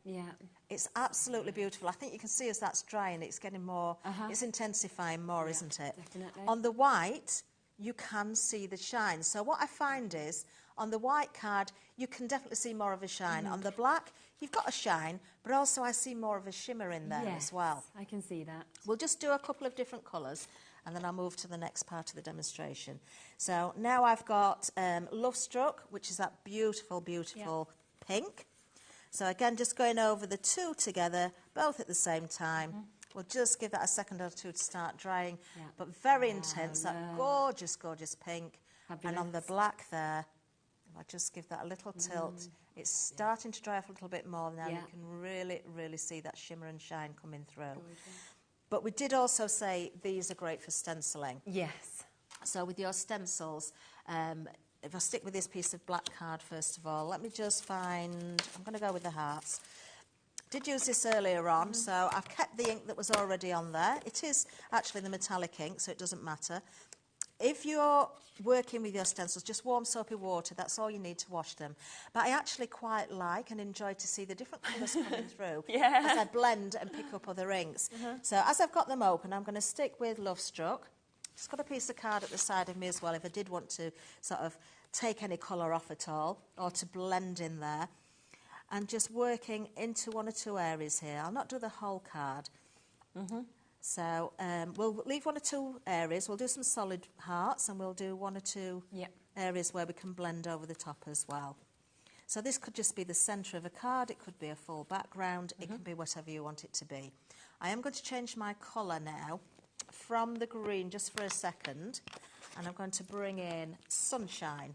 Yeah. It's absolutely beautiful. I think you can see as that's drying, it's getting more, it's intensifying more, isn't it? Definitely. On the white, you can see the shine. So what I find is, on the white card, you can definitely see more of a shine. On the black, you've got a shine, but also I see more of a shimmer in there as well. I can see that. We'll just do a couple of different colours, and then I'll move to the next part of the demonstration. So now I've got Love Struck, which is that beautiful, beautiful pink. So again, just going over the two together, both at the same time. We'll just give that a second or two to start drying, but very intense, that gorgeous, gorgeous pink. Fabulous. And on the black there, I'll just give that a little tilt. It's starting to dry off a little bit more now. You can really, really see that shimmer and shine coming through. Gorgeous. But we did also say these are great for stenciling. Yes. So with your stencils, if I stick with this piece of black card first of all, let me just find, I'm going to go with the hearts. Did use this earlier on, so I've kept the ink that was already on there. It is actually the metallic ink, so it doesn't matter. If you're working with your stencils, just warm soapy water, that's all you need to wash them. But I actually quite like and enjoy to see the different colours coming through as I blend and pick up other inks. So as I've got them open, I'm going to stick with Love Struck. Just got a piece of card at the side of me as well if I did want to sort of take any colour off at all or to blend in there. And just working into one or two areas here. I'll not do the whole card. So we'll leave one or two areas. We'll do some solid hearts and we'll do one or two areas where we can blend over the top as well. So this could just be the centre of a card. It could be a full background. It can be whatever you want it to be. I am going to change my colour now from the green just for a second. And I'm going to bring in Sunshine,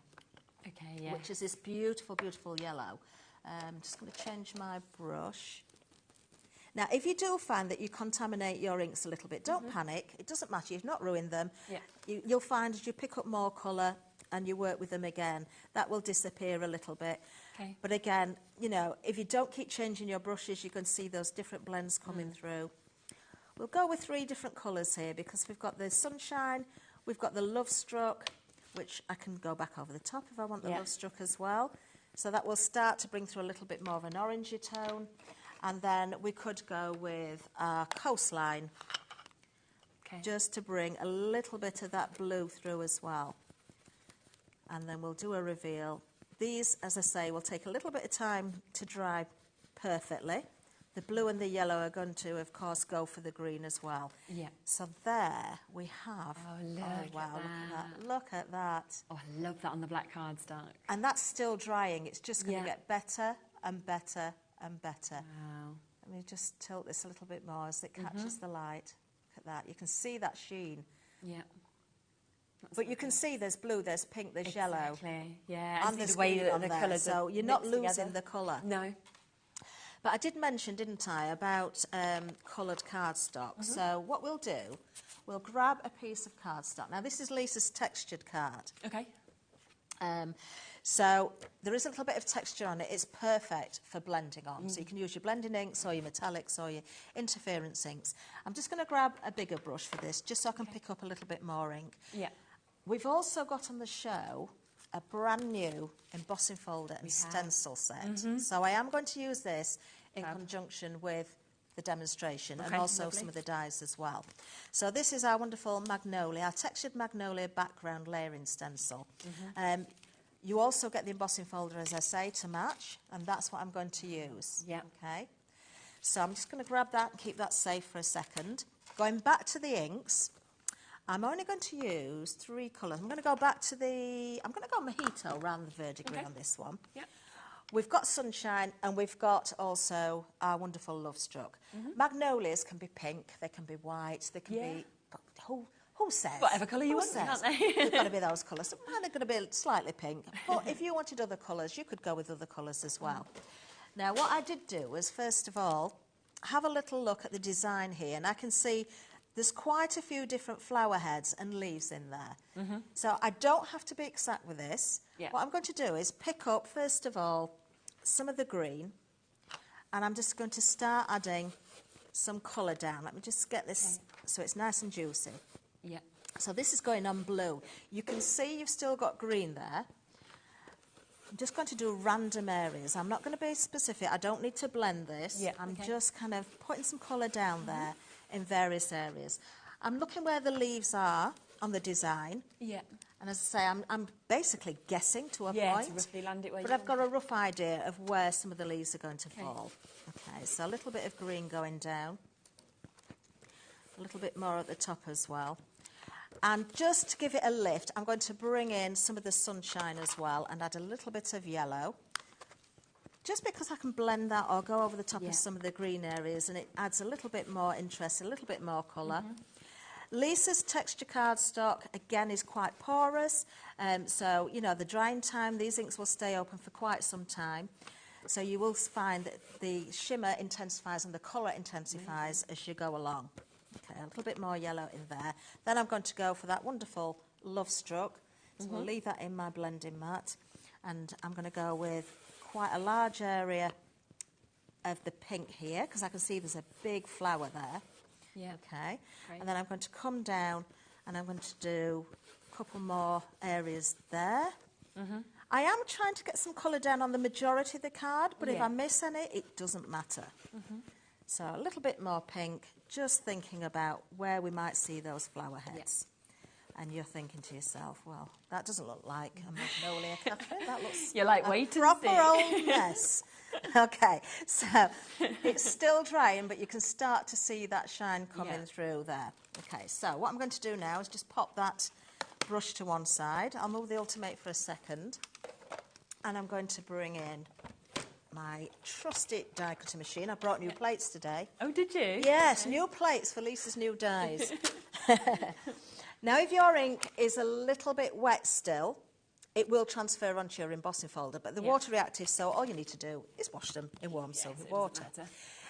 which is this beautiful, beautiful yellow. I'm just going to change my brush. Now, if you do find that you contaminate your inks a little bit, don't panic. It doesn't matter. You've not ruined them. You'll find as you pick up more colour and you work with them again, that will disappear a little bit. But again, you know, if you don't keep changing your brushes, you can see those different blends coming through. We'll go with 3 different colours here because we've got the Sunshine, we've got the Love Struck, which I can go back over the top if I want the Love Struck as well. So that will start to bring through a little bit more of an orangey tone. And then we could go with our Coastline, just to bring a little bit of that blue through as well. And then we'll do a reveal. These, as I say, will take a little bit of time to dry perfectly. The blue and the yellow are going to, of course, go for the green as well. So there we have. Look at that. Look at that. Oh, I love that on the black cardstock. And that's still drying. It's just going to get better and better and better. Wow. Let me just tilt this a little bit more as it catches the light. Look at that. You can see that sheen. But you can see there's blue, there's pink, there's yellow. Yeah, and there's the way that the colours are so you're not losing together. the colour. No. But I did mention, didn't I, about coloured cardstock. So what we'll do, we'll grab a piece of cardstock. Now, this is Lisa's textured card. So there is a little bit of texture on it. It's perfect for blending on. So you can use your blending inks or your metallics or your interference inks. I'm just going to grab a bigger brush for this, just so I can pick up a little bit more ink. We've also got on the show a brand new embossing folder and stencil set. So I am going to use this in conjunction with the demonstration and also some of the dies as well. So this is our wonderful Magnolia, our textured Magnolia background layering stencil. You also get the embossing folder, as I say, to match, and that's what I'm going to use. Okay. So I'm just going to grab that and keep that safe for a second. Going back to the inks, I'm only going to use 3 colours. I'm going to go back to I'm going to go Mojito rather than Verdigris on this one. We've got Sunshine and we've got also our wonderful Love Struck. Magnolias can be pink, they can be white, they can be... Who says? Whatever colour you want, can't they? They've got to be those colours. Mine are going to be slightly pink. But if you wanted other colours, you could go with other colours as well. Now, what I did do was, first of all, have a little look at the design here. And I can see there's quite a few different flower heads and leaves in there. So I don't have to be exact with this. What I'm going to do is pick up, first of all, some of the green. And I'm just going to start adding some colour down. Let me just get this so it's nice and juicy. So this is going on blue. You can see you've still got green there. I'm just going to do random areas. I'm not going to be specific. I don't need to blend this. Yeah, I'm okay. just kind of putting some colour down there in various areas. I'm looking where the leaves are on the design. Yeah. And as I say, I'm basically guessing to a Yeah, point. to roughly land it where But you I've got a rough idea of where some of the leaves are going to Okay. fall. Okay, so a little bit of green going down. A little bit more at the top as well. And just to give it a lift, I'm going to bring in some of the sunshine as well and add a little bit of yellow. Just because I can blend that or go over the top of some of the green areas, and it adds a little bit more interest, a little bit more colour. Lisa's texture cardstock, again, is quite porous. So, you know, the drying time, these inks will stay open for quite some time. So you will find that the shimmer intensifies and the colour intensifies as you go along. Okay, a little bit more yellow in there. Then I'm going to go for that wonderful Love Struck. So I'll leave that in my blending mat. And I'm going to go with quite a large area of the pink here, because I can see there's a big flower there. Yeah. Okay. Great. And then I'm going to come down and I'm going to do a couple more areas there. I am trying to get some colour down on the majority of the card, but if I miss any, it doesn't matter. So a little bit more pink, just thinking about where we might see those flower heads. And you're thinking to yourself, well, that doesn't look like a magnolia, Catherine. That looks You're like, wait and proper see. old mess. Okay, so it's still drying, but you can start to see that shine coming through there. Okay, so what I'm going to do now is just pop that brush to one side. I'll move the Ultimate for a second. And I'm going to bring in my trusty die cutting machine. I brought new plates today. Oh, did you? Yes, new plates for Lisa's new dies. Now, if your ink is a little bit wet still, it will transfer onto your embossing folder, but the water reactive, so all you need to do is wash them in warm soapy water.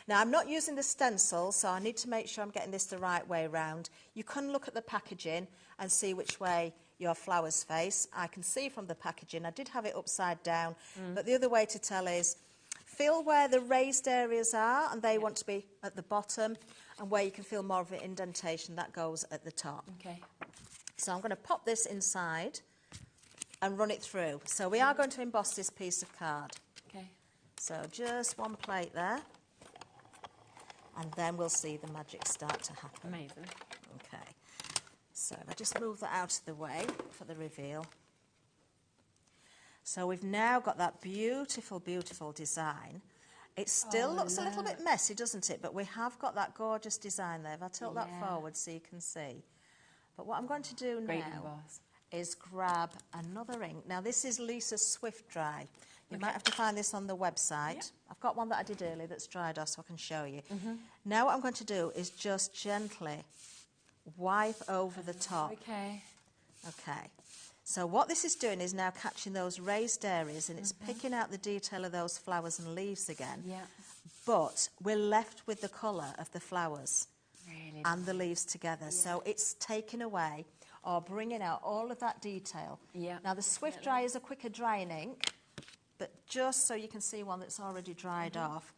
Now, I'm not using the stencil, so I need to make sure I'm getting this the right way round. You can look at the packaging and see which way your flowers face. I can see from the packaging, I did have it upside down, but the other way to tell is feel where the raised areas are, and they want to be at the bottom, and where you can feel more of an indentation, that goes at the top. Okay. So I'm going to pop this inside and run it through. So we are going to emboss this piece of card. Okay. So just one plate there, and then we'll see the magic start to happen. Amazing. Okay. So if I just move that out of the way for the reveal. So we've now got that beautiful, beautiful design. It still looks a little bit messy, doesn't it? But we have got that gorgeous design there. If I tilt that forward so you can see. But what I'm going to do now is grab another ink. Now, this is Lisa's Swift Dry. You might have to find this on the website. I've got one that I did earlier that's dried off, so I can show you. Now what I'm going to do is just gently wipe over the top. Okay. Okay. So what this is doing is now catching those raised areas, and it's picking out the detail of those flowers and leaves again. Yeah. But we're left with the colour of the flowers Really and the leaves together. So it's taking away or bringing out all of that detail. Yeah. Now, the Swift Dry is a quicker drying ink, but just so you can see one that's already dried off,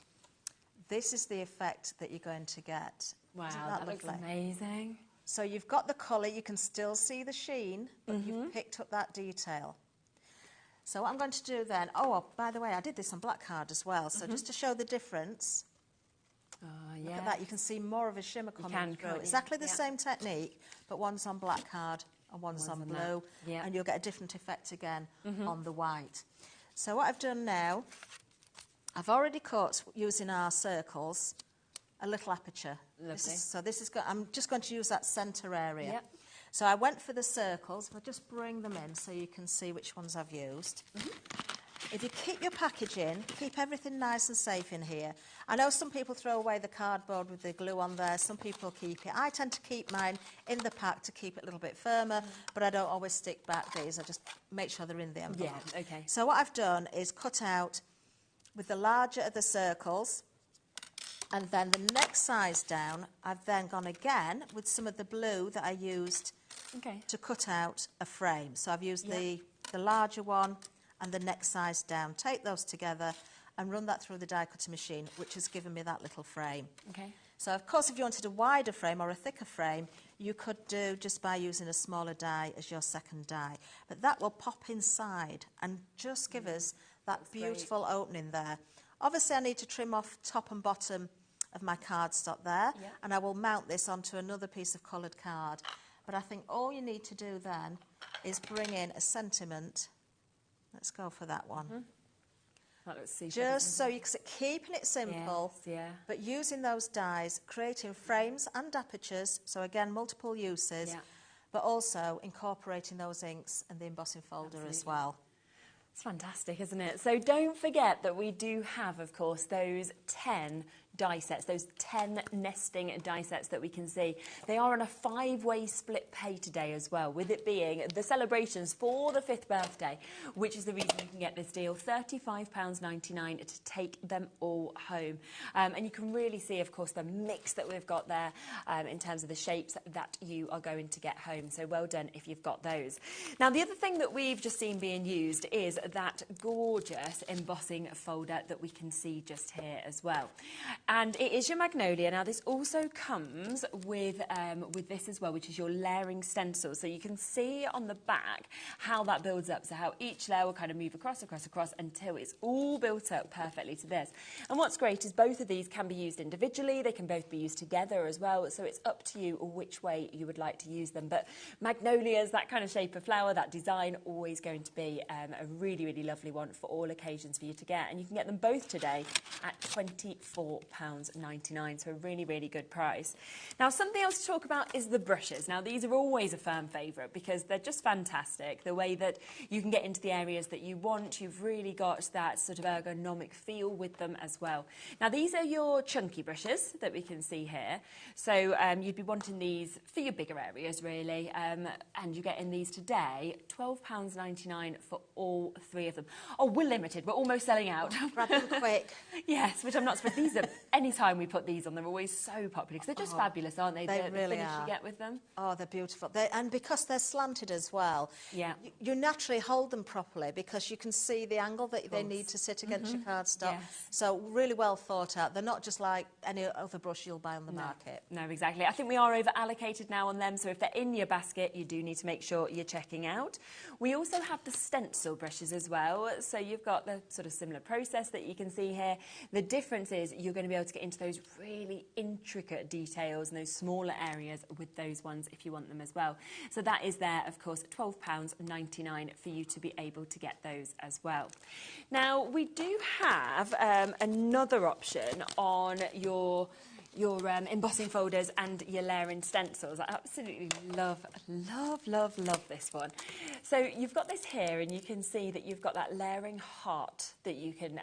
this is the effect that you're going to get. Wow, Isn't that looks lovely? amazing. So you've got the colour, you can still see the sheen, but you've picked up that detail. So what I'm going to do then, by the way, I did this on black card as well, so just to show the difference, look at that, you can see more of a shimmer coming through. Exactly the same technique, but one's on black card and one's on blue, and you'll get a different effect again on the white. So what I've done now, I've already cut, using our circles, a little aperture. I'm just going to use that centre area. Yep. So I went for the circles. I'll just bring them in so you can see which ones I've used. If you keep your packaging, keep everything nice and safe in here. I know some people throw away the cardboard with the glue on there. Some people keep it. I tend to keep mine in the pack to keep it a little bit firmer, but I don't always stick back these. I just make sure they're in the envelope. Yeah, okay. So what I've done is cut out with the larger of the circles, and then the next size down, I've then gone again with some of the blue that I used to cut out a frame. So I've used the larger one and the next size down. Take those together and run that through the die cutting machine, which has given me that little frame. Okay. So, of course, if you wanted a wider frame or a thicker frame, you could do just by using a smaller die as your second die. But that will pop inside and just give us that beautiful opening there. Obviously, I need to trim off top and bottom of my cardstock there, and I will mount this onto another piece of coloured card. But I think all you need to do then is bring in a sentiment. Let's go for that one. That looks super. Just so you can keeping it simple, but using those dies, creating frames and apertures, so again, multiple uses, but also incorporating those inks and the embossing folder as well. It's fantastic, isn't it? So don't forget that we do have, of course, those 10 die sets, those 10 nesting die sets that we can see. They are on a 5-way split pay today as well, with it being the celebrations for the 5th birthday, which is the reason you can get this deal, £35.99 to take them all home. And you can really see, of course, the mix that we've got there in terms of the shapes that you are going to get home. So well done if you've got those. Now, the other thing that we've just seen being used is that gorgeous embossing folder that we can see just here as well. And it is your magnolia. Now, this also comes with this as well, which is your layering stencil. So you can see on the back how that builds up. So how each layer will kind of move across until it's all built up perfectly to this. And what's great is both of these can be used individually. They can both be used together as well. So it's up to you which way you would like to use them. But magnolias, that kind of shape of flower, that design, always going to be a really, really lovely one for all occasions for you to get. And you can get them both today at £24.99, so a really, really good price. Now, something else to talk about is the brushes. Now, these are always a firm favourite because they're just fantastic. The way that you can get into the areas that you want, you've really got that sort of ergonomic feel with them as well. Now, these are your chunky brushes that we can see here. So you'd be wanting these for your bigger areas, really, and you're getting these today, £12.99 for all 3 of them. Oh, we're limited. We're almost selling out. Grab them quick. Yes, which I'm not surprised. These are, any time we put these on, they're always so popular because they're just fabulous, aren't they? They the really finish are. you get with them. Oh, they're beautiful. And because they're slanted as well, you naturally hold them properly because you can see the angle that they need to sit against your cardstock. Yes. So really well thought out. They're not just like any other brush you'll buy on the market. No, exactly. I think we are over allocated now on them, so if they're in your basket, you do need to make sure you're checking out. We also have the stencil brushes as well. So you've got the sort of similar process that you can see here. The difference is you're going to be able to get into those really intricate details and those smaller areas with those ones if you want them as well. So that is there, of course, £12.99 for you to be able to get those as well. Now, we do have another option on your embossing folders and your layering stencils. I absolutely love this one. So you've got this here, and you can see that you've got that layering heart that you can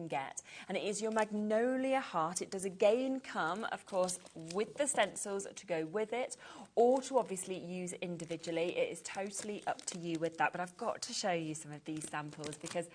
get, and it is your magnolia heart. It does again come, of course, with the stencils to go with it, or to obviously use individually. It is totally up to you with that. But I've got to show you some of these samples because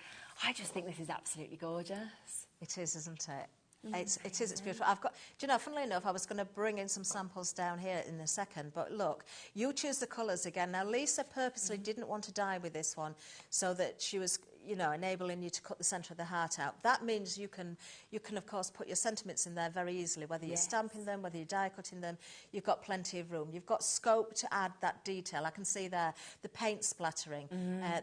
I just think this is absolutely gorgeous. It is, isn't it? It's beautiful. I've got, do you know, funnily enough, I was going to bring in some samples down here in a second, but look, you choose the colours again. Now, Lisa purposely didn't want to dye with this one so that she was, you know, enabling you to cut the centre of the heart out. That means you can of course put your sentiments in there very easily, whether you're stamping them, whether you're die cutting them. You've got plenty of room. You've got scope to add that detail. I can see there the paint splattering,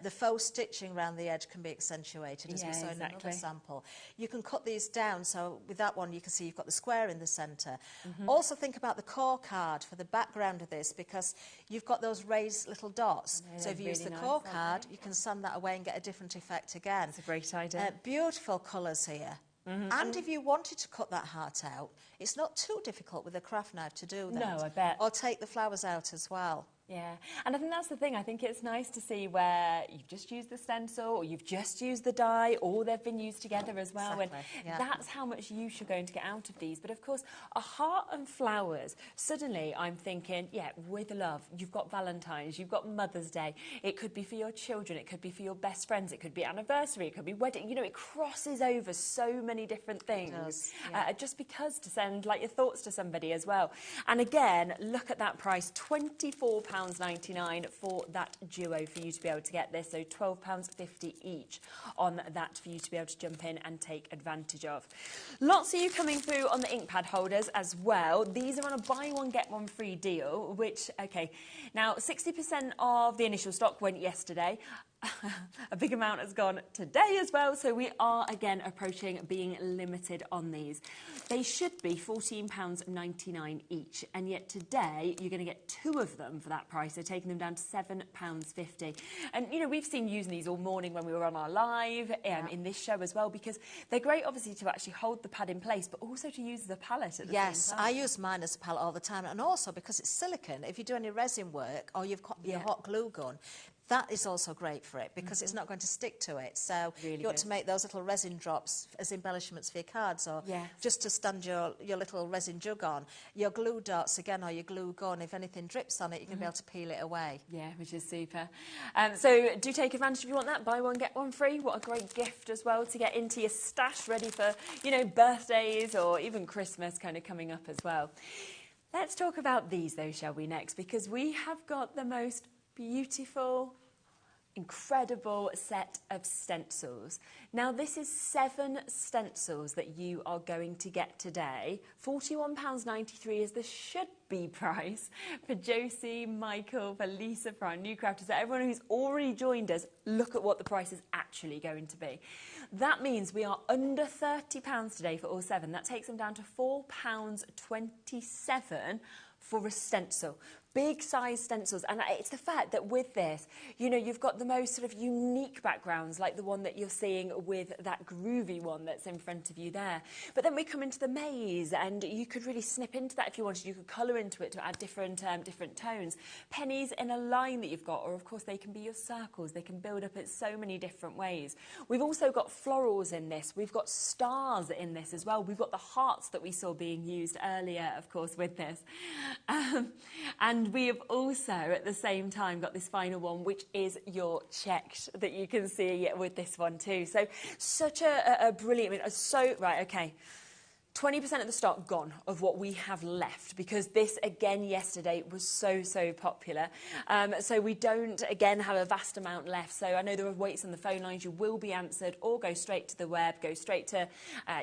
the faux stitching around the edge can be accentuated, as we saw in another sample. You can cut these down, so with that one you can see you've got the square in the centre. Also think about the core card for the background of this, because you've got those raised little dots. So if you use the core card, you can sand that away and get a different effect again. That's a great idea. Beautiful colours here. And if you wanted to cut that heart out, it's not too difficult with a craft knife to do that. No, I bet. Or take the flowers out as well. Yeah, and I think that's the thing. I think it's nice to see where you've just used the stencil, or you've just used the die, or they've been used together as well. Exactly. And that's how much use you're going to get out of these. But of course, a heart and flowers, suddenly I'm thinking, yeah, with love. You've got Valentine's, you've got Mother's Day. It could be for your children, it could be for your best friends, it could be anniversary, it could be wedding. You know, it crosses over so many different things. It does, just because to send like your thoughts to somebody as well. And again, look at that price, £24.99. £14.99 for that duo for you to be able to get this. So £12.50 each on that for you to be able to jump in and take advantage of. Lots of you coming through on the ink pad holders as well. These are on a buy one get one free deal, which, okay, now 60% of the initial stock went yesterday. A big amount has gone today as well, so we are again approaching being limited on these. They should be £14.99 each, and yet today you're going to get 2 of them for that price, so taking them down to £7.50. And you know, we've seen using these all morning when we were on our live in this show as well, because they're great obviously to actually hold the pad in place, but also to use as a palette at the same time. Yes, I use mine as a palette all the time, and also because it's silicone, if you do any resin work or you've got your hot glue gun, that is also great for it because it's not going to stick to it. So really you want to make those little resin drops as embellishments for your cards, or Yes. just to stand your little resin jug on. Your glue dots, again, or your glue gun, if anything drips on it, you can be able to peel it away. Yeah, which is super. So do take advantage if you want that. Buy one, get one free. What a great gift as well to get into your stash, ready for, you know, birthdays or even Christmas kind of coming up as well. Let's talk about these though, shall we, next? Because we have got the most beautiful, incredible set of stencils. Now this is 7 stencils that you are going to get today. £41.93 is the should-be price for Josie, Michael, for Lisa, for our new crafters, for everyone who's already joined us. Look at what the price is actually going to be. That means we are under £30 today for all 7. That takes them down to £4.27 for a stencil. Big size stencils, and it's the fact that with this, you know, you've got the most sort of unique backgrounds, like the one that you're seeing with that groovy one that's in front of you there. But then we come into the maze, and you could really snip into that if you wanted. You could colour into it to add different tones. Pennies in a line that you've got, or of course they can be your circles. They can build up in so many different ways. We've also got florals in this. We've got stars in this as well. We've got the hearts that we saw being used earlier, of course, with this. And we have also, at the same time, got this final one, which is your checked, that you can see with this one too. So, such a brilliant, right, okay. 20% of the stock gone of what we have left, because this again yesterday was so popular. So we don't again have a vast amount left. So I know there are waits on the phone lines. You will be answered, or go straight to the web, go straight to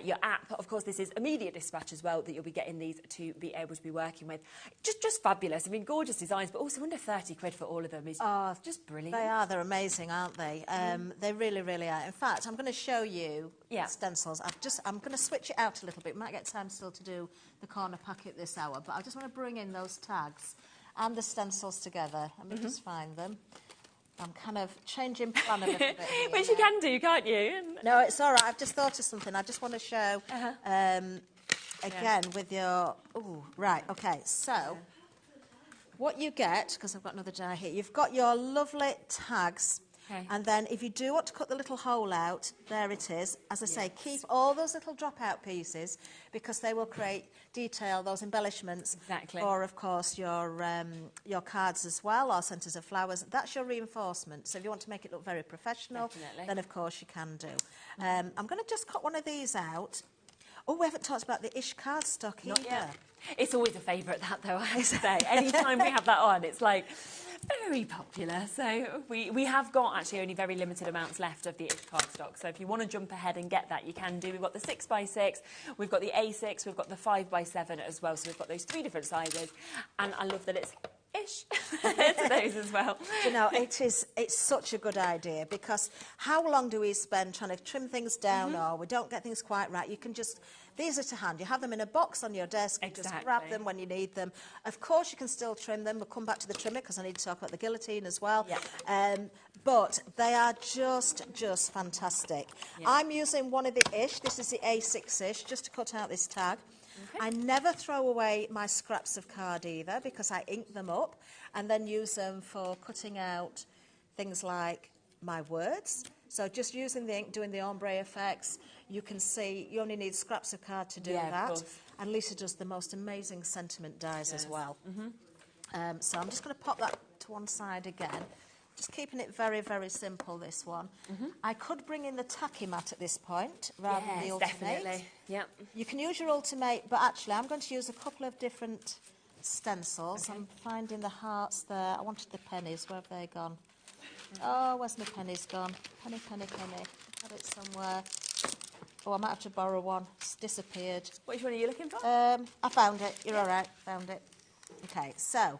your app. Of course, this is immediate dispatch as well, that you'll be getting these to be able to be working with. Just fabulous. I mean, gorgeous designs, but also under 30 quid for all of them is just brilliant. They are. They're amazing, aren't they? They really are. In fact, I'm going to show you the stencils. I'm going to switch it out a little bit. Might get time still to do the corner packet this hour, but I just want to bring in those tags and the stencils together. Let me just find them. I'm kind of changing plan a little bit here. Which you can do, can't you? No, it's all right. I've just thought of something. I just want to show again with your... Oh, right, okay. So what you get, because I've got another die here, you've got your lovely tags. Okay. And then if you do want to cut the little hole out, there it is. As I say, keep all those little drop-out pieces, because they will create detail, those embellishments for, of course, your cards as well, or centres of flowers. That's your reinforcement. So if you want to make it look very professional, then, of course, you can do. I'm going to just cut one of these out. Oh, we haven't talked about the Ish cardstock either. Not yet. It's always a favourite, that, though, I have to say. Any time we have that on, it's like... very popular. So we have got actually only very limited amounts left of the Ish cardstock. So if you want to jump ahead and get that, you can do. We've got the 6x6, we've got the A6, we've got the 5x7 as well. So we've got those 3 different sizes. And I love that it's Ish to those as well. You know, it's such a good idea, because how long do we spend trying to trim things down, or we don't get things quite right? You can just... These are to hand. You have them in a box on your desk. You just grab them when you need them. Of course, you can still trim them. We'll come back to the trimmer, because I need to talk about the guillotine as well. Yeah. But they are just fantastic. Yeah. I'm using one of the Ish. This is the A6 Ish, just to cut out this tag. Okay. I never throw away my scraps of card either, because I ink them up and then use them for cutting out things like my words. So just using the ink, doing the ombre effects, you can see you only need scraps of card to do that. And Lisa does the most amazing sentiment dies as well. So I'm just going to pop that to one side again. Just keeping it very simple, this one. I could bring in the tacky mat at this point, rather than the Ultimate. Definitely. Yep. You can use your Ultimate, but actually I'm going to use a couple of different stencils. Okay. I'm finding the hearts there. I wanted the pennies. Where have they gone? Oh, where's my pennies gone? Penny, penny, penny. I've got it somewhere. Oh, I might have to borrow one. It's disappeared. Which one are you looking for? I found it. You're all right. Found it. Okay, so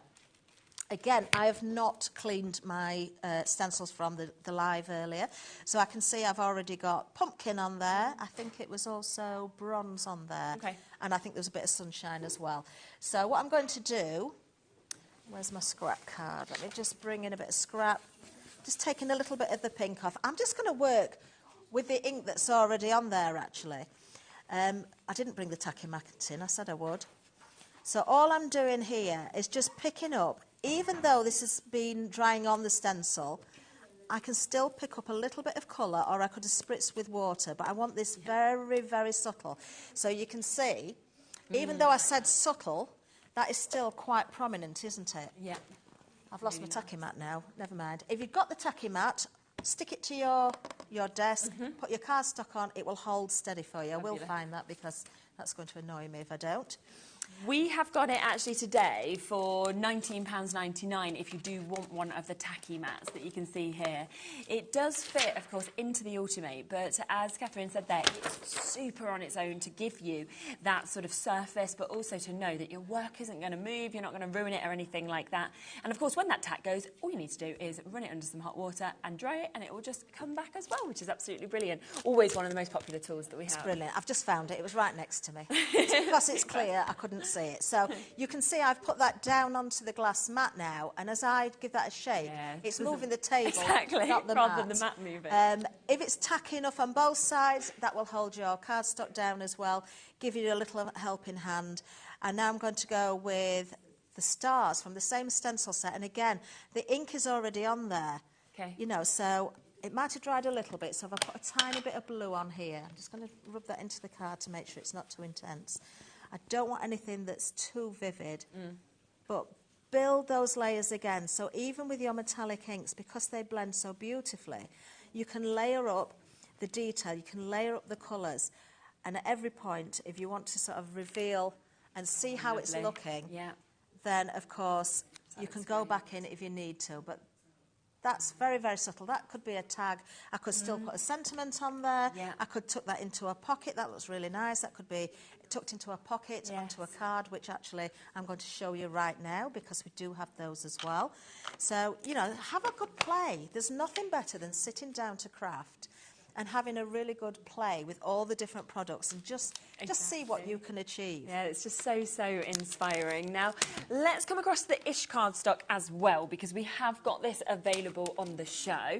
again, I have not cleaned my stencils from the live earlier. So I can see I've already got pumpkin on there. I think it was also bronze on there. Okay. And I think there's a bit of sunshine as well. So what I'm going to do, where's my scrap card? Let me just bring in a bit of scrap. Just taking a little bit of the pink off. I'm just going to work with the ink that's already on there, actually. I didn't bring the tacky mat in. I said I would. So all I'm doing here is just picking up, even though this has been drying on the stencil, I can still pick up a little bit of colour, or I could have spritzed with water, but I want this very, very subtle. So you can see, even though I said subtle, that is still quite prominent, isn't it? Yeah. I've lost my tacky mat now. Never mind. If you've got the tacky mat, stick it to your desk, put your cardstock on, it will hold steady for you. I will find that, because that's going to annoy me if I don't. We have got it actually today for £19.99 if you do want one of the tacky mats that you can see here. It does fit, of course, into the Automate, but as Catherine said there, it's super on its own to give you that sort of surface, but also to know that your work isn't going to move, you're not going to ruin it or anything like that. And of course, when that tack goes, all you need to do is run it under some hot water and dry it, and it will just come back as well, which is absolutely brilliant. Always one of the most popular tools that we have. It's brilliant. I've just found it. It was right next to me. Because it's clear, I couldn't see it. So you can see I've put that down onto the glass mat now, and as I give that a shake, it's moving the table, exactly, not the rather mat. than the mat moving. If it's tacky enough on both sides, that will hold your cardstock down as well, give you a little helping hand. And now I'm going to go with the stars from the same stencil set, and again, the ink is already on there. Okay. You know, so it might have dried a little bit, so if I put a tiny bit of blue on here, I'm just going to rub that into the card to make sure it's not too intense. I don't want anything that's too vivid, but build those layers again. So even with your metallic inks, because they blend so beautifully, you can layer up the detail, you can layer up the colours, and at every point, if you want to sort of reveal and see how it's looking, then, of course, you can go back in if you need to. But that's very, very subtle. That could be a tag. I could still put a sentiment on there. I could tuck that into a pocket. That looks really nice. That could be tucked into a pocket, onto a card, which actually I'm going to show you right now, because we do have those as well. So, you know, have a good play. There's nothing better than sitting down to craft and having a really good play with all the different products, and just see what you can achieve. Yeah, it's just so, so inspiring. Now, let's come across the Ish cardstock as well, because we have got this available on the show.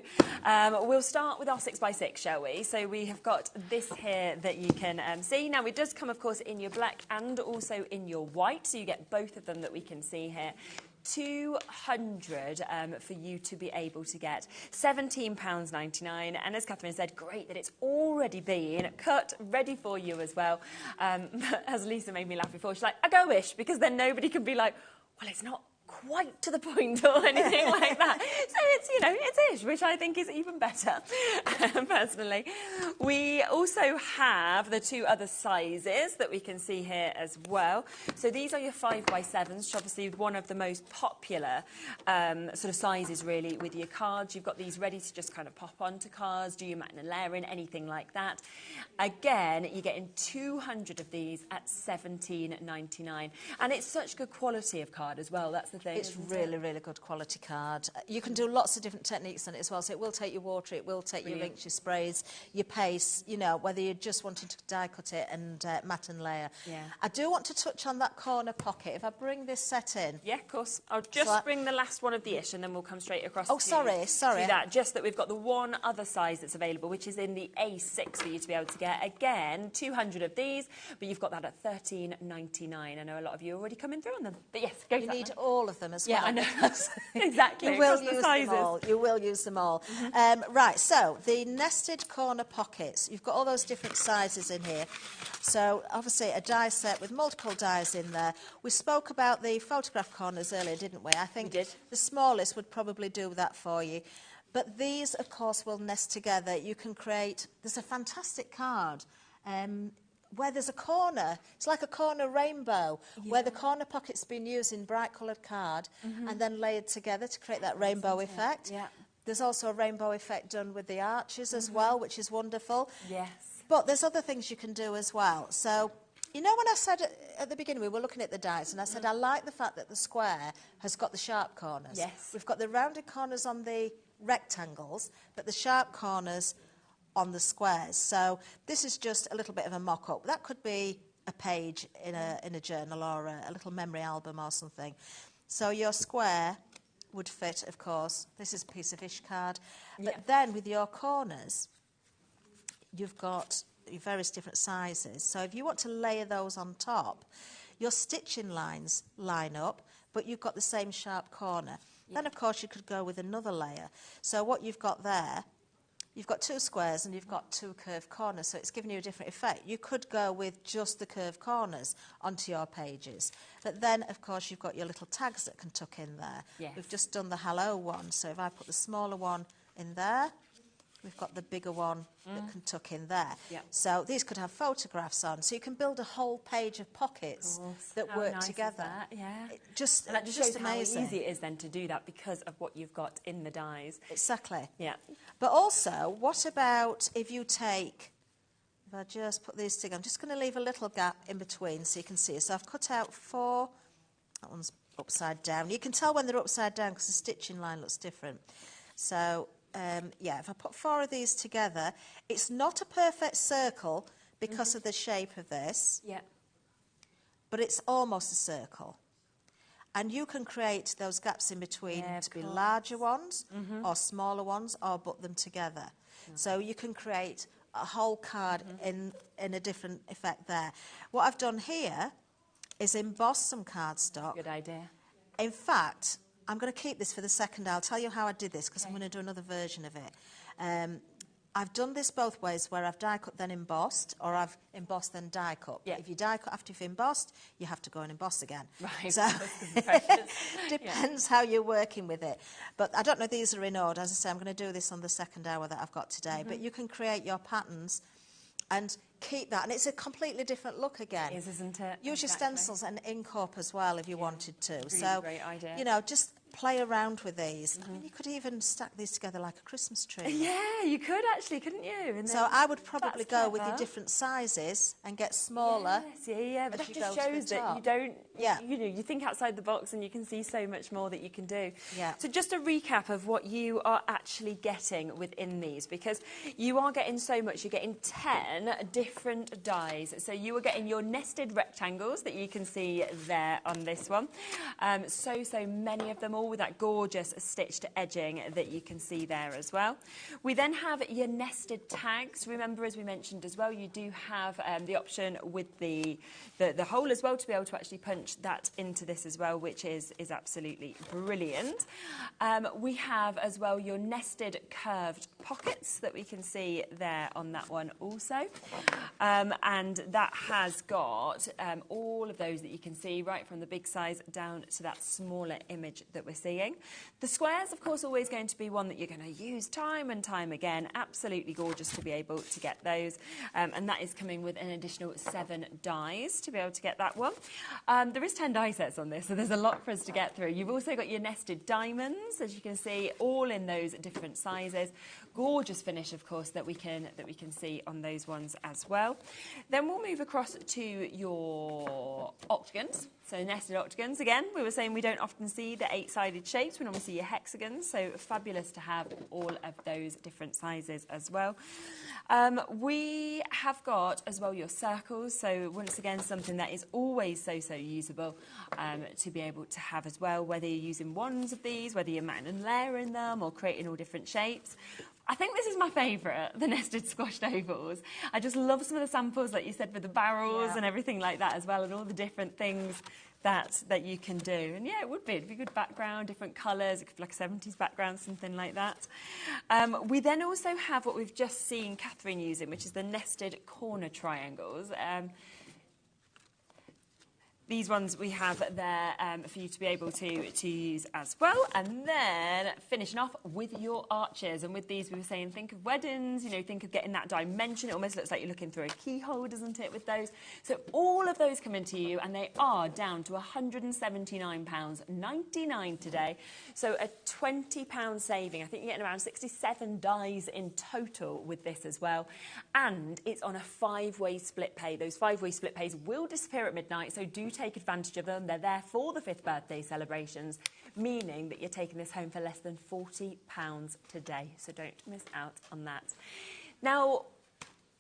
We'll start with our 6x6, shall we? So we have got this here that you can see. Now, it does come, of course, in your black and also in your white, so you get both of them that we can see here. 200 for you to be able to get £17.99, and as Catherine said, great that it's already been cut ready for you as well. As Lisa made me laugh before, she's like, I go Ish, because then nobody can be like, well, it's not quite to the point or anything like that. So it's, you know, it's Ish, which I think is even better, personally. We also have the two other sizes that we can see here as well. So these are your 5x7s, which obviously one of the most popular sort of sizes, really, with your cards. You've got these ready to just kind of pop onto cards, do your mat and layering, anything like that. Again, you're getting 200 of these at £17.99. And it's such good quality of card as well. That's the thing. It's really, really good quality card. You can do lots of different techniques on it as well. So it will take your water, it will take your inks, your sprays, your paste, you know, whether you're just wanting to die cut it and mat and layer. I do want to touch on that corner pocket. If I bring this set in. Yeah, of course. I'll just bring the last one of the Ish, and then we'll come straight across to sorry. that. Just that we've got the one other size that's available, which is in the A6 for you to be able to get. Again, 200 of these, but you've got that at £13.99. I know a lot of you are already coming through on them. But yes, go for that. You need all of them as well. Yeah, I know. Exactly. You will use them all. You will use them all. Right, so the nested corner pockets. You've got all those different sizes in here. So obviously a die set with multiple dies in there. We spoke about the photograph corners earlier, didn't we? I think we did. The smallest would probably do that for you. But these, of course, will nest together. You can create... There's a fantastic card where there's a corner, it's like a corner rainbow, where the corner pocket's been used in bright coloured card and then layered together to create that rainbow effect. Yeah. There's also a rainbow effect done with the arches as well, which is wonderful. Yes. But there's other things you can do as well. So, you know when I said at the beginning we were looking at the dies and I said I like the fact that the square has got the sharp corners. Yes. We've got the rounded corners on the rectangles, but the sharp corners on the squares. So this is just a little bit of a mock-up. That could be a page in a journal or a little memory album or something. So your square would fit, of course. This is a piece of ishcard. But then with your corners, you've got your various different sizes. So if you want to layer those on top, your stitching lines line up, but you've got the same sharp corner. Then, of course, you could go with another layer. So what you've got there, you've got two squares and you've got two curved corners, so it's giving you a different effect. You could go with just the curved corners onto your pages. But then, of course, you've got your little tags that can tuck in there. Yes. We've just done the hello one, so if I put the smaller one in there, we've got the bigger one that can tuck in there. Yep. So these could have photographs on, so you can build a whole page of pockets that How work nice is together. that? Yeah. And that just shows amazing. how easy it is then to do that because of what you've got in the dies. Exactly. Yeah. But also, what about if you take, if I just put these together, I'm just going to leave a little gap in between so you can see. So I've cut out 4, that one's upside down. You can tell when they're upside down because the stitching line looks different. So, yeah, if I put 4 of these together, it's not a perfect circle because of the shape of this, Yeah. but it's almost a circle. And you can create those gaps in between to be larger ones or smaller ones or put them together. So you can create a whole card in a different effect there. What I've done here is emboss some cardstock. Good idea. In fact, I'm going to keep this for the second. I'll tell you how I did this because I'm going to do another version of it. I've done this both ways, where I've die cut then embossed, or I've embossed then die cut. Yeah. If you die cut after you've embossed, you have to go and emboss again. Right. So depends how you're working with it. But I don't know if these are in order. As I say, I'm going to do this on the second hour that I've got today. But you can create your patterns and keep that, and it's a completely different look again. It is, isn't it? Use your stencils and ink up as well if you wanted to. Really so, great idea. you know, just play around with these. I mean, you could even stack these together like a Christmas tree. Yeah, you could actually, couldn't you? And So I would probably that's go with your clever. different sizes and get smaller. Yes, yeah, but as that you just go to the shows that top. you don't, Yeah. you know, you think outside the box and you can see so much more that you can do. Yeah. So just a recap of what you are actually getting within these, because you are getting so much. You're getting 10 different dies. So you are getting your nested rectangles that you can see there on this one. So many of them, all with that gorgeous stitched edging that you can see there as well. We then have your nested tags. Remember, as we mentioned as well, you do have the option with the hole as well to be able to actually punch that into this as well, which is absolutely brilliant. We have as well your nested curved pockets that we can see there on that one also. And that has got all of those that you can see right from the big size down to that smaller image that we're seeing. The squares, of course, always going to be one that you're going to use time and time again. Absolutely gorgeous to be able to get those. And that is coming with an additional 7 dies to be able to get that one. There is 10 die sets on this, so there's a lot for us to get through. You've also got your nested diamonds, as you can see, all in those different sizes. Gorgeous finish, of course, that we can see on those ones as well. Then we'll move across to your octagons. So nested octagons, again, we were saying we don't often see the 8-sided shapes. We normally see your hexagons, so fabulous to have all of those different sizes as well. We have got as well your circles, so once again something that is always so usable to be able to have as well, whether you're using ones of these, whether you're matting and layering them or creating all different shapes. I think this is my favourite, the nested squashed ovals. I just love some of the samples, like you said, with the barrels and everything like that as well, and all the different things that you can do. And yeah, it'd be good background, different colours. It could be like a 70s background, something like that. We then also have what we've just seen Catherine using, which is the nested corner triangles. these ones we have there for you to be able to use as well. And then finishing off with your arches. And with these, we were saying, think of weddings, you know, think of getting that dimension. It almost looks like you're looking through a keyhole, doesn't it, with those? So all of those come into you, and they are down to £179.99 today. So a £20 saving. I think you're getting around 67 dies in total with this as well. And it's on a 5-way split pay. Those 5-way split pays will disappear at midnight, so do take advantage of them. They're there for the 5th birthday celebrations, meaning that you're taking this home for less than £40 today. So don't miss out on that. Now,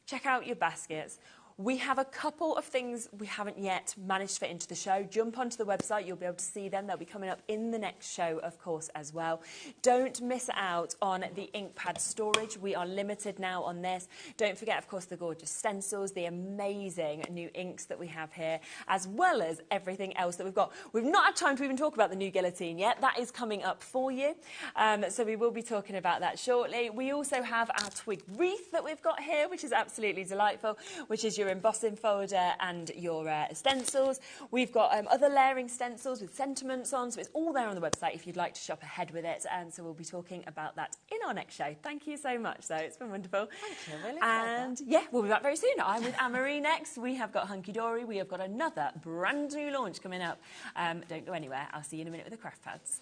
check out your baskets. We have a couple of things we haven't yet managed to fit into the show. Jump onto the website, you'll be able to see them. They'll be coming up in the next show, of course, as well. Don't miss out on the ink pad storage. We are limited now on this. Don't forget, of course, the gorgeous stencils, the amazing new inks that we have here, as well as everything else that we've got. We've not had time to even talk about the new guillotine yet. That is coming up for you. So we will be talking about that shortly. We also have our twig wreath that we've got here, which is absolutely delightful, which is your embossing folder and your stencils. We've got other layering stencils with sentiments on, so it's all there on the website if you'd like to shop ahead with it. And so we'll be talking about that in our next show. Thank you so much, though. It's been wonderful. Thank you. Really and yeah, we'll be back very soon. I'm with Anne-Marie next. We have got Hunky Dory. We have got another brand new launch coming up. Don't go anywhere. I'll see you in a minute with the craft pads.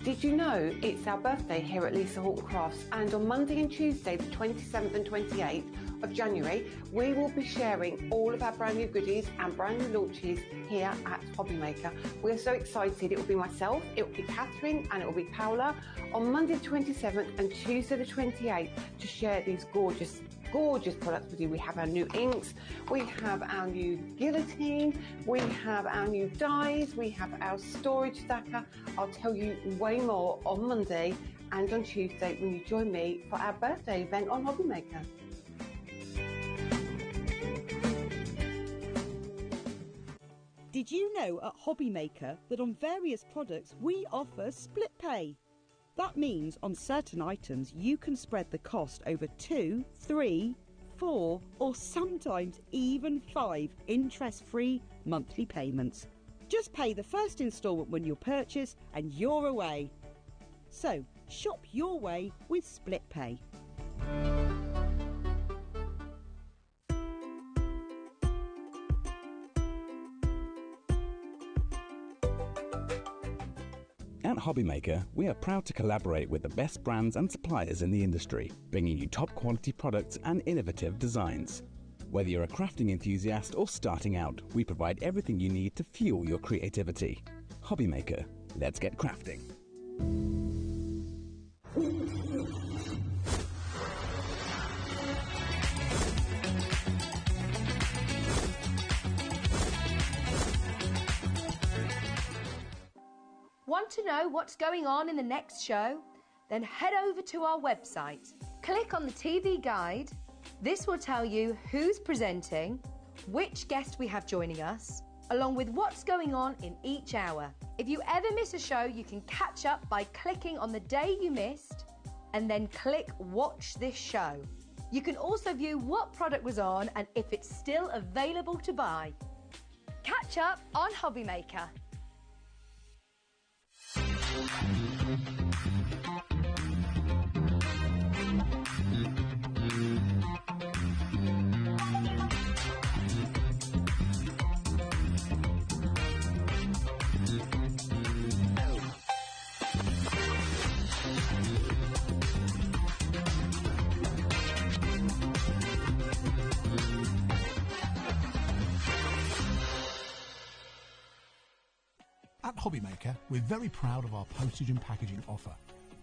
Did you know it's our birthday here at Lisa Houghton Crafts, and on Monday and Tuesday, the 27th and 28th of January, we will be sharing all of our brand new goodies and brand new launches here at HobbyMaker. We're so excited. It will be myself, it will be Catherine, and it will be Paola on Monday the 27th and Tuesday the 28th to share these gorgeous products with you. We have our new inks, we have our new guillotine, we have our new dies, we have our storage stacker. I'll tell you way more on Monday and on Tuesday when you join me for our birthday event on HobbyMaker. Did you know at HobbyMaker that on various products we offer split pay? That means on certain items you can spread the cost over 2, 3, 4 or sometimes even 5 interest-free monthly payments. Just pay the first instalment when you purchase and you're away. So shop your way with split pay. At HobbyMaker, we are proud to collaborate with the best brands and suppliers in the industry, bringing you top quality products and innovative designs. Whether you're a crafting enthusiast or starting out, we provide everything you need to fuel your creativity. HobbyMaker, let's get crafting. Want to know what's going on in the next show? Then head over to our website. Click on the TV guide. This will tell you who's presenting, which guest we have joining us, along with what's going on in each hour. If you ever miss a show, you can catch up by clicking on the day you missed and then click Watch This Show. You can also view what product was on and if it's still available to buy. Catch up on HobbyMaker. At HobbyMaker, we're very proud of our postage and packaging offer,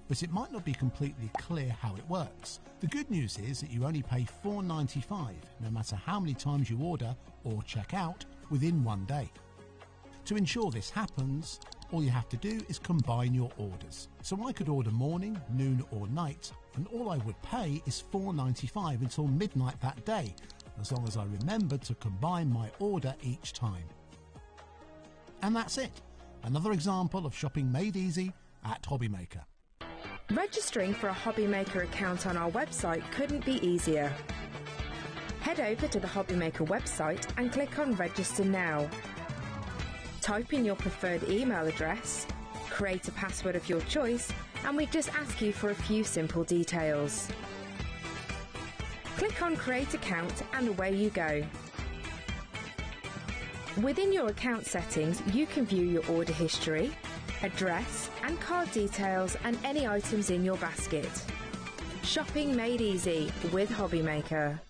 but it might not be completely clear how it works. The good news is that you only pay $4.95 no matter how many times you order or check out within one day. To ensure this happens, all you have to do is combine your orders. So I could order morning, noon or night, and all I would pay is $4.95 until midnight that day, as long as I remembered to combine my order each time. And that's it. Another example of shopping made easy at HobbyMaker. Registering for a HobbyMaker account on our website couldn't be easier. Head over to the HobbyMaker website and click on Register Now. Type in your preferred email address, create a password of your choice, and we just ask you for a few simple details. Click on Create Account and away you go. Within your account settings, you can view your order history, address and card details and any items in your basket. Shopping made easy with HobbyMaker.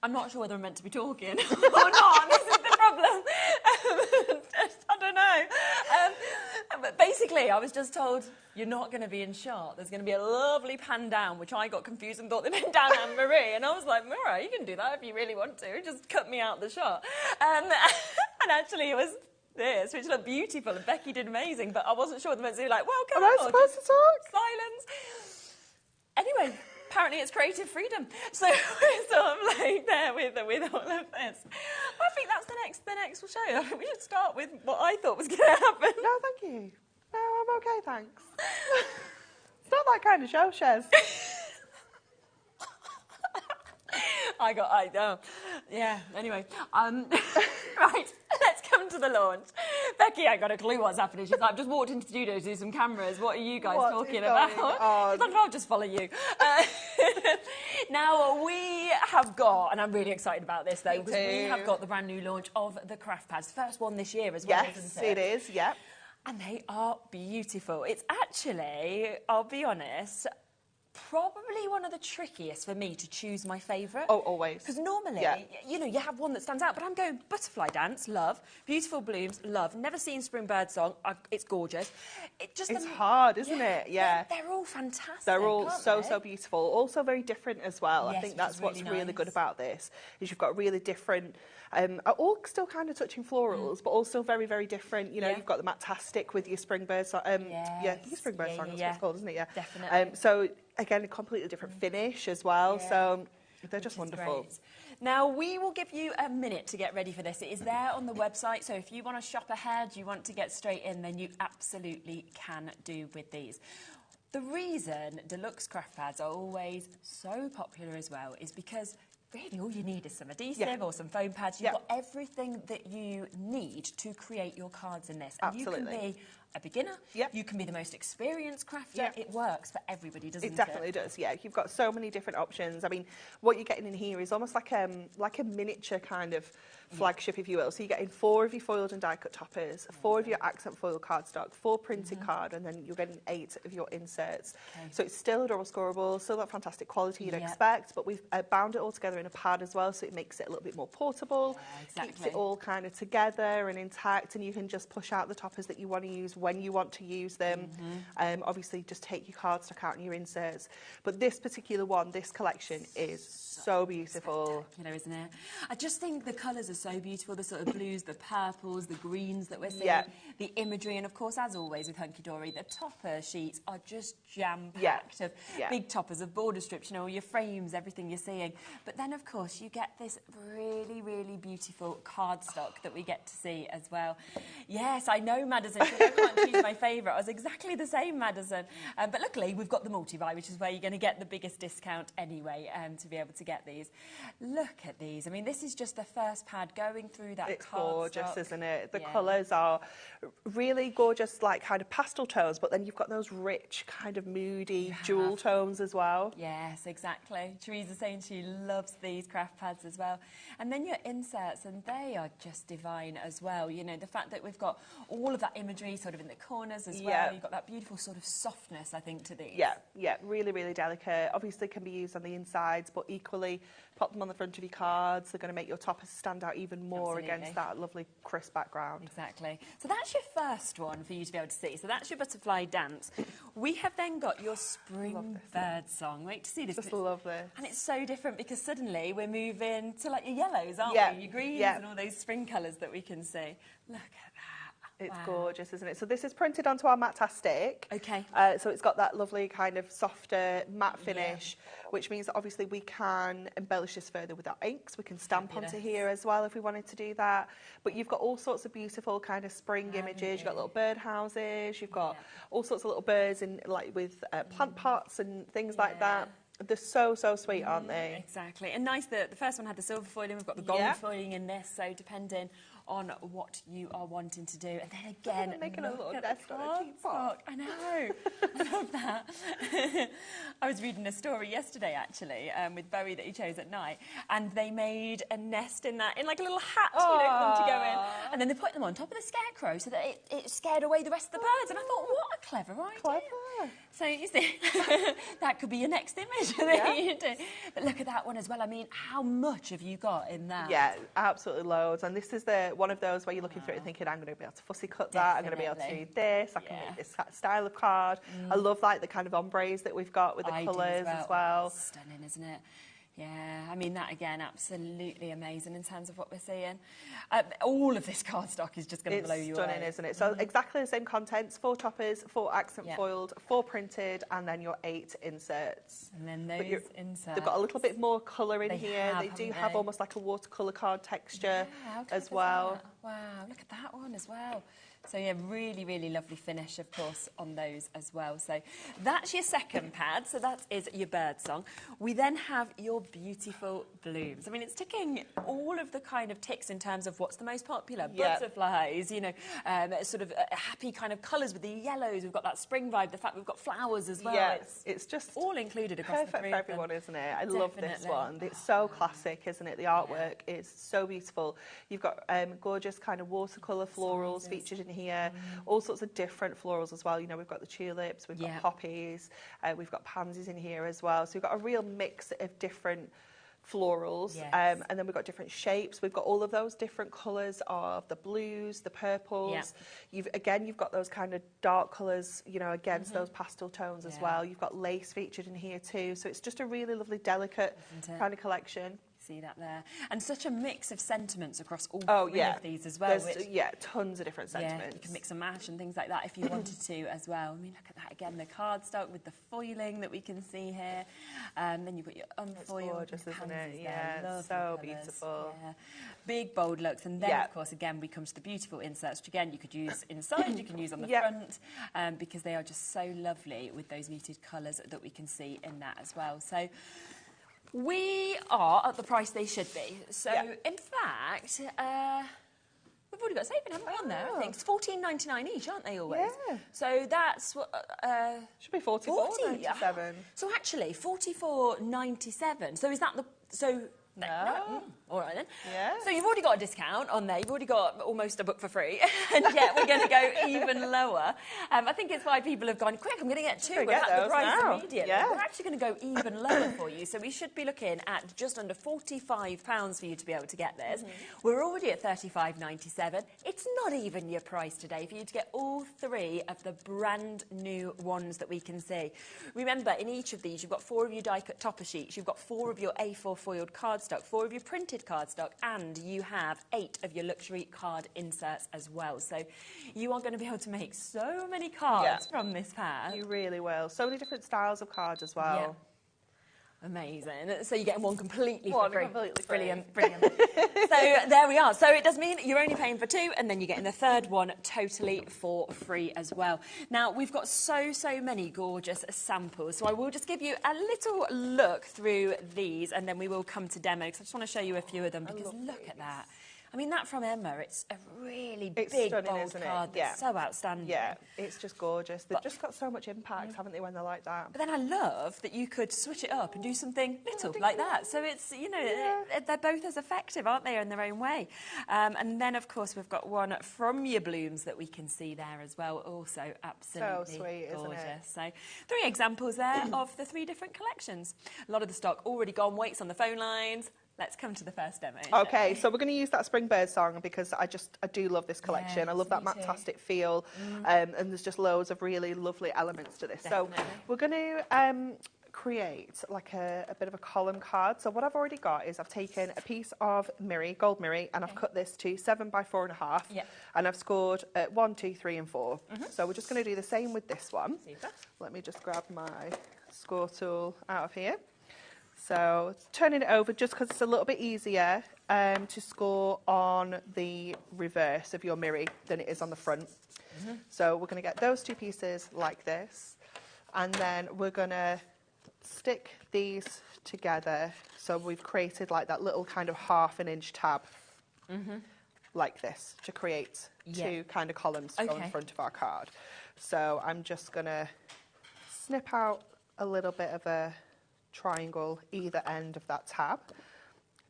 I'm not sure whether I'm meant to be talking or not. This is the problem. I don't know. But basically, I was just told, you're not going to be in shot. There's going to be a lovely pan down, which I got confused and thought they meant down Anne-Marie. And I was like, all right, you can do that if you really want to. Just cut me out the shot. And actually, it was this, which looked beautiful. And Becky did amazing. But I wasn't sure they meant to be like, welcome. Am I supposed to talk? Silence. Anyway. Apparently it's creative freedom. So we're sort of like there with all of this. I think that's the next show. I think we should start with what I thought was going to happen. No, thank you. No, I'm okay, thanks. It's not that kind of show, Shez. Yeah, anyway. Right, let's come to the launch. Becky ain't got a clue what's happening. She's like, I've just walked into the studio to do some cameras. What are you guys talking about? She's like, I'll just follow you. Now, we have got, and I'm really excited about this though, because we have got the brand new launch of the craft pads. First one this year as well, isn't it? Yes, it is, yeah. And they are beautiful. It's actually, I'll be honest, probably one of the trickiest for me to choose my favourite. Oh, always. Because normally, you know, you have one that stands out, but I'm going Butterfly Dance, love. Beautiful Blooms, love. Never seen Spring Bird Song, it's gorgeous. It's hard, isn't it? Yeah. They're all fantastic. They're all so beautiful. Also very different as well. Yes, I think that's what's really really nice. good about this, is you've got really different, all still kind of touching florals, but also very, very different. You know, you've got the Matastic with your Spring Bird Song. Your Spring Bird Song, that's what it's called, isn't it? Yeah. Definitely. So, again, a completely different finish as well. Yeah. So they're just wonderful. Great. Now, we will give you a minute to get ready for this. It is there on the website, so if you want to shop ahead, you want to get straight in, then you absolutely can do with these. The reason deluxe craft pads are always so popular as well is because really all you need is some adhesive or some foam pads. You've got everything that you need to create your cards in this. And you can be a beginner, you can be the most experienced crafter. It works for everybody, doesn't it? It definitely does, yeah. You've got so many different options. I mean, what you're getting in here is almost like a miniature kind of flagship, if you will. So you're getting 4 of your foiled and die-cut toppers, 4 of your accent foil cardstock, 4 printed card, and then you're getting 8 of your inserts. So it's still a double scoreable, still that fantastic quality you'd expect, but we've bound it all together in a pad as well, so it makes it a little bit more portable, keeps it all kind of together and intact, and you can just push out the toppers that you want to use when you want to use them. Obviously, just take your cardstock out and your inserts. But this particular one, this collection, is so beautiful. Spectacular, isn't it? I just think the colours are so beautiful, the sort of blues, the purples, the greens that we're seeing, the imagery, and of course, as always with Hunky Dory, the topper sheets are just jam-packed of big toppers, of border strips, you know, your frames, everything you're seeing. But then, of course, you get this really, really beautiful cardstock that we get to see as well. Yes, I know, Madison, I can't choose my favourite. I was exactly the same, Madison. But luckily, we've got the multi-buy, which is where you're going to get the biggest discount anyway to be able to get these. Look at these. I mean, this is just the first pad going through that It's cardstock. gorgeous, isn't it? The colours are really gorgeous, like kind of pastel tones, but then you've got those rich, kind of moody jewel tones as well. Yes, exactly. Teresa's saying she loves these craft pads as well. And then your inserts, and they are just divine as well. You know, the fact that we've got all of that imagery sort of of in the corners as well. Yeah. You've got that beautiful sort of softness, I think, to these. Yeah, really, really delicate. Obviously can be used on the insides, but equally pop them on the front of your cards. They're going to make your toppers stand out even more against that lovely crisp background. Exactly. So that's your first one for you to be able to see. So that's your butterfly dance. We have then got your spring bird song. Wait to see this. Just love this. And it's so different because suddenly we're moving to like your yellows, aren't we? Your greens and all those spring colours that we can see. Look at that. It's gorgeous, isn't it? So this is printed onto our Matastic. Okay. So it's got that lovely kind of softer matte finish, which means that obviously we can embellish this further with our inks. We can stamp onto here as well if we wanted to do that. But you've got all sorts of beautiful kind of spring images. You've got little bird houses. You've got all sorts of little birds in like with plant pots and things like that. They're so, so sweet, aren't they? Exactly. And nice that the first one had the silver foiling, we've got the gold foiling in this, so depending on what you are wanting to do. And then again, making a little nest on a teapot. I know. I love that. I was reading a story yesterday, actually, with Bowie that he chose at night, and they made a nest in that, in like a little hat, you know, for them to go in. And then they put them on top of the scarecrow so that it scared away the rest of the birds. And I thought, what a clever idea. Clever. So you see, that could be your next image that you do. But look at that one as well. I mean, how much have you got in that? Yeah, absolutely loads. And this is one of those where you're looking through it and thinking, I'm going to be able to fussy cut that. I'm going to be able to do this. I can make this style of card. I love like the kind of ombres that we've got with the colours as well. Stunning, isn't it? Yeah, I mean, that again, absolutely amazing in terms of what we're seeing. All of this cardstock is just going to blow you away. It's stunning, isn't it? So exactly the same contents, 4 toppers, 4 accent foiled, 4 printed, and then your 8 inserts. And then those inserts. They've got a little bit more colour in here. They do have almost like a watercolour card texture as well. Wow, look at that one as well. So, yeah, really, really lovely finish, of course, on those as well. So that's your second pad. So that is your bird song. We then have your beautiful blooms. I mean, it's ticking all of the kind of ticks in terms of what's the most popular. Butterflies, you know, sort of happy kind of colours with the yellows. We've got that spring vibe, the fact we've got flowers as well. Yeah, it's just all included across perfect the three for everyone, isn't it? I love this one. It's so classic, isn't it? The artwork is so beautiful. You've got gorgeous kind of watercolour florals featured in here. All sorts of different florals as well. You know, we've got the tulips, we've got poppies, we've got pansies in here as well. So we've got a real mix of different florals, and then we've got different shapes. We've got all of those different colours of the blues, the purples. You've got those kind of dark colours, you know, against those pastel tones as well. You've got lace featured in here too. So it's just a really lovely, delicate kind of collection. See that there, and such a mix of sentiments across all three of these as well. There's, tons of different sentiments. You can mix and match and things like that if you wanted to as well. I mean, look at that again, the cardstock with the foiling that we can see here. Then you've got your unfoiled. It's gorgeous, isn't it? Yeah, so beautiful. Yeah. Big bold looks, and then of course again we come to the beautiful inserts, which again you could use inside, you can use on the front, because they are just so lovely with those muted colours that we can see in that as well. So. We are at the price they should be. So, in fact, we've already got saving, haven't we, on there? I think it's $14.99 each, aren't they always? Yeah. So that's what should be $44.97. So actually, $44.97. So is that the No. All right then. Yeah. So you've already got a discount on there. You've already got almost a book for free, and yet we're going to go even lower. I think it's why people have gone, quick, I'm going to get 2. We're at the price immediately. Yeah. We're actually going to go even lower for you. So we should be looking at just under £45 for you to be able to get this. We're already at $35.97. It's not even your price today for you to get all 3 of the brand new ones that we can see. Remember, in each of these, you've got 4 of your die-cut topper sheets, you've got 4 of your A4 foiled cardstock, 4 of your printed cardstock, and you have 8 of your luxury card inserts as well. So you are going to be able to make so many cards from this pad. You really will. So many different styles of cards as well. Yeah. Amazing. So you're getting one completely for free. Completely free. Brilliant, brilliant. So there we are. So it does mean you're only paying for 2, and then you're getting the third one totally for free as well. Now, we've got so many gorgeous samples. So I will just give you a little look through these, and then we will come to demo, because I just want to show you a few of them, because look at that. I mean, that from Emma, it's a really It's big, stunning, bold isn't it? card that's so outstanding. Yeah, it's just gorgeous. They've just got so much impact, haven't they, when they're like that? But then I love that you could switch it up and do something little like that. So it's, you know, they're both as effective, aren't they, in their own way? And then, of course, we've got one from your blooms that we can see there as well. Also absolutely So sweet, isn't gorgeous. it? So 3 examples there of the 3 different collections. A lot of the stock already gone. Waits on the phone lines. Let's come to the first demo. Okay, so we're going to use that Spring Bird song because I do love this collection. I Yes, love that me too. matte-tastic feel, and there's just loads of really lovely elements to this. Definitely. So we're going to create like a bit of a column card. So what I've already got is I've taken a piece of mirri, gold mirri, and I've cut this to 7 by 4.5, and I've scored 1, 2, 3, and 4. So we're just going to do the same with this one. Super. Let me just grab my score tool out of here. So turning it over just because it's a little bit easier to score on the reverse of your mirri than it is on the front. So we're going to get those 2 pieces like this, and then we're going to stick these together. So we've created like that little kind of 1/2 inch tab like this to create 2 kind of columns to go in front of our card. So I'm just going to snip out a little bit of a triangle either end of that tab,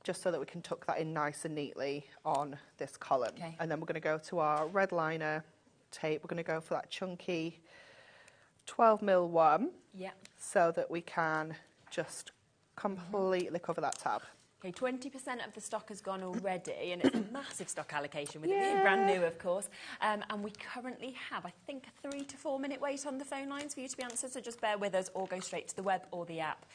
just so that we can tuck that in nice and neatly on this column. And then we're going to go to our red liner tape. We're going to go for that chunky 12mm one, so that we can just completely cover that tab. Okay, 20% of the stock has gone already, and it's a massive stock allocation with it being brand new, of course. And we currently have, I think, a 3 to 4 minute wait on the phone lines for you to be answered, so just bear with us or go straight to the web or the app.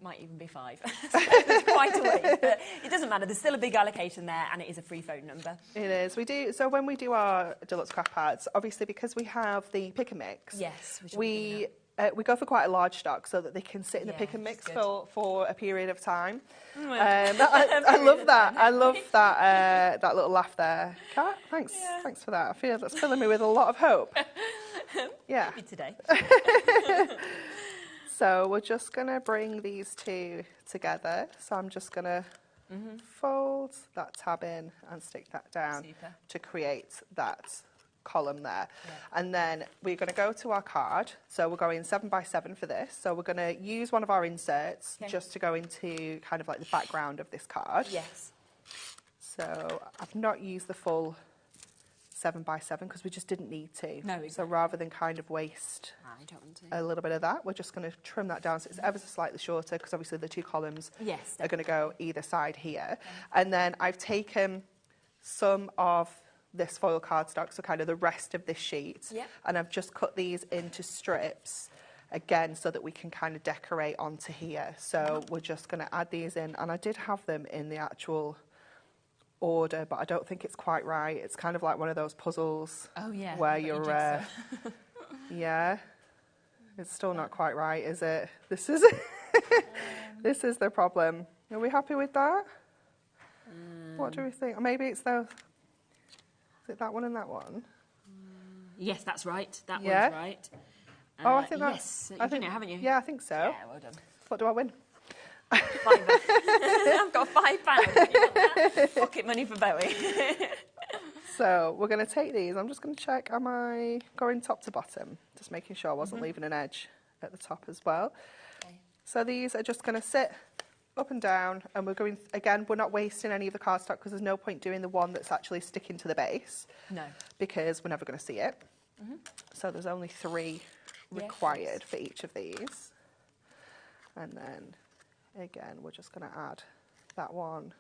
Might even be 5. So there's quite a wait, but it doesn't matter. There's still a big allocation there, and it is a free phone number. It is. We do. So when we do our deluxe craft pads, obviously because we have the pick and mix, we go for quite a large stock so that they can sit in the pick and mix for a period of time. I love that. I love that that little laugh there. Kat, thanks. Thanks for that. I feel that's filling me with a lot of hope. Yeah. Maybe today. So we're just going to bring these 2 together. So I'm just going to fold that tab in and stick that down to create that column there. And then we're going to go to our card. So we're going 7 by 7 for this. So we're going to use one of our inserts just to go into kind of like the background of this card. So I've not used the full 7 by 7 because we just didn't need to. No, exactly. So rather than kind of waste a little bit of that, we're just going to trim that down so it's ever so slightly shorter, because obviously the 2 columns are going to go either side here. And then I've taken some of this foil cardstock, so kind of the rest of this sheet, and I've just cut these into strips again so that we can kind of decorate onto here. So we're just going to add these in, and I did have them in the actual order, but I don't think it's quite right. It's kind of like one of those puzzles where you're it's still not quite right, is it? This is this is the problem. Are we happy with that? What do we think? Or maybe it's the... Is it that one and that one? Yes, that's right. That one's right. Oh, I think that's... Yes, you've done it, haven't you? Yeah, I think so. Yeah, well done. What do I win? I've got £5. Pocket money for Bowie. So we're going to take these. I'm just going to check, am I going top to bottom? Just making sure I wasn't leaving an edge at the top as well. So these are just going to sit up and down, and we're going, again, we're not wasting any of the cardstock because there's no point doing the one that's actually sticking to the base. No. Because we're never going to see it. So there's only 3 required for each of these. And then, again, we're just going to add that one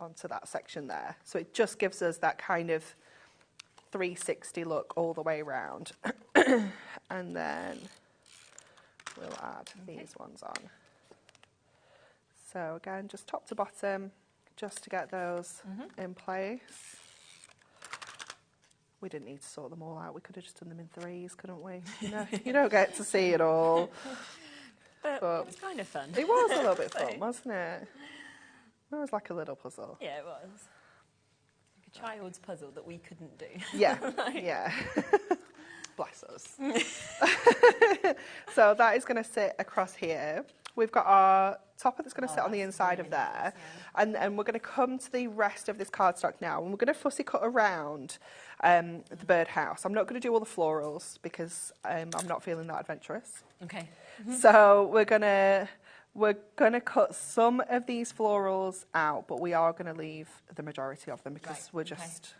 onto that section there. So it just gives us that kind of 360 look all the way around. And then we'll add these ones on. So again, just top to bottom, just to get those in place. We didn't need to sort them all out. We could have just done them in 3s, couldn't we? You know, you don't get to see it all. But it was kind of fun. It was a little bit fun, wasn't it? It was like a little puzzle. Yeah, it was. Like a child's puzzle that we couldn't do. Yeah, yeah. bless us. So that is going to sit across here. We've got our topper that's going to sit on the inside of there. And we're going to come to the rest of this cardstock now. And we're going to fussy cut around the birdhouse. I'm not going to do all the florals because I'm not feeling that adventurous. Okay. So we're gonna cut some of these florals out, but we are going to leave the majority of them because we're just...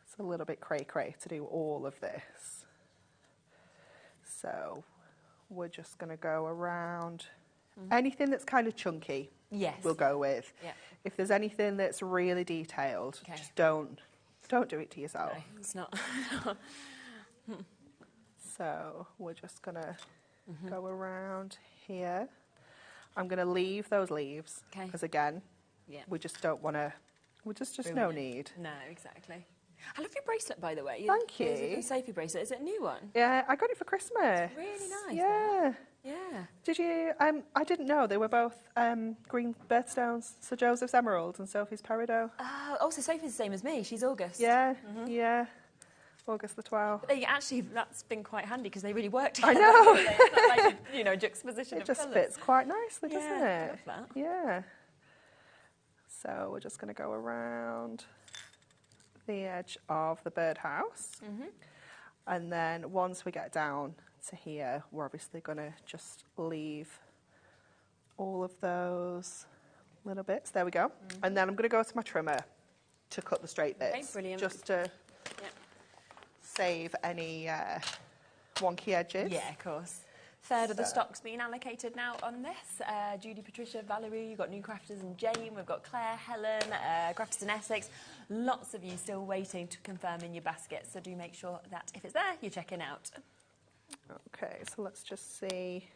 It's a little bit cray-cray to do all of this. So... we're just going to go around. Anything that's kind of chunky, we'll go with. Yeah. If there's anything that's really detailed, just don't do it to yourself. No, it's not. So we're just going to go around here. I'm going to leave those leaves because, again, we just don't want to, just no need. No, exactly. I love your bracelet, by the way. Thank you. The Sophie bracelet. Is it a new one? Yeah, I got it for Christmas. It's really nice. Yeah. Yeah. Did you? I didn't know they were both green birthstones. So Joseph's emerald and Sophie's peridot. Oh, so Sophie's the same as me. She's August. Yeah. Yeah. August the 12th. Actually, that's been quite handy because they really work together. I know. It's not like a, juxtaposition it of just colours. fits quite nicely, doesn't Yeah, it? I love that. Yeah. So we're just going to go around the edge of the birdhouse. And then once we get down to here, we're obviously going to just leave all of those little bits. There we go. And then I'm going to go to my trimmer to cut the straight bits. Okay, brilliant. Just to save any wonky edges. Yeah, of course. Third of the stock's been allocated now on this. Judy, Patricia, Valerie, you've got new crafters and Jane, we've got Claire, Helen, crafters in Essex. Lots of you still waiting to confirm in your basket, so do make sure that if it's there, you're checking out. Okay, so let's just see,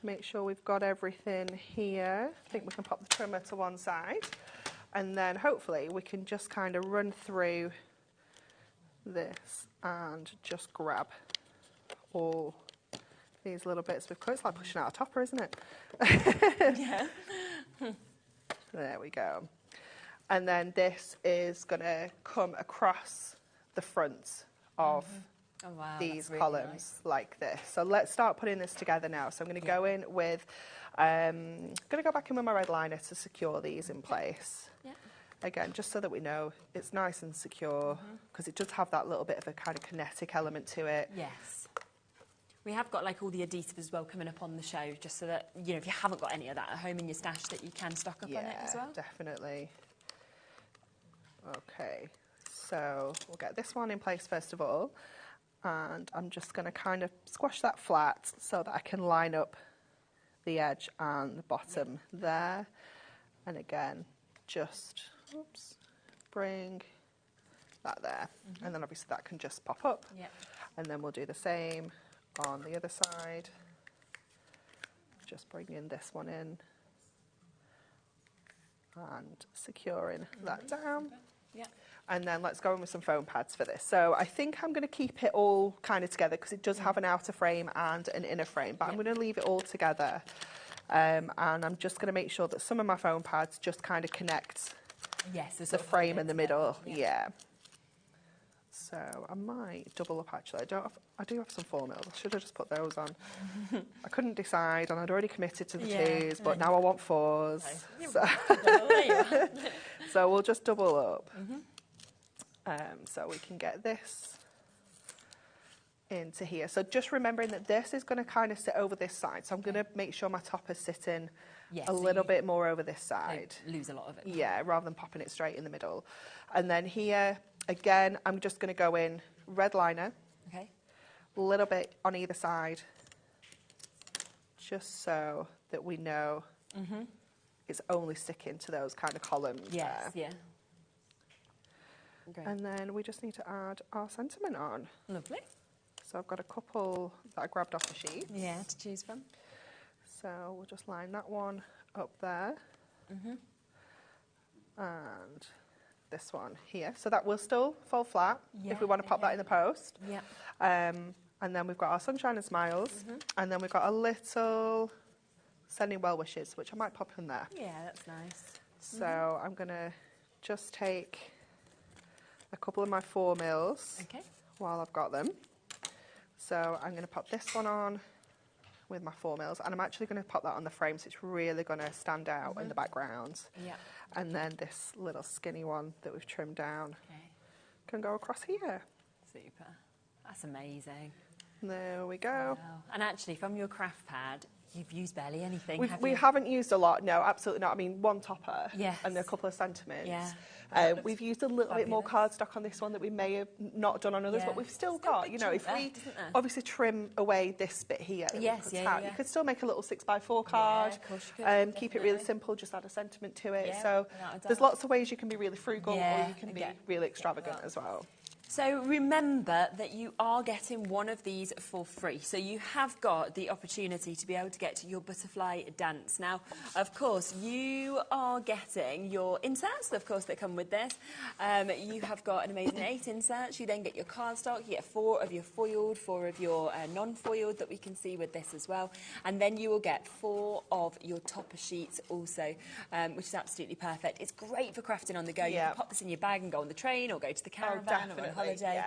make sure we've got everything here. I think we can pop the trimmer to one side, and then hopefully we can just kind of run through this and just grab all these little bits we've cut. It's like pushing out a topper, isn't it? Yeah. There we go. And then this is going to come across the front of these really columns nice. like this. So let's start putting this together now. So I'm going to go in with, going to go back in with my red liner to secure these in place. Yeah. Again, just so that we know it's nice and secure, because it does have that little bit of a kind of kinetic element to it. Yes. We have got like all the adhesive as well coming up on the show, just so that, if you haven't got any of that at home in your stash, that you can stock up on it as well. Definitely. Okay, so we'll get this one in place first of all, and I'm just going to kind of squash that flat so that I can line up the edge and the bottom there. And again, just bring that there, and then obviously that can just pop up. And then we'll do the same on the other side. Just bringing this one in and securing that down. And then let's go in with some foam pads for this. So I think I'm going to keep it all kind of together because it does have an outer frame and an inner frame, but I'm going to leave it all together. And I'm just going to make sure that some of my foam pads just kind of connect the frame in the middle. Yeah. So I might double up actually. I do have some 4 mils. I should have just put those on. I couldn't decide, and I'd already committed to the 2s, but now I want 4s. Okay. So we'll just double up. So we can get this into here. So just remembering that this is going to kind of sit over this side. So I'm going to make sure my top is sitting a little bit more over this side. Lose a lot of it. Yeah, rather than popping it straight in the middle. And then here, again, I'm just going to go in red liner. Okay. A little bit on either side. Just so that we know it's only sticking to those kind of columns there. Yeah. Great. And then we just need to add our sentiment on. Lovely. So I've got a couple that I grabbed off the sheet. Yeah, to choose from. So we'll just line that one up there. And this one here. So that will still fall flat if we want to pop that in the post. Yeah. And then we've got our sunshine and smiles. And then we've got a little sending well wishes, which I might pop in there. Yeah, that's nice. So I'm going to just take a couple of my 4 mils. Okay. while I've got them. So I'm going to pop this one on with my 4mm, and I'm actually going to pop that on the frame, so it's really going to stand out in the background. Yeah. And then this little skinny one that we've trimmed down can go across here. Super. That's amazing. There we go. Wow. And actually, from your craft pad, you've used barely anything, We haven't used a lot, no, absolutely not. I mean, one topper Yes. and a couple of sentiments. Yeah. We've used a little bit more cardstock on this one that we may have not done on others, but we've still got, you know, if we obviously trim away this bit here, that we cut out, you could still make a little 6x4 card, of course you could, keep it really simple, just add a sentiment to it. Yeah, So there's lots of ways you can be really frugal or you can be really extravagant as well. So remember that you are getting one of these for free. So you have got the opportunity to be able to get your butterfly dance. Now, of course, you are getting your inserts, of course, that come with this. You have got an amazing 8 inserts. You then get your cardstock. You get 4 of your foiled, 4 of your non-foiled that we can see with this as well. And then you will get 4 of your topper sheets also, which is absolutely perfect. It's great for crafting on the go. You can pop this in your bag and go on the train or go to the caravan or on holiday,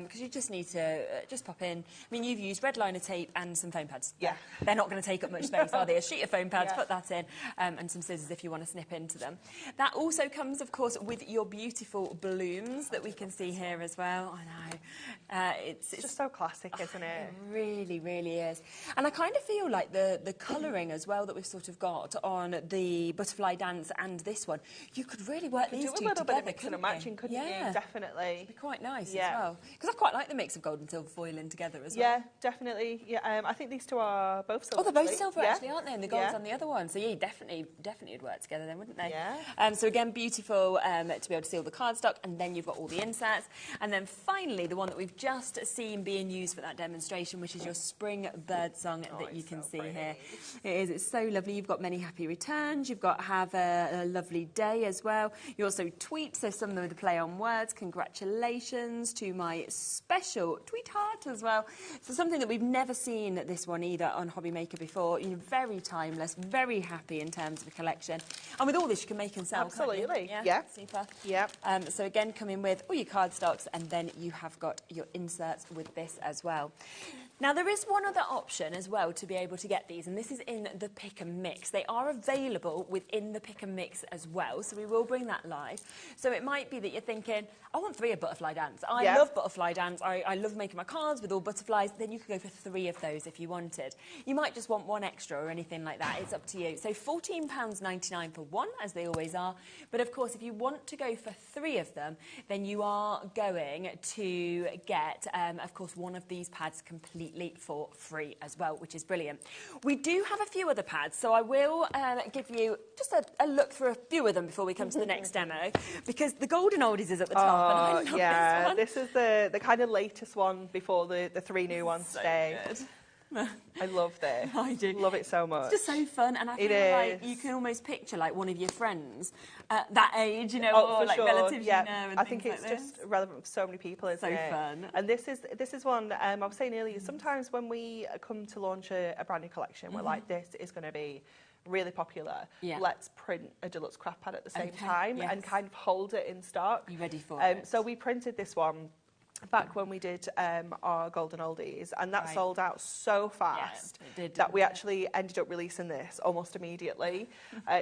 because you just need to just pop in. I mean, you've used red liner tape and some foam pads. Yeah. They're not going to take up much space, are they? A sheet of foam pads, put that in, and some scissors if you want to snip into them. That also comes, of course, with your beautiful blooms that we can see here as well. I know. It's just so classic, isn't it? It really, really is. And I kind of feel like the colouring as well that we've sort of got on the butterfly dance and this one, you could really work these two together. Do a little bit of mixing and matching, couldn't you? Definitely. It'd be quite nice as well. Because I quite like the mix of gold and silver foiling together as well. Yeah, definitely. Yeah, I think these two are both silver. Oh, they're both silver actually, aren't they? And the gold's on the other one. So yeah, definitely would work together then, wouldn't they? Yeah. So again, beautiful to be able to seal the cardstock, and then you've got all the inserts. And then finally, the one that we've just seen being used for that demonstration, which is your spring bird song that you can see here. It is. It's so lovely. You've got many happy returns. You've got have a lovely day as well. You also tweet, so some of them with a play on words. Congratulations to my special tweet heart as well. So something that we've never seen this one either on HobbyMaker before. You know, very timeless, very happy in terms of a collection. And with all this, you can make and sell. Absolutely. Can't you? Yeah. Super. Yeah. So again, come in with all your cardstocks, and then you have got your inserts with this as well. Now, there is one other option as well to be able to get these, and this is in the pick and mix. They are available within the pick and mix as well, so we will bring that live. So it might be that you're thinking, I want 3 of Butterfly Dance. I love Butterfly Dance. I love making my cards with all butterflies. Then you could go for 3 of those if you wanted. You might just want 1 extra or anything like that. It's up to you. So £14.99 for 1, as they always are. But of course, if you want to go for 3 of them, then you are going to get, of course, one of these pads completely for free as well, which is brilliant. We do have a few other pads, so I will give you just a look through a few of them before we come to the next demo, because the Golden Oldies is at the top. And I love this is the kind of latest one before the 3 new ones today. Good. I love this. I do. Love it so much. It's just so fun, and I feel like you can almost picture like one of your friends at that age, you know, or like relatives you know. And I think it's like just relevant for so many people, isn't it? So fun. And this is one I was saying earlier. Sometimes when we come to launch a brand new collection, we're like, this is going to be really popular. Let's print a deluxe craft pad at the same time and kind of hold it in stock. You ready for it? So we printed this one back when we did our Golden Oldies, and that sold out so fast that we actually ended up releasing this almost immediately.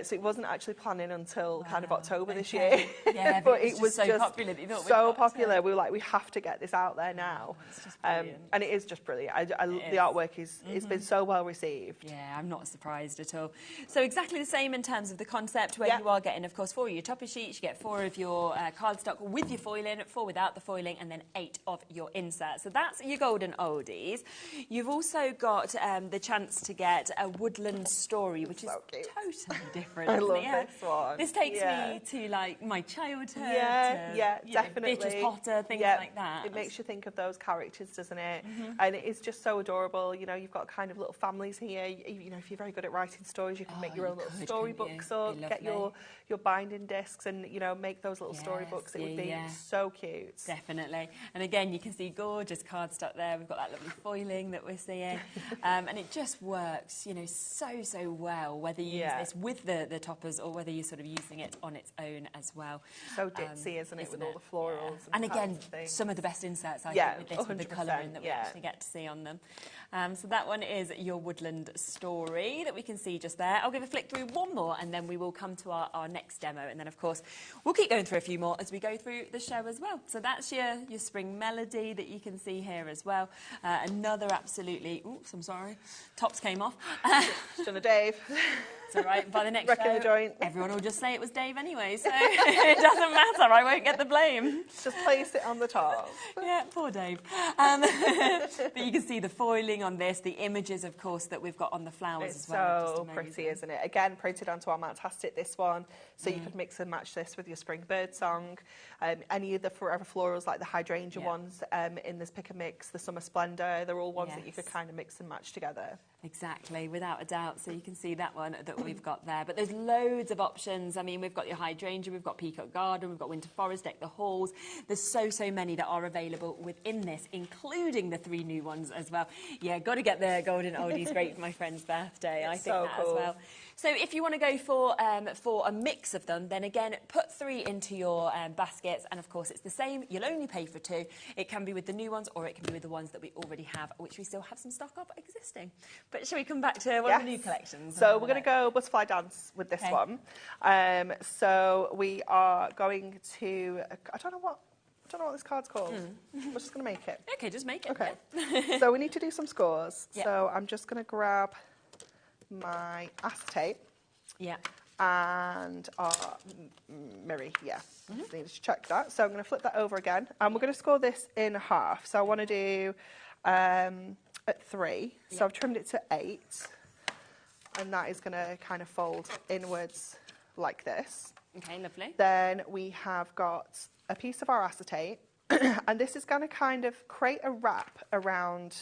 So it wasn't actually planning until kind of October this year. Yeah, but it was so popular. That you thought so popular. We were like, we have to get this out there now. It's just brilliant. And it is just brilliant. The artwork is it's been so well received. Yeah, I'm not surprised at all. So exactly the same in terms of the concept, where you are getting, of course, 4 of your topper sheets, you get 4 of your cardstock with your foiling, 4 without the foiling, and then 8 of your inserts. So that's your Golden Oldies. You've also got the chance to get a Woodland Story, which is totally different. I love this one. This takes me to like my childhood. Definitely. Beatrice Potter, things like that. It makes you think of those characters, doesn't it? And it is just so adorable. You know, you've got kind of little families here. You know, if you're very good at writing stories, you can make your own little storybooks up, get your binding discs, and you know, make those little storybooks. It would be so cute. Definitely. And again, you can see gorgeous cardstock there. We've got that lovely foiling that we're seeing. And it just works, you know, so well, whether you use this with the toppers or whether you're sort of using it on its own as well. So ditzy, isn't it, with all the florals. And again, some of the best inserts, I think, with this, with the colouring that we actually get to see on them. So that one is your Woodland Story that we can see just there. I'll give a flick through one more and then we will come to our next demo. And then, of course, we'll keep going through a few more as we go through the show as well. So that's your Spring Melody that you can see here as well. Another absolutely... Oops, I'm sorry. Tops came off. Done a Dave. It's all right. By the next Wrecking show, the joint. everyone will just say it was Dave anyway, so it doesn't matter. I won't get the blame. Just place it on the top. Yeah, poor Dave. But you can see the foiling on this, the images, of course, that we've got on the flowers as well. It's so pretty, isn't it? Again, printed onto our Fantastic, this one. So you could mix and match this with your Spring Bird Song. Any of the Forever Florals, like the hydrangea ones in this Pick and Mix, the Summer Splendor, they're all ones that you could kind of mix and match together. Exactly, without a doubt. So you can see that one that we've got there. But there's loads of options. I mean, we've got your hydrangea, we've got Peacock Garden, we've got Winter Forest, Deck the Halls. There's so many that are available within this, including the 3 new ones as well. Yeah, got to get the Golden Oldies great for my friend's birthday. I think that as well. So if you want to go for a mix of them, then again, put 3 into your baskets. And of course, it's the same. You'll only pay for 2. It can be with the new ones or it can be with the ones that we already have, which we still have some stock of existing. But shall we come back to one of the new collections? So we're going to go Butterfly Dance with this one. So we are going to... I don't know what this card's called. We're just going to make it. Okay, just make it. Okay. So we need to do some scores. Yep. So I'm just going to grab my acetate. Yeah. And our Miri, just needed to check that. So I'm going to flip that over again. And we're going to score this in half. So I want to do at 3. So I've trimmed it to 8. And that is going to kind of fold inwards like this. Okay, lovely. Then we have got a piece of our acetate. And this is going to kind of create a wrap around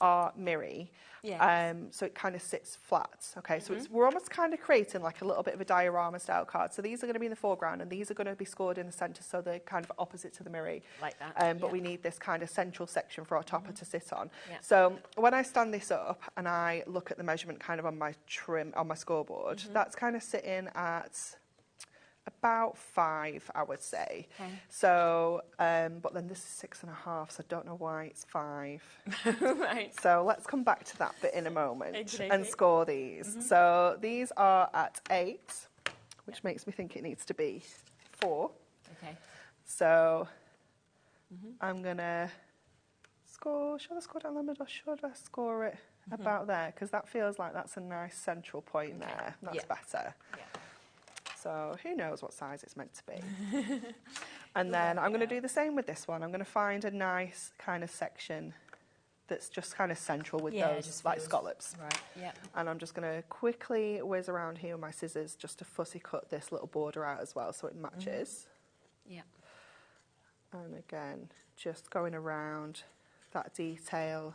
our Miri. So it kind of sits flat. Okay, so we're almost kind of creating like a little bit of a diorama style card. So these are going to be in the foreground and these are going to be scored in the centre, so they're kind of opposite to the Miri. Like that. But we need this kind of central section for our topper to sit on. So when I stand this up and I look at the measurement kind of on my on my scoreboard, that's kind of sitting at about 5, I would say. Okay. So, but then this is 6.5, so I don't know why it's 5. Right. So let's come back to that bit in a moment and score these. So these are at 8, which makes me think it needs to be 4. Okay. So I'm going to score, should I score down the middle or should I score it about there? Because that feels like that's a nice central point there. That's better. Yeah. So who knows what size it's meant to be. And then I'm going to do the same with this one. I'm going to find a nice kind of section that's just kind of central with those like scallops. Right, yeah. And I'm just going to quickly whiz around here with my scissors just to fussy cut this little border out as well so it matches. Yeah. And again, just going around that detail.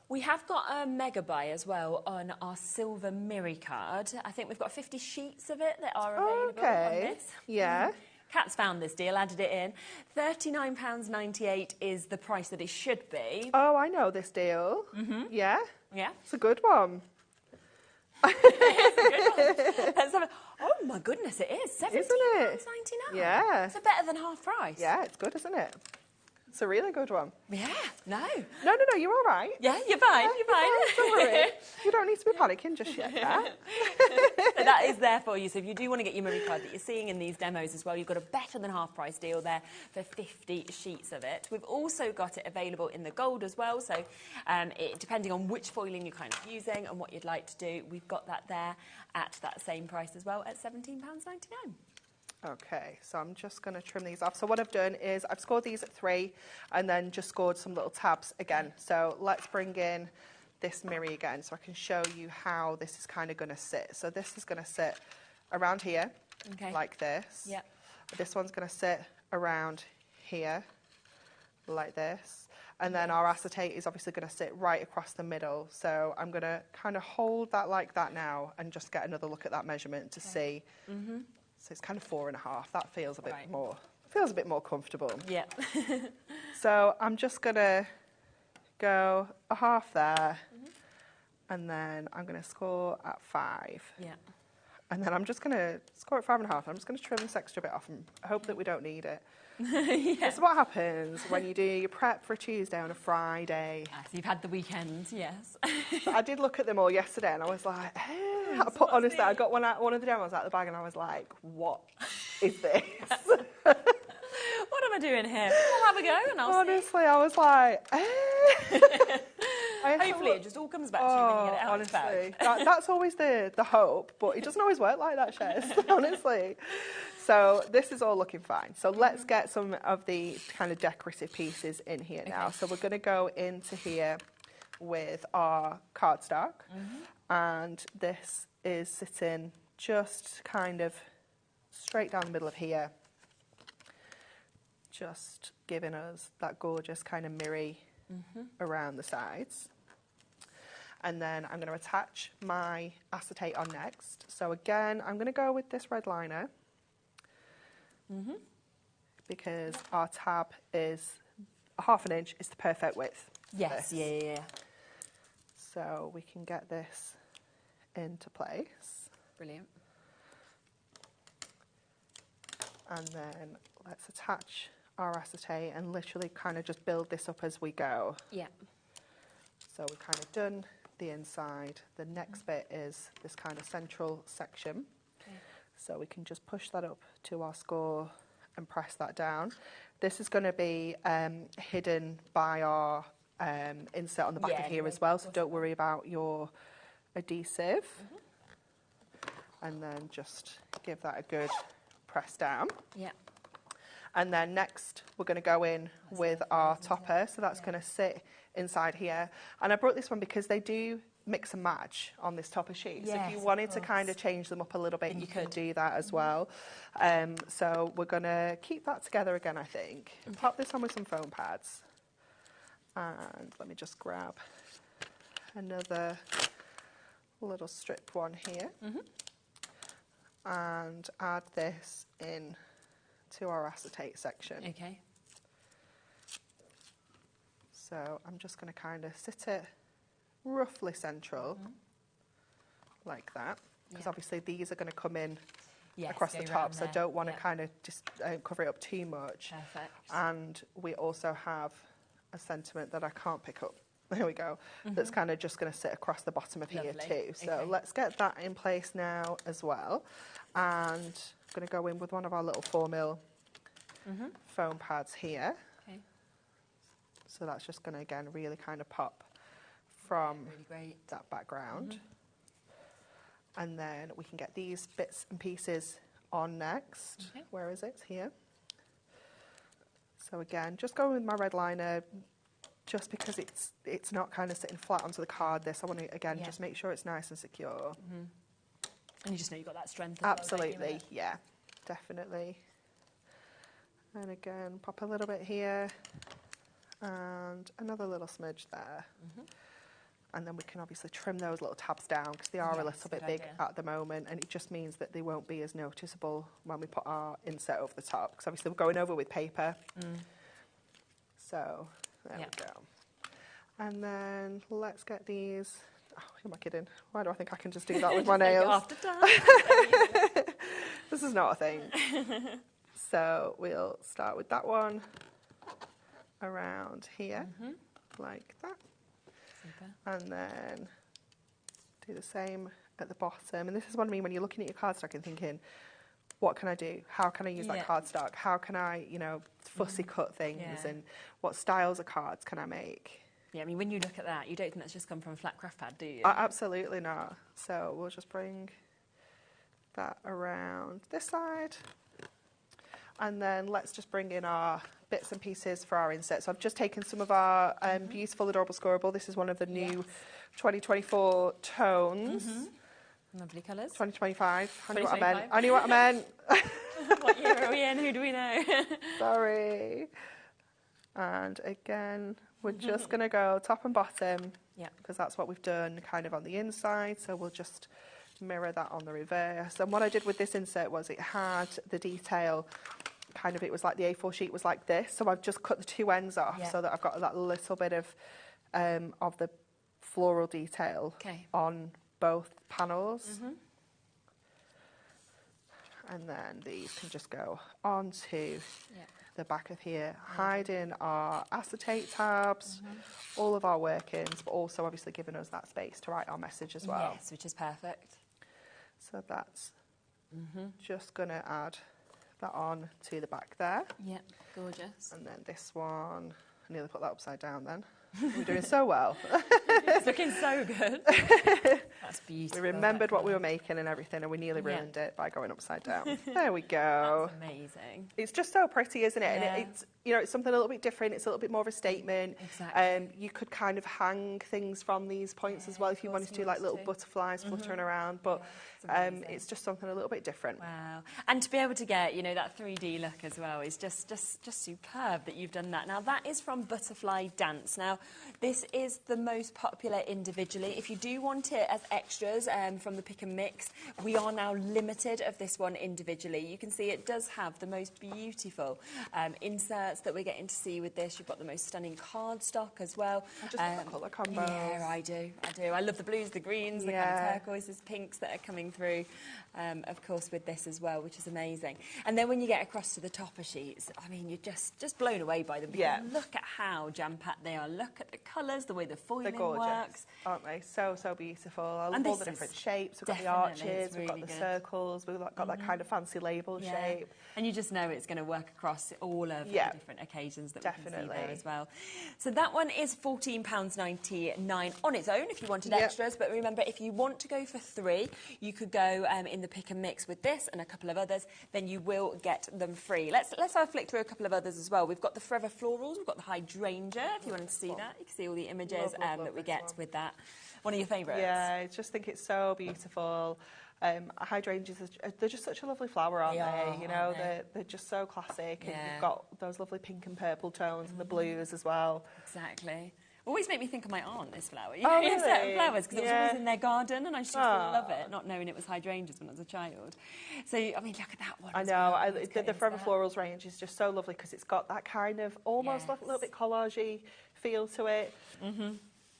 We have got a mega buy as well on our silver Miri card. I think we've got 50 sheets of it that are available on this. Yeah. Kat's found this deal, added it in. £39.98 is the price that it should be. Oh, I know this deal. Yeah? Yeah. It's a good one. It's a good one. Let's have a, oh my goodness, it is. £17.99. Yeah. So better than half price. Yeah, it's good, isn't it? It's a really good one. Yeah, no. No, you're all right. Yeah, you're fine, you're fine. Don't worry. You don't need to be panicking just yet. So that is there for you. So if you do want to get your Miri card that you're seeing in these demos as well, you've got a better than half price deal there for 50 sheets of it. We've also got it available in the gold as well. So depending on which foiling you're kind of using and what you'd like to do, we've got that there at that same price as well at £17.99. Okay, so I'm just going to trim these off. So what I've done is I've scored these at 3 and then just scored some little tabs again. So let's bring in this Miri again so I can show you how this is kind of going to sit. So this is going to sit around here, like this. Yep. This one's going to sit around here, like this. And then our acetate is obviously going to sit right across the middle. So I'm going to kind of hold that like that now and just get another look at that measurement to see. So it's kind of 4.5. That feels a bit more feels a bit more comfortable. Yeah. So I'm just going to go a half there, and then I'm going to score at 5. Yeah. And then I'm just going to score at 5.5. I'm just going to trim this extra bit off and hope that we don't need it. Yeah. This is what happens when you do your prep for a Tuesday on a Friday. Ah, so you've had the weekend, yes. But I did look at them all yesterday, and I was like, hey. Honestly, I got one of the demos out of the bag, and I was like, what is this? What am I doing here? I'll have a go and I'll see. Honestly, I was like, eh. Hopefully it just all comes back to you when you get it out of the honestly, bag. that's always the hope, but it doesn't always work like that, Shez, honestly. So this is all looking fine. So let's get some of the kind of decorative pieces in here now. So we're going to go into here with our cardstock, and this is sitting just kind of straight down the middle of here, just giving us that gorgeous kind of mirror around the sides. And then I'm going to attach my acetate on next. So again, I'm going to go with this red liner because our tab is a 1/2 inch is the perfect width. Yes, yeah. So we can get this into place. Brilliant. And then let's attach our acetate and literally kind of just build this up as we go. Yeah. So we've kind of done the inside. The next bit is this kind of central section. Okay. So we can just push that up to our score and press that down. This is going to be hidden by our insert on the back of here as well, so don't worry about your adhesive. And then just give that a good press down. Yeah. And then next we're going to go in with our topper, so that's going to sit inside here. And I brought this one because they do mix and match on this topper sheet. So if you wanted to kind of change them up a little bit, you could do that as well. So we're going to keep that together again, I think. Pop this on with some foam pads. And let me just grab another little strip one here. And add this in to our acetate section. Okay. So I'm just going to kind of sit it roughly central, like that, because obviously these are going to come in across the top, so I don't want to kind of just cover it up too much. Perfect. And we also have a sentiment that I can't pick up. There we go. That's kind of just going to sit across the bottom of here too. So let's get that in place now as well. And I'm going to go in with one of our little 4mm foam pads here. Okay. So that's just going to, again, really kind of pop from really great. that background. And then we can get these bits and pieces on next. Okay. Where is it? Here. So again, just going with my red liner, just because it's not kind of sitting flat onto the card. This I want to again just make sure it's nice and secure. And you just know you've got that strength. Absolutely, yeah, definitely. And again, pop a little bit here, and another little smidge there. And then we can obviously trim those little tabs down because they are a little bit big at the moment, and it just means that they won't be as noticeable when we put our insert over the top, because obviously we're going over with paper. So there we go. And then let's get these. Oh, who am I kidding? Why do I think I can just do that with my nails? This is not a thing. So we'll start with that one around here, like that. Super. And then do the same at the bottom. And this is what I mean when you're looking at your cardstock and thinking, what can I do? How can I use that cardstock? How can I, you know, fussy cut things? And what styles of cards can I make? Yeah, I mean, when you look at that, you don't think that's just come from a flat craft pad, do you? Absolutely not. So we'll just bring that around this side. And then let's just bring in our bits and pieces for our insert. So I've just taken some of our beautiful, adorable scoreable. This is one of the new 2024 tones. Lovely colours. 2025. I knew what I meant. I knew what I meant. What year are we in? Who do we know? Sorry. And again, we're just going to go top and bottom. Yeah. Because that's what we've done kind of on the inside. So we'll just mirror that on the reverse. And what I did with this insert was it had the detail kind of, it was like the A4 sheet was like this, so I've just cut the two ends off so that I've got that little bit of the floral detail on both panels. And then these can just go onto the back of here, hiding our acetate tabs, all of our workings, but also obviously giving us that space to write our message as well. Yes, which is perfect. So that's just going to add that on to the back there. Yeah, gorgeous. And then this one, I nearly put that upside down then. We're doing so well. It's looking so good. That's beautiful. We remembered what we were making and everything, and we nearly ruined it by going upside down. There we go. That's amazing. It's just so pretty, isn't it? Yeah. And it's, you know, it's something a little bit different. It's a little bit more of a statement. Exactly. You could kind of hang things from these points as well if you wanted to, like little butterflies fluttering around. But it's just something a little bit different. Wow. And to be able to get, you know, that 3D look as well is just superb that you've done that. Now, that is from Butterfly Dance. Now, this is the most popular individually. If you do want it as extras from the pick and mix, we are now limited of this one individually. You can see it does have the most beautiful inserts that we're getting to see with this. You've got the most stunning cardstock as well. I just love the colour combos. Yeah, I do. I love the blues, the greens, the kind of turquoises, pinks that are coming through, of course, with this as well, which is amazing. And then when you get across to the topper sheets, I mean, you're just blown away by them. Because look at how jam-packed they are. Look at the colours, the way the foiling works. Aren't they? So, so beautiful. I love all the different shapes. We've got the arches, we've got the circles, we've got that kind of fancy label shape. And you just know it's going to work across all of the different occasions that we can see there as well. So that one is £14.99 on its own if you wanted extras. But remember, if you want to go for 3, you could go in the pick and mix with this and a couple of others, then you will get them free. Let's have a flick through a couple of others as well. We've got the Forever Florals, we've got the Hydrangea, if you wanted to see that. You can see all the images that we get with that. One of your favourites? Yeah, I just think it's so beautiful. Hydrangeas, they're just such a lovely flower, aren't they? You know, they're just so classic. And you've got those lovely pink and purple tones and the blues as well. Exactly. Always make me think of my aunt, this flower. You know, you have certain flowers, because it was always in their garden, and I used to love it, not knowing it was hydrangeas when I was a child. So, I mean, look at that one. I know. The Forever Florals range is just so lovely, because it's got that kind of almost like a little bit collage-y feel to it.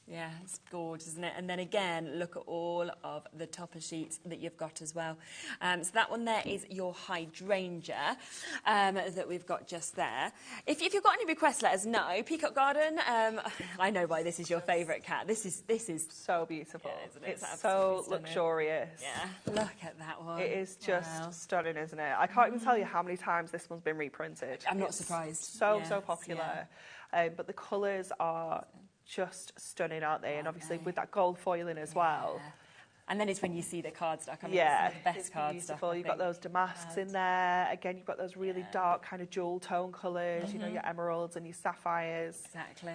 Yeah, it's gorgeous, isn't it? And then again, look at all of the topper sheets that you've got as well. So that one there is your Hydrangea that we've got just there. If you've got any requests, let us know. Peacock Garden, I know why this is your favourite cat. This is so beautiful. Yeah, isn't it? It's so luxurious. Yeah, look at that one. It is just stunning, isn't it? I can't even tell you how many times this one's been reprinted. I'm not surprised. So popular. But the colours are just stunning, aren't they? And obviously with that gold foiling as well. And then it's when you see the cardstock. I mean, it's the best cardstock. Beautiful. You've got those damasks in there. Again, you've got those really dark kind of jewel tone colours. You know, your emeralds and your sapphires. Exactly.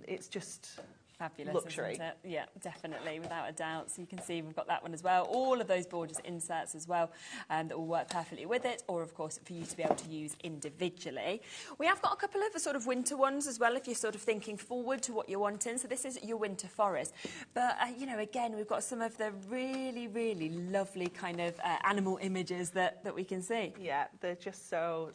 It's just fabulous, luxury. isn't it? Yeah, definitely, without a doubt. So you can see we've got that one as well. All of those gorgeous inserts as well that will work perfectly with it, or of course for you to be able to use individually. We have got a couple of sort of winter ones as well if you're sort of thinking forward to what you're wanting. So this is your winter forest. But, you know, again, we've got some of the really, really lovely kind of animal images that we can see. Yeah, they're just so...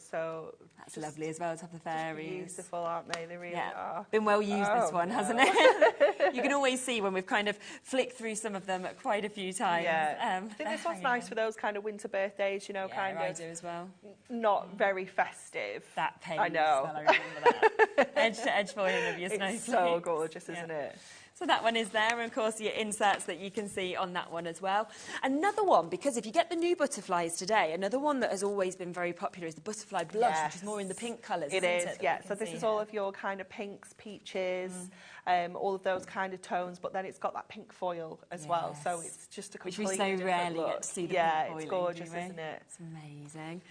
That's lovely as well to have the fairies. Beautiful, aren't they? They really are. Been well used, this one, hasn't it? You can always see when we've kind of flicked through some of them quite a few times. Yeah. I think this one's nice for those kind of winter birthdays, you know, I do as well. Not very festive. That page. I know. Well, I remember that. Edge to edge foiling of your snowflakes. It's so gorgeous, isn't it? So that one is there, and of course your inserts that you can see on that one as well. Another one, because if you get the new butterflies today, another one that has always been very popular is the Butterfly Blush, which is more in the pink colours, It is, yeah. So this is all of your kind of pinks, peaches, all of those kind of tones, but then it's got that pink foil as well, so it's just a completely different look. Which we so rarely look. get to see the pink foiling, it's gorgeous, isn't it? It's amazing.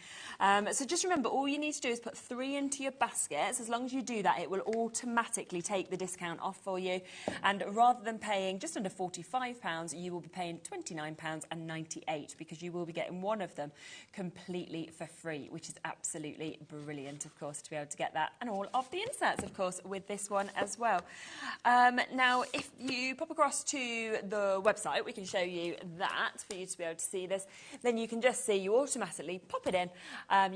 So just remember, all you need to do is put 3 into your baskets. As long as you do that, it will automatically take the discount off for you. And And rather than paying just under £45, you will be paying £29.98 because you will be getting one of them completely for free, which is absolutely brilliant, of course, to be able to get that. And all of the inserts, of course, with this one as well. Now, if you pop across to the website, we can show you that for you to be able to see this. Then you can just see, you automatically pop it in.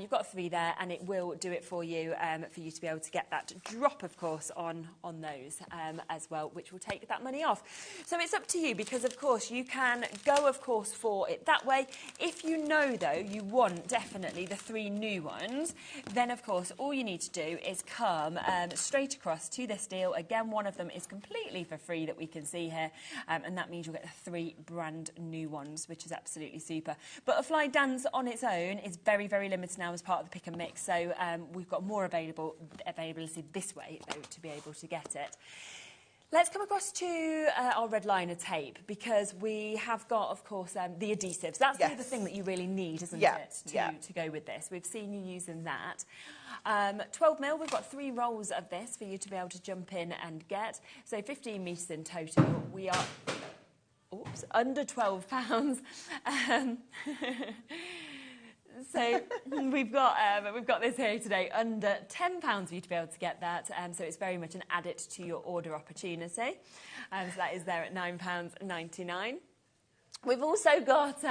You've got 3 there, and it will do it for you to be able to get that drop, of course, on those as well, which will take that money off. So it's up to you because, of course, you can go, of course, for it that way. If you know, though, you want definitely the 3 new ones, then, of course, all you need to do is come straight across to this deal. Again, one of them is completely for free that we can see here, and that means you'll get the 3 brand new ones, which is absolutely super. Butterfly Dance on its own is very, very limited now as part of the pick and mix, so we've got more availability this way, though, to be able to get it. Let's come across to our red liner tape because we have got, of course, the adhesives. That's the other thing that you really need, isn't it, to go with this. We've seen you using that. 12mm, we've got 3 rolls of this for you to be able to jump in and get. So 15 metres in total. We are, under £12. So we've got this here today under £10 for you to be able to get that. So it's very much an add it to your order opportunity. So that is there at £9.99. We've also got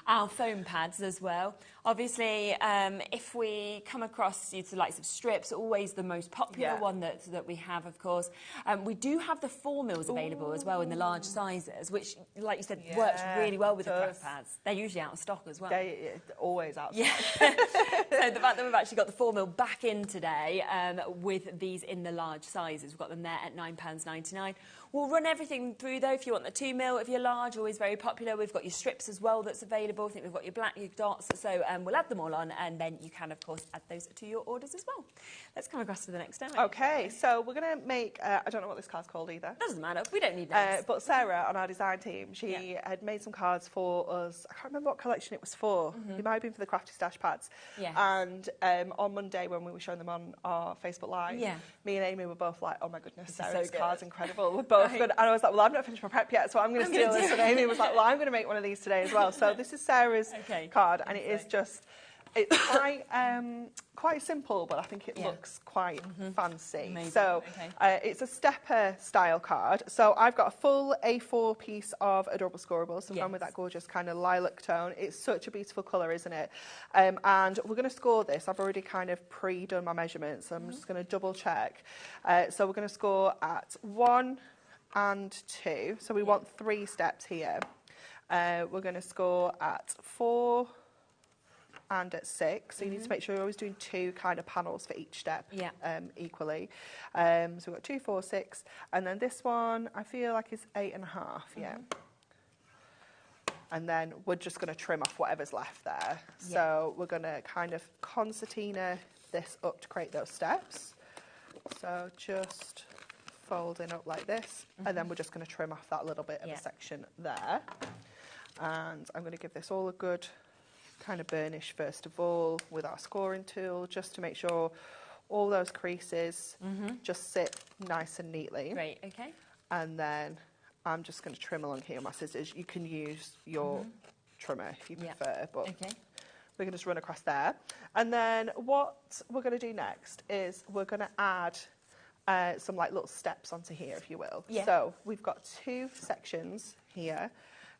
our foam pads as well. Obviously, if we come across the likes of strips, always the most popular one that we have, of course. We do have the 4mm available as well in the large sizes, which, like you said, works really well with the craft pads. They're usually out of stock as well. They're always out of stock. So the fact that we've actually got the 4mm back in today with these in the large sizes, we've got them there at £9.99. We'll run everything through, though, if you want the 2mm, if you're large, always very popular. We've got your strips as well that's available. I think we've got your black, your dots. So we'll add them all on, and then you can, of course, add those to your orders as well. Let's come across to the next demo. OK, so we're going to make, I don't know what this card's called either. Doesn't matter. We don't need names. But Sarah, on our design team, she had made some cards for us. I can't remember what collection it was for. It might have been for the Crafty Stash pads. And on Monday, when we were showing them on our Facebook Live, me and Amy were both like, oh, my goodness, Sarah's card's incredible. We're both good. And I was like, well, I've not finished my prep yet, so I'm going to steal this. And Amy was like, well, I'm going to make one of these today as well. So this is Sarah's card, and it is just, it's quite simple, but I think it looks quite fancy. Amazing. So it's a stepper style card. So I've got a full A4 piece of Adorable Scorables, so gone with that gorgeous kind of lilac tone. It's such a beautiful colour, isn't it? And we're going to score this. I've already kind of pre-done my measurements, so I'm just going to double check. So we're going to score at 1 and 2. So we want 3 steps here. We're going to score at 4 and at 6. So you need to make sure you're always doing 2 kind of panels for each step equally. So we've got 2, 4, 6. And then this one, I feel like is 8.5, And then we're just going to trim off whatever's left there. So we're going to kind of concertina this up to create those steps. So just folding up like this, and then we're just going to trim off that little bit of a section there. And I'm going to give this all a good kind of burnish first of all with our scoring tool, just to make sure all those creases just sit nice and neatly. Great, okay. And then I'm just going to trim along here with my scissors. You can use your trimmer if you prefer, but we can just run across there. And then what we're going to do next is we're going to add some like little steps onto here, if you will. So we've got 2 sections here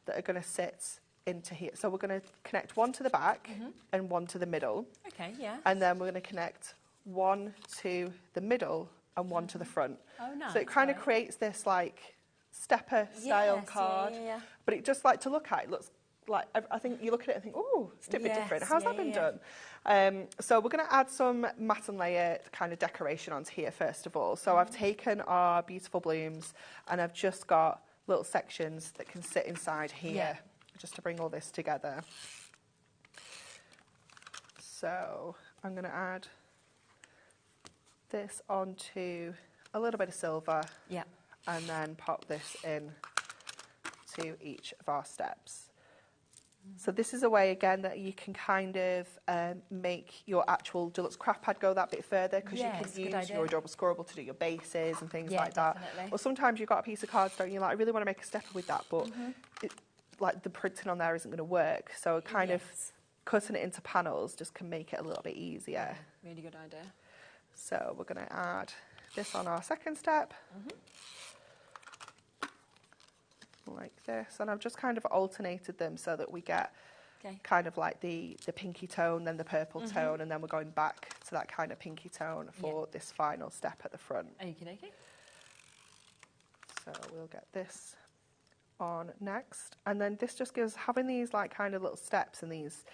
that are going to sit into here. So we're going to connect one to the back and one to the middle. Okay, And then we're going to connect one to the middle and one to the front. Oh, nice. So it kind of creates this like stepper style card. But it just like to look at, it looks like, I think you look at it and think, oh, it's a bit different. How's that been done? So we're going to add some matte and layer kind of decoration onto here first of all. So I've taken our beautiful blooms and I've just got little sections that can sit inside here just to bring all this together. So I'm going to add this onto a little bit of silver and then pop this in to each of our steps. So this is a way, again, that you can kind of make your actual deluxe craft pad go that bit further, because you can use your adorable scoreable to do your bases and things like that. Or sometimes you've got a piece of cardstock and you're like, I really want to make a stepper with that, but like the printing on there isn't going to work. So kind of cutting it into panels just can make it a little bit easier. Really good idea. So we're going to add this on our second step. Like this, and I've just kind of alternated them so that we get kind of like the pinky tone, then the purple tone, and then we're going back to that kind of pinky tone for this final step at the front. Okay. So we'll get this on next, and then this just gives, having these like kind of little steps and these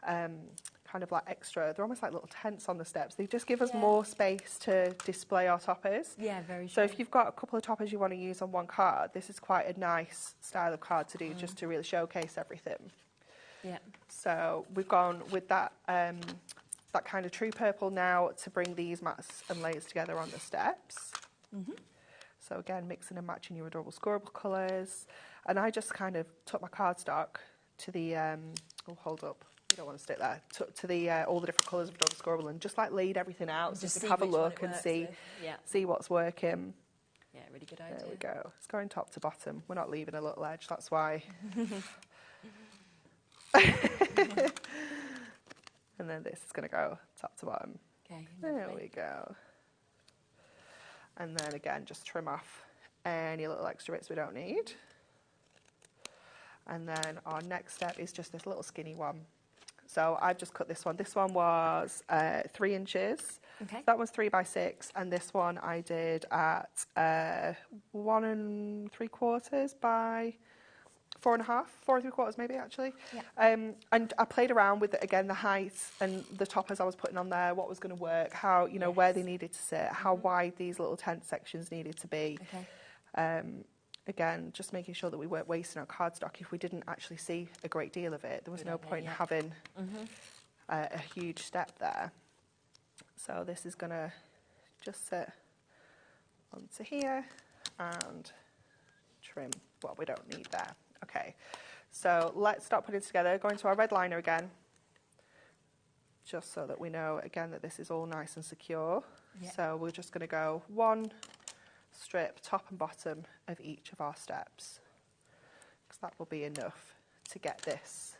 kind of like extra, they're almost like little tents on the steps. They just give us more space to display our toppers. Yeah, very true. So if you've got a couple of toppers you want to use on one card, this is quite a nice style of card to do, just to really showcase everything. Yeah. So we've gone with that that kind of true purple now to bring these mats and layers together on the steps. So again, mixing and matching your adorable scoreable colours. And I just kind of took my cardstock to the, oh, hold up. You don't want to stick there, to the all the different colours of adorable scoreable, and just like laid everything out, so you can have a look and see what's working. Yeah, really good idea. There we go. It's going top to bottom. We're not leaving a little edge, that's why. And then this is going to go top to bottom. Okay. There we go. And then again, just trim off any little extra bits we don't need. And then our next step is just this little skinny one. So I've just cut this one. This one was 3 inches. Okay. So that was 3 by 6, and this one I did at 1 3/4 by 4 1/2, 4 3/4 maybe actually. Yeah. And I played around with it again, the height and the toppers I was putting on there, what was going to work, how where they needed to sit, how wide these little tent sections needed to be. Okay. Again, just making sure that we weren't wasting our cardstock. If we didn't actually see a great deal of it, there was no point in having a huge step there. So this is going to just sit onto here and trim what we don't need there. Okay, so let's start putting it together. Going to our red liner again, just so that we know again that this is all nice and secure. Yeah. So we're just going to go 1 strip top and bottom of each of our steps, because that will be enough to get this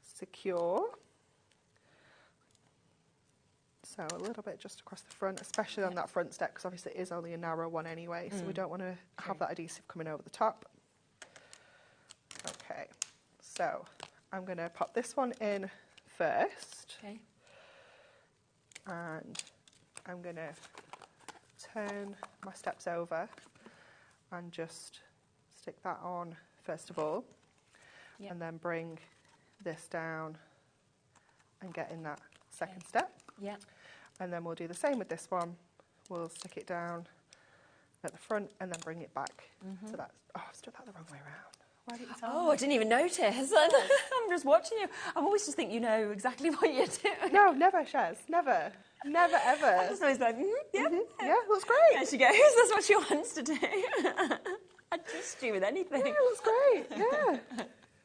secure. So a little bit just across the front, especially on that front step, because obviously it is only a narrow one anyway, so we don't want to have that adhesive coming over the top. Okay, so I'm going to pop this one in first. Okay. And I'm going to turn my steps over and just stick that on first of all, and then bring this down and get in that second step. Yeah. And then we'll do the same with this one. We'll stick it down at the front and then bring it back to that. Oh, I've stuck that the wrong way around. Why didn't you tell me? Oh, I didn't even notice. I'm just watching you. I always just think you know exactly what you're doing. No, never, Shez. Never. Never, ever. I'm just always like, yeah. Yeah, looks great. There she goes. That's what she wants to do. I'd trust you with anything. Yeah, looks great. Yeah.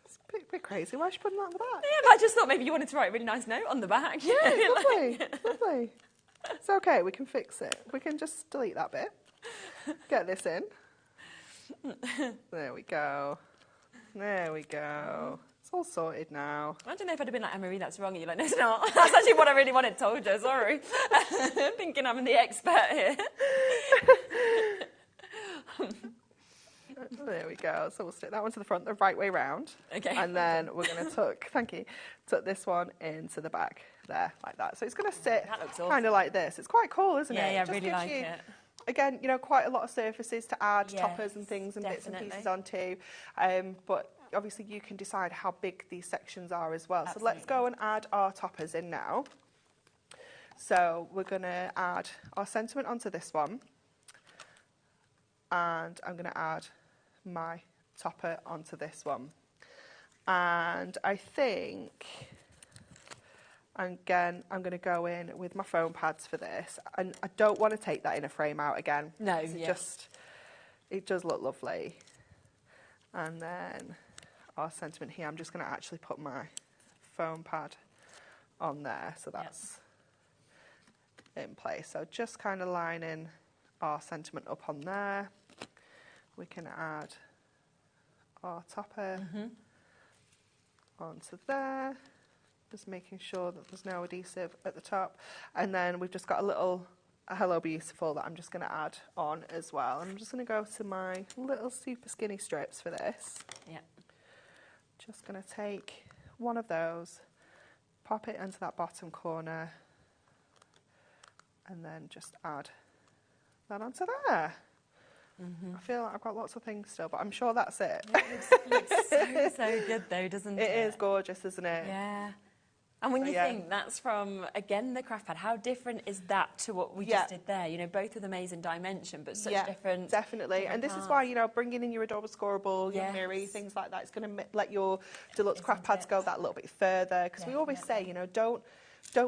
It's a bit crazy. Why is she putting that on the back? Yeah, but I just thought maybe you wanted to write a really nice note on the back. Yeah, it's lovely. It's lovely. It's okay. We can fix it. We can just delete that bit. Get this in. There we go. There we go. It's all sorted now. I don't know if I'd have been like, Anne-Marie, that's wrong. And you're like, no, it's not. That's actually what I really wanted. Told you. Sorry. Thinking I'm the expert here. There we go. So we'll stick that one to the front the right way round. Okay. And then we're going to tuck this one into the back there, like that. So it's going to sit kind of like this. It's quite cool, isn't it? Yeah, It I really like it. Again, quite a lot of surfaces to add toppers and things and bits and pieces onto. But obviously you can decide how big these sections are as well. Absolutely. So let's go and add our toppers in now. So we're going to add our sentiment onto this one. And I'm going to add my topper onto this one. And I think, again, I'm going to go in with my foam pads for this. And I don't want to take that inner frame out again. No, it does look lovely. And then our sentiment here, I'm just going to actually put my foam pad on there, so that's in place. So just kind of lining our sentiment up on there. We can add our topper onto there, just making sure that there's no adhesive at the top. And then we've just got a little Hello Beautiful that I'm just going to add on as well. And I'm just going to go to my little super skinny strips for this. Yeah. Just going to take one of those, pop it into that bottom corner, and then just add that onto there. I feel like I've got lots of things still, but I'm sure that's it. It looks so good though, doesn't it? It is gorgeous, isn't it? Yeah. And when you think that's from, again, the craft pad, how different is that to what we just did there? You know, both with amazing dimension, but such different... Definitely. And this is why, you know, bringing in your adorable scoreable, your Miri, things like that, it's going to let your deluxe craft pads go that little bit further. Because we always say, you know, don't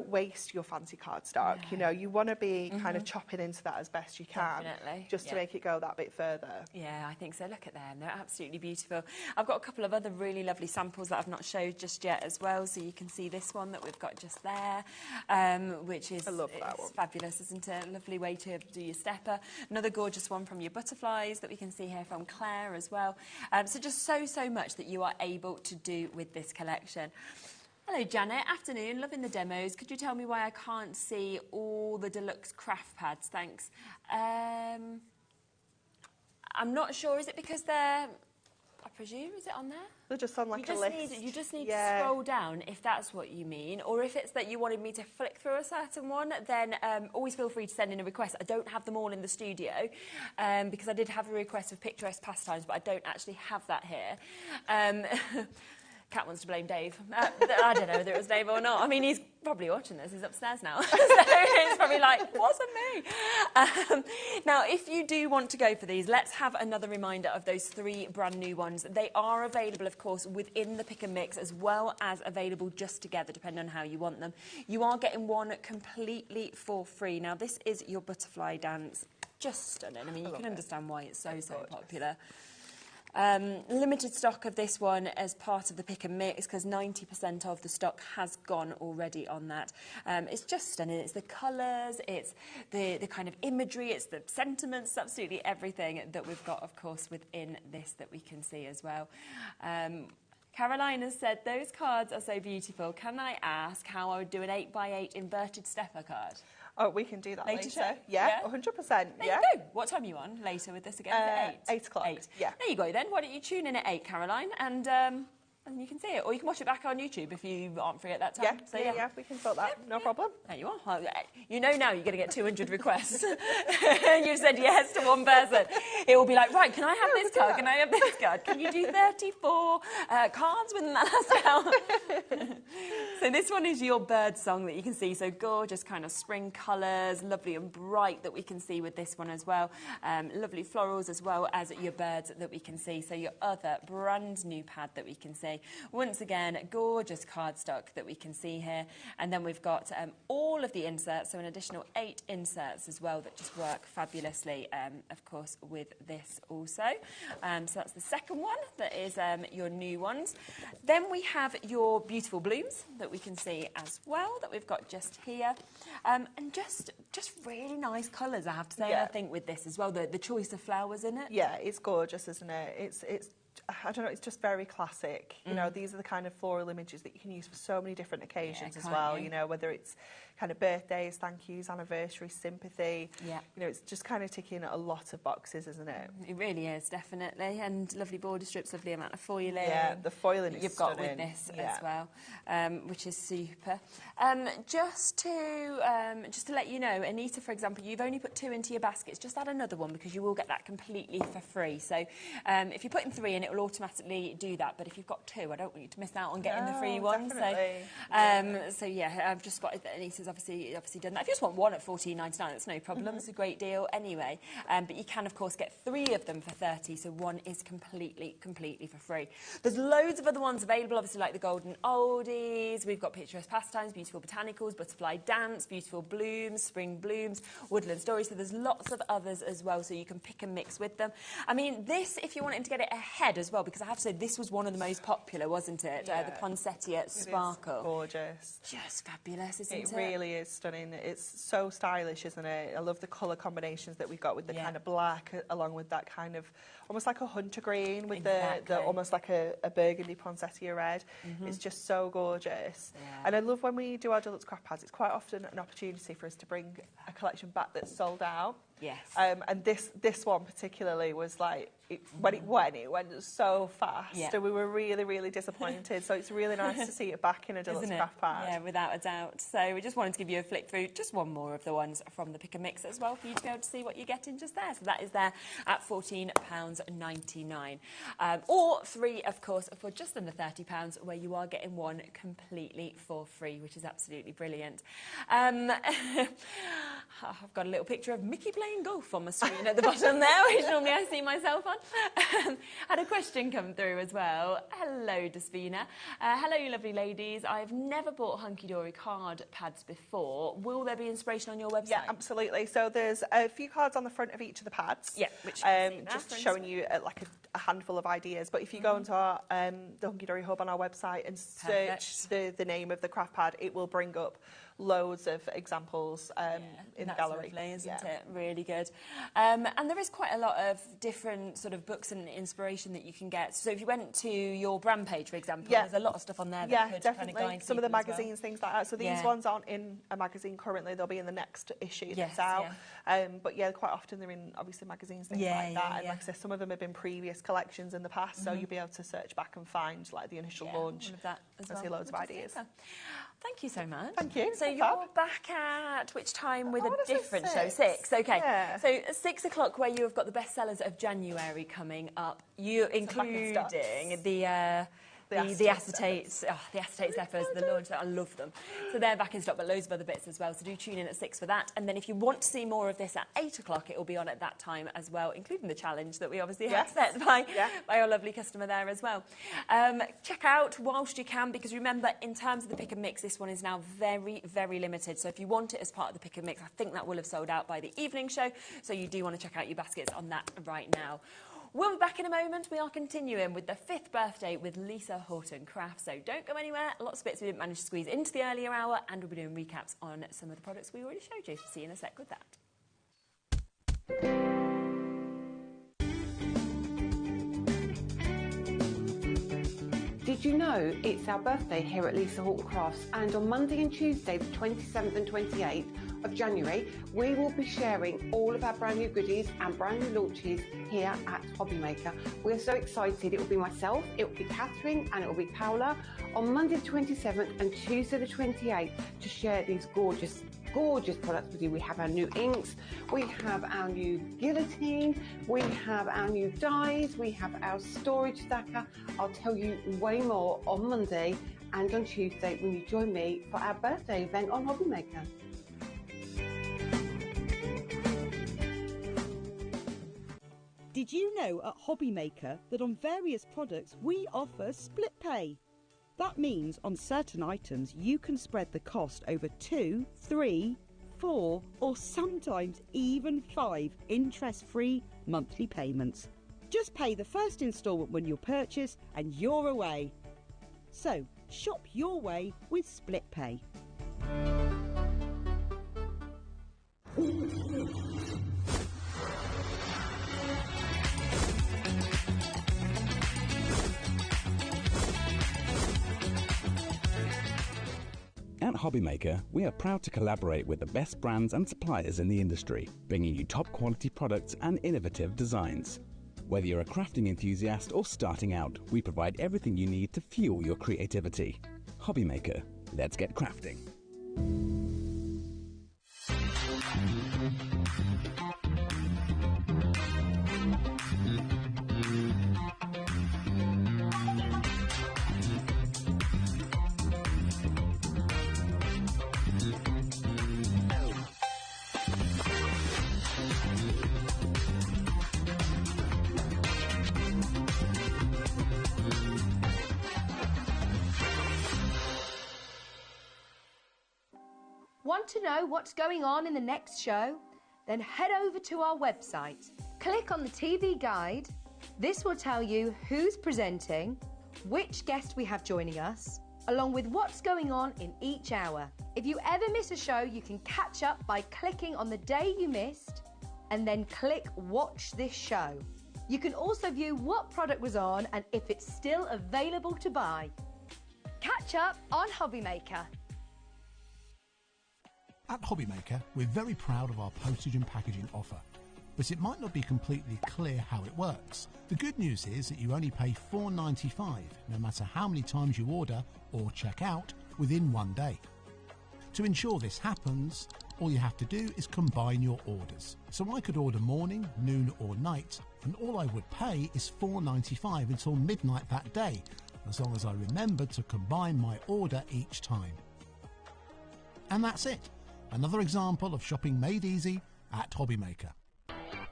waste your fancy cardstock. You know, you want to be kind of chopping into that as best you can, just to make it go that bit further. Yeah, I think so. Look at them; they're absolutely beautiful. I've got a couple of other really lovely samples that I've not showed just yet as well. So you can see this one that we've got just there, which is fabulous, isn't it? A lovely way to do your stepper. Another gorgeous one from your butterflies that we can see here from Claire as well. So just so much that you are able to do with this collection. Hello Janet, afternoon, loving the demos. Could you tell me why I can't see all the deluxe craft pads? Thanks. I'm not sure, is it because they're, I presume, is it on there? They're just on like a list. You just need to scroll down if that's what you mean, or if it's that you wanted me to flick through a certain one, then always feel free to send in a request. I don't have them all in the studio because I did have a request of picturesque pastimes, but I don't actually have that here. Kat wants to blame Dave. I don't know whether it was Dave or not. I mean, he's probably watching this. He's upstairs now. So it's probably like, wasn't me. Now, if you do want to go for these, let's have another reminder of those 3 brand new ones. They are available, of course, within the pick and mix, as well as available just together, depending on how you want them. You are getting one completely for free. Now, this is your butterfly dance. Just stunning. I mean, you can understand why it's so popular. Limited stock of this one as part of the pick and mix because 90% of the stock has gone already on that. It's just stunning. It's the colours, it's the kind of imagery, it's the sentiments, absolutely everything that we've got, of course, within this that we can see as well. Caroline has said, those cards are so beautiful. Can I ask how I would do an 8x8 inverted stepper card? Oh, we can do that later. Yeah, 100%. There you go. What time are you on later with this again? At 8? 8 o'clock. 8. Yeah. There you go then. Why don't you tune in at 8, Caroline, and you can see it. Or you can watch it back on YouTube if you aren't free at that time. Yeah, we can sort that. No problem. There you are. You know now you're going to get 200 requests. You've said yes to one person. It will be like, right, can I have this card? Can I have this card? Can you do 34 cards within that last hour? So this one is your bird song that you can see. So gorgeous kind of spring colours, lovely and bright that we can see with this one as well. Lovely florals as well as your birds that we can see. So your other brand new pad that we can see. Once again, gorgeous cardstock that we can see here. And then we've got all of the inserts, so an additional 8 inserts as well that just work fabulously, of course, with this also. So that's the second one, that is your new ones. Then we have your beautiful blooms that we can see as well, that we've got just here. And just really nice colours, I have to say, I think, with this as well, the choice of flowers in it. Yeah, it's gorgeous, isn't it? It's I don't know, it's just very classic. You know, these are the kind of floral images that you can use for so many different occasions as well. You know, whether it's kind of birthdays, thank yous, anniversaries, sympathy. Yeah. You know, it's just kind of ticking a lot of boxes, isn't it? It really is, definitely. And lovely border strips, lovely amount of foiling. Yeah, the foiling is you've got with this as well, which is super. Just to let you know, Anita, for example, you've only put 2 into your baskets. Just add another one because you will get that completely for free. So if you're putting 3 in, it will automatically do that. But if you've got 2, I don't want you to miss out on getting the free one. So yeah, I've just spotted that Anita's obviously done that. If you just want one at $14.99, that's no problem. It's a great deal anyway. But you can, of course, get 3 of them for $30. So one is completely for free. There's loads of other ones available, obviously, like the Golden Oldies. We've got Picturesque Pastimes, Beautiful Botanicals, Butterfly Dance, Beautiful Blooms, Spring Blooms, Woodland Stories. So there's lots of others as well, so you can pick and mix with them. I mean, this, if you're wanting to get it ahead red as well, because I have to say this was one of the most popular, wasn't it? Yeah. The Poinsettia Sparkle. It's gorgeous. Just fabulous, isn't it? It really is stunning. It's so stylish, isn't it? I love the colour combinations that we've got with the kind of black, along with that kind of almost like a hunter green with the almost like a burgundy poinsettia red. It's just so gorgeous. And I love when we do our deluxe craft pads, it's quite often an opportunity for us to bring a collection back that's sold out. Yes. And this one particularly was like, when it went so fast, and we were really, really disappointed. So it's really nice to see it back in a deluxe craft pad. Yeah, without a doubt. So we just wanted to give you a flick through, just one more of the ones from the Pick and Mix as well, for you to be able to see what you're getting just there. So that is there at £14.99. Or 3, of course, for just under £30, where you are getting 1 completely for free, which is absolutely brilliant. I've got a little picture of Mickey playing golf on my screen at the bottom there, which normally I see myself on. Had a question come through as well. Hello, Despina. Hello, you lovely ladies. I've never bought Hunky Dory card pads before. Will there be inspiration on your website? Yeah, absolutely. So there's a few cards on the front of each of the pads. Yeah, which just showing you like a handful of ideas. But if you go into our the Hunky Dory Hub on our website and search the name of the craft pad, it will bring up loads of examples in the gallery. Lovely, isn't it? Really good. And there is quite a lot of different sort of books and inspiration that you can get. So if you went to your brand page, for example, there's a lot of stuff on there that could definitely. kind of guide some of the people as magazines, things like that. So these ones aren't in a magazine currently. They'll be in the next issue that's out. But quite often they're in, obviously, magazines, things like that. And like I said, some of them have been previous collections in the past, so you'll be able to search back and find like the initial launch. All of that as well. I see loads of ideas. Thank you so much. Thank you. So you're back at which time with a different show? 6. 6, okay. Yeah. So 6 o'clock, where you have got the bestsellers of January coming up, you including the acetates, the acetate zephyrs, the launch, I love them. So they're back in stock, but loads of other bits as well. So do tune in at 6 for that. And then if you want to see more of this at 8 o'clock, it will be on at that time as well, including the challenge that we obviously have set by our lovely customer there as well. Check out whilst you can, because remember, in terms of the Pick and Mix, this one is now very, very limited. So if you want it as part of the Pick and Mix, I think that will have sold out by the evening show. So you do want to check out your baskets on that right now. We'll be back in a moment. We are continuing with the 5th birthday with Lisa Horton Crafts. So don't go anywhere. Lots of bits we didn't manage to squeeze into the earlier hour, and we'll be doing recaps on some of the products we already showed you. See you in a sec with that. Did you know it's our birthday here at Lisa Horton Crafts, and on Monday and Tuesday, the 27th and 28th of January, we will be sharing all of our brand new goodies and brand new launches here at HobbyMaker. We're so excited. It will be myself, it will be Catherine, and it will be Paola on Monday the 27th and Tuesday the 28th to share these gorgeous products with you. We have our new inks, we have our new guillotine, we have our new dies, we have our storage stacker. I'll tell you way more on Monday and on Tuesday when you join me for our birthday event on HobbyMaker. Did you know at HobbyMaker that on various products we offer split pay? That means on certain items you can spread the cost over 2, 3, 4 or sometimes even 5 interest-free monthly payments. Just pay the first instalment when you purchase and you're away. So shop your way with split pay. At HobbyMaker, we are proud to collaborate with the best brands and suppliers in the industry, bringing you top quality products and innovative designs. Whether you're a crafting enthusiast or starting out, we provide everything you need to fuel your creativity. HobbyMaker, let's get crafting. Want to know what's going on in the next show? Then head over to our website. Click on the TV guide. This will tell you who's presenting, which guest we have joining us, along with what's going on in each hour. If you ever miss a show, you can catch up by clicking on the day you missed and then click Watch This Show. You can also view what product was on and if it's still available to buy. Catch up on HobbyMaker. At HobbyMaker, we're very proud of our postage and packaging offer, but it might not be completely clear how it works. The good news is that you only pay $4.95 no matter how many times you order or check out within one day. To ensure this happens, all you have to do is combine your orders. So I could order morning, noon or night, and all I would pay is $4.95 until midnight that day, as long as I remember to combine my order each time. And that's it. Another example of shopping made easy at HobbyMaker.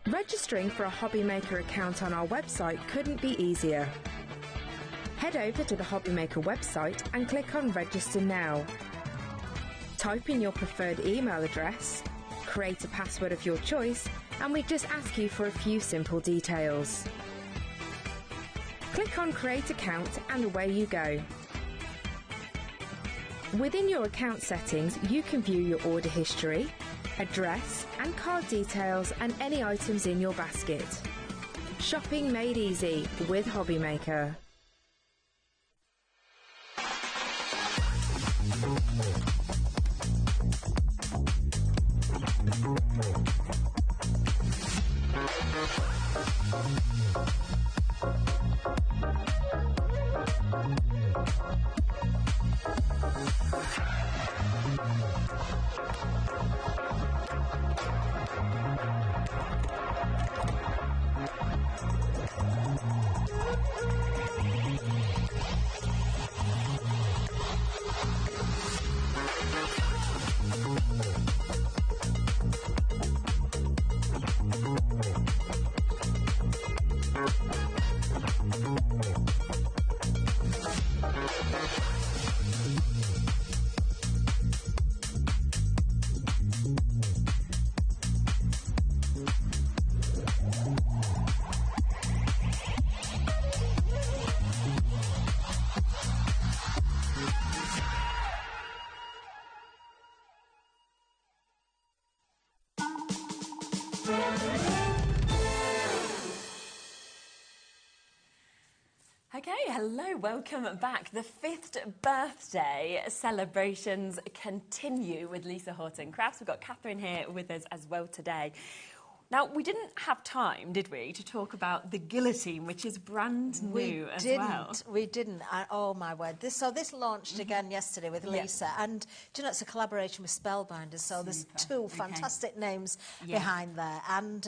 Registering for a HobbyMaker account on our website couldn't be easier. Head over to the HobbyMaker website and click on Register Now. Type in your preferred email address, create a password of your choice, and we just ask you for a few simple details. Click on Create Account and away you go. Within your account settings, you can view your order history, address and card details and any items in your basket. Shopping made easy with HobbyMaker. Okay, hello, welcome back. The 5th birthday celebrations continue with Lisa Horton Crafts. We've got Catherine here with us as well today. Now, we didn't have time, did we, to talk about the guillotine, which is brand new as well. We didn't. Oh, my word. This launched again yesterday with Lisa. And, do you know, it's a collaboration with Spellbinders, so there's two fantastic names behind there. And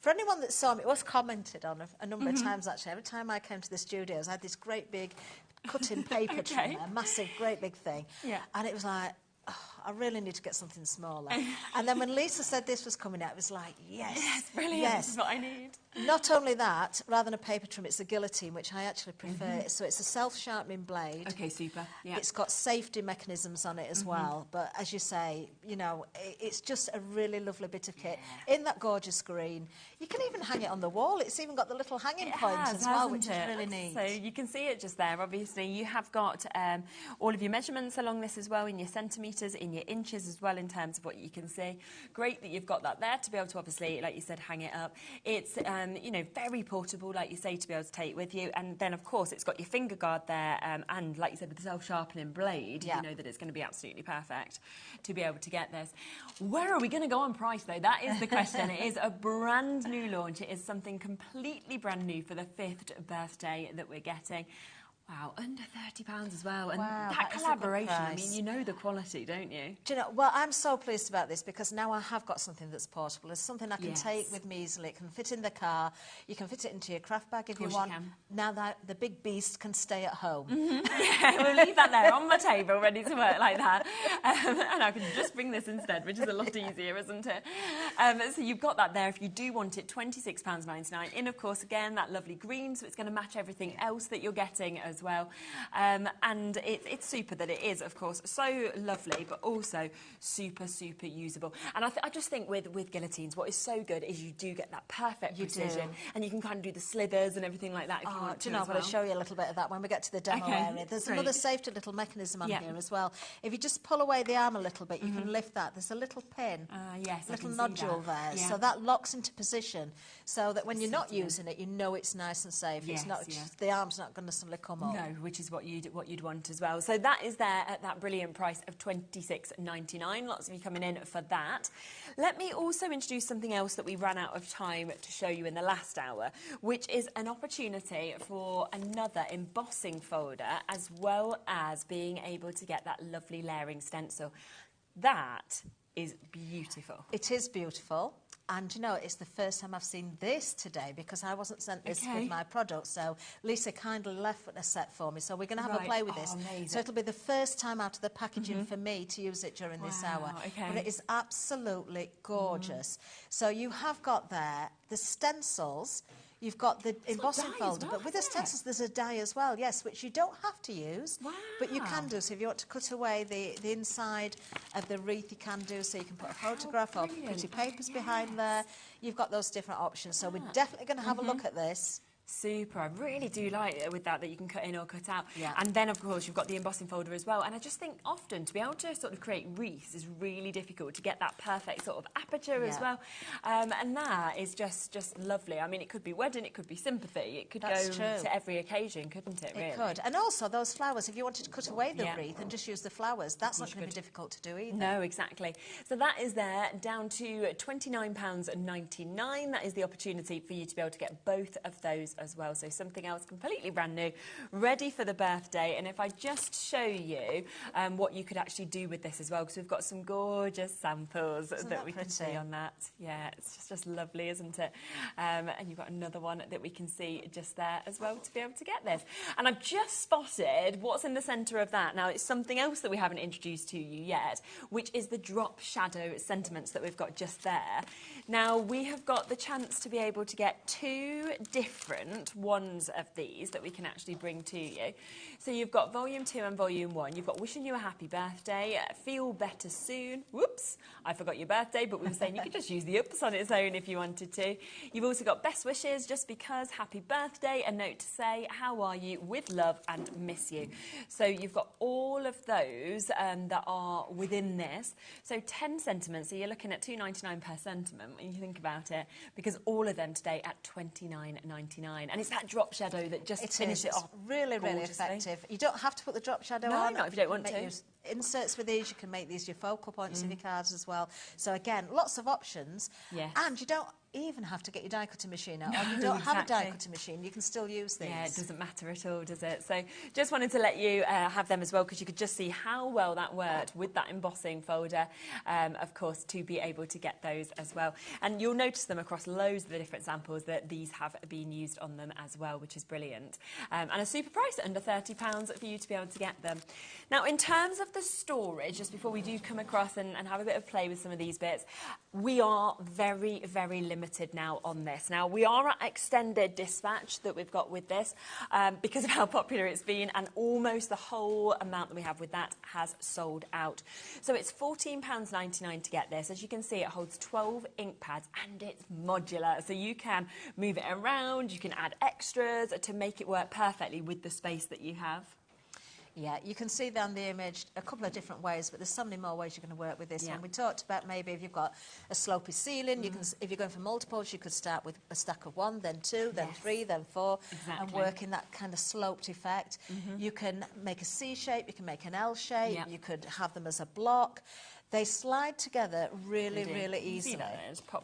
for anyone that saw me, it was commented on a number of times, actually. Every time I came to the studios, I had this great big cut-in paper trimmer, massive, great big thing. Yeah. And it was like, I really need to get something smaller. And then when Lisa said this was coming out, it was like, yes, brilliant, yes. This is what I need. Not only that, rather than a paper trim, it's a guillotine, which I actually prefer. So it's a self-sharpening blade. Okay, super. Yeah. It's got safety mechanisms on it as well. But as you say, you know, it's just a really lovely bit of kit in that gorgeous green. You can even hang it on the wall. It's even got the little hanging point as well, which is really neat. So you can see it just there. Obviously, you have got all of your measurements along this as well, in your centimetres, in your inches as well, in terms of what you can see. Great that you've got that there to be able to, obviously, like you said, hang it up. It's you know, very portable, like you say, to be able to take with you. And then, of course, it's got your finger guard there, and like you said, with the self-sharpening blade, you know that it's going to be absolutely perfect to be able to get this. Where are we going to go on price, though? That is the question. It is a brand new launch. It is something completely brand new for the 5th birthday that we're getting. Wow, under £30 as well. And that collaboration, I mean, you know the quality, don't you? Do you know, well, I'm so pleased about this because now I have got something that's portable. It's something I can take with me easily. It can fit in the car. You can fit it into your craft bag if you want. Now that the big beast can stay at home. Yeah, we'll leave that there on my table, ready to work like that. And I can just bring this instead, which is a lot easier, isn't it? So you've got that there. If you do want it, £26.99. In, of course, again, that lovely green, so it's going to match everything else that you're getting as as well. And it's super that it is, of course, so lovely, but also super, super usable. And I just think with guillotines, what is so good is you do get that perfect precision, and you can kind of do the slithers and everything like that if you want to. Do you know, I'm going to show you a little bit of that when we get to the demo area. There's great. another safety little mechanism on here as well. If you just pull away the arm a little bit, you can lift that. There's a little pin, little nodule there, so that locks into position, so that when you're not using it, you know it's nice and safe. It's not the arm's not going to suddenly come up. No, which is what you'd want as well. So that is there at that brilliant price of $26.99. Lots of you coming in for that. Let me also introduce something else that we ran out of time to show you in the last hour, which is an opportunity for another embossing folder, as well as being able to get that lovely layering stencil. That is beautiful. It is beautiful. And, you know, it's the first time I've seen this today because I wasn't sent this with my product. So Lisa kindly left a set for me. So we're going to have a play with this. Amazing. So it'll be the first time out of the packaging for me to use it during this hour. But it is absolutely gorgeous. So you have got there the stencils. You've got the embossing folder, but with the stencils there's a die as well, yes, which you don't have to use, but you can do. So if you want to cut away the inside of the wreath, you can do, so you can put a photograph or pretty papers behind there. You've got those different options, so we're definitely going to have a look at this. Super. I really do like it with that you can cut in or cut out. And then, of course, you've got the embossing folder as well. And I just think often to be able to sort of create wreaths is really difficult to get that perfect sort of aperture as well. And that is just lovely. I mean, it could be wedding, it could be sympathy, it could go to every occasion, couldn't it, really? It could. And also those flowers, if you wanted to cut away the wreath and just use the flowers, that's not going to be difficult to do either. No, exactly. So that is there down to £29.99. That is the opportunity for you to be able to get both of those as well. So something else completely brand new, ready for the birthday. And if I just show you what you could actually do with this as well, because we've got some gorgeous samples that we can see on that. Yeah, it's just lovely, isn't it? And you've got another one that we can see just there as well to be able to get this. And I've just spotted what's in the centre of that. Now, it's something else that we haven't introduced to you yet, which is the drop shadow sentiments that we've got just there. Now, we have got the chance to be able to get two different ones of these that we can actually bring to you. So you've got volume 2 and volume 1. You've got wishing you a happy birthday, feel better soon. Whoops, I forgot your birthday, but we were saying you could just use the ups on its own if you wanted to. You've also got best wishes, just because, happy birthday, a note to say, how are you, with love and miss you. So you've got all of those that are within this. So 10 sentiments, so you're looking at $2.99 per sentiment when you think about it, because all of them today at $29.99. And it's that drop shadow that just finishes it off. Really, really effective. You don't have to put the drop shadow on. No, not if you don't want to. Inserts with these, you can make these your focal points of your cards as well. So again, lots of options. Yes. And you don't even have to get your die cutting machine out. Or you don't have a die cutting machine, you can still use these. Yeah, it doesn't matter at all, does it? So just wanted to let you have them as well, because you could just see how well that worked with that embossing folder, of course, to be able to get those as well. And you'll notice them across loads of the different samples that these have been used on them as well, which is brilliant. And a super price at under £30 for you to be able to get them. Now, in terms of the storage, just before we do come across and have a bit of play with some of these bits, we are very, very limited now on this. Now, we are at extended dispatch that we've got with this because of how popular it's been, and almost the whole amount that we have with that has sold out. So it's £14.99 to get this. As you can see, it holds 12 ink pads and it's modular. So you can move it around, you can add extras to make it work perfectly with the space that you have. Yeah, you can see down the image a couple of different ways, but there's so many more ways you're going to work with this one. We talked about maybe if you've got a slopey ceiling, you can, if you're going for multiples, you could start with a stack of 1, then 2, then 3, then 4, and work in that kind of sloped effect. You can make a C shape, you can make an L shape, you could have them as a block. They slide together really, really easily.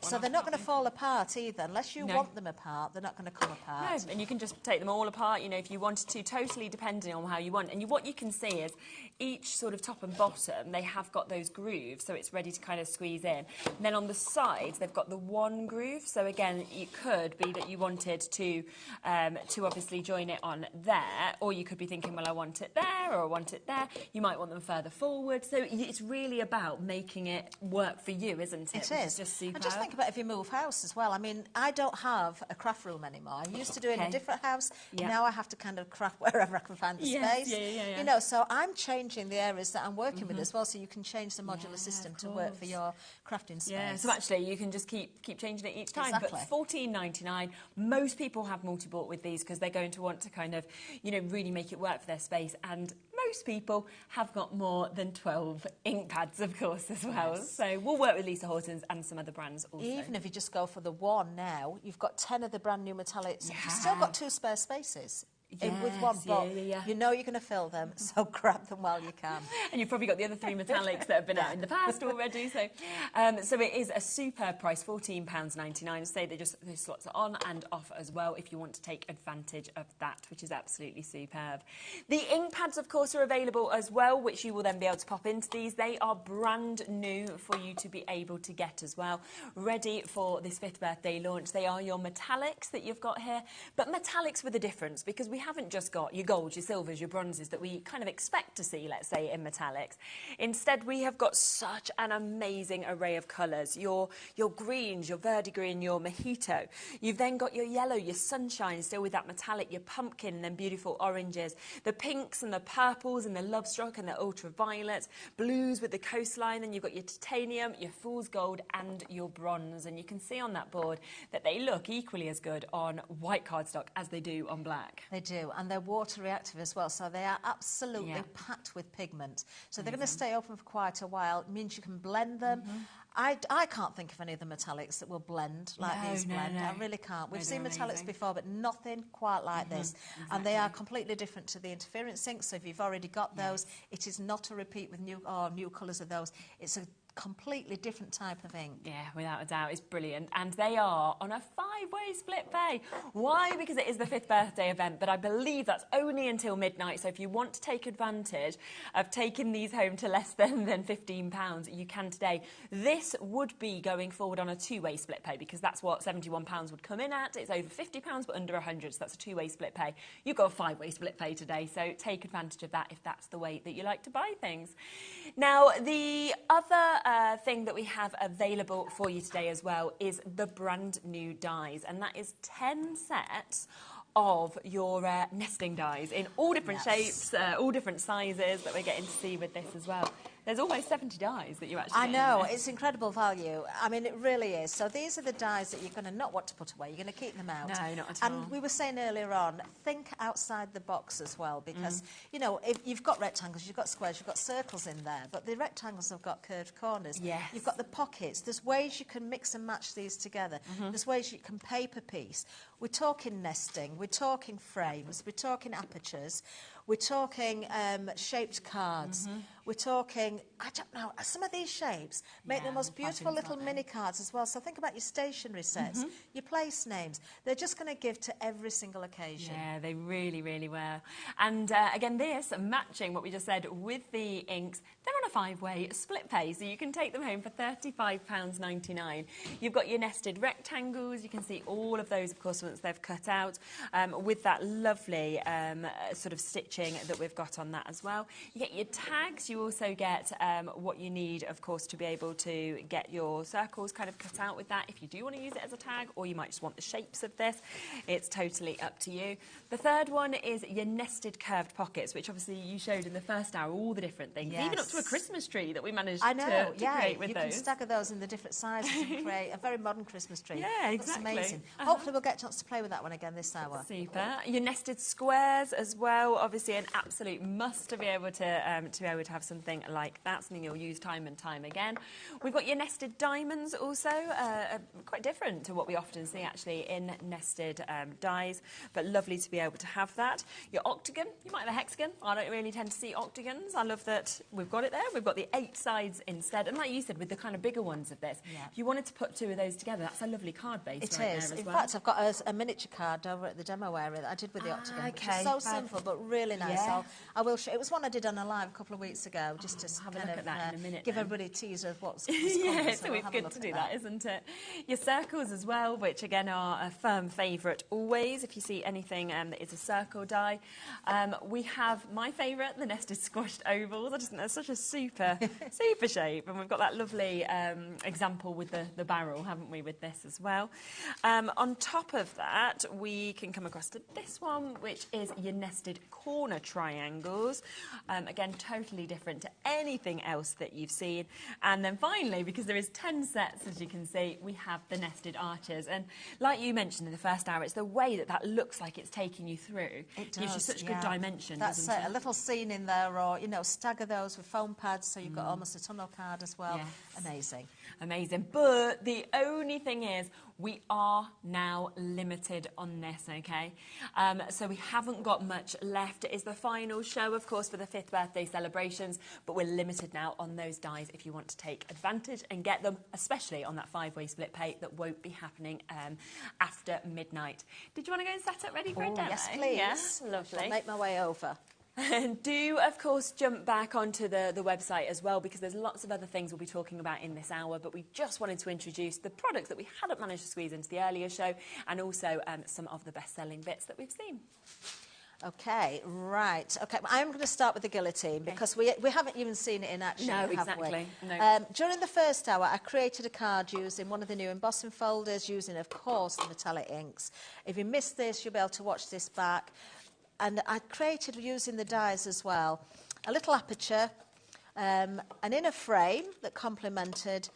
So they're not going to fall apart either. Unless you want them apart, they're not going to come apart. No, and you can just take them all apart, you know, if you wanted to, totally depending on how you want. And what you can see is each sort of top and bottom, they have got those grooves, so it's ready to kind of squeeze in. And then on the sides, they've got the one groove. So again, it could be that you wanted to obviously join it on there, or you could be thinking, well, I want it there, or I want it there. You might want them further forward. So it's really about about making it work for you, isn't it? It Which is. just superb. And just think about if you move house as well. I mean, I don't have a craft room anymore. I used to do it in a different house. Yeah. Now I have to kind of craft wherever I can find the space. Yeah. You know, so I'm changing the areas that I'm working with as well, so you can change the modular system to work for your crafting space. Yeah, so actually you can just keep changing it each time. Exactly. But $14.99, most people have multi-bought with these because they're going to want to kind of, you know, really make it work for their space. And most people have got more than 12 ink pads, of course, as well. Yes. So we'll work with Lisa Hortons and some other brands also. Even if you just go for the one now, you've got 10 of the brand new metallics. You've still got 2 spare spaces. With one, but you know you're going to fill them, so grab them while you can. And you've probably got the other 3 metallics that have been out in the past already. So, so it is a superb price, £14.99. Say they just those slots are on and off as well if you want to take advantage of that, which is absolutely superb. The ink pads, of course, are available as well, which you will then be able to pop into these. They are brand new for you to be able to get as well, ready for this 5th birthday launch. They are your metallics that you've got here, but metallics with a difference, because we haven't just got your golds, your silvers, your bronzes that we kind of expect to see, let's say, in metallics. Instead, we have got such an amazing array of colours. Your greens, your verdigris, your mojito. You've then got your yellow, your sunshine, still with that metallic, your pumpkin, and then beautiful oranges. The pinks and the purples and the lovestruck and the ultraviolets. Blues with the coastline, and you've got your titanium, your fool's gold, and your bronze. And you can see on that board that they look equally as good on white cardstock as they do on black. They do, and they're water reactive as well, so they are absolutely packed with pigment. So they're going to stay open for quite a while. It means you can blend them. I can't think of any of the metallics that will blend like these blend. I really can't. We've seen metallics before, but nothing quite like this. And they are completely different to the interference inks, so if you've already got those, it is not a repeat with new colours of those. It's a completely different type of ink. Yeah, without a doubt, it's brilliant. And they are on a 5-way split pay. Why? Because it is the 5th birthday event, but I believe that's only until midnight. So if you want to take advantage of taking these home to less than £15, you can today. This would be going forward on a 2-way split pay, because that's what £71 would come in at. It's over £50, but under 100, so that's a 2-way split pay. You've got a 5-way split pay today, so take advantage of that if that's the way that you like to buy things. Now, the other thing that we have available for you today as well is the brand new dies, and that is 10 sets of your nesting dies in all different shapes, all different sizes that we're getting to see with this as well. There's almost 70 dies that you actually I know, it's incredible value. I mean, it really is. So these are the dies that you're going to not want to put away. You're going to keep them out. No, not at all. And we were saying earlier on, think outside the box as well, because, you know, if you've got rectangles, you've got squares, you've got circles in there, but the rectangles have got curved corners. Yes. You've got the pockets. There's ways you can mix and match these together. There's ways you can paper piece. We're talking nesting, we're talking frames, we're talking apertures, we're talking shaped cards, we're talking, I don't know, some of these shapes make the most beautiful little mini cards as well. So think about your stationery sets, your place names. They're just going to give to every single occasion. Yeah, they really, really will. And again, this matching what we just said with the inks, they're on a 5-way split pay, so you can take them home for £35.99. You've got your nested rectangles. You can see all of those, of course, once they've cut out, with that lovely sort of stitching that we've got on that as well. You get your tags. You also get what you need, of course, to be able to get your circles kind of cut out with that if you do want to use it as a tag, or you might just want the shapes of this. It's totally up to you. The third one is your nested curved pockets, which obviously you showed in the first hour, all the different things, even up to a Christmas tree that we managed to create with you those. can stagger those in the different sizes and create a very modern Christmas tree. Yeah, exactly. That's amazing. Hopefully we'll get a chance to play with that one again this hour. Super. Your nested squares as well, obviously an absolute must to be able to have something like that, something you'll use time and time again. We've got your nested diamonds also, quite different to what we often see actually in nested dies, but lovely to be able to have that. Your octagon, you might have a hexagon. I don't really tend to see octagons. I love that we've got it there. We've got the 8 sides instead, and like you said, with the kind of bigger ones of this, if you wanted to put 2 of those together, that's a lovely card base. It right is. There as In well. fact, I've got a miniature card over at the demo area that I did with the octagon, which is so simple but really nice. Yeah. I will show. It was one I did on a live a couple of weeks ago, just to have a look at that in a minute. Give everybody a teaser of what's coming. Yeah, so it's good to do that, isn't it? Your circles as well, which again are a firm favourite always. If you see anything that is a circle die, we have my favourite, the nested squashed ovals. I just think that's such a super shape. And we've got that lovely example with the barrel, haven't we, with this as well. On top of that, we can come across to this one, which is your nested corner triangles. Again, totally different to anything else that you've seen. And then finally, because there is 10 sets, as you can see, we have the nested arches. And like you mentioned in the first hour, it's the way that looks like it's taking you through. It does, gives you such good dimension. That's it. A little scene in there, or, you know, stagger those with foam pads so you've got almost a tunnel card as well. Yes. Amazing. Amazing. But the only thing is, we are now limited on this, okay? So we haven't got much left. It is the final show, of course, for the 5th birthday celebrations, but we're limited now on those dies if you want to take advantage and get them, especially on that 5-way split pay that won't be happening after midnight. Did you want to go and set up ready for a demo? Yes, please. Yes, lovely. I'll make my way over. And do, of course, jump back onto the website as well, because there's lots of other things we'll be talking about in this hour, but we just wanted to introduce the products that we hadn't managed to squeeze into the earlier show, and also some of the best-selling bits that we've seen. Okay, right. Okay, I'm going to start with the guillotine because we haven't even seen it in action, No, have exactly. we? No. During the first hour, I created a card using one of the new embossing folders, using, of course, the metallic inks. If you missed this, you'll be able to watch this back. And I created, using the dies as well, a little aperture, an inner frame that complemented,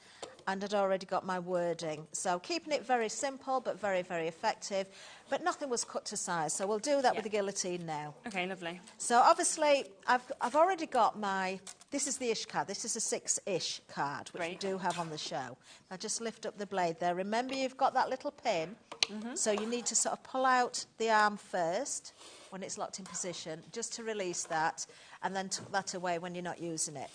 and I'd already got my wording. So keeping it very simple, but very, very effective. But nothing was cut to size, so we'll do that with the guillotine now. Okay, lovely. So obviously, I've already got my, this is the ish card. This is a 6-ish card, which we do have on the show. I just lift up the blade there. Remember, you've got that little pin, so you need to sort of pull out the arm first when it's locked in position, just to release that, and then tuck that away when you're not using it.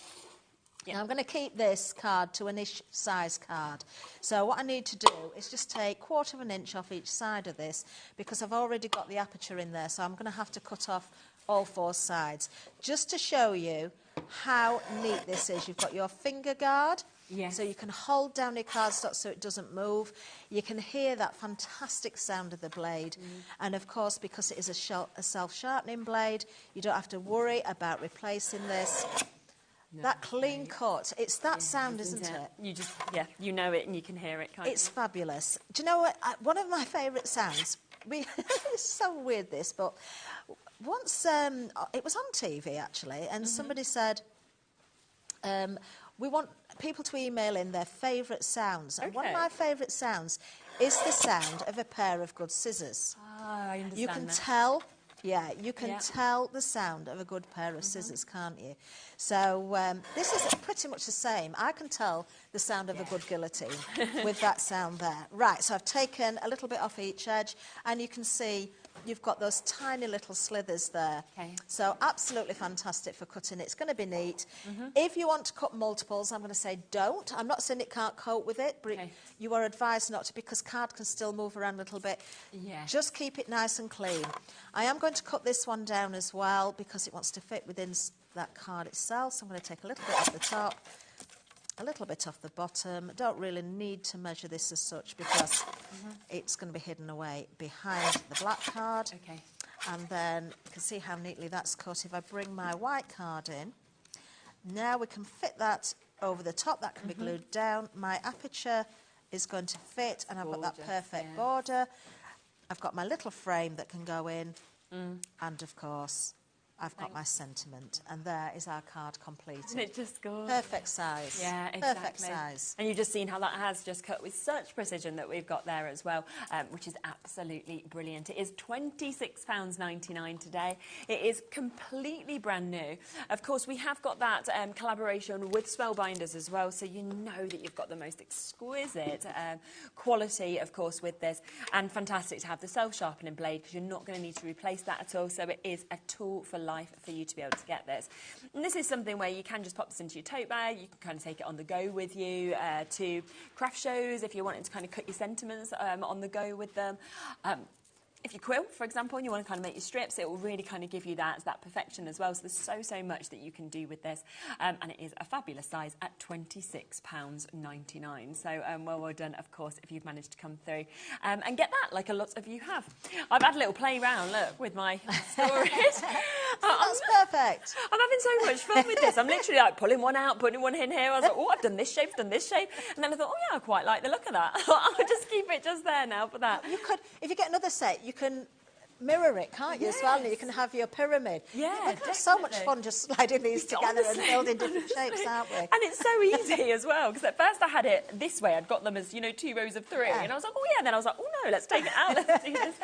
Now, I'm going to keep this card to an ish size card. So what I need to do is just take 1/4 inch off each side of this, because I've already got the aperture in there, so I'm going to have to cut off all 4 sides. Just to show you how neat this is, you've got your finger guard, so you can hold down your cardstock so it doesn't move. You can hear that fantastic sound of the blade. And, of course, because it is a self-sharpening blade, you don't have to worry about replacing this. No, that clean cut, it's that sound, isn't it? You just, you know it and you can hear it, can't you? It's fabulous. Do you know what? One of my favourite sounds, it's so weird this, but once, it was on TV actually, and somebody said, we want people to email in their favourite sounds. And one of my favourite sounds is the sound of a pair of good scissors. Ah, I understand. You can tell... Yeah, you can tell the sound of a good pair of scissors, can't you? So this is pretty much the same. I can tell the sound of a good guillotine with that sound there. Right, so I've taken a little bit off each edge, and you can see you've got those tiny little slithers there. Okay. So absolutely fantastic for cutting. It's going to be neat. If you want to cut multiples, I'm going to say don't. I'm not saying it can't cope with it, but you are advised not to, because card can still move around a little bit. Just keep it nice and clean. I am going to cut this one down as well, because it wants to fit within that card itself. So I'm going to take a little bit off the top, a little bit off the bottom. Don't really need to measure this as such, because it's going to be hidden away behind the black card. Okay. And then you can see how neatly that's cut. If I bring my white card in, now we can fit that over the top. That can be glued down. My aperture is going to fit, and I've got that perfect border. I've got my little frame that can go in, and of course, I've got my sentiment, and there is our card completed. Isn't it just gorgeous? Perfect size. Yeah, exactly. Perfect size. And you've just seen how that has just cut with such precision that we've got there as well, which is absolutely brilliant. It is £26.99 today. It is completely brand new. Of course, we have got that collaboration with Spellbinders as well, so you know that you've got the most exquisite quality, of course, with this. And fantastic to have the self-sharpening blade, because you're not going to need to replace that at all, so it is a tool for life for you to be able to get this. And this is something where you can just pop this into your tote bag. You can kind of take it on the go with you to craft shows if you're wanting to kind of cut your sentiments on the go with them. If you quilt, for example, and you want to kind of make your strips, it will really kind of give you that perfection as well. So there's so much that you can do with this. And it is a fabulous size at £26.99. So well done, of course, if you've managed to come through and get that, like a lot of you have. I've had a little play round, look, with my stories. That's perfect. I'm having so much fun with this. I'm literally like pulling one out, putting one in here. I was like, oh, I've done this shape, And then I thought, oh yeah, I quite like the look of that. I'll just keep it just there now for that. You could, if you get another set, you can mirror it, can't you, as well? And you can have your pyramid. Yeah, It's so much fun just sliding these together and building different shapes, aren't we? And it's so easy as well, because at first I had it this way. I'd got them as, 2 rows of 3. And I was like, oh, yeah. And then I was like, oh, no, let's take it out. Let's do this.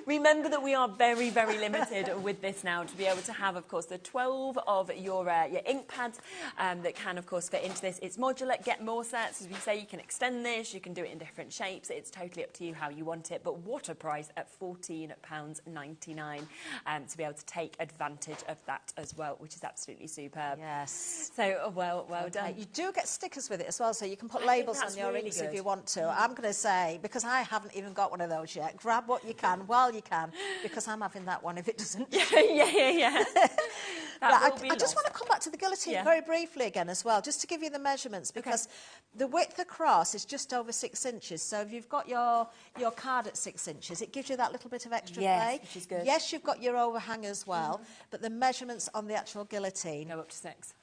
Remember that we are very, very limited with this now to be able to have, of course, the 12 of your ink pads that can, of course, fit into this. It's modular. Get more sets. As we say, you can extend this. You can do it in different shapes. It's totally up to you how you want it. But what a price at £14.99 to be able to take advantage of that as well, which is absolutely superb. Yes. So, well done. You do get stickers with it as well, so you can put labels on your inks if you want to. I'm going to say, because I haven't even got one of those yet, grab what you can while you can, because I'm having that one if it doesn't. Yeah. I just want to come back to the guillotine very briefly again as well, just to give you the measurements, because the width across is just over 6 inches. So if you've got your card at 6 inches, it gives you that little bit of extra play. Which is good. Yes, you've got your overhang as well, but the measurements on the actual guillotine go up to 6.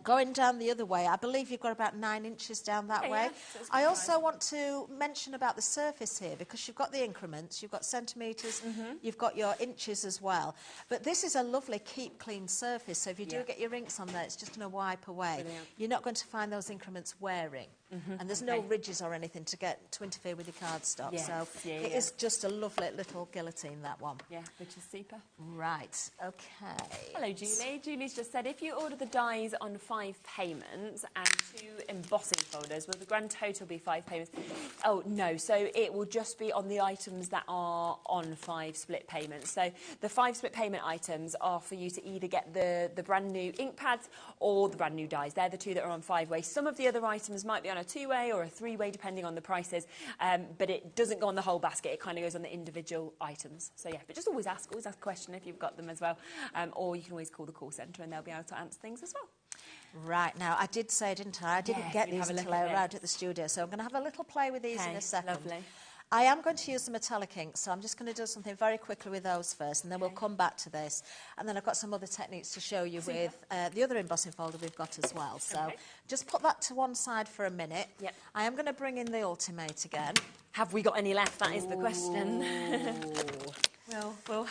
Going down the other way, I believe you've got about 9 inches down that way. Yes, I also want to mention about the surface here, because you've got the increments, you've got centimetres, you've got your inches as well. But this is a lovely keep clean surface, so if you do get your inks on there, it's just going to wipe away. Brilliant. You're not going to find those increments wearing. And there's no ridges or anything to interfere with your cardstock. Yes, So it is just a lovely little guillotine, that one. Yeah, which is super. Right, okay. Hello, Julie. Julie's just said, if you order the dies on 5 payments and 2 embossing folders, will the grand total be 5 payments? Oh, no. So it will just be on the items that are on 5 split payments. So the 5 split payment items are for you to either get the brand new ink pads or the brand new dies. They're the 2 that are on 5-way. Some of the other items might be on a 2-way or a 3-way, depending on the prices, but it doesn't go on the whole basket. It kind of goes on the individual items. So, yeah, but just always ask a question if you've got them as well, or you can always call the call centre and they'll be able to answer things as well. Right, now, I did say, didn't I? I didn't get these until I arrived at the studio, so I'm going to have a little play with these in a second. Lovely. I am going to use the metallic ink, so I'm just going to do something very quickly with those first, and then we'll come back to this. And then I've got some other techniques to show you with the other embossing folder we've got as well. So just put that to one side for a minute. Yep. I am going to bring in the Ultimate again. Have we got any left? That is the question. We'll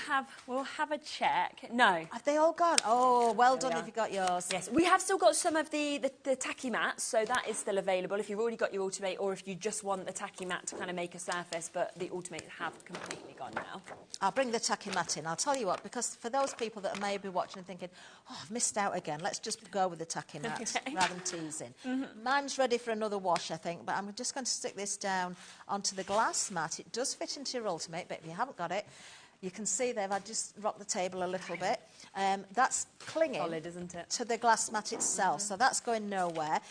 have a check. No. Have they all gone? Oh, well done if you got yours. Yes, we have still got some of the tacky mats, so that is still available if you've already got your Ultimate, or if you just want the tacky mat to kind of make a surface, but the Ultimates have completely gone now. I'll bring the tacky mat in. I'll tell you what, because for those people that may be watching and thinking, oh, I've missed out again, let's just go with the tacky mat rather than teasing. Mine's ready for another wash, I think, but I'm just going to stick this down onto the glass mat. It does fit into your Ultimate, but if you haven't got it, you can see there, I just rocked the table a little bit. That's clinging solid, isn't it? To the glass mat itself, so that's going nowhere.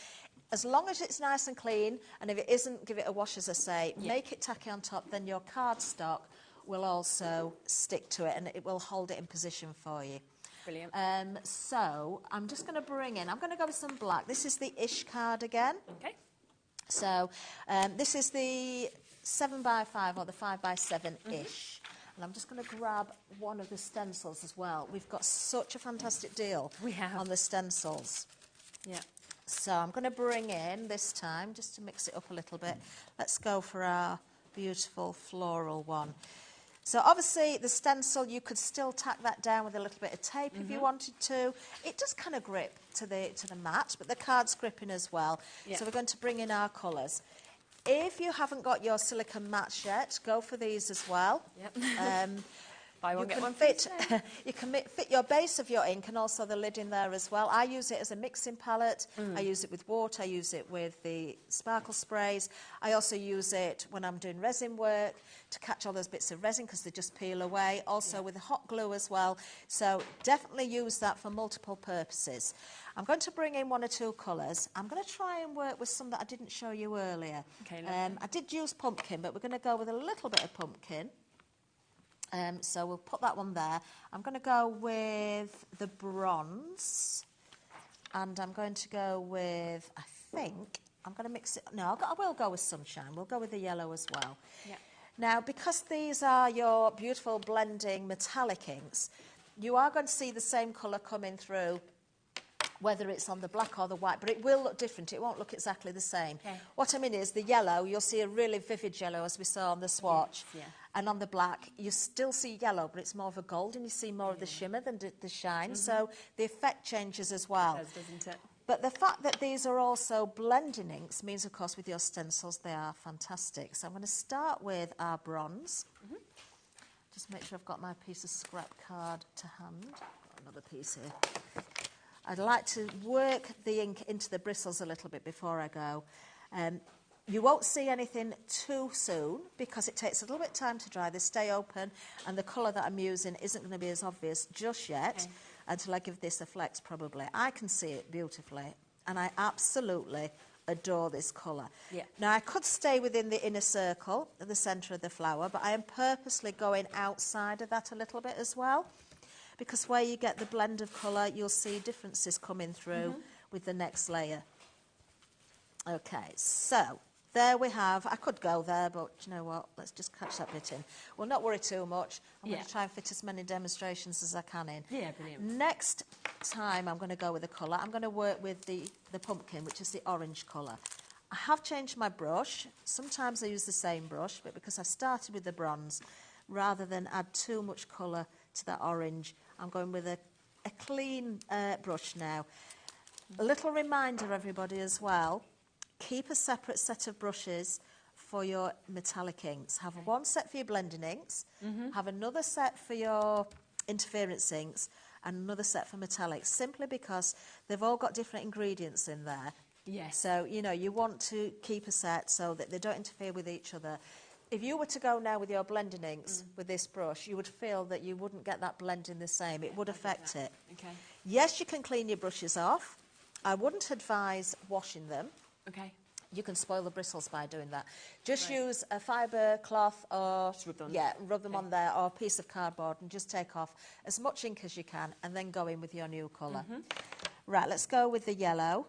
As long as it's nice and clean, and if it isn't, give it a wash, as I say. Make it tacky on top, then your cardstock will also stick to it, and it will hold it in position for you. Brilliant. So I'm just going to bring in, I'm going to go with some black. This is the Ish card again. Okay. So this is the 7x5 or the 5x7-ish. And I'm just going to grab one of the stencils as well. We've got such a fantastic deal on the stencils. Yeah. So I'm going to bring in this time, just to mix it up a little bit. Let's go for our beautiful floral one. So obviously the stencil, you could still tack that down with a little bit of tape if you wanted to. It does kind of grip to the mat, but the card's gripping as well. Yeah. So we're going to bring in our colours. If you haven't got your silicone mats yet, go for these as well. Yep. Buy one, get one fit. You can fit your base of your ink and also the lid in there as well. I use it as a mixing palette. I use it with water. I use it with the sparkle sprays. I also use it when I'm doing resin work to catch all those bits of resin because they just peel away. Also with the hot glue as well. So definitely use that for multiple purposes. I'm going to bring in 1 or 2 colours. I'm going to try and work with some that I didn't show you earlier. Okay, I did use pumpkin, but we're going to go with a little bit of pumpkin. So we'll put that one there. I'm going to go with the bronze. And I'm going to go with, I think, I'm going to mix it. No, I will go with sunshine. We'll go with the yellow as well. Yeah. Now, because these are your beautiful blending metallic inks, you are going to see the same colour coming through, whether it's on the black or the white, but it will look different. It won't look exactly the same. Okay. What I mean is the yellow, you'll see a really vivid yellow, as we saw on the swatch. Yes, yeah. And on the black, you still see yellow, but it's more of a gold, and you see more of the shimmer than the shine. So the effect changes as well. It does, doesn't it? But the fact that these are also blending inks means, of course, with your stencils, they are fantastic. So I'm going to start with our bronze. Just make sure I've got my piece of scrap card to hand. Got another piece here. I'd like to work the ink into the bristles a little bit before I go. You won't see anything too soon because it takes a little bit of time to dry. They stay open, and the colour that I'm using isn't going to be as obvious just yet until I give this a flex, probably. I can see it beautifully, and I absolutely adore this colour. Yeah. Now, I could stay within the inner circle at the centre of the flower, but I am purposely going outside of that a little bit as well, because where you get the blend of colour, you'll see differences coming through with the next layer. Okay, so there we have, I could go there, but you know what, let's just catch that bit in. We'll not worry too much. I'm going to try and fit as many demonstrations as I can in. Yeah, brilliant. Next time I'm going to go with the colour, I'm going to work with the pumpkin, which is the orange colour. I have changed my brush. Sometimes I use the same brush, but because I've started with the bronze, rather than add too much colour to that orange, I'm going with a clean brush now. A little reminder, everybody, as well, keep a separate set of brushes for your metallic inks. Have one set for your blending inks, have another set for your interference inks, and another set for metallics, simply because they've all got different ingredients in there. Yes. So, you know, you want to keep a set so that they don't interfere with each other. If you were to go now with your blending inks with this brush, you would feel that you wouldn't get that blending the same. It would affect it. Okay. Yes, you can clean your brushes off. I wouldn't advise washing them. Okay. You can spoil the bristles by doing that. Just use a fibre cloth or rub them on there, or a piece of cardboard, and just take off as much ink as you can and then go in with your new colour. Right, let's go with the yellow.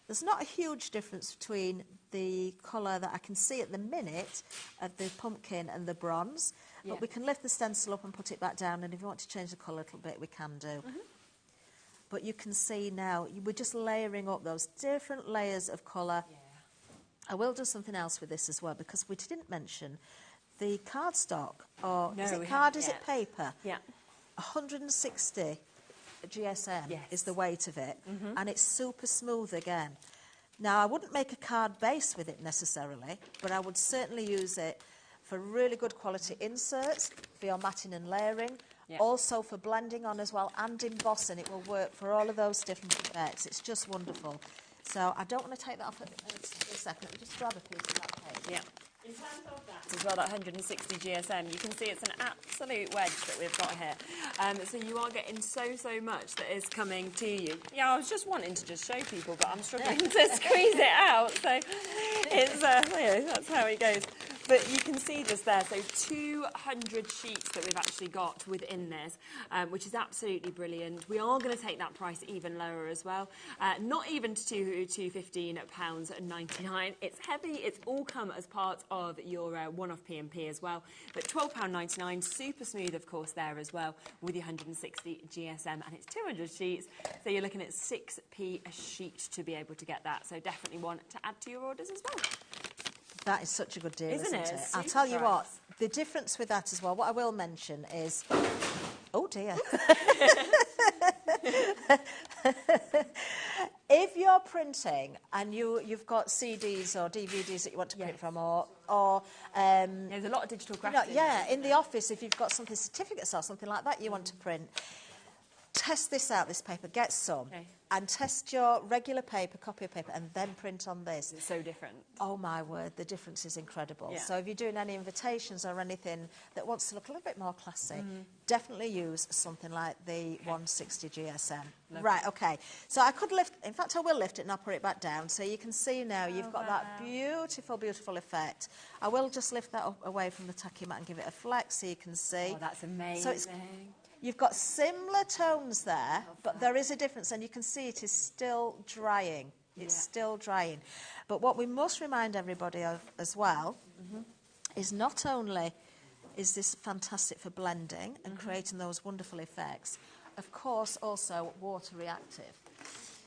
There's not a huge difference between the colour that I can see at the minute of the pumpkin and the bronze, but we can lift the stencil up and put it back down, and if you want to change the colour a little bit, we can do. But you can see now, we're just layering up those different layers of colour. I will do something else with this as well, because we didn't mention the cardstock, or is it card, is it paper? Yeah. 160 GSM is the weight of it, and it's super smooth again. Now, I wouldn't make a card base with it necessarily, but I would certainly use it for really good quality inserts, for your matting and layering, also for blending on as well, and embossing. It will work for all of those different effects. It's just wonderful. So I don't want to take that off in a second. Let me just grab a piece of that paper. Yeah. In terms of that as well, that 160 GSM, you can see it's an absolute wedge that we've got here. So you are getting so much that is coming to you. Yeah, I was just wanting to just show people, but I'm struggling to squeeze it out. So it's, that's how it goes. But you can see this there, so 200 sheets that we've actually got within this, which is absolutely brilliant. We are going to take that price even lower as well, not even to £15.99. It's heavy, it's all come as part of your one-off P&P as well, but £12.99, super smooth of course there as well, with your 160 GSM, and it's 200 sheets, so you're looking at 6p a sheet to be able to get that, so definitely one to add to your orders as well. That is such a good deal, isn't it? Super I'll tell you what, price. the difference with that as well, what I will mention is... Oh, dear. If you're printing and you've got CDs or DVDs that you want to print from, or there's a lot of digital graphics. In the office, if you've got something, certificates or something like that you want to print, test this out, this paper, get some, and test your regular paper, copy of paper, and then print on this. It's so different. Oh, my word, the difference is incredible. Yeah. So if you're doing any invitations or anything that wants to look a little bit more classy, definitely use something like the 160 GSM. Lovely. Right, okay. So I could lift, in fact, I will lift it and I'll put it back down. So you can see now you've got that beautiful, beautiful effect. I will just lift that up away from the tacky mat and give it a flex so you can see. Oh, that's amazing. So you've got similar tones there, but there is a difference, and you can see it is still drying. It's still drying. But what we must remind everybody of as well is not only is this fantastic for blending and creating those wonderful effects. Of course, also water reactive.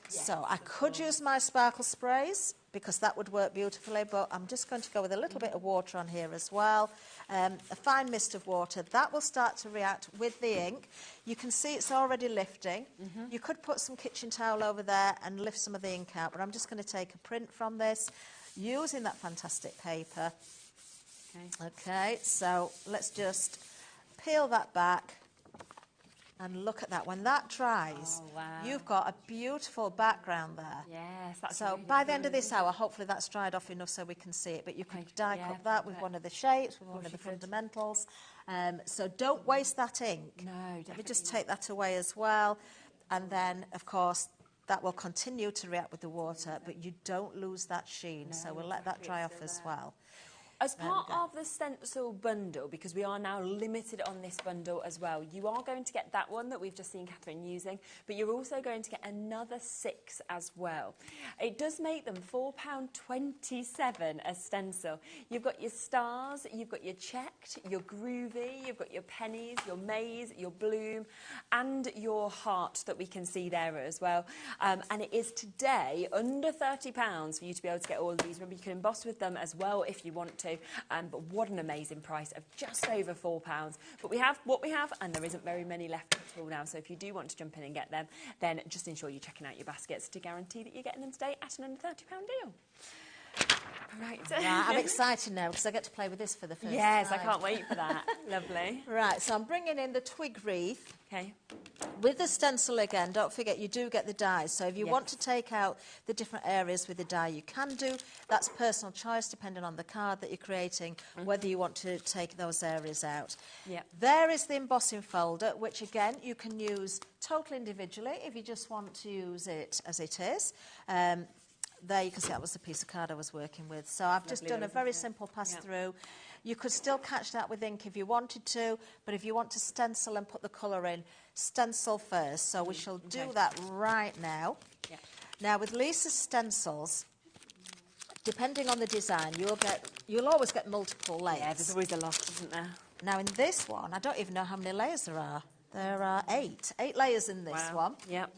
So I could use my sparkle sprays because that would work beautifully, but I'm just going to go with a little bit of water on here as well. A fine mist of water. That will start to react with the ink. You can see it's already lifting. You could put some kitchen towel over there and lift some of the ink out, but I'm just going to take a print from this using that fantastic paper. Okay, so let's just peel that back. And look at that. When that dries, you've got a beautiful background there. Yes, that's so by the end of this hour, hopefully that's dried off enough so we can see it. But you can die cut that with one of the shapes, with one of the fundamentals. So don't waste that ink. No, definitely. Let me just take that away as well. And then, of course, that will continue to react with the water, but you don't lose that sheen. So we'll let that dry off as well. As part of the stencil bundle, because we are now limited on this bundle as well, you are going to get that one that we've just seen Catherine using, but you're also going to get another 6 as well. It does make them £4.27 a stencil. You've got your stars, you've got your checked, your groovy, you've got your pennies, your maze, your bloom, and your heart that we can see there as well. And it is today under £30 for you to be able to get all of these. Remember, you can emboss with them as well if you want to. But what an amazing price of just over £4. But we have what we have, and there isn't very many left at all now. So if you do want to jump in and get them, then just ensure you're checking out your baskets to guarantee that you're getting them today at an under £30 deal. Right. I'm excited now because I get to play with this for the first time. Yes, I can't wait for that. Lovely. Right, so I'm bringing in the twig wreath. Okay. With the stencil again, don't forget you do get the dies. So if you want to take out the different areas with the die, you can do. That's personal choice depending on the card that you're creating, whether you want to take those areas out. There is the embossing folder, which again you can use totally individually if you just want to use it as it is. There you can see that was the piece of card I was working with. So I've just done a very simple pass-through. You could still catch that with ink if you wanted to, but if you want to stencil and put the colour in, stencil first. So we shall do that right now. Now with Lisa's stencils, depending on the design, you'll always get multiple layers. Yeah, there's always a lot, isn't there? Now in this one, I don't even know how many layers there are. There are 8 layers in this one. Yep.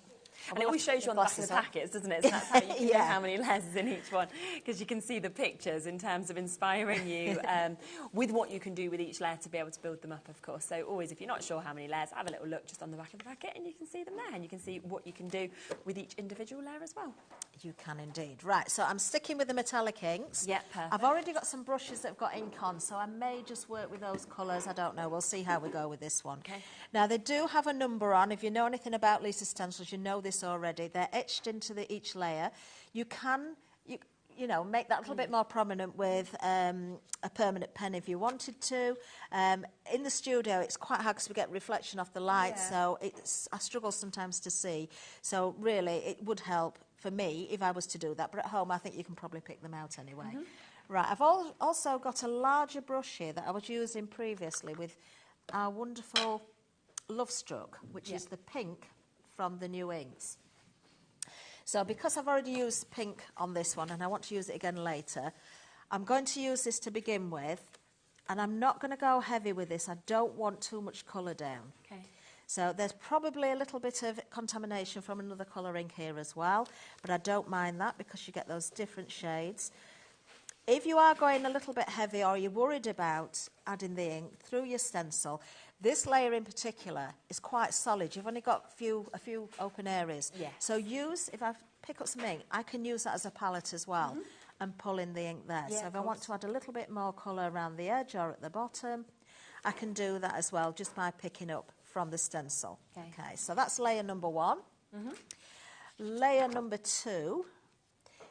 And it always shows you on the back of the packets, doesn't it? So that's how you can know how many layers is in each one, because you can see the pictures in terms of inspiring you with what you can do with each layer to be able to build them up, of course. So always, if you're not sure how many layers, have a little look just on the back of the packet and you can see them there, and you can see what you can do with each individual layer as well. You can indeed. Right, so I'm sticking with the metallic inks. Yeah, perfect. I've already got some brushes that have got ink on, so I may just work with those colours. I don't know. We'll see how we go with this one. Okay. Now, they do have a number on. If you know anything about Lisa's stencils, you know this already. They're etched into each layer. You can, you know, make that a little bit more prominent with a permanent pen if you wanted to. In the studio, it's quite hard because we get reflection off the light, so I struggle sometimes to see. So really, it would help for me if I was to do that. But at home, I think you can probably pick them out anyway. Right, I've also got a larger brush here that I was using previously with our wonderful Love Struck, which is the pink from the new inks. So because I've already used pink on this one and I want to use it again later, I'm going to use this to begin with, and I'm not going to go heavy with this. I don't want too much colour down. Okay. So there's probably a little bit of contamination from another colour ink here as well, but I don't mind that because you get those different shades. If you are going a little bit heavy or you're worried about adding the ink through your stencil, this layer in particular is quite solid. You've only got a few open areas. Yes. So if I pick up some ink, I can use that as a palette as well and pull in the ink there. Yeah, so if I want to add a little bit more colour around the edge or at the bottom, I can do that as well just by picking up from the stencil. Okay, so that's layer number 1. Layer number 2,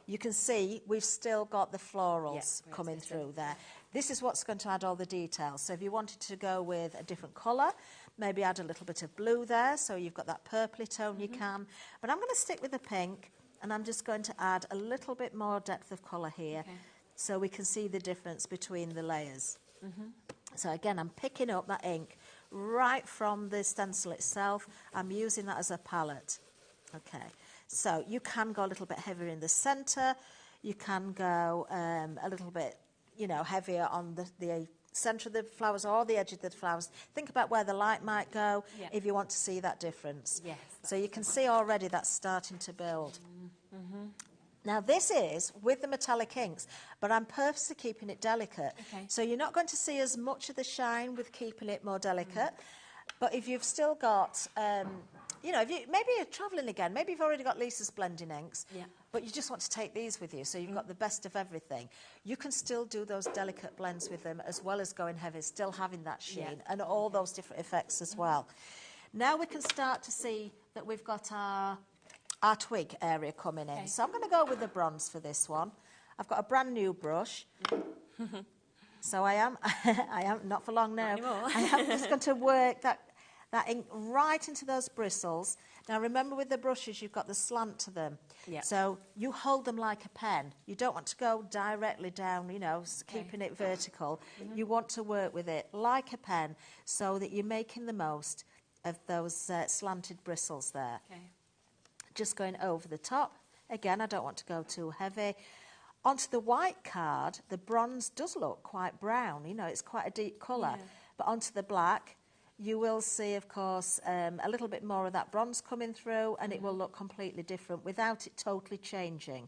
you can see we've still got the florals coming through there. This is what's going to add all the details. So if you wanted to go with a different colour, maybe add a little bit of blue there, so you've got that purpley tone you can. But I'm going to stick with the pink, and I'm just going to add a little bit more depth of colour here so we can see the difference between the layers. So again, I'm picking up that ink right from the stencil itself. I'm using that as a palette. Okay, so you can go a little bit heavier in the centre. You can go a little bit, you know, heavier on the centre of the flowers or the edge of the flowers. Think about where the light might go Yeah. if you want to see that difference. Yes, So you can see already that's starting to build. Mm-hmm. Now this is with the metallic inks, but I'm purposely keeping it delicate. Okay. So you're not going to see as much of the shine with keeping it more delicate. But if you've still got, you know, maybe you're travelling again, maybe you've already got Lisa's blending inks, Yeah. but you just want to take these with you, so you've got the best of everything. You can still do those delicate blends with them as well as going heavy, still having that sheen and all those different effects as well. Now we can start to see that we've got our twig area coming in. So I'm going to go with the bronze for this one. I've got a brand new brush. So I am not for long now. I am just going to work that ink right into those bristles. Now remember with the brushes you've got the slant to them. Yeah. So you hold them like a pen. You don't want to go directly down, you know, keeping it vertical. You want to work with it like a pen so that you're making the most of those slanted bristles there. Okay. Just going over the top. Again, I don't want to go too heavy. Onto the white card, the bronze does look quite brown. You know, it's quite a deep colour. Yeah. But onto the black, you will see, of course, a little bit more of that bronze coming through, and it will look completely different without it totally changing.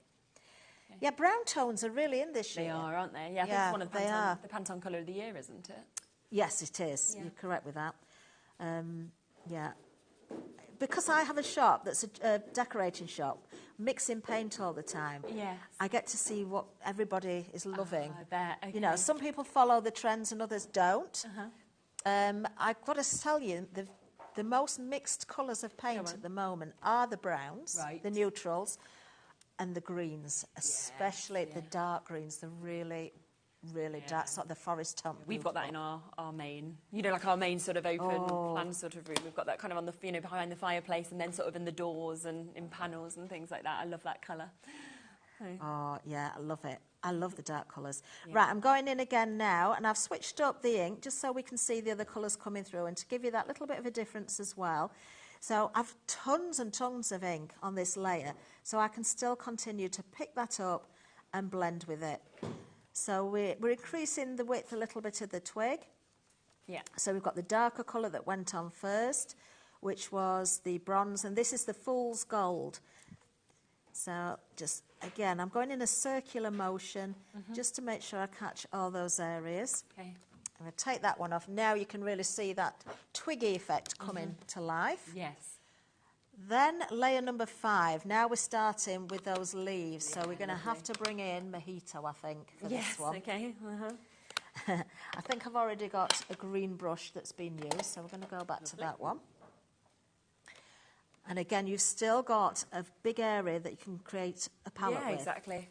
Okay. Yeah, brown tones are really in this year. They are, aren't they? Yeah, I think it's one of the Pantone colour of the year, isn't it? Yes, it is. Yeah. You're correct with that. Yeah. Because I have a shop that's a decorating shop, mixing paint all the time, Yes. I get to see what everybody is loving. I bet. Okay. You know, some people follow the trends and others don't. I've got to tell you, the most mixed colours of paint at the moment are the browns, the neutrals, and the greens, especially the dark greens, the really dark, sort of the forest tone. We've got that in our main, you know, like our main sort of open plan sort of room. We've got that kind of on the, you know, behind the fireplace, and then sort of in the doors and in panels and things like that. I love that colour. Oh, yeah, I love it. I love the dark colours. Yeah. Right, I'm going in again now, and I've switched up the ink just so we can see the other colours coming through and to give you that little bit of a difference as well. So I've tons and tons of ink on this layer, so I can still continue to pick that up and blend with it. So we're increasing the width a little bit of the twig. Yeah. So we've got the darker colour that went on first, which was the bronze, and this is the fool's gold. So just, again, I'm going in a circular motion just to make sure I catch all those areas. Okay. I'm going to take that one off. Now you can really see that twiggy effect coming to life. Yes. Then layer number 5. Now we're starting with those leaves. So we're going to have to bring in mojito, I think, for this one. Yes, okay. I think I've already got a green brush that's been used, so we're going to go back to that one. And again, you've still got a big area that you can create a palette with. Yeah, exactly.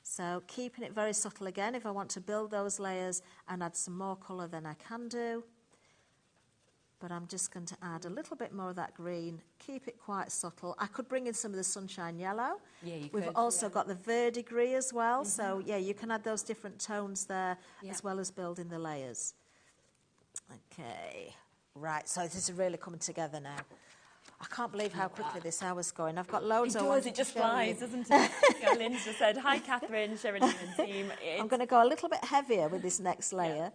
So keeping it very subtle again. If I want to build those layers and add some more colour, then I can do. But I'm just going to add a little bit more of that green, keep it quite subtle. I could bring in some of the sunshine yellow. Yeah, you We've could, also got the verdigris as well. So, yeah, you can add those different tones there as well as building the layers. Okay, right, so this is really coming together now. I can't believe how quickly this hour's going. I've got loads of It just flies, doesn't it? Yeah, Lynn's just said, hi, Catherine, Sheridan and team. I'm going to go a little bit heavier with this next layer. Yeah.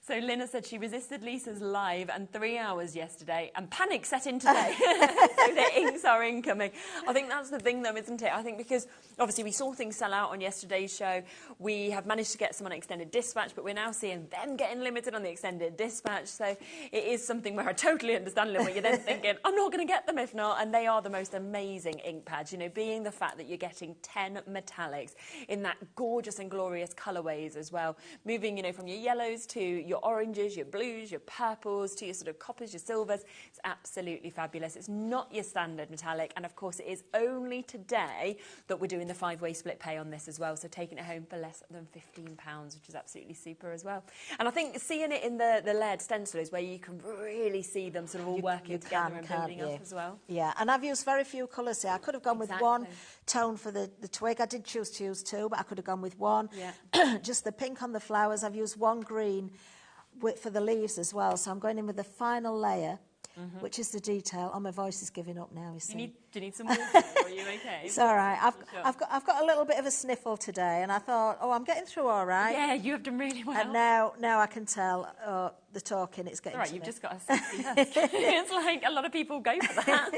So Lynn said she resisted Lisa's live and 3 hours yesterday, and panic set in today. So the inks are incoming. I think that's the thing, though, isn't it? I think because obviously we saw things sell out on yesterday's show. We have managed to get some on extended dispatch, but we're now seeing them getting limited on the extended dispatch. So it is something where I totally understand, Lynn, where you're then thinking, I'm not going to get them if not. And they are the most amazing ink pads, you know, being the fact that you're getting 10 metallics in that gorgeous and glorious colourways as well. Moving, you know, from your yellows to your oranges, your blues, your purples, to your sort of coppers, your silvers. It's absolutely fabulous. It's not your standard metallic. And of course, it is only today that we're doing the 5-way split pay on this as well. So taking it home for less than £15, which is absolutely super as well. And I think seeing it in the LED stencil is where you can really see them sort of all working together and building up as well. Yeah, and I've used very few colours here. I could have gone with one tone for the twig. I did choose to use 2, but I could have gone with 1. Yeah. Just the pink on the flowers. I've used 1 green for the leaves as well. So I'm going in with the final layer. which is the detail. Oh, my voice is giving up now, you see. Do you need some water? Or are you okay? It's all right. I've got a little bit of a sniffle today, and I thought, oh, I'm getting through all right. Yeah, you have done really well. And now I can tell the talking, it's getting All right, to you've me. just got a sexy husk. It's like a lot of people go for that.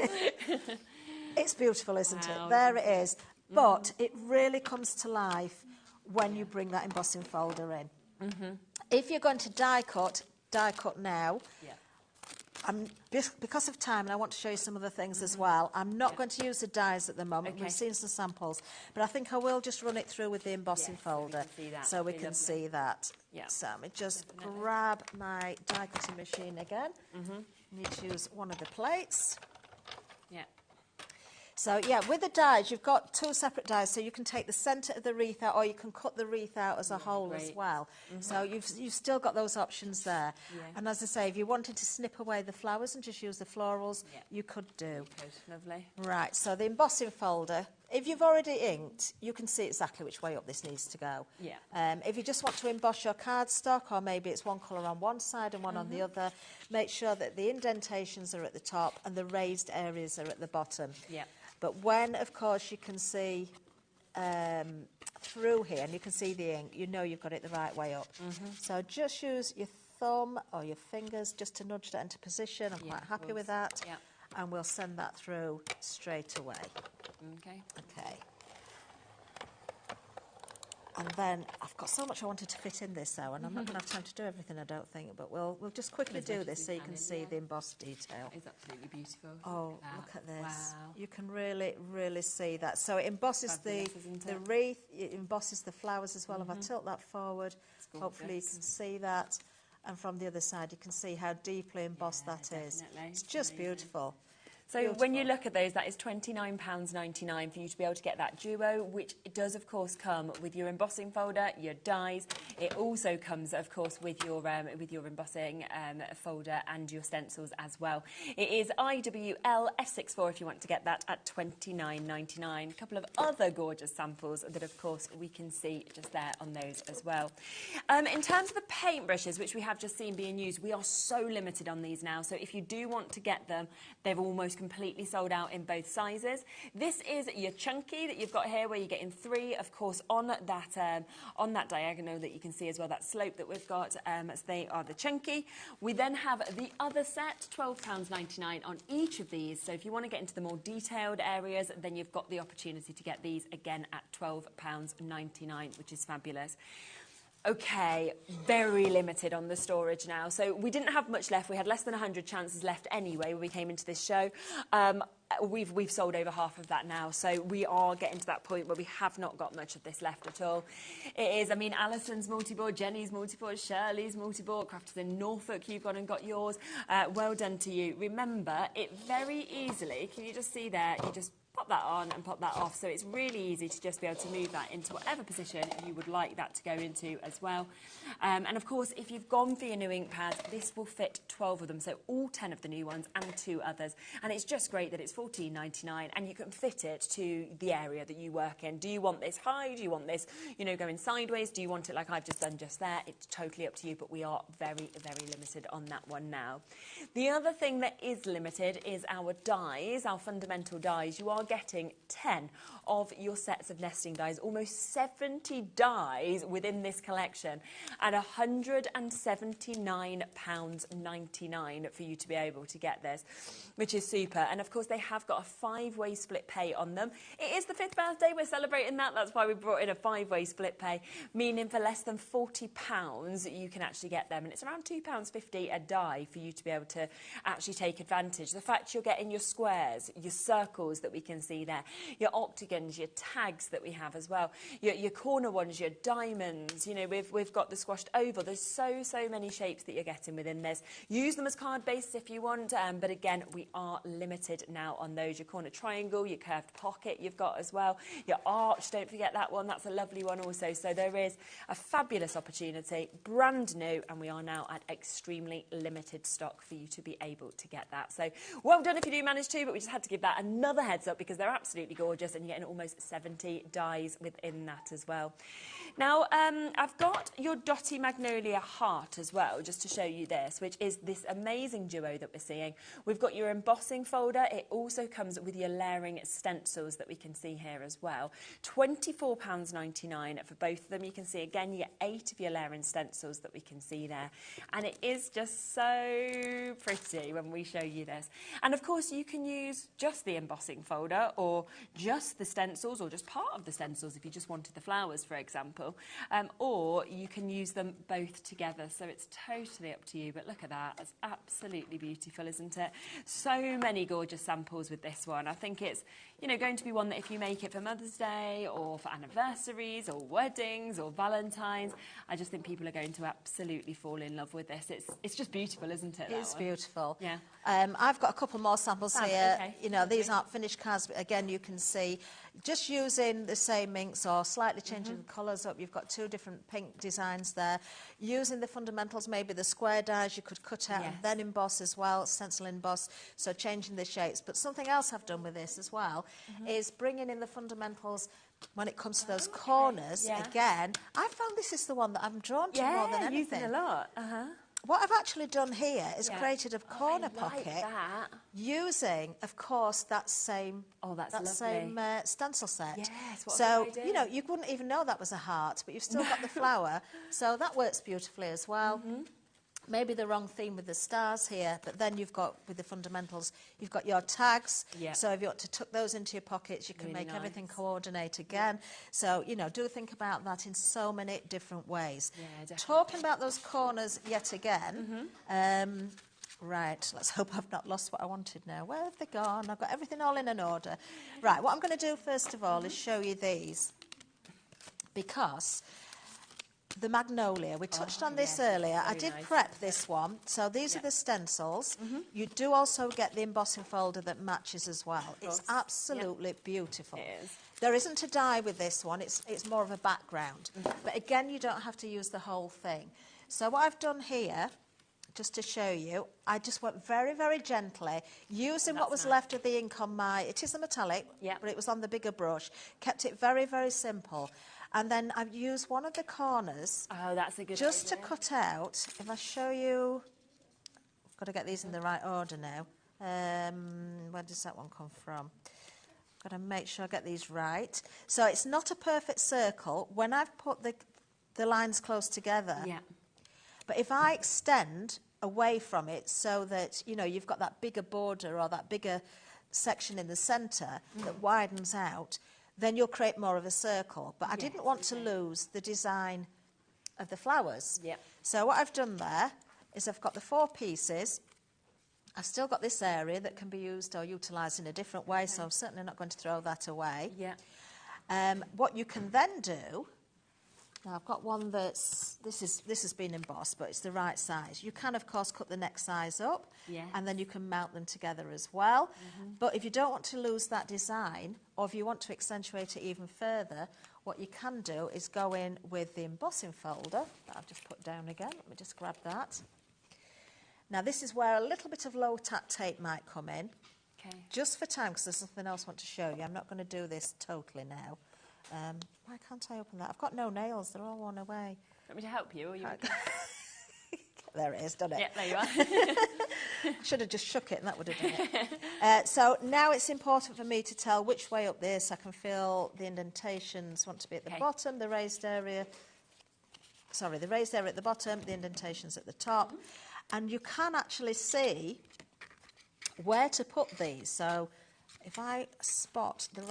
It's beautiful, isn't Wow, it? There it is. But it really comes to life when you bring that embossing folder in. If you're going to die cut now. Yeah. Because of time, and I want to show you some other things as well, I'm not going to use the dies at the moment. We've seen some samples, but I think I will just run it through with the embossing folder so we can see that. Yeah. So let me just grab my die cutting machine again. Need to use one of the plates. Yeah. So, yeah, with the dies, you've got two separate dies, so you can take the centre of the wreath out, or you can cut the wreath out as a whole as well. So you've still got those options there. Yeah. And as I say, if you wanted to snip away the flowers and just use the florals, you could do. Lovely. Right, so the embossing folder, if you've already inked, you can see exactly which way up this needs to go. Yeah. If you just want to emboss your cardstock, or maybe it's one colour on one side and one on the other, make sure that the indentations are at the top and the raised areas are at the bottom. Yeah. But when, of course, you can see through here and you can see the ink, you know you've got it the right way up. So just use your thumb or your fingers just to nudge that into position. I'm quite happy with that. Yeah. And we'll send that through straight away. Okay. Okay. And then I've got so much I wanted to fit in this though, and I'm not going to have time to do everything, I don't think, but we'll just quickly do this so you can see the embossed detail. It's absolutely beautiful. Oh, look at this. Wow. You can really, really see that. So it embosses Fabulous, isn't the it? wreath, it embosses the flowers as well. If I tilt that forward, hopefully you can see that. And from the other side, you can see how deeply embossed that is. Definitely. It's just beautiful. So when you look at those, that is £29.99 for you to be able to get that duo, which does, of course, come with your embossing folder, your dies. It also comes, of course, with your embossing folder and your stencils as well. It is IWL F64 if you want to get that at £29.99. A couple of other gorgeous samples that, of course, we can see just there on those as well. In terms of the paintbrushes, which we have just seen being used, we are so limited on these now. So if you do want to get them, they've almost completely sold out in both sizes. This is your chunky that you've got here, where you're getting 3, of course, on that diagonal that you can see as well, that slope that we've got. So they are the chunky. We then have the other set, £12.99 on each of these. So if you want to get into the more detailed areas, then you've got the opportunity to get these again at £12.99, which is fabulous. Okay, very limited on the storage now. So we didn't have much left. We had less than 100 chances left anyway when we came into this show. We've sold over half of that now, so we are getting to that point where we have not got much of this left at all. It is, I mean, Alison's multi-board, Jenny's multi-board, Shirley's multi-board, Crafters in Norfolk, you've gone and got yours. Well done to you. Remember, it very easily, can you just see there, you just pop that on and pop that off, so it's really easy to just be able to move that into whatever position you would like that to go into as well. And of course, if you've gone for your new ink pads, this will fit 12 of them, so all 10 of the new ones and 2 others. And it's just great that it's £14.99 and you can fit it to the area that you work in. Do you want this high? Do you want this, you know, going sideways? Do you want it like I've just done just there? It's totally up to you, but we are very, very limited on that one now. The other thing that is limited is our dies, our fundamental dies. You are getting 10 of your sets of nesting dies, almost 70 dies within this collection, at £179.99 for you to be able to get this, which is super. And of course, they have got a 5-way split pay on them. It is the 5th birthday, we're celebrating that. That's why we brought in a 5-way split pay, meaning for less than £40 you can actually get them, and it's around £2.50 a die for you to be able to actually take advantage. The fact you're getting your squares, your circles that we can see there, your octagons, your tags that we have as well, your corner ones, your diamonds, you know, we've got the squashed oval. There's so many shapes that you're getting within this. Use them as card bases if you want, but again, we are limited now on those. Your corner triangle, your curved pocket you've got as well, your arch, don't forget that one, that's a lovely one also. So there is a fabulous opportunity, brand new, and we are now at extremely limited stock for you to be able to get that. So well done if you do manage to, but we just had to give that another heads up because because they're absolutely gorgeous, and you're getting almost 70 dies within that as well. Now, I've got your Dotty Magnolia heart as well, just to show you this, which is this amazing duo that we're seeing. We've got your embossing folder. It also comes with your layering stencils that we can see here as well. £24.99 for both of them. You can see, again, you get 8 of your layering stencils that we can see there. And it is just so pretty when we show you this. And, of course, you can use just the embossing folder or just the stencils or just part of the stencils if you just wanted the flowers, for example. Or you can use them both together, so it's totally up to you. But look at that, it's absolutely beautiful, isn't it? So many gorgeous samples with this one. I think it's, you know, going to be one that if you make it for Mother's Day or for anniversaries or weddings or Valentine's, I just think people are going to absolutely fall in love with this. It's just beautiful, isn't it? It's beautiful. Yeah. I've got a couple more samples here. Okay. You know, these aren't finished cards, but again, you can see just using the same inks or slightly changing the colours up. You've got 2 different pink designs there. Using the fundamentals, maybe the square dies you could cut out and then emboss as well, stencil emboss, so changing the shapes. But something else I've done with this as well is bringing in the fundamentals when it comes to those corners. Again, I found this is the one that I'm drawn to more than anything. Using a lot. What I've actually done here is created a corner pocket that. using, of course, that same stencil set. Yes, what a so, good idea. you know, you wouldn't even know that was a heart, but you've still got the flower. So that works beautifully as well. Maybe the wrong theme with the stars here, but then you've got, with the fundamentals, you've got your tags. So if you want to tuck those into your pockets, you can make everything coordinate again. So, you know, do think about that in so many different ways. Talking about those corners yet again, right, let's hope I've not lost what I wanted now. Where have they gone? I've got everything all in an order. Right, what I'm going to do first of all is show you these, because the magnolia, we touched on this earlier. I did prep this one. So these are the stencils. You do also get the embossing folder that matches as well. It's absolutely beautiful. It is. There isn't a die with this one. It's more of a background. But again, you don't have to use the whole thing. So what I've done here, just to show you, I just went very, very gently, using what was left of the ink on my, it is a metallic, but it was on the bigger brush. Kept it very, very simple. And then I've used one of the corners just to cut out, if I show you, I've got to get these in the right order now. Where does that one come from? I've got to make sure I get these right. So it's not a perfect circle when I've put the lines close together. But if I extend away from it so that, you know, you've got that bigger border or that bigger section in the centre that widens out, then you'll create more of a circle. But I didn't want to lose the design of the flowers. So what I've done there is I've got the 4 pieces. I've still got this area that can be used or utilised in a different way, so I'm certainly not going to throw that away. What you can then do, now I've got one that's, this has been embossed, but it's the right size. You can, of course, cut the next size up, and then you can mount them together as well. But if you don't want to lose that design, or if you want to accentuate it even further, what you can do is go in with the embossing folder that I've just put down again. Let me just grab that. Now, this is where a little bit of low-tack tape might come in, just for time, because there's something else I want to show you. I'm not going to do this totally now. Why can't I open that? I've got no nails. They're all worn away. Want me to help you? Or you There it is, done it. Yeah, there you are. Should have just shook it and that would have done it. So now it's important for me to tell which way up this. I can feel the indentations want to be at the bottom, the raised area. Sorry, the raised area at the bottom, the indentations at the top. And you can actually see where to put these. So if I spot the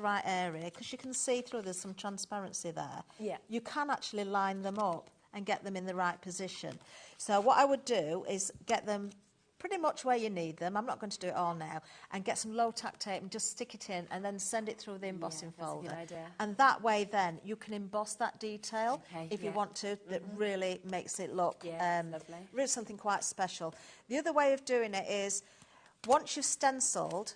right area, because you can see through, there's some transparency there. You can actually line them up and get them in the right position. So what I would do is get them pretty much where you need them. I'm not going to do it all now. And get some low-tack tape and just stick it in and then send it through the embossing folder. That's a good idea. And that way then you can emboss that detail if you want to. That really makes it look really something quite special. The other way of doing it is, once you've stenciled,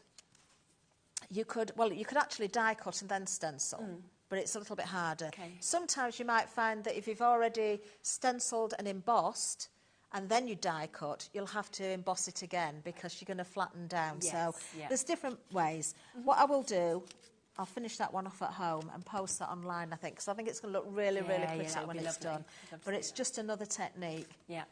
you could actually die cut and then stencil. But it's a little bit harder. Sometimes you might find that if you've already stenciled and embossed and then you die cut, you'll have to emboss it again because you're going to flatten down. Yes, So yeah. there's different ways. What I will do, I'll finish that one off at home and post that online, I think, because I think it's going to look really, really Yeah, pretty that'll when be it's lovely. done. I'd love to But see it's that. just another technique. Yeah.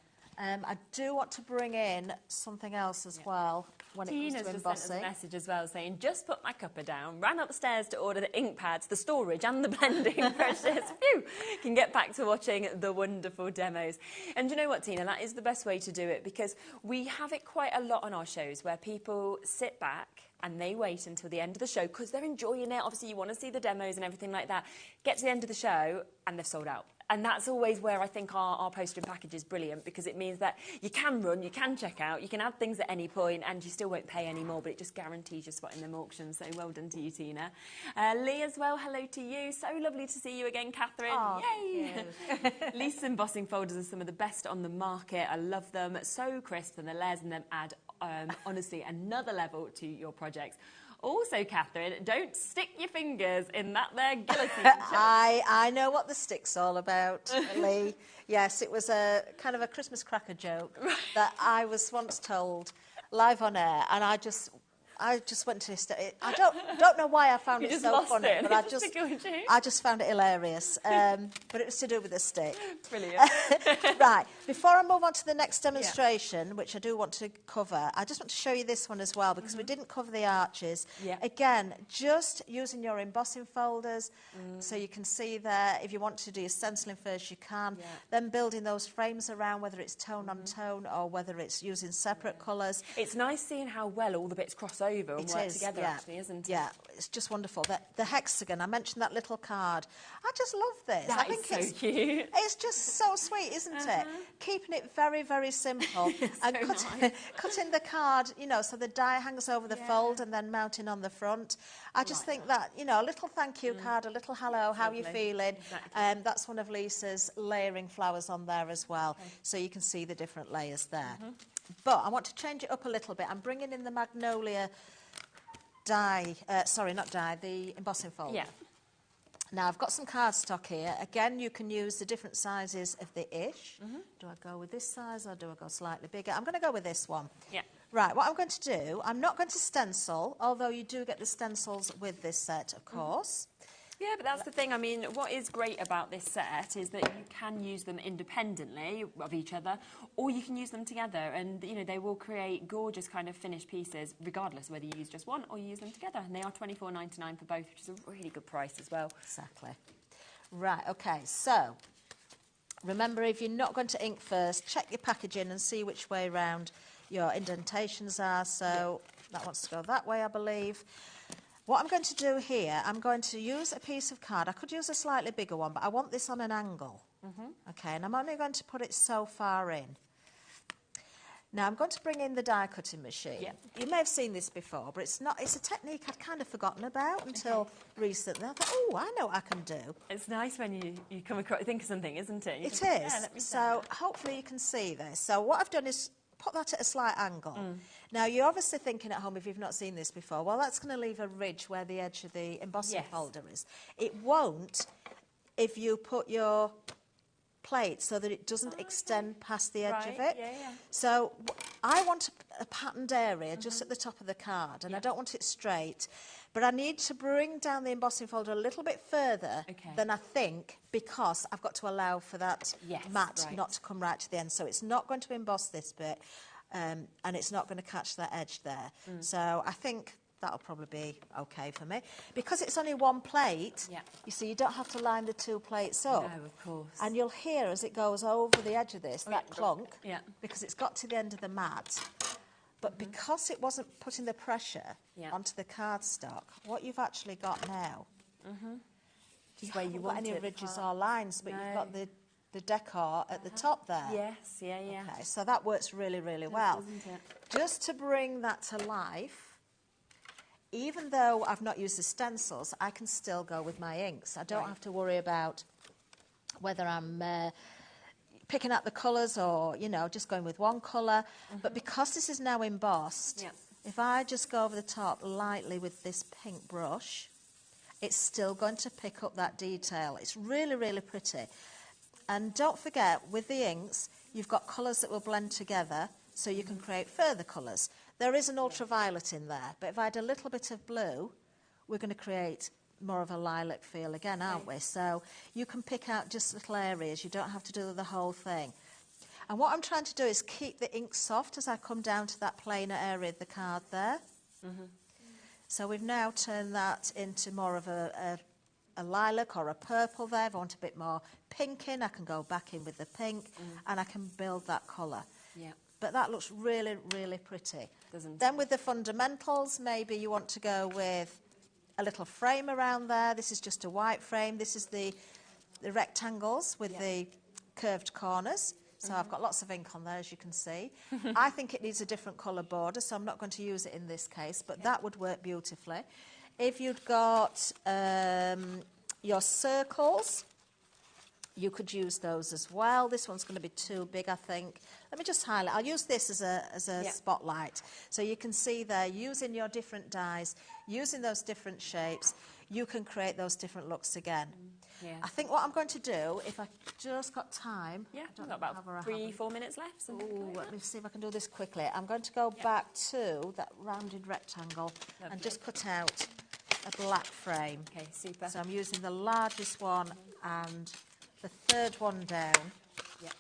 I do want to bring in something else as well when it Tina's comes to just sent us a embossing. message as well saying, just put my cuppa down, ran upstairs to order the ink pads, the storage and the blending brushes. Phew! Can get back to watching the wonderful demos. And you know what, Tina, that is the best way to do it, because we have it quite a lot on our shows where people sit back and they wait until the end of the show because they're enjoying it. Obviously, you want to see the demos and everything like that. Get to the end of the show and they've sold out. And that's always where I think our postage and package is brilliant, because it means that you can run, you can check out, you can add things at any point and you still won't pay any more, but it just guarantees your spot in them auctions. So well done to you, Tina. Lee as well, hello to you. So lovely to see you again, Catherine. Oh, yay! Lease embossing folders are some of the best on the market. I love them. So crisp, and the layers in them add, honestly, another level to your projects. Also, Catherine, don't stick your fingers in that there guillotine. I know what the stick's all about, Lee. Yes, it was a kind of a Christmas cracker joke that I was once told live on air, and I just went to I don't know why I found it so funny, but I just found it hilarious. But it was to do with the stick. Brilliant. Right, before I move on to the next demonstration, which I do want to cover, I just want to show you this one as well, because we didn't cover the arches. Yeah. Again, just using your embossing folders, so you can see there, if you want to do your stenciling first, you can. Yeah. Then building those frames around, whether it's tone on tone or whether it's using separate colours. It's nice seeing how well all the bits cross over and It work is, together, yeah. actually, isn't it? Yeah, it's just wonderful. The hexagon, I mentioned that little card. I just love this. That I think is so cute. It's just so sweet, isn't it? Keeping it very, very simple. And cutting the card, you know, so the die hangs over the fold and then mounting on the front. I just think that, you know, a little thank you card, a little hello, how you feeling? Exactly. That's one of Lisa's layering flowers on there as well. So you can see the different layers there. But I want to change it up a little bit. I'm bringing in the magnolia die, sorry, not die, the embossing folder. Yeah. Now, I've got some cardstock here. Again, you can use the different sizes of the ish. Do I go with this size or do I go slightly bigger? I'm going to go with this one. Yeah. Right, what I'm going to do, I'm not going to stencil, although you do get the stencils with this set, of course. Yeah, but that's the thing. I mean, what is great about this set is that you can use them independently of each other, or you can use them together, and you know they will create gorgeous kind of finished pieces, regardless whether you use just one or you use them together. And they are $24.99 for both, which is a really good price as well. Exactly. Right. Okay. So remember, if you're not going to ink first, check your packaging and see which way round your indentations are. So that wants to go that way, I believe. What I'm going to do here, I'm going to use a piece of card. I could use a slightly bigger one, but I want this on an angle. Okay, and I'm only going to put it so far in. Now, I'm going to bring in the die cutting machine. Yeah. You may have seen this before, but it's a technique I'd kind of forgotten about until recently. I thought, oh, I know what I can do. It's nice when you come across, think of something, isn't it? It is. Yeah, let me So hopefully you can see this. So what I've done is put that at a slight angle. Now, you're obviously thinking at home, if you've not seen this before, well, that's going to leave a ridge where the edge of the embossing folder is. It won't if you put your plate so that it doesn't extend past the edge of it. Yeah, yeah. So I want a patterned area just at the top of the card, and I don't want it straight. But I need to bring down the embossing folder a little bit further than I think, because I've got to allow for that mat not to come right to the end. So it's not going to emboss this bit, and it's not going to catch that edge there. So I think that'll probably be okay for me. Because it's only one plate, you see, you don't have to line the two plates up. No, of course. And you'll hear as it goes over the edge of this, that clunk, because it's got to the end of the mat. But because it wasn't putting the pressure onto the cardstock, what you've actually got now, you haven't got any ridges or lines, but you've got the decor at the top there. Yes, yeah. Okay, so that works really, really well. Doesn't it? Just to bring that to life, even though I've not used the stencils, I can still go with my inks. I don't have to worry about whether I'm picking out the colours or, you know, just going with one colour. But because this is now embossed, if I just go over the top lightly with this pink brush, it's still going to pick up that detail. It's really, really pretty. And don't forget, with the inks, you've got colours that will blend together, so you can create further colours. There is an ultraviolet in there, but if I had a little bit of blue, we're going to create more of a lilac feel again, aren't we? So you can pick out just little areas. You don't have to do the whole thing. And what I'm trying to do is keep the ink soft as I come down to that plainer area of the card there. So we've now turned that into more of a lilac or a purple there. If I want a bit more pink in, I can go back in with the pink and I can build that colour. Yeah. But that looks really, really pretty. Doesn't Then with the fundamentals, maybe you want to go with a little frame around there. This is just a white frame. This is the rectangles with the curved corners. So I've got lots of ink on there, as you can see. I think it needs a different colour border, so I'm not going to use it in this case, but that would work beautifully. If you'd got your circles, you could use those as well. This one's going to be too big, I think. Let me just highlight. I'll use this as a spotlight. So you can see there, using your different dies, using those different shapes, you can create those different looks again. Yeah. I think what I'm going to do, if I just got time... Yeah, I we've don't got know about whether I have 3-4 minutes left. Ooh, let me see if I can do this quickly. I'm going to go back to that rounded rectangle and just cut out a black frame. Okay, super. So I'm using the largest one and the third one down. Yeah.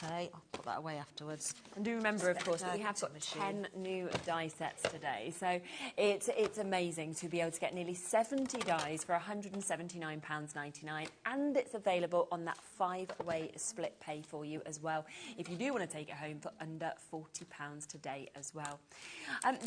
Okay, I'll put that away afterwards. And do remember, of course, that we have got 10 new die sets today. So it's amazing to be able to get nearly 70 dies for £179.99, and it's available on that 5-way split pay for you as well, if you do want to take it home for under £40 today as well.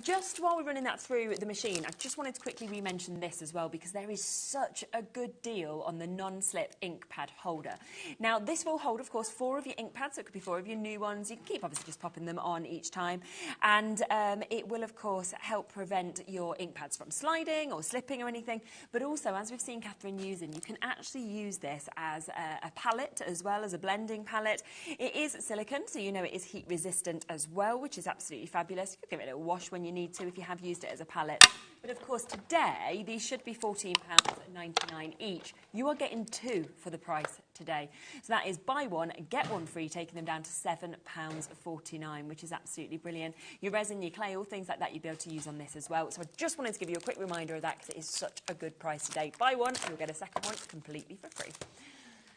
Just while we're running that through the machine, I just wanted to quickly re-mention this as well, because there is such a good deal on the non-slip ink pad holder. Now, this will hold, of course, 4 of your ink pads, so it could be 4 of your new ones. You can keep obviously just popping them on each time, and it will of course help prevent your ink pads from sliding or slipping or anything. But also, as we've seen Catherine using, you can actually use this as a palette as well as a blending palette. It is silicone, so you know it is heat resistant as well, which is absolutely fabulous. You can give it a wash when you need to if you have used it as a palette. But of course, today, these should be £14.99 each. You are getting 2 for the price today. So that is buy one, get one free, taking them down to £7.49, which is absolutely brilliant. Your resin, your clay, all things like that you'll be able to use on this as well. So I just wanted to give you a quick reminder of that, because it is such a good price today. Buy one, and you'll get a second one completely for free.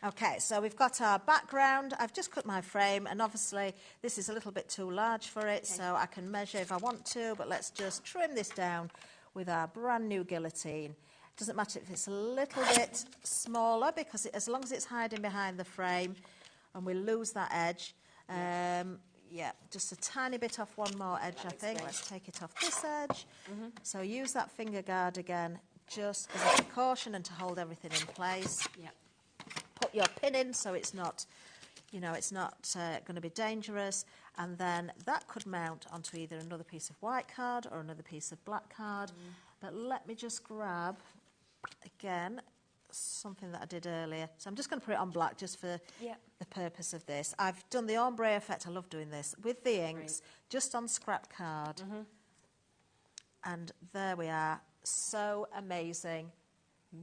Okay, so we've got our background. I've just cut my frame, and obviously this is a little bit too large for it, so I can measure if I want to, but let's just trim this down with our brand new guillotine. Doesn't matter if it's a little bit smaller, because as long as it's hiding behind the frame and we lose that edge, yeah, just a tiny bit off one more edge, I think. Let's take it off this edge. So use that finger guard again, just as a precaution and to hold everything in place. Yeah. Put your pin in so it's not, you know, it's not going to be dangerous. And then that could mount onto either another piece of white card or another piece of black card. But let me just grab, again, something that I did earlier. So I'm just going to put it on black just for the purpose of this. I've done the ombre effect. I love doing this with the inks, just on scrap card. And there we are. So amazing.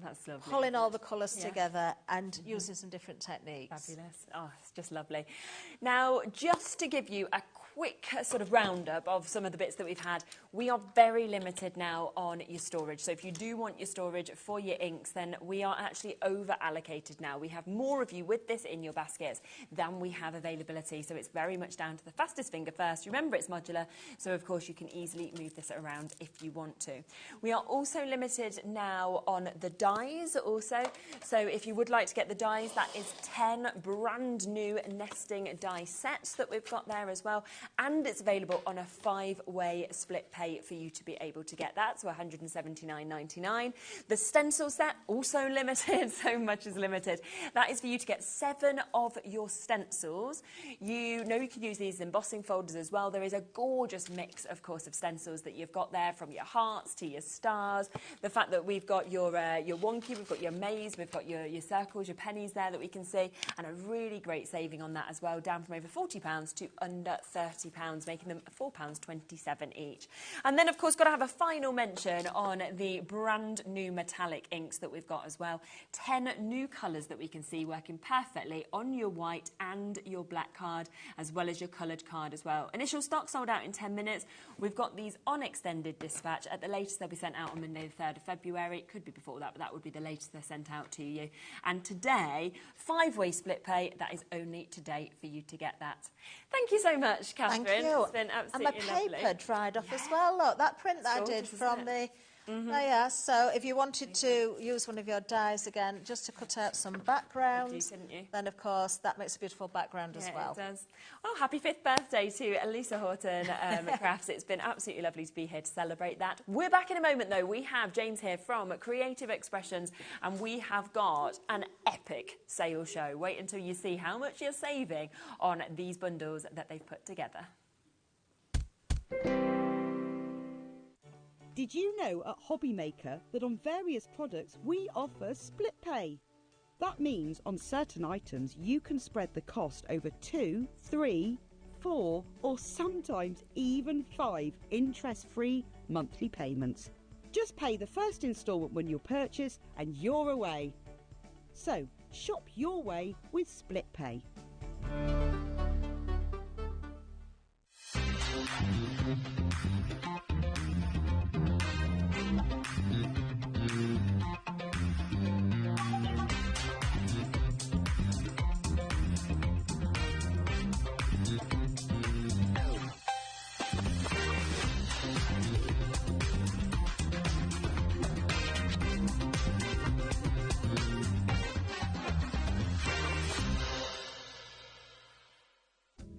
That's lovely. Pulling all the colours together and using some different techniques. Fabulous. Oh, it's just lovely. Now, just to give you a quick sort of roundup of some of the bits that we've had, we are very limited now on your storage. So if you do want your storage for your inks, then we are actually over allocated now. We have more of you with this in your baskets than we have availability. So it's very much down to the fastest finger first. Remember, it's modular, so of course you can easily move this around if you want to. We are also limited now on the dies also. So if you would like to get the dies, that is 10 brand new nesting die sets that we've got there as well. And it's available on a 5-way split pay for you to be able to get that, so £179.99. The stencil set, also limited, so much is limited. That is for you to get 7 of your stencils. You know you can use these embossing folders as well. There is a gorgeous mix, of course, of stencils that you've got there, from your hearts to your stars. The fact that we've got your wonky, we've got your maze, we've got your circles, your pennies there that we can see, and a really great saving on that as well, down from over £40 to under £30 £30, making them £4.27 each. And then, of course, got to have a final mention on the brand new metallic inks that we've got as well. 10 new colours that we can see working perfectly on your white and your black card, as well as your coloured card as well. Initial stock sold out in 10 minutes. We've got these on extended dispatch. At the latest, they'll be sent out on Monday the 3rd of February. It could be before that, but that would be the latest they're sent out to you. And today, 5-way split pay. That is only today for you to get that. Thank you so much, Catherine. Thank you. It's been absolutely and my paper lovely. dried off as well. Look, that print that I did Gorgeous, from isn't the... it? Yeah, so if you wanted to use one of your dies again, just to cut out some backgrounds, didn't you? then, of course, that makes a beautiful background as well. It does. Well, happy 5th birthday to Elisa Horton Crafts. It's been absolutely lovely to be here to celebrate that. We're back in a moment, though. We have James here from Creative Expressions, and we have got an epic sale show. Wait until you see how much you're saving on these bundles that they've put together. Did you know at HobbyMaker that on various products we offer split pay? That means on certain items you can spread the cost over 2, 3, 4 or sometimes even 5 interest-free monthly payments. Just pay the first instalment when you purchase and you're away. So shop your way with split pay.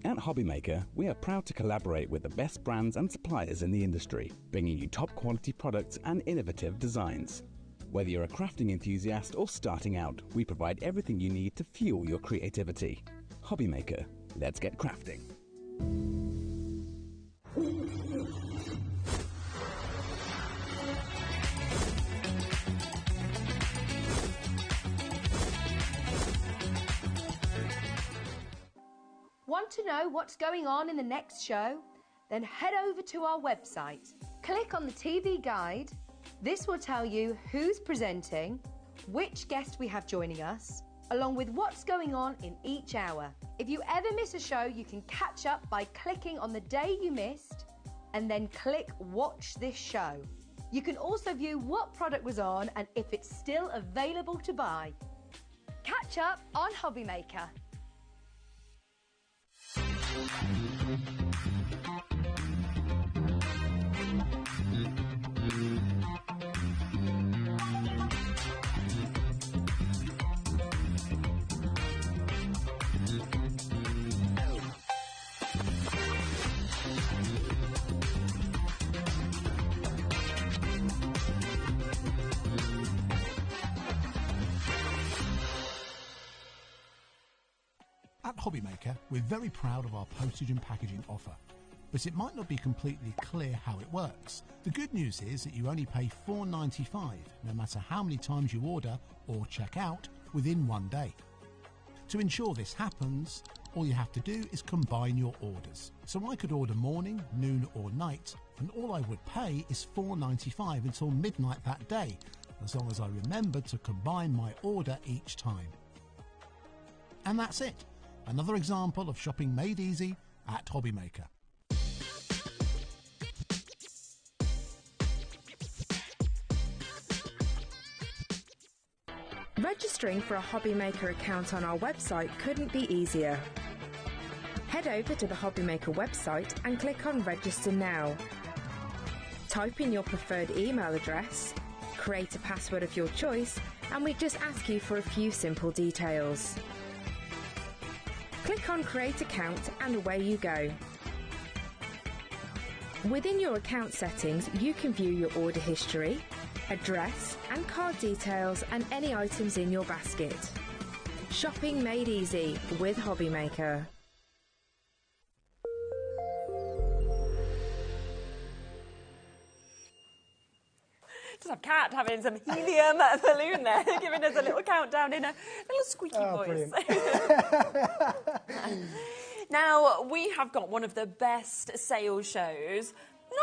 At HobbyMaker, we are proud to collaborate with the best brands and suppliers in the industry, bringing you top quality products and innovative designs. Whether you're a crafting enthusiast or starting out, we provide everything you need to fuel your creativity. HobbyMaker, let's get crafting. Want to know what's going on in the next show? Then head over to our website. Click on the TV guide. This will tell you who's presenting, which guest we have joining us, along with what's going on in each hour. If you ever miss a show, you can catch up by clicking on the day you missed and then click Watch This Show. You can also view what product was on and if it's still available to buy. Catch up on HobbyMaker. At HobbyMaker, we're very proud of our postage and packaging offer, but it might not be completely clear how it works. The good news is that you only pay $4.95, no matter how many times you order or check out within one day. To ensure this happens, all you have to do is combine your orders. So I could order morning, noon or night, and all I would pay is $4.95 until midnight that day, as long as I remembered to combine my order each time. And that's it. Another example of shopping made easy at HobbyMaker. Registering for a HobbyMaker account on our website couldn't be easier. Head over to the HobbyMaker website and click on Register Now. Type in your preferred email address, create a password of your choice, and we just ask you for a few simple details. Click on Create Account and away you go. Within your account settings, you can view your order history, address and card details and any items in your basket. Shopping made easy with HobbyMaker. Just have Kat having some helium balloon there, giving us a little countdown in a little squeaky voice. Now, we have got one of the best sales shows,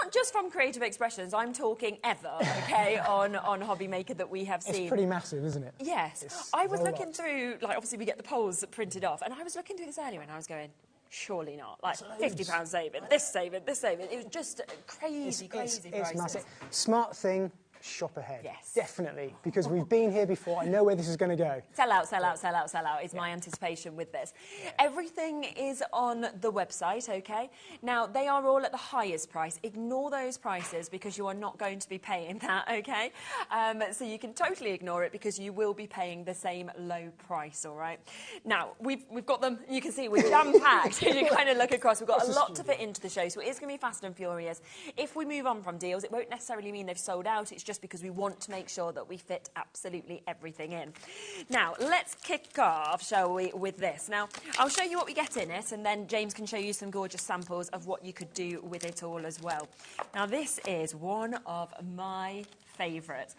not just from Creative Expressions, I'm talking ever, okay, on HobbyMaker that we have seen. It's pretty massive, isn't it? Yes. I was looking through, like, obviously we get the polls printed off, and I was looking through this earlier and I was going, surely not. Like, £50 saving, this saving, this saving. It was just crazy prices. It's massive. Smart thing. Shop ahead. Yes. Definitely, because we've been here before. I know where this is going to go. Sell out, sell out, sell out, sell out is my anticipation with this. Everything is on the website, okay? Now, they are all at the highest price. Ignore those prices because you are not going to be paying that, okay? So you can totally ignore it because you will be paying the same low price, all right? Now, we've got them. You can see we're jam-packed. You kind of look across. We've got a lot to fit into the show, so it is going to be fast and furious. If we move on from deals, it won't necessarily mean they've sold out. It's just because we want to make sure that we fit absolutely everything in. Now, let's kick off, shall we, with this. Now, I'll show you what we get in it, and then James can show you some gorgeous samples of what you could do with it all as well. Now, this is one of my favourites.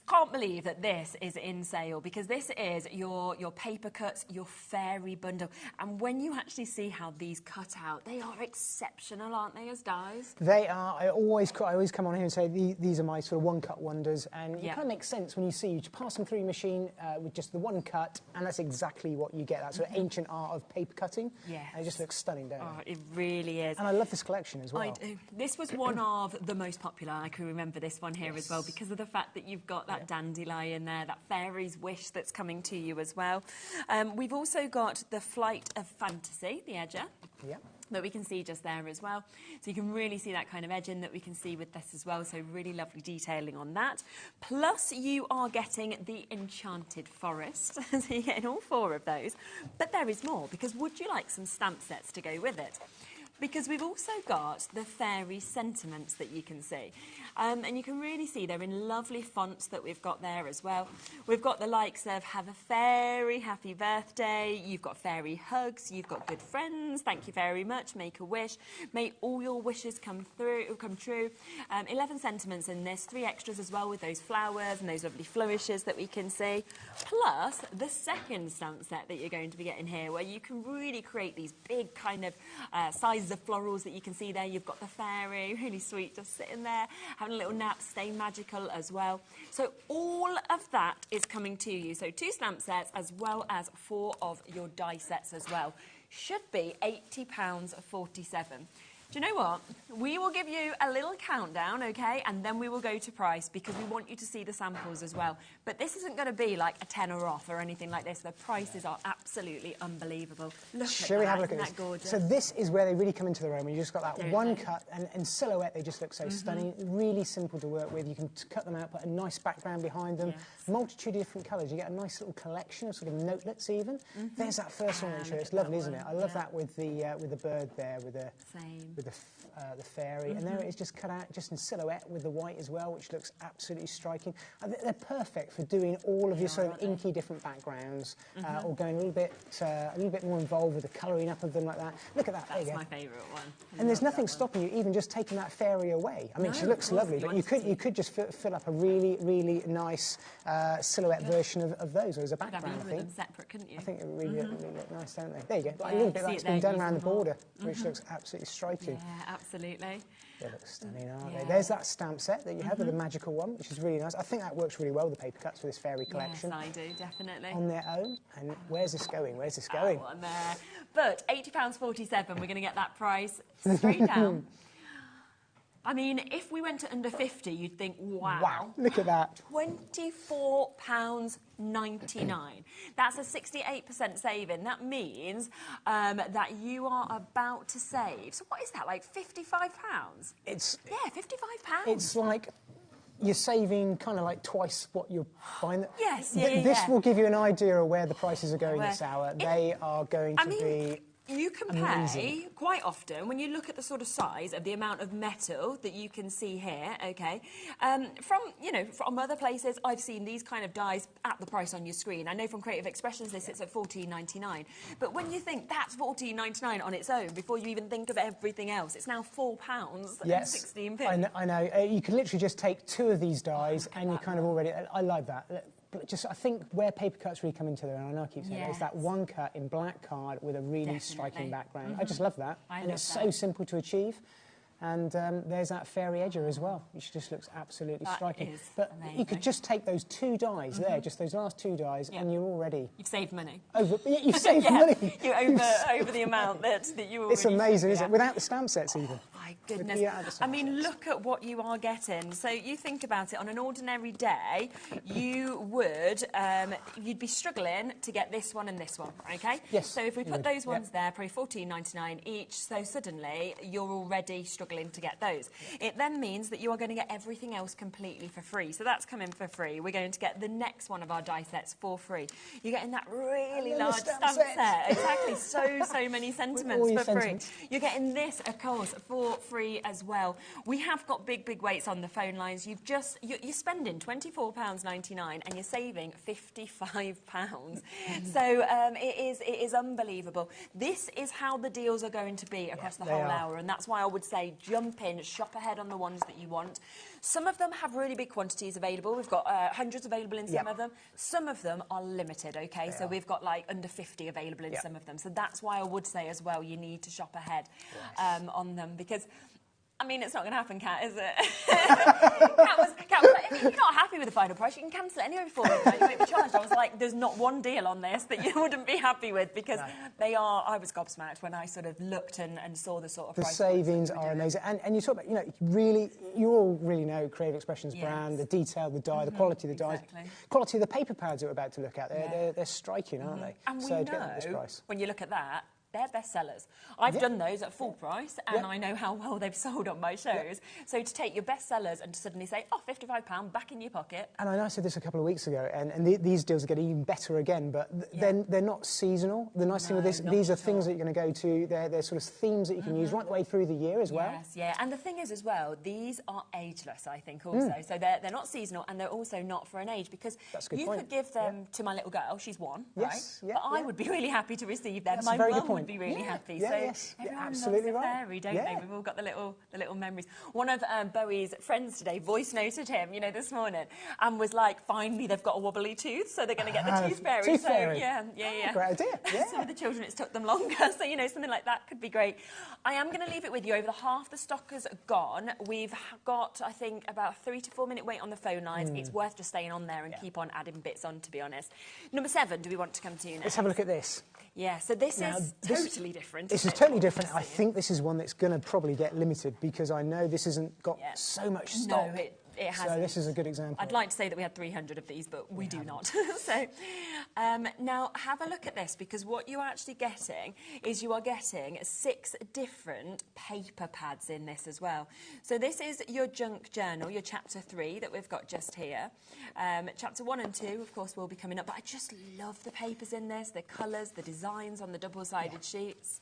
Can't believe that this is in sale because this is your paper cuts, your fairy bundle. And when you actually see how these cut out, they are exceptional, aren't they, as dies? They are. I always come on here and say these are my sort of one-cut wonders, and it kind of makes sense when you pass them through your machine with just the one cut, and that's exactly what you get, that sort of ancient art of paper cutting. Yes. And it just looks stunning, don't it? It really is. And I love this collection as well. I do. This was one of the most popular. I can remember this one here as well because of the fact that you've got that dandelion there, that fairy's wish that's coming to you as well. We've also got the Flight of Fantasy, the edger. Yeah. That we can see just there as well. So you can really see that kind of edging that we can see with this as well. So really lovely detailing on that. Plus you are getting the Enchanted Forest. So you're getting all four of those. But there is more, because would you like some stamp sets to go with it? Because we've also got the fairy sentiments that you can see. And you can really see they're in lovely fonts that we've got there as well. We've got the likes of Have a Fairy, Happy Birthday, you've got Fairy Hugs, you've got Good Friends, Thank you very much, Make a Wish, May all your wishes come true. 11 sentiments in this, 3 extras as well with those flowers and those lovely flourishes that we can see. Plus the second stamp set that you're going to be getting here, where you can really create these big kind of sizes of florals that you can see there. You've got the fairy, really sweet, just sitting there, having a little nap, stay magical as well. So all of that is coming to you. So 2 stamp sets as well as 4 of your die sets as well. Should be £80.47. Do you know what? We will give you a little countdown, okay, and then we will go to price because we want you to see the samples as well. But this isn't going to be like a tenner off or anything like this. The prices are absolutely unbelievable. Look Shall we have a look at this? Gorgeous? So this is where they really come into their own. You just got that one cut, and in silhouette they just look so stunning. Really simple to work with. You can cut them out, put a nice background behind them. Multitude of different colours. You get a nice little collection of sort of notelets even. There's that first one, which it's lovely, isn't it? I love that with the bird there, with the fairy, and there it is, just cut out just in silhouette with the white as well, which looks absolutely striking. I think they're perfect for doing all of your sort of inky different backgrounds, or going a little bit more involved with the colouring up of them like that. Look at that. That's my favourite one. And there's nothing stopping you even just taking that fairy away. I mean, she looks lovely, but you could just fill up a really nice silhouette version of those as a background. Could have them separate, couldn't you? I think it really look nice, don't they? There you go. Like a little bit like it's been done around the border, which looks absolutely striking. Yeah, absolutely. They look stunning, aren't they? There's that stamp set that you have with the magical one, which is really nice. I think that works really well with the paper cuts for this fairy collection. Yes, I do, definitely. On their own. And where's this going? Where's this going? On there. But £80.47, we're going to get that price straight down. I mean, if we went to under 50, you'd think, wow. Look at that. £24.99. That's a 68% saving. That means that you are about to save. So what is that, like £55? Yeah, £55. It's like you're saving kind of like twice what you're buying. Yes, This will give you an idea of where the prices are going this hour. They are going to be... You can pay quite often when you look at the sort of size of the amount of metal that you can see here. Okay, from other places, I've seen these kind of dies at the price on your screen. I know from Creative Expressions this sits at £14.99, but when you think that's £14.99 on its own, before you even think of everything else, it's now £4 and 16p. I know. You can literally just take 2 of these dies, and you kind of already. I like that. I think where paper cuts really come into their own, I know I keep saying it, is that Yes. one cut in black card with a really Definitely. striking background. I just love that. I and love it's that. so simple to achieve. And there's that fairy edger as well, which just looks absolutely That striking. is But you amazing. could just take those 2 dies there, just those last 2 dies, and you're already You've saved money. over. You've saved money. You're over the amount that you already... It's amazing, isn't yeah. it? Without the stamp sets even. My goodness. Yeah, I just- I mean, look at what you are getting. So you think about it, on an ordinary day, you would, you'd be struggling to get this one and this one, okay? Yes, So if we you put would, those ones there, probably $14.99 each, so suddenly you're already struggling to get those. It then means that you are going to get everything else completely for free. So that's coming for free. We're going to get the next one of our die sets for free. You're getting that really And then the large stamp stamp set. set. Exactly. So many sentiments all your for free. sentiments. You're getting this, of course, for free as well. We have got big weights on the phone lines. You're spending £24.99 and you're saving £55. So it is unbelievable. This is how the deals are going to be across the they whole are. hour, and that's why I would say jump in, shop ahead on the ones that you want. Some of them have really big quantities available. We've got hundreds available in some Yep. of them. Some of them are limited, okay? So we've got like under 50 available in Yep. some of them. So that's why I would say as well, you need to shop ahead on them, because I mean, it's not going to happen, Kat, is it? Kat was like, if you're not happy with the final price, you can cancel it anyway before midnight, you won't be charged. I was like, there's not one deal on this that you wouldn't be happy with, because they are, I was gobsmacked when I sort of looked and saw the sort of The price points that savings they were are doing. amazing. And you talk about, really, you all really know Creative Expressions Yes. brand, the detail, the die, the quality of the dies. exactly. Quality of the paper pads that we're about to look at. Yeah. They're striking, aren't they? And we so to get them at this know, price. when you look at that, they're bestsellers. I've done those at full price, and I know how well they've sold on my shows. So to take your bestsellers and to suddenly say, oh, £55 back in your pocket. And I know I said this a couple of weeks ago, and these deals are getting even better again, but they're not seasonal. The nice thing with this, not these are at things all. that you're going to go to. They're sort of themes that you can use right the way through the year as well. Yes, yeah. And the thing is as well, these are ageless, I think, also. So they're not seasonal, and they're also not for an age, because That's a good you point. could give them to my little girl. She's 1, Yes, right? yeah, But I yeah. would be really happy to receive them. That's My a very good mum would point. be really Yeah, happy. yeah, so yes. Yeah, everyone absolutely loves a right. fairy, don't Yeah. they? We've all got the little memories. One of Bowie's friends today voice noted him, this morning, and was like, finally they've got a wobbly tooth, so they're going to get the tooth fairy. Tooth so fairy. yeah. Great idea. Yeah. Some of the children, it's took them longer, so something like that could be great. I am going to leave it with you. Over half the stock has gone. We've got, I think, about 3 to 4 minute wait on the phone lines. It's worth just staying on there and keep on adding bits on, to be honest. Number 7, do we want to come to you now? Let's have a look at this. Yeah, so this Now, is this- totally different. This isn't is it, totally to what different. we've I seen? think this is one that's going to probably get limited, because I know this hasn't got so much stock. No, it hasn't. So this is a good example. I'd like to say that we had 300 of these, but we do not. So now have a look at this, because what you're actually getting is you are getting 6 different paper pads in this as well. So this is your junk journal, your chapter 3 that we've got just here. Chapter 1 and 2, of course, will be coming up, but I just love the papers in this, the colours, the designs on the double-sided sheets.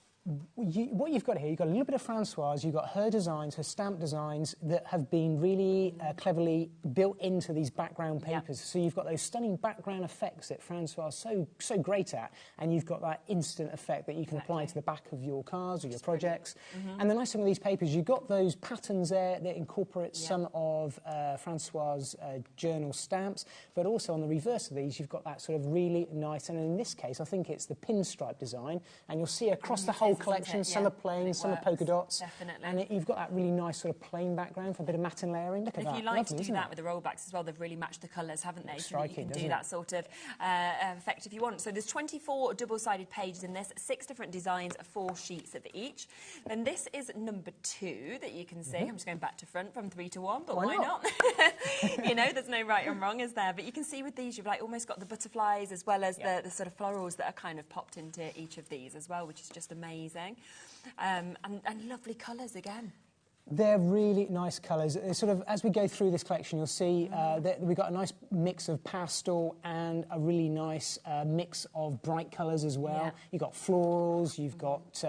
What you've got here, you've got a little bit of Francoise, you've got her designs, her stamp designs that have been really cleverly built into these background papers. So you've got those stunning background effects that Francoise is so great at, and you've got that instant effect that you can apply to the back of your cars or your projects. And the nice thing with these papers, you've got those patterns there that incorporate some of Francoise' journal stamps, but also on the reverse of these, you've got that sort of really nice, and in this case, I think it's the pinstripe design, and you'll see across the whole collection, some are plain, some are polka dots. Definitely. And you've got that really nice sort of plain background for a bit of matte and layering. Look at If that. you like Lovely, to do isn't that it? with the rollbacks as well, they've really matched the colours, haven't they? So that Striking, you can doesn't do it? that sort of effect if you want. So there's 24 double-sided pages in this, 6 different designs, 4 sheets of each. Then this is number 2 that you can see. I'm just going back to front from 3 to 1, but why not? There's no right and wrong, is there? But you can see with these, you've like almost got the butterflies as well as the sort of florals that are kind of popped into each of these as well, which is just amazing. And lovely colours again. They're really nice colours. Sort of as we go through this collection, you'll see that we've got a nice mix of pastel and a really nice mix of bright colours as well. Yeah. You've got florals, you've got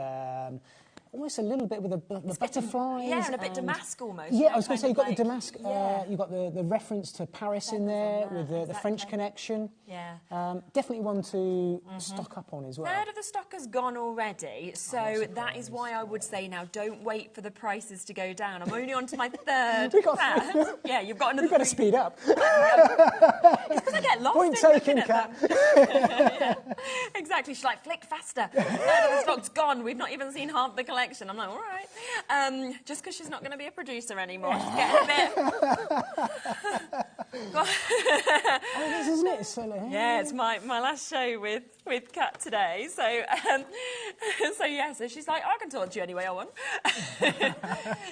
almost a little bit with the butterflies. Yeah, and a bit damask almost. Yeah, I was going to say, you've got like, the damask, you've got the reference to Paris in there with the French connection. Yeah. Definitely one to stock up on as well. Third of the stock has gone already, so that is why I would say now don't wait for the prices to go down. I'm only on to my third pad. Yeah, you've got another. We've got to speed up. It's because I get lost. Point taken, Kat. Yeah, exactly. She's like, flick faster. Third of the stock's gone. We've not even seen half the collection. I'm like, all right. Just because she's not going to be a producer anymore, she's getting a bit. This isn't it, silly? Yeah, it's my last show with Kat today. So so she's like, I can talk to you any way I want.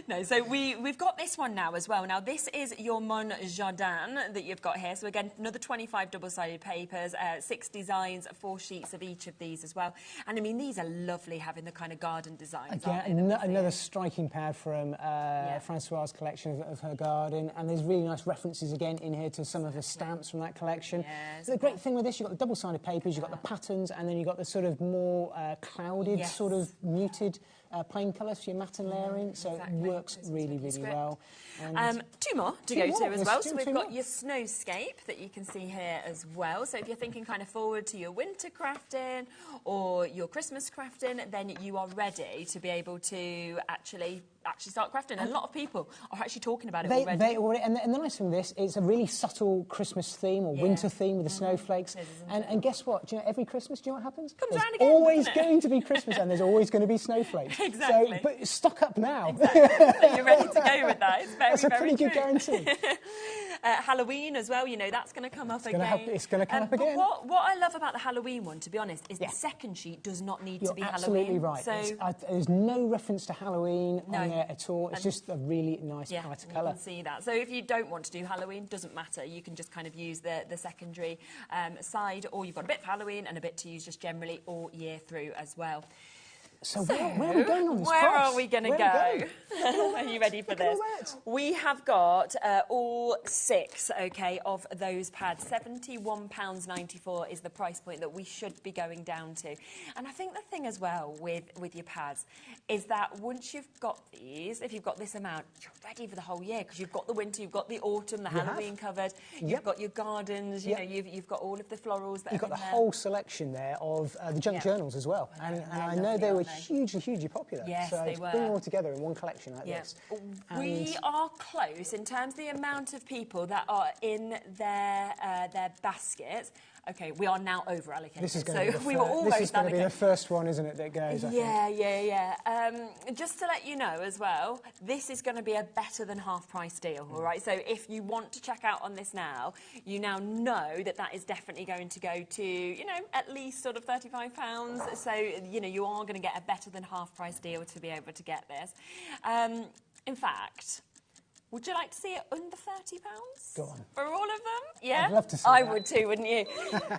No, so we've got this one now as well. Now this is your Mon Jardin that you've got here. So again, another 25 double-sided papers, 6 designs, 4 sheets of each of these as well. And I mean, these are lovely having the kind of garden designs. Again, another striking pad from Francoise's collection of her garden, and there's really nice references again in here to some of the stamps from that collection. Yes. The great thing with this, you've got the double-sided papers, you've got the patterns, and then you've got the sort of more clouded, sort of muted plain colours for your matte and layering, so it works really, really well. And 2 more to go to as well. So we've got your snowscape that you can see here as well. So if you're thinking kind of forward to your winter crafting or your Christmas crafting, then you are ready to be able to actually start crafting. And a lot of people are actually talking about it already. And the nice thing with this, it's a really subtle Christmas theme or winter theme with the snowflakes. And guess what? Do you know, every Christmas, do you know what happens? Comes there's around again, always going to be Christmas and there's always going to be snowflakes. Exactly. So, but stock up now. Exactly. So you're ready to go with that. It's very, that's a pretty very good guarantee. Halloween as well, you know, that's going to come up again. It's going to come up again. But what I love about the Halloween one, to be honest, is the second sheet does not need to be absolutely Halloween. Right. So There's no reference to Halloween on there at all. It's just a really nice brighter colour. You can see that. So if you don't want to do Halloween, doesn't matter. You can just kind of use the secondary side, or you've got a bit of Halloween and a bit to use just generally all year through as well. So where are we going on this Where price? are we going to go? Are you ready for this? We have got all 6, of those pads. £71.94 is the price point that we should be going down to. And I think the thing as well with your pads is that once you've got these, if you've got this amount, you're ready for the whole year because you've got the winter, you've got the autumn, the Halloween covered, you've got your gardens, you know, you've got all of the florals that you've got the there. whole selection there of the junk journals as well. And I know they were hugely popular. Yes, so they to were. bring them all together in one collection like this. We are close in terms of the amount of people that are in their baskets. Okay, we are now over allocated. This is going to be we were almost this is going to be the first one, isn't it, that goes? I think. Just to let you know as well, this is going to be a better than half price deal. All right, so if you want to check out on this now, you now know that is definitely going to go to, you know, at least sort of £35. So you know you are going to get a better than half price deal to be able to get this. In fact, would you like to see it under £30? Go on. For all of them? Yeah? I'd love to see I that. would too, wouldn't you?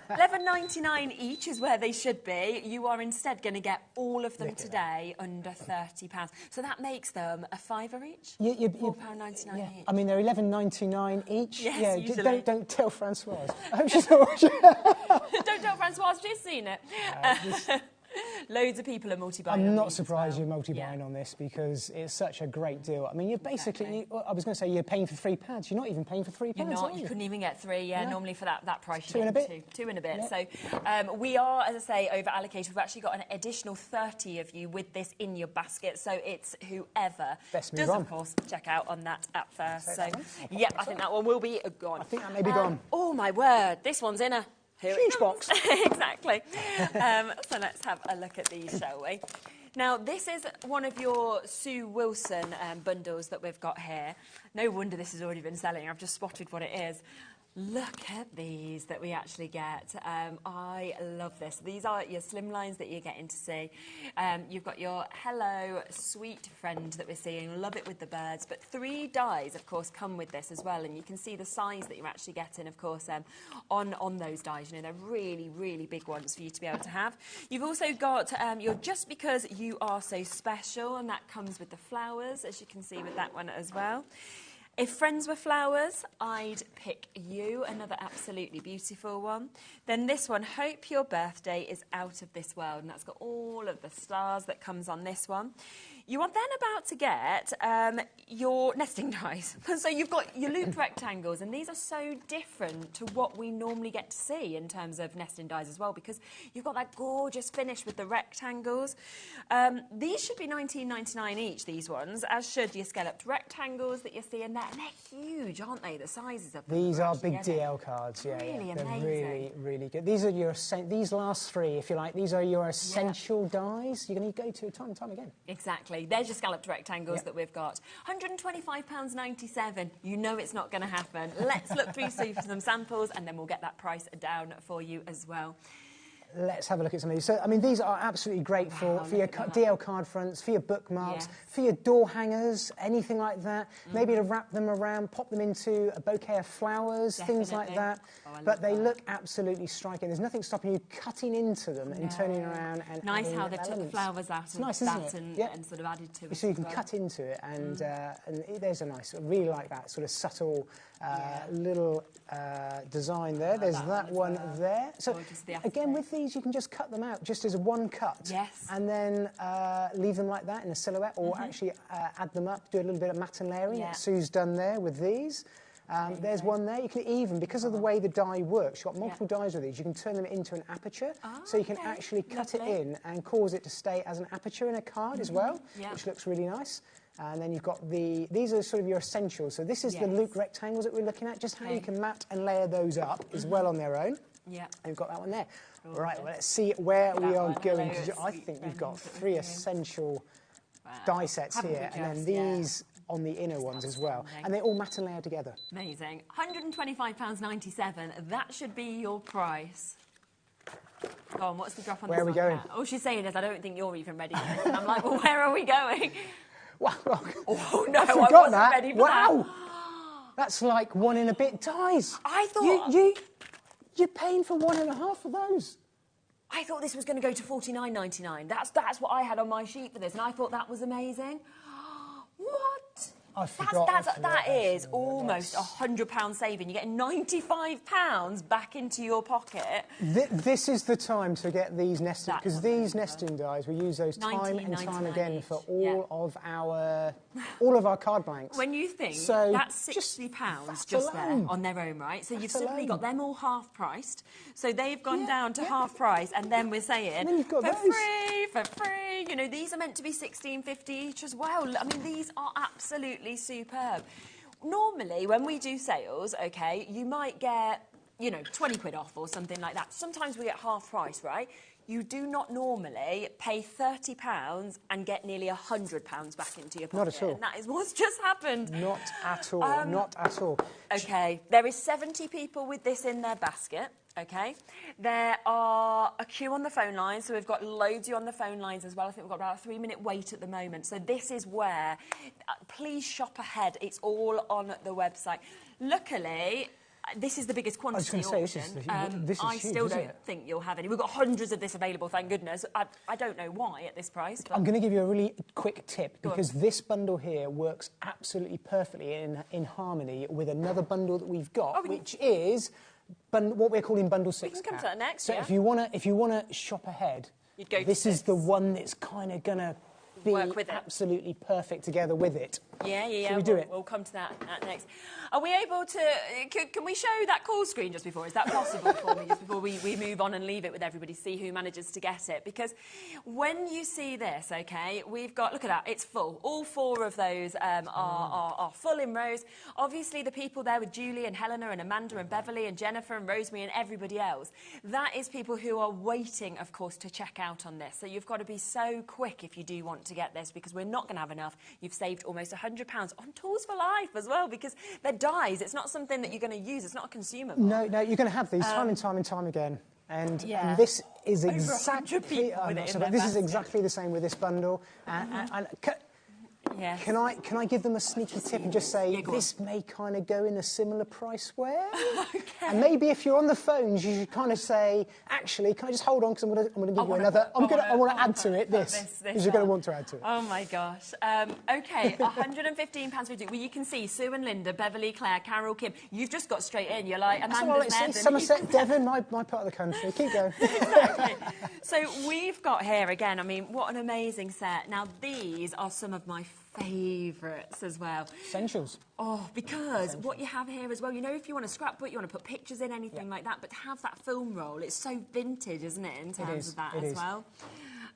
£11.99 each is where they should be. You are instead going to get all of them today under £30. So that makes them a £5 each? £4.99 each. I mean, they're £11.99 each. Yes, usually. Don't tell Francoise. I hope she's not watching. Don't tell Francoise, she's seen it. Loads of people are multi-buying. I'm not surprised you're multi-buying on this because it's such a great deal. I mean, you're basically, I was going to say you're paying for 3 pads. You're not even paying for 3 pads, You're not. are you? You couldn't even get 3, normally for that price you 2 and a get bit. 2 and a bit. Yeah. So we are, as I say, over allocated. We've actually got an additional 30 of you with this in your basket. So it's whoever Best move does, on. of course, check out on that at first. So, yep, I think that one will be gone. I think that may be gone. Oh, my word. This one's in a huge box. Exactly. So let's have a look at these, shall we? Now, this is one of your Sue Wilson bundles that we've got here. No wonder this has already been selling. I've just spotted what it is. Look at these that we actually get. I love this. These are your slimlines that you're getting to see. You've got your Hello Sweet Friend that we're seeing. Love it with the birds. But 3 dies, of course, come with this as well. And you can see the size that you're actually getting, of course, on those dies. You know, they're really big ones for you to be able to have. You've also got your Just Because You Are So Special, and that comes with the flowers, as you can see with that one as well. If friends were flowers, I'd pick you, another absolutely beautiful one. Then this one, Hope Your Birthday is Out of This World, and that's got all of the stars that comes on this one. You are then about to get your nesting dies. So you've got your loop rectangles, and these are so different to what we normally get to see in terms of nesting dies as well, because you've got that gorgeous finish with the rectangles. These should be $19.99 each, these ones, as should your scalloped rectangles that you're seeing there. And they're huge, aren't they, the sizes of them? These are big DL cards, yeah. Really yeah. They're amazing. really, really good. These are your, these last three, if you like, these are your essential dies you're going to go to time and time again. Exactly. There's your scalloped rectangles that we've got. £125.97. You know it's not going to happen. Let's look through some samples, and then we'll get that price down for you as well. Let's have a look at some of these. So, I mean, these are absolutely great for your DL card fronts, for your bookmarks, for your door hangers, anything like that. Maybe to wrap them around, pop them into a bouquet of flowers, things like that. But they look absolutely striking. There's nothing stopping you cutting into them and turning around and nice how they elements. took the flowers out of nice, that and sort of added to it. So you can cut into it, and there's a nice, I really like that sort of subtle little design there. There's that one there. So again, with these, you can just cut them out just as one cut. Yes. And then leave them like that in a silhouette, or actually add them up, do a little bit of matte and layering that Sue's done there with these. There's one there. You can even, because of the way the die works, you've got multiple dies with these, you can turn them into an aperture, so you can actually cut it in and cause it to stay as an aperture in a card as well, which looks really nice. And then you've got these are sort of your essentials. So this is the loop rectangles that we're looking at, just how you can mat and layer those up as well on their own. Yeah. And you've got that one there. Right, well, let's see where we are going, because I think you've got three essential die sets here, and then these on the inner ones as well. And they all mat and layer together. Amazing. £125.97. That should be your price. Go on, what's the drop on this one? Where are we going? All she's saying is, I don't think you're even ready for this. And I'm like, well, where are we going? Wow. Oh, no, I forgot wasn't that. ready for that. That's like 1 and a bit dies. I thought... You're paying for 1.5 of those. I thought this was going to go to £49.99. That's what I had on my sheet for this, and I thought that was amazing. What? That is almost £100 saving. You're getting £95 back into your pocket. This is the time to get these nesting, because these nesting dies, we use those time and time again for all of our card blanks. When you think so that's £60 just there on their own, right? So you've suddenly got them all half priced. So they've gone down to half price, and then we're saying for free. You know, these are meant to be £16.50 each as well. I mean, these are absolutely superb. Normally, when we do sales, okay, you might get, 20 quid off or something like that. Sometimes we get half price, right? You do not normally pay £30 and get nearly £100 back into your pocket. Not at all. And that is what's just happened. Not at all. Not at all. Okay, there is 70 people with this in their basket. Okay, there are a queue on the phone lines, so we've got loads of you on the phone lines as well. I think we've got about a 3-minute wait at the moment. So this is where, please shop ahead. It's all on the website. Luckily, this is the biggest quantity auction. This is I huge, still don't think you'll have any. We've got hundreds of this available, thank goodness. I don't know why at this price. But... I'm going to give you a really quick tip, because this bundle here works absolutely perfectly in harmony with another bundle that we've got, which is... what we're calling bundle 6. We can come to that next. So if you wanna shop ahead, this is the one that's kind of gonna be absolutely perfect together with it. Yeah. Shall we do it? We'll come to that next. Are we able to... Can we show that call screen just before? Is that possible for me, just before we move on and leave it with everybody, see who manages to get it? Because when you see this, OK, we've got... Look at that, it's full. All 4 of those are full in rows. Obviously, the people there with Julie and Helena and Amanda and Beverly and Jennifer and Rosemary and everybody else, that is people who are waiting, of course, to check out on this. So you've got to be so quick if you do want to get this, because we're not going to have enough. You've saved almost £100 on tools for life as well, because they're dies. It's not something that you're going to use. It's not a consumable. No, you're going to have these time and time again. And this is exactly... this is exactly the same with this bundle. Yes. Can I give them a sneaky tip and just say, Yeah, go on. this may kind of go in a similar price where? Okay. And maybe if you're on the phones, you should kind of say, actually, can I just hold on because I'm going to give you another. I want to add to it this because you're going to want to add to it. Oh my gosh. Okay, £115.50. Well, you can see Sue and Linda, Beverly, Claire, Carol, Kim. You've just got straight in. You're like That's all Amanda's right, there. Somerset, Devon, my part of the country. Keep going. Exactly. So we've got here again, I mean, what an amazing set. Now, these are some of my favourites as well. Essentials. Oh, because what you have here as well, you know, if you want to scrapbook, you want to put pictures in, anything like that, but to have that film roll, it's so vintage, isn't it, in terms of that as well.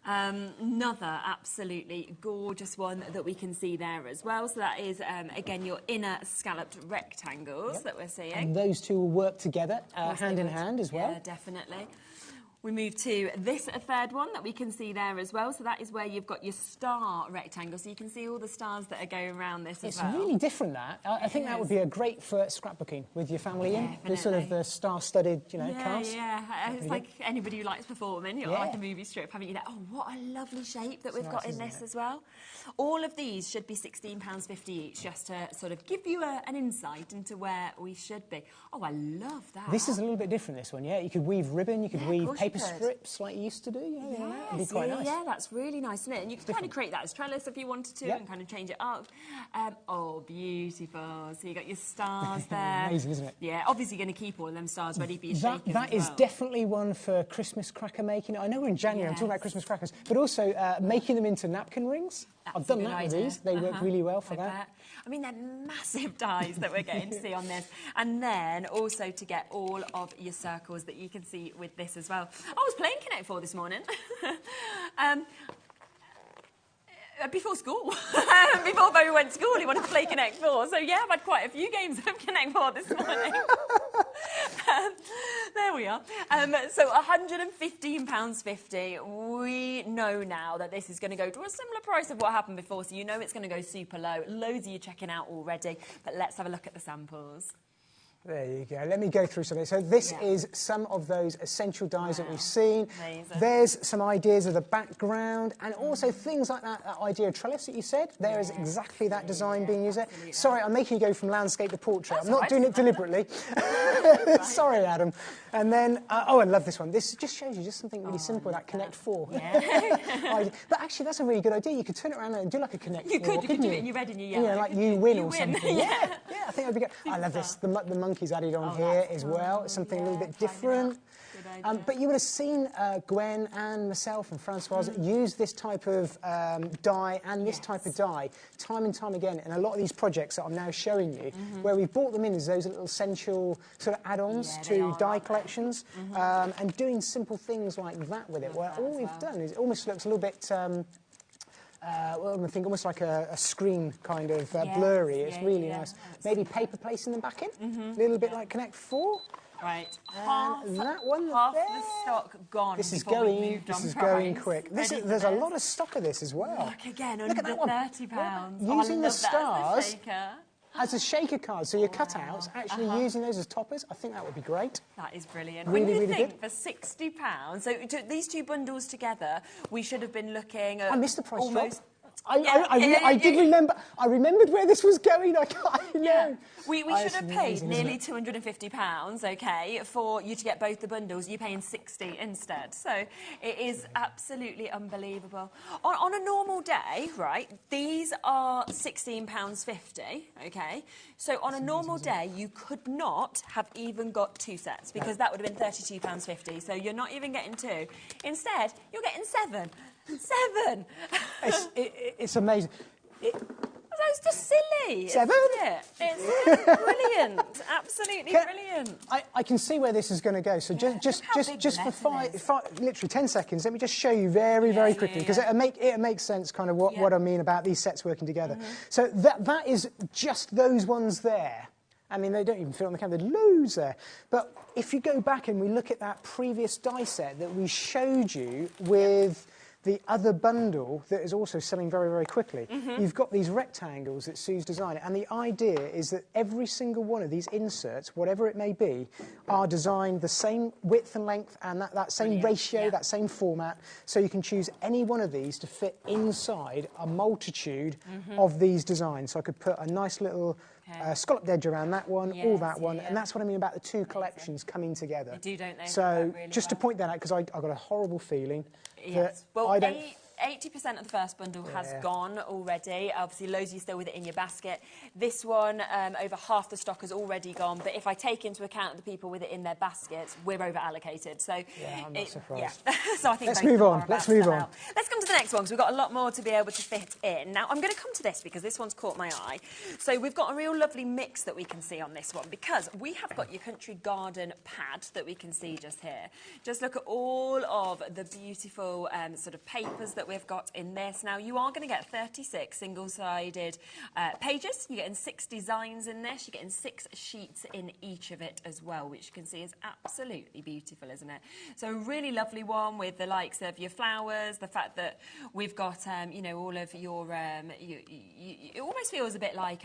Another absolutely gorgeous one that we can see there as well. So that is, again, your inner scalloped rectangles that we're seeing. And those two will work together, hand in hand as well. Yeah, definitely. We move to this third one that we can see there as well. So that is where you've got your star rectangle. So you can see all the stars that are going around this as well. It's really different, that. I think that would be a great for scrapbooking with your family in. The sort of the star-studded, you know, cast. Yeah, it's like anybody who likes performing, you're like a movie strip, haven't you? Like, oh, what a lovely shape that we've got in this as well. All of these should be £16.50 each, just to sort of give you an insight into where we should be. Oh, I love that. This is a little bit different, this one, yeah? You could weave ribbon, you could weave paper strips like you used to do. It'd be quite nice. Yeah, that's really nice, isn't it? And you can kind of create that as trellis if you wanted to and kind of change it up. Oh, beautiful. So you got your stars there. Amazing, isn't it? Yeah, obviously going to keep all of them stars ready for your shakers That is definitely one for Christmas cracker making. I know we're in January, I'm talking about Christmas crackers, but also making them into napkin rings. I've done that with these. They work really well for that. I mean, they're massive dies that we're getting to see on this. And then also to get all of your circles that you can see with this as well. I was playing Connect 4 this morning. Before school. Before Bo went to school, he wanted to play Connect 4. So, yeah, I've had quite a few games of Connect 4 this morning. There we are. So £115.50. We know now that this is going to go to a similar price of what happened before, so you know it's going to go super low. Loads of you checking out already, but let's have a look at the samples. There you go. Let me go through something. So this is some of those essential dies that we've seen. Amazing. There's some ideas of the background and also things like that idea of trellis that you said. There is exactly that design being used there. Sorry, I'm making you go from landscape to portrait. I'm not doing it deliberately. Sorry, Adam. And then, oh, I love this one. This just shows you just something really simple, that Connect 4. Yeah. But actually, that's a really good idea. You could turn it around and do like a Connect 4. You could do it in your red and your yellow. Yeah, like you win or something. Yeah, I think that would be good. I love this. The monkey's added on here as well. It's something a little bit different. But you would have seen Gwen and myself and Francoise use this type of die and this type of die time and time again in a lot of these projects that I'm now showing you, where we've brought them in as those little essential sort of add-ons to die collections and doing simple things like that with it, where all we've done is it almost looks a little bit... well, I think almost like a screen kind of blurry. It's really nice. Maybe paper placing them back in, a little bit like Connect 4. Right, half the stock gone. This is going quick. There's a lot of stock of this as well. Look again, Look under at that one. £30. Using the stars as a shaker card, so your cutouts, actually using those as toppers, I think that would be great. That is brilliant. Really, when you really think good. For £60, so these two bundles together, we should have been looking at... I missed the price almost. drop. I did remember. I remembered where this was going. I know. We should have paid nearly £250, okay, for you to get both the bundles. You're paying £60 instead. So it is absolutely unbelievable. On a normal day, right, these are £16.50, okay? So on a normal day, you could not have even got two sets because that would have been £32.50. So you're not even getting two. Instead, you're getting 7. 7! It's amazing. It's just silly. 7? Isn't it? It's brilliant. Absolutely brilliant. I can see where this is going to go. So just for literally 10 seconds, let me just show you very quickly because it makes sense kind of what I mean about these sets working together. So that is just those ones there. I mean, they don't even fit on the camera. There's loads there. But if you go back and we look at that previous die set that we showed you with the other bundle that is also selling very, very quickly. You've got these rectangles that Sue's designed, and the idea is that every single one of these inserts, whatever it may be, are designed the same width and length and that same ratio, that same format, so you can choose any one of these to fit inside a multitude of these designs. So I could put a nice little scalloped edge around that one, all that one, and that's what I mean about the two collections coming together. They do, don't they? So really just to point that out, because I got a horrible feeling that well, I don't... 80% of the first bundle has gone already. Obviously, loads of you still with it in your basket. This one, over half the stock has already gone. But if I take into account the people with it in their baskets, we're over allocated. So yeah, I'm not surprised. So I think let's move on. Let's move on. Let's come to the next one because we've got a lot more to be able to fit in. Now, I'm going to come to this because this one's caught my eye. So we've got a real lovely mix that we can see on this one because we have got your country garden pad that we can see just here. Just look at all of the beautiful sort of papers that we've got in this. Now, you are going to get 36 single-sided pages. You're getting 6 designs in this. You're getting 6 sheets in each of it as well, which you can see is absolutely beautiful, isn't it? So a really lovely one with the likes of your flowers, the fact that we've got, you know, all of your... it almost feels a bit like...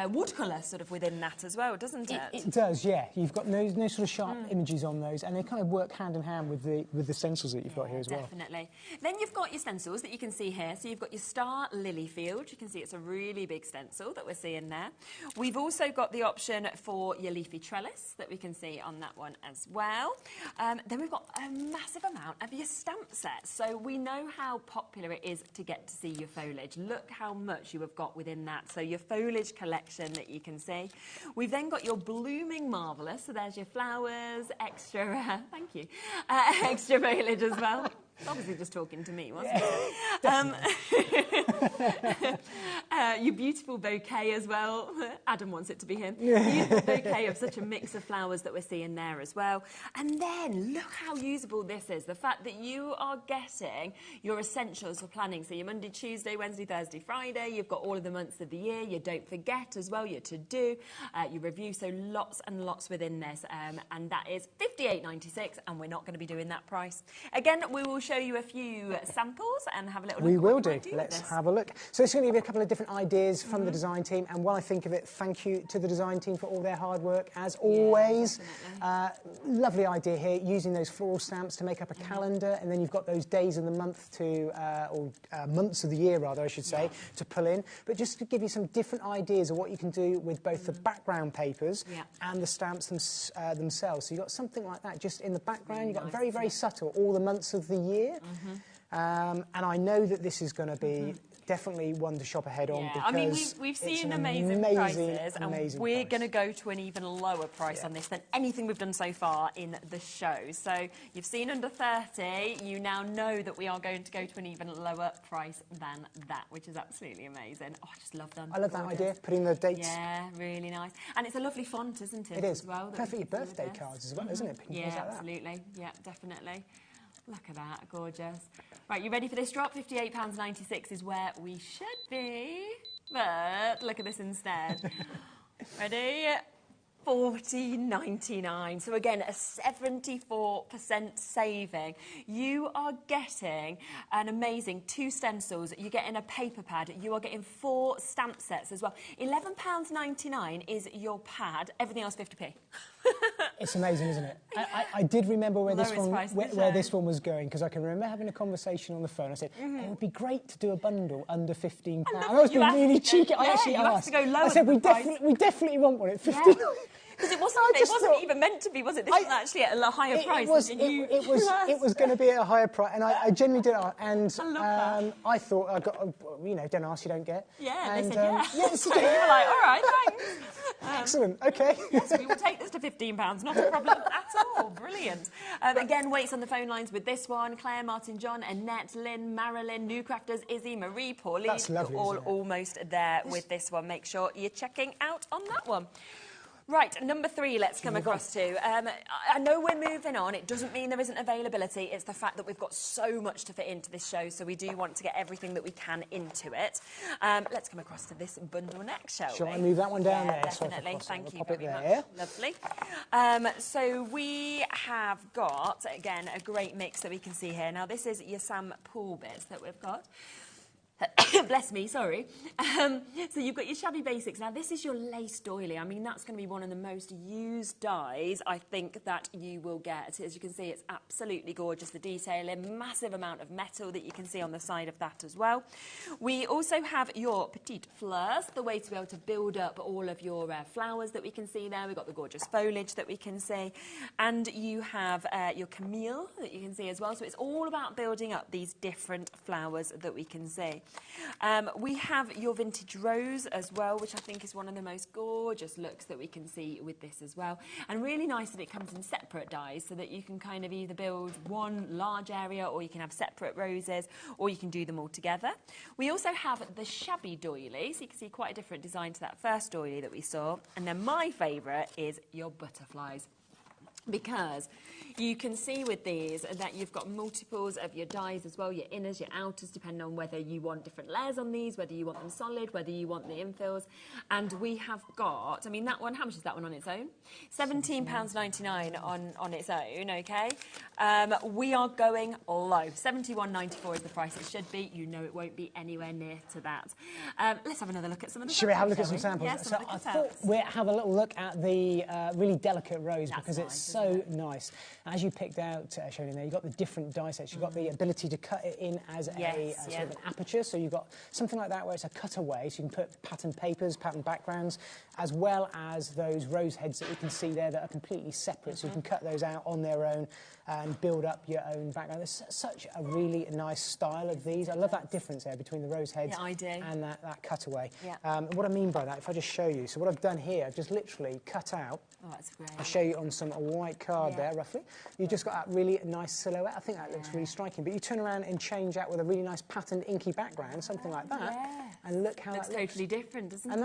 watercolour sort of within that as well, doesn't it? It does, yeah. You've got no sort of sharp images on those, and they kind of work hand in hand with the stencils that you've got here as well. Definitely. Then you've got your stencils that you can see here. So you've got your Star Lily Field. You can see it's a really big stencil that we're seeing there. We've also got the option for your leafy trellis that we can see on that one as well. Then we've got a massive amount of your stamp sets. So we know how popular it is to get to see your foliage. Look how much you have got within that. So your foliage collection that you can see. We've then got your Blooming Marvellous, so there's your flowers, extra, thank you, extra foliage as well. Obviously just talking to me, wasn't it? Your beautiful bouquet as well. Adam wants it to be him. Beautiful bouquet of such a mix of flowers that we're seeing there as well. And then look how usable this is. The fact that you are getting your essentials for planning. So your Monday, Tuesday, Wednesday, Thursday, Friday. You've got all of the months of the year. You don't forget as well. Your to-do, your review. So lots and lots within this. And that is $58.96. And we're not going to be doing that price. Again, we will show you a few samples and have a little look. We will do. Let's have a look. So it's going to give you a couple of different ideas from the design team, and when I think of it, thank you to the design team for all their hard work as always. Lovely idea here, using those floral stamps to make up a calendar, and then you've got those days of the month to, or months of the year rather, I should say, to pull in. But just to give you some different ideas of what you can do with both the background papers and the stamps themselves. So you've got something like that just in the background. You've got very, very subtle, all the months of the year. And I know that this is going to be definitely one to shop ahead on. Because I mean, we've seen amazing prices, and we're going to go to an even lower price on this than anything we've done so far in the show. So you've seen under 30, you now know that we are going to go to an even lower price than that, which is absolutely amazing. Oh, I just love them. I love that idea, putting the dates. Yeah, really nice. And it's a lovely font, isn't it? It is. As well, perfect for birthday cards as well, isn't it? Yeah, like absolutely. Yeah, definitely. Look at that, gorgeous. Right, you ready for this drop? £58.96 is where we should be. But look at this instead. Ready? $14.99. So again, a 74% saving. You are getting an amazing 2 stencils. You're getting a paper pad. You are getting 4 stamp sets as well. £11.99 is your pad. Everything else 50p. It's amazing, isn't it? I did remember where this one was going, because I can remember having a conversation on the phone. I said, it would be great to do a bundle under £15. I was being really cheeky. I actually asked. To go lower. I said, we definitely want one at £15. Because it wasn't even meant to be, was it? This was actually at a higher price. It was going to be at a higher price, and I genuinely did. And I thought, I got, don't ask, you don't get. Yeah, and, they said yes. Yes, so you were like, all right, thanks. Excellent, okay. Yes, we will take this to £15, not a problem at all. Brilliant. Again, waits on the phone lines with this one. Claire, Martin, John, Annette, Lynn, Marilyn, New Crafters, Izzy, Marie, Pauline. That's lovely, all almost there with this one. Make sure you're checking out on that one. Right, number 3, let's come across to. I know we're moving on. It doesn't mean there isn't availability. It's the fact that we've got so much to fit into this show, so we do want to get everything that we can into it. Let's come across to this bundle next, shall we? Shall I move that one down there? Definitely. Thank you very there. much. Lovely. So we have got, again, a great mix that we can see here. Now, this is your Sam Pool bits that we've got. Bless me, sorry. So you've got your shabby basics. Now, this is your lace doily. I mean, that's going to be one of the most used dyes, I think, that you will get. As you can see, it's absolutely gorgeous. The detailing, massive amount of metal that you can see on the side of that as well. We also have your petite fleurs, the way to be able to build up all of your flowers that we can see there. We've got the gorgeous foliage that we can see. And you have your camille that you can see as well. So it's all about building up these different flowers that we can see. We have your vintage rose as well, which I think is one of the most gorgeous looks that we can see with this as well. And really nice that it comes in separate dyes so that you can kind of either build one large area or you can have separate roses or you can do them all together. We also have the shabby doily, so you can see quite a different design to that first doily that we saw. And then my favourite is your butterflies, because you can see with these that you've got multiples of your dyes as well, your inners, your outers, depending on whether you want different layers on these, whether you want them solid, whether you want the infills. And we have got, I mean, that one, how much is that one on its own? £17.99 on its own, OK? We are going low. £71.94 is the price it should be. You know it won't be anywhere near to that. Let's have another look at some of the Should we have a look at some samples? Yes, so I thought we'd have a little look at the really delicate rose. That's because it's nice, so nice. As you picked out, Shirley, there, you've got the different die sets. You've got the ability to cut it in as a sort of an aperture. So you've got something like that where it's a cutaway, so you can put pattern papers, pattern backgrounds, as well as those rose heads that you can see there that are completely separate. So you can cut those out on their own and build up your own background. There's such a really nice style of these. I love that difference there between the rose heads and that cutaway. Yeah. What I mean by that, if I just show you, so what I've done here, I've just literally cut out. Oh, that's great. I'll show you on some white card there, roughly. You've just got that really nice silhouette. I think that looks really striking. But you turn around and change out with a really nice patterned inky background, something like that, and look how that looks. Totally different, doesn't it? And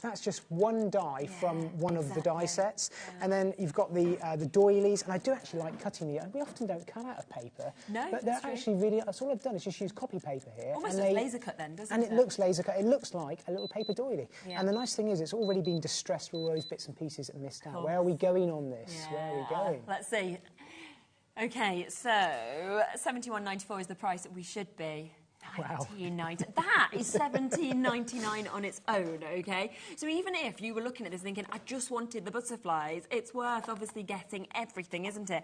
that's just one die from one of the die sets. And then you've got the doilies, and I do actually like cutting the. We often don't cut out of paper, but they're actually really. That's all I've done is just use copy paper here. Almost like laser cut then, doesn't it? And it looks laser cut. It looks like a little paper doily. Yeah. And the nice thing is, it's already been distressed with all those bits and pieces that missed out. Where are we going on this? Yeah. Where are we going? Let's see. OK, so £71.94 is the price that we should be. Wow. That is £17.99 on its own, OK? So even if you were looking at this thinking, I just wanted the butterflies, it's worth obviously getting everything, isn't it?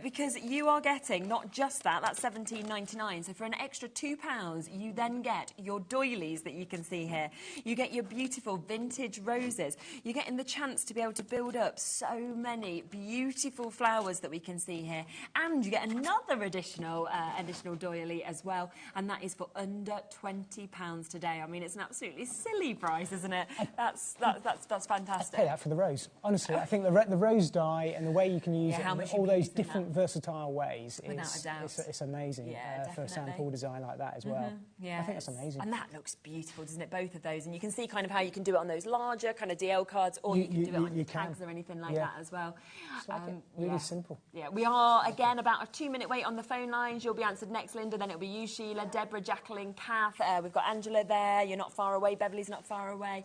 Because you are getting not just that's £17.99. So for an extra £2, you then get your doilies that you can see here. You get your beautiful vintage roses. You're getting the chance to be able to build up so many beautiful flowers that we can see here. And you get another additional doily as well. And that is for under £20 today. I mean, it's an absolutely silly price, isn't it? That's fantastic. I'd pay that for the rose. Honestly, I think the rose dye and the way you can use it in all those different versatile ways it's amazing for a sample design like that as well. I think that's amazing. And that looks beautiful, doesn't it? Both of those. And you can see kind of how you can do it on those larger kind of DL cards, or you can do it on your tags or anything like that as well. It's really simple. Yeah, we are, again, about a 2-minute wait on the phone lines. You'll be answered next, Linda. Then it'll be you, Sheila, Deborah, Jacqueline, Kath. We've got Angela there. You're not far away. Beverly's not far away.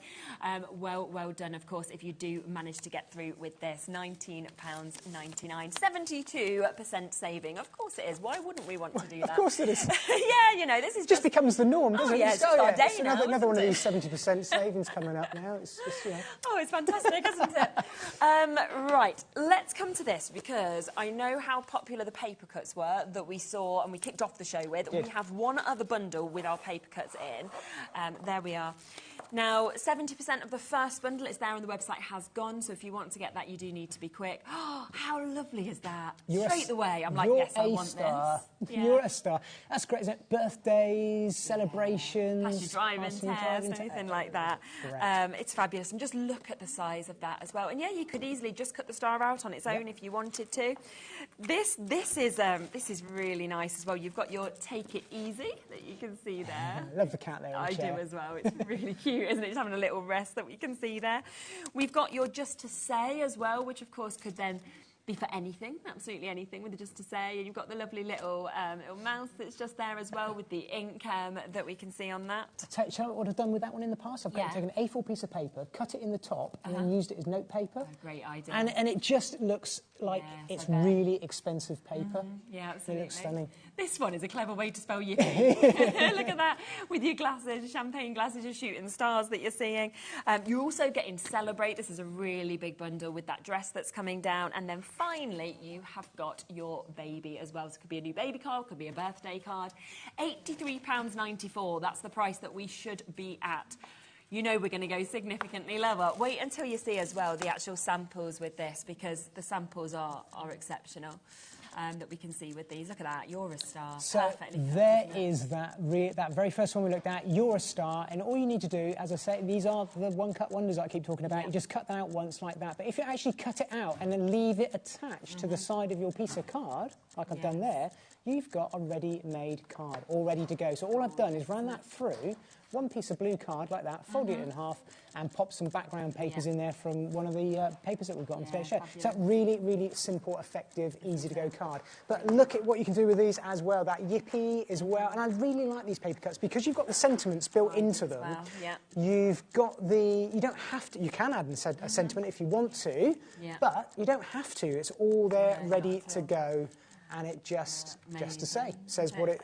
Well done, of course, if you do manage to get through with this. £19.99. 72% saving. Of course it is. Why wouldn't we want to do that? Of course it is. Yeah, you know, this is just becomes the norm, doesn't it? Yeah, it's our day it's now, another one of these 70% savings coming up now. It's just, you know. Oh, it's fantastic, isn't it? Right, let's come to this, because I know how popular the paper cuts were that we saw and we kicked off the show with. We have one other bundle with our paper cuts in. There we are. Now, 70% of the first bundle is there on the website has gone, so if you want to get that, you do need to be quick. Oh, how lovely is that? Straight away, I'm like, yes, I want this. Yeah. You're a star. That's great, isn't it? Birthdays, celebrations, pass your driving test, anything like that. It's fabulous. And just look at the size of that as well. And yeah, you could easily just cut the star out on its own if you wanted to. This is really nice as well. You've got your Take It Easy that you can see there. I love the cat there. I do as well. It's really cute. cute, isn't it? Just having a little rest that we can see there. We've got your Just to Say as well, which of course could then be for anything, absolutely anything with the Just to Say. And you've got the lovely little mouse that's just there as well with the ink that we can see on that. Shall I tell you what I've done with that one in the past? I've taken an A4 piece of paper, cut it in the top, and then used it as note paper. Oh, great idea. And it just looks like it's really expensive paper. Yeah, absolutely. It looks stunning. This one is a clever way to spell yippee. Look at that, with your glasses, champagne glasses, you're shooting stars that you're seeing. You're also getting Celebrate. This is a really big bundle with that dress that's coming down. And then finally, you have got your baby as well. So it could be a new baby card, could be a birthday card. £83.94, that's the price that we should be at. You know we're going to go significantly lower. Wait until you see as well the actual samples with this, because the samples are exceptional. That we can see with these. Look at that, You're a Star. So there is that very first one we looked at, You're a Star, and all you need to do, as I say, these are the one-cut wonders I keep talking about. You just cut that out once like that. But if you actually cut it out and then leave it attached to the side of your piece of card, like I've done there, you've got a ready-made card, all ready to go. So all I've done is run that through, one piece of blue card like that, fold it in half, and pop some background papers in there from one of the papers that we've got on today's show. So really, really simple, effective, easy-to-go card. But look at what you can do with these as well, that yippee as well. And I really like these paper cuts because you've got the sentiments built into them. You've got the... You don't have to... You can add a sentiment if you want to, but you don't have to. It's all there, ready to go. And it just to say, says what it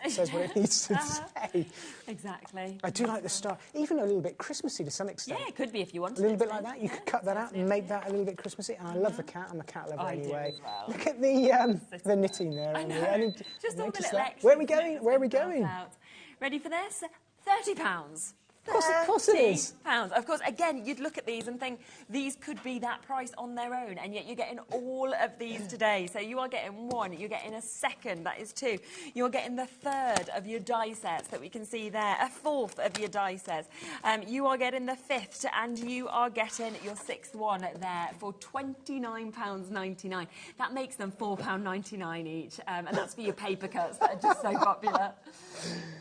needs to say. Exactly. I do like the star, even a little bit Christmassy to some extent. Yeah, it could be if you wanted. A little bit like that. You could cut that out and make that a little bit Christmassy. And I love the cat. I'm a cat lover anyway. Do as well. Look at the knitting there. I know. Just all the little extras. Where are we going? Where are we going? Ready for this? £30. Of course it is. £30. Of course, again, you'd look at these and think these could be that price on their own, and yet you're getting all of these today. So you are getting one, you're getting a second, that is two. You're getting the third of your die sets that we can see there, a fourth of your die sets. You are getting the fifth, and you are getting your sixth one there for £29.99. That makes them £4.99 each, and that's for your paper cuts that are just so popular.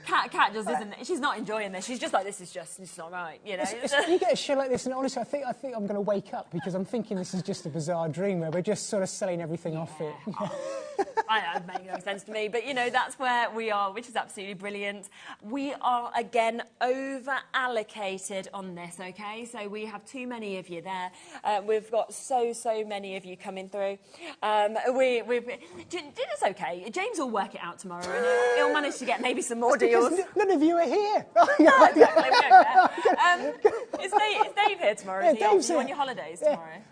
Kat just isn't. She's not enjoying this. She's just like, this is it's not right, you know. You get a show like this, and honestly, I think I'm going to wake up because I'm thinking this is just a bizarre dream where we're just sort of selling everything off it. That makes no sense to me, but you know, that's where we are, which is absolutely brilliant. We are again over allocated on this, okay? So we have too many of you there. We've got so many of you coming through. It's okay. James will work it out tomorrow, and he'll manage to get maybe some more deals. None of you are here. No, exactly. We don't care. Is Dave here tomorrow? Is he Dave's on your holidays tomorrow?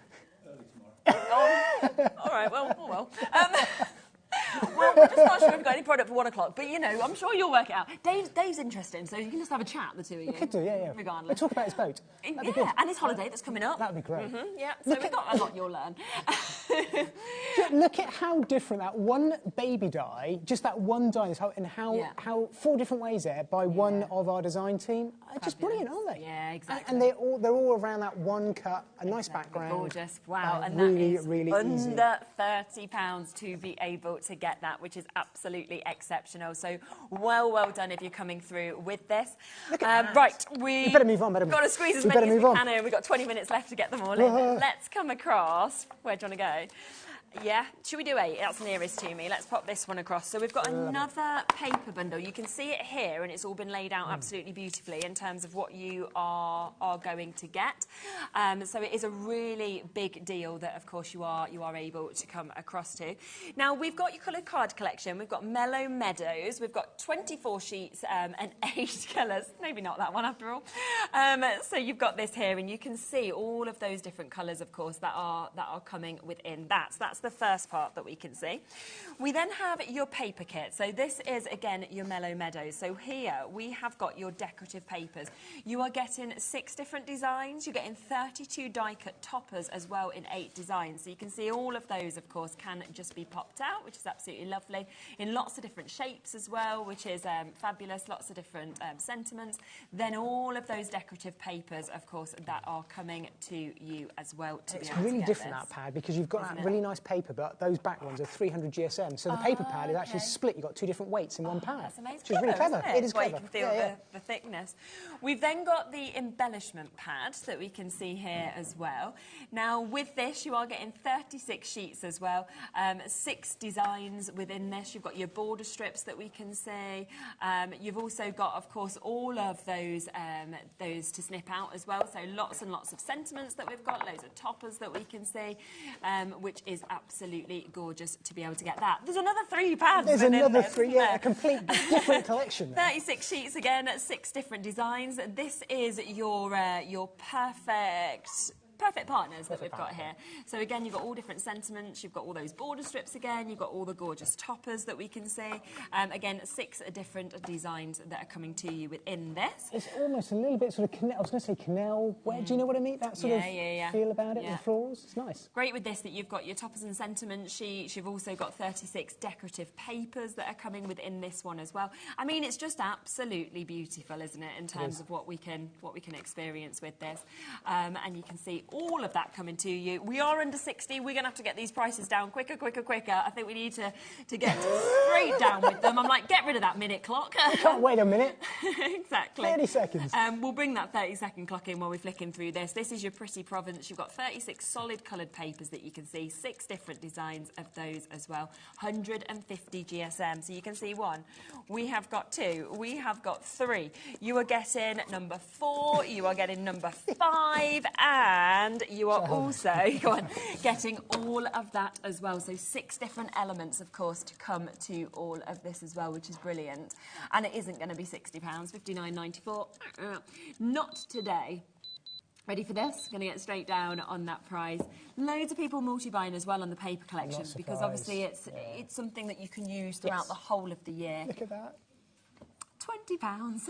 Early tomorrow. Oh, all right. Well. Well, we're just not sure if we've got any product for 1 o'clock, but you know, I'm sure you'll work it out. Dave's interesting, so you can just have a chat, the two of you. We could do, yeah. Regardless. We'll talk about his boat. That'd be good. And his holiday that's coming up. That'd be great. Yeah, so we've got a lot you'll learn. Look at how different that one baby die, just that one die, and how 4 different ways there by one of our design team. Just brilliant, aren't they? Yeah, exactly. And they're all around that one cut, a nice background. Gorgeous. Wow, and really, that is really under £30 to be able to get that, which is absolutely exceptional. So well done if you're coming through with this. Right, we better move on. Got to squeeze as many as we can in. We've got 20 minutes left to get them all in. Let's come across. Where do you want to go? Yeah, should we do 8? That's nearest to me. Let's pop this one across. So we've got another paper bundle. You can see it here, and it's all been laid out absolutely beautifully in terms of what you are going to get. So it is a really big deal that, of course, you are able to come across to. Now, we've got your coloured card collection. We've got Mellow Meadows. We've got 24 sheets and 8 colours. Maybe not that one, after all. So you've got this here, and you can see all of those different colours, of course, that are coming within that. So that's the first part that we can see. We then have your paper kit. So this is, again, your Mellow Meadows. So here we have got your decorative papers. You are getting 6 different designs. You're getting 32 die-cut toppers as well in 8 designs. So you can see all of those, of course, can just be popped out, which is absolutely lovely, in lots of different shapes as well, which is fabulous, lots of different sentiments. Then all of those decorative papers, of course, that are coming to you as well. It's really different, that pad, because you've got that really nice paper, but those back ones are 300 GSM. So the paper pad is actually split. You've got 2 different weights in one pad. That's amazing. Which is really clever. Isn't it? It is Where clever. you can feel the thickness. We've then got the embellishment pad that we can see here as well. Now, with this, you are getting 36 sheets as well, 6 designs within this. You've got your border strips that we can see. You've also got, of course, all of those to snip out as well. So lots and lots of sentiments that we've got, loads of toppers that we can see, which is absolutely gorgeous to be able to get that. There's another 3 pads. There's another 3, a complete different collection. 36 sheets again, 6 different designs. This is your perfect partners that we've got here. So again, you've got all different sentiments, you've got all those border strips again, you've got all the gorgeous toppers that we can see. Again, 6 different designs that are coming to you within this. It's almost a little bit sort of, I was going to say canal, do you know what I mean? That sort of feel about it, the florals, it's nice. Great with this that you've got your toppers and sentiment sheets, you've also got 36 decorative papers that are coming within this one as well. I mean, it's just absolutely beautiful, isn't it, in terms of what we can experience with this. And you can see all of that coming to you. We are under 60. We're going to have to get these prices down quicker. I think we need to get straight down with them. I'm like, get rid of that minute clock. You can't wait a minute. Exactly. 30 seconds. We'll bring that 30-second clock in while we're flicking through this. This is your Pretty Province. You've got 36 solid coloured papers that you can see, 6 different designs of those as well, 150 GSM. So you can see 1. We have got 2. We have got 3. You are getting number 4. You are getting number 5. And you are also getting all of that as well. So 6 different elements, of course, to come to all of this as well, which is brilliant. And it isn't going to be £60, £59.94. Not today. Ready for this? Going to get straight down on that price. Loads of people multi-buying as well on the paper collection because obviously it's something that you can use throughout the whole of the year. Look at that. £20.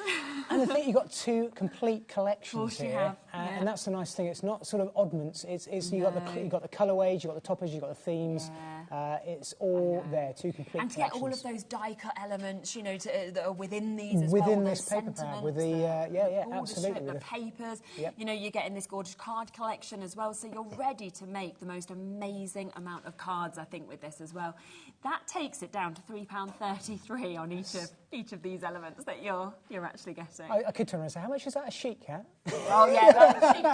And I think you've got 2 complete collections here, you have. And that's the nice thing. It's not sort of oddments. It's you've got the colourways, you've got the toppers, you've got the themes. It's all there, 2 complete and to collections. get all of those die cut elements, you know, that are within these as within well. this paper pad, with the absolutely, the papers. Yep. You know, you're getting this gorgeous card collection as well, so you're ready to make the most amazing amount of cards, I think, with this as well. That takes it down to £3.33 on each of these elements that you're actually getting. I could turn around and say, how much is that a sheet, Kat? Oh yeah, that's a sheet.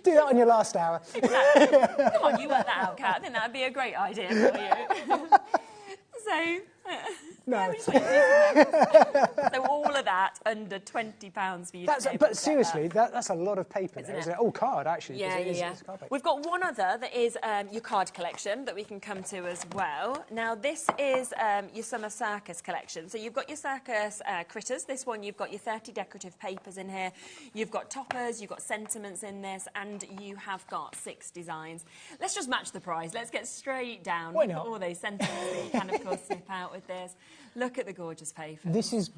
Do that on your last hour. Exactly. Come on, you work that out, Kat. I think that'd be a great idea for you. So. No. So all of that under £20 for you. But seriously, that's a lot of paper, isn't it? Oh, card actually. Yeah. We've got one other that is your card collection that we can come to as well. Now this is your summer circus collection. So you've got your circus critters. This one you've got your 30 decorative papers in here. You've got toppers. You've got sentiments in this, and you have got 6 designs. Let's just match the price. Let's get straight down. Why not? All those sentiments that you can of course snip out with this. Look at the gorgeous paper. This is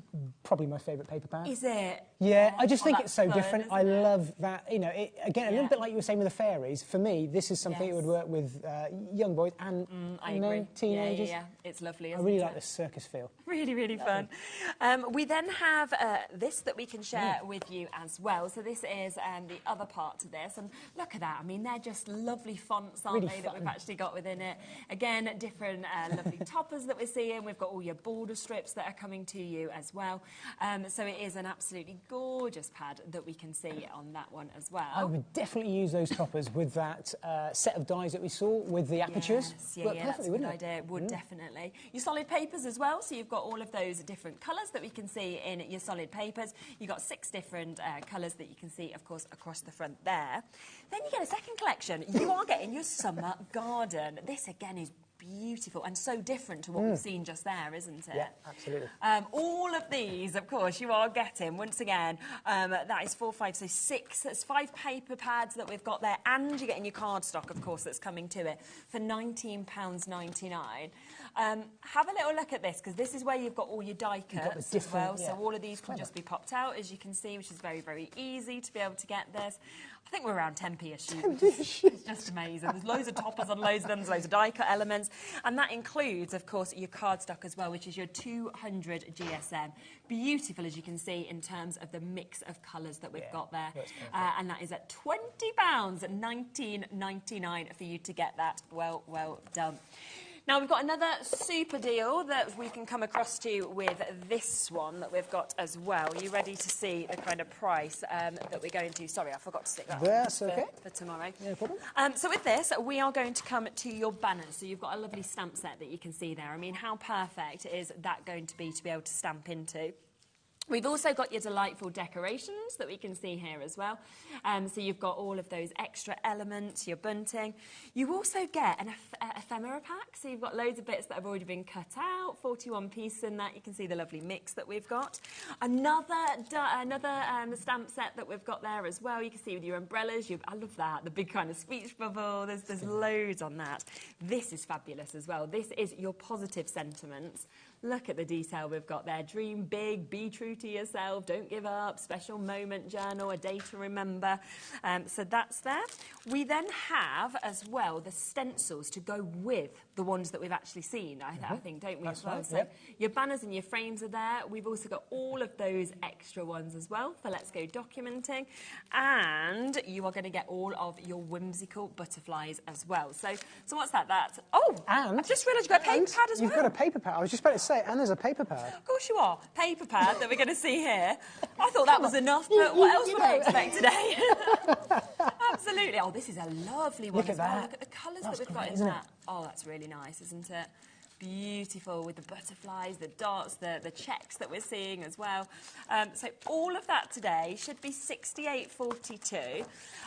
probably my favourite paper pad. Is it? Yeah, I just think it's so fun, different. I love that, you know, again, a little bit like you were saying with the fairies. For me, this is something that would work with young boys and teenagers. Yeah, it's lovely, I really like the circus feel. Really, really fun. We then have this that we can share with you as well. So this is the other part to this. And look at that. I mean, they're just lovely fonts, aren't they, that we've actually got within it. Again, different lovely toppers that we're seeing. We've got all your border strips that are coming to you as well. So it is an absolutely gorgeous pad that we can see on that one as well. I would definitely use those toppers with that set of dies that we saw with the apertures. Yes, that's a good idea. It would definitely. Your solid papers as well. So you've got all of those different colours that we can see in your solid papers. You've got 6 different colours that you can see, of course, across the front there. Then you get a second collection. You are getting your summer garden. This again is beautiful and so different to what we've seen just there, isn't it? Yeah, absolutely. All of these, of course, you are getting, once again, that is 4, 5, so 6. That's 5 paper pads that we've got there, and you're getting your cardstock, of course, that's coming to it for £19.99. Have a little look at this, because this is where you've got all your die cuts as well. So all of these can just be popped out, as you can see, which is very, very easy to be able to get this. I think we're around 10p a sheet. It's just amazing. There's loads of toppers on loads of them. There's loads of die cut elements. And that includes, of course, your cardstock as well, which is your 200 GSM. Beautiful, as you can see, in terms of the mix of colours that we've got there. And that is at £20, $19.99 for you to get that. Well, well done. Now, we've got another super deal that we can come across to with this one that we've got as well. Are you ready to see the kind of price that we're going to? Sorry, I forgot to stick that That's on okay. for tomorrow. No problem. So with this, we are going to come to your banners. So you've got a lovely stamp set that you can see there. I mean, how perfect is that going to be able to stamp into? We've also got your delightful decorations that we can see here as well. So you've got all of those extra elements, your bunting. You also get an ephemera pack. So you've got loads of bits that have already been cut out, 41 pieces in that. You can see the lovely mix that we've got. Another stamp set that we've got there as well. You can see with your umbrellas. I love that, the big kind of speech bubble. There's loads on that. This is fabulous as well. This is your positive sentiments. Look at the detail we've got there. Dream big, be true to yourself, don't give up, special moment journal, a day to remember. So that's there. We then have as well the stencils to go with the ones that we've actually seen, I think, don't we, as well? So your banners and your frames are there. We've also got all of those extra ones as well for Let's Go Documenting. And you are going to get all of your whimsical butterflies as well. So what's that? And I've just realised you've got a paper pad as well. You've got a paper pad. I was just about to say, and there's a paper pad. Of course you are. Paper pad that we're going to see here. I thought that was enough, but what else would I expect today? Absolutely. Oh, this is a lovely one. Look at that. Look at the colours that we've got in that. Oh, that's really nice, isn't it? Beautiful with the butterflies, the dots, the checks that we're seeing as well. So all of that today should be $68.42.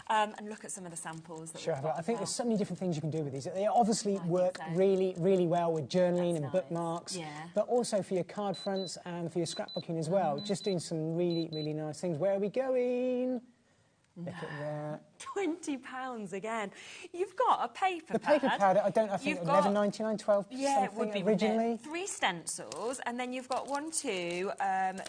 And look at some of the samples that we've got. I think there's so many different things you can do with these. They obviously work really, really well with journaling and bookmarks, but also for your card fronts and for your scrapbooking as well. Just doing some really, really nice things. Where are we going? Look at that. £20 again. You've got a paper pad. The paper pad, I think $11.99, 12 yeah, it would be originally. 3 stencils, and then you've got 1, 2,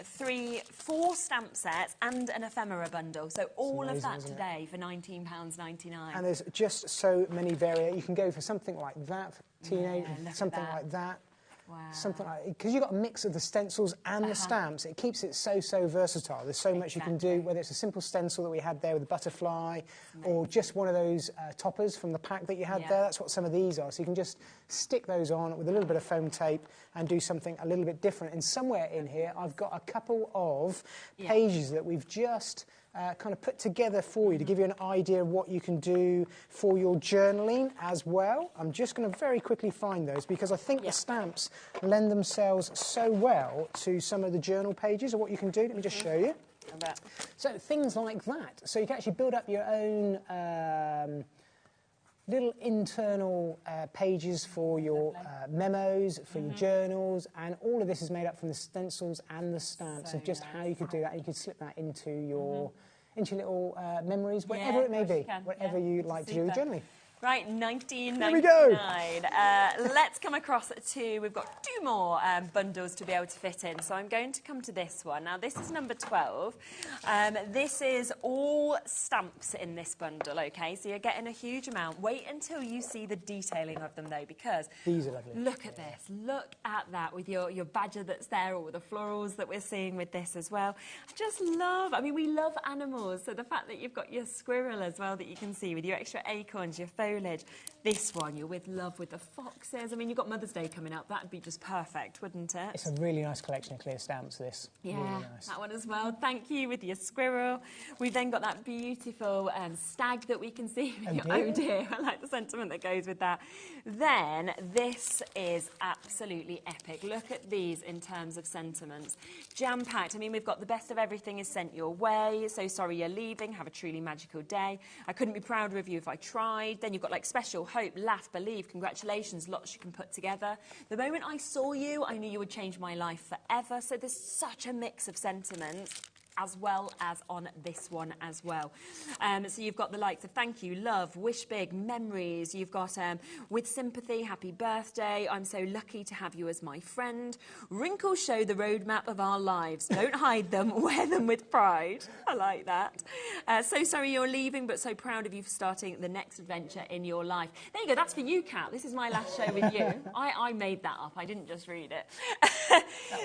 3, 4 stamp sets and an ephemera bundle. So all of that today for £19.99. And there's just so many variations. You can go for something like that for teenage, something like that. Wow. Something like, because you've got a mix of the stencils and the stamps, it keeps it so versatile. There's so much you can do, whether it's a simple stencil that we had there with the butterfly, or just one of those toppers from the pack that you had there. That's what some of these are. So you can just stick those on with a little bit of foam tape and do something a little bit different. And somewhere in here, I've got a couple of pages that we've just kind of put together for you to give you an idea of what you can do for your journaling as well. I'm just going to very quickly find those because I think the stamps lend themselves so well to some of the journal pages of what you can do. Let me just show you. So things like that. So you can actually build up your own little internal pages for your memos, for your journals, and all of this is made up from the stencils and the stamps of just how you could do that. You could slip that into your little memories, whatever it may be, whatever you like to do with journaling. Right, $19.99. Here we go. Let's come across to, we've got 2 more bundles to be able to fit in. So I'm going to come to this one. Now, this is number 12. This is all stamps in this bundle, OK? So you're getting a huge amount. Wait until you see the detailing of them, though, because these are lovely. Look at this. Look at that with your badger that's there, or with the florals that we're seeing with this as well. I just love, I mean, we love animals. So the fact that you've got your squirrel as well that you can see with your extra acorns, your foliage. This one, you're with love with the foxes. I mean, you've got Mother's Day coming up. That'd be just perfect, wouldn't it? It's a really nice collection of clear stamps, this. Yeah, really nice. That one as well. Thank you with your squirrel. We've then got that beautiful stag that we can see with your oh dear. I like the sentiment that goes with that. Then this is absolutely epic. Look at these in terms of sentiments. Jam-packed. I mean, we've got the best of everything is sent your way. So sorry you're leaving. Have a truly magical day. I couldn't be prouder of you if I tried. Then you've got like special, hope, laugh, believe, congratulations, lots you can put together. The moment I saw you, I knew you would change my life forever. So there's such a mix of sentiments. as well as on this one as well. So you've got the likes of thank you, love, wish big, memories. You've got with sympathy, happy birthday, I'm so lucky to have you as my friend. Wrinkles show the roadmap of our lives. Don't hide them, wear them with pride. I like that. So sorry you're leaving, but so proud of you for starting the next adventure in your life. There you go, that's for you, Kat. This is my last show with you. I made that up, I didn't just read it.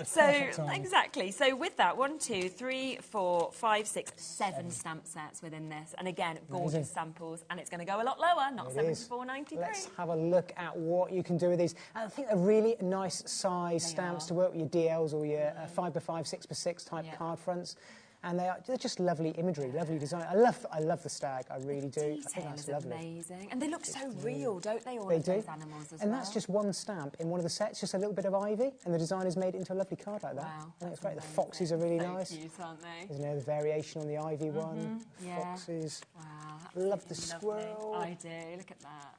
So, exactly. So with that, 1, 2, 3, 4, 5, 6, 7 stamp sets within this. And again, gorgeous samples. And it's going to go a lot lower, not £74.93. Let's have a look at what you can do with these. I think they're really nice size stamps to work with your DLs or your 5x5, 6x6 type card fronts. And they're just lovely imagery, lovely design. I love the stag, I really do. I think that's lovely. Amazing. And they look so real, don't they, all of those animals as well? And that's just one stamp in one of the sets, just a little bit of ivy, and the designer's made it into a lovely card like that. Wow. I think it's great. The foxes are really nice. Cute, aren't they? There's another variation on the ivy one. Foxes. Wow. Love the squirrel. I do. Look at that.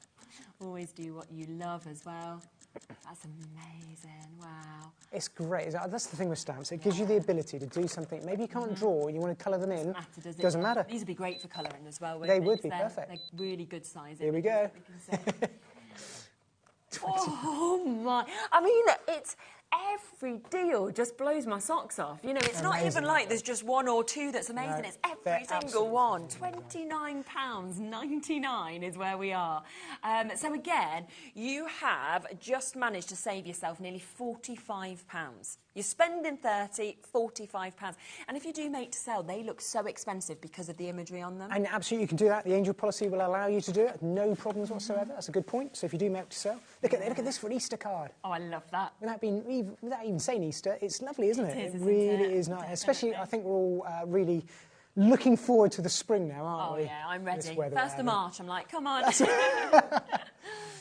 Always do what you love as well. That's amazing. Wow. It's great. That's the thing with stamps. It gives you the ability to do something. Maybe you can't draw, you want to colour them in. Doesn't matter. These would be great for colouring as well. They would be perfect. They're really good size. Here we go. Oh my. I mean, it's every deal just blows my socks off. You know, it's not even like there's just one or two that's amazing. No, it's every single one. £29.99 is where we are. So again, you have just managed to save yourself nearly £45. You're spending £30, £45. And if you do make to sell, they look so expensive because of the imagery on them. And absolutely, you can do that. The angel policy will allow you to do it. No problems whatsoever. That's a good point. So if you do make to sell, look at this for an Easter card. Oh, I love that. Without even saying Easter, it's lovely, isn't it? It really is nice. Especially, I think we're all really looking forward to the spring now, aren't we? Oh, yeah, I'm ready. 1st of March, I'm like, come on.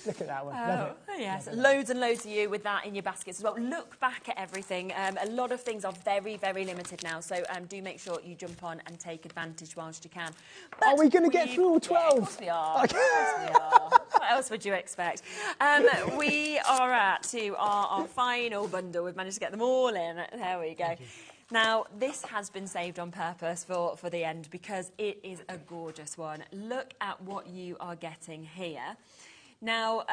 Look at that one. Love it. Yes, loads and loads of you with that in your baskets as well. Look back at everything. A lot of things are very, very limited now, so do make sure you jump on and take advantage whilst you can. But are we going to get through all 12? Yeah, of course we are. Of course we are. What else would you expect? We are at our final bundle. We've managed to get them all in. There we go. Now, this has been saved on purpose for the end because it is a gorgeous one. Look at what you are getting here. Now,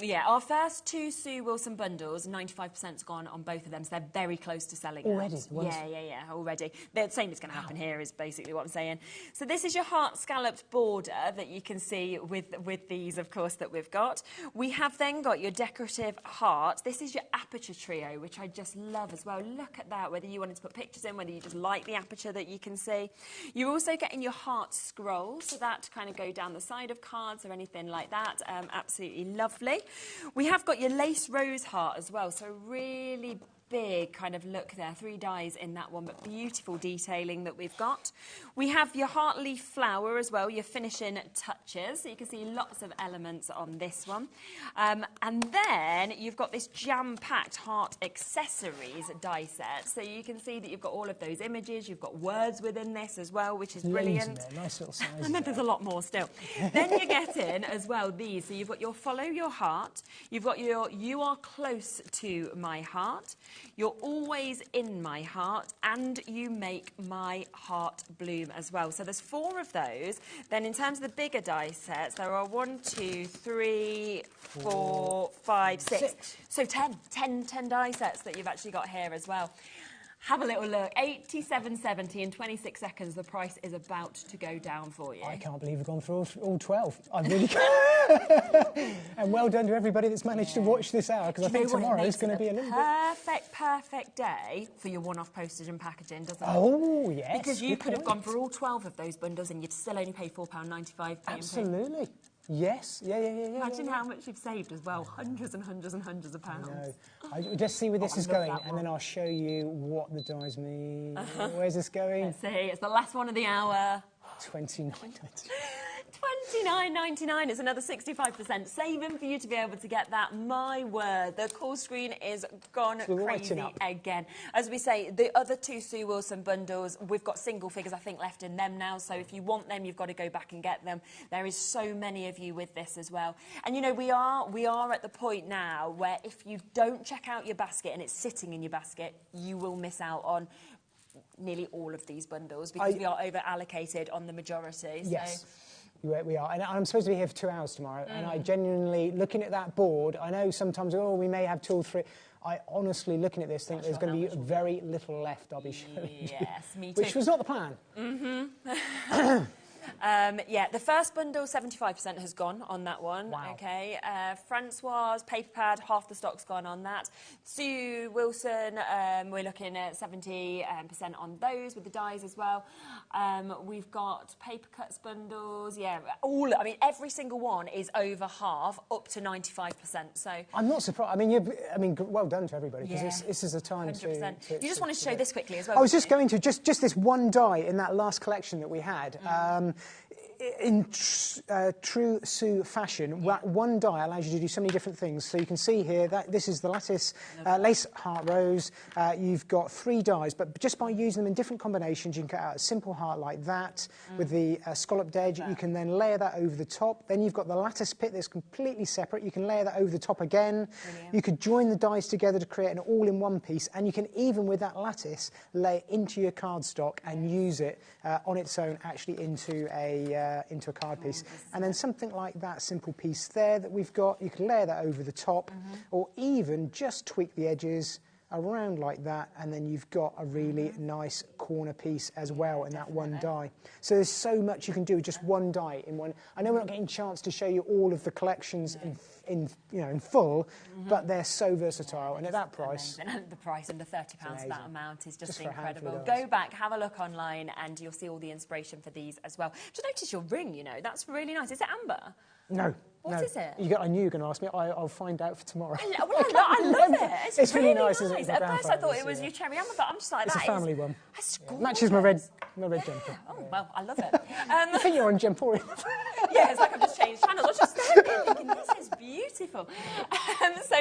yeah, our first 2 Sue Wilson bundles, 95%'s gone on both of them, so they're very close to selling already. Yeah, already. The same is going to happen here is basically what I'm saying. So this is your heart scalloped border that you can see with these, of course, that we've got. We have then got your decorative heart. This is your aperture trio, which I just love as well. Look at that, whether you wanted to put pictures in, whether you just like the aperture that you can see. You're also getting your heart scroll, so that to kind of go down the side of cards or anything like that. Absolutely lovely. We have got your lace rose heart as well, so really big kind of look there, 3 dies in that one, but beautiful detailing that we've got. We have your heart leaf flower as well, your finishing touches, so you can see lots of elements on this one. And then you've got this jam-packed heart accessories die set, so you can see that you've got all of those images, you've got words within this as well, which is brilliant. Nice little size. And then there's a lot more still. Then you get in as well these, so you've got your follow your heart, you've got your you are close to my heart, you're always in my heart, and you make my heart bloom as well. So there's 4 of those. Then in terms of the bigger die sets, there are 1, 2, 3, 4, 5, 6. So 10 die sets that you've actually got here as well. Have a little look. £87.70 in 26 seconds. The price is about to go down for you. I can't believe we've gone through all 12. I really can't. And well done to everybody that's managed to watch this hour, because I think tomorrow's going to be a little perfect day for your one-off postage and packaging, doesn't it? Oh, yes. Because you could have gone for all 12 of those bundles and you'd still only pay £4.95. Absolutely. Yes. Yeah. Imagine how much you've saved as well. Hundreds and hundreds and hundreds of pounds. I know. Just see where this is going, and then I'll show you what the dies mean. Where's this going? Let's see. It's the last one of the hour. £29.99. £29.99 is another 65% saving for you to be able to get that. My word, the call screen is gone crazy again. As we say, the other 2 Sue Wilson bundles, we've got single figures, I think, left in them now. So if you want them, you've got to go back and get them. There is so many of you with this as well. And, you know, we are at the point now where if you don't check out your basket and it's sitting in your basket, you will miss out on nearly all of these bundles because we are over allocated on the majority. Yes. So. We are, and I'm supposed to be here for 2 hours tomorrow, and I genuinely, looking at that board, I know sometimes, we may have 2 or 3. I honestly, looking at this, think there's going to be very little left I'll be showing you. Yes, me too. Which was not the plan. Yeah, the first bundle, 75% has gone on that one. Wow. Okay. Francois, paper pad, half the stock's gone on that. Sue Wilson, we're looking at 70% on those with the dies as well. We've got paper cuts bundles. Yeah, every single one is over half, up to 95%. So I'm not surprised. Well done to everybody, because this is a time 100%. to You just wanted to show this quickly as well. I was just going to, just this one die in that last collection that we had. In true Sue fashion, one die allows you to do so many different things. So you can see here that this is the lattice lace heart rose. You've got 3 dies, but just by using them in different combinations, you can cut out a simple heart like that with the scalloped edge. You can then layer that over the top. Then you've got the lattice pit that's completely separate. You can layer that over the top again. Brilliant. You could join the dies together to create an all-in-one piece, and you can even, with that lattice, lay it into your cardstock and use it on its own, actually into a card piece. And then something like that simple piece there that we've got, you can layer that over the top, or even just tweak the edges around like that, and then you've got a really nice corner piece as well in that one die. So there's so much you can do with just one die in one. I know we're not getting a chance to show you all of the collections in full, but they're so versatile, and at that price, and the price under £30 for that amount is just for a incredible. handful of Go back, have a look online, and you'll see all the inspiration for these as well. Just notice your ring, that's really nice. Is it amber? No. What is it? I knew you were going to ask me. I'll find out for tomorrow. I love it. It's really nice, isn't it? At first I thought it was your cherry amber, but I'm just like, it's a family one. That's gorgeous. Matches my red jumper. Oh, well, I love it. I think you're on Gemporium. Yeah, it's like I've just changed channels. I was just standing there thinking, this is beautiful. So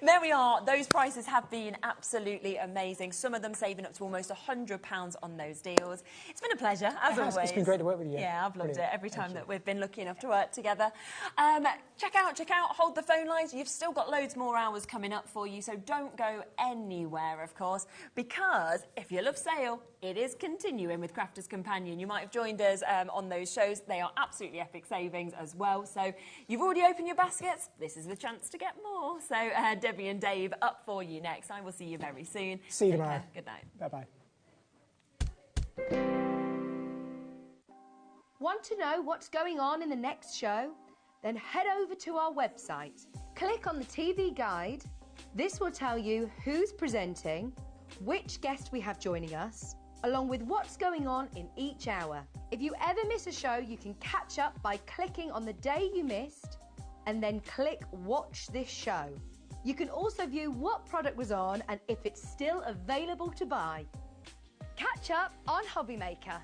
there we are. Those prices have been absolutely amazing. Some of them saving up to almost £100 on those deals. It's been a pleasure, as always. It's been great to work with you. Yeah, I've loved it every time that we've been lucky enough to work together. Check out, hold the phone lines. You've still got loads more hours coming up for you, so don't go anywhere, of course, because if you love sale, it is continuing with Crafters Companion. You might have joined us on those shows. They are absolutely epic savings as well. So you've already opened your baskets. This is the chance to get more. So Debbie and Dave up for you next. I will see you very soon. See you tomorrow. Good night. Bye-bye. Want to know what's going on in the next show? Then head over to our website. Click on the TV guide. This will tell you who's presenting, which guest we have joining us, along with what's going on in each hour. If you ever miss a show, you can catch up by clicking on the day you missed and then click Watch This Show. You can also view what product was on and if it's still available to buy. Catch up on HobbyMaker.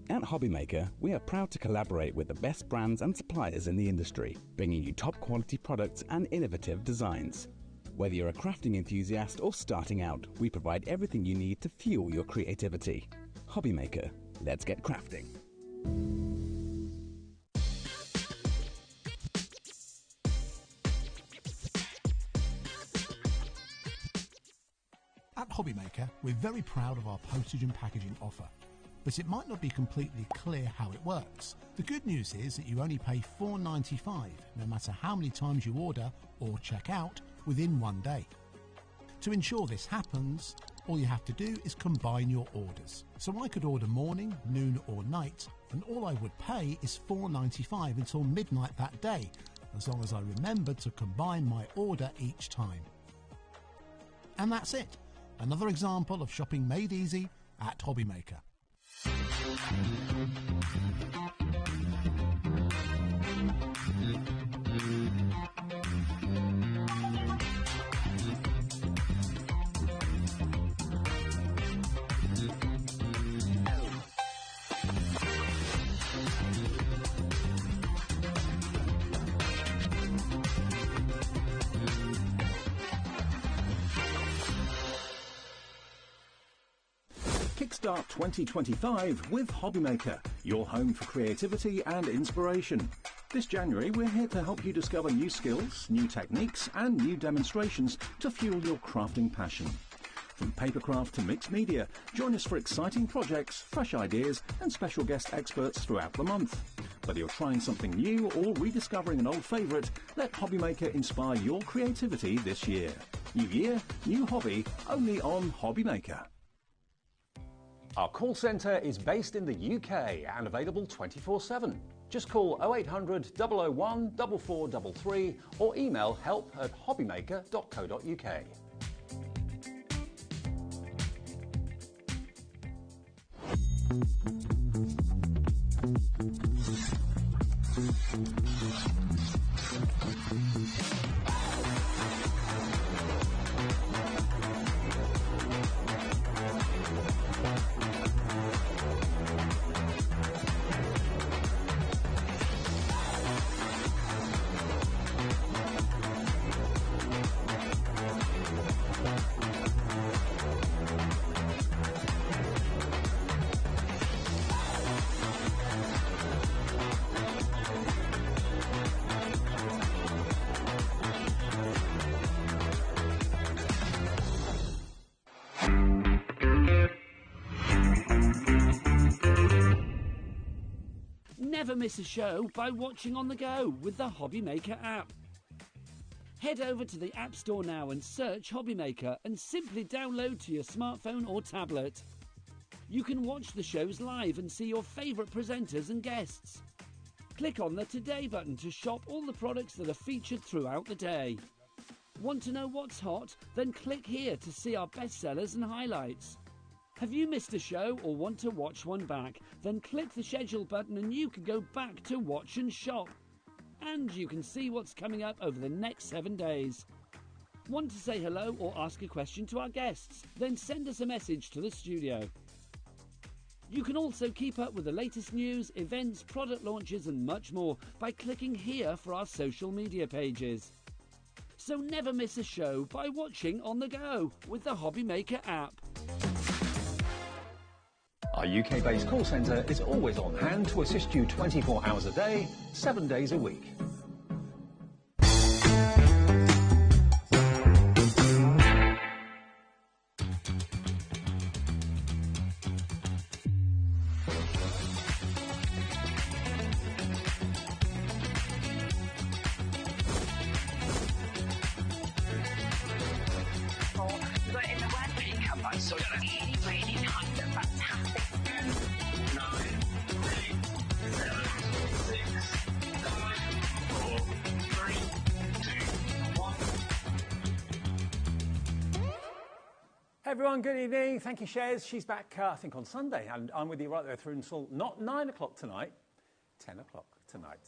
At HobbyMaker, we are proud to collaborate with the best brands and suppliers in the industry, bringing you top quality products and innovative designs. Whether you're a crafting enthusiast or starting out, we provide everything you need to fuel your creativity. HobbyMaker, let's get crafting. At HobbyMaker, we're very proud of our postage and packaging offer, but it might not be completely clear how it works. The good news is that you only pay $4.95, no matter how many times you order or check out within 1 day. To ensure this happens, all you have to do is combine your orders. So I could order morning, noon or night, and all I would pay is $4.95 until midnight that day, as long as I remembered to combine my order each time. And that's it. Another example of shopping made easy at HobbyMaker. Kickstart 2025 with HobbyMaker, your home for creativity and inspiration. This January, we're here to help you discover new skills, new techniques, and new demonstrations to fuel your crafting passion. From papercraft to mixed media, join us for exciting projects, fresh ideas, and special guest experts throughout the month. Whether you're trying something new or rediscovering an old favourite, let HobbyMaker inspire your creativity this year. New year, new hobby, only on HobbyMaker. Our call centre is based in the UK and available 24/7. Just call 0800 001 4433 or email help@hobbymaker.co.uk. Never miss a show by watching on the go with the HobbyMaker app. Head over to the App Store now and search HobbyMaker and simply download to your smartphone or tablet. You can watch the shows live and see your favourite presenters and guests. Click on the Today button to shop all the products that are featured throughout the day. Want to know what's hot? Then click here to see our bestsellers and highlights. Have you missed a show or want to watch one back? Then click the schedule button and you can go back to watch and shop. And you can see what's coming up over the next 7 days. Want to say hello or ask a question to our guests? Then send us a message to the studio. You can also keep up with the latest news, events, product launches and much more by clicking here for our social media pages. So never miss a show by watching on the go with the HobbyMaker app. Our UK-based call centre is always on hand to assist you 24 hours a day, 7 days a week. But in the word pickup, I saw really, really nice and fantastic. 9, 8, 7, 6, 5, 4, 3, 2, 1. Hey everyone, good evening. Thank you, Shez. She's back, I think, on Sunday, and I'm with you right there through until not 9 o'clock tonight, 10 o'clock tonight.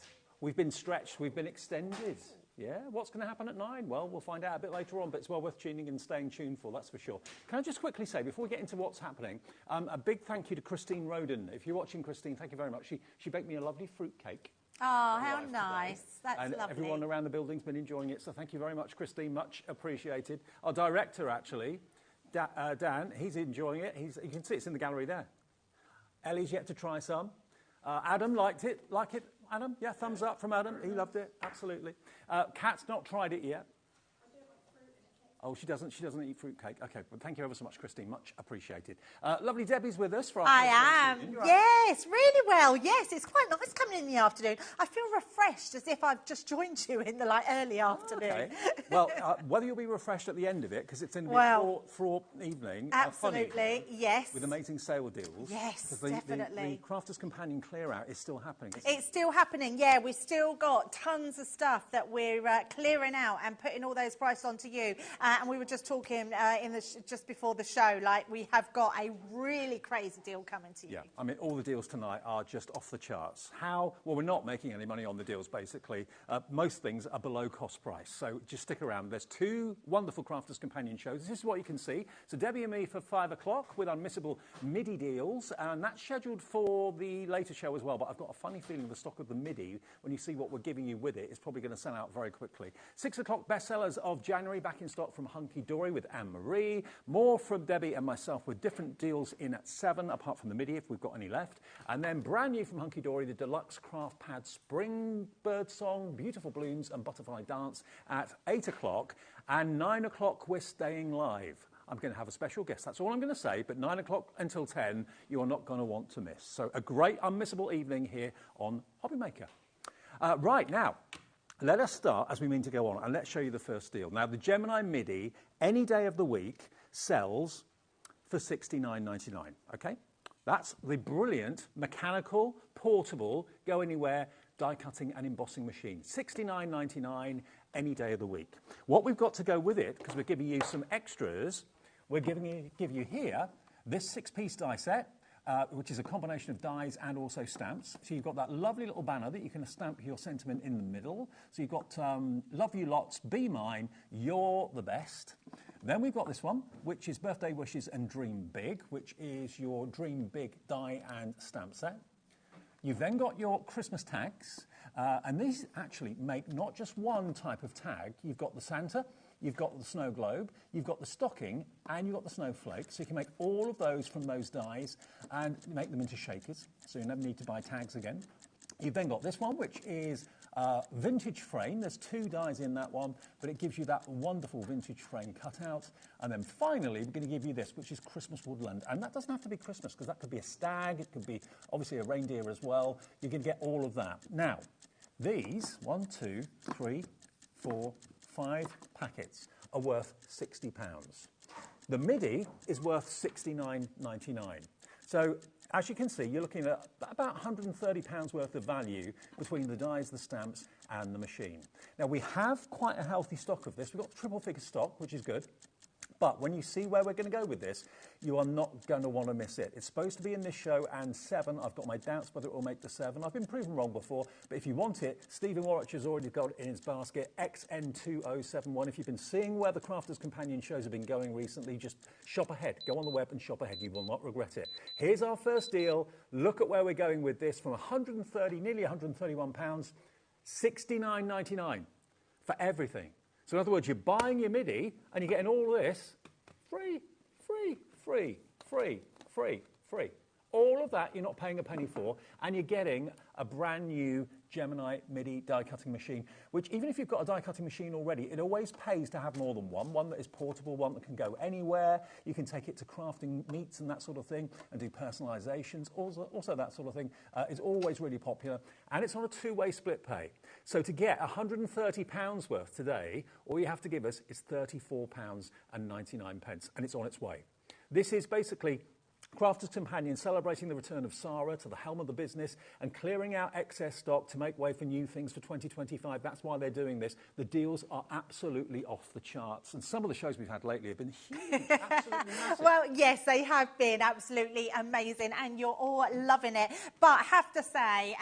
We've been stretched, we've been extended. Yeah, what's going to happen at 9? Well, we'll find out a bit later on, but it's well worth tuning and staying tuned for, that's for sure. Can I just quickly say, before we get into what's happening, a big thank you to Christine Roden. If you're watching, Christine, thank you very much. She baked me a lovely fruit cake. Oh, how nice. That's and lovely. everyone around the building's been enjoying it, so thank you very much, Christine. Much appreciated. Our director, actually, Dan, he's enjoying it. You can see it's in the gallery there. Ellie's yet to try some. Adam liked it. Like it, Adam? Yeah, thumbs up from Adam. He loved it, absolutely. Kat's not tried it yet. Oh, she doesn't eat fruitcake. Okay, well, thank you ever so much, Christine. Much appreciated. Lovely Debbie's with us for our I am. Yes, really well. Yes, it's quite nice coming in the afternoon. I feel refreshed, as if I've just joined you in the early afternoon. Okay. Well, whether you'll be refreshed at the end of it, because it's in the fraught evening. Absolutely, funny, yes. With amazing sale deals. Yes, The definitely. Crafters Companion clear out is still happening. It's still happening, yeah. We've still got tons of stuff that we're clearing out and putting all those prices onto you. And we were just talking just before the show, like we have got a really crazy deal coming to you. Yeah, I mean, all the deals tonight are just off the charts. How? Well, we're not making any money on the deals, basically. Most things are below cost price, so just stick around. There's 2 wonderful Crafters Companion shows. This is what you can see. So Debbie and me for 5 o'clock with unmissable MIDI deals, and that's scheduled for the later show as well, but I've got a funny feeling the stock of the MIDI, when you see what we're giving you with it, is probably going to sell out very quickly. 6 o'clock bestsellers of January, back in stock from from Hunky Dory with Anne-Marie. More from Debbie and myself with different deals in at 7, apart from the MIDI if we've got any left. And then brand new from Hunky Dory, the Deluxe Craft Pad Spring Bird Song, Beautiful Blooms and Butterfly Dance at 8 o'clock. And 9 o'clock, we're staying live. I'm going to have a special guest. That's all I'm going to say, but 9 o'clock until 10, you are not going to want to miss. So a great, unmissable evening here on HobbyMaker. Right, now, let us start as we mean to go on, and let's show you the first deal. Now, the Gemini MIDI, any day of the week, sells for $69.99, okay? That's the brilliant, mechanical, portable, go anywhere, die cutting and embossing machine. $69.99 any day of the week. What we've got to go with it, because we're giving you some extras, we're give you here this 6-piece die set, which is a combination of dies and also stamps. So you've got that lovely little banner that you can stamp your sentiment in the middle. So you've got love you lots, be mine, you're the best. Then we've got this one, which is Birthday Wishes and Dream Big, which is your Dream Big die and stamp set. You've then got your Christmas tags, and these actually make not just one type of tag. You've got the Santa, you've got the snow globe, you've got the stocking, and you've got the snowflake. So you can make all of those from those dies and make them into shakers, so you never need to buy tags again. You've then got this one, which is vintage frame. There's 2 dies in that one, but it gives you that wonderful vintage frame cutout. And then finally, we're going to give you this, which is Christmas Woodland. And that doesn't have to be Christmas, because that could be a stag. It could be, obviously, a reindeer as well. You can get all of that. Now, these, 1, 2, 3, 4, 5 packets are worth £60. The MIDI is worth $69.99. So, as you can see, you're looking at about £130 worth of value between the dies, the stamps, and the machine. Now, we have quite a healthy stock of this. We've got triple figure stock, which is good. But when you see where we're going to go with this, you are not going to want to miss it. It's supposed to be in this show and 7. I've got my doubts whether it will make the 7. I've been proven wrong before, but if you want it, Stephen Warwick has already got it in his basket, XN2071. If you've been seeing where the Crafters Companion shows have been going recently, just shop ahead. Go on the web and shop ahead. You will not regret it. Here's our first deal. Look at where we're going with this. From nearly £131, $69.99 for everything. So in other words, you're buying your MIDI and you're getting all this free, free, free, free, free, free. All of that you're not paying a penny for, and you're getting a brand new Gemini MIDI die cutting machine, which even if you've got a die cutting machine already, it always pays to have more than one that is portable, one that can go anywhere. You can take it to crafting meets and that sort of thing and do personalizations. Also that sort of thing is always really popular, and it's on a 2-way split pay. So to get £130 worth today, all you have to give us is £34.99, and it's on its way. This is basically Crafters Companion celebrating the return of Sarah to the helm of the business and clearing out excess stock to make way for new things for 2025. That's why they're doing this. The deals are absolutely off the charts. And some of the shows we've had lately have been huge, absolutely massive. Well, yes, they have been absolutely amazing, and you're all loving it. But I have to say,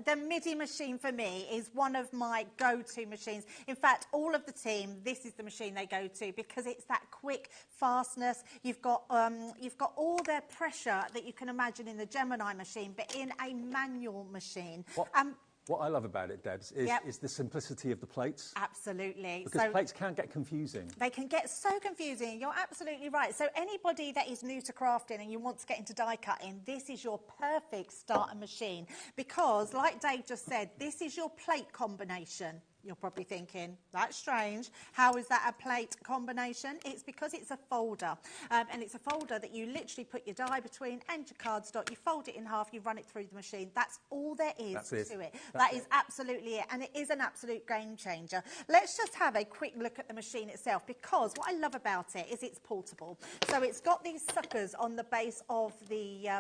the MIDI machine for me is one of my go-to machines. In fact, all of the team, this is the machine they go to because it's that quick fastness. You've got all their pressure that you can imagine in the Gemini machine, but in a manual machine. What I love about it, Debs, is the simplicity of the plates. Absolutely. Because plates can get confusing. They can get so confusing. You're absolutely right. So anybody that is new to crafting and you want to get into die cutting, this is your perfect starter machine. Because, like Dave just said, this is your plate combination. You're probably thinking, that's strange. How is that a plate combination? It's because it's a folder. And it's a folder that you literally put your die between and your cardstock. You fold it in half, you run it through the machine. That's all there is to it. That is absolutely it. And it is an absolute game changer. Let's just have a quick look at the machine itself, because what I love about it is it's portable. So it's got these suckers on the base of the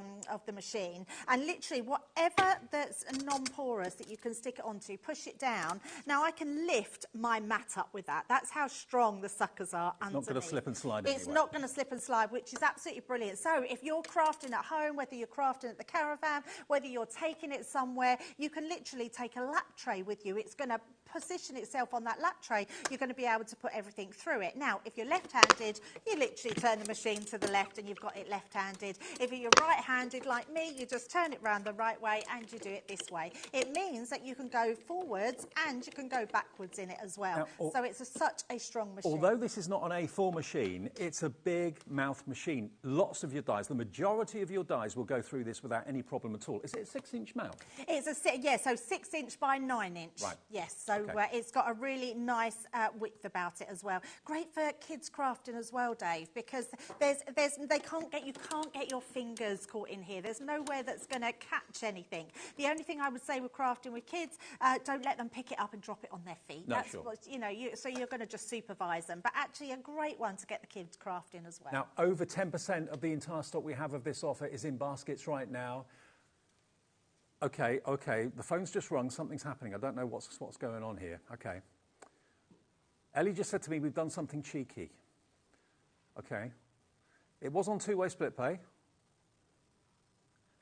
machine. And literally whatever that's non-porous that you can stick it onto, push it down. Now, I can lift my mat up with that. That's how strong the suckers are underneath. It's not going to slip and slide It's not going to slip and slide, which is absolutely brilliant. So if you're crafting at home, whether you're crafting at the caravan, whether you're taking it somewhere, you can literally take a lap tray with you. It's going to position itself on that lap tray. You're going to be able to put everything through it. Now, if you're left-handed, you literally turn the machine to the left and you've got it left-handed. If you're right-handed like me, you just turn it round the right way and you do it this way. It means that you can go forwards and you can go go backwards in it as well. Now, So it's such a strong machine. Although this is not an A4 machine, it's a big mouth machine. Lots of your dies, the majority of your dies will go through this without any problem at all. Is it a 6-inch mouth? It's so 6 inch by 9 inch. Right. Yes, so it's got a really nice width about it as well. Great for kids crafting as well, Dave, because you can't get your fingers caught in here. There's nowhere that's going to catch anything. The only thing I would say with crafting with kids, don't let them pick it up and drop it on their feet. No, That's sure. what, so you're going to just supervise them. But actually a great one to get the kids crafting as well. Now, over 10% of the entire stock we have of this offer is in baskets right now. Okay, the phone's just rung. Something's happening. I don't know what's going on here. Okay. Ellie just said to me, we've done something cheeky. Okay. It was on two-way split pay.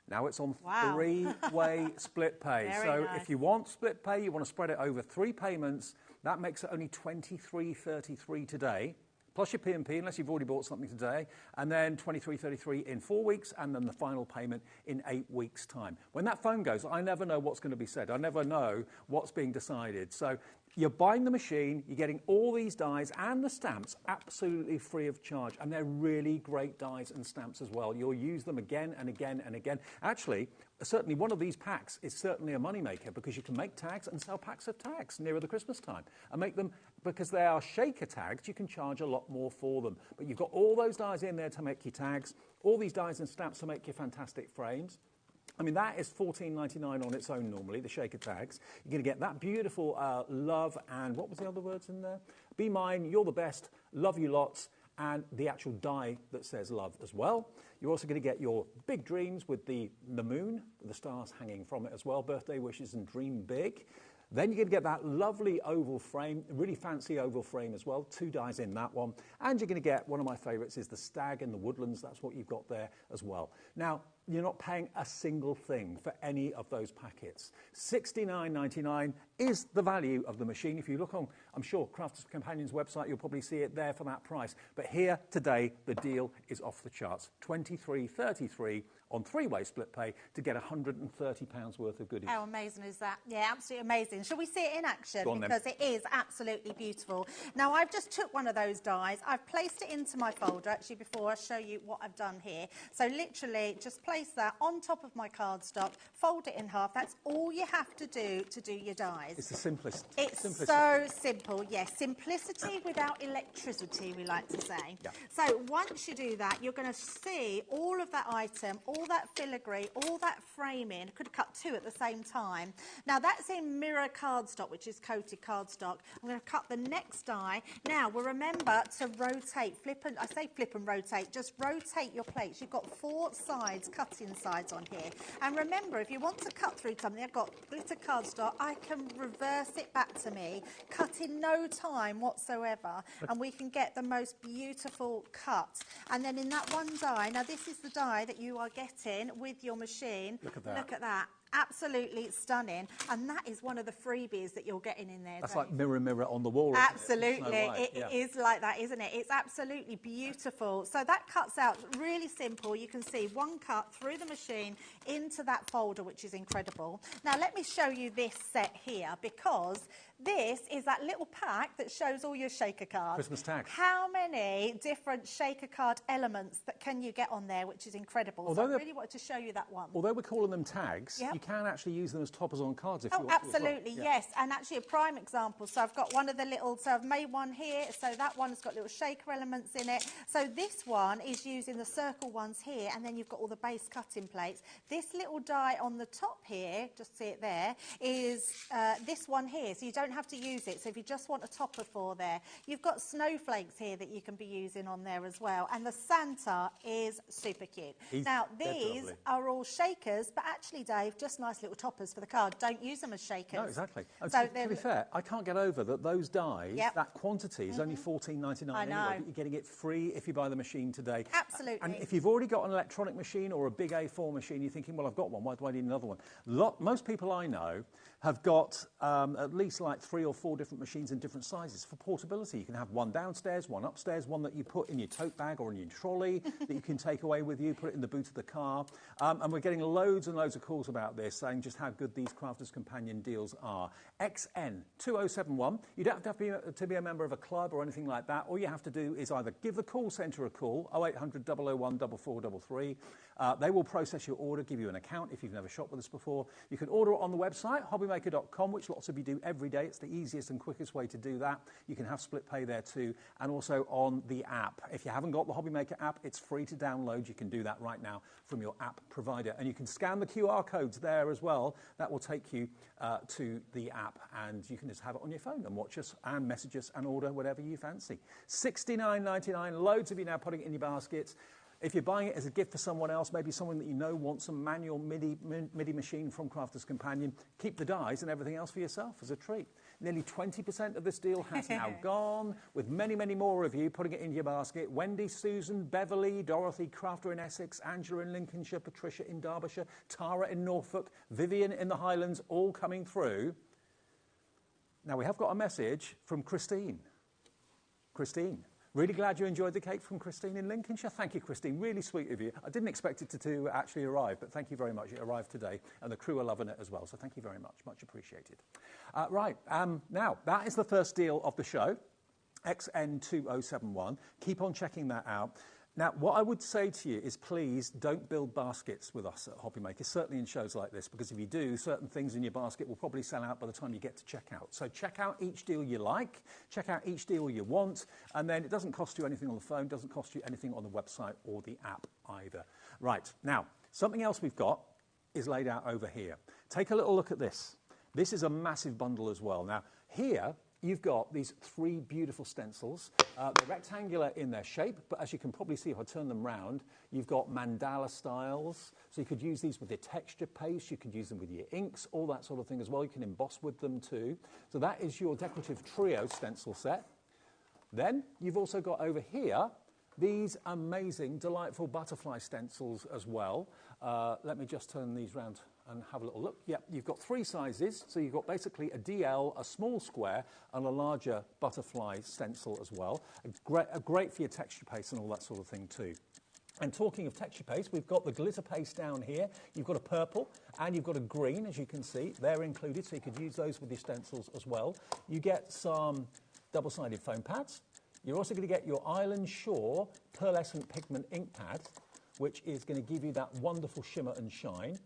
Now it's on three-way split pay. Very nice. If you want split pay, you want to spread it over 3 payments, that makes it only $23.33 today, plus your P&P, unless you've already bought something today, and then $23.33 in 4 weeks, and then the final payment in 8 weeks' time. When that phone goes, I never know what's going to be said. I never know what's being decided. So you're buying the machine, you're getting all these dies and the stamps absolutely free of charge, and they're really great dies and stamps as well. You'll use them again and again and again. Actually, certainly one of these packs is certainly a moneymaker, because you can make tags and sell packs of tags nearer the Christmas time, and make them, because they are shaker tags, you can charge a lot more for them. But you've got all those dies in there to make your tags, all these dies and stamps to make your fantastic frames. I mean, that is $14.99 on its own normally, the shaker tags. You're going to get that beautiful love and, what was the other words in there? Be mine, you're the best, love you lots, and the actual die that says love as well. You're also going to get your big dreams with the moon, the stars hanging from it as well, birthday wishes and dream big. Then you're going to get that lovely oval frame, really fancy oval frame as well, 2 dies in that one. And you're going to get, one of my favourites is the stag in the woodlands. That's what you've got there as well. Now, you're not paying a single thing for any of those packets. $69.99 is the value of the machine. If you look on, I'm sure, Crafters Companion's website, you'll probably see it there for that price. But here, today, the deal is off the charts. $23.33 on 3-way split pay to get £130 worth of goodies. How amazing is that? Yeah, absolutely amazing. Shall we see it in action? Go on, because then. it is absolutely beautiful. Now, I've just took one of those dies. I've placed it into my folder, actually, before I show you what I've done here. So literally, just place that on top of my cardstock, fold it in half. That's all you have to do your dies. It's the simplest. It's so simple, yes. Simplicity without electricity, we like to say. Yeah. So once you do that, you're going to see all of that item, all that filigree, all that framing. I could have cut 2 at the same time. Now, that's in mirror cardstock, which is coated cardstock. I'm going to cut the next die. Now, we'll remember to rotate, flip and rotate. Just rotate your plates. You've got 4 sides, cutting sides on here. And remember, if you want to cut through something, I've got glitter cardstock, I can reverse it back to me, cut in no time whatsoever, and we can get the most beautiful cut. And then in that one die, now this is the die that you are getting with your machine. Look at that. Look at that. Absolutely stunning, and that is one of the freebies that you're getting in there. That's Dave. like mirror, mirror on the wall. Isn't Absolutely, it? it is like that, isn't it? It's absolutely beautiful. So that cuts out really simple. You can see one cut through the machine into that folder, which is incredible. Now let me show you this set here, because this is that little pack that shows all your shaker cards. Christmas tags. How many different shaker card elements that can you get on there, which is incredible. Although so I really wanted to show you that one. Although we're calling them tags, Yep. you can actually use them as toppers on cards if you Oh, want to as well. absolutely, Yeah. yes. And actually a prime example. So I've got one of the little, so I've made one here. So that one has got little shaker elements in it. So this one is using the circle ones here, and then you've got all the base cutting plates. This little die on the top here, just see it there, is this one here. So you don't have to use it. So if you just want a topper for there, you've got snowflakes here that you can be using on there as well. And the Santa is super cute. Now, these are all shakers, but actually, Dave, just nice little toppers for the card. Don't use them as shakers. No, exactly. And So to be fair, I can't get over that those dies, Yep. that quantity is only $14.99 I know. anyway, but you're getting it free if you buy the machine today. Absolutely. And if you've already got an electronic machine or a big A4 machine, you're thinking, well, I've got one, why do I need another one? Most people I know have got at least like 3 or 4 different machines in different sizes for portability. You can have one downstairs, one upstairs, one that you put in your tote bag or in your trolley that you can take away with you, put it in the boot of the car. And we're getting loads and loads of calls about this, saying just how good these Crafters Companion deals are. XN2071. You don't have to be a member of a club or anything like that. All you have to do is either give the call centre a call, 0800 001 4433. They will process your order, give you an account if you've never shopped with us before. You can order it on the website, hobbymaker.com, which lots of you do every day. It's the easiest and quickest way to do that. You can have split pay there too, and also on the app. If you haven't got the HobbyMaker app, it's free to download. You can do that right now from your app provider. And you can scan the QR codes there as well. That will take you to the app, and you can just have it on your phone and watch us and message us and order whatever you fancy. $69.99. Loads of you now putting it in your baskets. If you're buying it as a gift for someone else, maybe someone that you know wants a manual MIDI machine from Crafters Companion, keep the dies and everything else for yourself as a treat. Nearly 20% of this deal has now gone, with many, many more of you putting it in your basket. Wendy, Susan, Beverly, Dorothy, Crafter in Essex, Angela in Lincolnshire, Patricia in Derbyshire, Tara in Norfolk, Vivian in the Highlands, all coming through. Now, we have got a message from Christine. Christine. Really glad you enjoyed the cake from Christine in Lincolnshire. Thank you, Christine. Really sweet of you. I didn't expect it to actually arrive, but thank you very much. It arrived today, and the crew are loving it as well. So thank you very much. Much appreciated. Now, that is the first deal of the show, XN2071. Keep on checking that out. Now, what I would say to you is please don't build baskets with us at HobbyMaker, certainly in shows like this, because if you do, certain things in your basket will probably sell out by the time you get to checkout. So check out each deal you like, check out each deal you want, and then it doesn't cost you anything on the phone, doesn't cost you anything on the website or the app either. Right, now, something else we've got is laid out over here. Take a little look at this. This is a massive bundle as well. Now, here, you've got these 3 beautiful stencils. They're rectangular in their shape, but as you can probably see if I turn them round, you've got mandala styles. So you could use these with your texture paste, you could use them with your inks, all that sort of thing as well. You can emboss with them too. So that is your decorative trio stencil set. Then you've also got over here these amazing, delightful butterfly stencils as well. Let me just turn these round and have a little look. Yep, you've got 3 sizes. So you've got basically a DL, a small square, and a larger butterfly stencil as well. Great for your texture paste and all that sort of thing too. And talking of texture paste, we've got the glitter paste down here. You've got a purple and you've got a green, as you can see. They're included, so you could use those with your stencils as well. You get some double-sided foam pads. You're also going to get your Island Shore pearlescent pigment ink pad, which is going to give you that wonderful shimmer and shine.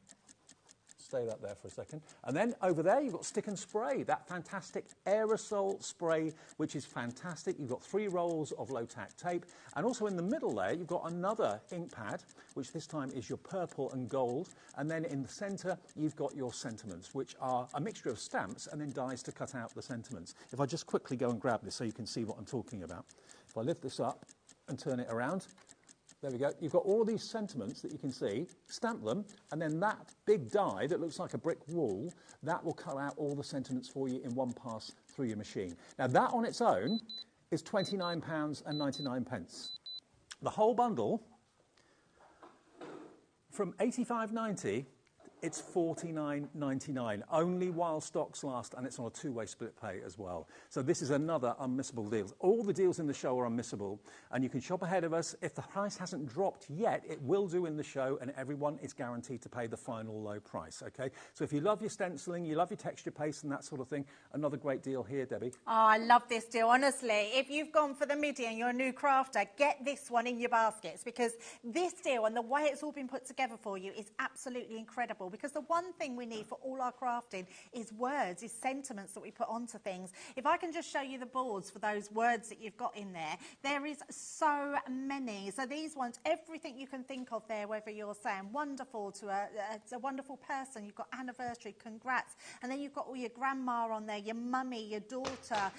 Stay that there for a second. And then over there, you've got Stick and Spray, that fantastic aerosol spray, which is fantastic. You've got 3 rolls of low-tack tape. And also in the middle there, you've got another ink pad, which this time is your purple and gold. And then in the centre, you've got your sentiments, which are a mixture of stamps and then dies to cut out the sentiments. If I just quickly go and grab this so you can see what I'm talking about. If I lift this up and turn it around, there we go. You've got all these sentiments that you can see, stamp them, and then that big die that looks like a brick wall, that will cut out all the sentiments for you in one pass through your machine. Now, that on its own is £29.99. The whole bundle, from £85.90, it's £49.99, only while stocks last, and it's on a 2-way split pay as well. So this is another unmissable deal. All the deals in the show are unmissable, and you can shop ahead of us. If the price hasn't dropped yet, it will do in the show, and everyone is guaranteed to pay the final low price, okay? So if you love your stenciling, you love your texture paste and that sort of thing, another great deal here, Debbie. Oh, I love this deal, honestly. If you've gone for the MIDI and you're a new crafter, get this one in your baskets, because this deal and the way it's all been put together for you is absolutely incredible. Because the one thing we need for all our crafting is words, is sentiments that we put onto things. If I can just show you the boards for those words that you've got in there, there is so many. So these ones, everything you can think of there, whether you're saying wonderful to a wonderful person, you've got anniversary, congrats, and then you've got all your grandma on there, your mummy, your daughter.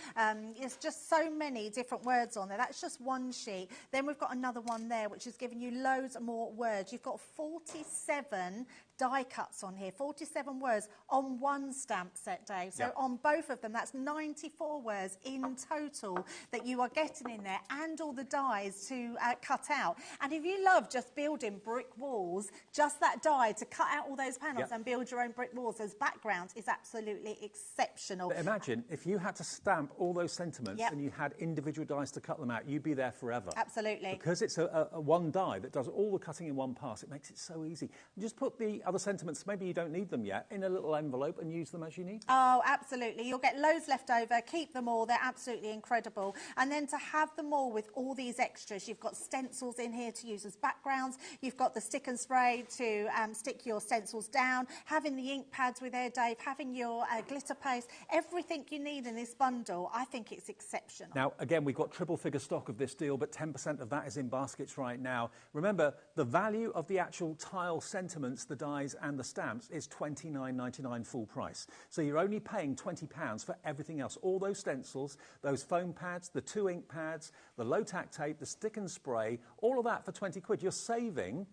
It's just so many different words on there. That's just one sheet. Then we've got another one there, which is giving you loads more words. You've got 47 die cuts on here, 47 words on one stamp set, Dave. So on both of them, that's 94 words in total that you are getting in there, and all the dies to cut out. And if you love just building brick walls, just that die to cut out all those panels and build your own brick walls as backgrounds is absolutely exceptional. But imagine if you had to stamp all those sentiments and you had individual dies to cut them out, you'd be there forever. Absolutely. Because it's a one die that does all the cutting in one pass, it makes it so easy. Just put the other sentiments, maybe you don't need them yet, in a little envelope and use them as you need. Oh, absolutely. You'll get loads left over. Keep them all. They're absolutely incredible. And then to have them all with all these extras, you've got stencils in here to use as backgrounds. You've got the stick and spray to stick your stencils down, having the ink pads with there, Dave, having your glitter paste, everything you need in this bundle. I think it's exceptional. Now, again, we've got triple figure stock of this deal, but 10% of that is in baskets right now. Remember, the value of the actual tile sentiments, the dies and the stamps is $29.99 full price. So you're only paying £20 for everything else. All those stencils, those foam pads, the 2 ink pads, the low tack tape, the stick and spray, all of that for 20 quid. You're saving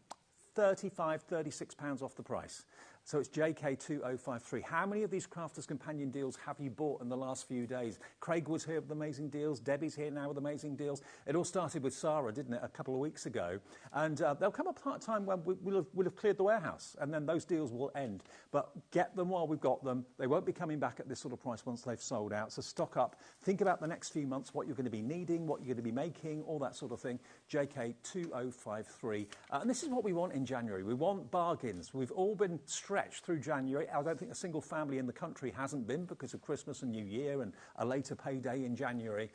£36 off the price. So it's JK2053. How many of these Crafters Companion deals have you bought in the last few days? Craig was here with amazing deals. Debbie's here now with amazing deals. It all started with Sarah, didn't it, a couple of weeks ago? And there'll come a time when we'll have cleared the warehouse, and then those deals will end. But get them while we've got them. They won't be coming back at this sort of price once they've sold out. So stock up. Think about the next few months, what you're going to be needing, what you're going to be making, all that sort of thing. JK2053. And this is what we want in January. We want bargains. We've all been stretched through January. I don't think a single family in the country hasn't been because of Christmas and New Year and a later payday in January.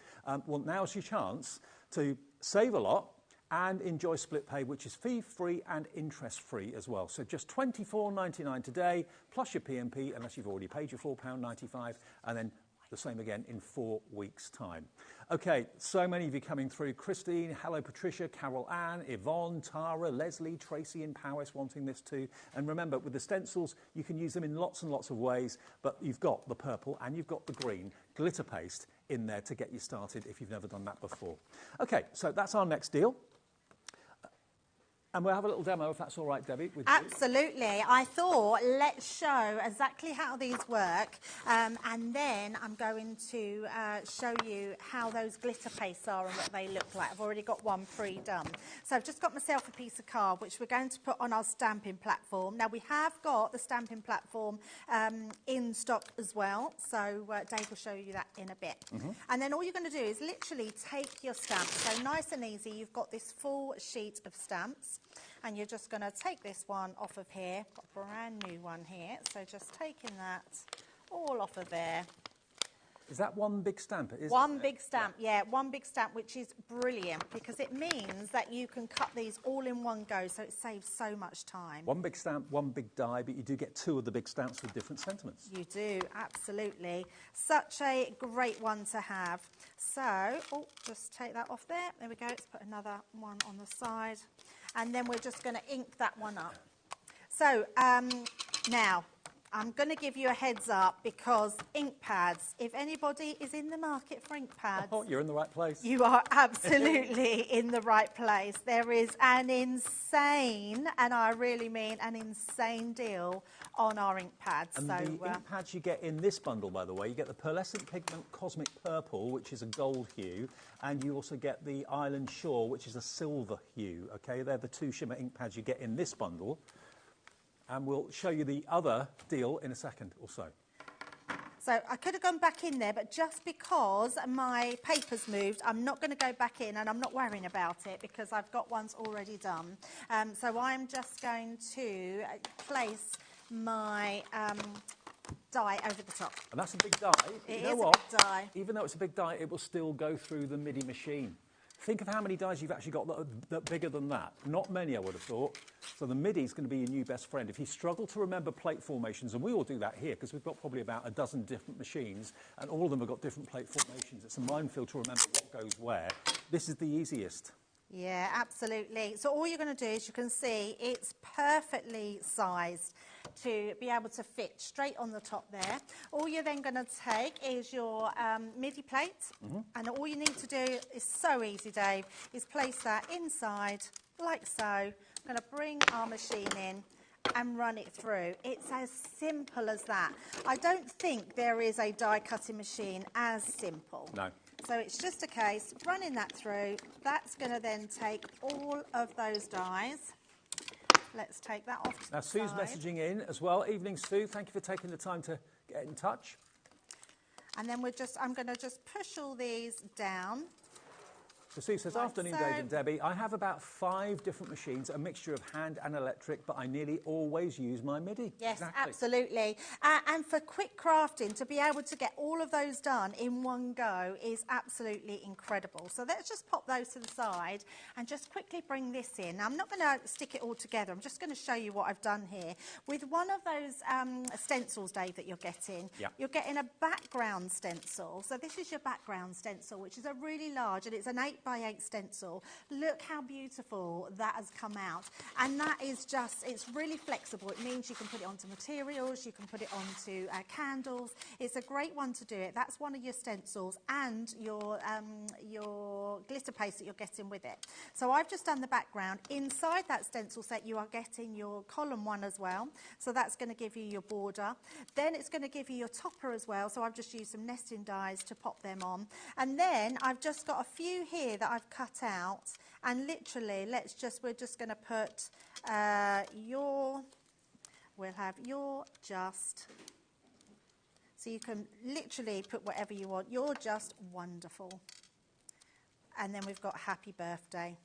Well, now's your chance to save a lot and enjoy split pay, which is fee-free and interest-free as well. So just $24.99 today, plus your P&P, unless you've already paid your £4.95, and then the same again in 4 weeks' time. Okay, so many of you coming through. Christine, hello Patricia, Carol Ann, Yvonne, Tara, Leslie, Tracy in Powys wanting this too. And remember, with the stencils, you can use them in lots and lots of ways, but you've got the purple and you've got the green glitter paste in there to get you started if you've never done that before. Okay, so that's our next deal. And we'll have a little demo, if that's all right, Debbie. With Absolutely. I thought, let's show exactly how these work. And then I'm going to show you how those glitter pastes are and what they look like. I've already got one pre-done. So I've just got myself a piece of card, which we're going to put on our stamping platform. Now, we have got the stamping platform in stock as well. So Dave will show you that in a bit. And then all you're going to do is literally take your stamps. So nice and easy. You've got this full sheet of stamps. And you're just going to take this one off of here. Got a brand new one here. So just taking that all off of there. Is that one big stamp? One big stamp, yeah, one big stamp, which is brilliant because it means that you can cut these all in one go, so it saves so much time. One big stamp, one big die, but you do get 2 of the big stamps with different sentiments. You do, absolutely. Such a great one to have. So, just take that off there. There we go. Let's put another one on the side. And then we're just going to ink that one up. So, now, I'm going to give you a heads up because ink pads, if anybody is in the market for ink pads... Oh, you're in the right place. You are absolutely in the right place. There is an insane, and I really mean an insane deal on our ink pads. And so, the ink pads you get in this bundle, by the way, you get the Pearlescent Pigment Cosmic Purple, which is a gold hue, and you also get the Island Shore, which is a silver hue. Okay, they're the 2 shimmer ink pads you get in this bundle. And we'll show you the other deal in a second or so. So I could have gone back in there, but just because my paper's moved, I'm not going to go back in, and I'm not worrying about it because I've got ones already done. So I'm just going to place my die over the top. And that's a big die. It you know is what? a big die. Even though it's a big die, it will still go through the MIDI machine. Think of how many dies you've actually got that are bigger than that. Not many, I would have thought. So the MIDI is going to be your new best friend. If you struggle to remember plate formations, and we all do that here because we've got probably about a dozen different machines, and all of them have got different plate formations. It's a minefield to remember what goes where. This is the easiest. Yeah, absolutely. So all you're going to do is you can see it's perfectly sized to be able to fit straight on the top there. All you're then going to take is your MIDI plate, and all you need to do is so easy, Dave, is place that inside like so. I'm going to bring our machine in and run it through. It's as simple as that. I don't think there is a die cutting machine as simple. No. So it's just a case of running that through. That's going to then take all of those dies. Let's take that off to Now, the Sue's side. messaging in as well. Evening, Sue. Thank you for taking the time to get in touch. And then I'm going to just push all these down. So Sue says, afternoon, Dave and Debbie. I have about 5 different machines, a mixture of hand and electric, but I nearly always use my MIDI. Yes, absolutely. And for quick crafting, to be able to get all of those done in one go is absolutely incredible. So let's just pop those to the side and just quickly bring this in. Now, I'm not going to stick it all together. I'm just going to show you what I've done here. With one of those stencils, Dave, that you're getting, you're getting a background stencil. So this is your background stencil, which is a really large, and it's an 8x8 stencil. Look how beautiful that has come out. And that is just, it's really flexible. It means you can put it onto materials, you can put it onto candles. It's a great one to do it. That's one of your stencils and your glitter paste that you're getting with it. So I've just done the background. Inside that stencil set, you are getting your column one as well. So that's going to give you your border. Then it's going to give you your topper as well. So I've just used some nesting dies to pop them on. And then I've just got a few here that I've cut out, and literally we're just going to put we'll have your just, so you can literally put whatever you want. You're just wonderful. And then we've got happy birthday,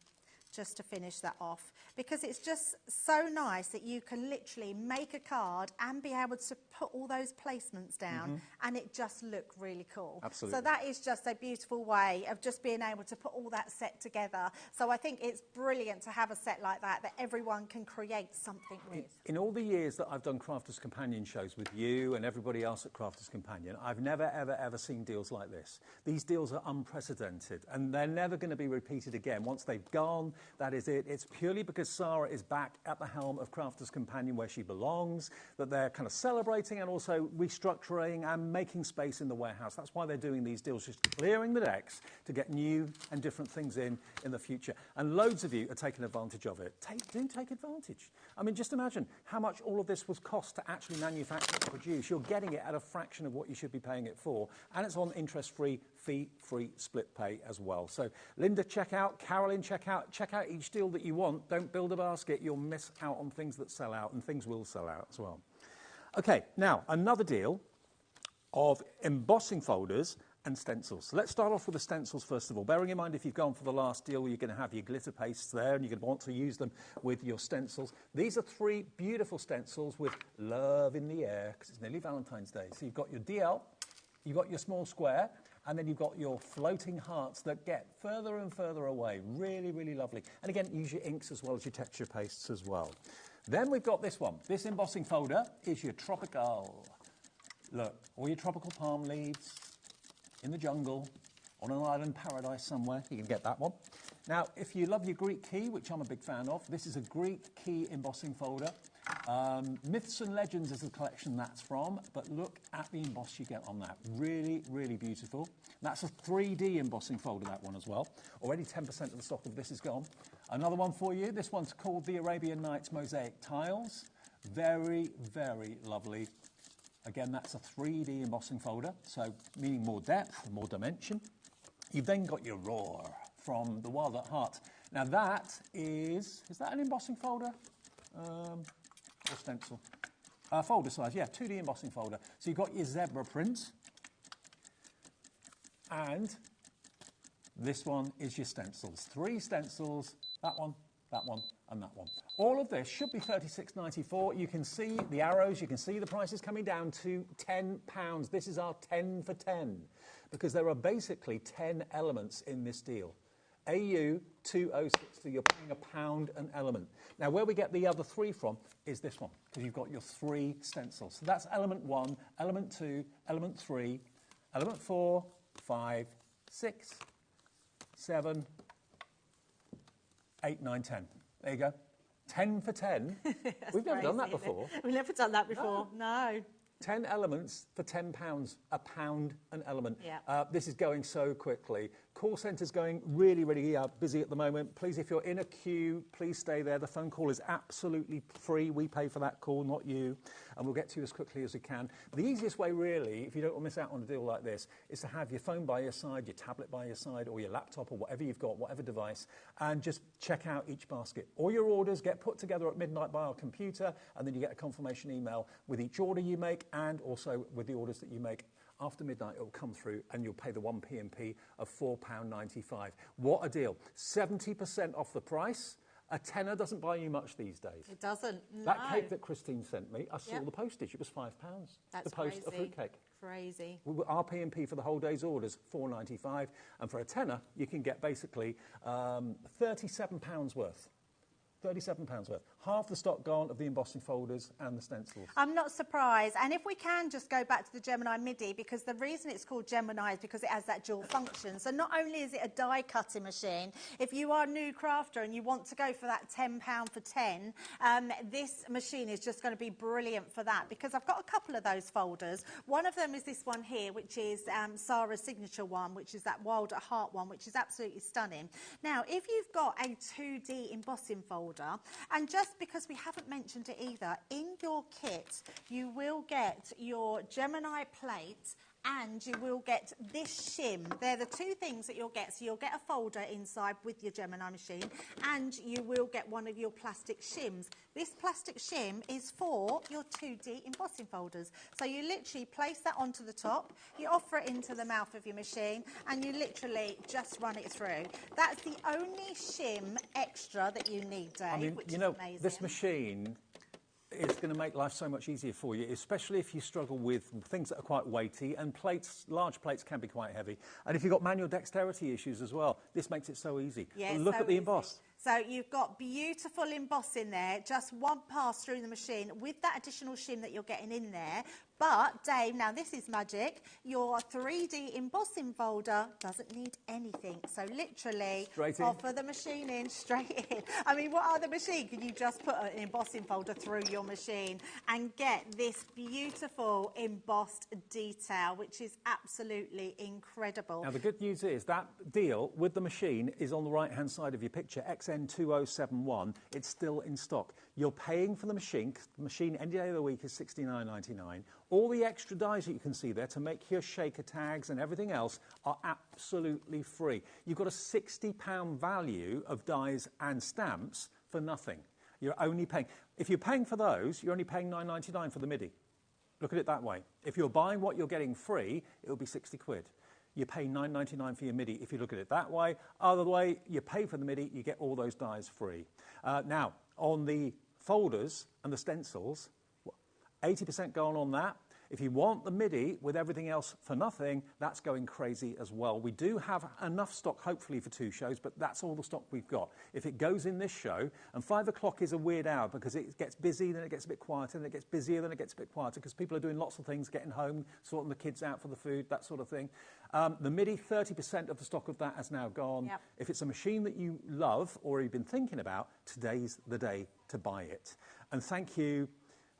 just to finish that off, because it's just so nice that you can literally make a card and be able to put all those placements down and it just look really cool. Absolutely. So that is just a beautiful way of just being able to put all that set together. So I think it's brilliant to have a set like that everyone can create something with. In all the years that I've done Crafters Companion shows with you and everybody else at Crafters Companion, I've never, ever, ever seen deals like this. These deals are unprecedented, and they're never going to be repeated again. Once they've gone, that is it. It's purely because Sarah is back at the helm of Crafters Companion, where she belongs, that they're kind of celebrating and also restructuring and making space in the warehouse. That's why they're doing these deals, just clearing the decks to get new and different things in the future. And loads of you are taking advantage of it. Do take advantage. I mean, just imagine how much all of this was cost to actually manufacture and produce. You're getting it at a fraction of what you should be paying it for, and it's on interest-free, fee-free split pay as well. So Linda, check out. Carolyn, check out each deal that you want. Don't build a basket. You'll miss out on things that sell out, and things will sell out as well. Okay, now another deal of embossing folders and stencils. So let's start off with the stencils first of all. Bearing in mind, if you've gone for the last deal, you're going to have your glitter pastes there and you're going to want to use them with your stencils. These are 3 beautiful stencils with love in the air, because it's nearly Valentine's Day. So you've got your DL, you've got your small square, and then you've got your floating hearts that get further and further away. Really, really lovely. And again, use your inks as well as your texture pastes as well. Then we've got this one. This embossing folder is your tropical. Look, all your tropical palm leaves in the jungle, on an island paradise somewhere. You can get that one. Now, if you love your Greek key, which I'm a big fan of, this is a Greek key embossing folder. Myths and Legends is the collection that's from, but look at the emboss you get on that. Really, really beautiful. That's a 3D embossing folder, that one as well. Already 10% of the stock of this is gone. Another one for you. This one's called the Arabian Nights Mosaic Tiles. Very, very lovely. Again, that's a 3D embossing folder, so meaning more depth, more dimension. You've then got your Roar from the Wild at Heart. Now that is that an embossing folder? Or stencil? Folder size, yeah, 2D embossing folder. So you've got your zebra print, and this one is your stencils. 3 stencils, that one, and that one. All of this should be $36.94. You can see the arrows, you can see the prices coming down to £10. This is our 10 for 10, because there are basically 10 elements in this deal. AU 206, so you're paying £1 an element. Now, where we get the other 3 from is this one, because you've got your 3 stencils. So that's element 1, element 2, element 3, element 4, 5, 6, 7, 8, 9, 10. There you go. 10 for 10. We've never done that before. We've never done that before, no. 10 elements for £10, £1 an element. Yeah. This is going so quickly. Call centre's going really, really busy at the moment. Please, if you're in a queue, please stay there. The phone call is absolutely free. We pay for that call, not you. And we'll get to you as quickly as we can. The easiest way, really, if you don't want to miss out on a deal like this, is to have your phone by your side, your tablet by your side, or your laptop, or whatever you've got, whatever device, and just check out each basket. All your orders get put together at midnight by our computer, and then you get a confirmation email with each order you make, and also with the orders that you make After midnight, it'll come through and you'll pay the 1 P&P of £4.95. What a deal. 70% off the price. A tenner doesn't buy you much these days. It doesn't, no. That cake that Christine sent me, I saw Yep. the postage. It was £5. That's the post, crazy. a fruitcake. Crazy. Our P&P for the whole day's orders, £4.95. And for a tenner, you can get basically £37 worth. £37 worth. Half the stock gone of the embossing folders and the stencils. I'm not surprised. And if we can just go back to the Gemini Midi, because the reason it's called Gemini is because it has that dual function. So not only is it a die cutting machine, if you are a new crafter and you want to go for that £10 for 10, this machine is just going to be brilliant for that, because I've got a couple of those folders. One of them is this one here, which is Sarah's signature one, which is that Wild at Heart one, which is absolutely stunning. Now, if you've got a 2D embossing folder, and just because we haven't mentioned it either, in your kit you will get your Gemini plate and you will get this shim. They're the two things that you'll get. So you'll get a folder inside with your Gemini machine, and you will get one of your plastic shims. This plastic shim is for your 2D embossing folders. So you literally place that onto the top, you offer it into the mouth of your machine, and you literally just run it through. That's the only shim extra that you need, Dave, I mean, which you is know, amazing. this machine is going to make life so much easier for you, especially if you struggle with things that are quite weighty, and plates, large plates can be quite heavy. And if you've got manual dexterity issues as well, this makes it so easy. Yeah, Look so at the easy. emboss. So you've got beautiful emboss in there, just one pass through the machine with that additional shim that you're getting in there. But, Dave, now this is magic. Your 3D embossing folder doesn't need anything. So literally, Straight in. offer the machine in, straight in. I mean, what other machine can you just put an embossing folder through your machine and get this beautiful embossed detail, which is absolutely incredible. Now, the good news is that deal with the machine is on the right-hand side of your picture, XN2071. It's still in stock. You're paying for the machine, 'cause the machine any day of the week is £69.99. All the extra dies that you can see there to make your shaker tags and everything else are absolutely free. You've got a £60 value of dies and stamps for nothing. You're only paying... If you're paying for those, you're only paying £9.99 for the MIDI. Look at it that way. If you're buying what you're getting free, it'll be 60 quid. You pay £9.99 for your MIDI if you look at it that way. Other way, you pay for the MIDI, you get all those dies free. Now, on the folders and the stencils, 80% going on that. If you want the MIDI with everything else for nothing, that's going crazy as well. We do have enough stock, hopefully, for 2 shows, but that's all the stock we've got. If it goes in this show, and 5 o'clock is a weird hour because it gets busy, then it gets a bit quieter, then it gets busier, then it gets a bit quieter because people are doing lots of things, getting home, sorting the kids out for the food, that sort of thing. The MIDI, 30% of the stock of that has now gone. Yep. If it's a machine that you love or you've been thinking about, today's the day to buy it. And thank you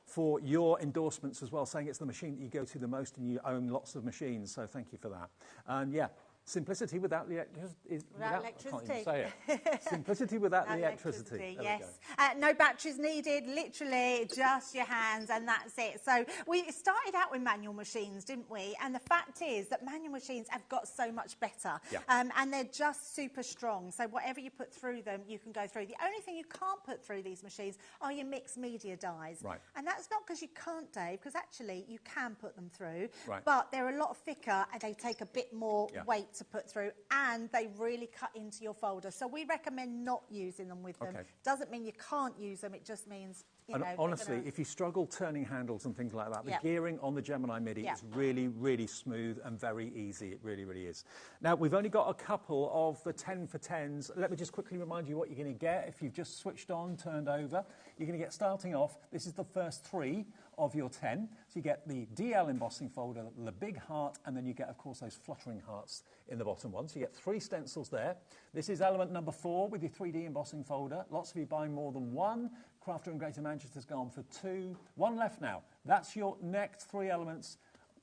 for your endorsements as well, saying it's the machine that you go to the most and you own lots of machines, so thank you for that. And yeah, simplicity without the electricity. I can't even say it. Simplicity without the electricity. Yes. No batteries needed, literally just your hands, and that's it. So we started out with manual machines, didn't we? And the fact is that manual machines have got so much better. Yeah. And they're just super strong. So whatever you put through them, you can go through. The only thing you can't put through these machines are your mixed media dies. Right. And that's not because you can't, Dave, because actually you can put them through. Right. But they're a lot thicker and they take a bit more weight to put through, and they really cut into your folder. So we recommend not using them with them. Okay. Doesn't mean you can't use them, it just means, you know, honestly, if you struggle turning handles and things like that, the Yep. gearing on the Gemini MIDI Yep. is really, really smooth and very easy. It really, really is. Now, we've only got a couple of the 10 for 10s. Let me just quickly remind you what you're going to get if you've just switched on, turned over. You're going to get, starting off, this is the first 3 of your 10. So you get the DL embossing folder, the big heart, and then you get, of course, those fluttering hearts in the bottom one. So you get 3 stencils there. This is element number 4 with your 3D embossing folder. Lots of you buying more than one. Crafter in Greater Manchester's gone for 2. 1 left now. That's your next 3 elements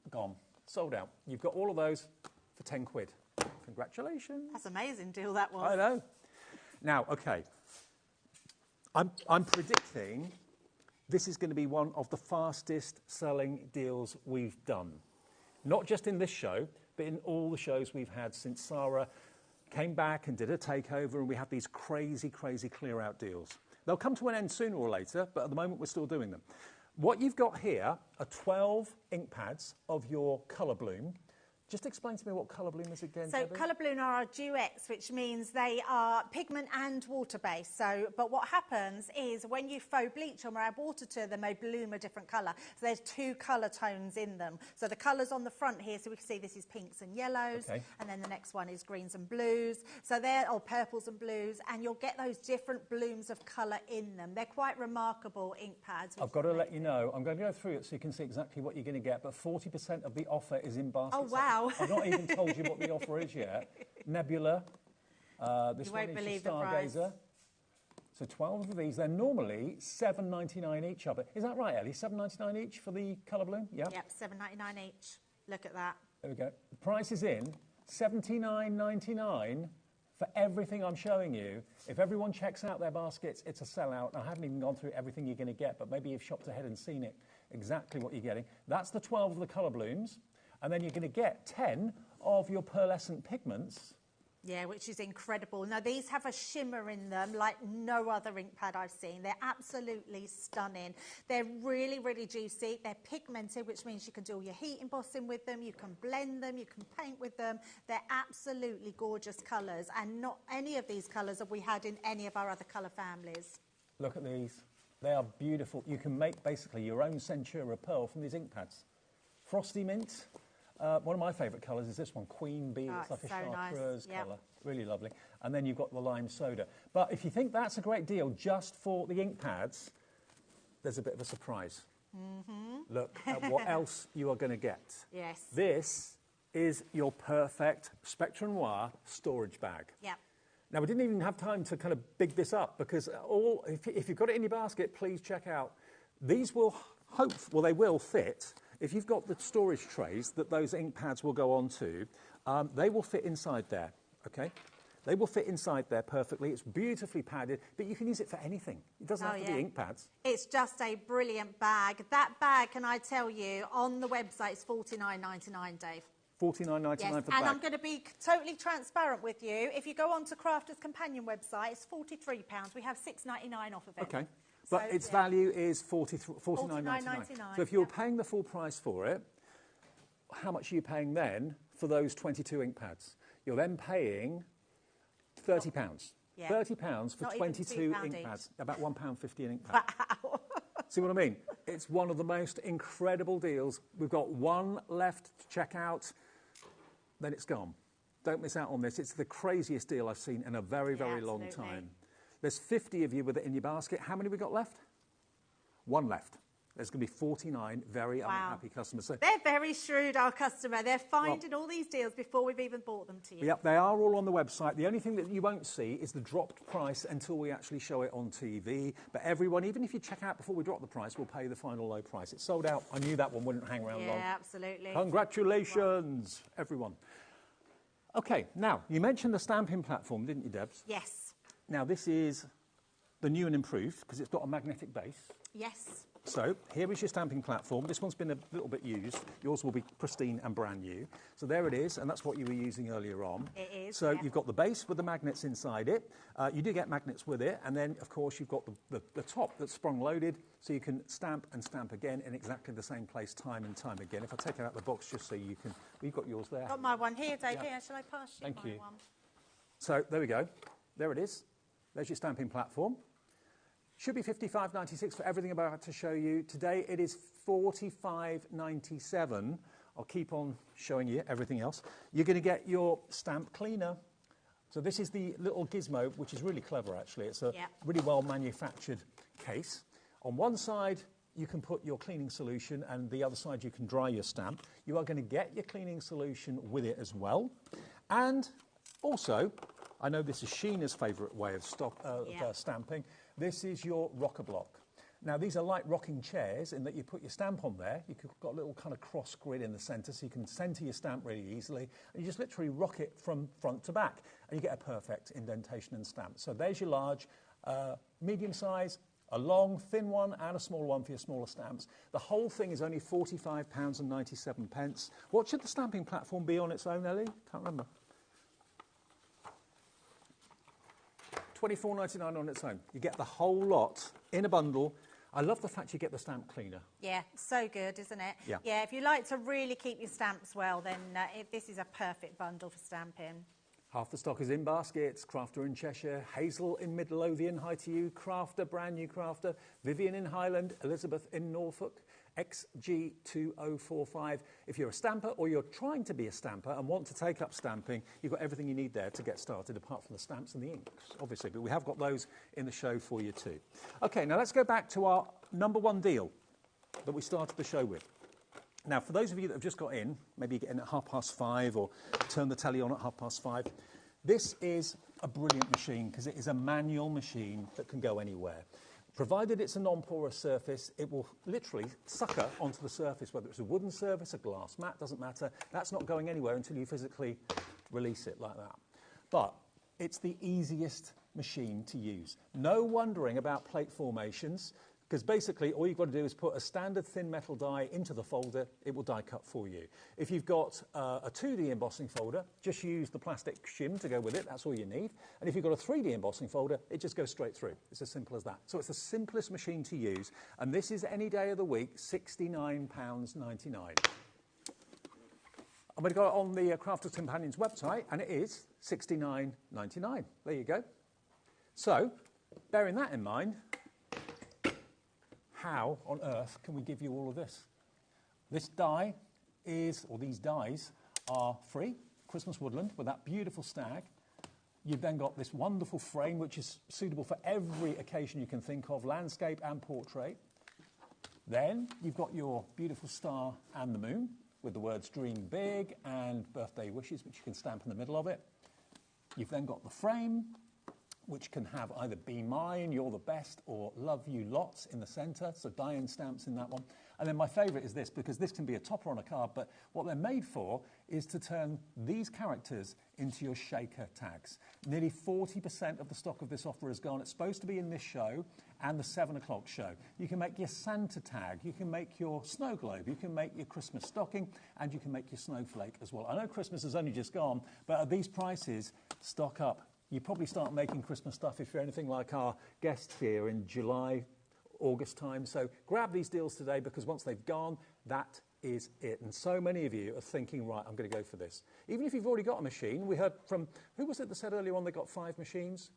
gone. Sold out. You've got all of those for 10 quid. Congratulations. That's an amazing deal, that was. I know. Now, okay. I'm predicting this is going to be one of the fastest selling deals we've done. Not just in this show, but in all the shows we've had since Sarah came back and did a takeover, and we have these crazy, crazy clear-out deals. They'll come to an end sooner or later, but at the moment we're still doing them. What you've got here are 12 ink pads of your colour bloom. Just explain to me what colour bloom is again, So Debbie. colour bloom are our Duets, which means they are pigment and water-based. So, but what happens is when you faux bleach them or add water to them, they bloom a different colour. So there's 2 colour tones in them. So the colours on the front here, so we can see this is pinks and yellows, and then the next one is greens and blues. So they're, or purples and blues, and you'll get those different blooms of colour in them. They're quite remarkable ink pads. I've got to let you know, I'm going to go through it so you can see exactly what you're going to get, but 40% of the offer is in baskets. Oh, wow. I've not even told you what the offer is yet. Nebula. This You one won't is believe your the price. Stargazer. So 12 of these. They're normally $7.99 each of it. Is that right, Ellie? $7.99 each for the colour bloom? Yeah. Yep, $7.99 each. Look at that. There we go. The price is in. $79.99 for everything I'm showing you. If everyone checks out their baskets, it's a sellout. I haven't even gone through everything you're going to get, but maybe you've shopped ahead and seen it, exactly what you're getting. That's the 12 of the colour blooms. And then you're going to get 10 of your pearlescent pigments. Yeah, which is incredible. Now, these have a shimmer in them like no other ink pad I've seen. They're absolutely stunning. They're really, really juicy. They're pigmented, which means you can do all your heat embossing with them, you can blend them, you can paint with them. They're absolutely gorgeous colours, and not any of these colours have we had in any of our other colour families. Look at these. They are beautiful. You can make basically your own Centura pearl from these ink pads. Frosty mint. One of my favourite colours is this one, Queen Bee. Oh, it's like a so chartreuse nice. colour. Really lovely. And then you've got the lime soda. But if you think that's a great deal just for the ink pads, there's a bit of a surprise. Look at what else you are going to get. Yes. This is your perfect Spectrum Noir storage bag. Yep. Now, we didn't even have time to kind of big this up because if you've got it in your basket, please check out. These will they will fit. If you've got the storage trays that those ink pads will go onto, they will fit inside there, okay? They will fit inside there perfectly. It's beautifully padded, but you can use it for anything. It doesn't have to be ink pads. It's just a brilliant bag. That bag, can I tell you, on the website is $49.99, Dave. $49.99 Yes, for the and bag. I'm going to be totally transparent with you. If you go on to Crafters Companion website, it's £43. We have $6.99 off of it. Okay. But its value is $49.99. So if you're paying the full price for it, how much are you paying then for those 22 ink pads? You're then paying £30. Yeah. £30 for Not even 22 £2 ink each. pads. About £1.50 an ink pad. Wow. See what I mean? It's one of the most incredible deals. We've got one left to check out, then it's gone. Don't miss out on this. It's the craziest deal I've seen in a very, very long time. There's 50 of you with it in your basket. How many have we got left? One left. There's going to be 49 very unhappy customers. So, they're very shrewd, our customer. They're finding all these deals before we've even bought them to you. yep, they are all on the website. The only thing that you won't see is the dropped price until we actually show it on TV. But everyone, even if you check out before we drop the price, will pay the final low price. It's sold out. I knew that one wouldn't hang around long. Yeah, absolutely. Congratulations, everyone. OK, now, you mentioned the stamping platform, didn't you, Debs? Yes. Now, this is the new and improved, because it's got a magnetic base. Yes. So, here is your stamping platform. This one's been a little bit used. Yours will be pristine and brand new. So there it is, and that's what you were using earlier on. It is, So you've got the base with the magnets inside it. You do get magnets with it, and then, of course, you've got the top that's sprung-loaded, so you can stamp and stamp again in exactly the same place time and time again. If I take it out of the box just so you can... Well, you've got yours there. Got my one here, Dave. Yeah. Here, shall I pass you Thank my you. one? So there we go. There it is. There's your stamping platform. Should be $55.96 for everything I'm about to show you. Today it is $45.97. I'll keep on showing you everything else. You're going to get your stamp cleaner. So this is the little gizmo, which is really clever actually. It's a really well manufactured case. On one side you can put your cleaning solution, and the other side you can dry your stamp. You are going to get your cleaning solution with it as well. And also, I know this is Sheena's favourite way of stamping. This is your rocker block. Now, these are like rocking chairs in that you put your stamp on there. You've got a little kind of cross grid in the centre, so you can centre your stamp really easily. And you just literally rock it from front to back, and you get a perfect indentation and stamp. So there's your large, medium size, a long, thin one, and a small one for your smaller stamps. The whole thing is only £45.97. What should the stamping platform be on its own, Ellie? Can't remember. $24.99 on its own. You get the whole lot in a bundle. I love the fact you get the stamp cleaner. Yeah, so good, isn't it? Yeah. Yeah, if you like to really keep your stamps well, then this is a perfect bundle for stamping. Half the stock is in baskets. Crafter in Cheshire, Hazel in Midlothian, hi to you. Crafter, brand new Crafter. Vivian in Highland, Elizabeth in Norfolk. XG2045. If you're a stamper or you're trying to be a stamper and want to take up stamping, you've got everything you need there to get started, apart from the stamps and the inks, obviously. But we have got those in the show for you too. OK, now let's go back to our #1 deal that we started the show with. Now, for those of you that have just got in, maybe you get in at 5:30 or turn the telly on at 5:30, this is a brilliant machine because it is a manual machine that can go anywhere. Provided it's a non-porous surface, it will literally sucker onto the surface, whether it's a wooden surface, a glass mat, doesn't matter. That's not going anywhere until you physically release it like that. But it's the easiest machine to use. No wondering about plate formations, because basically all you've got to do is put a standard thin metal die into the folder, it will die cut for you. If you've got a 2D embossing folder, just use the plastic shim to go with it, that's all you need. And if you've got a 3D embossing folder, it just goes straight through. It's as simple as that. So it's the simplest machine to use, and this is any day of the week, £69.99. I'm going to go on the Crafters Companions website, and it is £69.99. There you go. So, bearing that in mind, how on earth can we give you all of this? This die is, or these dies are free, Christmas Woodland, with that beautiful stag. You've then got this wonderful frame, which is suitable for every occasion you can think of, landscape and portrait. Then you've got your beautiful star and the moon, with the words Dream Big and Birthday Wishes, which you can stamp in the middle of it. You've then got the frame, which can have either Be Mine, You're the Best, or Love You Lots in the centre, so die-in stamps in that one. And then my favourite is this, because this can be a topper on a card, but what they're made for is to turn these characters into your shaker tags. Nearly 40% of the stock of this offer is gone. It's supposed to be in this show and the 7 o'clock show. You can make your Santa tag, you can make your snow globe, you can make your Christmas stocking, and you can make your snowflake as well. I know Christmas has only just gone, but at these prices, stock up. You probably start making Christmas stuff if you're anything like our guests here in July, August time. So grab these deals today, because once they've gone, that is it. And so many of you are thinking, right, I'm going to go for this. Even if you've already got a machine, we heard from, who was it that said earlier on they got 5 machines?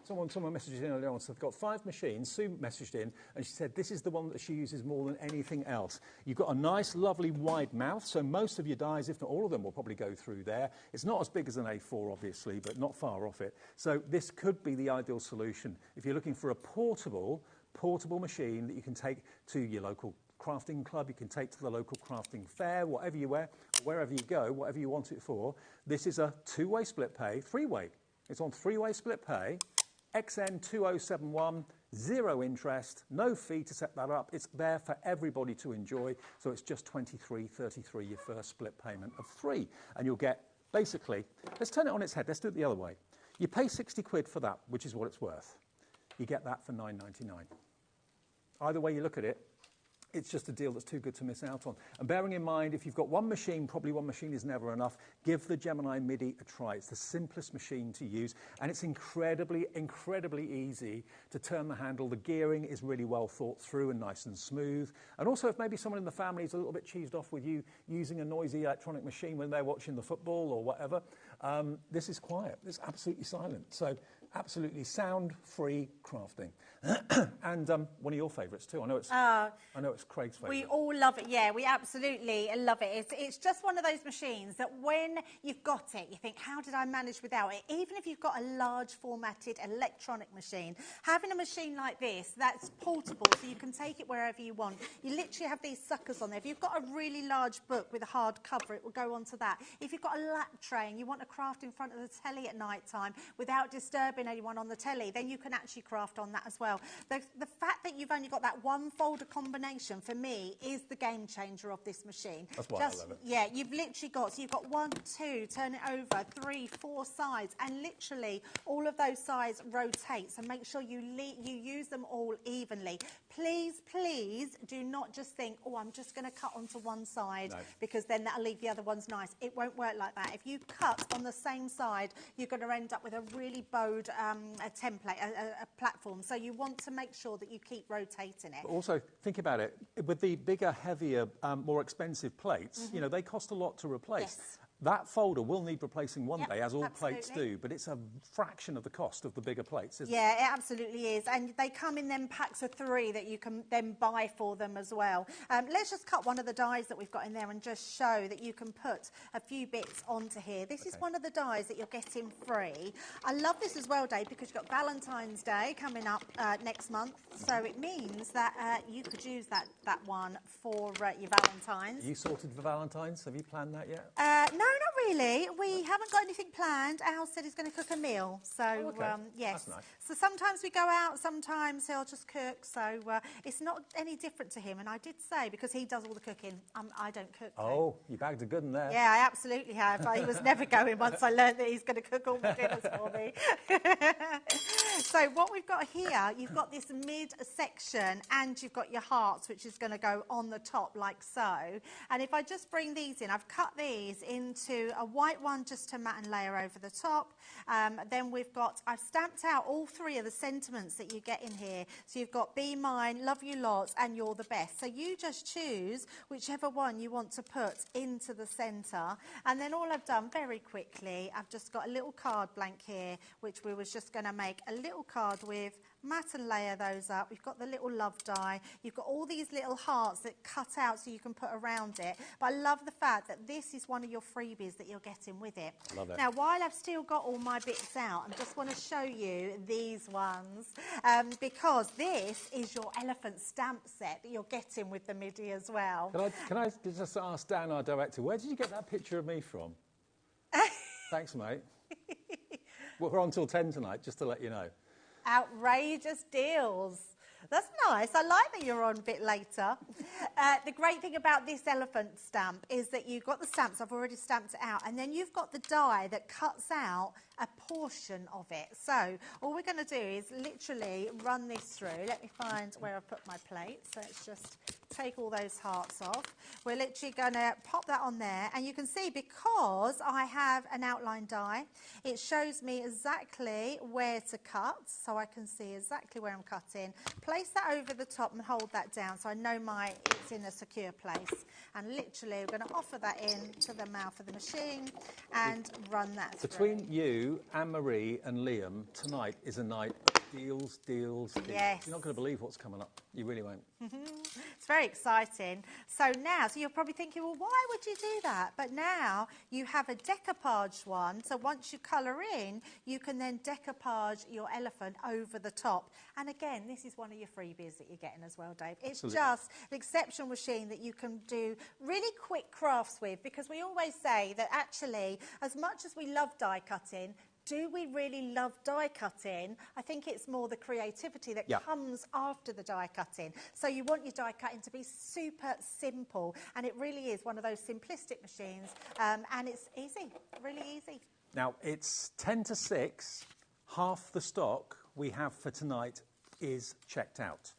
Someone messaged in earlier on, so they've got 5 machines. Sue messaged in, and she said this is the one that she uses more than anything else. You've got a nice, lovely wide mouth, so most of your dies, if not all of them, will probably go through there. It's not as big as an A4, obviously, but not far off it. So this could be the ideal solution. If you're looking for a portable machine that you can take to your local crafting club, you can take to the local crafting fair, whatever you wear, wherever you go, whatever you want it for, this is a 2-way split pay, 3-way. It's on 3-way split pay. XN2071, 0 interest, no fee to set that up. It's there for everybody to enjoy. So it's just $23.33, your first split payment of 3. And you'll get, basically, let's turn it on its head. Let's do it the other way. You pay 60 quid for that, which is what it's worth. You get that for $9.99. Either way you look at it, it's just a deal that's too good to miss out on. And bearing in mind, if you've got one machine, probably one machine is never enough, give the Gemini Midi a try. It's the simplest machine to use, and it's incredibly, incredibly easy to turn the handle. The gearing is really well thought through and nice and smooth. And also, if maybe someone in the family is a little bit cheesed off with you using a noisy electronic machine when they're watching the football or whatever, this is quiet. It's absolutely silent. So absolutely sound-free crafting. And one of your favourites too. I know it's Craig's favourite. We all love it. Yeah, we absolutely love it. It's just one of those machines that when you've got it, you think, how did I manage without it? Even if you've got a large formatted electronic machine, having a machine like this that's portable, so you can take it wherever you want. You literally have these suckers on there. If you've got a really large book with a hard cover, it will go onto that. If you've got a lap tray and you want to craft in front of the telly at night time without disturbing anyone on the telly, then you can actually craft on that as well. The fact that you've only got that one folder combination, for me, is the game changer of this machine. That's why I love it. Yeah, you've literally got, so you've got 1, 2, turn it over, 3, 4 sides, and literally all of those sides rotate, so make sure you use them all evenly. Please, please do not just think, oh, I'm just going to cut onto one side because then that'll leave the other ones nice. It won't work like that. If you cut on the same side, you're going to end up with a really bowed a template, a platform. So you want to make sure that you keep rotating it. But also, think about it. With the bigger, heavier, more expensive plates, you know, they cost a lot to replace. Yes. That folder will need replacing one day, as all plates absolutely. do, but it's a fraction of the cost of the bigger plates, isn't it? Yeah, it absolutely is. And they come in them packs of 3 that you can then buy for them as well. Let's just cut one of the dies that we've got in there and just show that you can put a few bits onto here. This is one of the dies that you're getting free. I love this as well, Dave, because you've got Valentine's Day coming up next month. So it means that you could use that one for your Valentine's. Are you sorted for Valentine's? Have you planned that yet? No, not really. We haven't got anything planned. Al said he's going to cook a meal. So, yes. That's nice. So sometimes we go out, sometimes he'll just cook. So it's not any different to him. And I did say, because he does all the cooking, I don't cook. Oh, you bagged a good one there. Yeah, I absolutely have. He was never going once I learned that he's going to cook all the dinners for me. So what we've got here, you've got this mid-section and you've got your hearts, which is going to go on the top like so. And if I just bring these in, I've cut these into a white one just to mat and layer over the top. Then I've stamped out all 3 of the sentiments that you get in here. So you've got Be Mine, Love You Lots, and You're the Best. So you just choose whichever one you want to put into the centre. And then all I've done very quickly, I've just got a little card blank here, which we was just going to make a little card with, mat and layer those up. We've got the little love die. You've got all these little hearts that cut out so you can put around it. But I love the fact that this is one of your freebies that you're getting with it. Love it. Now, while I've still got all my bits out, I just want to show you these ones because this is your elephant stamp set that you're getting with the MIDI as well. Can I just ask Dan, our director, where did you get that picture of me from? Thanks, mate. We're on till 10 tonight, just to let you know. Outrageous deals. That's nice. I like that you're on a bit later. The great thing about this elephant stamp is that you've got the stamps. I've already stamped it out. And then you've got the die that cuts out a portion of it. So all we're going to do is literally run this through. Let me find where I've put my plate. So let's just take all those hearts off. We're literally going to pop that on there. And you can see, because I have an outline die, it shows me exactly where to cut. So I can see exactly where I'm cutting. Place that over the top and hold that down so I know it's in a secure place. And literally we're going to offer that in to the mouth of the machine and run that through. Between you, Anne-Marie and Liam, tonight is a night of deals, deals, deals. Yes. You're not going to believe what's coming up. You really won't. It's very exciting. So you're probably thinking, well, why would you do that? But now you have a decoupage one. So once you colour in, you can then decoupage your elephant over the top. And again, this is one of your freebies that you're getting as well, Dave. It's Absolutely. just an exceptional machine that you can do really quick crafts with, because we always say that actually, as much as we love die cutting, do we really love die cutting? I think it's more the creativity that comes after the die cutting. So you want your die cutting to be super simple, and it really is one of those simplistic machines, and it's easy, really easy. Now, it's 10 to 6. Half the stock we have for tonight is checked out.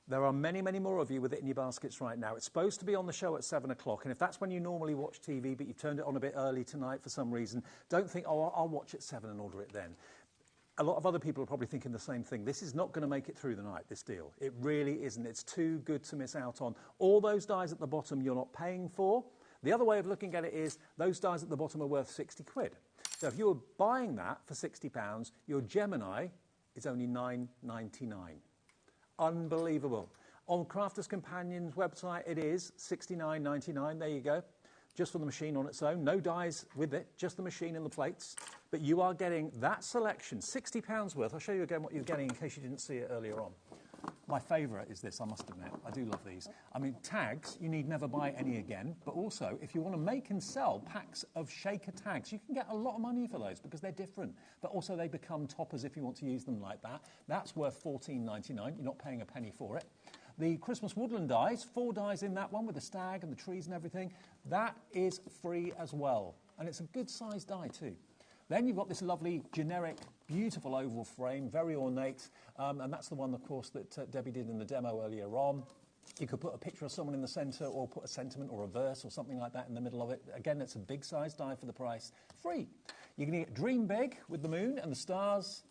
There are many, many more of you with it in your baskets right now. It's supposed to be on the show at 7 o'clock, and if that's when you normally watch TV, but you've turned it on a bit early tonight for some reason, don't think, oh, I'll watch at 7 and order it then. A lot of other people are probably thinking the same thing. This is not going to make it through the night, this deal. It really isn't. It's too good to miss out on. All those dies at the bottom you're not paying for. The other way of looking at it is those dies at the bottom are worth 60 quid. So if you were buying that for £60, your Gemini is only £9.99. Unbelievable. On Crafters Companion's website, it is $69.99. There you go. Just for the machine on its own. No dies with it, just the machine and the plates. But you are getting that selection, £60 worth. I'll show you again what you're getting in case you didn't see it earlier on. My favourite is this, I must admit. I do love these. I mean, tags, you need never buy any again. But also, if you want to make and sell packs of shaker tags, you can get a lot of money for those because they're different. But also, they become toppers if you want to use them like that. That's worth $14.99. You're not paying a penny for it. The Christmas woodland dies, 4 dies in that one with the stag and the trees and everything. That is free as well. And it's a good sized die too. Then you've got this lovely, generic, beautiful oval frame, very ornate, and that's the one, of course, that Debbie did in the demo earlier on. You could put a picture of someone in the centre or put a sentiment or a verse or something like that in the middle of it. Again, it's a big size die for the price. Free. You can get Dream Big with the moon and the stars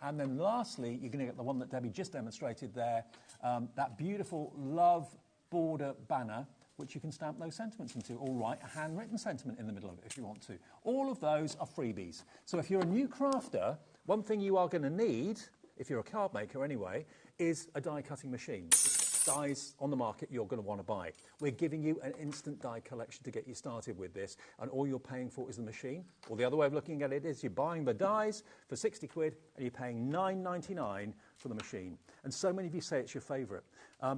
And then lastly, you're going to get the one that Debbie just demonstrated there, that beautiful love border banner, which you can stamp those sentiments into, or write a handwritten sentiment in the middle of it if you want to. All of those are freebies. So if you're a new crafter, one thing you are going to need, if you're a card maker anyway, is a die cutting machine. Dies on the market you're going to want to buy. We're giving you an instant die collection to get you started with this, and all you're paying for is the machine. Or the other way of looking at it is you're buying the dies for 60 quid and you're paying £9.99 for the machine. And so many of you say it's your favourite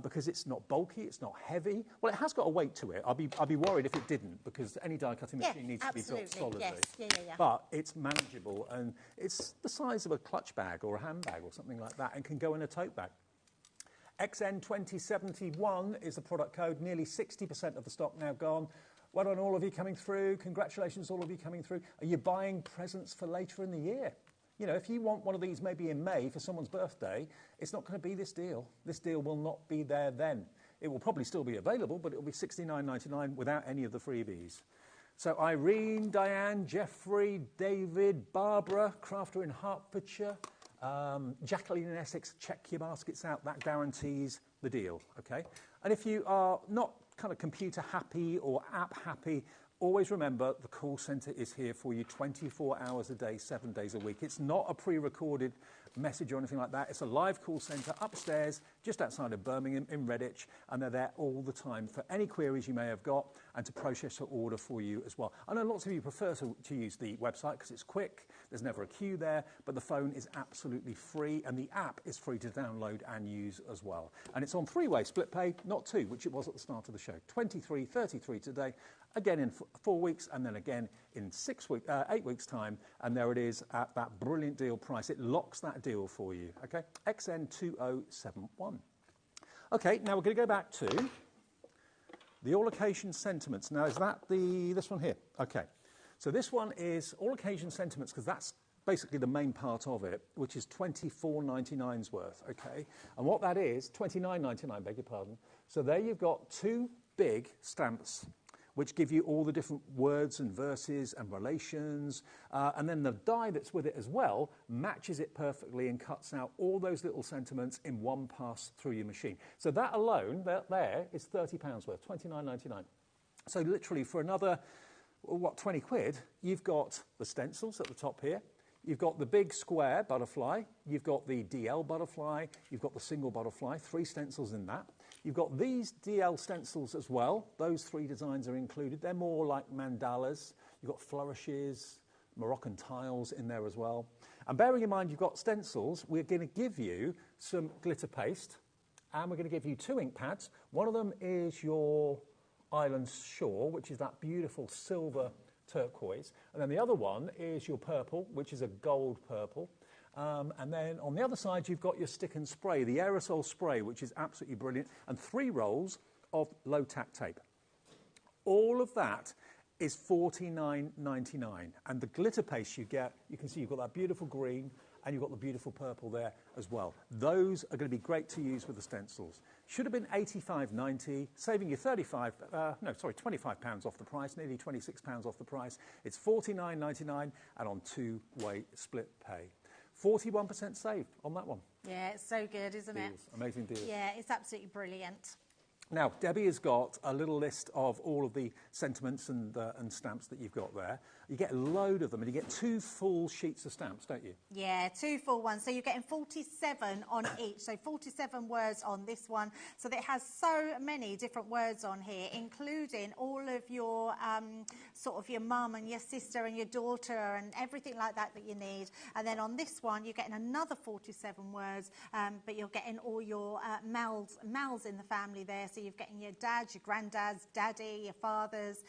because it's not bulky, it's not heavy. Well, it has got a weight to it. I'd be worried if it didn't, because any die cutting machine needs to be built solidly. Yes. Yeah. But it's manageable, and it's the size of a clutch bag or a handbag or something like that, and can go in a tote bag. XN2071 is the product code. Nearly 60% of the stock now gone. Well done, all of you coming through. Congratulations, all of you coming through. Are you buying presents for later in the year? You know, if you want one of these maybe in May for someone's birthday, it's not going to be this deal. This deal will not be there then. It will probably still be available, but it will be $69.99 without any of the freebies. So Irene, Diane, Jeffrey, David, Barbara, crafter in Hertfordshire, Jacqueline in Essex, check your baskets out. That guarantees the deal, okay? And if you are not kind of computer happy or app happy, always remember the call centre is here for you 24 hours a day, 7 days a week. It's not a pre-recorded message or anything like that. It's a live call centre upstairs, just outside of Birmingham in Redditch, and they're there all the time for any queries you may have got and to process your order for you as well. I know lots of you prefer to use the website because it's quick, there's never a queue there, but the phone is absolutely free and the app is free to download and use as well. And it's on 3-way split pay, not 2, which it was at the start of the show. 23, 33 today, again in 4 weeks, and then again in 8 weeks' time, and there it is at that brilliant deal price. It locks that deal for you, okay? XN2071. Okay, now we're going to go back to the all occasion sentiments. Now, is that this one here? Okay, so this one is all occasion sentiments because that's basically the main part of it, which is $24.99's worth, okay? And what that is, $29.99, beg your pardon. So there you've got 2 big stamps which give you all the different words and verses and relations. And then the die that's with it as well matches it perfectly and cuts out all those little sentiments in one pass through your machine. So that alone, there is £30 worth, $29.99. So literally for another, 20 quid, you've got the stencils at the top here. You've got the big square butterfly. You've got the DL butterfly. You've got the single butterfly, 3 stencils in that. You've got these DL stencils as well. Those 3 designs are included. They're more like mandalas. You've got flourishes, Moroccan tiles in there as well. And bearing in mind you've got stencils, we're going to give you some glitter paste, and we're going to give you 2 ink pads. One of them is your Island Shore, which is that beautiful silver turquoise. And then the other one is your purple, which is a gold purple. And then on the other side, you've got your stick and spray, the aerosol spray, which is absolutely brilliant, and 3 rolls of low-tack tape. All of that is $49.99. And the glitter paste you get, you can see you've got that beautiful green, and you've got the beautiful purple there as well. Those are going to be great to use with the stencils. Should have been $85.90, saving you £25 off the price, nearly £26 off the price. It's $49.99 and on 2-way split pay. 41% saved on that one. Yeah, it's so good, isn't it? Amazing deals. Yeah, it's absolutely brilliant. Now, Debbie has got a little list of all of the sentiments and stamps that you've got there. You get a load of them, and you get 2 full sheets of stamps, don't you? Yeah, 2 full ones. So you're getting 47 on each. So 47 words on this one. So it has so many different words on here, including all of your sort of your mum and your sister and your daughter and everything like that you need. And then on this one, you're getting another 47 words, but you're getting all your males in the family there. So you're getting your dad, your granddad's, daddy, your father's,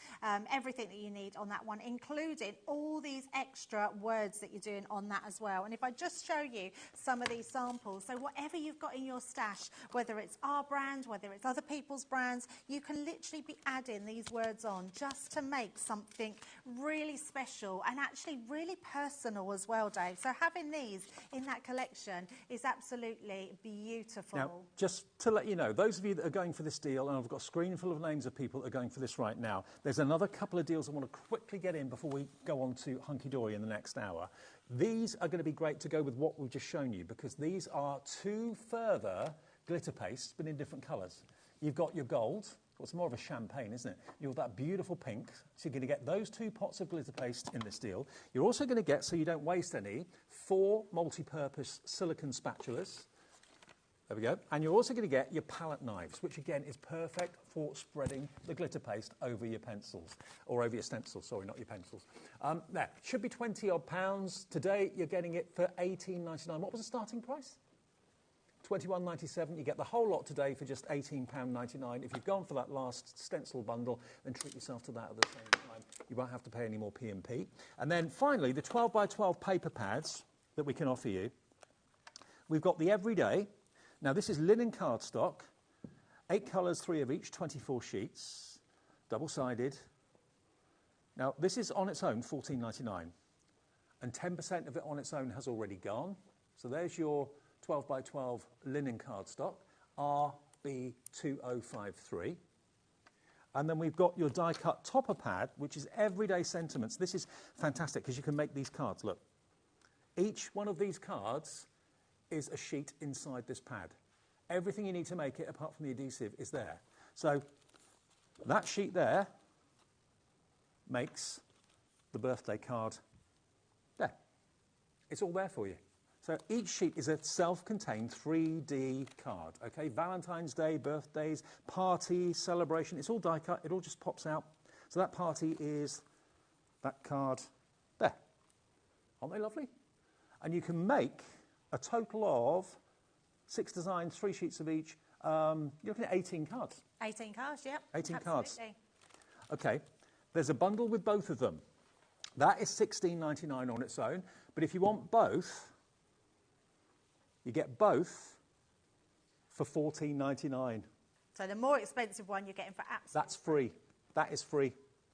everything that you need on that one, including all these extra words that you're doing on that as well. And if I just show you some of these samples, so whatever you've got in your stash, whether it's our brand, whether it's other people's brands, you can literally be adding these words on just to make something really special and actually really personal as well, Dave. So having these in that collection is absolutely beautiful. Now, just to let you know, those of you that are going for this this deal, and I've got a screen full of names of people that are going for this right now. There's another couple of deals I want to quickly get in before we go on to Hunky Dory in the next hour. These are going to be great to go with what we've just shown you, because these are 2 further glitter pastes, but in different colours. You've got your gold. Well, it's more of a champagne, isn't it? You've got that beautiful pink. So you're going to get those 2 pots of glitter paste in this deal. You're also going to get, so you don't waste any, 4 multi-purpose silicone spatulas. There we go. And you're also going to get your palette knives, which again is perfect for spreading the glitter paste over your pencils, or over your stencils, sorry, not your pencils. There, should be 20 odd pounds. Today you're getting it for £18.99. What was the starting price? £21.97. You get the whole lot today for just £18.99. If you've gone for that last stencil bundle, then treat yourself to that at the same time. You won't have to pay any more P&P. And then finally, the 12 by 12 paper pads that we can offer you. We've got the Everyday. Now, this is linen cardstock, 8 colours, 3 of each, 24 sheets, double-sided. Now, this is on its own £14.99, and 10% of it on its own has already gone. So there's your 12 by 12 linen cardstock, RB2053. And then we've got your die-cut topper pad, which is Everyday Sentiments. This is fantastic because you can make these cards. Look, each one of these cards is a sheet inside this pad. Everything you need to make it, apart from the adhesive, is there. So that sheet there makes the birthday card there. It's all there for you. So each sheet is a self-contained 3D card, okay? Valentine's Day, birthdays, party, celebration, it's all die cut, it all just pops out. So that party is that card there. Aren't they lovely? And you can make a total of 6 designs, 3 sheets of each. You're looking at 18 cards. 18 cards, yep. 18 absolutely. cards. Okay, there's a bundle with both of them. That is £16.99 on its own, but if you want both, you get both for £14.99. So the more expensive one you're getting for absolutely. That's free. That is free.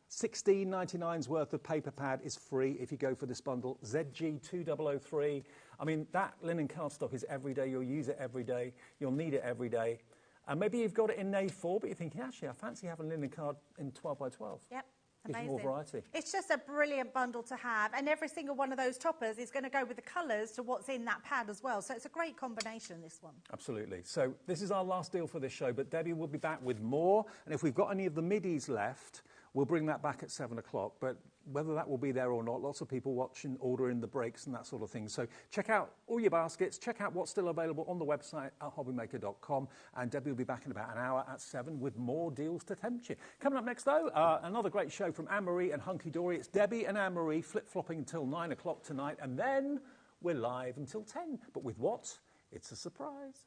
£16.99's worth of paper pad is free if you go for this bundle. ZG2003. I mean, that linen cardstock is every day. You'll use it every day. You'll need it every day. And maybe you've got it in A4, but you're thinking, actually, I fancy having a linen card in 12 by 12. Yep. Gives you Amazing. more variety. It's just a brilliant bundle to have, and every single one of those toppers is going to go with the colours to what's in that pad as well. So it's a great combination, this one. Absolutely. So this is our last deal for this show, but Debbie will be back with more. And if we've got any of the middies left, we'll bring that back at 7 o'clock. But whether that will be there or not, lots of people watching, ordering the breaks and that sort of thing. So check out all your baskets. Check out what's still available on the website at hobbymaker.com. And Debbie will be back in about an hour at 7 with more deals to tempt you. Coming up next, though, another great show from Anne-Marie and Hunky Dory. It's Debbie and Anne-Marie flip-flopping until 9 o'clock tonight. And then we're live until 10. But with what? It's a surprise.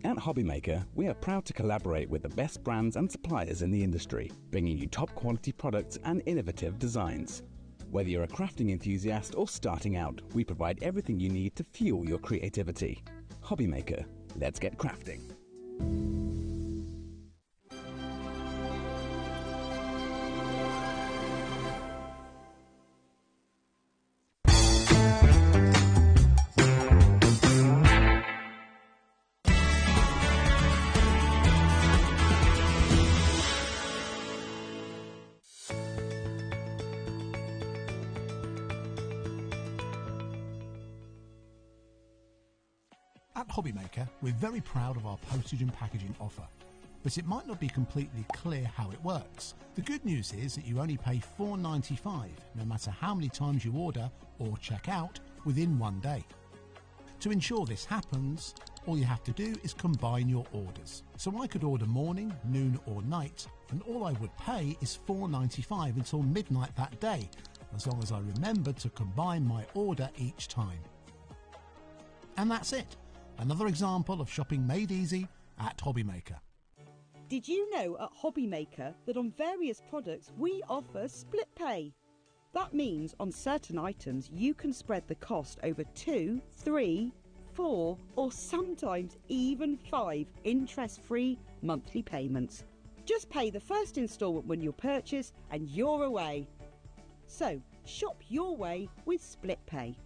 At HobbyMaker, we are proud to collaborate with the best brands and suppliers in the industry, bringing you top quality products and innovative designs. Whether you're a crafting enthusiast or starting out, we provide everything you need to fuel your creativity. HobbyMaker, let's get crafting. At HobbyMaker, we're very proud of our postage and packaging offer, but it might not be completely clear how it works. The good news is that you only pay $4.95 no matter how many times you order or check out within 1 day. To ensure this happens, all you have to do is combine your orders. So I could order morning, noon or night, and all I would pay is $4.95 until midnight that day, as long as I remembered to combine my order each time. And that's it. Another example of shopping made easy at HobbyMaker. Did you know at HobbyMaker that on various products we offer split pay? That means on certain items you can spread the cost over 2, 3, 4 or sometimes even 5 interest-free monthly payments. Just pay the first instalment when you purchase and you're away. So shop your way with split pay.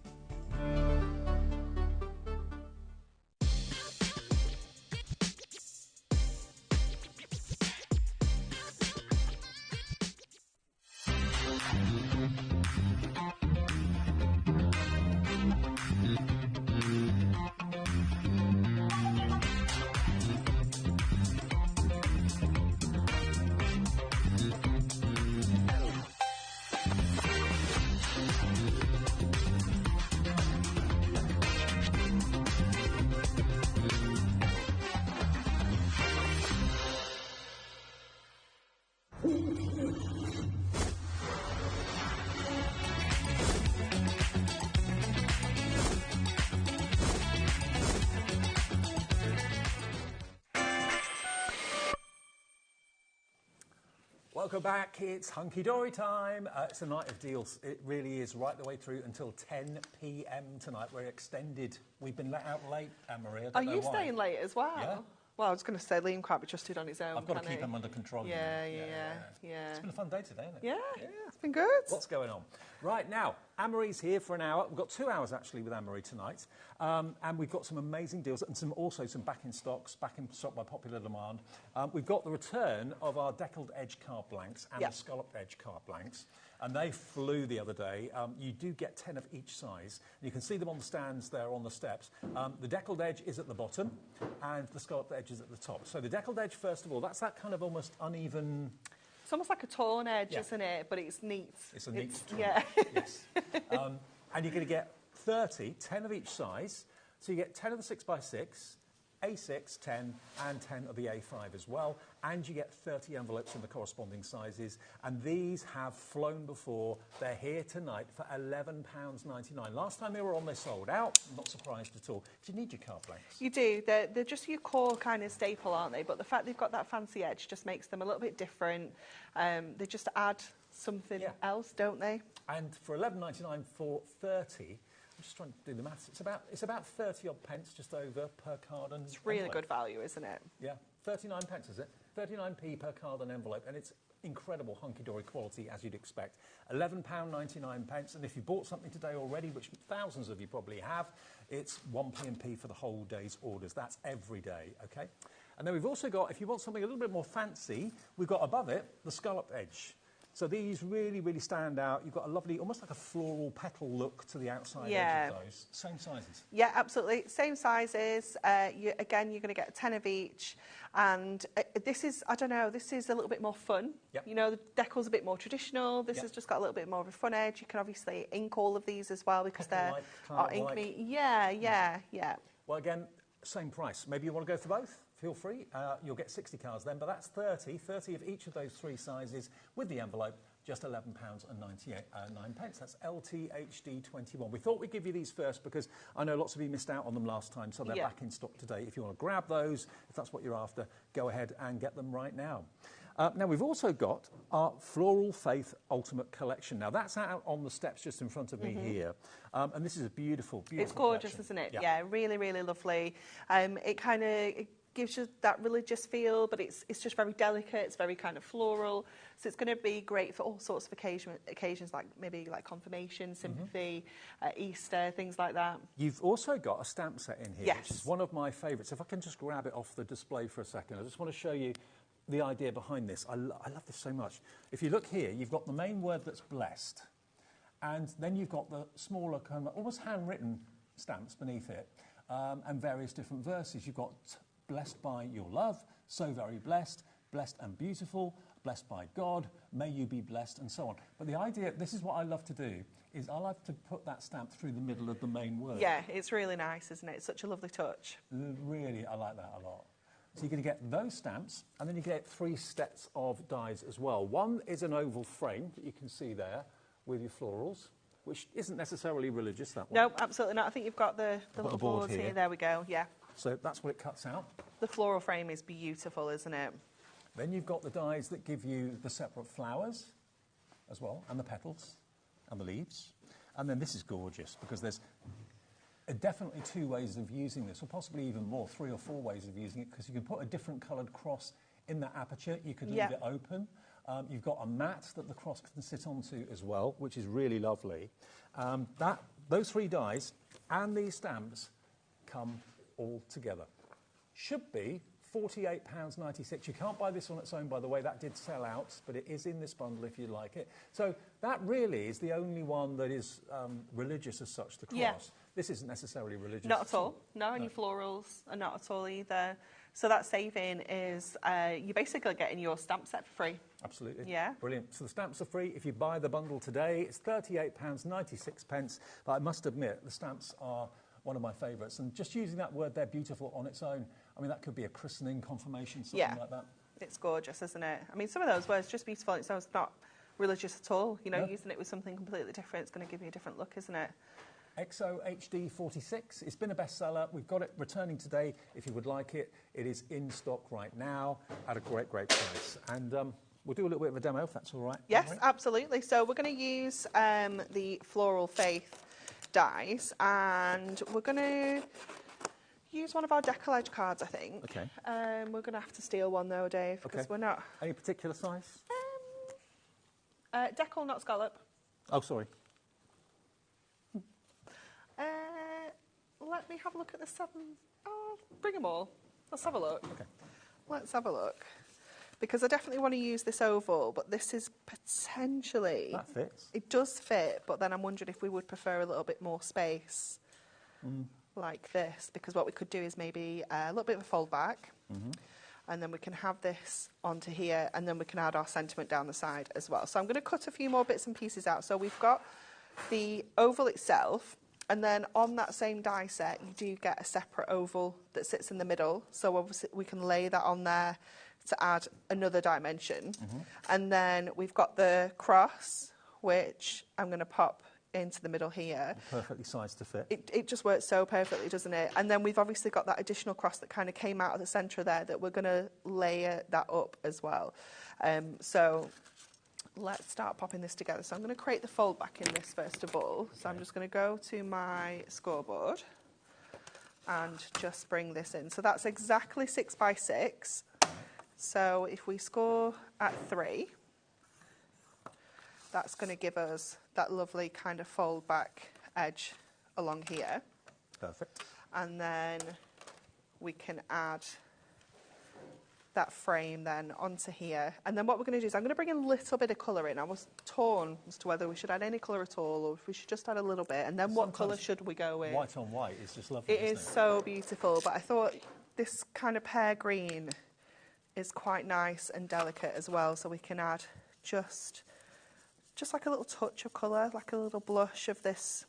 Welcome back. It's hunky-dory time. It's a night of deals. It really is, right the way through until 10 p.m. tonight. We're extended. We've been let out late, Anne-Marie. Are you staying late as well? Yeah. Well, I was going to say Liam can't be trusted on his own. I've got to keep him under control. Yeah. It's been a fun day today, hasn't it? Yeah, it's been good. What's going on? Right, now, Anne-Marie's here for an hour. We've got 2 hours, actually, with Anne-Marie tonight. And we've got some amazing deals and also some back in stock by popular demand. We've got the return of our deckled edge card blanks and the scalloped edge card blanks. And they flew the other day. You do get 10 of each size. You can see them on the stands there on the steps. The deckled edge is at the bottom and the scalloped edge is at the top. So the deckled edge, first of all, that's that kind of almost uneven... It's almost like a torn edge, isn't it? But it's neat. It's a neat torn. Yeah. Yes. And you're going to get 10 of each size. So you get 10 of the 6x6, A6, 10, and 10 of the A5 as well. And you get 30 envelopes in the corresponding sizes. And these have flown before. They're here tonight for £11.99. Last time they were on, they sold out. I'm not surprised at all. Do you need your card blanks? You do. They're just your core kind of staple, aren't they? But the fact they've got that fancy edge just makes them a little bit different. They just add something else, don't they? And for £11.99 for 30... I'm just trying to do the maths. It's about 30 odd pence, just over per card and It's really envelope. good value, isn't it? Yeah, 39 pence is it? 39p per card and envelope, and it's incredible hunky-dory quality as you'd expect. £11.99 pence, and if you bought something today already, which thousands of you probably have, it's 1p&p for the whole day's orders. That's every day, okay? And then we've also got, if you want something a little bit more fancy, we've got above it the scalloped edge. So these really, really stand out. You've got a lovely, almost like a floral petal look to the outside edge of those. Same sizes. Yeah, absolutely. Same sizes. Again, you're going to get 10 of each. And this is, I don't know, this is a little bit more fun. Yep. You know, the decal's a bit more traditional. This has just got a little bit more of a fun edge. You can obviously ink all of these as well because they're ink me. Yeah. Well, again, same price. Maybe you want to go for both? Feel free. You'll get 60 cards then, but that's 30 of each of those 3 sizes with the envelope, just £11.99. That's LTHD21. We thought we'd give you these first because I know lots of you missed out on them last time, so they're back in stock today. If you want to grab those, if that's what you're after, go ahead and get them right now. Now, we've also got our Floral Faith Ultimate Collection. Now, that's out on the steps just in front of me here. And this is a beautiful, beautiful It's gorgeous, collection. isn't it? Yeah, really, really lovely. It kind of gives you that religious feel, but it's just very delicate. It's very kind of floral. So it's going to be great for all sorts of occasions like maybe like confirmation, sympathy, Easter, things like that. You've also got a stamp set in here, Yes. which is one of my favourites. If I can just grab it off the display for a second, I just want to show you the idea behind this. I love this so much. If you look here, you've got the main word that's blessed, and then you've got the smaller kind of almost handwritten stamps beneath it. and various different verses. You've got blessed by your love, so very blessed, blessed and beautiful, blessed by God, may you be blessed, and so on. But the idea, this is what I love to do, is I like to put that stamp through the middle of the main word. Yeah, it's really nice, isn't it? It's such a lovely touch. Really, I like that a lot. So you're going to get those stamps, and then you get 3 sets of dies as well. One is an oval frame that you can see there with your florals, which isn't necessarily religious, that one. No, absolutely not. I think you've got the little board boards here. here. There we go, yeah. So that's what it cuts out. The floral frame is beautiful, isn't it? Then you've got the dies that give you the separate flowers as well, and the petals, and the leaves. And then this is gorgeous, because there's definitely 2 ways of using this, or possibly even more, 3 or 4 ways of using it, because you can put a different coloured cross in that aperture. You could leave it open. You've got a mat that the cross can sit onto as well, which is really lovely. Those 3 dies and these stamps come all together. Should be £48.96. You can't buy this on its own, by the way. That did sell out, but it is in this bundle if you like it. So that really is the only one that is religious as such, the cross. Yeah. This isn't necessarily religious. Not at all. No, and your florals are not at all either. So that saving is, you're basically getting your stamp set for free. Absolutely. Yeah. Brilliant. So the stamps are free. If you buy the bundle today, it's £38.96. But I must admit, the stamps are one of my favourites. And just using that word there, beautiful, on its own, I mean, that could be a christening, confirmation, something like that. It's gorgeous, isn't it? I mean, some of those words, just beautiful, it sounds not religious at all. You know, using it with something completely different, it's going to give you a different look, isn't it? XO HD 46. It's been a bestseller. We've got it returning today. If you would like it, it is in stock right now at a great, great price. And we'll do a little bit of a demo if that's all right. Yes, absolutely. So we're going to use the Floral Faith dies, and we're going to use one of our decal edge cards, I think. Okay. We're going to have to steal one though, Dave, because we're not... Any particular size? Decal, not scallop. Oh, sorry. Let me have a look at the 7. Oh, bring them all. Let's have a look. Okay. Let's have a look. Because I definitely want to use this oval, but this is potentially... That fits. It does fit, but then I'm wondering if we would prefer a little bit more space like this, because what we could do is maybe a little bit of a fold back, and then we can have this onto here, and then we can add our sentiment down the side as well. So I'm going to cut a few more bits and pieces out. So we've got the oval itself, and then on that same die set, you do get a separate oval that sits in the middle. So obviously we can lay that on there to add another dimension. And then we've got the cross, which I'm going to pop into the middle here. Perfectly sized to fit. It just works so perfectly, doesn't it? And then we've obviously got that additional cross that kind of came out of the centre there that we're going to layer that up as well. So let's start popping this together. So I'm going to create the fold back in this first of all. So I'm just going to go to my scoreboard and just bring this in. So that's exactly 6 by 6. So if we score at 3, that's going to give us that lovely kind of fold back edge along here. Perfect. And then we can add that frame then onto here. And then what we're going to do is I'm going to bring a little bit of colour in. I was torn as to whether we should add any colour at all or if we should just add a little bit. And then what colour should we go with? White on white is just lovely, It is so beautiful, but I thought this kind of pear green is quite nice and delicate as well, so we can add just like a little touch of colour, like a little blush of this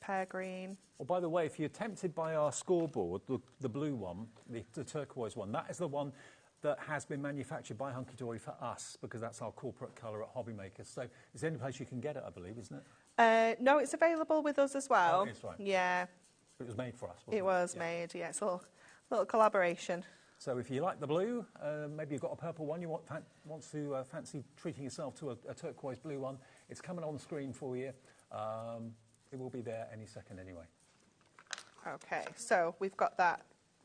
pear green. Well, by the way, if you're tempted by our scoreboard, the blue one, the turquoise one, that is the one that has been manufactured by Hunky Dory for us, because that's our corporate colour at HobbyMaker. So it's the only place you can get it, I believe, isn't it? No, it's available with us as well. Oh, it is, right. Yeah. It was made for us, wasn't it? It was made, yeah. It's a little collaboration. So if you like the blue, maybe you've got a purple one, you want to fancy treating yourself to a turquoise blue one, it's coming on the screen for you. It will be there any second anyway. Okay, so we've got that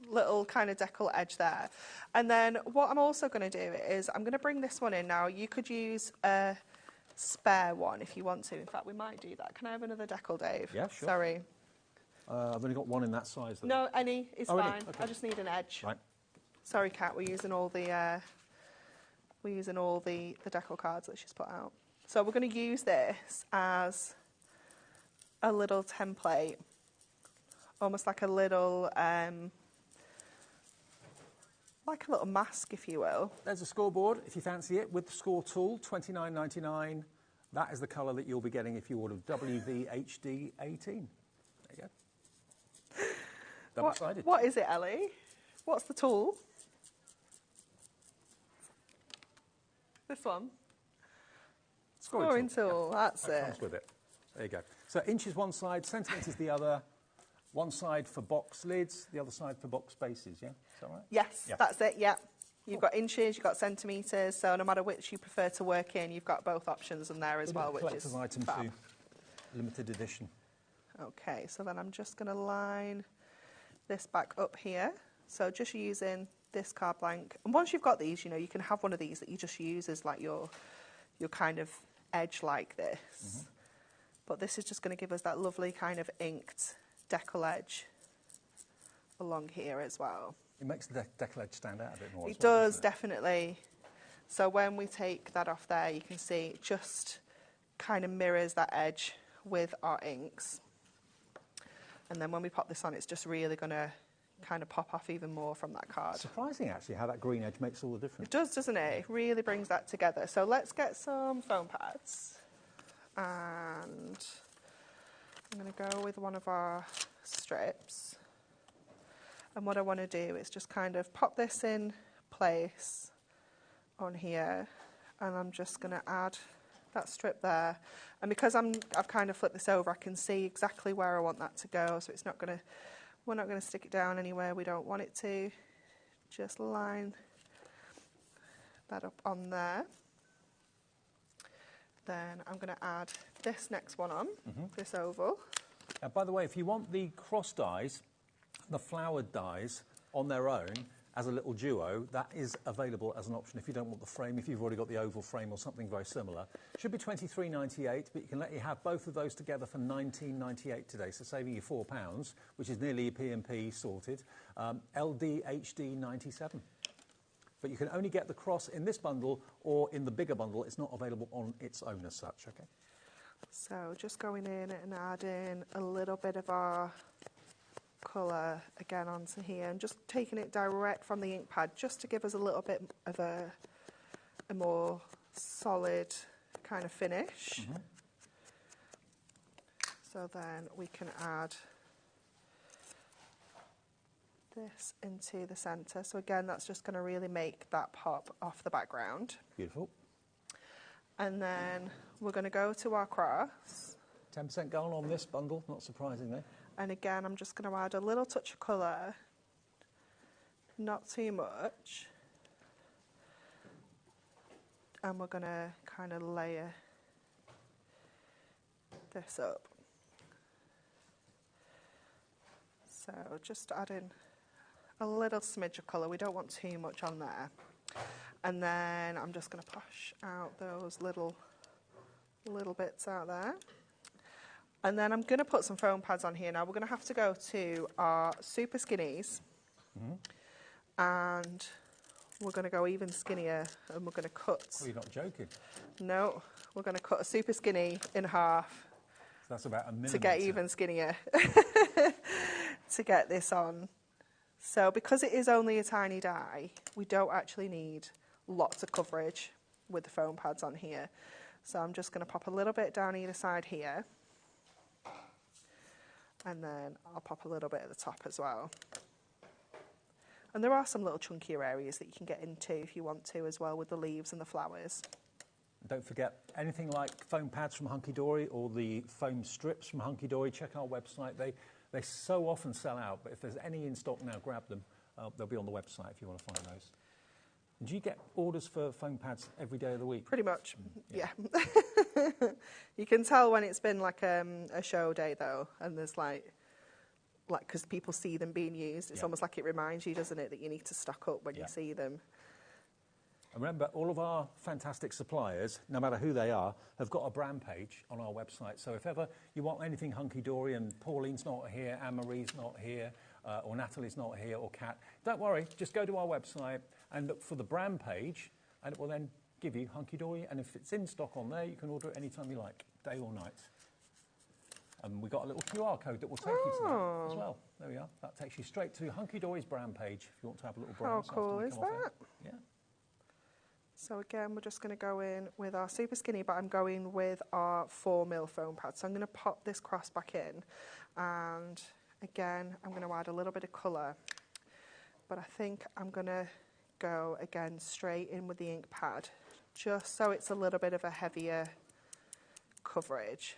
little kind of decal edge there. And then what I'm also going to do is I'm going to bring this one in now. You could use a spare one if you want to. In fact, we might do that. Can I have another decal, Dave? Yeah, sure. Sorry. I've only got one in that size. Though. No, any is really? fine. Okay. I just need an edge. Right. Sorry, Kat, we're using all the decal cards that she's put out. So we're going to use this as a little template almost like a little mask, if you will. There's a scoreboard, if you fancy it, with the score tool, $29.99. That is the colour that you'll be getting if you order WVHD 18. There you go. Double-sided. What is it, Ellie? What's the tool? This one? Scoring tool, that's it. That comes with it. There you go. So inches one side, centimetres the other. One side for box lids, the other side for box bases, yeah? Is that right? Yes, yeah. That's it, yeah. You've got inches, you've got centimetres, so no matter which you prefer to work in, you've got both options in there as well, which is item fab. too. Limited edition. Okay, so then I'm just going to line this back up here. So just using this card blank. And once you've got these, you know, you can have one of these that you just use as like your kind of edge like this. Mm-hmm. But this is just going to give us that lovely kind of inked decal edge along here as well. It makes the decal edge stand out a bit more. It does, definitely. So when we take that off there, you can see it just kind of mirrors that edge with our inks. And then when we pop this on, it's just really going to kind of pop off even more from that card. Surprising, actually, how that green edge makes all the difference. It does, doesn't it? It really brings that together. So let's get some foam pads. And I'm going to go with one of our strips. And what I want to do is just kind of pop this in place on here. And I'm just going to add that strip there. And because I've kind of flipped this over, I can see exactly where I want that to go. So it's not going to, we're not going to stick it down anywhere we don't want it to. Just line that up on there. Then I'm going to add this next one on, this oval. By the way, if you want the cross dies, the flowered dies on their own as a little duo, that is available as an option if you don't want the frame, if you've already got the oval frame or something very similar. Should be $23.98, but you can let you have both of those together for $19.98 today, so saving you £4, which is nearly your P&P sorted. LDHD 97. But you can only get the cross in this bundle or in the bigger bundle. It's not available on its own as such, okay? So just going in and adding a little bit of our colour again onto here and just taking it direct from the ink pad just to give us a little bit of a more solid kind of finish. So then we can add this into the centre. So again, that's just going to really make that pop off the background. Beautiful. And then we're going to go to our cross. 10% gone on this bundle, not surprisingly. And again, I'm just going to add a little touch of colour, not too much. And we're going to kind of layer this up. So just adding a little smidge of colour. We don't want too much on there. And then I'm just going to push out those little bits out there. And then I'm going to put some foam pads on here. Now we're going to have to go to our super skinnies. And we're going to go even skinnier and we're going to cut. Oh, you're not joking? No, we're going to cut a super skinny in half. So that's about a millimetre. To get even skinnier. To get this on. So because it is only a tiny die, we don't actually need lots of coverage with the foam pads on here. So I'm just going to pop a little bit down either side here. And then I'll pop a little bit at the top as well. And there are some little chunkier areas that you can get into if you want to as well with the leaves and the flowers. Don't forget, anything like foam pads from Hunky Dory or the foam strips from Hunky Dory, check our website. They so often sell out, but if there's any in stock now, grab them. They'll be on the website if you want to find those. Do you get orders for foam pads every day of the week? Pretty much, yeah. You can tell when it's been like a show day though, and there's like because people see them being used, it's almost like it reminds you, doesn't it, that you need to stock up when you see them. And remember, all of our fantastic suppliers, no matter who they are, have got a brand page on our website. So if ever you want anything hunky-dory and Pauline's not here, Anne-Marie's not here, or Natalie's not here, or Kat, don't worry, just go to our website and look for the brand page, and it will then give you hunky-dory. And if it's in stock on there, you can order it anytime you like, day or night. And we've got a little QR code that will take you to that as well. there we are. That takes you straight to Hunky Dory's brand page if you want to have a little How browse. cool is that? Yeah. So again, we're just going to go in with our super skinny, but I'm going with our 4mm foam pad. So I'm going to pop this cross back in, and again, I'm going to add a little bit of colour, but I think I'm going to go again straight in with the ink pad, just so it's a little bit of a heavier coverage.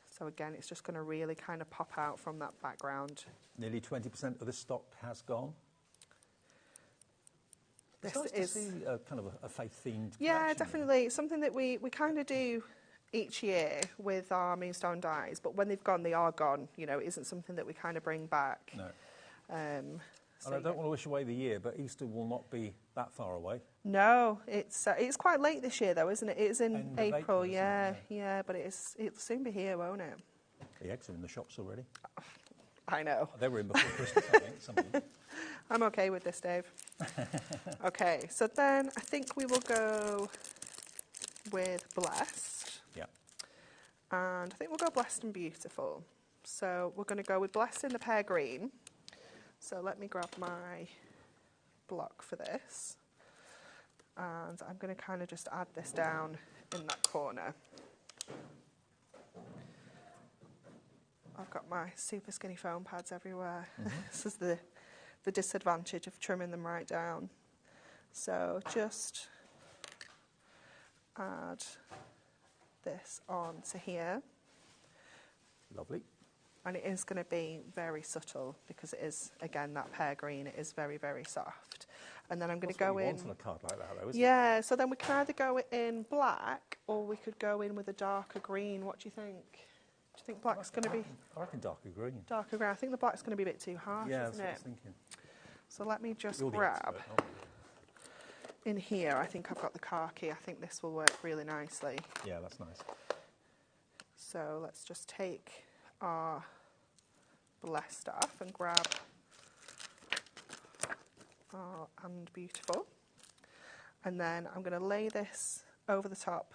So again, it's just going to really kind of pop out from that background. Nearly 20% of this stock has gone. This it's nice is to see kind of a faith-themed yeah, collection, definitely. It's something that we kind of do each year with our Moonstone dies, but when they've gone, they are gone. You know, it isn't something that we kind of bring back. No. And I don't want to wish away the year, but Easter will not be that far away. No, it's quite late this year, though, isn't it? It is in End of April, isn't yeah, it? yeah, but it'll soon be here, won't it? The eggs are in the shops already. I know. They were in before Christmas, I think, some of them. I'm okay with this, Dave. Okay, so then I think we will go with Blessed. Yeah. And I think we'll go Blessed and Beautiful. So we're going to go with Blessed in the pear green. So let me grab my block for this. And I'm going to kind of just add this down in that corner. I've got my super skinny foam pads everywhere. This is the disadvantage of trimming them right down. So just add this on to here. Lovely. And it is going to be very subtle because it is, again, that pear green. It is very, very soft. And then I'm going to go in... That's what you want on a card like that, though, isn't yeah, so then we can either go in black or we could go in with a darker green. What do you think? Do you think black's going to be... I reckon darker green. Darker green. I think the black's going to be a bit too harsh, Yeah, isn't that's what I it? was thinking. So let me just You're the grab... expert, aren't you? In here, I think I've got the khaki. I think this will work really nicely. Yeah, that's nice. So let's just take our Blessed stuff and grab our And Beautiful. And then I'm going to lay this over the top,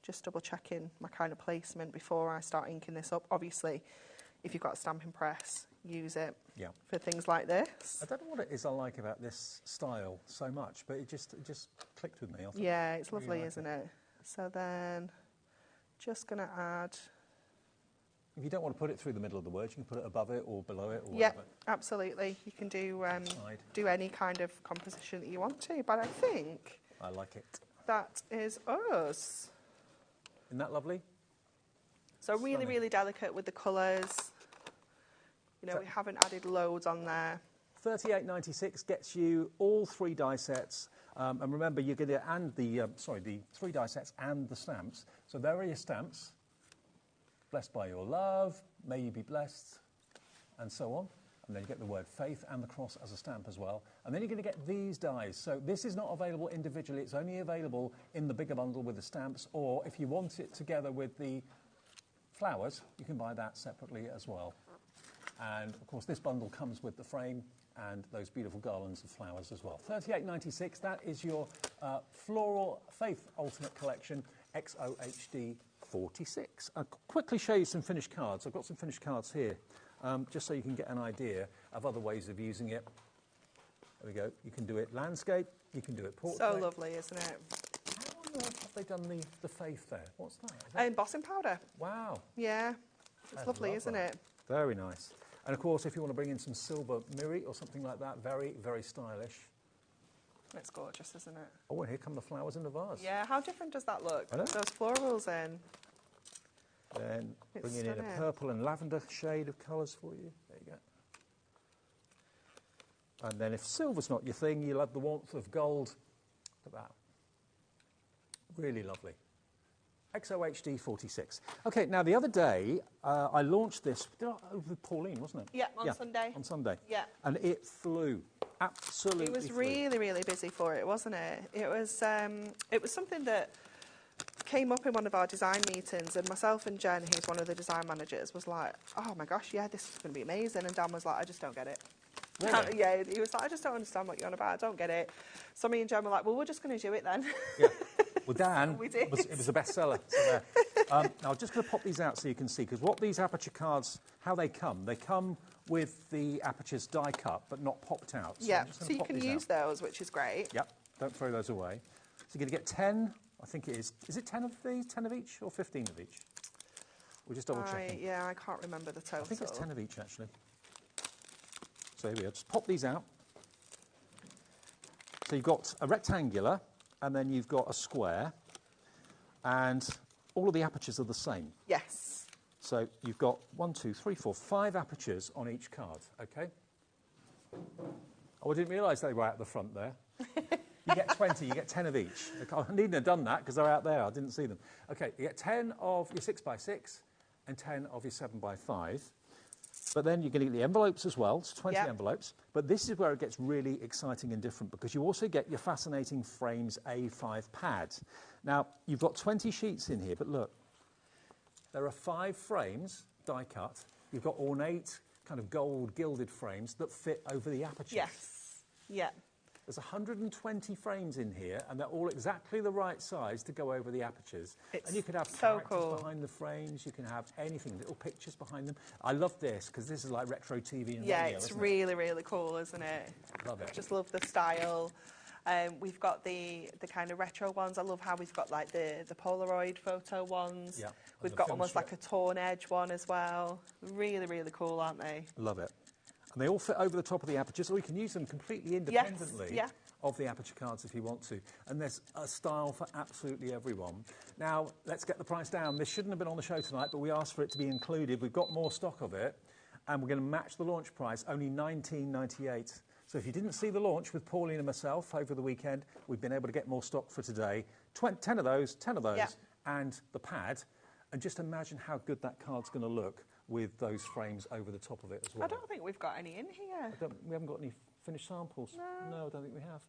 just double checking my kind of placement before I start inking this up. Obviously, if you've got a stamping press, use it for things like this. I don't know what it is I like about this style so much, but it just clicked with me. I Yeah, it's really lovely, like isn't it? So then, just going to add... If you don't want to put it through the middle of the word, you can put it above it or below it or Yeah, whatever. absolutely. You can do any kind of composition that you want to, but I think... I like it. That is us. Isn't that lovely? So really, Stunning. really delicate with the colours. You know, we haven't added loads on there. $38.96 gets you all 3 die sets. And remember, you're going to the 3 die sets and the stamps. So there are your stamps. Blessed by your love, may you be blessed, and so on. And then you get the word faith and the cross as a stamp as well. And then you're going to get these dies. So this is not available individually. It's only available in the bigger bundle with the stamps. Or if you want it together with the flowers, you can buy that separately as well. And, of course, this bundle comes with the frame and those beautiful garlands of flowers as well. $38.96, that is your Floral Faith Ultimate Collection XOHD 46. I'll quickly show you some finished cards. I've got some finished cards here, just so you can get an idea of other ways of using it. There we go. You can do it landscape, you can do it portrait. So lovely, isn't it? How on earth have they done the faith there? What's that? Is that... Embossing powder. Wow. Yeah, it's That's lovely, isn't it? Very nice. And, of course, if you want to bring in some silver mirri or something like that, very, very stylish. It's gorgeous, isn't it? Oh, and here come the flowers in the vase. Yeah, how different does that look? I know. With those florals in. Then It's bringing in a stunning. purple and lavender shade of colours for you. There you go. And then if silver's not your thing, you'll have the warmth of gold. Look at that. Really lovely. XOHD 46. Okay, now the other day I launched this with Pauline, wasn't it? Yeah, on Sunday. On Sunday. Yeah. And it flew. Absolutely It was flew. really, really busy for it, wasn't it? It was something that came up in one of our design meetings, and myself and Jen, who's one of the design managers, was like, oh my gosh, yeah, this is going to be amazing. And Dan was like, I just don't get it. Really? Yeah, he was like, I just don't understand what you're on about. I don't get it. So me and Jen were like, well, we're just going to do it then. Yeah. Well, Dan, We did. it was a bestseller. So now I'm just going to pop these out so you can see, because what these aperture cards, how they come with the apertures die cut, but not popped out. So Yeah, I'm just so gonna you pop can these use out. those, which is great. Yep, don't throw those away. So you're going to get 10, I think it is. Is it 10 of these, 10 of each, or 15 of each? We're just double checking. Yeah, I can't remember the total. I think it's 10 of each, actually. So here we go. Just pop these out. So you've got a rectangular, and then you've got a square, and all of the apertures are the same. Yes. So you've got 1, 2, 3, 4, 5 apertures on each card, okay? Oh, I didn't realise they were out the front there. You get 20, you get 10 of each. I needn't have done that because they're out there, I didn't see them. Okay, you get 10 of your 6x6 and 10 of your 7x5. But then you're going to get the envelopes as well, so 20 envelopes. But this is where it gets really exciting and different because you also get your fascinating Frames A5 pad. Now, you've got 20 sheets in here, but look, there are 5 frames, die cut. You've got ornate, kind of gold gilded frames that fit over the apertures. Yes. Yeah. There's 120 frames in here, and they're all exactly the right size to go over the apertures. And you could have so characters cool. behind the frames. You can have anything, little pictures behind them. I love this because this is like retro TV and Yeah, radio, it's isn't really, really cool, isn't it? Love it. Just love the style. We've got the kind of retro ones. I love how we've got like the Polaroid photo ones. Yeah, We've the got film almost strip. like a torn edge one as well. Really, really cool, aren't they? Love it. And they all fit over the top of the apertures, or you can use them completely independently yeah. of the aperture cards if you want to. And there's a style for absolutely everyone. Now, let's get the price down. This shouldn't have been on the show tonight, but we asked for it to be included. We've got more stock of it, and we're going to match the launch price, only $19.98. So if you didn't see the launch with Pauline and myself over the weekend, we've been able to get more stock for today. 10 of those, Yeah. and the pad. And just imagine how good that card's going to look with those frames over the top of it as well. I don't think we've got any in here. We haven't got any finished samples. No, I don't think we have.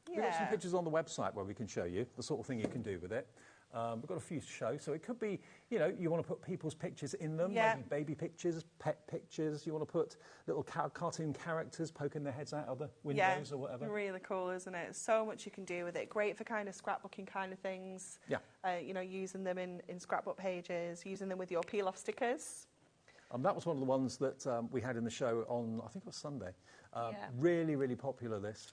Yeah. We've got some pictures on the website where we can show you the sort of thing you can do with it. We've got a few to show, so it could be, you know, you want to put people's pictures in them, Yeah. maybe baby pictures, pet pictures. You want to put little cartoon characters poking their heads out of the windows or whatever. Really cool, isn't it? So much you can do with it. Great for kind of scrapbooking kind of things. Yeah. You know, using them in scrapbook pages, using them with your peel-off stickers. That was one of the ones that we had in the show on, I think it was Sunday. Yeah. Really, really popular, this.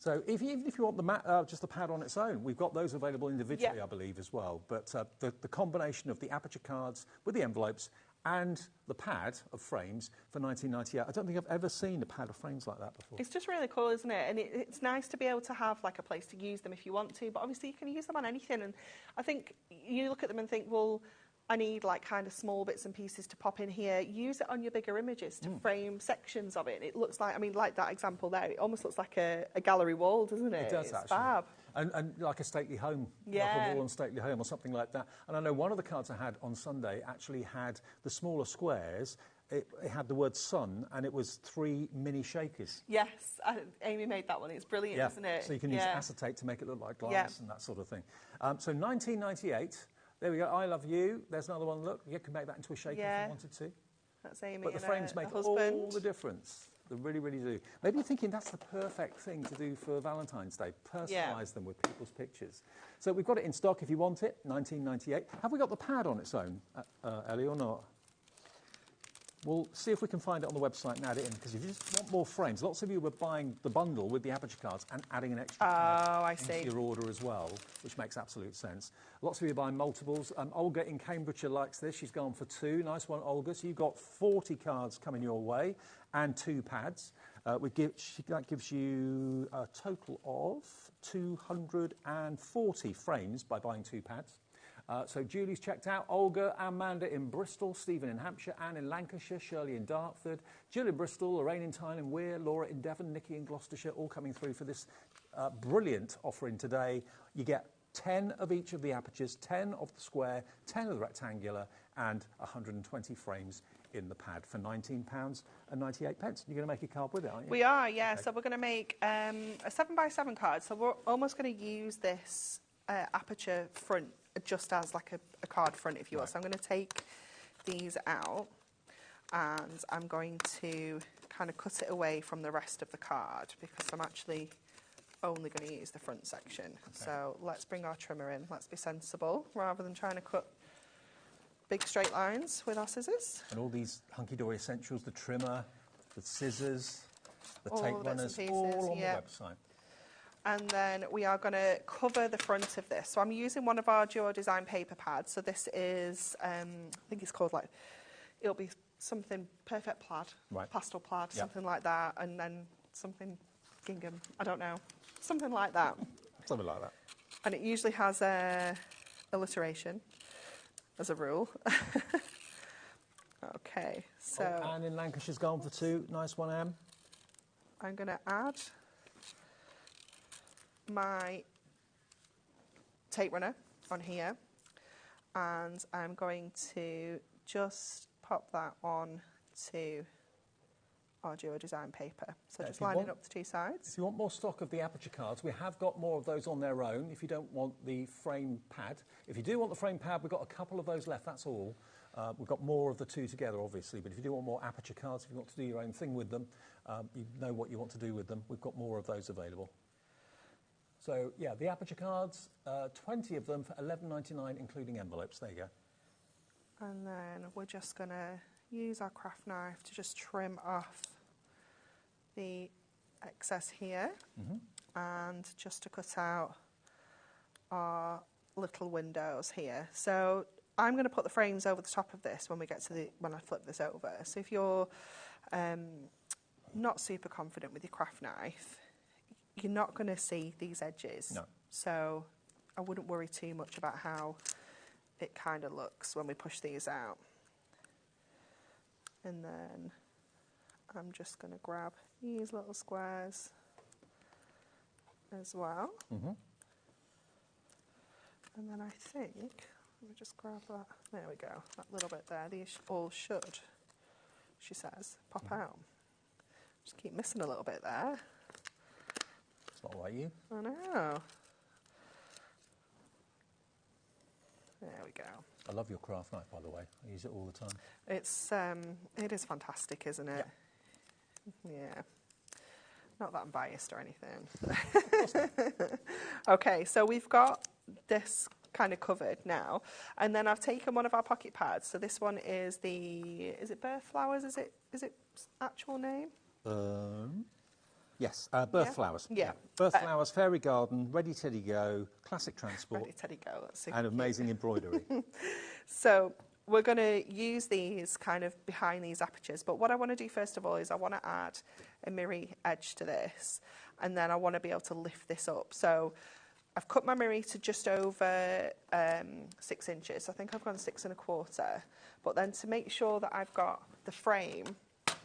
So even if you want just the pad on its own, we've got those available individually, I believe, as well. But the combination of the aperture cards with the envelopes and the pad of frames for $19.98, I don't think I've ever seen a pad of frames like that before. It's just really cool, isn't it? And it's nice to be able to have like a place to use them if you want to, but obviously you can use them on anything. And I think you look at them and think, well, I need like kind of small bits and pieces to pop in here. Use it on your bigger images to frame sections of it. It looks like, I mean, like that example there, it almost looks like a gallery wall, doesn't it? It does, it's actually. Fab. And like a stately home, like Yeah. a wall on stately home or something like that. And I know one of the cards I had on Sunday actually had the smaller squares. It had the word sun, and it was 3 mini shakers. Yes, Amy made that one. It's brilliant, isn't it? So you can use acetate to make it look like glass Yeah. and that sort of thing. So $19.98. There we go. I love you. There's another one. Look, you can make that into a shaker if you wanted to. That's Amy. But the and frames a make husband. all the difference. They really, really do. Maybe you're thinking that's the perfect thing to do for Valentine's Day. Personalise them with people's pictures. So we've got it in stock if you want it, $19.98. Have we got the pad on its own, Ellie, or not? We'll see if we can find it on the website and add it in, because if you just want more frames, lots of you were buying the bundle with the aperture cards and adding an extra card into your order as well, which makes absolute sense. Lots of you are buying multiples. Olga in Cambridgeshire likes this. She's gone for 2. Nice one, Olga. So you've got 40 cards coming your way and 2 pads. That gives you a total of 240 frames by buying 2 pads. So Julie's checked out. Olga, Amanda in Bristol, Stephen in Hampshire, Anne in Lancashire, Shirley in Dartford, Jill in Bristol, Lorraine in Tyne and Weir, Laura in Devon, Nikki in Gloucestershire, all coming through for this brilliant offering today. You get 10 of each of the apertures, 10 of the square, 10 of the rectangular, and 120 frames in the pad for £19.98. You're going to make a card with it, aren't you? We are, yeah. Okay. So we're going to make a 7x7 card. So we're almost going to use this aperture front just as like a card front, if you will. So I'm going to take these out and I'm going to kind of cut it away from the rest of the card because I'm actually only going to use the front section. Okay. So let's bring our trimmer in. Let's be sensible rather than trying to cut big straight lines with our scissors. And all these hunky-dory essentials, the trimmer, the scissors, the All tape the bits and runners, pieces, all on yeah. the website. And then we are going to cover the front of this. So I'm using one of our Duo Design paper pads. So this is, I think it's called like, it'll be something perfect plaid, right. pastel plaid, Yep. something like that. And then something gingham, I don't know, something like that. Something like that. And it usually has alliteration as a rule. Okay, so and in Lancashire's gone for 2, nice 1M. I'm going to add my tape runner on here, and I'm going to just pop that on to our Duo Design paper. So just lining up the two sides. If you want more stock of the aperture cards, we have got more of those on their own if you don't want the frame pad. If you do want the frame pad, we've got a couple of those left, that's all. We've got more of the two together, obviously, but if you do want more aperture cards, if you want to do your own thing with them, you know what you want to do with them, we've got more of those available. So, yeah, the aperture cards, 20 of them for $11.99, including envelopes. There you go. And then we're just going to use our craft knife to just trim off the excess here, and just to cut out our little windows here. So I'm going to put the frames over the top of this when we get to when I flip this over. So if you're not super confident with your craft knife, you're not going to see these edges. No. So I wouldn't worry too much about how it kind of looks when we push these out. And then I'm just going to grab these little squares as well. And then I think, let me just grab that. There we go, that little bit there. These all should, she says, pop out. Just keep missing a little bit there. It's not like you. I know. There we go. I love your craft knife, by the way. I use it all the time. It's it is fantastic, isn't it? Yeah. Not that I'm biased or anything. Okay, so we've got this kind of covered now, and then I've taken one of our pocket pads. So this one is is it Birth Flowers? Is it actual name? Yes, Birth Flowers. Yeah. Birth Flowers, Fairy Garden, Ready Teddy Go, Classic Transport. Ready Teddy Go. That's super and amazing embroidery. So we're going to use these kind of behind these apertures. But what I want to do first of all is I want to add a mirror edge to this, and then I want to be able to lift this up. So I've cut my mirror to just over 6 inches. I think I've gone 6 1/4. But then to make sure that I've got the frame,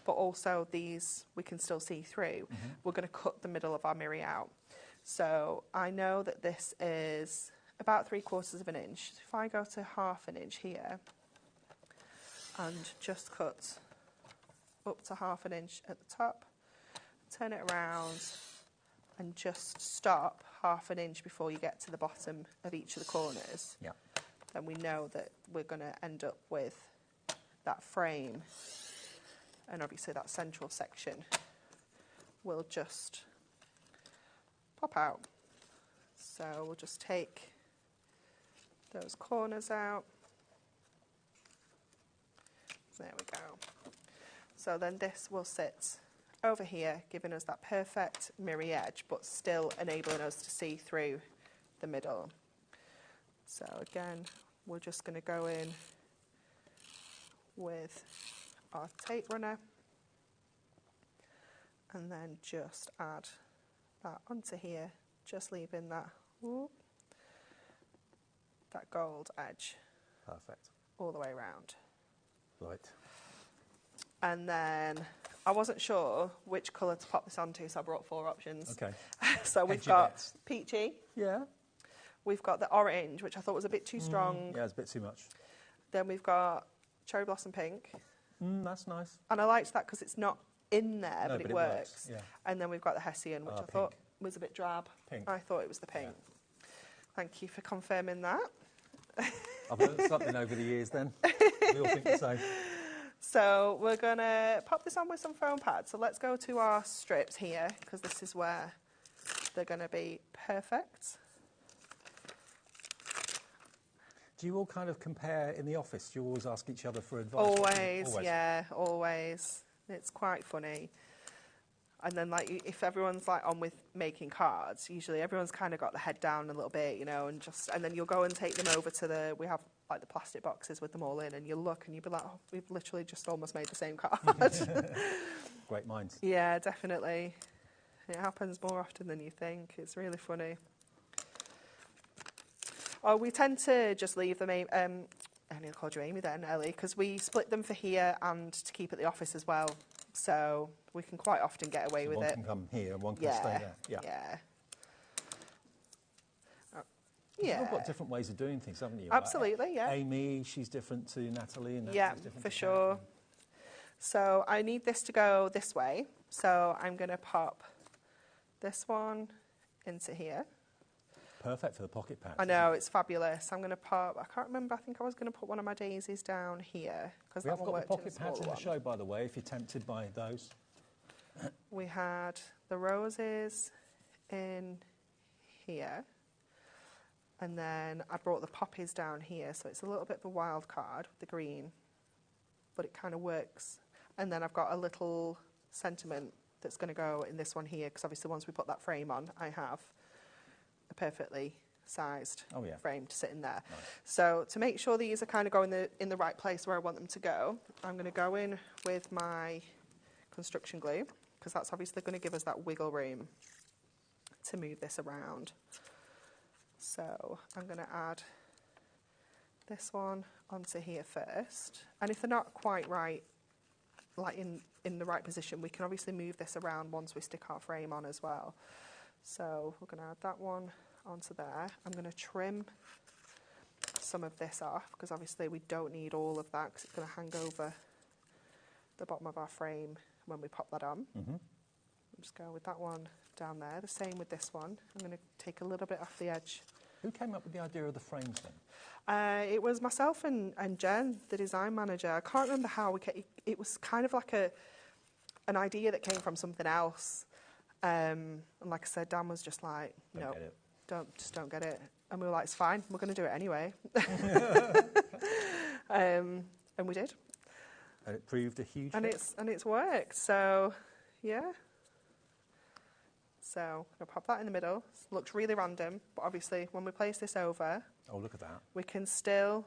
but also these we can still see through, we're going to cut the middle of our mirror out. So I know that this is about 3/4 of an inch. If I go to 1/2 an inch here and just cut up to 1/2 an inch at the top, turn it around and just stop 1/2 an inch before you get to the bottom of each of the corners, then we know that we're going to end up with that frame. And obviously that central section will just pop out. So we'll just take those corners out. There we go. So then this will sit over here, giving us that perfect mirror edge, but still enabling us to see through the middle. So again, we're just going to go in with our tape runner and then just add that onto here, just leaving that that gold edge Perfect. all the way around. Right. And then I wasn't sure which colour to pop this onto, so I brought 4 options. Okay. So we've Hedgy got bits. peachy. Yeah. We've got the orange, which I thought was a bit too strong. Yeah, it's a bit too much. Then we've got cherry blossom pink. That's nice. And I liked that because it's not in there, No, but it works. Yeah. And then we've got the Hessian, which I thought was a bit drab. Pink. I thought it was the pink. Yeah. Thank you for confirming that. I've learned something over the years then. We all think the same. So we're going to pop this on with some foam pads. So let's go to our strips here, because this is where they're going to be perfect. Do you all kind of compare in the office? Do you always ask each other for advice? Always, yeah, always. It's quite funny. And then, like, if everyone's like on with making cards, usually everyone's kind of got the head down a little bit, you know, and then you'll go and take them over to we have like the plastic boxes with them all in, and you'll look and you'll be like, oh, we've literally just almost made the same card. Great minds. Yeah, definitely. It happens more often than you think. It's really funny. Oh, we tend to just leave them. I nearly called you Amy then, Ellie, because we split them for here and to keep at the office as well. So we can quite often get away with one it. One can come here and one can stay there. Yeah. Yeah. You've all got different ways of doing things, haven't you? Absolutely, yeah. Amy, she's different to Natalie. And yeah, for sure. So I need this to go this way. So I'm going to pop this one into here. Perfect for the pocket patch. I know, it's fabulous. I'm going to pop, I can't remember, I think I was going to put one of my daisies down here. We have got the pocket pads in the show, by the way, if you're tempted by those. We had the roses in here. And then I brought the poppies down here, so it's a little bit of a wild card with the green, but it kind of works. And then I've got a little sentiment that's going to go in this one here, because obviously once we put that frame on, I have a perfectly sized frame to sit in there. Nice. So to make sure these are kind of going in the right place where I want them to go, I'm going to go in with my construction glue, because that's obviously going to give us that wiggle room to move this around. So I'm going to add this one onto here first. And if they're not quite right, like in the right position, we can obviously move this around once we stick our frame on as well. So we're going to add that one onto there. I'm going to trim some of this off, because obviously we don't need all of that, because it's going to hang over the bottom of our frame when we pop that on. Mm-hmm. I'll just go with that one down there. The same with this one. I'm going to take a little bit off the edge. Who came up with the idea of the frames then? It was myself and Jen, the design manager. I can't remember how it was kind of like an idea that came from something else. And like I said, Dan was just like, no, don't get it. And we were like, it's fine, we're going to do it anyway. And we did. And it proved a huge hit. And it's worked. So, yeah. So I'm going to pop that in the middle. It looks really random, but obviously when we place this over, oh, look at that. We can still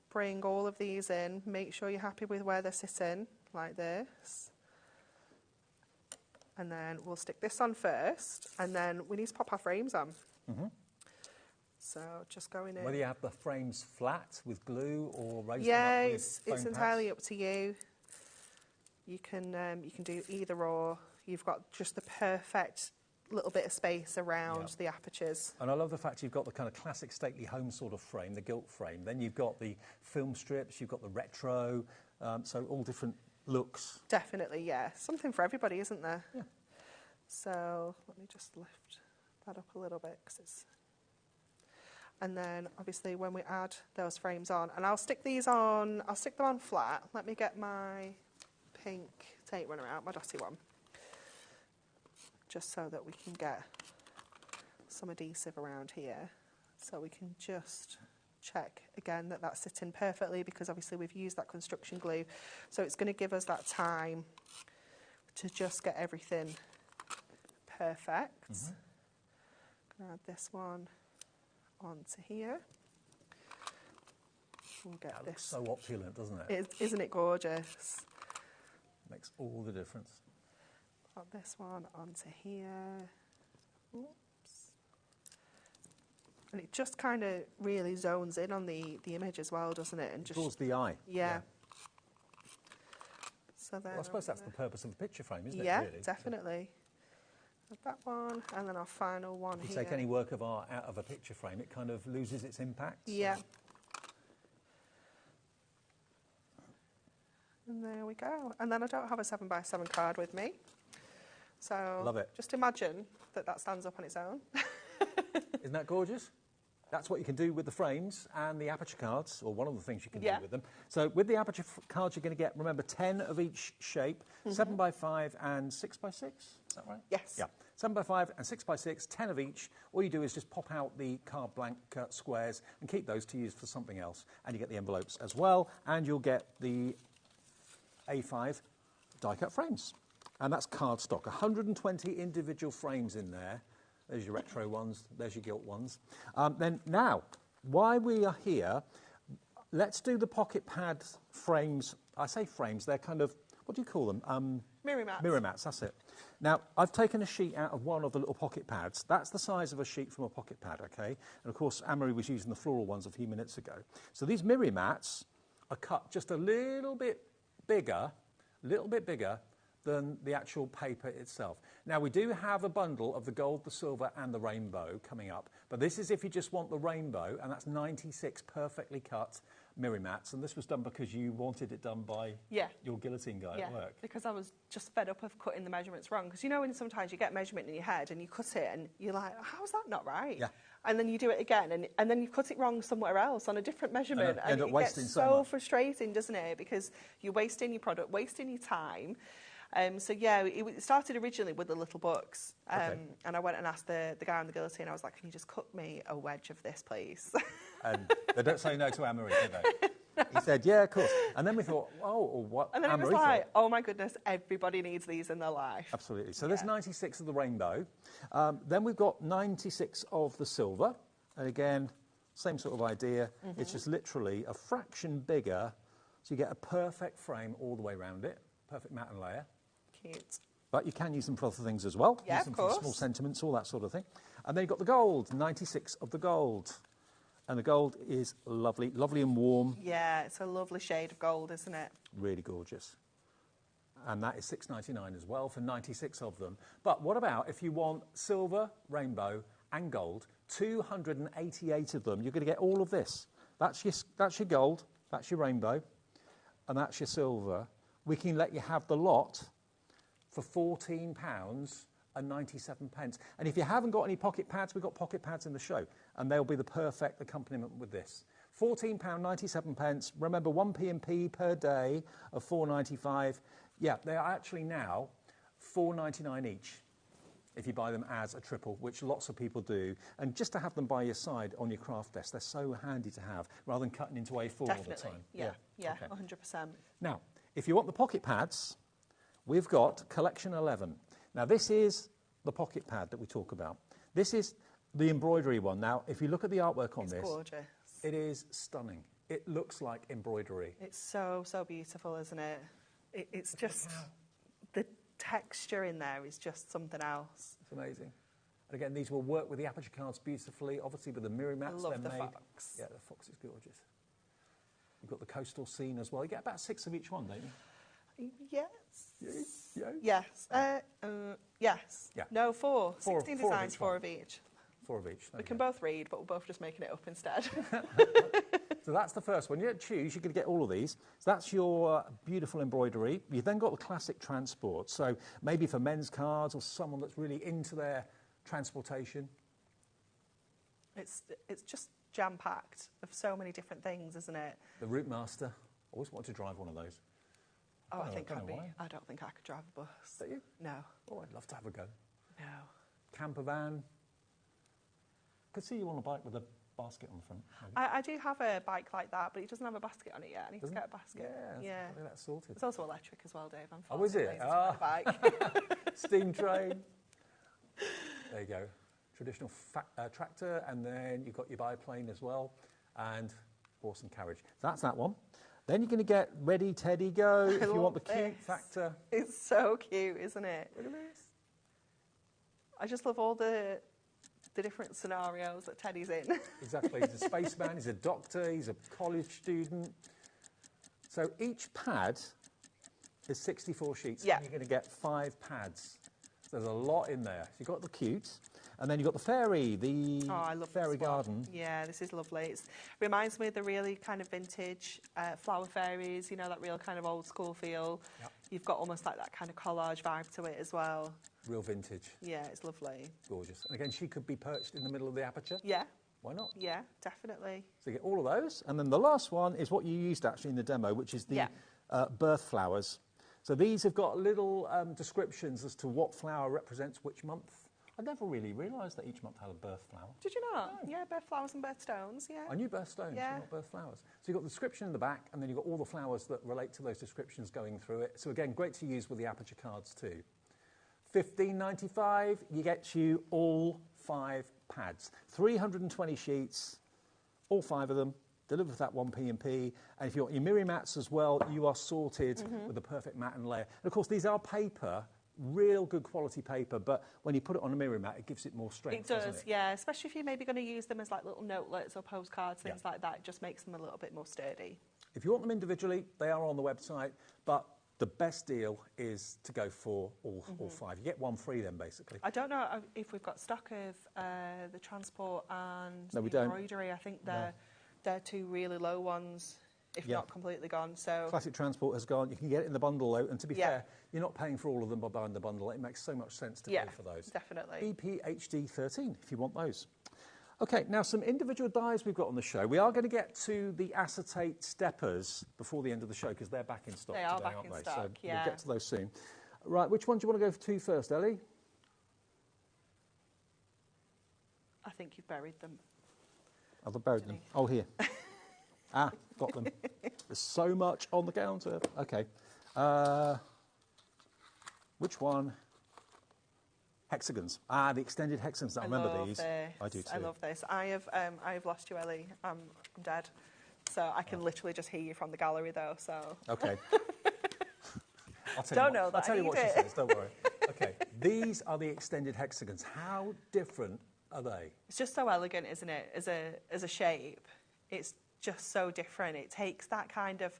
bring all of these in. Make sure you're happy with where they're sitting, like this. And then we'll stick this on first, and then we need to pop our frames on. Mm-hmm. So just going in. Whether you have the frames flat with glue or raise them up with it's foam entirely pads. up to you. You can do either or. You've got just the perfect little bit of space around the apertures. And I love the fact you've got the kind of classic stately home sort of frame, the gilt frame. Then you've got the film strips, you've got the retro, so all different looks. Definitely, yeah. Something for everybody, isn't there? Yeah. So let me just lift that up a little bit, because it's... And then obviously when we add those frames on, and I'll stick them on flat. Let me get my pink tape runner out, my dotty one, just so that we can get some adhesive around here. So we can just check again that that's sitting perfectly, because obviously we've used that construction glue. So it's going to give us that time to just get everything perfect. Mm-hmm. Gonna add this one onto here. We'll get that this. Looks so opulent, doesn't it? Isn't it gorgeous? Makes all the difference. Pop this one onto here. Oops. And it just kind of really zones in on the image as well, doesn't it? And just draws the eye. Yeah. So then I suppose that's the purpose of the picture frame, isn't it? Yeah, really? Definitely. That one, and then our final one if you here. take any work of art out of a picture frame, it kind of loses its impact. Yeah. So. And there we go. And then I don't have a 7x7 card with me. So love it. Just imagine that stands up on its own. Isn't that gorgeous? That's what you can do with the frames and the aperture cards, or one of the things you can do with them. So with the aperture cards, you're going to get, remember, 10 of each shape, 7x5 and 6x6. that right? Yes. Yeah. 7x5 and 6x6, 10 of each. All you do is just pop out the card blank squares and keep those to use for something else. And you get the envelopes as well, and you'll get the A5 die-cut frames. And that's cardstock. 120 individual frames in there. There's your retro ones, there's your gilt ones. Then now, while we are here, let's do the pocket pad frames. I say frames, they're kind of, what do you call them? Mirror mats. Mirror mats, that's it. Now, I've taken a sheet out of one of the little pocket pads. That's the size of a sheet from a pocket pad, okay? And of course, Anne-Marie was using the floral ones a few minutes ago. So these mirror mats are cut just a little bit bigger than the actual paper itself. Now, we do have a bundle of the gold, the silver, and the rainbow coming up. But this is if you just want the rainbow, and that's 96 perfectly cut mirror mats. And this was done because you wanted it done by your guillotine guy at work. Because I was just fed up of cutting the measurements wrong. Because you know when sometimes you get measurement in your head and you cut it and you're like, how's that not right? Yeah. And then you do it again and then you cut it wrong somewhere else on a different measurement. And it gets so frustrating, doesn't it? Because you're wasting your product, wasting your time. So yeah, it started originally with the little books, and I went and asked the guy on the guillotine. I was like, "Can you just cut me a wedge of this, please?" And they don't say no to Anne-Marie, do they? He said, "Yeah, of course." And then we thought, "Oh, what?" And then it was like, "Oh my goodness, everybody needs these in their life." Absolutely. So there's 96 of the rainbow. Then we've got 96 of the silver, and again, same sort of idea. It's just literally a fraction bigger, so you get a perfect frame all the way around it, perfect mat and layer. Cute. But you can use them for other things as well. Yeah, use them of course. for small sentiments, all that sort of thing. And then you've got the gold, 96 of the gold. And the gold is lovely, lovely and warm. Yeah, it's a lovely shade of gold, isn't it? Really gorgeous. And that is $6.99 as well for 96 of them. But what about if you want silver, rainbow and gold, 288 of them, you're going to get all of this. That's your gold, that's your rainbow, and that's your silver. We can let you have the lot for £14.97. And if you haven't got any pocket pads, we've got pocket pads in the show, and they'll be the perfect accompaniment with this. £14.97. Remember, 1p&p per day of £4.95. Yeah, they are actually now £4.99 each if you buy them as a triple, which lots of people do. And just to have them by your side on your craft desk, they're so handy to have, rather than cutting into A4 all the time. Yeah, okay. 100%. Now, if you want the pocket pads, we've got Collection 11. Now, this is the pocket pad that we talk about. This is the embroidery one. Now, if you look at the artwork on this, gorgeous. It is stunning. It looks like embroidery. It's so, so beautiful, isn't it? It's just, the texture in there is just something else. It's amazing. And again, these will work with the aperture cards beautifully, obviously with the mirror mats I love they're the made. fox. Yeah, the fox is gorgeous. You've got the coastal scene as well. You get about 6 of each one, don't you? Yes. Yeah. Yes. Yes. Yeah. No, 4. 4 16 4 of designs, each 4 one. of each. 4 of each. We can both read, but we're both just making it up instead. So that's the first one. You choose, you're going to get all of these. So that's your beautiful embroidery. You've then got the classic transport. So maybe for men's cards or someone that's really into their transportation. It's just jam-packed of so many different things, isn't it? The Route Master. Always wanted to drive one of those. Oh, I don't think I could drive a bus. Don't you? No. Oh, I'd love to have a go. No. Camper van. Could see you on a bike with a basket on the front. I do have a bike like that, but it doesn't have a basket on it yet. I need to get a basket. Yeah. That's sorted. It's also electric as well, Dave. I'm Oh, is it? bike. Steam train. There you go. Traditional tractor, and then you've got your biplane as well, and horse and carriage. So that's that one. Then you're going to get Ready, Teddy, Go if you want the cute factor. It's so cute, isn't it? Look at this. I just love all the different scenarios that Teddy's in. Exactly. He's a spaceman, he's a doctor, he's a college student. So each pad is 64 sheets, and you're going to get 5 pads. So there's a lot in there. So you've got the cute, and then you've got the fairy, I love fairy this one. garden. Yeah, this is lovely. It reminds me of the really kind of vintage flower fairies, you know, that real kind of old school feel. Yep. You've got almost like that kind of collage vibe to it as well. Real vintage. Yeah, it's lovely. Gorgeous. And again, she could be perched in the middle of the aperture. Yeah. Why not? Yeah, definitely. So you get all of those. And then the last one is what you used actually in the demo, which is the birth flowers. So these have got little descriptions as to what flower represents which month. I never really realised that each month had a birth flower. Did you not? No. Yeah, birth flowers and birth stones, yeah. I knew birth stones, but not birth flowers. So you've got the description in the back, and then you've got all the flowers that relate to those descriptions going through it. So again, great to use with the aperture cards too. $15.95, you get you all 5 pads. 320 sheets, all 5 of them, delivered with that 1p and P. And if you want your mirror mats as well, you are sorted with the perfect mat and layer. And of course, these are paper, real good quality paper, but when you put it on a mirror mat, it gives it more strength. It does, yeah, especially if you're maybe going to use them as like little notelets or postcards, things like that. It just makes them a little bit more sturdy. If you want them individually, they are on the website, but the best deal is to go for all 5. You get 1 free then, basically. I don't know if we've got stock of the transport and No, the we don't. embroidery. I think they're 2 really low ones, if not completely gone. So Classic Transport has gone. You can get it in the bundle, though, and to be fair, you're not paying for all of them by buying the bundle. It makes so much sense to pay for those. Definitely. BPHD 13, if you want those. Okay, now some individual dies we've got on the show. We are going to get to the acetate steppers before the end of the show because they're back in stock today, aren't they? So we'll get to those soon. Right, which one do you want to go to first, Ellie? I think you've buried them. I've buried them. Oh, here. Got them. There's so much on the counter. Okay. Which one? Hexagons. The extended hexagons. I remember these. I do too. I love this. I have lost you, Ellie. I'm dead. So I can literally just hear you from the gallery, though. So. Okay. I'll tell you what she says. Don't worry. Okay. These are the extended hexagons. How different are they? It's just so elegant, isn't it? As a shape, it's just so different. It takes that kind of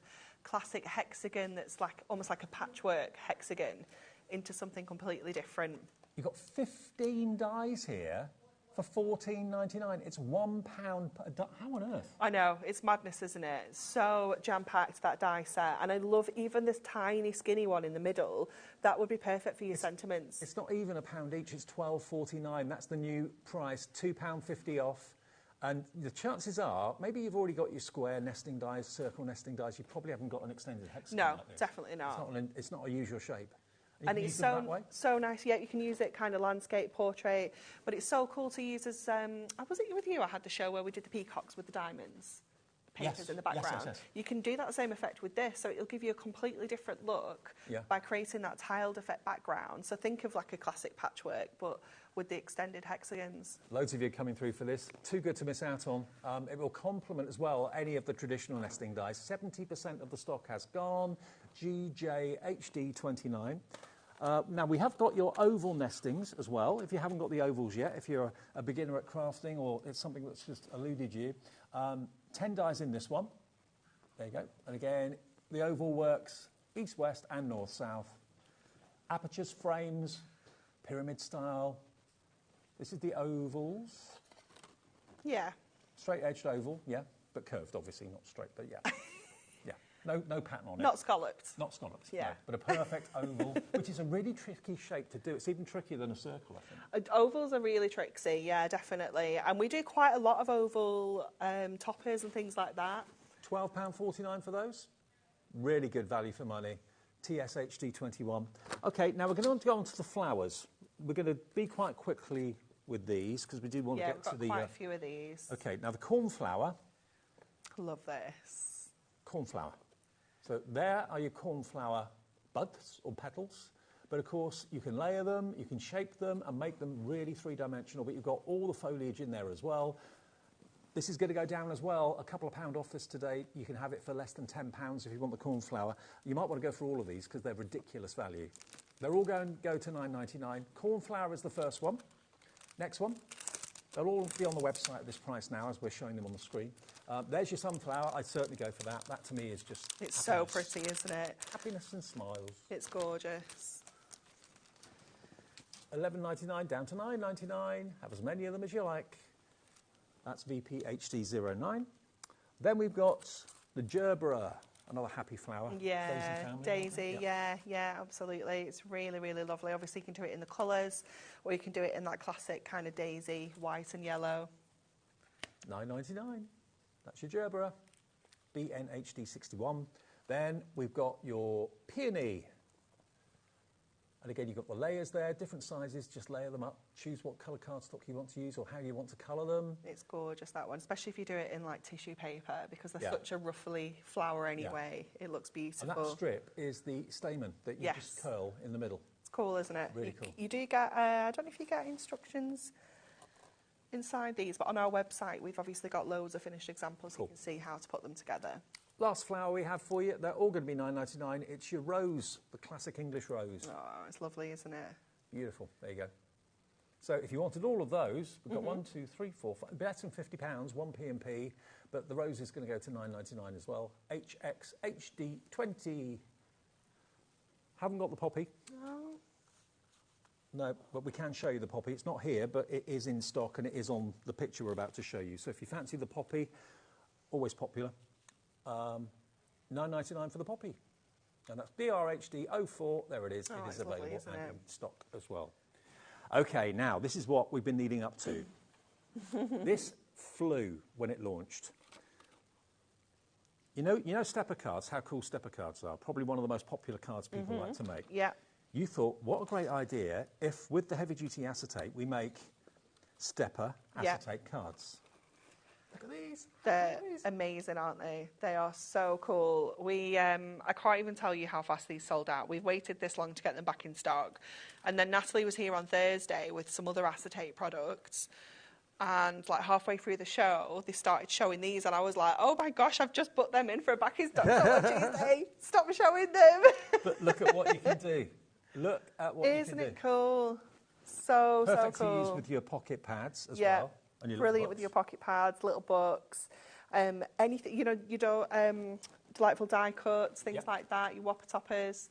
classic hexagon that's like almost like a patchwork hexagon into something completely different. You've got 15 dies here for $14.99. It's £1 per die. How on earth? I know, it's madness, isn't it? It's so jam-packed, that die set. And I love even this tiny, skinny one in the middle. That would be perfect for your sentiments. It's not even £1 each, it's $12.49. That's the new price, £2.50 off. And the chances are, maybe you've already got your square nesting dies, circle nesting dies. You probably haven't got an extended hexagon. No, like this. definitely not. It's not a usual shape. And it's so nice. Yeah, you can use it kind of landscape, portrait, but it's so cool to use as. Was it with you? I had the show where we did the peacocks with the diamonds, papers in the background. Yes. You can do that same effect with this, so it'll give you a completely different look by creating that tiled effect background. So think of like a classic patchwork, but with the extended hexagons. Loads of you coming through for this. Too good to miss out on. It will complement as well any of the traditional nesting dies. 70% of the stock has gone. GJHD29. Now, we have got your oval nestings as well, if you haven't got the ovals yet, if you're a beginner at crafting or it's something that's just eluded you. 10 dies in this one. There you go. And again, the oval works east-west and north-south. Apertures, frames, pyramid style. This is the ovals. Yeah. Straight-edged oval, yeah, but curved, obviously, not straight, but yeah. No pattern on it. Not scalloped. Not scalloped, yeah. No, but a perfect oval, which is a really tricky shape to do. It's even trickier than a circle, I think. Ovals are really tricksy, yeah, definitely. And we do quite a lot of oval toppers and things like that. £12.49 for those. Really good value for money. TSHD21. OK, now we're going to go on to the flowers. We're going to be quite quickly with these because we do want to get to the... quite a few of these. OK, now the cornflower. Love this. Cornflower. So there are your cornflower buds or petals. But of course, you can layer them, you can shape them and make them really three-dimensional, but you've got all the foliage in there as well. This is going to go down as well. A couple of pound off this today. You can have it for less than £10 if you want the cornflower. You might want to go for all of these because they're ridiculous value. They're all going to go to $9.99. Cornflower is the first one. Next one. They'll all be on the website at this price now as we're showing them on the screen. There's your sunflower. I'd certainly go for that. That to me is just It's happiness. so pretty, isn't it? Happiness and smiles. It's gorgeous. $11.99 down to $9.99. Have as many of them as you like. That's VPHD09. Then we've got the gerbera, another happy flower. Yeah, daisy, yeah, absolutely. It's really, really lovely. Obviously, you can do it in the colours, or you can do it in that classic kind of daisy, white and yellow. $9.99. That's your gerbera. BNHD61. Then we've got your peony. And again, you've got the layers there, different sizes, just layer them up. Choose what colour cardstock you want to use or how you want to colour them. It's gorgeous, that one, especially if you do it in like tissue paper, because they're such a ruffly flower anyway. It looks beautiful. And that strip is the stamen that you just curl in the middle. It's cool, isn't it? Really cool. You do get, I don't know if you get instructions inside these, but on our website, we've obviously got loads of finished examples so you can see how to put them together. Last flower we have for you, they're all going to be $9.99. It's your rose, the classic English rose. Oh, it's lovely, isn't it? Beautiful. There you go. So if you wanted all of those, we've got 1, 2, 3, 4, 5, better than £50, 1 P&P, but the rose is going to go to $9.99 as well. HX HD 20. Haven't got the poppy. No, but we can show you the poppy. It's not here, but it is in stock and it is on the picture we're about to show you. So if you fancy the poppy, always popular. $9.99 for the poppy. And that's BRHD 04. There it is. It is available and in stock as well. OK, now, this is what we've been leading up to. This flew when it launched. You know stepper cards, how cool stepper cards are? Probably one of the most popular cards people like to make. Yeah. You thought, what a great idea if, with the heavy-duty acetate, we make stepper acetate cards. Look at these. They're amazing, aren't they? They are so cool. I can't even tell you how fast these sold out. We've waited this long to get them back in stock. And then Natalie was here on Thursday with some other acetate products. And like halfway through the show, they started showing these. And I was like, oh my gosh, I've just put them in for a back in stock on Tuesday. Stop showing them. But look at what you can do. Look at what you can do. Isn't it cool? So cool. Perfect to use with your pocket pads as well. And your brilliant with your pocket pads, little books, anything, delightful die cuts, things like that, your whopper toppers,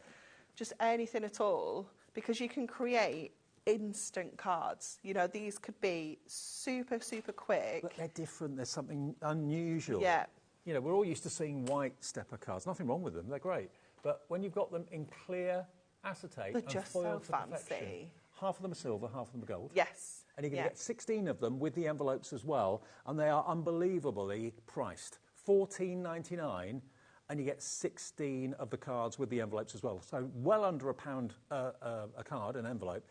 just anything at all, because you can create instant cards. You know, these could be super, super quick. But they're different. There's something unusual. Yeah. You know, we're all used to seeing white stepper cards. Nothing wrong with them. They're great. But when you've got them in clear acetate They're and just foiled so to fancy. perfection, half of them are silver, half of them are gold. Yes. And you're going to get 16 of them with the envelopes as well, and they are unbelievably priced. $14.99, and you get 16 of the cards with the envelopes as well. So well under £1 a card, an envelope.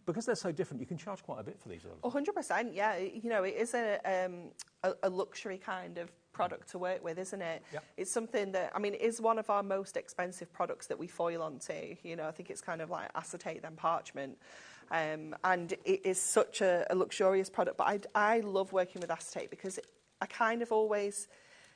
Because they're so different, you can charge quite a bit for these. 100%, yeah. You know, it is a luxury kind of product to work with, isn't it? Yep. It's something that, I mean, it is one of our most expensive products that we foil onto. You know, I think it's kind of like acetate then parchment. And it is such a luxurious product. But I love working with acetate because I kind of always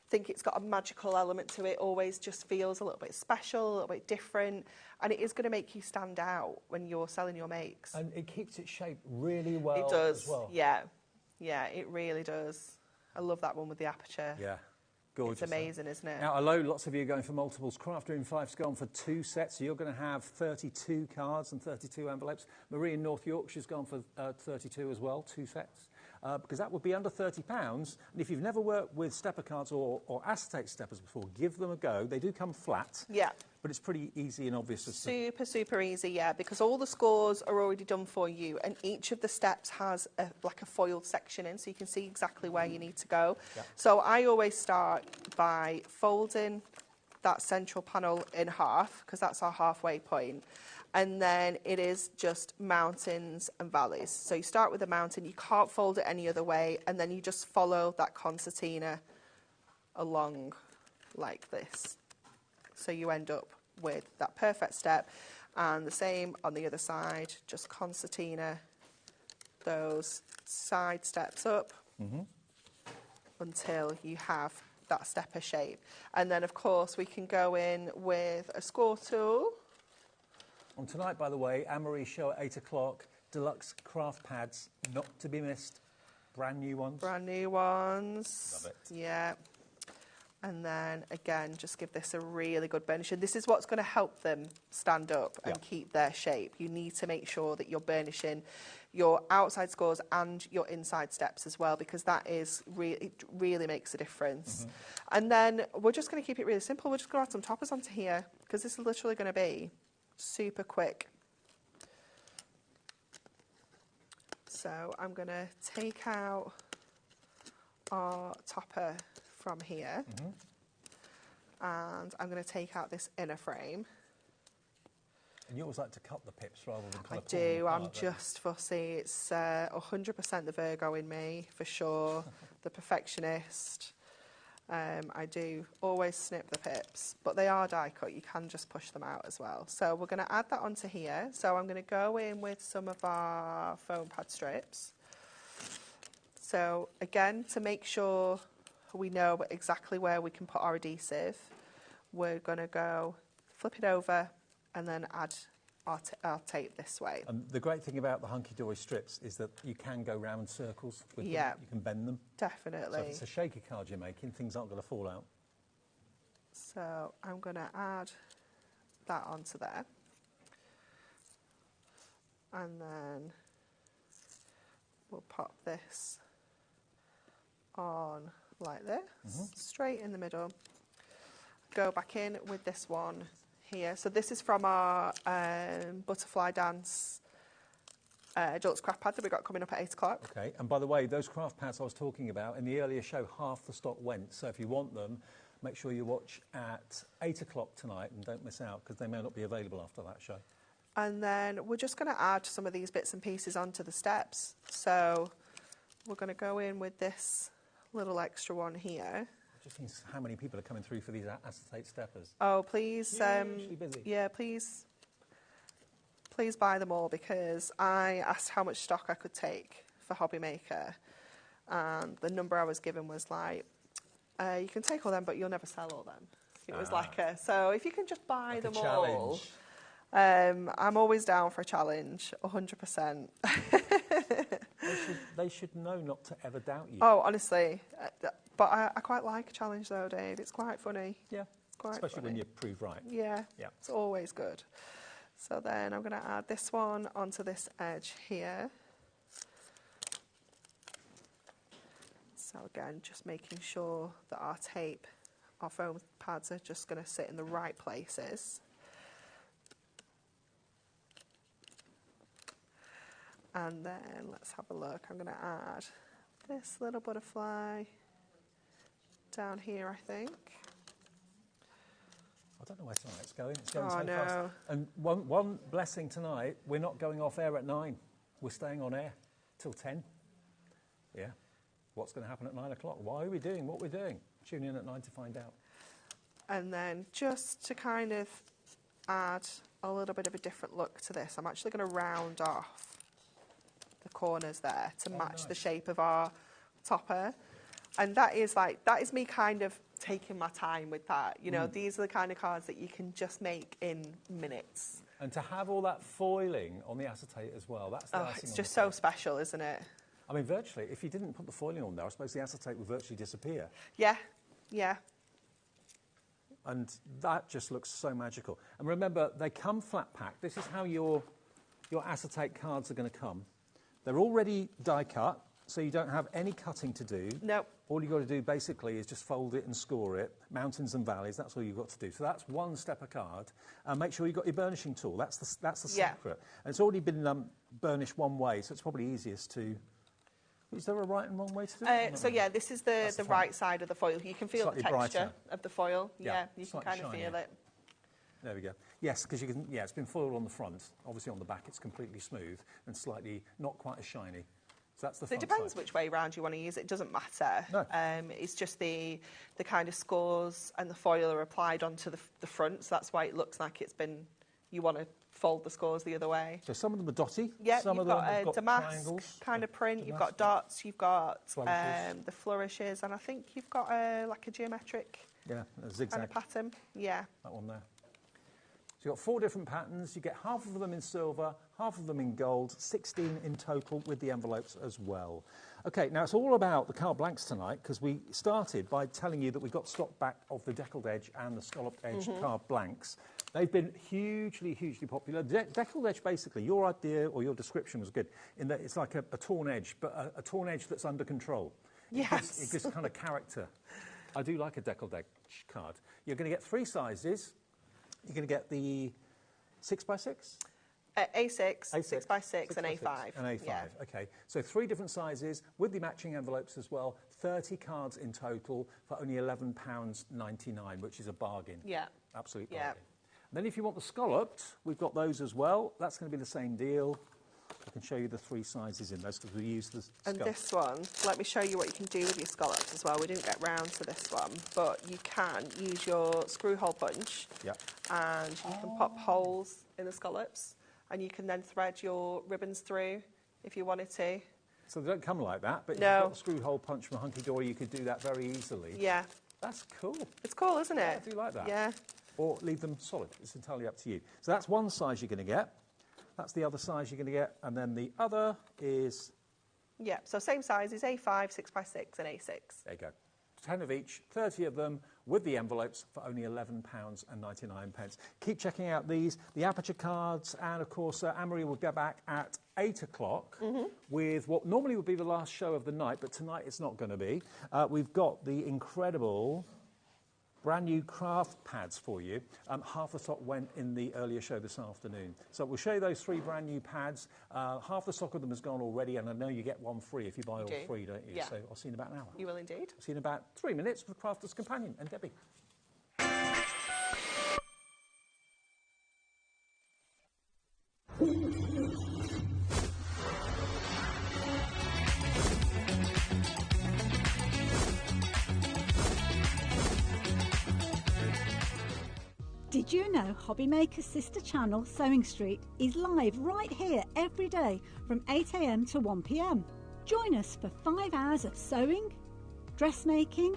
think it's got a magical element to it, always just feels a little bit special, a little bit different. And it is going to make you stand out when you're selling your makes. And it keeps its shape really well It does, as well. yeah. Yeah, it really does. I love that one with the aperture. Yeah. Gorgeous. It's amazing, isn't it? Now, although lots of you are going for multiples, Crafter in 5's gone for 2 sets, so you're going to have 32 cards and 32 envelopes. Marie in North Yorkshire's gone for 32 as well, 2 sets, because that would be under £30. And if you've never worked with stepper cards or acetate steppers before, give them a go. They do come flat. Yeah. But it's pretty easy and obvious. Super, super easy, yeah, because all the scores are already done for you, and each of the steps has like a foiled section in, so you can see exactly where you need to go. Yeah. So I always start by folding that central panel in half, because that's our halfway point, and then it is just mountains and valleys. So you start with a mountain, you can't fold it any other way, and then you just follow that concertina along like this. So you end up with that perfect step, and the same on the other side, just concertina those side steps up until you have that stepper shape. And then of course we can go in with a score tool. On tonight, by the way, Anne-Marie's show at 8 o'clock, deluxe craft pads, not to be missed, brand new ones. Brand new ones. Love it. Yeah. And then, again, just give this a really good burnishing. This is what's going to help them stand up and keep their shape. You need to make sure that you're burnishing your outside scores and your inside steps as well, because that is it really makes a difference. And then we're just going to keep it really simple. We're just going to add some toppers onto here, because this is literally going to be super quick. So I'm going to take out our topper from here, and I'm going to take out this inner frame. And you always like to cut the pips rather than kind I of pull them do. apart, I'm don't you? just fussy. It's 100% the Virgo in me, for sure. The perfectionist. I do always snip the pips, but they are die cut. You can just push them out as well. So we're going to add that onto here. So I'm going to go in with some of our foam pad strips. So again, to make sure we know exactly where we can put our adhesive, we're going to go flip it over and then add our tape this way. And the great thing about the hunky-dory strips is that you can go round circles with them. You can bend them. Definitely. So if it's a shaky card you're making, things aren't going to fall out. So I'm going to add that onto there. And then we'll pop this on like this, straight in the middle. Go back in with this one here. So this is from our Butterfly Dance Deluxe craft pad that we got coming up at 8 o'clock. Okay, and by the way, those craft pads I was talking about, in the earlier show, half the stock went. So if you want them, make sure you watch at 8 o'clock tonight and don't miss out, because they may not be available after that show. And then we're just going to add some of these bits and pieces onto the steps. So we're going to go in with this little extra one here. Just means how many people are coming through for these acetate steppers. Oh, please, Hugely busy. yeah, please buy them all, because I asked how much stock I could take for HobbyMaker, and the number I was given was like, you can take all them, but you'll never sell all them. It was like so if you can just buy like them a all. challenge. I'm always down for a challenge, 100%. They should know not to ever doubt you. Oh, honestly. But I quite like a challenge though, Dave. It's quite funny. Yeah, quite especially funny. when you prove right. Yeah, yeah, it's always good. So then I'm going to add this one onto this edge here. So again, just making sure that our tape, our foam pads are just going to sit in the right places. And then let's have a look. I'm going to add this little butterfly down here, I think. I don't know where tonight's going. It's going Oh, so no. fast. And one blessing tonight, we're not going off air at 9. We're staying on air till 10. Yeah. What's going to happen at 9 o'clock? Why are we doing what we're doing? Tune in at 9 to find out. And then just to kind of add a little bit of a different look to this, I'm actually going to round off the corners there to match the shape of our topper. And that is me kind of taking my time with that. You know, these are the kind of cards that you can just make in minutes. And to have all that foiling on the acetate as well, that's the icing it's on just the so cake. special, isn't it? I mean, virtually, if you didn't put the foiling on there, I suppose the acetate would virtually disappear. Yeah, yeah. And that just looks so magical. And remember, they come flat packed. This is how your acetate cards are going to come. They're already die cut, so you don't have any cutting to do. Nope. All you've got to do basically is just fold it and score it. Mountains and valleys, that's all you've got to do. So that's one step a card. And make sure you've got your burnishing tool. That's the secret. And it's already been burnished one way, so it's probably easiest to... Is there a right and wrong way to do it? So yeah, this is the right side of the foil. You can feel Slightly the texture brighter. of the foil. Yeah, you can slightly kind of feel shinier. it. There we go. Yes, because you can. Yeah, it's been foiled on the front. Obviously, on the back, it's completely smooth and slightly not quite as shiny. So that's the So it front depends side. which way round you want to use it. It doesn't matter. No. It's just the kind of scores and the foil are applied onto the front. So that's why it looks like it's been. You want to fold the scores the other way. So some of them are dotty. Yeah, some you've of them got have a got damask triangles. kind of print. You've Damask, got dots. You've got Flourishes. the flourishes, and I think you've got like a geometric Yeah, a kind zigzag. of pattern. Yeah. That one there. So you've got 4 different patterns. You get half of them in silver, half of them in gold, 16 in total with the envelopes as well. OK, now it's all about the carte blanks tonight, because we started by telling you that we got stock back of the deckled edge and the scalloped edge carte blanks. They've been hugely, hugely popular. Deckled edge, basically, your idea or your description was good, in that it's like a torn edge, but a torn edge that's under control. Yes. It gives kind of character. I do like a deckled edge card. You're going to get 3 sizes. You're going to get the 6x6? A6, 6x6, and A5. And A5, Yeah. OK. So 3 different sizes with the matching envelopes as well. 30 cards in total for only £11.99, which is a bargain. Yeah. Absolute Yeah. bargain. Then if you want the scalloped, we've got those as well. That's going to be the same deal. I can show you the 3 sizes in those because we use the And this one, let me show you what you can do with your scallops as well. We didn't get round to this one, but you can use your screw hole punch, and you can pop holes in the scallops, and you can then thread your ribbons through if you wanted to. So they don't come like that, but if you've got the screw hole punch from Hunky Dory, you could do that very easily. Yeah. That's cool. It's cool, isn't it? Yeah, I do like that. Yeah. Or leave them solid. It's entirely up to you. So that's one size you're going to get. That's the other size you're going to get. And then the other is... Yeah, so same size is A5, 6x6 and A6. There you go. 10 of each, 30 of them, with the envelopes for only £11.99. Keep checking out these, the aperture cards, and of course Anne-Marie will be back at 8 o'clock with what normally would be the last show of the night, but tonight it's not going to be. We've got the incredible brand new craft pads for you. Half the stock went in the earlier show this afternoon. So we'll show you those 3 brand new pads. Half the stock of them has gone already, and I know you get one free if you buy all 3, don't you? Yeah. So I'll see you in about an hour. You will indeed. See you in about 3 minutes with Crafter's Companion and Debbie. Did you know HobbyMaker's sister channel, Sewing Street, is live right here every day from 8 AM to 1 PM? Join us for 5 hours of sewing, dressmaking,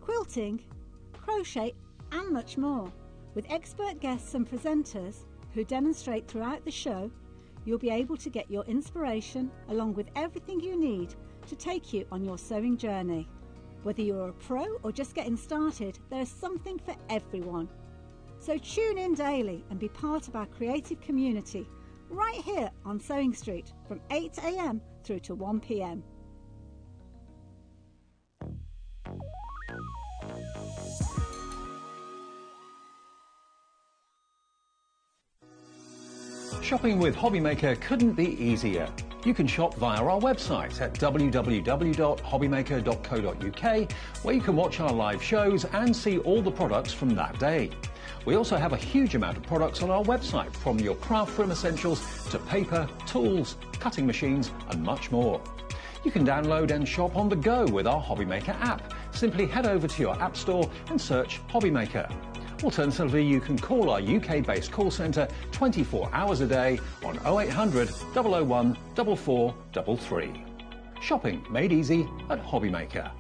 quilting, crochet and much more. With expert guests and presenters who demonstrate throughout the show, you'll be able to get your inspiration along with everything you need to take you on your sewing journey. Whether you're a pro or just getting started, there is something for everyone. So tune in daily and be part of our creative community right here on Sewing Street from 8 AM through to 1 PM. Shopping with HobbyMaker couldn't be easier. You can shop via our website at www.hobbymaker.co.uk, where you can watch our live shows and see all the products from that day. We also have a huge amount of products on our website, from your craft room essentials to paper, tools, cutting machines and much more. You can download and shop on the go with our HobbyMaker app. Simply head over to your app store and search HobbyMaker. Alternatively, you can call our UK-based call centre 24 hours a day on 0800 001 4433. Shopping made easy at HobbyMaker.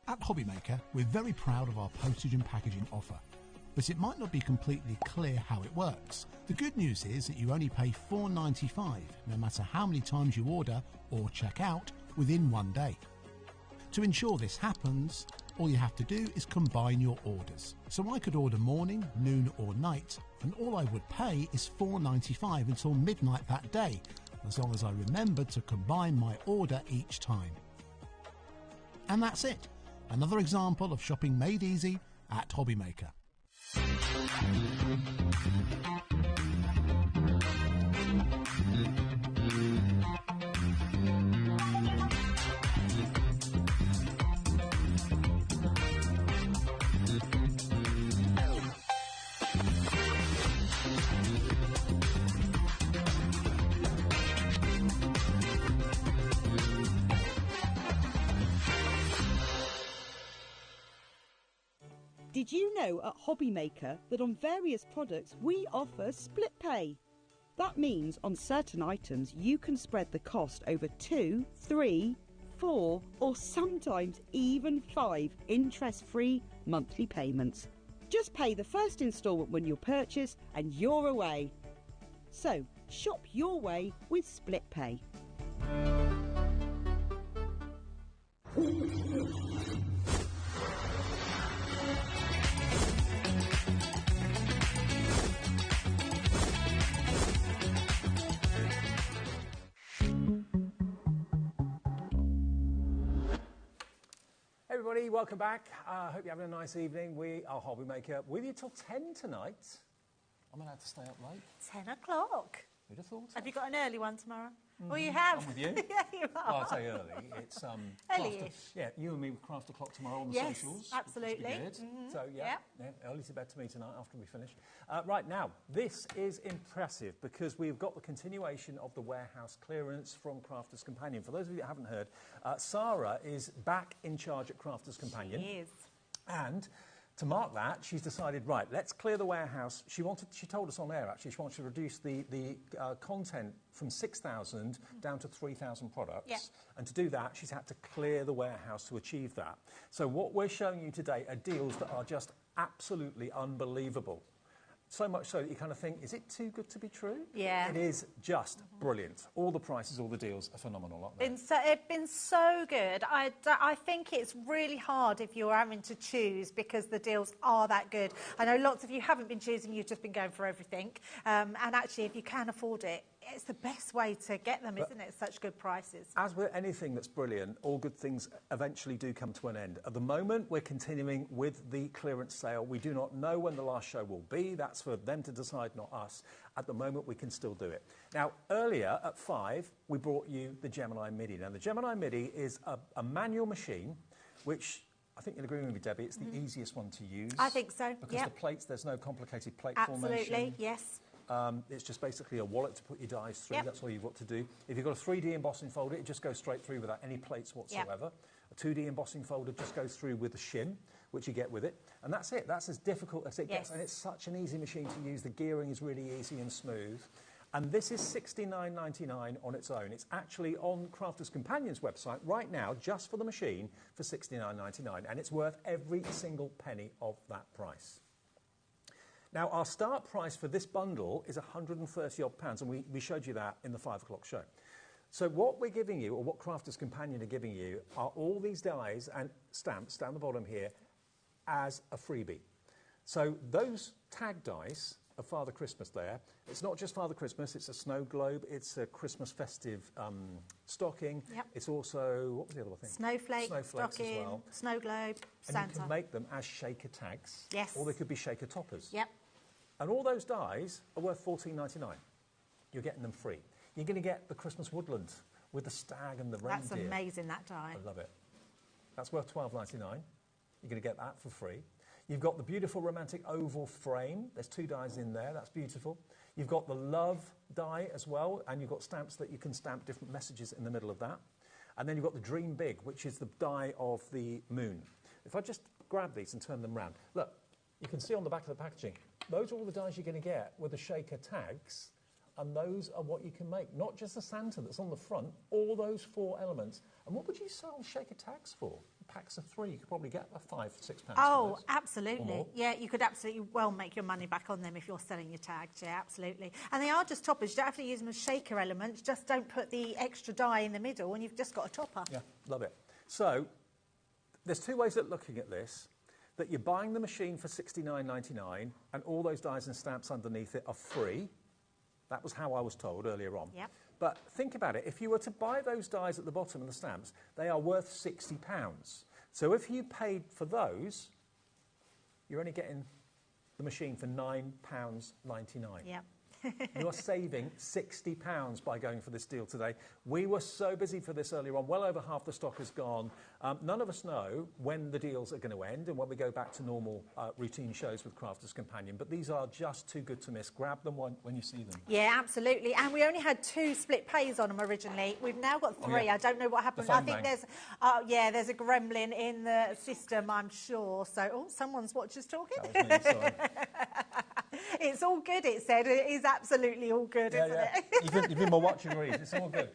At HobbyMaker, we're very proud of our postage and packaging offer, but it might not be completely clear how it works. The good news is that you only pay £4.95 no matter how many times you order or check out within 1 day. To ensure this happens, all you have to do is combine your orders. So I could order morning, noon or night, and all I would pay is £4.95 until midnight that day, as long as I remembered to combine my order each time. And that's it. Another example of shopping made easy at HobbyMaker. Did you know at HobbyMaker that on various products we offer split pay? That means on certain items you can spread the cost over 2, 3, 4 or sometimes even 5 interest-free monthly payments. Just pay the first instalment when you purchase and you're away. So, shop your way with Split Pay. Everybody, welcome back. I hope you're having a nice evening. We are HobbyMaker with you till 10 tonight. I'm allowed to stay up late. 10 o'clock. Who'd have thought? Have you got an early one tomorrow? Well, you have. I'm with you. Yeah, you are. Well, I'll say early. It's Early-ish. yeah, you and me with Craft O'Clock tomorrow on the Yes, socials. absolutely. Good. Mhm. So yeah, early to bed to me tonight after we finish. Right now, this is impressive because we've got the continuation of the warehouse clearance from Crafters Companion. For those of you that haven't heard, Sarah is back in charge at Crafters Companion. She is. And to mark that, she's decided, right, let's clear the warehouse. She told us on air, actually, she wants to reduce the content from 6,000 down to 3,000 products. Yep. And to do that, she's had to clear the warehouse to achieve that. So what we're showing you today are deals that are just absolutely unbelievable. So much so that you kind of think, is it too good to be true? Yeah. It is just brilliant. All the prices, all the deals are phenomenal, aren't they? It's been so good. I think it's really hard if you're having to choose because the deals are that good. I know lots of you haven't been choosing, you've just been going for everything. And actually, if you can afford it, it's the best way to get them, isn't it? Such good prices. As with anything that's brilliant, all good things eventually do come to an end. At the moment, we're continuing with the clearance sale. We do not know when the last show will be. That's for them to decide, not us. At the moment, we can still do it. Now, earlier at 5, we brought you the Gemini Midi. Now, the Gemini Midi is a manual machine, which I think you'll agree with me, Debbie, it's the easiest one to use. I think so, Because the plates, there's no complicated plate Absolutely, formation. yes. It's just basically a wallet to put your dies through. Yep. That's all you've got to do. If you've got a 3D embossing folder, it just goes straight through without any plates whatsoever. A 2D embossing folder just goes through with the shim, which you get with it. And that's it. That's as difficult as it gets. And it's such an easy machine to use. The gearing is really easy and smooth. And this is $69.99 on its own. It's actually on Crafters Companion's website right now, just for the machine, for $69.99. And it's worth every single penny of that price. Now, our start price for this bundle is £130 odd, and we showed you that in the 5 o'clock show. So what we're giving you, or what Crafters Companion are giving you, are all these dies and stamps down the bottom here as a freebie. So those tag dies of Father Christmas there, it's not just Father Christmas, it's a snow globe, it's a Christmas festive stocking. Yep. It's also, what was the other thing? Snowflake, stocking, as well. snow globe, And Santa. you can make them as shaker tags. Yes. Or they could be shaker toppers. Yep. And all those dies are worth $14.99. You're getting them free. You're going to get the Christmas woodland with the stag and the reindeer. That's amazing, that die. I love it. That's worth $12.99. You're going to get that for free. You've got the beautiful romantic oval frame. There's 2 dies in there. That's beautiful. You've got the love die as well, and you've got stamps that you can stamp different messages in the middle of that. And then you've got the Dream Big, which is the die of the moon. If I just grab these and turn them around, look, you can see on the back of the packaging, those are all the dies you're going to get with the shaker tags, and those are what you can make. Not just the Santa that's on the front, all those 4 elements. And what would you sell shaker tags for? Packs of 3, you could probably get a £5, £6. Oh, absolutely. Yeah, you could absolutely well make your money back on them if you're selling your tags. Yeah, absolutely. And they are just toppers. You don't have to use them as shaker elements. Just don't put the extra die in the middle and you've just got a topper. Yeah, love it. So there's 2 ways of looking at this. That you're buying the machine for $69.99 and all those dies and stamps underneath it are free. That was how I was told earlier on. Yep. But think about it. If you were to buy those dies at the bottom and the stamps, they are worth £60. So if you paid for those, you're only getting the machine for £9.99. Yep. You are saving £60 by going for this deal today. We were so busy for this earlier on. Well over half the stock is gone. None of us know when the deals are going to end and when we go back to normal routine shows with Crafters Companion. But these are just too good to miss. Grab them when you see them. Yeah, absolutely. And we only had 2 split pays on them originally. We've now got 3. Oh, yeah. I don't know what happened. The I phone think rang. there's a gremlin in the system, I'm sure. So, someone's watchers talking. That was me, sorry. It's all good, it said. It is absolutely all good, isn't it? You've been my watching read. It's all good.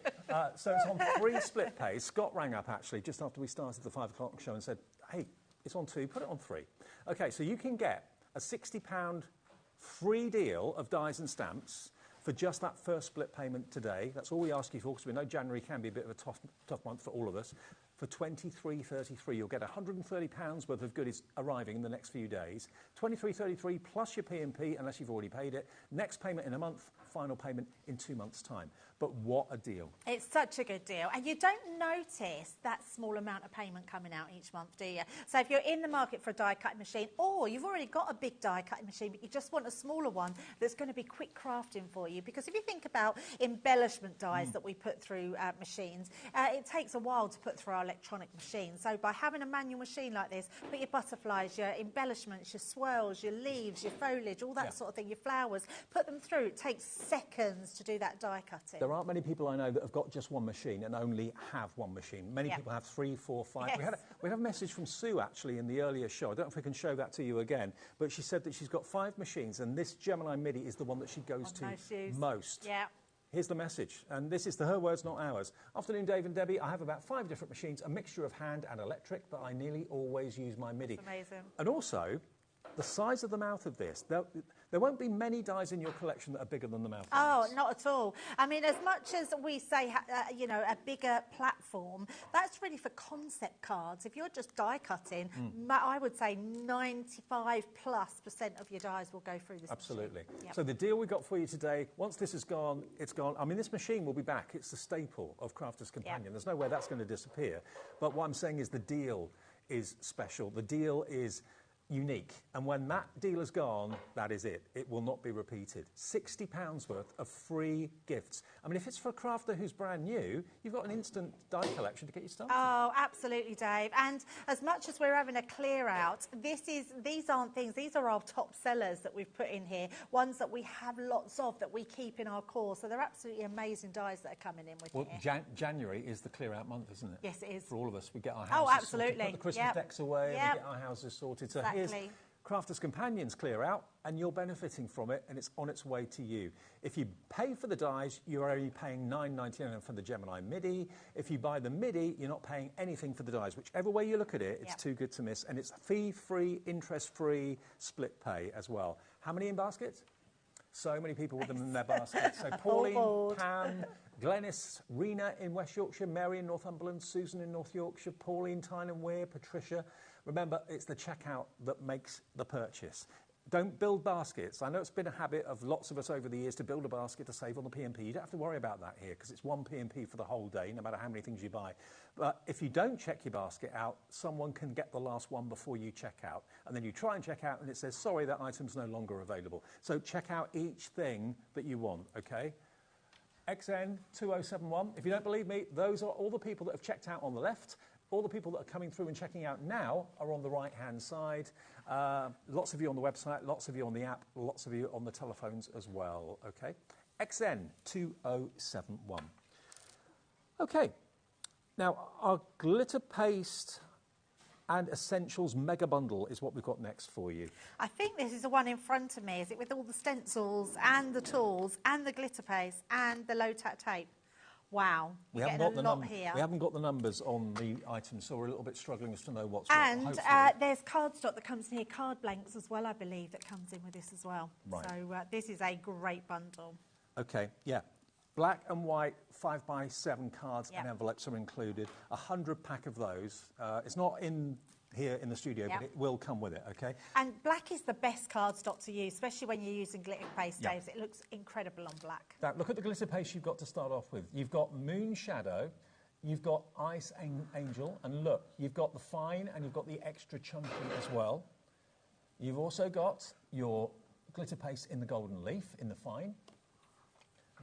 So it's on 3 split pays. Scott rang up, actually, just after we started the 5 o'clock show and said, hey, it's on 2, put it on 3. OK, so you can get a £60 free deal of dies and stamps for just that first split payment today. That's all we ask you for, because we know January can be a bit of a tough month for all of us. For £23.33, you'll get £130 worth of goodies arriving in the next few days. £23.33 plus your P&P, unless you've already paid it. Next payment in a month, final payment in 2 months' time. But what a deal. It's such a good deal. And you don't notice that small amount of payment coming out each month, do you? So if you're in the market for a die-cutting machine, or you've already got a big die-cutting machine, but you just want a smaller one that's going to be quick crafting for you. Because if you think about embellishment dies that we put through machines, it takes a while to put through our electronic machine. So by having a manual machine like this, put your butterflies, your embellishments, your swirls, your leaves, your foliage, all that sort of thing, your flowers, put them through. It takes seconds to do that die cutting. There aren't many people I know that have got just one machine and only have one machine. Many people have 3, 4, 5. Yes. We had a message from Sue, actually, in the earlier show. I don't know if we can show that to you again, but she said that she's got 5 machines, and this Gemini MIDI is the one that she goes to most. Yeah. Here's the message, and this is her words, not ours. Afternoon, Dave and Debbie. I have about 5 different machines, a mixture of hand and electric, but I nearly always use my MIDI. That's amazing. And also, the size of the mouth of this, there won't be many dies in your collection that are bigger than the mouth. Oh, not at all. I mean, as much as we say, you know, a bigger platform, that's really for concept cards. If you're just die cutting, I would say 95+% of your dies will go through this Absolutely. machine. Yep. So the deal we got for you today, once this is gone, it's gone. I mean, this machine will be back. It's the staple of Crafter's Companion. There's no way that's going to disappear. But what I'm saying is the deal is special. The deal is unique, and when that deal is gone, that is it. It will not be repeated. £60 worth of free gifts. I mean, if it's for a crafter who's brand new, you've got an instant die collection to get you started. Oh, absolutely, Dave. And as much as we're having a clear out, these aren't things, these are our top sellers that we've put in here, ones that we have lots of that we keep in our core. So they're absolutely amazing dies that are coming in with here. January is the clear out month, isn't it? Yes, it is. For all of us, we get our houses absolutely. sorted, put the Christmas decks away, we get our houses sorted. So here's Crafter's Companions clear out, and you're benefiting from it, and it's on its way to you. If you pay for the dies, you're only paying $9.99 for the Gemini MIDI. If you buy the MIDI, you're not paying anything for the dies. Whichever way you look at it, it's too good to miss, and it's fee-free, interest-free, split pay as well. How many in baskets? So many people with them in their baskets. So Pauline, Pam, Glenys, Rena in West Yorkshire, Mary in Northumberland, Susan in North Yorkshire, Pauline, Tyne Weir, Patricia. Remember, it's the checkout that makes the purchase. Don't build baskets. I know it's been a habit of lots of us over the years to build a basket to save on the P&P. You don't have to worry about that here, because it's one P&P for the whole day, no matter how many things you buy. But if you don't check your basket out, someone can get the last one before you check out. And then you try and check out, and it says, sorry, that item's no longer available. So check out each thing that you want, OK? XN2071. If you don't believe me, those are all the people that have checked out on the left. All the people that are coming through and checking out now are on the right-hand side. Lots of you on the website, lots of you on the app, lots of you on the telephones as well, OK? XN2071. OK. Now, our glitter paste and essentials mega bundle is what we've got next for you. I think this is the one in front of me. Is it with all the stencils and the tools and the glitter paste and the low-tack tape? Wow, we haven't got a lot here. We haven't got the numbers on the items, so we're a little bit struggling as to know what's what. And there's cardstock that comes in here, card blanks as well, I believe, that comes in with this as well. Right. So this is a great bundle. OK, yeah. Black and white 5x7 cards and envelopes are included. 100 pack of those. It's not in here in the studio, but it will come with it, OK? And black is the best cardstock to use, especially when you're using glitter paste, Dave. It looks incredible on black. Now, look at the glitter paste you've got to start off with. You've got Moon Shadow, you've got Ice Angel, and look, you've got the fine and you've got the extra chunky as well. You've also got your glitter paste in the golden leaf, in the fine.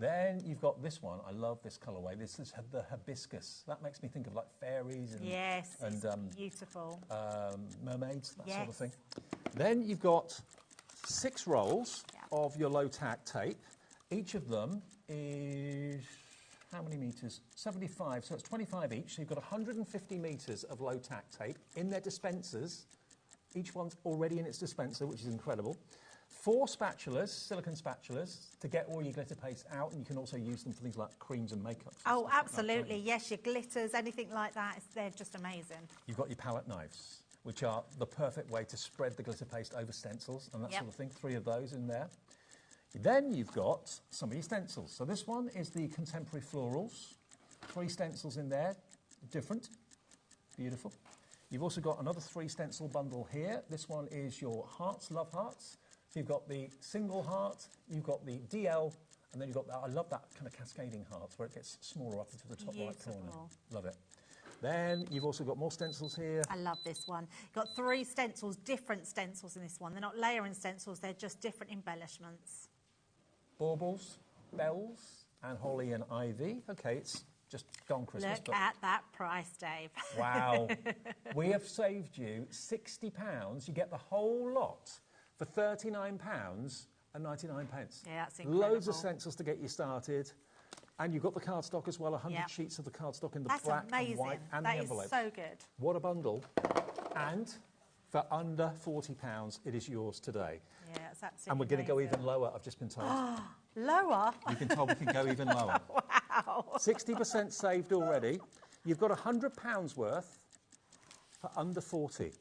Then you've got this one. I love this colourway. This is the hibiscus. That makes me think of like fairies and, it's beautiful. Mermaids, that sort of thing. Then you've got 6 rolls of your low-tack tape. Each of them is, how many metres? 75, so it's 25 each. So you've got 150 metres of low-tack tape in their dispensers. Each one's already in its dispenser, which is incredible. 4 spatulas, silicone spatulas, to get all your glitter paste out, and you can also use them for things like creams and makeup. Oh, absolutely, yes, your glitters, anything like that, they're just amazing. You've got your palette knives, which are the perfect way to spread the glitter paste over stencils and that sort of thing. 3 of those in there. Then you've got some of your stencils. So this one is the Contemporary Florals. 3 stencils in there, different, beautiful. You've also got another 3 stencil bundle here. This one is your Hearts, Love Hearts. So you've got the single heart, you've got the DL, and then you've got that, I love that kind of cascading hearts where it gets smaller up into the top right corner. Love it. Then you've also got more stencils here. I love this one. You've got 3 stencils, different stencils in this one. They're not layering stencils, they're just different embellishments. Baubles, bells, and holly and ivy. Okay, it's just gone Christmas. Look at that price, Dave. Wow. We have saved you £60. You get the whole lot for £39.99. Yeah, that's incredible. Loads of stencils to get you started. And you've got the cardstock as well, 100 sheets of the cardstock in the black and white and the envelope. That is so good. What a bundle. And for under £40, it is yours today. Yeah, it's absolutely And we're going to go even lower, I've just been told. Lower? We've been told we can go even lower. Wow. 60% saved already. You've got £100 worth for under 40.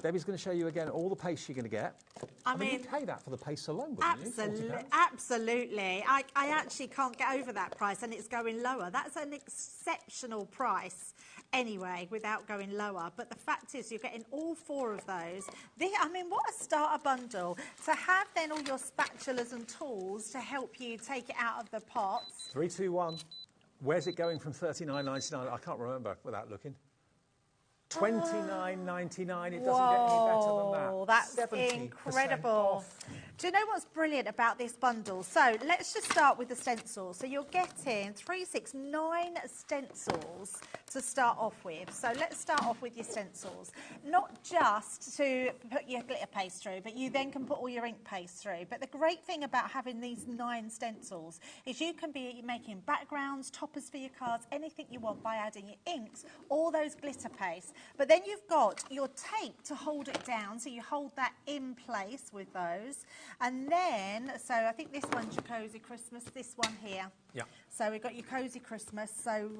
Debbie's going to show you again all the paste you're going to get. I mean, you'd pay that for the paste alone, wouldn't you? Absolutely. I actually can't get over that price, and it's going lower. That's an exceptional price anyway, without going lower. But the fact is, you're getting all 4 of those. I mean, what a starter bundle. To have then all your spatulas and tools to help you take it out of the pots. 3, 2, 1. Where's it going from $39.99? I can't remember without looking. $29.99. It doesn't get any better than that. That's incredible. Off. Do you know what's brilliant about this bundle? So let's just start with the stencils. So you're getting 9 stencils to start off with. So let's start off with your stencils. Not just to put your glitter paste through, but you then can put all your ink paste through. But the great thing about having these 9 stencils is you can be making backgrounds, toppers for your cards, anything you want by adding your inks, all those glitter paste. But then you've got your tape to hold it down, so you hold that in place with those. And then, so I think this one's your Cozy Christmas, this one here. Yeah. So we've got your Cozy Christmas. So,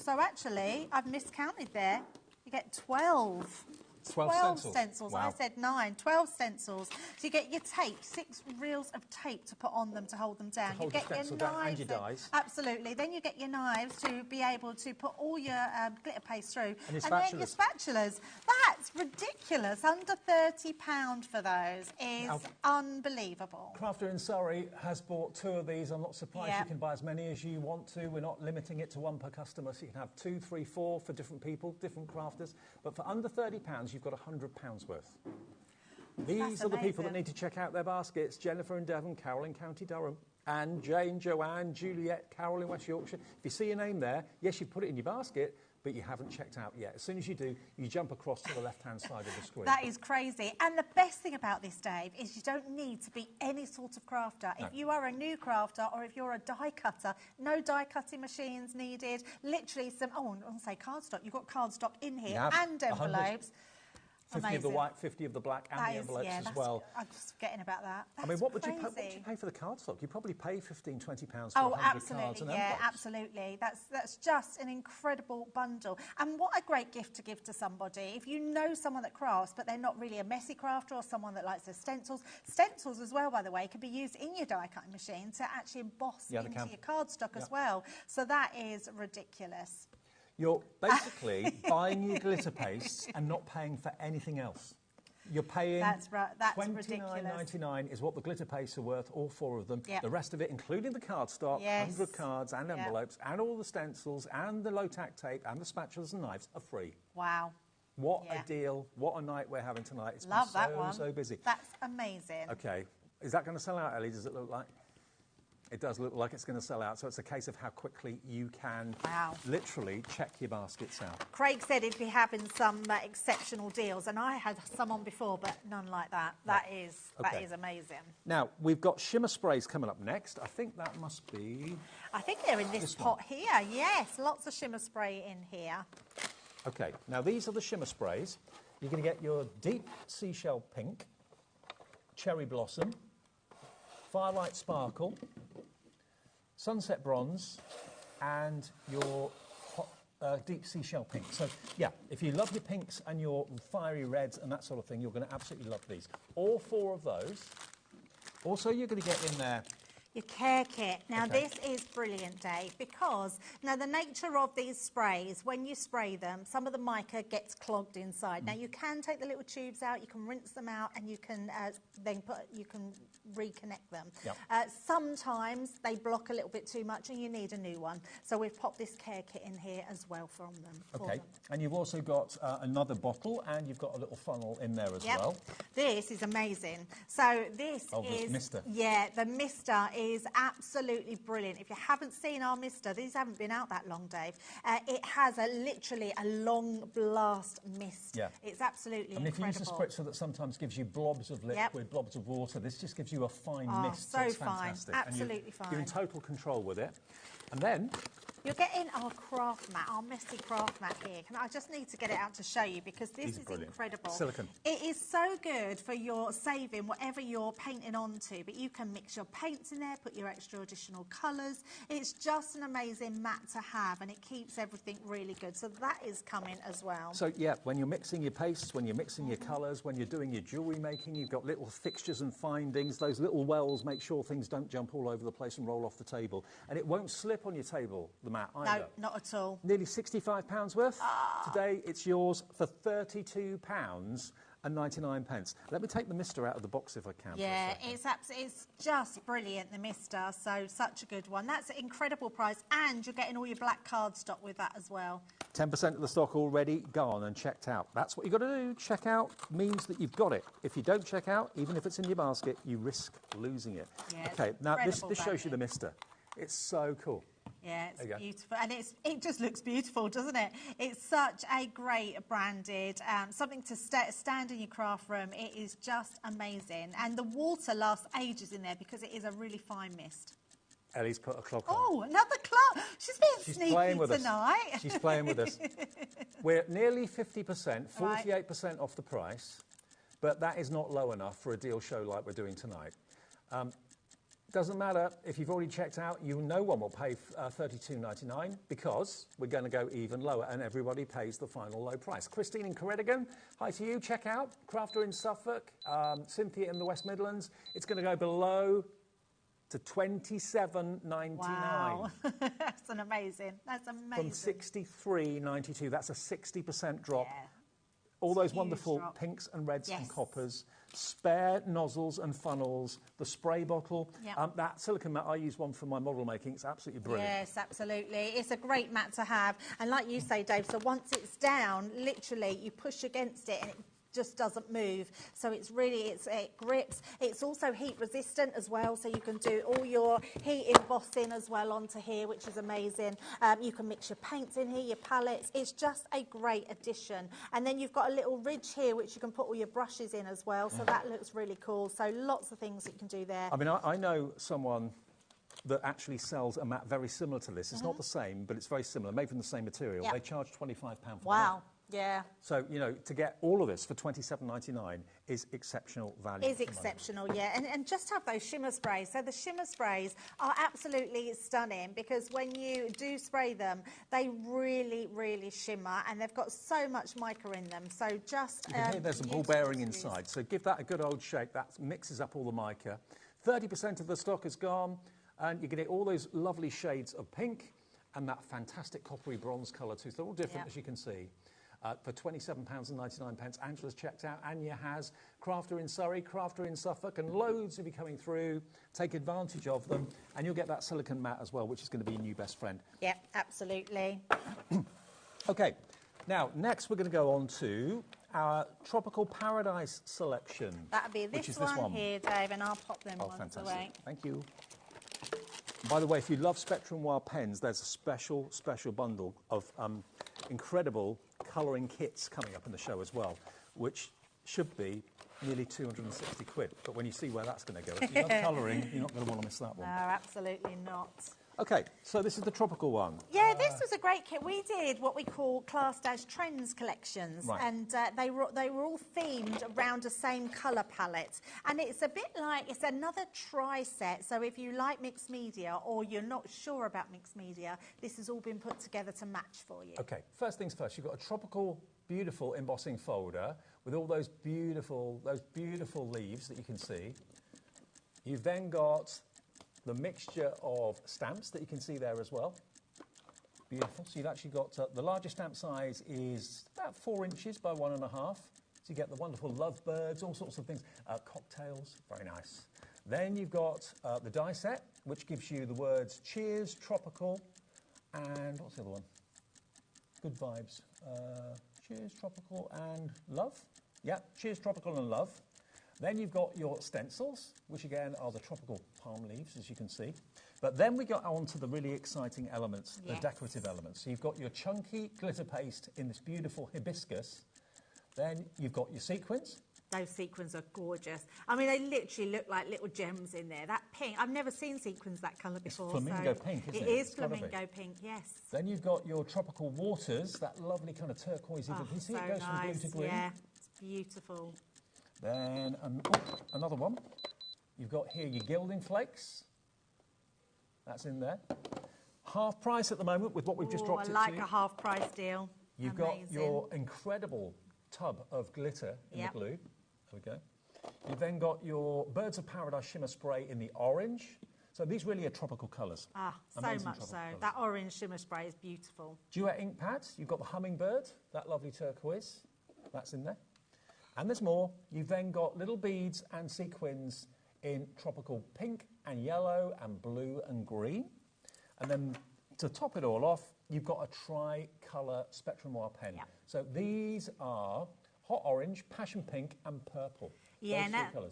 so actually, I've miscounted there. You get 12. 12 stencils. Wow. I said 9, 12 stencils. So you get your tape, 6 reels of tape to put on them to hold them down. You get your knives and your dies. Absolutely. Then you get your knives to be able to put all your glitter paste through. And your then your spatulas. That's ridiculous. Under £30 for those is unbelievable. Crafter in Surrey has bought 2 of these. I'm not surprised. You can buy as many as you want to. We're not limiting it to 1 per customer, so you can have 2, 3, 4 for different people, different crafters. But for under £30, you've got £100 worth. These are the people that need to check out their baskets. Jennifer in Devon, Carol in County Durham, Anne, Jane, Joanne, Juliet, Carol in West Yorkshire. If you see your name there, yes, you've put it in your basket, but you haven't checked out yet. As soon as you do, you jump across to the left-hand side of the screen. That is crazy. And the best thing about this, Dave, is you don't need to be any sort of crafter. No. If you are a new crafter or if you're a die cutter, no die cutting machines needed. Literally some, I want to say cardstock. You've got cardstock in here and envelopes. 50 of the white, 50 of the black, and the envelopes as well. I'm just forgetting about that. I mean, what would you pay for the cardstock? You probably pay £15, £20 for 100 cards and envelopes. Yeah, absolutely. That's just an incredible bundle. And what a great gift to give to somebody. If you know someone that crafts, but they're not really a messy crafter or someone that likes their stencils. Stencils as well, by the way, can be used in your die cutting machine to actually emboss into your cardstock as well. So that is ridiculous. You're basically buying your glitter pastes and not paying for anything else. You're paying $29.99 is what the glitter pastes are worth, all 4 of them. Yep. The rest of it, including the cardstock, 100 cards and envelopes, and all the stencils, and the low-tack tape, and the spatulas and knives are free. Wow. What a deal. What a night we're having tonight. It's Love been that one. so busy. That's amazing. OK. Is that going to sell out, Ellie? Does it look like? It does look like it's going to sell out, so it's a case of how quickly you can literally check your baskets out. Craig said he'd be having some exceptional deals, and I had some on before, but none like that. That is amazing. Now, we've got shimmer sprays coming up next. I think that must be... I think they're in this pot here, yes. Lots of shimmer spray in here. OK, now these are the shimmer sprays. You're going to get your deep seashell pink, cherry blossom, firelight sparkle, sunset bronze, and your deep seashell pink. So, yeah, if you love your pinks and your fiery reds and that sort of thing, you're going to absolutely love these. All 4 of those Also, you're going to get in there your care kit. Now Okay. this is brilliant, Dave, because now the nature of these sprays, when you spray them, some of the mica gets clogged inside. Now you can take the little tubes out, you can rinse them out, and you can you can reconnect them. Yep. Sometimes they block a little bit too much and you need a new one. So we've popped this care kit in here as well from them. Okay, and you've also got another bottle, and you've got a little funnel in there as well. This is amazing. So this the is mister. Yeah, the mister is absolutely brilliant. If you haven't seen our mister, these haven't been out that long, Dave. It has literally a long blast mist. Yeah. It's absolutely I mean, if you use incredible. a spritzer that sometimes gives you blobs of liquid, blobs of water, this just gives you a fine mist. so it's fine. fantastic. Absolutely and fine. You're in total control with it. And then You're getting our craft mat, our messy craft mat here. I just need to get it out to show you because this These are is brilliant. incredible. Silicone. It is so good for your saving whatever you're painting onto, but you can mix your paints in there, put your extra additional colours. It's just an amazing mat to have, and it keeps everything really good. So that is coming as well. So, yeah, when you're mixing your pastes, when you're mixing your colours, when you're doing your jewellery making, you've got little fixtures and findings. Those little wells make sure things don't jump all over the place and roll off the table. And it won't slip on your table, the mat, either. No, not at all. Nearly £65 worth. Today, it's yours for £32.99. Let me take the mister out of the box if I can. Yeah, it's just brilliant, the mister. So such a good one. That's an incredible price, and you're getting all your black card stock with that as well. 10% of the stock already gone and checked out. That's what you've got to do. Check out means that you've got it. If you don't check out, even if it's in your basket, you risk losing it. Yeah, okay, now this incredible shows you value. the mister. It's so cool. Yeah, it's There you go. beautiful, and it just looks beautiful, doesn't it? It's such a great branded, something to stand in your craft room. It is just amazing, and the water lasts ages in there because it is a really fine mist. Ellie's put a clock on. Oh, another clock! She's being sneaky playing with tonight. us. She's playing with us. We're nearly 50%, 48% off the price, but that is not low enough for a deal show like we're doing tonight. Doesn't matter if you've already checked out, no one will pay $32.99 because we're going to go even lower and everybody pays the final low price. Christine in Corrigan, hi to you, check out. Crafter in Suffolk, Cynthia in the West Midlands, it's going to go below to $27.99. Wow, that's amazing. From $63.92, that's a 60% drop. Yeah. All those wonderful pinks and reds and coppers, spare nozzles and funnels, the spray bottle. Yep. That silicone mat, I use one for my model making. It's absolutely brilliant. Yes, absolutely. It's a great mat to have. And like you say, Dave, so once it's down, literally, you push against it and it just doesn't move. So it's really, it grips. It's also heat resistant as well, so you can do all your heat embossing as well onto here, which is amazing. You can mix your paints in here, your palettes. It's just a great addition. And then you've got a little ridge here, which you can put all your brushes in as well, so that looks really cool. So lots of things that you can do there. I mean, I know someone that actually sells a mat very similar to this. It's not the same, but it's very similar, made from the same material. Yep. They charge £25 for Wow. Yeah. So, to get all of this for $27.99 is exceptional value. Is exceptional, yeah. And just have those shimmer sprays. So the shimmer sprays are absolutely stunning because when you do spray them, they really, really shimmer and they've got so much mica in them. So just... You can hear there's a ball bearing inside. So give that a good old shake. That mixes up all the mica. 30% of the stock is gone and you can get all those lovely shades of pink and that fantastic coppery bronze colour too. So they're all different, as you can see. For £27.99. Angela's checked out, Anya has, Crafter in Surrey, Crafter in Suffolk, and loads of you coming through. Take advantage of them, and you'll get that silicone mat as well, which is going to be your new best friend. Yeah, absolutely. OK, now, next we're going to go on to our Tropical Paradise selection. That'll be this one here, Dave, and I'll pop them ones away. Thank you. By the way, if you love Spectrum Wild pens, there's a special bundle of incredible colouring kits coming up in the show as well, which should be nearly 260 quid. But when you see where that's going to go, if you love colouring, you're not going to want to miss that one. No, absolutely not. OK, so this is the tropical one. Yeah, this was a great kit. We did what we call classed as trends collections, right. And they were all themed around the same colour palette. And it's a bit like, it's another tri-set. So if you like mixed media or you're not sure about mixed media, this has all been put together to match for you. OK, first things first, you've got a tropical, beautiful embossing folder with all those beautiful leaves that you can see. You've then got the mixture of stamps that you can see there as well. Beautiful. So you've actually got the largest stamp size is about 4 inches by 1.5. So you get the wonderful lovebirds, all sorts of things. Cocktails, very nice. Then you've got the die set, which gives you the words cheers, tropical, and what's the other one? Good vibes. Cheers, tropical, and love. Yeah, cheers, tropical, and love. Then you've got your stencils, which again are the tropical palm leaves, as you can see. But then we got on to the really exciting elements, the decorative elements. So you've got your chunky glitter paste in this beautiful hibiscus. Then you've got your sequins. Those sequins are gorgeous. I mean, they literally look like little gems in there. That pink, I've never seen sequins that colour before. It's flamingo pink, isn't it? It is flamingo pink, yes. Then you've got your tropical waters, that lovely kind of turquoisey. Oh, you see so it goes nice. from blue to green. Yeah, it's beautiful. Then another one. You've got here your gilding flakes. That's in there. Half price at the moment with what we've just dropped it to. I like a half price deal. You've got your incredible tub of glitter in the glue. There we go. You've then got your Birds of Paradise shimmer spray in the orange. So these really are tropical colours. So much so. Colours. That orange shimmer spray is beautiful. Duet ink pads. You've got the hummingbird, that lovely turquoise. That's in there. And there's more. You've then got little beads and sequins in tropical pink and yellow and blue and green. And then to top it all off, you've got a tri-colour Spectrum Noir pen. Yep. So these are hot orange, passion pink and purple. Yeah,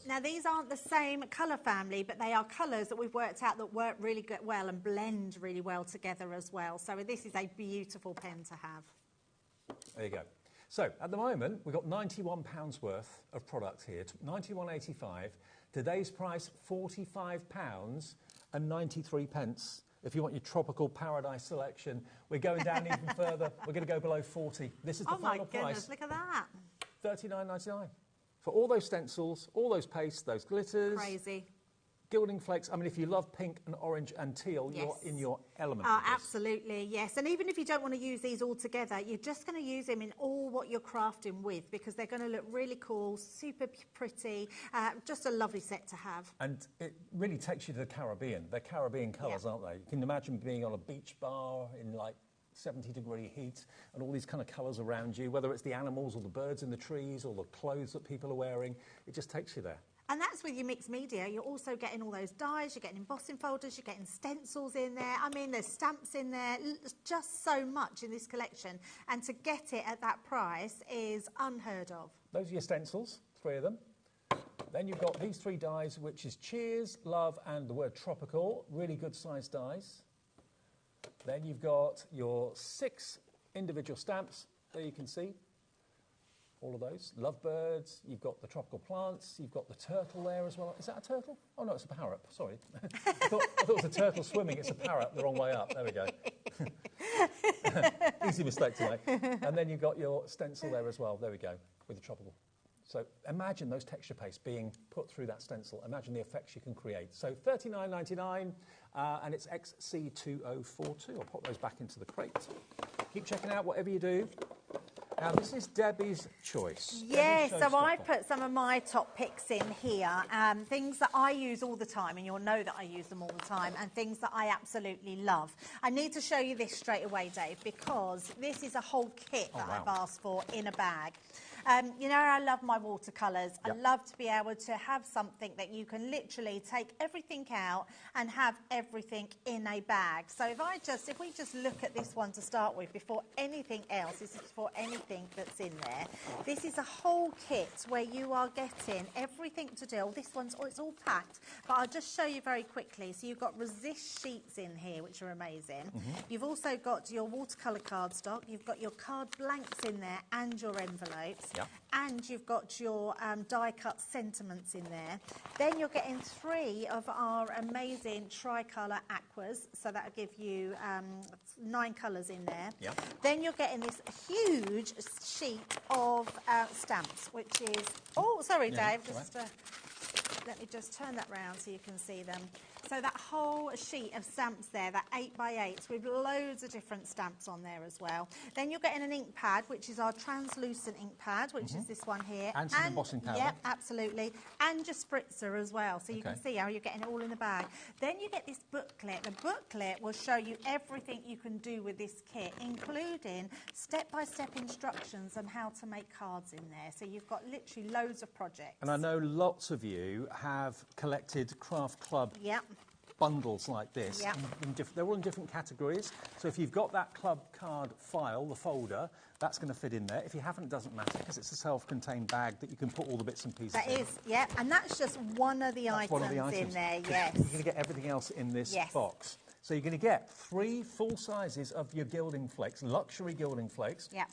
now these aren't the same colour family, but they are colours that we've worked out that work really well and blend really well together as well. So this is a beautiful pen to have. There you go. So at the moment, we've got £91 worth of product here, £91.85. Today's price, £45 and 93 pence. If you want your tropical paradise selection, we're going down even further. We're going to go below 40. This is the final price. Oh my goodness, look at that. $39.99 for all those stencils, all those pastes, those glitters. Crazy. Gilding flakes. I mean, if you love pink and orange and teal, you're in your element. Absolutely, yes. And even if you don't want to use these all together, you're just going to use them in all what you're crafting with, because they're going to look really cool, super pretty, just a lovely set to have. And it really takes you to the Caribbean. They're Caribbean colours, aren't they? You can imagine being on a beach bar in like 70-degree heat and all these kind of colours around you, whether it's the animals or the birds in the trees or the clothes that people are wearing. It just takes you there. And that's with your mixed media. You're also getting all those dies, you're getting embossing folders, you're getting stencils in there. I mean, there's stamps in there. Just so much in this collection. And to get it at that price is unheard of. Those are your stencils, 3 of them. Then you've got these 3 dies, which is cheers, love, and the word tropical. Really good sized dies. Then you've got your 6 individual stamps. There you can see. All of those. Lovebirds, you've got the tropical plants, you've got the turtle there as well. Is that a turtle? Oh no, it's a parrot, sorry. I thought it was a turtle swimming, it's a parrot the wrong way up. There we go. Easy mistake to make. And then you've got your stencil there as well. There we go, with the tropical. So imagine those texture pastes being put through that stencil. Imagine the effects you can create. So $39.99 and it's XC2042. I'll pop those back into the crate. Keep checking out whatever you do. Now, this is Debbie's choice. Yes, so I put some of my top picks in here, things that I use all the time, and you'll know that I use them all the time, and things that I absolutely love. I need to show you this straight away, Dave, because this is a whole kit that I've asked for in a bag. You know, I love my watercolours. I love to be able to have something that you can literally take everything out and have everything in a bag. So if we just look at this one to start with, before anything else, this is for anything that's in there. This is a whole kit where you are getting everything to do. This one's, it's all packed, but I'll just show you very quickly. So you've got resist sheets in here, which are amazing. You've also got your watercolour cardstock. You've got your card blanks in there and your envelopes. And you've got your die-cut sentiments in there. Then you're getting 3 of our amazing tricolour aquas, so that'll give you 9 colours in there. Then you're getting this huge sheet of stamps, which is... Oh, sorry, Dave. Just let me just turn that round so you can see them. So that whole sheet of stamps there, that 8x8s with loads of different stamps on there as well. Then you're getting an ink pad, which is our translucent ink pad, which is this one here. And some embossing powder. Yep, absolutely. And your spritzer as well, so you can see how you're getting it all in the bag. Then you get this booklet. The booklet will show you everything you can do with this kit, including step-by-step instructions on how to make cards in there. So you've got literally loads of projects. And I know lots of you have collected Craft Club bundles like this. Yep. They're all in different categories. So if you've got that club card file, the folder, that's going to fit in there. If you haven't, it doesn't matter because it's a self-contained bag that you can put all the bits and pieces in. That is, yeah, and that's just one of the items in there, yes. You're going to get everything else in this box. So you're going to get 3 full sizes of your gilding flakes, luxury gilding flakes. Yeah.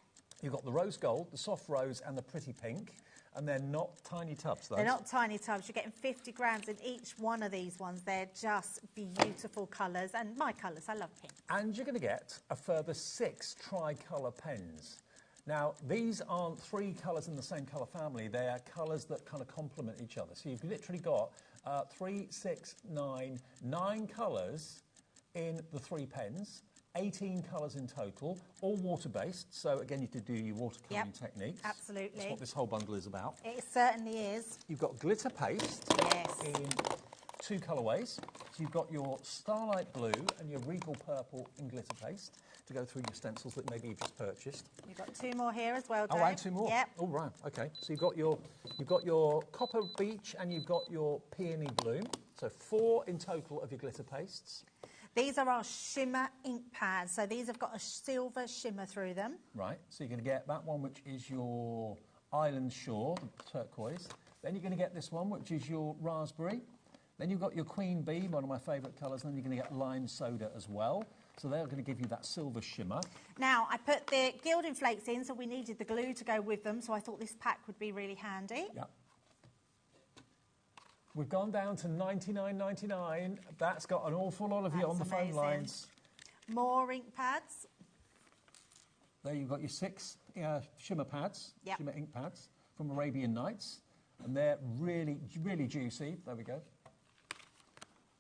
You've got the rose gold, the soft rose and the pretty pink. And they're not tiny tubs, those. They're not tiny tubs. You're getting 50 grams in each one of these ones. They're just beautiful colours. And my colours, I love pink. And you're going to get a further 6 tricolour pens. Now, these aren't 3 colours in the same colour family. They are colours that kind of complement each other. So you've literally got 3, 6, 9 colours in the 3 pens. 18 colours in total, all water-based. So, again, you could do your watercolouring techniques. Absolutely. That's what this whole bundle is about. It certainly is. You've got glitter paste in 2 colourways. So you've got your Starlight Blue and your Regal Purple in glitter paste to go through your stencils that maybe you've just purchased. You've got 2 more here as well, Dave. Oh, and 2 more? Yep. Oh, right, OK. So you've got your Copper Beach and you've got your Peony Bloom. So 4 in total of your glitter pastes. These are our shimmer ink pads. So these have got a silver shimmer through them. Right, so you're going to get that one, which is your Island Shore, the turquoise. Then you're going to get this one, which is your raspberry. Then you've got your Queen Bee, one of my favourite colours. And then you're going to get lime soda as well. So they're going to give you that silver shimmer. Now, I put the gilding flakes in, so we needed the glue to go with them. So I thought this pack would be really handy. Yeah. We've gone down to $99.99. That's got an awful lot of you on the phone lines. More ink pads. There you've got your 6 shimmer pads, shimmer ink pads from Arabian Nights. And they're really, really juicy. There we go.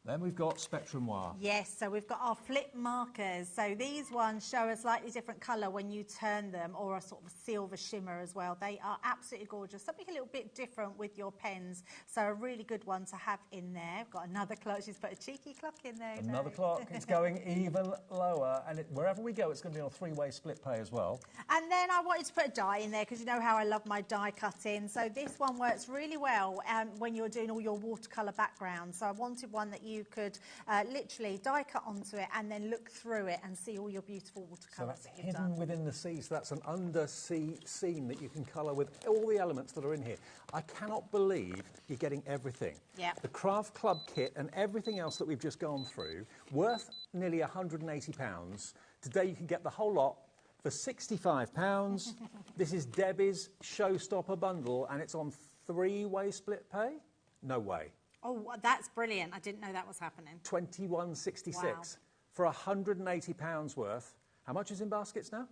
Then we've got Spectrum Noir. Yes, so we've got our flip markers. So these ones show a slightly different colour when you turn them, or a sort of silver shimmer as well. They are absolutely gorgeous. Something a little bit different with your pens. So a really good one to have in there. We've got another clock. She's put a cheeky clock in there. Another clock. It's going even lower. And wherever we go, it's going to be on a 3-way split pay as well. And then I wanted to put a die in there because you know how I love my die cutting. So this one works really well when you're doing all your watercolour backgrounds. So I wanted one that you could literally die cut onto it and then look through it and see all your beautiful watercolours So that that's you've hidden done. within the sea. So that's an undersea scene that you can colour with all the elements that are in here. I cannot believe you're getting everything. Yep. The Craft Club kit and everything else that we've just gone through, worth nearly £180. Today you can get the whole lot for £65. This is Debbie's Showstopper bundle and it's on 3-way split pay? No way. Oh, that's brilliant. I didn't know that was happening. £21.66 Wow. for £180 worth. How much is in baskets now?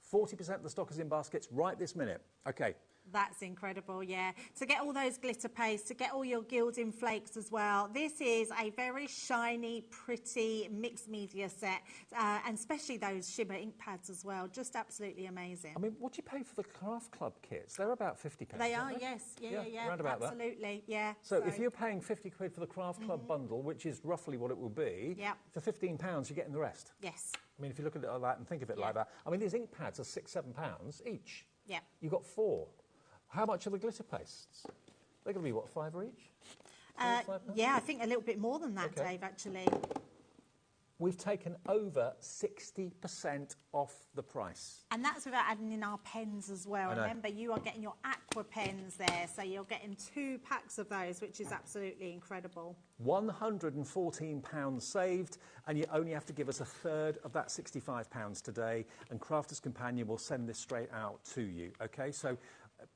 40% of the stock is in baskets right this minute. OK. That's incredible, yeah. To get all those glitter paste, to get all your gilding flakes as well. This is a very shiny, pretty mixed media set, and especially those shimmer ink pads as well. Just absolutely amazing. I mean, what do you pay for the Craft Club kits? They're about £50. They are, aren't they? yes. Yeah. Round about absolutely, that. yeah. So if you're paying 50 quid for the Craft Club bundle, which is roughly what it will be, for £15, you're getting the rest. Yes. I mean, if you look at it like that and think of it like that. I mean, these ink pads are £6, £7 each. Yeah. You've got 4. How much are the glitter pastes? They're going to be, what, £5 each? Yeah, I think a little bit more than that, Dave, actually. We've taken over 60% off the price. And that's without adding in our pens as well. I know. Remember, you are getting your aqua pens there, so you're getting 2 packs of those, which is absolutely incredible. £114 saved, and you only have to give us a third of that £65 today, and Crafters Companion will send this straight out to you, OK? So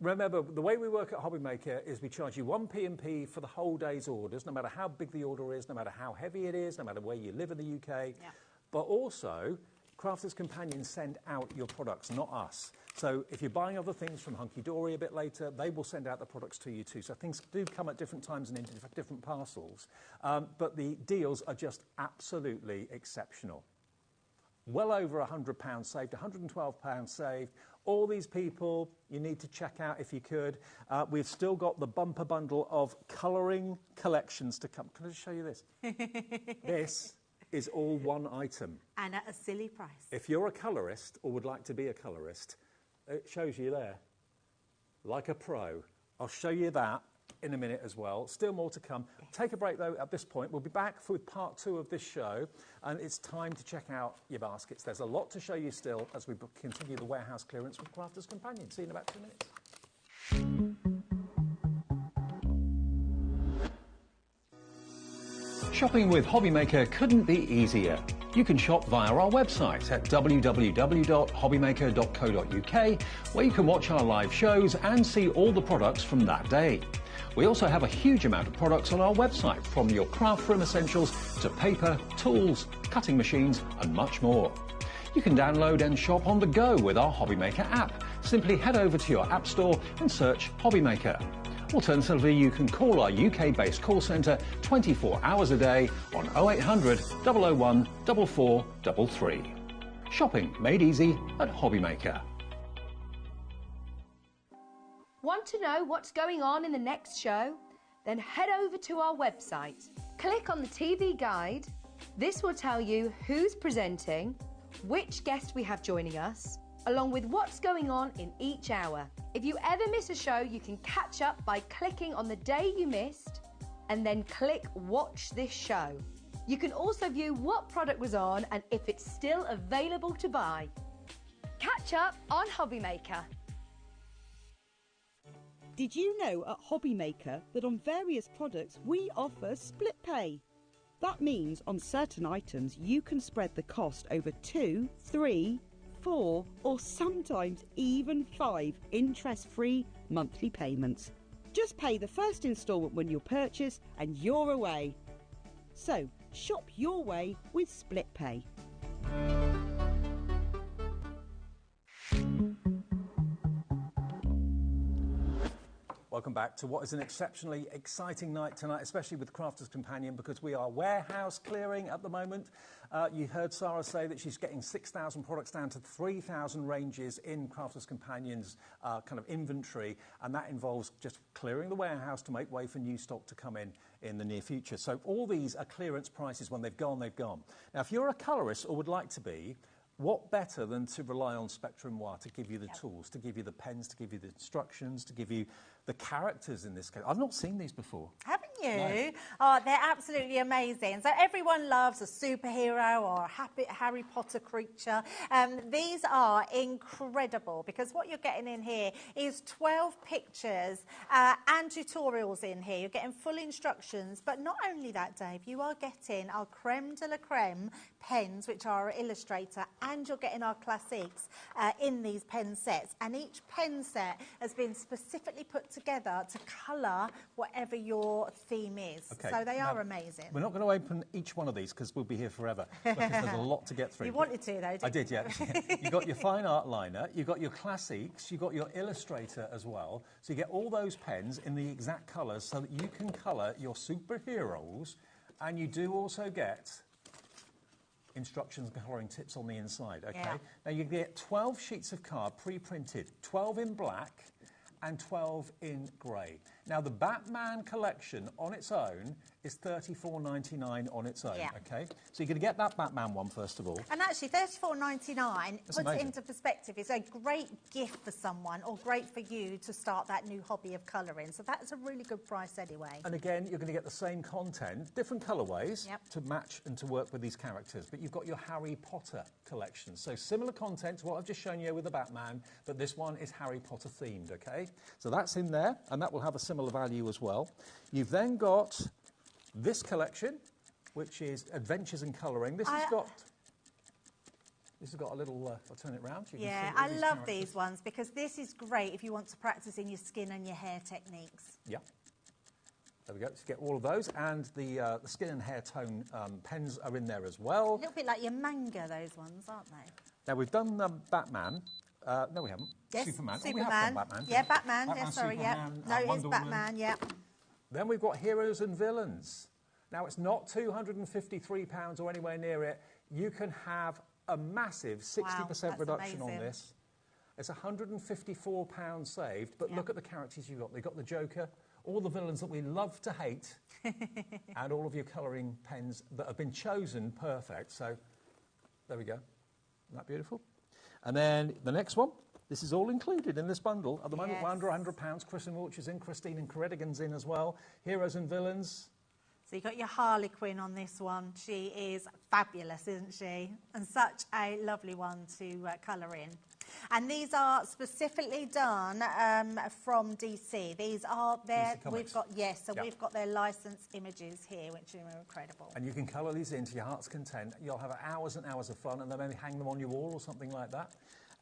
remember, the way we work at HobbyMaker is we charge you 1p&p for the whole day's orders, no matter how big the order is, no matter how heavy it is, no matter where you live in the UK. But also, Crafters Companion send out your products, not us. So if you're buying other things from Hunky Dory a bit later, they will send out the products to you too. So things do come at different times and in different parcels. But the deals are just absolutely exceptional. Well over £100 saved, £112 saved. All these people you need to check out if you could. We've still got the bumper bundle of colouring collections to come. Can I just show you this? This is all one item. And at a silly price. If you're a colourist or would like to be a colourist, it shows you there, like a pro. I'll show you that in a minute as well. Still more to come. Take a break though at this point. We'll be back with part 2 of this show, and it's time to check out your baskets. There's a lot to show you still as we continue the warehouse clearance with Crafter's Companion. See you in about 2 minutes. Shopping with HobbyMaker couldn't be easier. You can shop via our website at www.hobbymaker.co.uk, where you can watch our live shows and see all the products from that day. We also have a huge amount of products on our website, from your craft room essentials to paper, tools, cutting machines and much more. You can download and shop on the go with our HobbyMaker app. Simply head over to your app store and search HobbyMaker. Alternatively, you can call our UK-based call centre 24 hours a day on 0800 001 4433. Shopping made easy at HobbyMaker. Want to know what's going on in the next show? Then head over to our website. Click on the TV guide. This will tell you who's presenting, which guest we have joining us, along with what's going on in each hour. If you ever miss a show, you can catch up by clicking on the day you missed and then click Watch This Show. You can also view what product was on and if it's still available to buy. Catch up on HobbyMaker. Did you know at HobbyMaker that on various products we offer split pay? That means on certain items you can spread the cost over 2, 3, 4 or sometimes even 5 interest-free monthly payments. Just pay the first instalment when you purchase and you're away. So shop your way with split pay. Welcome back to what is an exceptionally exciting night tonight, especially with Crafter's Companion, because we are warehouse clearing at the moment. You heard Sarah say that she's getting 6,000 products down to 3,000 ranges in Crafter's Companion's kind of inventory, and that involves just clearing the warehouse to make way for new stock to come in the near future. So all these are clearance prices. When they've gone, they've gone. Now, if you're a colourist or would like to be, what better than to rely on Spectrum Noir to give you the tools, to give you the pens, to give you the instructions, to give you the characters in this case. I've not seen these before. Haven't you? No. Oh, they're absolutely amazing. So everyone loves a superhero or a Harry Potter creature. These are incredible because what you're getting in here is 12 pictures and tutorials in here. You're getting full instructions, but not only that, Dave, you are getting our creme de la creme pens, which are our Illustrator, and you're getting our classics in these pen sets. And each pen set has been specifically put together to colour whatever your theme is. Okay. So they are amazing. We're not going to open each one of these because we'll be here forever, because there's a lot to get through. You wanted to, though, didn't you? I did, yeah. You've got your fine art liner, you've got your classics, you've got your Illustrator as well. So you get all those pens in the exact colours so that you can colour your superheroes, and you do also get instructions and colouring tips on the inside, okay? Yeah. Now you get 12 sheets of card pre-printed, 12 in black and 12 in grey. Now the Batman collection on its own is $34.99 on its own, Yeah. okay? So you're going to get that Batman one first of all. And actually, $34.99 puts amazing. it into perspective. It's a great gift for someone or great for you to start that new hobby of colouring. So that's a really good price anyway. And again, you're going to get the same content, different colourways Yep. to match and to work with these characters. But you've got your Harry Potter collection. So similar content to what I've just shown you with the Batman, but this one is Harry Potter themed, okay? So that's in there, and that will have a similar value as well. You've then got this collection, which is Adventures in Colouring. This has got a little, I'll turn it round. So you Yeah, can see all I these love characters. these ones because this is great if you want to practice in your skin and your hair techniques. Yeah. There we go. So you get all of those, and the skin and hair tone pens are in there as A well. little bit like your manga, those ones, aren't they? Now, we've done Batman No, we haven't. Yes, Superman. Superman. Oh, we have done Batman. Yeah, Batman. Batman, Yeah, sorry, Superman, yeah. No, it is Wonder Woman. Batman, yeah. Then we've got Heroes and Villains. Now, it's not £253 or anywhere near it. You can have a massive 60% reduction on this. It's £154 saved, but look at the characters you've got. They've got the Joker, all the villains that we love to hate, and all of your colouring pens that have been chosen perfect. So, there we go. Isn't that beautiful? And then the next one. This is all included in this bundle. At the moment, we're under £100. Chris and Wiltsh is in, Christine and Caredigan's in as well. Heroes and Villains. So you've got your Harley Quinn on this one. She is fabulous, isn't she? And such a lovely one to colour in. And these are specifically done from DC. These are their, we've got their licensed images here, which are incredible. And you can colour these in to your heart's content. You'll have hours and hours of fun, and then maybe hang them on your wall or something like that.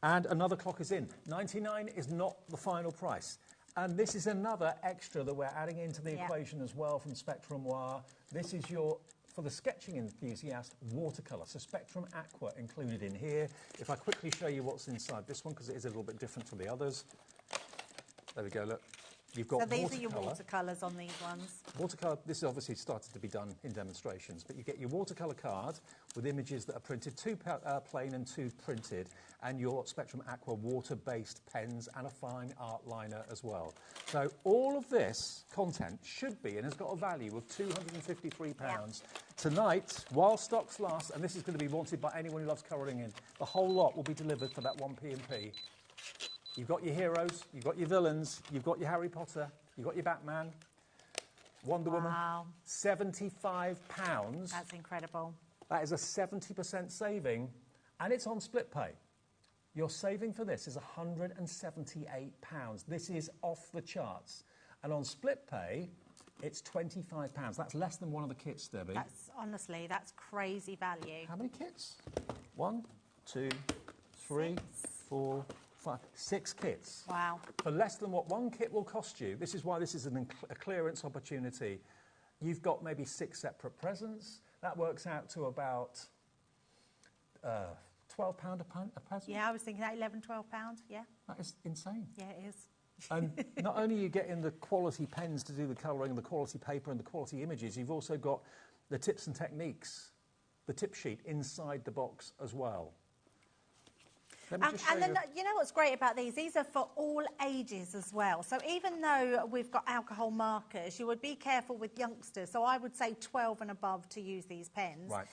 And another clock is in. £99 is not the final price. And this is another extra that we're adding into the equation as well from Spectrum Noir. This is your, for the sketching enthusiast, watercolour. So Spectrum Aqua included in here. If I quickly show you what's inside this one, because it is a little bit different to the others. There we go, look. You've got so these are your watercolours on these ones. Watercolour, this is obviously started to be done in demonstrations, but you get your watercolour card with images that are printed, 2 plain and 2 printed, and your Spectrum Aqua water-based pens and a fine art liner as well. So all of this content should be and has got a value of £253. Tonight, while stocks last, and this is going to be wanted by anyone who loves colouring in, the whole lot will be delivered for that 1p&p. You've got your heroes, you've got your villains, you've got your Harry Potter, you've got your Batman, Wonder Woman. £75. That's incredible. That is a 70% saving, and it's on split pay. Your saving for this is £178. This is off the charts. And on split pay, it's £25. That's less than one of the kits, Debbie. That's, honestly, that's crazy value. How many kits? 1, 2, 3, 4, 5, 6 kits. Wow. For less than what one kit will cost you. This is why this is a clearance opportunity. You've got maybe 6 separate presents. That works out to about £12 a present. Yeah, I was thinking that, £11, £12, yeah. That is insane. Yeah, it is. And not only are you getting the quality pens to do the colouring and the quality paper and the quality images, you've also got the tips and techniques, the tip sheet inside the box as well. And then, you know what's great about these? These are for all ages as well. So even though we've got alcohol markers, you would be careful with youngsters. So I would say 12 and above to use these pens. Right.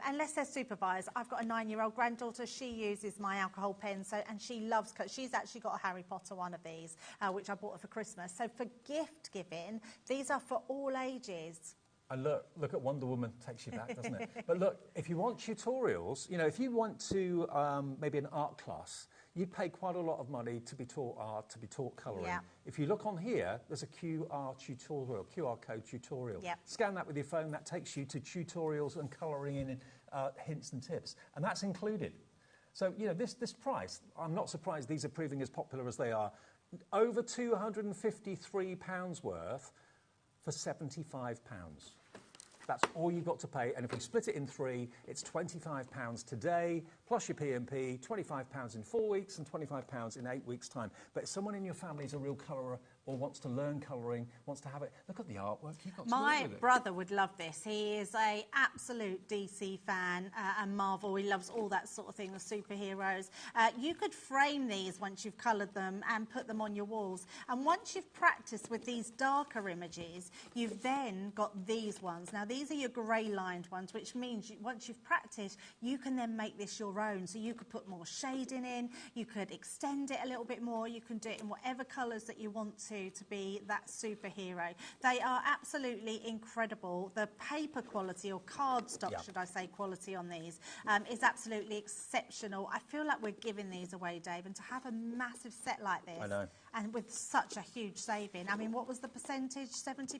Unless they're supervised. I've got a 9-year-old granddaughter. She uses my alcohol pens, and she loves... She's actually got a Harry Potter one of these, which I bought her for Christmas. So for gift giving, these are for all ages. And look at Wonder Woman, takes you back, doesn't it? But look, if you want tutorials, you know, if you want to, maybe an art class, you'd pay quite a lot of money to be taught art, to be taught colouring. Yeah. If you look on here, there's a QR tutorial, QR code tutorial. Yeah. Scan that with your phone, that takes you to tutorials and colouring in hints and tips. And that's included. So, you know, this price, I'm not surprised these are proving as popular as they are. Over £253 worth for £75. That's all you've got to pay, and if we split it in 3, it's £25 today, plus your P&P, £25 in 4 weeks and £25 in 8 weeks' time. But if someone in your family is a real colourer or wants to learn colouring, wants to have it, look at the artwork you've got to My work with it. brother would love this. He is an absolute DC fan and Marvel. He loves all that sort of thing, the superheroes. You could frame these once you've coloured them and put them on your walls. And once you've practiced with these darker images, you've then got these ones. Now, these are your grey-lined ones, which means once you've practiced, you can then make this your own. So you could put more shading in, you could extend it a little bit more, you can do it in whatever colours that you want to be that superhero. They are absolutely incredible. The paper quality, or cardstock, should I say, quality on these is absolutely exceptional. I feel like we're giving these away, Dave, and to have a massive set like this, I know. and with such a huge saving. I mean, what was the percentage? 70%?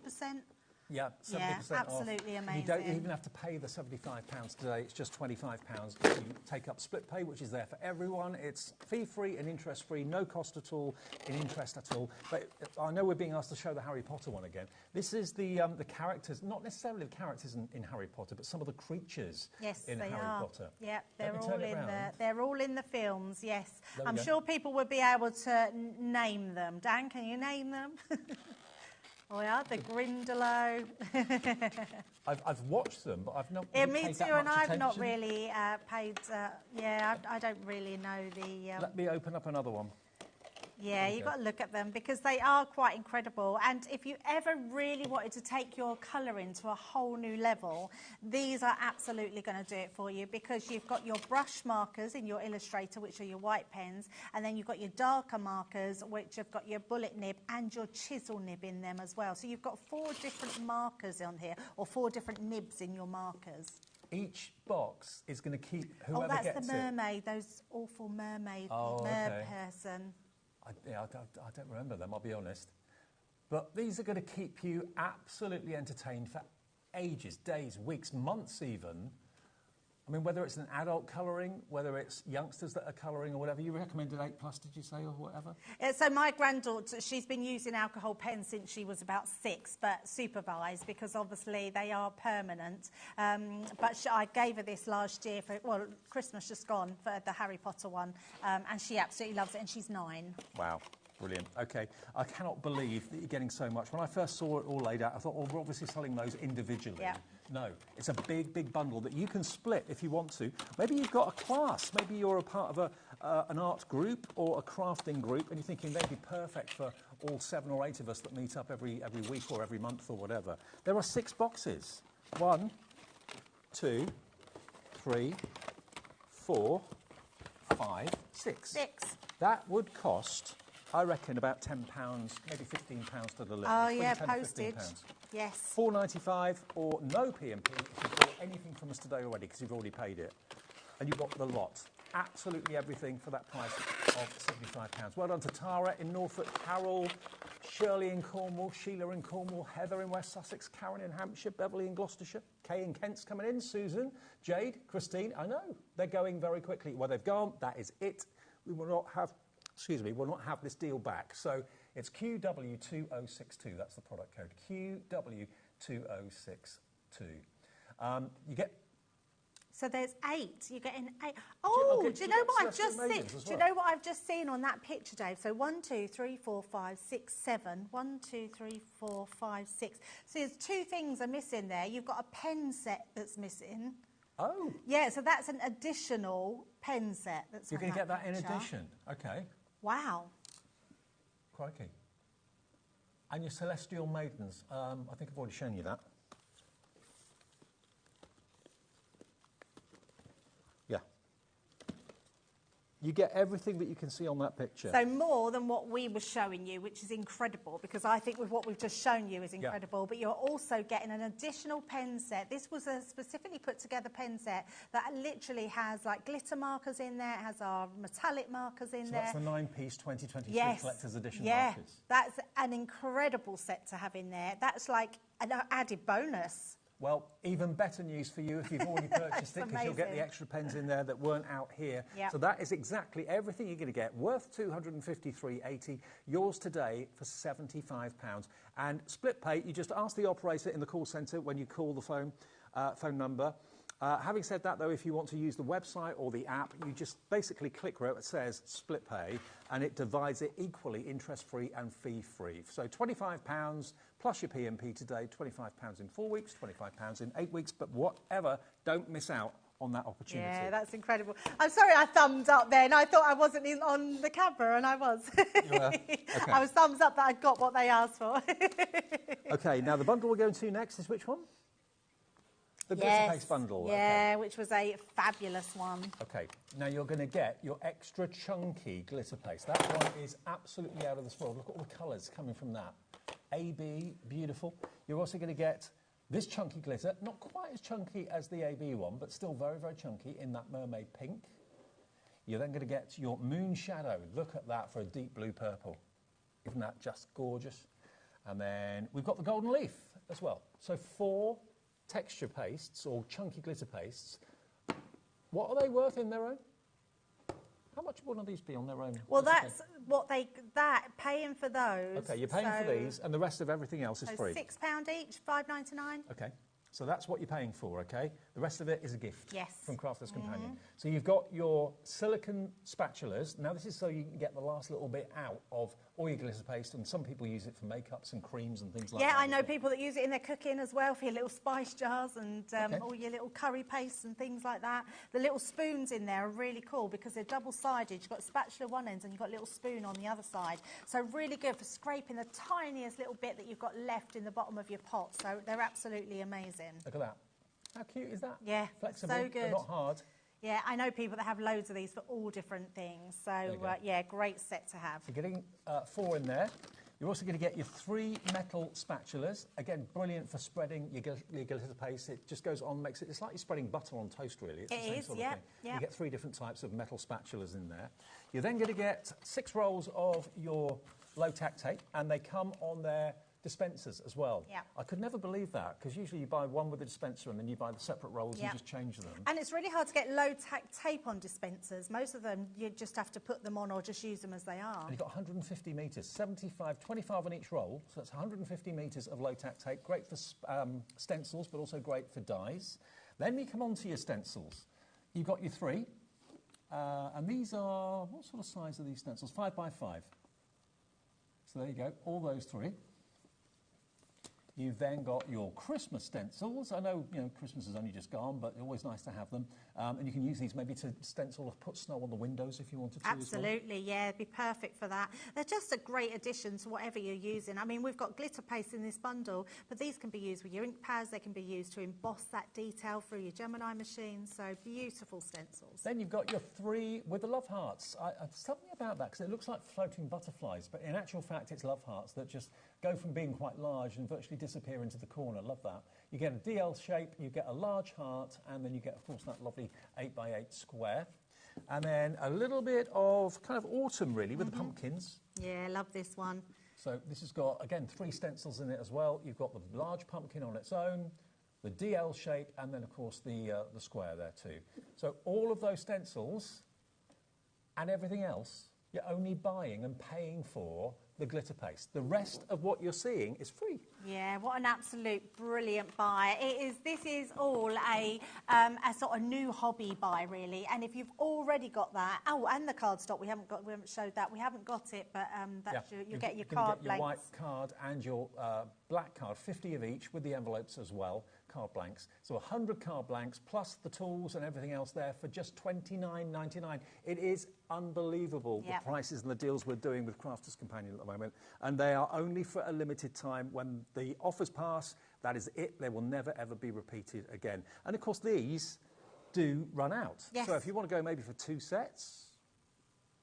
Yeah, 70% Yeah, off. absolutely And you don't amazing. even have to pay the £75 today. It's just £25 if you take up split pay, which is there for everyone. It's fee-free and interest-free, no cost at all in interest at all. But I know we're being asked to show the Harry Potter one again. This is the characters, not necessarily the characters in Harry Potter, but some of the creatures Yes, in they Harry are. Potter. Yeah, Let they're me all turn it in round. they're all in the films. Yes, There we I'm go. sure people would be able to name them. Dan, can you name them? Oh yeah, the Grindylow. I've watched them, but I've not Yeah, really me paid too, that and much I've not attention. really paid. Yeah, I don't really know the. Let me open up another one. Yeah, you've got to look at them because they are quite incredible. And if you ever really wanted to take your colouring to a whole new level, these are absolutely going to do it for you because you've got your brush markers in your Illustrator, which are your white pens, and then you've got your darker markers, which have got your bullet nib and your chisel nib in them as well. So you've got 4 different markers on here, or 4 different nibs in your markers. Each box is going to keep whoever that's gets the it. mermaid, those awful mermaid, okay. person. I don't remember them, I'll be honest. But these are going to keep you absolutely entertained for ages, days, weeks, months even. I mean, whether it's an adult colouring, whether it's youngsters that are colouring or whatever. You recommended 8+, did you say, or whatever? So my granddaughter, she's been using alcohol pens since she was about 6, but supervised because obviously they are permanent. But I gave her this last year for, well, Christmas just gone, for the Harry Potter one, and she absolutely loves it, and she's 9. Wow. Brilliant. OK. I cannot believe that you're getting so much. When I first saw it all laid out, I thought, well, we're obviously selling those individually. Yeah. No, it's a big, big bundle that you can split if you want to. Maybe you've got a class. Maybe you're a part of an art group or a crafting group, and you're thinking they'd be perfect for all 7 or 8 of us that meet up every week or every month or whatever. There are 6 boxes. 1, 2, 3, 4, 5, 6. 6. That would cost, I reckon, about £10, maybe £15 to deliver. Oh, yeah, 10 to postage. £15. Yes. $4.95 or no P&P if you bought anything from us today already because you've already paid it. And you've got the lot. Absolutely everything for that price of £75. Well done to Tara in Norfolk, Carol, Shirley in Cornwall, Sheila in Cornwall, Heather in West Sussex, Karen in Hampshire, Beverly in Gloucestershire, Kay in Kent's coming in, Susan, Jade, Christine. I know, they're going very quickly. Well, they've gone. That is it. We will not have... Excuse me, we'll not have this deal back. So it's QW2062, that's the product code, QW2062. You get... So there's 8. You're getting 8. Oh, do you know what I've just seen? Well. Do you know what I've just seen on that picture, Dave? So 1, 2, 3, 4, 5, 6, 7. 1, 2, 3, 4, 5, 6. So there's 2 things are missing there. You've got a pen set that's missing. Oh. Yeah, so that's an additional pen set that's You're on going to get that in picture. addition. OK. Wow. Crikey. And your Celestial Maidens. I think I've already shown you that. Yeah. You get everything that you can see on that picture. So more than what we were showing you, which is incredible, because I think with what we've just shown you is incredible, but you're also getting an additional pen set. This was a specifically put together pen set that literally has like glitter markers in there, it has our metallic markers in So there. that's the 9-piece 2023 Collector's Edition markers. That's an incredible set to have in there. That's like an added bonus. Well, even better news for you if you've already purchased it, because you'll get the amazing. extra pens in there that weren't out here. Yep. So that is exactly everything you're going to get, worth £253.80, yours today for £75. And split pay, you just ask the operator in the call centre when you call the phone number. Having said that, though, if you want to use the website or the app, you just basically click where it says split pay, and it divides it equally, interest-free and fee-free. So £25 plus your P&P today, £25 in 4 weeks, £25 in 8 weeks, but whatever, don't miss out on that opportunity. Yeah, that's incredible. I'm sorry I thumbed up then. I thought I wasn't on the camera, and I was. You were? Okay. I was thumbs up that I got what they asked for. OK, now the bundle we're going to next is which one? The glitter paste bundle. Yeah, which was a fabulous one. OK, now you're going to get your extra chunky glitter paste. That one is absolutely out of this world. Look at all the colours coming from that. AB, beautiful. You're also going to get this chunky glitter, not quite as chunky as the AB one, but still very, very chunky in that mermaid pink. You're then going to get your moon shadow. Look at that for a deep blue purple. Isn't that just gorgeous? And then we've got the golden leaf as well. So 4 texture pastes or chunky glitter pastes. What are they worth in their own? How much would one of these be on their own? Well, that's what paying for those. Okay, you're paying for these, and the rest of everything else is free. £6 each, $5.99. Okay, so that's what you're paying for, okay? The rest of it is a gift from Crafter's Companion. Mm-hmm. So you've got your silicone spatulas. Now, this is so you can get the last little bit out of all your glitter paste, and some people use it for makeups and creams and things like that. Yeah, I know people that use it in their cooking as well, for your little spice jars and all your little curry pastes and things like that. The little spoons in there are really cool because they're double-sided. You've got spatula one end and you've got a little spoon on the other side. So really good for scraping the tiniest little bit that you've got left in the bottom of your pot. So they're absolutely amazing. Look at that. How cute is that? Yeah, flexible, so good. But not hard. Yeah, I know people that have loads of these for all different things. So, yeah, great set to have. So getting 4 in there. You're also going to get your 3 metal spatulas. Again, brilliant for spreading your glitter paste. It just goes on, makes it... It's like you're spreading butter on toast, really. It's the same sort of thing. You get 3 different types of metal spatulas in there. You're then going to get 6 rolls of your low-tack tape, and they come on their dispensers as well. Yeah. I could never believe that, because usually you buy one with a dispenser and then you buy the separate rolls and just change them. And it's really hard to get low-tack tape on dispensers. Most of them, you just have to put them on or just use them as they are. And you've got 150 metres, 25 on each roll, so that's 150 metres of low-tack tape. Great for stencils, but also great for dies. Then you come on to your stencils. You've got your 3, and these are, what sort of size are these stencils? 5 by 5. So there you go, all those 3. You've then got your Christmas stencils. I know, Christmas is only just gone, but always nice to have them. And you can use these maybe to stencil or put snow on the windows if you wanted to. Absolutely, yeah, it'd be perfect for that. They're just a great addition to whatever you're using. I mean, we've got glitter paste in this bundle, but these can be used with your ink pads. They can be used to emboss that detail through your Gemini machine. So beautiful stencils. Then you've got your 3 with the love hearts. Something about that, because it looks like floating butterflies, but in actual fact, it's love hearts that just go from being quite large and virtually disappear into the corner. Love that. You get a DL shape, you get a large heart, and then you get, of course, that lovely 8x8 square. And then a little bit of kind of autumn, really, with the pumpkins. Yeah, love this one. So this has got, again, 3 stencils in it as well. You've got the large pumpkin on its own, the DL shape, and then, of course, the square there too. So all of those stencils and everything else, you're only buying and paying for the glitter paste. The rest of what you're seeing is free. Yeah, what an absolute brilliant buy. This is all a sort of new hobby buy, really. And if you've already got that, and the cardstock, we haven't showed that. We haven't got it, but you'll get your card blanks. Your white card and your black card, 50 of each, with the envelopes as well, card blanks. So 100 card blanks, plus the tools and everything else there for just $29.99. It is unbelievable, the prices and the deals we're doing with Crafter's Companion at the moment. And they are only for a limited time. When the offers pass, that is it. They will never, ever be repeated again. And, of course, these do run out. Yes. So if you want to go maybe for 2 sets...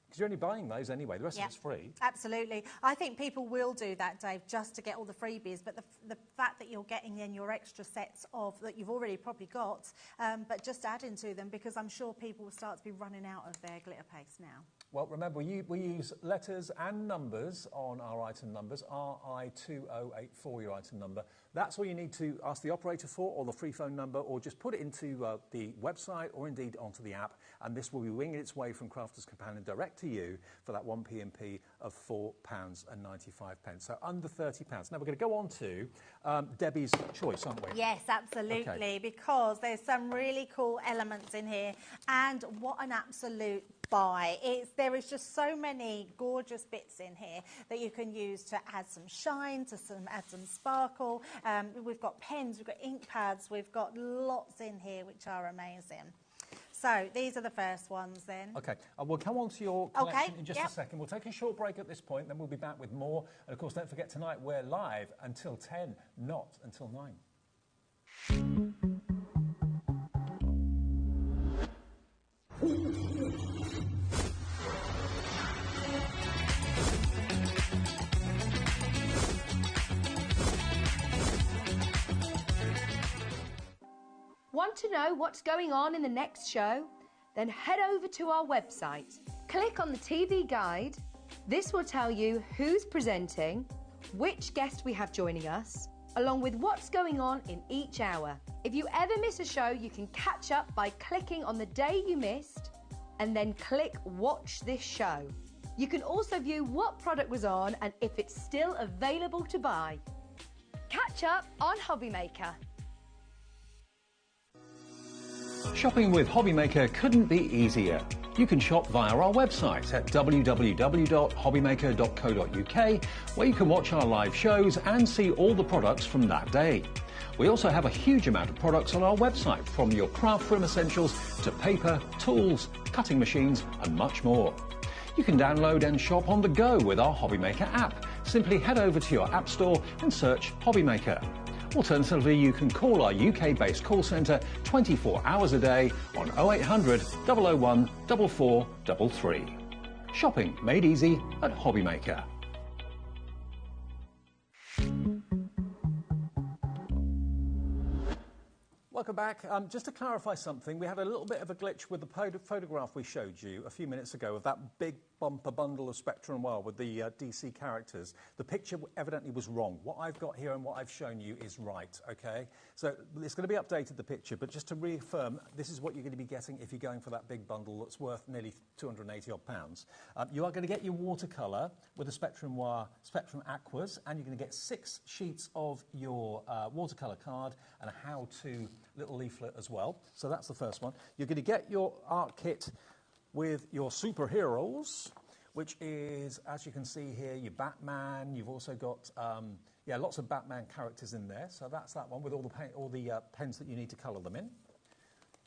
Because you're only buying those anyway, the rest of it's free. Absolutely. I think people will do that, Dave, just to get all the freebies, but the fact that you're getting in your extra sets of that you've already probably got, but just adding to them, because I'm sure people will start to be running out of their glitter paste now. Well, remember, we use letters and numbers on our item numbers, RI2084, your item number. That's all you need to ask the operator for, or the free phone number, or just put it into the website, or indeed onto the app, and this will be winging its way from Crafter's Companion direct to you for that 1 P&P of £4.95. So under £30. Now we're going to go on to Debbie's choice, aren't we? Yes, absolutely, because there's some really cool elements in here, and what an absolute buy. There is just so many gorgeous bits in here that you can use to add some shine, add some sparkle. We've got pens, we've got ink pads, we've got lots in here which are amazing. So these are the first ones then. Okay, we'll come on to your collection in just a second. We'll take a short break at this point, then we'll be back with more. And of course, don't forget tonight we're live until 10, not until 9. Want to know what's going on in the next show? Then head over to our website. Click on the TV guide. This will tell you who's presenting, which guest we have joining us, along with what's going on in each hour. If you ever miss a show, you can catch up by clicking on the day you missed and then click Watch This Show. You can also view what product was on and if it's still available to buy. Catch up on HobbyMaker. Shopping with HobbyMaker couldn't be easier. You can shop via our website at www.hobbymaker.co.uk, where you can watch our live shows and see all the products from that day. We also have a huge amount of products on our website, from your craft room essentials to paper, tools, cutting machines and much more. You can download and shop on the go with our HobbyMaker app. Simply head over to your app store and search HobbyMaker. Alternatively, you can call our UK-based call centre 24 hours a day on 0800 001 4433. Shopping made easy at HobbyMaker. Welcome back. Just to clarify something, we had a little bit of a glitch with the photograph we showed you a few minutes ago of that big bumper bundle of Spectrum Wire with the DC characters. The picture evidently was wrong. What I've got here and what I've shown you is right, okay? So it's going to be updated, the picture, but just to reaffirm, this is what you're going to be getting if you're going for that big bundle that's worth nearly 280 odd pounds. You are going to get your watercolour with the Spectrum Wire, Spectrum Aquas, and you're going to get 6 sheets of your watercolour card and a how-to little leaflet as well. So that's the first one. You're going to get your art kit with your superheroes, which is, as you can see here, your Batman. You've also got lots of Batman characters in there. So that's that one with all the pens that you need to colour them in.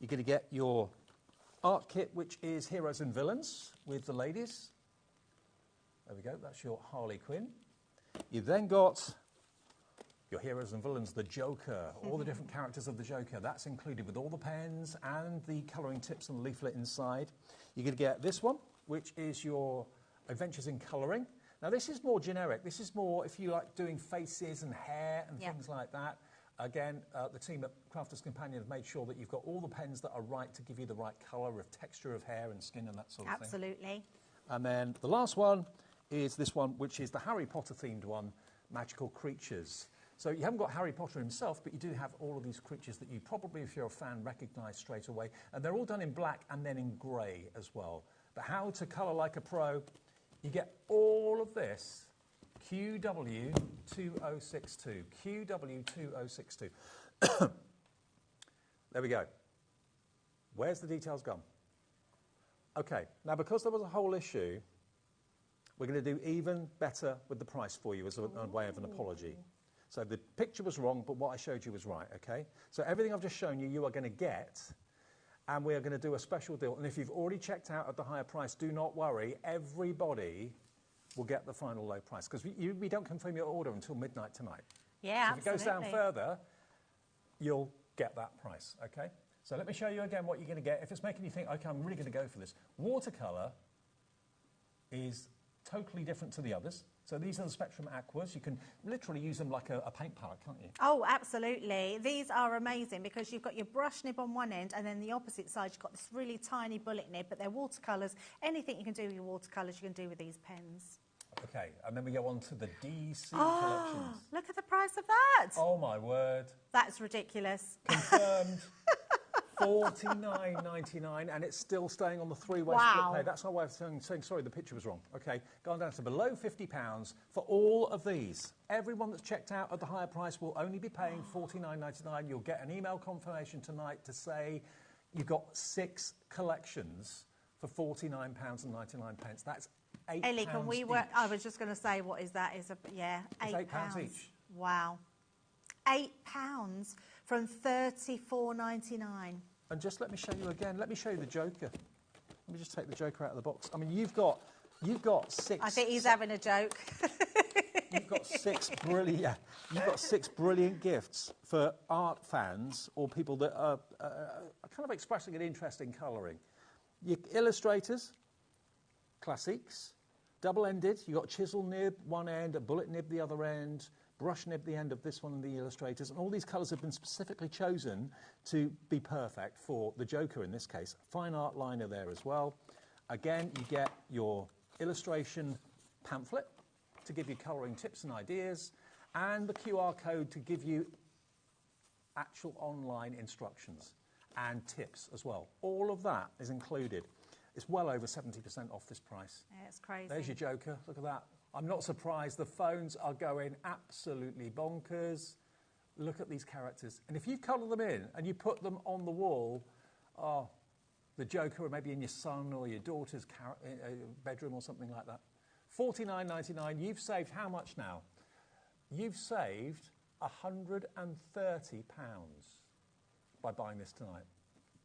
You're going to get your art kit, which is Heroes and Villains with the ladies. There we go. That's your Harley Quinn. You've then got your Heroes and Villains, the Joker, all the different characters of the Joker. That's included with all the pens and the colouring tips and leaflet inside. You're going to get this one, which is your Adventures in Colouring. Now, this is more generic. This is more if you like doing faces and hair and things like that. Again, the team at Crafters Companion have made sure that you've got all the pens that are right to give you the right colour of texture of hair and skin and that sort of thing. Absolutely. And then the last one is this one, which is the Harry Potter themed one, Magical Creatures. So you haven't got Harry Potter himself, but you do have all of these creatures that you probably, if you're a fan, recognise straight away. And they're all done in black and then in grey as well. But how to colour like a pro, you get all of this, QW2062. QW2062. There we go. Where's the details gone? Okay, now because there was a whole issue, we're going to do even better with the price for you as a way of an apology. So the picture was wrong, but what I showed you was right, okay? So everything I've just shown you, you are going to get, and we are going to do a special deal. And if you've already checked out at the higher price, do not worry. Everybody will get the final low price, because we don't confirm your order until midnight tonight. Yeah, so if it goes down further, you'll get that price, okay? So let me show you again what you're going to get. If it's making you think, okay, I'm really going to go for this. Watercolour is totally different to the others. So these are the Spectrum Aquas. You can literally use them like a paint palette, can't you? Oh, absolutely. These are amazing because you've got your brush nib on one end and then the opposite side you've got this really tiny bullet nib, but they're watercolours. Anything you can do with your watercolours, you can do with these pens. Okay, and then we go on to the DC collections. Look at the price of that. Oh, my word. That's ridiculous. Confirmed. $49.99, and it's still staying on the three-way split pay. That's our way of saying, sorry, the picture was wrong. Okay, gone down to below £50 for all of these. Everyone that's checked out at the higher price will only be paying $49.99. You'll get an email confirmation tonight to say you've got 6 collections for £49.99. That's £8 Ellie, can we work? Each. I was just going to say, what is that? Is £8 each. Wow. £8 from $34.99. And just let me show you again. Let me show you the Joker. Let me just take the Joker out of the box. I mean, you've got 6. I think he's having a joke. You've got 6 brilliant. Yeah, you've got 6 brilliant gifts for art fans or people that are kind of expressing an interest in colouring. Your illustrators, classics, double-ended. You've got chisel nib one end, a bullet nib the other end, brush nib the end of this one and the illustrators, and all these colours have been specifically chosen to be perfect for the Joker in this case. Fine art liner there as well. Again, you get your illustration pamphlet to give you colouring tips and ideas, and the QR code to give you actual online instructions and tips as well. All of that is included. It's well over 70% off this price. Yeah, it's crazy. There's your joker. Look at that. I'm not surprised. The phones are going absolutely bonkers. Look at these characters. And if you colour them in and you put them on the wall, oh, the joker maybe in your son or your daughter's bedroom or something like that. $49.99. You've saved how much now? You've saved £130 by buying this tonight.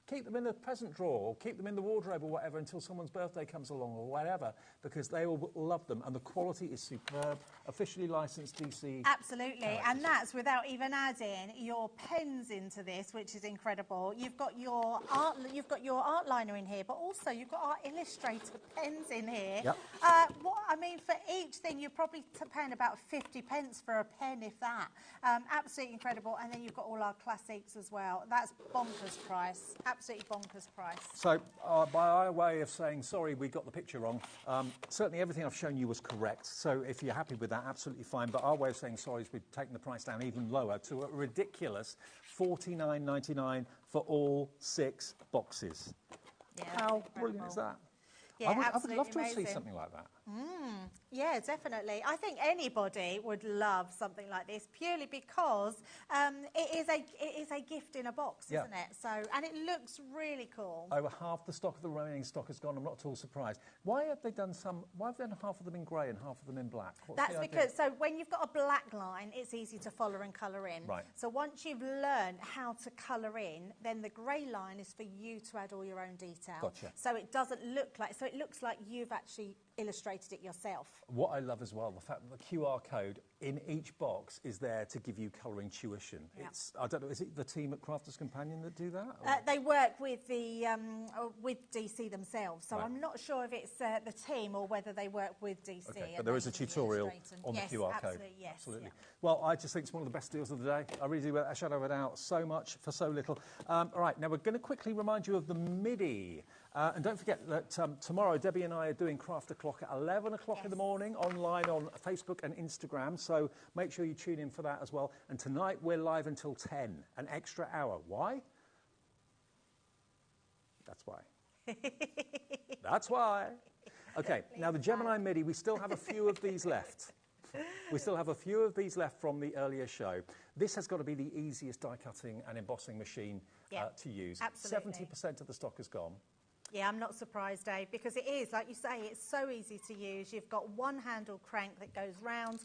Keep them in the present drawer or keep them in the wardrobe or whatever until someone's birthday comes along or whatever, because they will love them and the quality is superb. Officially licensed DC. Absolutely, characters. and that's without even adding your pens into this, which is incredible. You've got your art liner in here, but also you've got our Illustrator pens in here. Yep. For each thing you're probably paying about 50 pence for a pen, if that. Absolutely incredible, and then you've got all our classics as well. That's bonkers price. Absolutely bonkers price. So, by our way of saying, sorry, we got the picture wrong, certainly everything I've shown you was correct. So if you're happy with that, absolutely fine. But our way of saying sorry is we've taken the price down even lower to a ridiculous $49.99 for all 6 boxes. Yeah, how brilliant is that? Yeah, I would love to amazing. see something like that. Yeah, definitely. I think anybody would love something like this purely because it is a gift in a box, Yeah. isn't it? So, and it looks really cool. Over half the stock of the remaining stock is gone. I'm not at all surprised. Why have they done half of them in grey and half of them in black? What's That's the idea? because, so when you've got a black line, it's easy to follow and colour in. Right. So once you've learned how to colour in, then the grey line is for you to add all your own detail. Gotcha. So it doesn't look like, so it looks like you've actually illustrated it yourself. What I love as well, the fact that the QR code in each box is there to give you colouring tuition. Yeah. It's, I don't know, is it the team at Crafters Companion that do that? or- They work with the with DC themselves, so Right. I'm not sure if it's the team or whether they work with DC. Okay, and but there they is a just tutorial illustrate on yes, the QR code. Absolutely, yes. Absolutely. Yeah. Well, I just think it's one of the best deals of the day. I really do, without a shadow of a doubt. So much for so little. All right, now we're going to quickly remind you of the MIDI. And don't forget that tomorrow Debbie and I are doing Craft O'Clock at 11 o'clock in the morning online on Facebook and Instagram. So make sure you tune in for that as well. And tonight we're live until 10, an extra hour. Why? That's why. That's why. Okay, now the Gemini MIDI, we still have a few of these left. We still have a few of these left from the earlier show. This has got to be the easiest die cutting and embossing machine to use. absolutely. 70% of the stock is gone. Yeah, I'm not surprised, Dave, because it is, like you say, it's so easy to use. You've got one handle crank that goes round.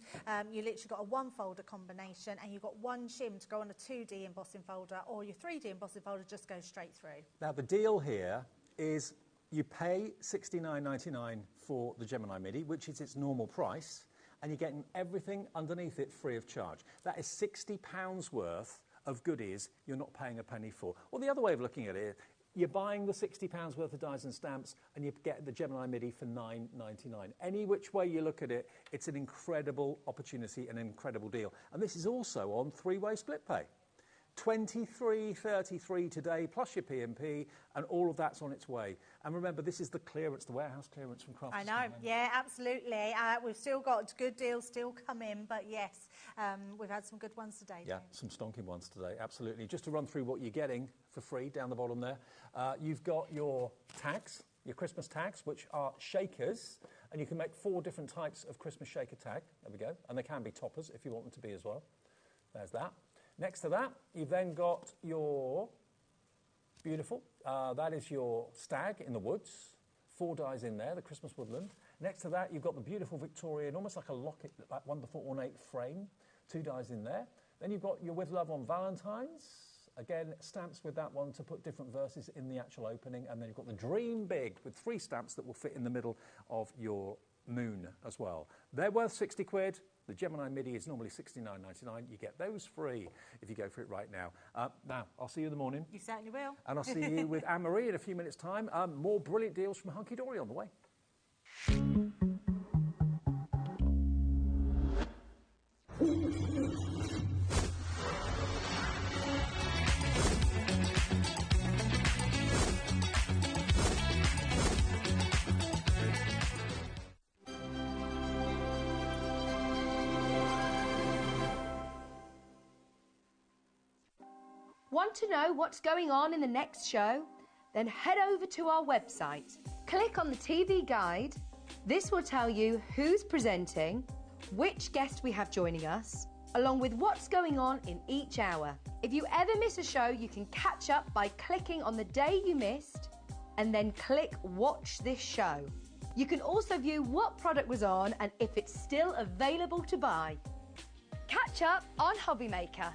You literally got a one folder combination, and you've got one shim to go on a 2D embossing folder, or your 3D embossing folder just goes straight through. Now, the deal here is you pay $69.99 for the Gemini MIDI, which is its normal price, and you're getting everything underneath it free of charge. That is £60 worth of goodies you're not paying a penny for. Or the other way of looking at it, you're buying the £60 worth of dies and stamps and you get the Gemini MIDI for $9.99. Any which way you look at it, it's an incredible opportunity and an incredible deal. And this is also on 3-way split pay. $23.33 today, plus your P&P, and all of that's on its way. And remember, this is the clearance, the warehouse clearance from Crafters. I know, yeah, absolutely. We've still got good deals still coming, but yes, we've had some good ones today. Yeah, some stonking ones today, absolutely. Just to run through what you're getting for free down the bottom there, you've got your tags, your Christmas tags, which are shakers, and you can make 4 different types of Christmas shaker tag. There we go. And they can be toppers if you want them to be as well. There's that. Next to that, you've then got your beautiful, that is your stag in the woods, 4 dies in there, the Christmas woodland. Next to that, you've got the beautiful Victorian, almost like a locket, like wonderful ornate frame, 2 dies in there. Then you've got your With Love on Valentine's, again, stamps with that one to put different verses in the actual opening. And then you've got the Dream Big with 3 stamps that will fit in the middle of your moon as well. They're worth 60 quid. The Gemini MIDI is normally $69.99. You get those free if you go for it right now. Now, I'll see you in the morning. You certainly will. And I'll see you with Anne-Marie in a few minutes' time. More brilliant deals from Hunky Dory on the way. Want to know what's going on in the next show? Then head over to our website. Click on the TV guide. This will tell you who's presenting, which guest we have joining us, along with what's going on in each hour. If you ever miss a show, you can catch up by clicking on the day you missed and then click Watch This Show. You can also view what product was on and if it's still available to buy. Catch up on HobbyMaker.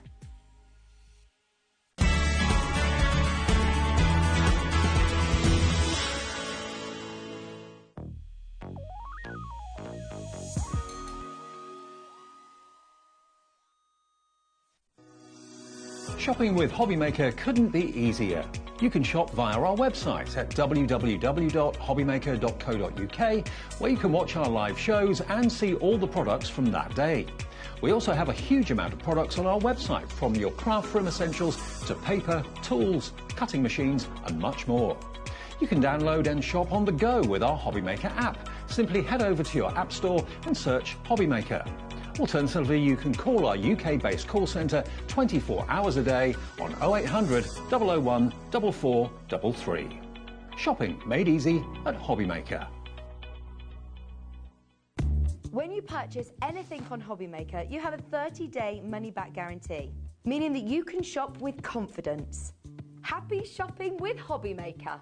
Shopping with HobbyMaker couldn't be easier. You can shop via our website at www.hobbymaker.co.uk, where you can watch our live shows and see all the products from that day. We also have a huge amount of products on our website, from your craft room essentials to paper, tools, cutting machines and much more. You can download and shop on the go with our HobbyMaker app. Simply head over to your app store and search HobbyMaker. Alternatively, you can call our UK-based call centre 24 hours a day on 0800 001 4433. Shopping made easy at HobbyMaker. When you purchase anything on HobbyMaker, you have a 30-day money-back guarantee, meaning that you can shop with confidence. Happy shopping with HobbyMaker.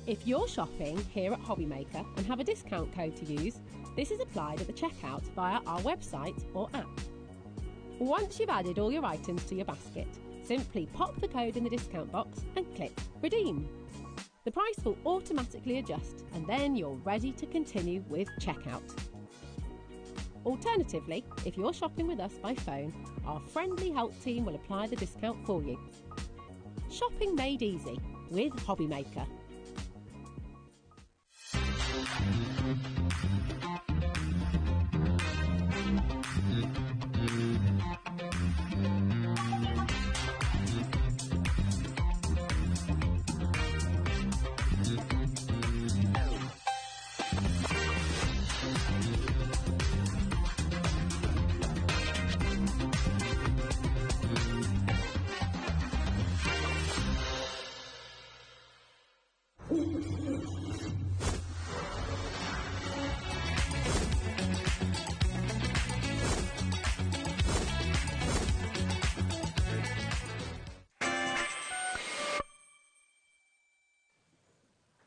If you're shopping here at HobbyMaker and have a discount code to use, this is applied at the checkout via our website or app. Once you've added all your items to your basket, simply pop the code in the discount box and click Redeem. The price will automatically adjust and then you're ready to continue with checkout. Alternatively, if you're shopping with us by phone, our friendly help team will apply the discount for you. Shopping made easy with HobbyMaker.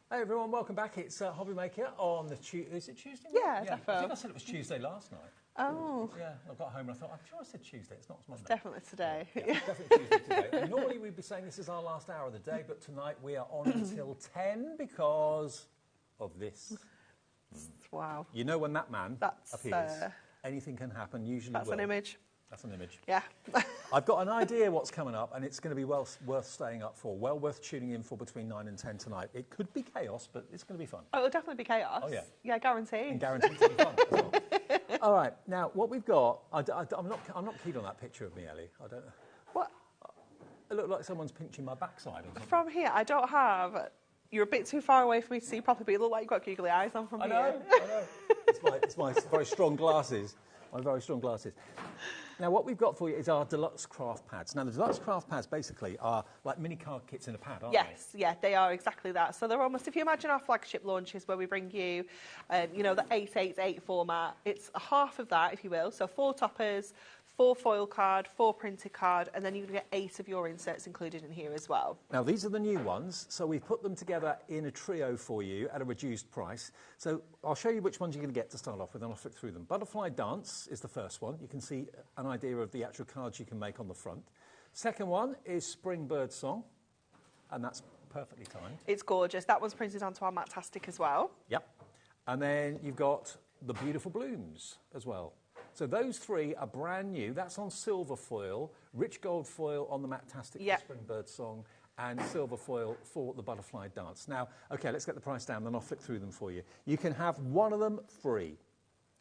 Hey everyone, welcome back. It's HobbyMaker on the Is it Tuesday? Yeah, I definitely. think I said it was Tuesday last night. Oh. Yeah, I got home and I thought, I'm sure I said Tuesday. It's not, it's Monday. It's definitely today. Yeah, it's definitely Tuesday today. And normally we'd be saying this is our last hour of the day, but tonight we are on until 10 because of this. Wow. You know when that man appears, anything can happen, usually That's an image. That's an image. Yeah. I've got an idea what's coming up, and it's going to be well worth staying up for, well worth tuning in for between 9 and 10 tonight. It could be chaos, but it's going to be fun. Oh, it'll definitely be chaos. Oh, yeah. Yeah, guaranteed. And guaranteed to be fun as well. All right, now, what we've got, I'm not keen on that picture of me, Ellie. I don't know. What? It looked like someone's pinching my backside or something. From here, I don't have... You're a bit too far away for me to see properly, but you look like you've got googly eyes on from here. I know. It's my very strong glasses. My very strong glasses. Now, what we've got for you is our deluxe craft pads. Now, the deluxe craft pads basically are like mini card kits in a pad, aren't they? Yes, yeah, they are exactly that. So they're almost, if you imagine our flagship launches where we bring you, you know, the 888 format, it's a half of that, if you will. So 4 toppers, 4 foil card, 4 printed card, and then you can get 8 of your inserts included in here as well. Now, these are the new ones, so we've put them together in a trio for you at a reduced price. So I'll show you which ones you're going to get to start off with, and I'll flick through them. Butterfly Dance is the first one. You can see an idea of the actual cards you can make on the front. Second one is Spring Bird Song, and that's perfectly timed. It's gorgeous. That one's printed onto our Matastic as well. Yep. And then you've got the Beautiful Blooms as well. So those 3 are brand new. That's on silver foil, rich gold foil on the Matastic for Spring Bird Song, and silver foil for the Butterfly Dance. Now, OK, let's get the price down, then I'll flick through them for you. You can have one of them free,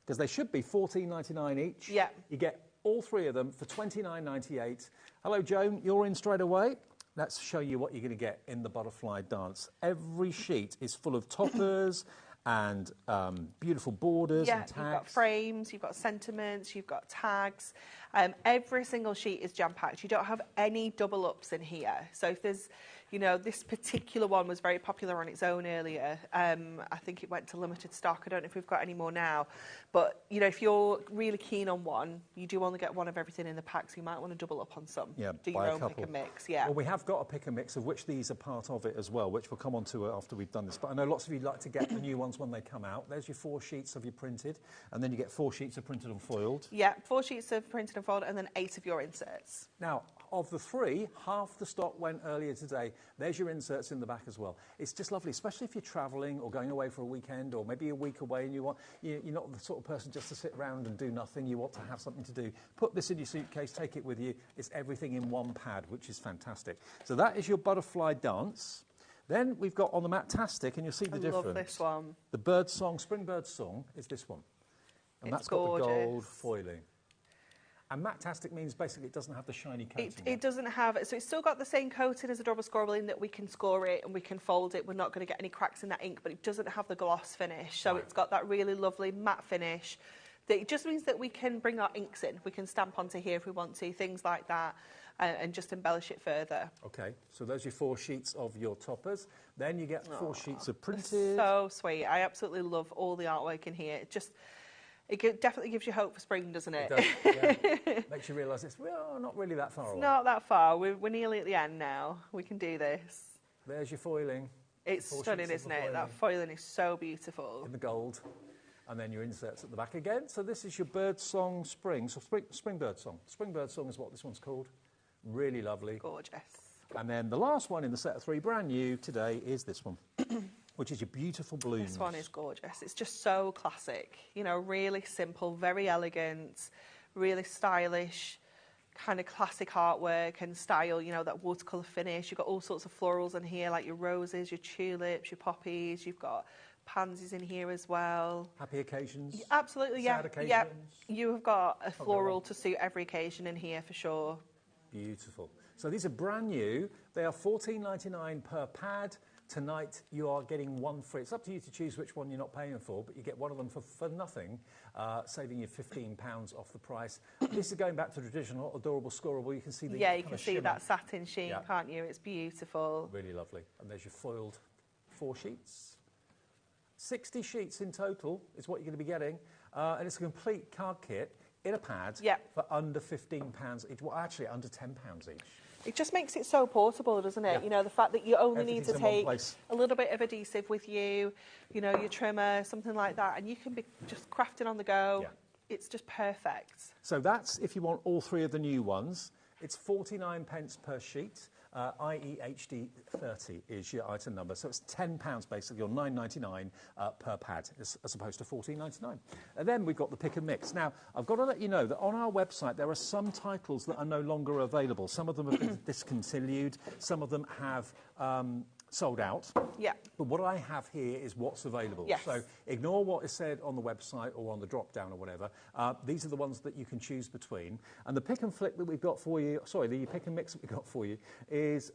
because they should be $14.99 each. Yeah. You get all three of them for £29.98. Hello, Joan, you're in straight away. Let's show you what you're going to get in the butterfly dance. Every sheet is full of toppers and beautiful borders and tags. You've got frames, you've got sentiments, you've got tags. Every single sheet is jam-packed. You don't have any double-ups in here. So if there's, you know, this particular one was very popular on its own earlier. I think it went to limited stock. I don't know if we've got any more now. But, you know, if you're really keen on one, you do only get one of everything in the pack, so you might want to double up on some. Yeah, do your own pick and mix, yeah. Well, we have got a pick and mix of which these are part of it as well, which we'll come on to after we've done this. But I know lots of you like to get the new ones when they come out. There's your 4 sheets of your printed, and then you get 4 sheets of printed and foiled. Yeah, 4 sheets of printed and foiled, and then 8 of your inserts. Now, of the 3, half the stock went earlier today. There's your inserts in the back as well. It's just lovely, especially if you're travelling or going away for a weekend or maybe a week away and you're not the sort of person just to sit around and do nothing. You want to have something to do. Put this in your suitcase, take it with you. It's everything in one pad, which is fantastic. So that is your butterfly dance. Then we've got on the Matastic, and you'll see the difference. I love this one. The bird song, spring bird song, is this one. And It's that's got gorgeous. the gold foiling. And Matastic means basically it doesn't have the shiny coating. It doesn't have it, so it's still got the same coating as a double scorable in that we can score it and we can fold it. We're not going to get any cracks in that ink, but it doesn't have the gloss finish. So It's got that really lovely matte finish. That it just means that we can bring our inks in. We can stamp onto here if we want to, things like that, and just embellish it further. Okay, so those are your 4 sheets of your toppers. Then you get 4 sheets of printed. So sweet. I absolutely love all the artwork in here. It definitely gives you hope for spring, doesn't it? It does, yeah. Makes you realise it's not really that far away. Not that far. We're nearly at the end now. We can do this. There's your foiling. It's stunning, isn't it? That foiling is so beautiful. In the gold. And then your inserts at the back again. So this is your bird song spring. So spring bird song. Spring bird song is what this one's called. Really lovely. Gorgeous. And then the last one in the set of 3, brand new today, is this one, which is your beautiful blooms. This one is gorgeous. It's just so classic. You know, really simple, very elegant, really stylish, kind of classic artwork and style, you know, that watercolour finish. You've got all sorts of florals in here, like your roses, your tulips, your poppies. You've got pansies in here as well. Happy occasions? Absolutely, yeah. Sad occasions? Yeah. You have got a floral to suit every occasion in here for sure. Beautiful. So these are brand new. They are $14.99 per pad. Tonight you are getting 1 free. It's up to you to choose which one you're not paying for, but you get one of them for nothing, saving you £15 off the price. This is going back to traditional, adorable, scoreable. You can see the you can see that satin sheen, can't you? It's beautiful. Really lovely. And there's your foiled 4 sheets. 60 sheets in total is what you're going to be getting, and it's a complete card kit in a pad for under £15 each. Well, actually, under £10 each. It just makes it so portable, doesn't it? Yeah. You know, the fact that you only need to take a little bit of adhesive with you, you know, your trimmer, something like that, and you can be just crafting on the go. Yeah. It's just perfect. So that's if you want all 3 of the new ones. It's 49p per sheet. IEHD 30 is your item number, so it's £10 basically, or $9.99 per pad, as opposed to $14.99. And then we've got the pick and mix. Now, I've got to let you know that on our website there are some titles that are no longer available. Some of them have been discontinued, some of them have sold out. Yeah. But what I have here is what's available. Yes. So ignore what is said on the website or on the drop-down or whatever. These are the ones that you can choose between. And the pick and flick that we've got for you, the pick and mix that we've got for you is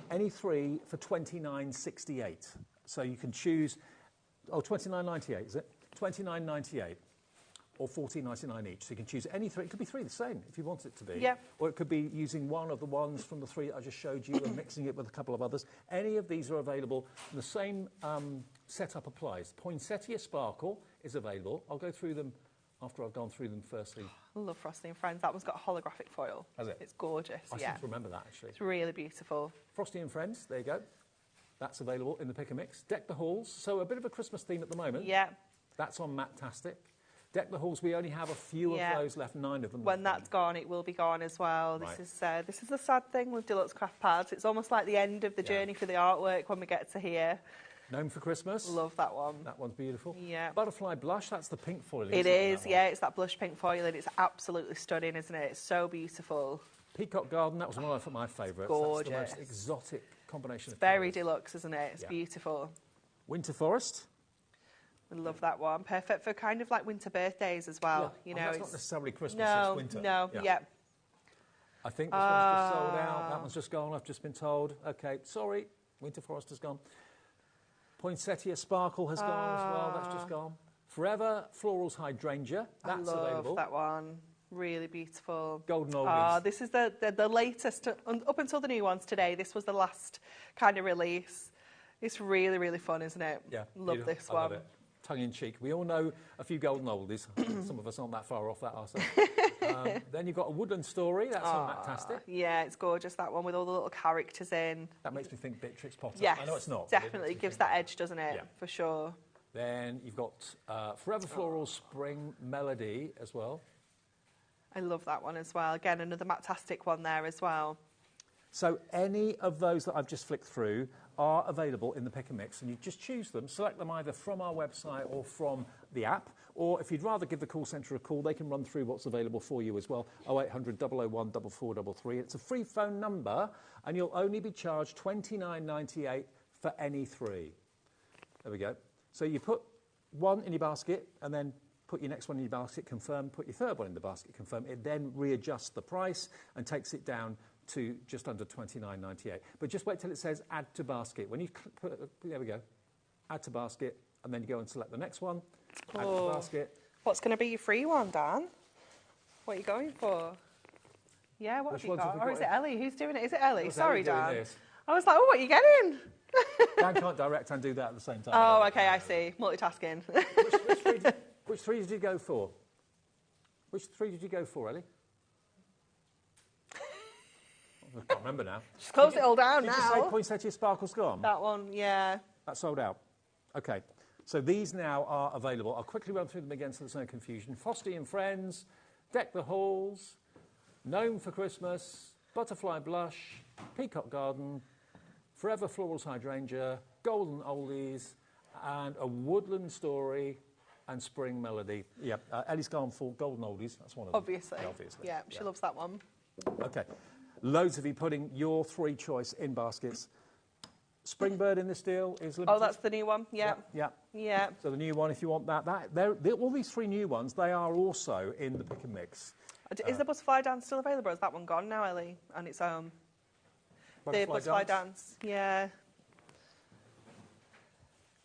any 3 for $29.68. So you can choose, $29.98 is it? $29.98. Or $14.99 each. So you can choose any 3. It could be 3 the same if you want it to be. Yeah. Or it could be using one of the ones from the 3 I just showed you and mixing it with a couple of others. Any of these are available. The same setup applies. Poinsettia Sparkle is available. I'll go through them after I've gone through them firstly. I love Frosty and Friends. That one's got holographic foil. Has it? It's gorgeous, I seem to remember that, actually. It's really beautiful. Frosty and Friends, there you go. That's available in the pick and mix. Deck the Halls. So a bit of a Christmas theme at the moment. Yeah. That's on Matastic. Deck the Halls, we only have a few of those left, 9 of them. When that's gone, it will be gone as well. Right. This is the sad thing with Deluxe Craft Pads. It's almost like the end of the journey for the artwork when we get to here. Gnome for Christmas. Love that one. That one's beautiful. Yeah. Butterfly Blush, that's the pink foiling. It is, yeah. It's that blush pink foiling. It's absolutely stunning, isn't it? It's so beautiful. Peacock Garden, that was one of my favourites. Gorgeous. That's the most exotic combination It's of very colours. deluxe, isn't it? It's beautiful. Winter Forest. I love that one. Perfect for kind of like winter birthdays as well. Yeah. You know, that's not necessarily Christmas, no, it's winter. No, yeah. I think this one's just sold out. That one's just gone, I've just been told. Okay, sorry, Winter Forest has gone. Poinsettia Sparkle has gone as well, that's just gone. Forever Florals Hydrangea, that's I love available. that one. Really beautiful. Golden Oldies. This is the latest, up until the new ones today, this was the last kind of release. It's really, really fun, isn't it? Yeah. Love this one. I love it. Tongue in cheek. We all know a few golden oldies. Some of us aren't that far off that ourselves. Then you've got a woodland story. That's fantastic. Yeah, it's gorgeous, that one, with all the little characters in. That makes me think Beatrix Potter. Yes, I know it's not. definitely gives that edge, doesn't it? Yeah. For sure. Then you've got Forever Floral Spring Melody as well. I love that one as well. Again, another Matastic one there as well. So any of those that I've just flicked through are available in the Pick and Mix, and you just choose them, select them either from our website or from the app, or if you'd rather give the call centre a call, they can run through what's available for you as well. 0800 001 4433. It's a free phone number, and you'll only be charged $29.98 for any three. There we go. So you put one in your basket, and then put your next one in your basket, confirm, put your third one in the basket, confirm. It then readjusts the price and takes it down to just under $29.98. But just wait till it says add to basket. When you there we go, add to basket, and then you go and select the next one, add to basket. What's going to be your free one, Dan? What are you going for? Yeah, what have you got? Or is it Ellie? Who's doing it? Is it Ellie? Sorry, Dan. I was like, oh, what are you getting? Dan can't direct and do that at the same time. Oh, okay, I see. Multitasking. Which three did you go for? Which three did you go for, Ellie? I can't remember now. Just close it all down now. Did you say Poinsettia Sparkle's gone? That one, yeah. That's sold out. Okay. So these now are available. I'll quickly run through them again so there's no confusion. Frosty and Friends, Deck the Halls, Gnome for Christmas, Butterfly Blush, Peacock Garden, Forever Florals Hydrangea, Golden Oldies, and a Woodland Story and Spring Melody. Yeah, Ellie's gone for Golden Oldies. That's one of them. Obviously. Yeah, obviously. Yeah, she loves that one. Okay. Loads of you putting your three choice in baskets. Springbird in this deal is limited. Oh, that's the new one? Yeah. Yeah. So the new one, if you want that, all these three new ones, they are also in the Pick and Mix. Is the Butterfly Dance still available? Is that one gone now, Ellie, on its own? The Butterfly Dance? Yeah.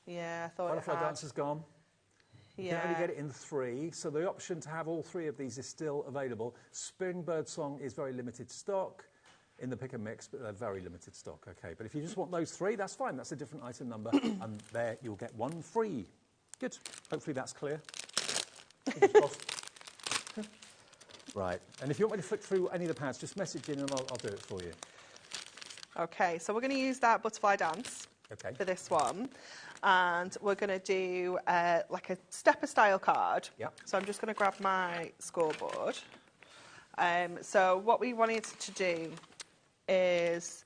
Yeah, I thought Butterfly it had. Dance is gone. You Yeah. can only get it in three, so the option to have all three of these is still available. Springbird Song is very limited stock in the Pick and Mix, but they're very limited stock, okay. But if you just want those three, that's fine. That's a different item number, and there you'll get one free. Good. Hopefully that's clear. Right. And if you want me to flick through any of the pads, just message in and I'll do it for you. Okay, so we're going to use that Butterfly Dance for this one. And we're going to do like a stepper style card. Yep. So I'm just going to grab my scoreboard. So what we wanted to do is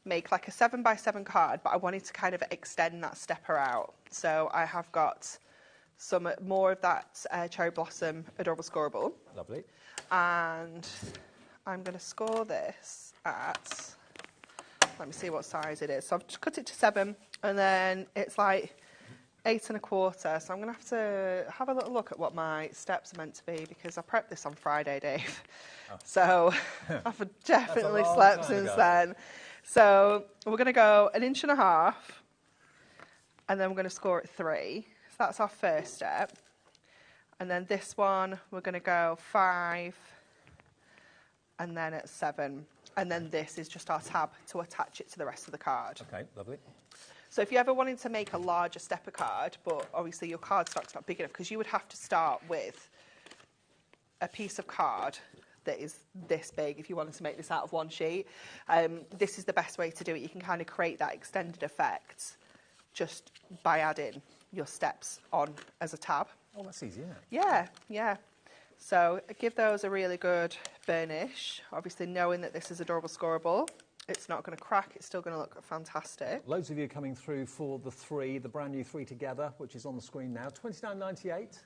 make like a 7x7 card, but I wanted to kind of extend that stepper out. So I have got some more of that Cherry Blossom Adorable Scoreable. Lovely. And I'm going to score this at, let me see what size it is. So I've just cut it to 7, and then it's like 8 1/4. So I'm going to have a little look at what my steps are meant to be, because I prepped this on Friday, Dave. Oh. So I've definitely slept since then. So we're going to go 1.5 inches, and then we're going to score at 3. So that's our first step. And then this one, we're going to go 5, and then at 7. And then this is just our tab to attach it to the rest of the card. Okay, lovely. So if you ever wanted to make a larger stepper card, but obviously your card stock's not big enough, because you would have to start with a piece of card that is this big if you wanted to make this out of one sheet. This is the best way to do it. You can kind of create that extended effect just by adding your steps on as a tab. Oh, that's easy, isn't it? Yeah, yeah. So give those a really good burnish. Obviously knowing that this is Adorable Scoreable. It's not going to crack, it's still going to look fantastic. Loads of you coming through for the brand new 3 together, which is on the screen now. $29.98.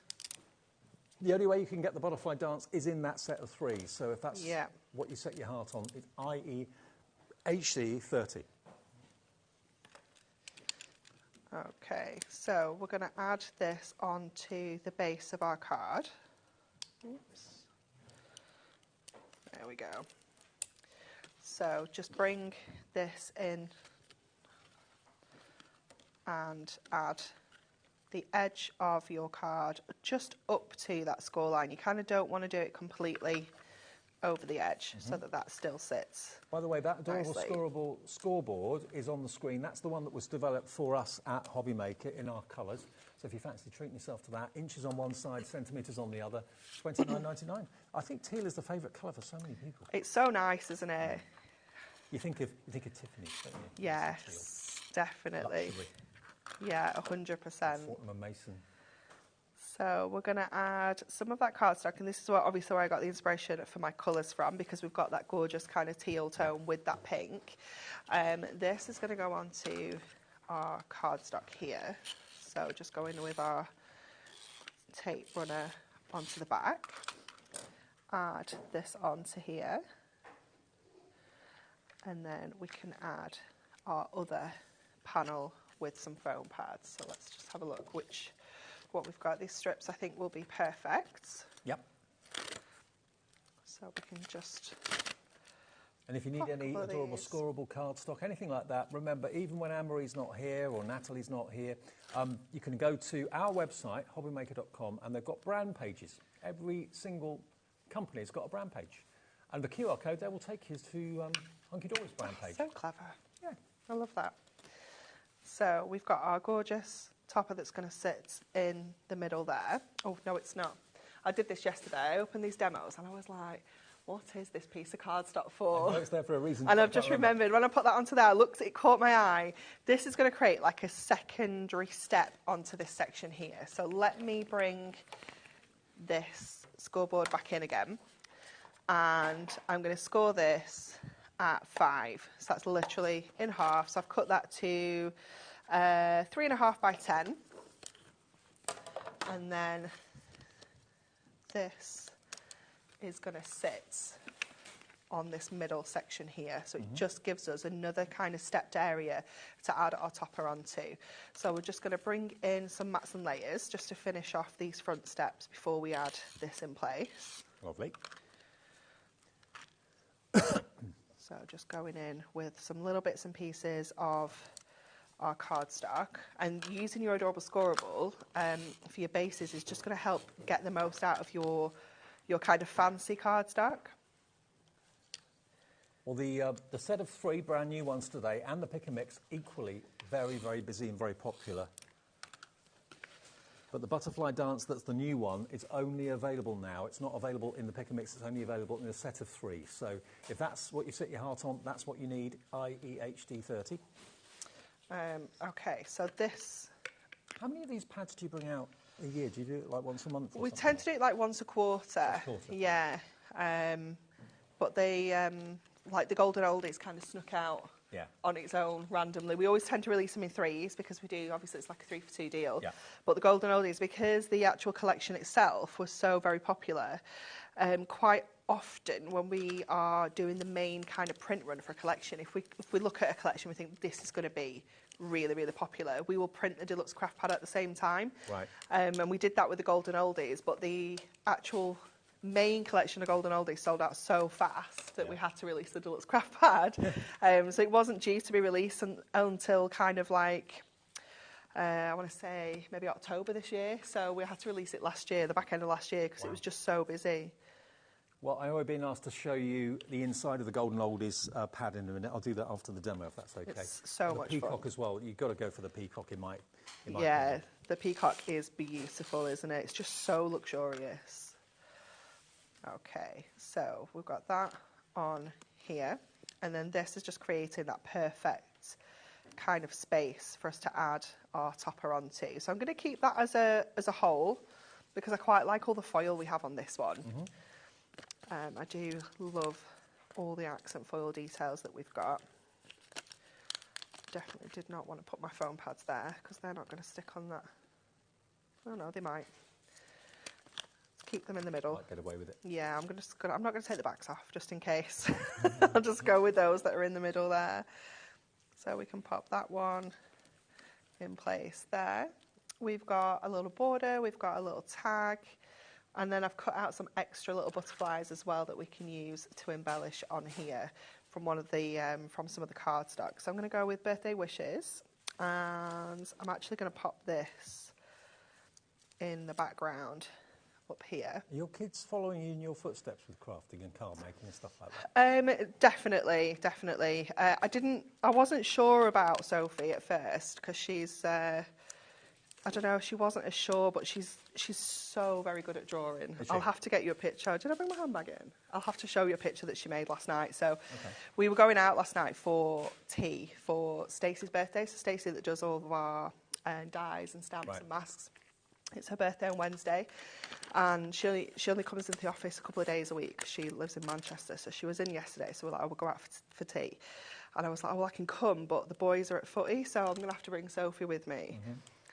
The only way you can get the Butterfly Dance is in that set of 3. So if that's what you set your heart on, it's i.e. HC 30. Okay, so we're going to add this onto the base of our card. Oops. There we go. So just bring this in and add the edge of your card just up to that score line. You kind of don't want to do it completely over the edge so that that still sits. By the way, that adorable nicely. scoreable scoreboard is on the screen. That's the one that was developed for us at HobbyMaker in our colours. So if you fancy treating yourself to that, inches on one side, centimetres on the other, $29.99. I think teal is the favourite colour for so many people. It's so nice, isn't it? You think of Tiffany, don't you? Yes, definitely. Luxury. Yeah, 100%. Fortnum and Mason. So we're going to add some of that cardstock, and this is obviously where I got the inspiration for my colours from, because we've got that gorgeous kind of teal tone with that pink. This is going to go onto our cardstock here. So just go in with our tape runner onto the back. Add this onto here. And then we can add our other panel with some foam pads. So let's just have a look what we've got. These strips I think will be perfect. Yep. So we can just... And if you need any adorable scoreable cardstock, anything like that, remember, even when Anne-Marie's not here or Natalie's not here, you can go to our website, hobbymaker.com, and they've got brand pages. Every single company's got a brand page. And the QR code there will take you to Hunky Dory's brand page. So clever. Yeah, I love that. So we've got our gorgeous topper that's going to sit in the middle there. Oh, no, it's not. I did this yesterday. I opened these demos and I was like, what is this piece of cardstock for? I know it's there for a reason. And I've just remembered, when I put that onto there, it caught my eye. This is going to create like a secondary step onto this section here. So let me bring this scoreboard back in again. And I'm going to score this at 5. So that's literally in half. So I've cut that to 3.5 by 10. And then this is going to sit on this middle section here. So it just gives us another kind of stepped area to add our topper onto. So we're just going to bring in some mats and layers just to finish off these front steps before we add this in place. Lovely. So just going in with some little bits and pieces of our cardstock, and using your adorable scoreable for your bases is just going to help get the most out of your kind of fancy cardstock. Well, the set of 3 brand new ones today and the pick and mix equally very, very busy and very popular. But the butterfly dance, that's the new one, it's only available now. It's not available in the pick and mix, it's only available in a set of 3. So if that's what you set your heart on, that's what you need, i.e. HD30. Okay, so this... How many of these pads do you bring out a year? Do you do it like once a month? We tend to do it like once a quarter. Yeah. But they, like the Golden Oldies kind of snuck out on its own randomly. We always tend to release them in 3s because we do, obviously it's like a 3 for 2 deal. Yeah. But the Golden Oldies, because the actual collection itself was so very popular, quite often when we are doing the main kind of print run for a collection, if we look at a collection, we think this is going to be really, really popular, we will print the deluxe craft pad at the same time. Right. And we did that with the Golden Oldies, but the actual main collection of Golden Oldies sold out so fast that we had to release the deluxe craft pad. So it wasn't due to be released until kind of like, I want to say maybe October this year. So we had to release it last year, the back end of last year, because it was just so busy. Well, I've already been asked to show you the inside of the Golden Oldies pad in a minute. I'll do that after the demo, if that's okay. It's so much fun. The peacock as well. You've got to go for the peacock in my yeah, opinion. The peacock is beautiful, isn't it? It's just so luxurious. Okay, so we've got that on here. And then this is just creating that perfect kind of space for us to add our topper onto. So I'm going to keep that as a whole, because I quite like all the foil we have on this one. I do love all the accent foil details that we've got. Definitely did not want to put my foam pads there because they're not going to stick on that. Oh no, they might. Let's keep them in the middle. Might get away with it. Yeah, I'm not going to take the backs off just in case. I'll just go with those that are in the middle there. So we can pop that one in place there. We've got a little border, we've got a little tag, and then I've cut out some extra little butterflies as well that we can use to embellish on here from one of the from some of the cardstock. So I'm going to go with birthday wishes, and I'm actually going to pop this in the background up here. Are your kids following you in your footsteps with crafting and card making and stuff like that? Definitely. I wasn't sure about Sophie at first because she's, I don't know, she wasn't as sure, but she's so very good at drawing. I'll have to get you a picture. Did I bring my handbag in? I'll have to show you a picture that she made last night. So we were going out last night for tea for Stacey's birthday. So Stacey that does all of our dies and stamps and masks. It's her birthday on Wednesday, and she only comes into the office a couple of days a week. She lives in Manchester, so she was in yesterday. So we're like, we'll go out for tea. And I was like, well, I can come, but the boys are at footy, so I'm going to have to bring Sophie with me.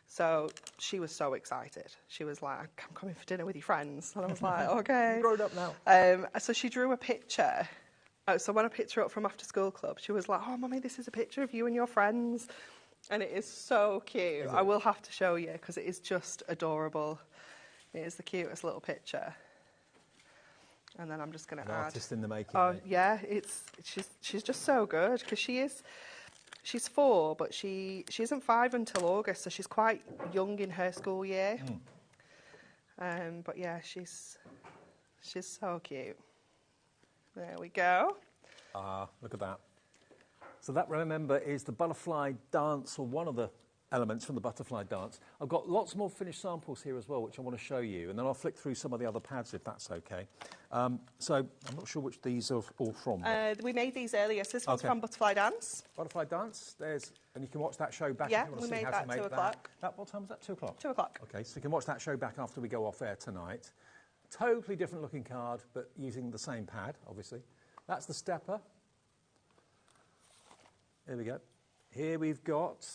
So she was so excited. She was like, I'm coming for dinner with your friends. And I was like, okay. I'm grown up now. So she drew a picture. So when I picked her up from after school club, she was like, oh, Mummy, this is a picture of you and your friends. And it is so cute. I will have to show you because it is just adorable. It is the cutest little picture. And then I'm just going to add... artist in the making. Oh, yeah. She's just so good because she's 4, but she isn't 5 until August, so she's quite young in her school year. But yeah, she's so cute. There we go. Look at that. So that, remember, is the butterfly dance, or one of the elements from the butterfly dance. I've got lots more finished samples here as well, which I want to show you, and then I'll flick through some of the other pads if that's okay. So I'm not sure which these are all from. We made these earlier, so this one's from Butterfly Dance. Butterfly Dance, and you can watch that show back yeah, if you want to we see made how to that make 2 o'clock. What time was that, 2 o'clock? 2 o'clock. Okay, so you can watch that show back after we go off air tonight. Totally different looking card, but using the same pad, obviously. That's the stepper. Here we go. Here we've got,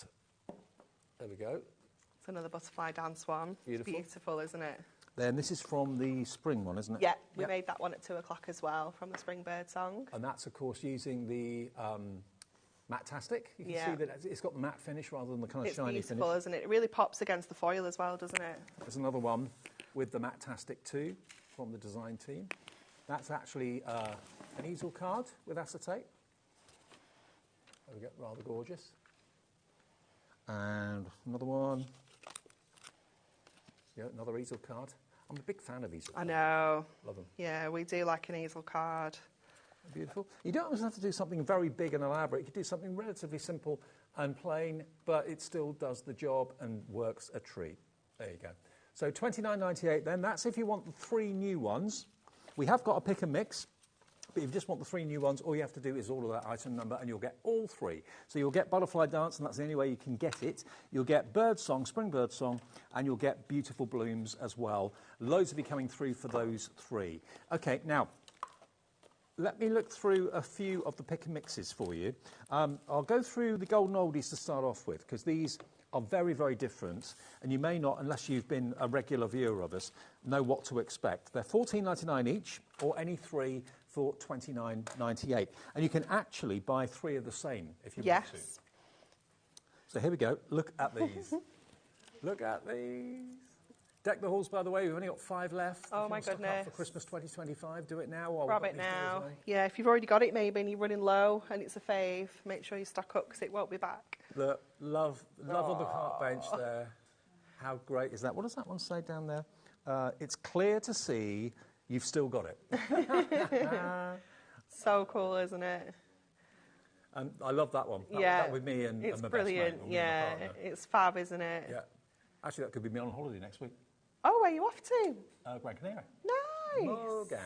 there we go. It's another Butterfly Dance one. Beautiful. It's beautiful, isn't it? Then this is from the spring one, isn't it? Yeah, we made that one at 2 o'clock as well, from the Spring Bird song. And that's, of course, using the matte-tastic. You can see that it's got the matte finish rather than the kind of shiny finish. It's beautiful, isn't it? It really pops against the foil as well, doesn't it? There's another one with the matte-tastic too, from the design team. That's actually an easel card with acetate. There we go, rather gorgeous. And another one. Yeah, another easel card. I'm a big fan of easel cards. I know. Love them. Yeah, we do like an easel card. Beautiful. You don't always have to do something very big and elaborate. You can do something relatively simple and plain, but it still does the job and works a treat. There you go. So $29.98 then. That's if you want the 3 new ones. We have got a pick and mix. But if you just want the 3 new ones, all you have to do is order that item number and you'll get all 3. So you'll get Butterfly Dance, and that's the only way you can get it. You'll get Bird Song, Spring Bird Song, and you'll get Beautiful Blooms as well. Loads will be coming through for those 3. OK, now, let me look through a few of the pick and mixes for you. I'll go through the Golden Oldies to start off with, because these are very, very different, and you may not, unless you've been a regular viewer of us, know what to expect. They're $14.99 each, or any 3 for $29.98. And you can actually buy 3 of the same if you want to. So here we go. Look at these. Look at these. Deck the halls, by the way. We've only got 5 left. Oh, my goodness. For Christmas 2025, do it now. While Grab it now. Yeah, if you've already got it maybe and you're running low and it's a fave, make sure you stock up because it won't be back. Look, love on the park bench there. How great is that? What does that one say down there? It's clear to see you've still got it. So cool, isn't it? And I love that one. That with me and it's my brilliant. best mate, yeah, it's fab, isn't it? Yeah. Actually, that could be me on holiday next week. Oh, where are you off to? Gran Canaria. Nice. Morgan.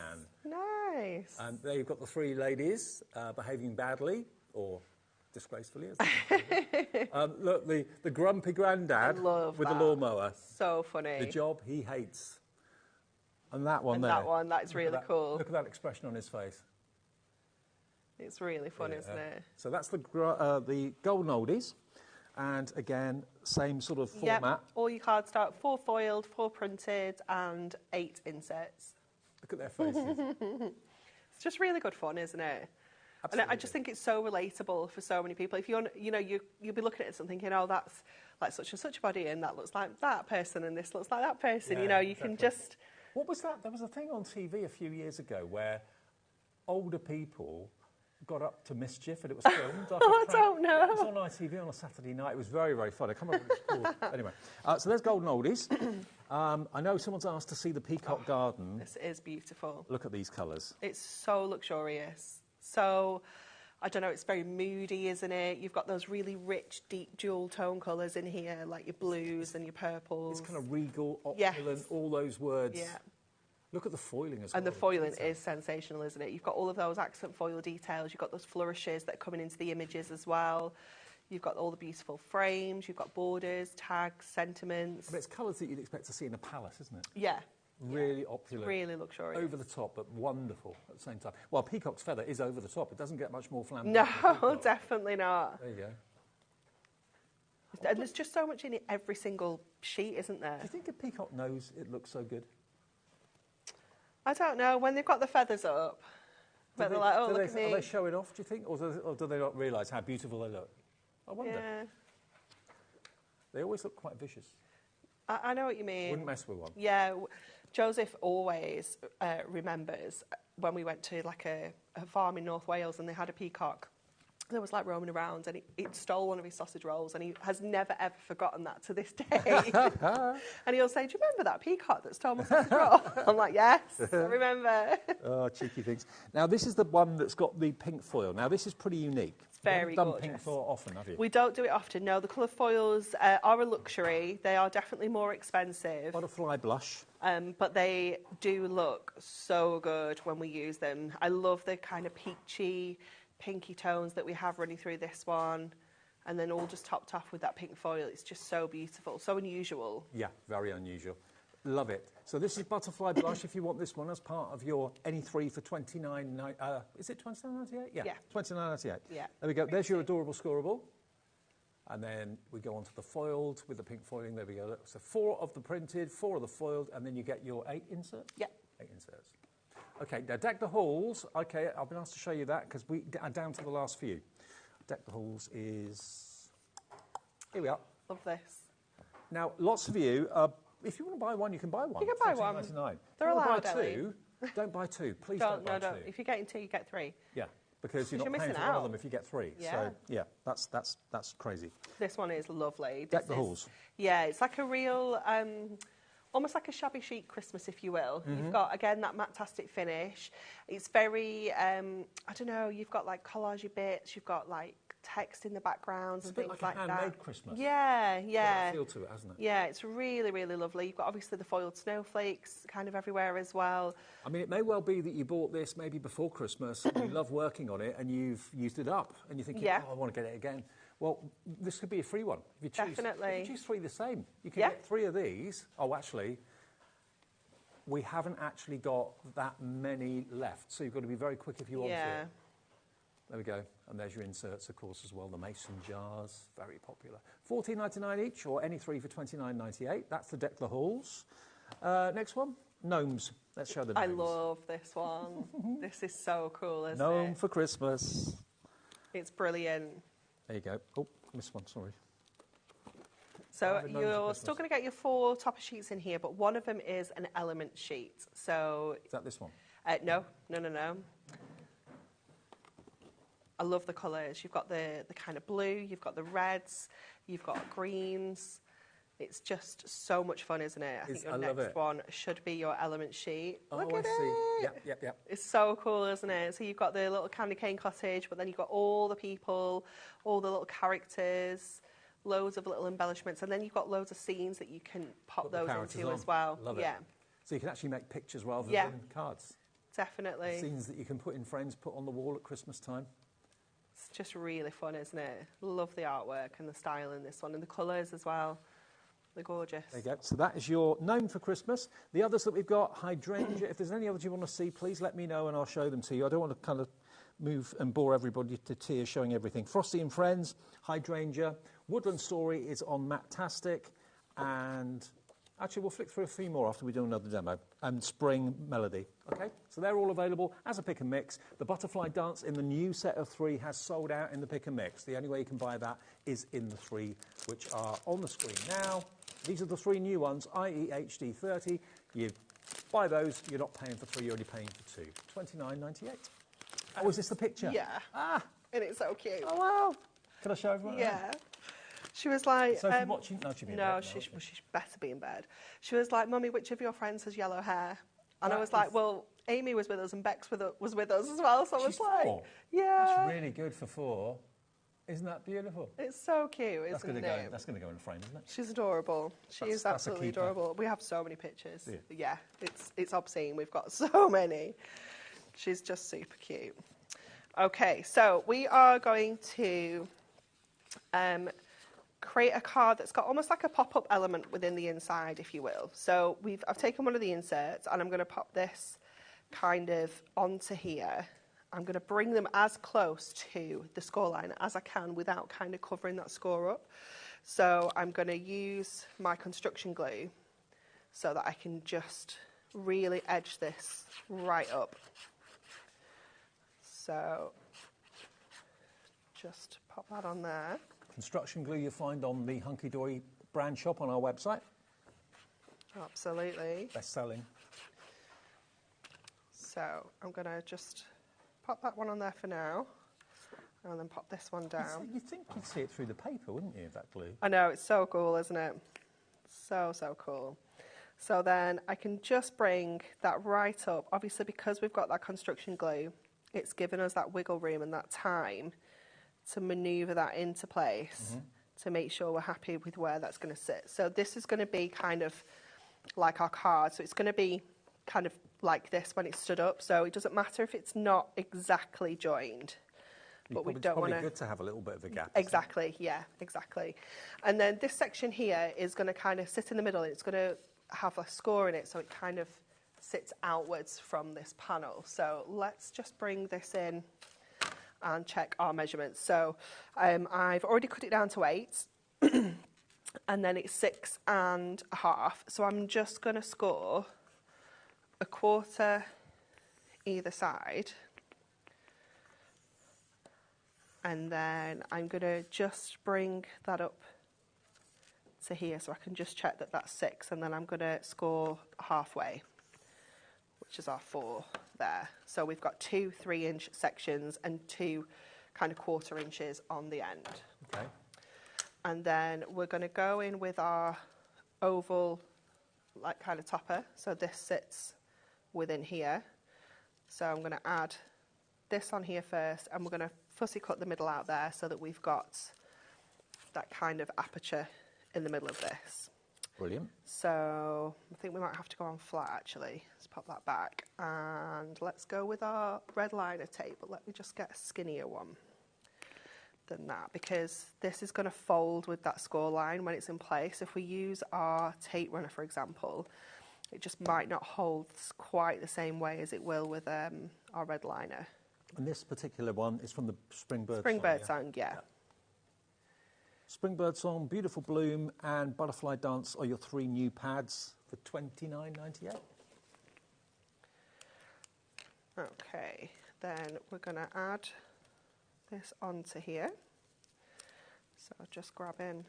Nice. And there you've got the 3 ladies behaving badly or disgracefully. Look, the grumpy granddad with the lawnmower. So funny. The job he hates. And that one and there. That one, that's really cool. Look at that expression on his face. It's really fun, isn't it? So that's the Golden Oldies. And again, same sort of format. Yep, all your cards start 4 foiled, 4 printed, and 8 inserts. Look at their faces. It's just really good fun, isn't it? And I just think it's so relatable for so many people. If you'll be looking at it and thinking, oh, that's like such and such a body, and that looks like that person, and this looks like that person. Yeah, You can just. What was that? There was a thing on TV a few years ago where older people got up to mischief, and it was filmed. I don't know. It was on ITV on a Saturday night. It was very, very fun. I can't remember what it's called. Anyway, so there's Golden Oldies. I know someone's asked to see the Peacock Garden. This is beautiful. Look at these colours. It's so luxurious. So, I don't know, it's very moody, isn't it? You've got those really rich, deep jewel tone colours in here, like your blues and your purples. It's kind of regal, opulent, all those words. Yeah. Look at the foiling as well. And the foiling is sensational, isn't it? You've got all of those accent foil details. You've got those flourishes that are coming into the images as well. You've got all the beautiful frames. You've got borders, tags, sentiments. I mean, it's colours that you'd expect to see in a palace, isn't it? Yeah. Really opulent. Really luxurious. Over the top, but wonderful at the same time. Well, Peacock's feather is over the top. It doesn't get much more flamboyant. No, definitely not. There you go. And there's just so much in it, every single sheet, isn't there? Do you think a peacock knows it looks so good? I don't know. When they've got the feathers up, but they're like, oh, look at me. Are they showing off, do you think? Or do they not realise how beautiful they look? I wonder. Yeah. They always look quite vicious. I know what you mean. Wouldn't mess with one. Yeah. Joseph always remembers when we went to like a farm in North Wales and they had a peacock that was like roaming around, and it stole one of his sausage rolls, and he has never ever forgotten that to this day. And he'll say, do you remember that peacock that stole my sausage roll? I'm like, yes, I remember. Oh, cheeky things. Now, this is the one that's got the pink foil. Now, this is pretty unique. It's very you haven't gorgeous. done pink foil often, have you? We don't do it often, no. The colour foils are a luxury. They are definitely more expensive. Butterfly blush. But they do look so good when we use them. I love the kind of peachy, pinky tones that we have running through this one, and then all just topped off with that pink foil. It's just so beautiful, so unusual. Yeah, very unusual. Love it. So this is butterfly blush. If you want this one as part of your any three for $29.98, is it $29.98? Yeah, $29.98. Yeah. There we go. There's your adorable scoreable. And then we go on to the foiled with the pink foiling. There we go. So 4 of the printed, 4 of the foiled, and then you get your 8 inserts? Yeah. 8 inserts. OK, now deck the halls. OK, I've been asked to show you that because we are down to the last few. Deck the halls is... Here we are. Love this. Now, lots of you, if you want to buy one, you can buy one. You can buy one. $14.99. They're if you allowed, want to buy 2, don't buy 2. Please don't buy 2. No. If you're getting 2, you get 3. Yeah, because you're not paying missing for one of out. them if you get 3. Yeah. So, yeah, that's crazy. This one is lovely. Deck the halls. Yeah, it's like a real... almost like a shabby chic Christmas, if you will. Mm-hmm. You've got, again, that matte-tastic finish. It's very, I don't know, you've got, like, collagey bits, you've got, like, text in the backgrounds and things like that. It's a bit like a handmade Christmas. Yeah. Got that feel to it, hasn't it? Yeah, it's really, really lovely. You've got, obviously, the foiled snowflakes kind of everywhere as well. I mean, it may well be that you bought this maybe before Christmas, and you love working on it, and you've used it up, and you're thinking, oh, I want to get it again. Well, this could be a free one. If you choose, Definitely. If you choose 3 the same, you can get 3 of these. Oh, actually, we haven't actually got that many left, so you've got to be very quick if you want to. There we go. And there's your inserts, of course, as well. The mason jars, very popular. $14.99 each, or any 3 for $29.98. That's the Deck the Halls. Next one, gnomes. Let's show the gnomes. I love this one. This is so cool, isn't it? Gnome for Christmas. It's brilliant. There you go. Oh, missed one, sorry. So you're still going to get your 4 topper sheets in here, but one of them is an element sheet. So is that this one? No. I love the colours. You've got the kind of blue, you've got the reds, you've got greens. It's just so much fun, isn't it? I think your next one should be your element sheet. Look at it. Yep. It's so cool, isn't it? So you've got the little candy cane cottage, but then you've got all the people, all the little characters, loads of little embellishments, and then you've got loads of scenes that you can pop those into as well. Love it. So you can actually make pictures rather Yeah. than cards. Definitely. Scenes that you can put in frames, put on the wall at Christmas time. It's just really fun, isn't it? Love the artwork and the style in this one, and the colours as well. They're gorgeous. There you go. So that is your gnome for Christmas. The others that we've got, hydrangea. If there's any others you want to see, please let me know and I'll show them to you. I don't want to kind of move and bore everybody to tears showing everything. Frosty and Friends, hydrangea. Woodland Story is on Matt-tastic, and Actually, we'll flick through a few more after we do another demo. And Spring Melody. Okay, so they're all available as a pick and mix. The Butterfly Dance in the new set of 3 has sold out in the pick and mix. The only way you can buy that is in the 3 which are on the screen now. These are the 3 new ones, i.e. HD 30. You buy those, you're not paying for 3, you're only paying for 2. $29.98. Oh, is this the picture? Yeah. Ah! And it's so cute. Oh, wow. Can I show everyone? Yeah. She was like... Sophie watching? No, she'd be in bed. She better be in bed. She was like, Mummy, which of your friends has yellow hair? And I was like, well, Amy was with us and Bex was with us as well. So I was like, 4? yeah. That's really good for 4. Isn't that beautiful? It's so cute, That's isn't going to it? That's going to go in a frame, isn't it? She's adorable. She is That's a absolutely keeper. adorable. We have so many pictures. Yeah. It's obscene. We've got so many. She's just super cute. Okay, so we are going to create a card that's got almost like a pop-up element within the inside, if you will. So I've taken one of the inserts and I'm going to pop this kind of onto here. I'm going to bring them as close to the score line as I can without kind of covering that score up. So I'm going to use my construction glue so that I can just really edge this right up. So just pop that on there. Construction glue you'll find on the Hunky Dory brand shop on our website. Absolutely. Best selling. So I'm going to just pop that one on there for now and then pop this one down. You'd think you'd see it through the paper, wouldn't you, that glue? I know, it's so cool, isn't it? So, so cool. So then I can just bring that right up. Obviously, because we've got that construction glue, it's given us that wiggle room and that time to manoeuvre that into place to make sure we're happy with where that's going to sit. So this is going to be kind of like our card. So it's going to be kind of like this when it's stood up. So it doesn't matter if it's not exactly joined. But we don't want to... It's probably good to have a little bit of a gap. Exactly, yeah, exactly. And then this section here is going to kind of sit in the middle. It's going to have a score in it, so it kind of sits outwards from this panel. So let's just bring this in and check our measurements. So I've already cut it down to 8, and then it's 6.5. So I'm just going to score a quarter either side. And then I'm going to just bring that up to here so I can just check that that's 6, and then I'm going to score halfway, which is our 4 there. So we've got 2 3-inch sections and 2 kind of quarter inches on the end. Okay. And then we're going to go in with our oval like kind of topper. So this sits within here. So I'm going to add this on here first, and we're going to fussy cut the middle out there so that we've got that kind of aperture in the middle of this. Brilliant. So I think we might have to go on flat actually. Let's pop that back and let's go with our red liner tape, but let me just get a skinnier one than that because this is going to fold with that score line when it's in place. If we use our tape runner, for example, it just might not hold quite the same way as it will with our red liner. And this particular one is from the Springbird Song, yeah. Springbird Song, Beautiful Bloom, and Butterfly Dance are your 3 new pads for $29.98. Okay, then we're going to add this onto here. So just grab in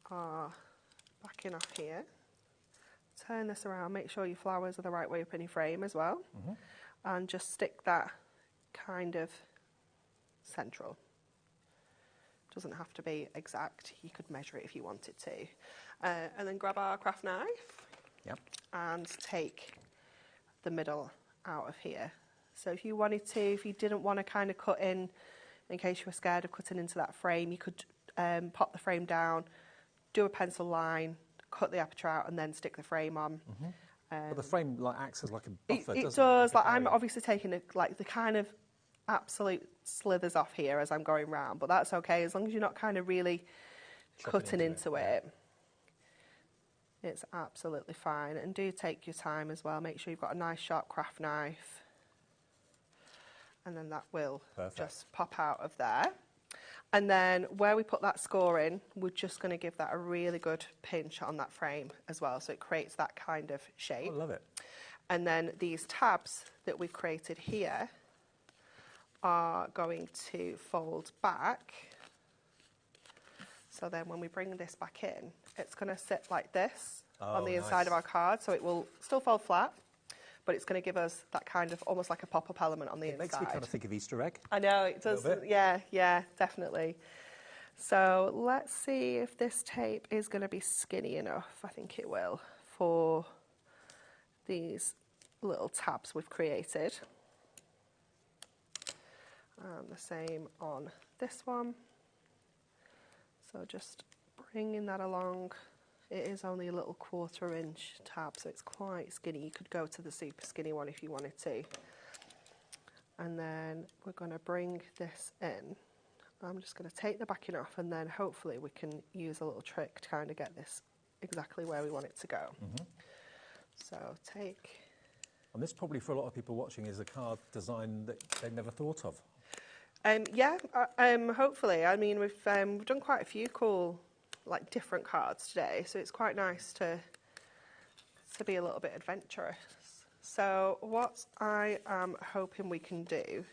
our backing off here. Turn this around, make sure your flowers are the right way up in your frame as well. And just stick that kind of central. Doesn't have to be exact. You could measure it if you wanted to. And then grab our craft knife and take the middle out of here. So if you wanted to, if you didn't want to kind of cut in case you were scared of cutting into that frame, you could pop the frame down, do a pencil line, cut the aperture out, and then stick the frame on. But the frame acts as like a buffer, it doesn't it? does. Like I'm obviously taking the kind of absolute slithers off here as I'm going round, but that's okay as long as you're not kind of really cutting into it. It's absolutely fine. And do take your time as well. Make sure you've got a nice sharp craft knife, and then that will just pop out of there. And then where we put that score in, we're just going to give that a really good pinch on that frame as well, so it creates that kind of shape. I love it. And then these tabs that we've created here are going to fold back. So then when we bring this back in, it's going to sit like this on the inside of our card, so it will still fold flat, but it's going to give us that kind of almost like a pop-up element on the inside. It makes me kind of think of Easter egg. I know, it does. Yeah, definitely. So let's see if this tape is going to be skinny enough. I think it will for these little tabs we've created. The same on this one. So just bringing that along. It is only a little 1/4 inch tab, so it's quite skinny. You could go to the super skinny one if you wanted to. And then we're going to bring this in. I'm just going to take the backing off, and then hopefully we can use a little trick to kind of get this exactly where we want it to go. So take... And this probably for a lot of people watching is a card design that they never thought of. Hopefully. I mean, we've done quite a few cool, like, different cards today, so it's quite nice to be a little bit adventurous. So what I am hoping we can do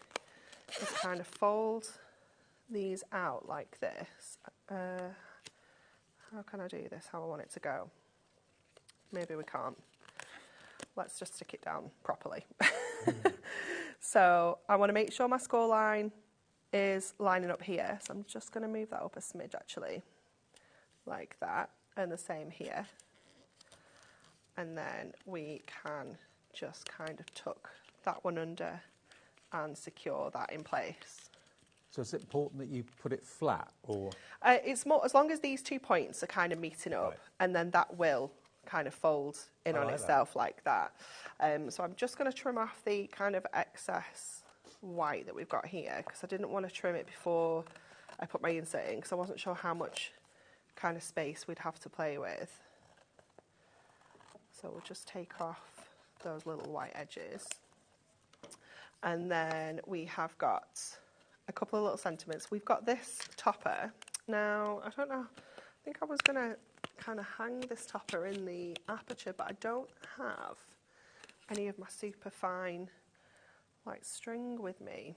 is kind of fold these out like this. How can I do this? How I want it to go? Maybe we can't. Let's just stick it down properly. So I want to make sure my score line is lining up here. So I'm just going to move that up a smidge actually, like that, and the same here. And then we can just kind of tuck that one under and secure that in place. So is it important that you put it flat, or? It's more, as long as these 2 points are kind of meeting up, and then that will kind of fold in on itself like that. So I'm just going to trim off the kind of excess white that we've got here, because I didn't want to trim it before I put my insert in, because I wasn't sure how much kind of space we'd have to play with. So we'll just take off those little white edges. And then we have got a couple of little sentiments. We've got this topper. Now, I don't know, I think I was going to kind of hang this topper in the aperture, but I don't have any of my super fine like string with me.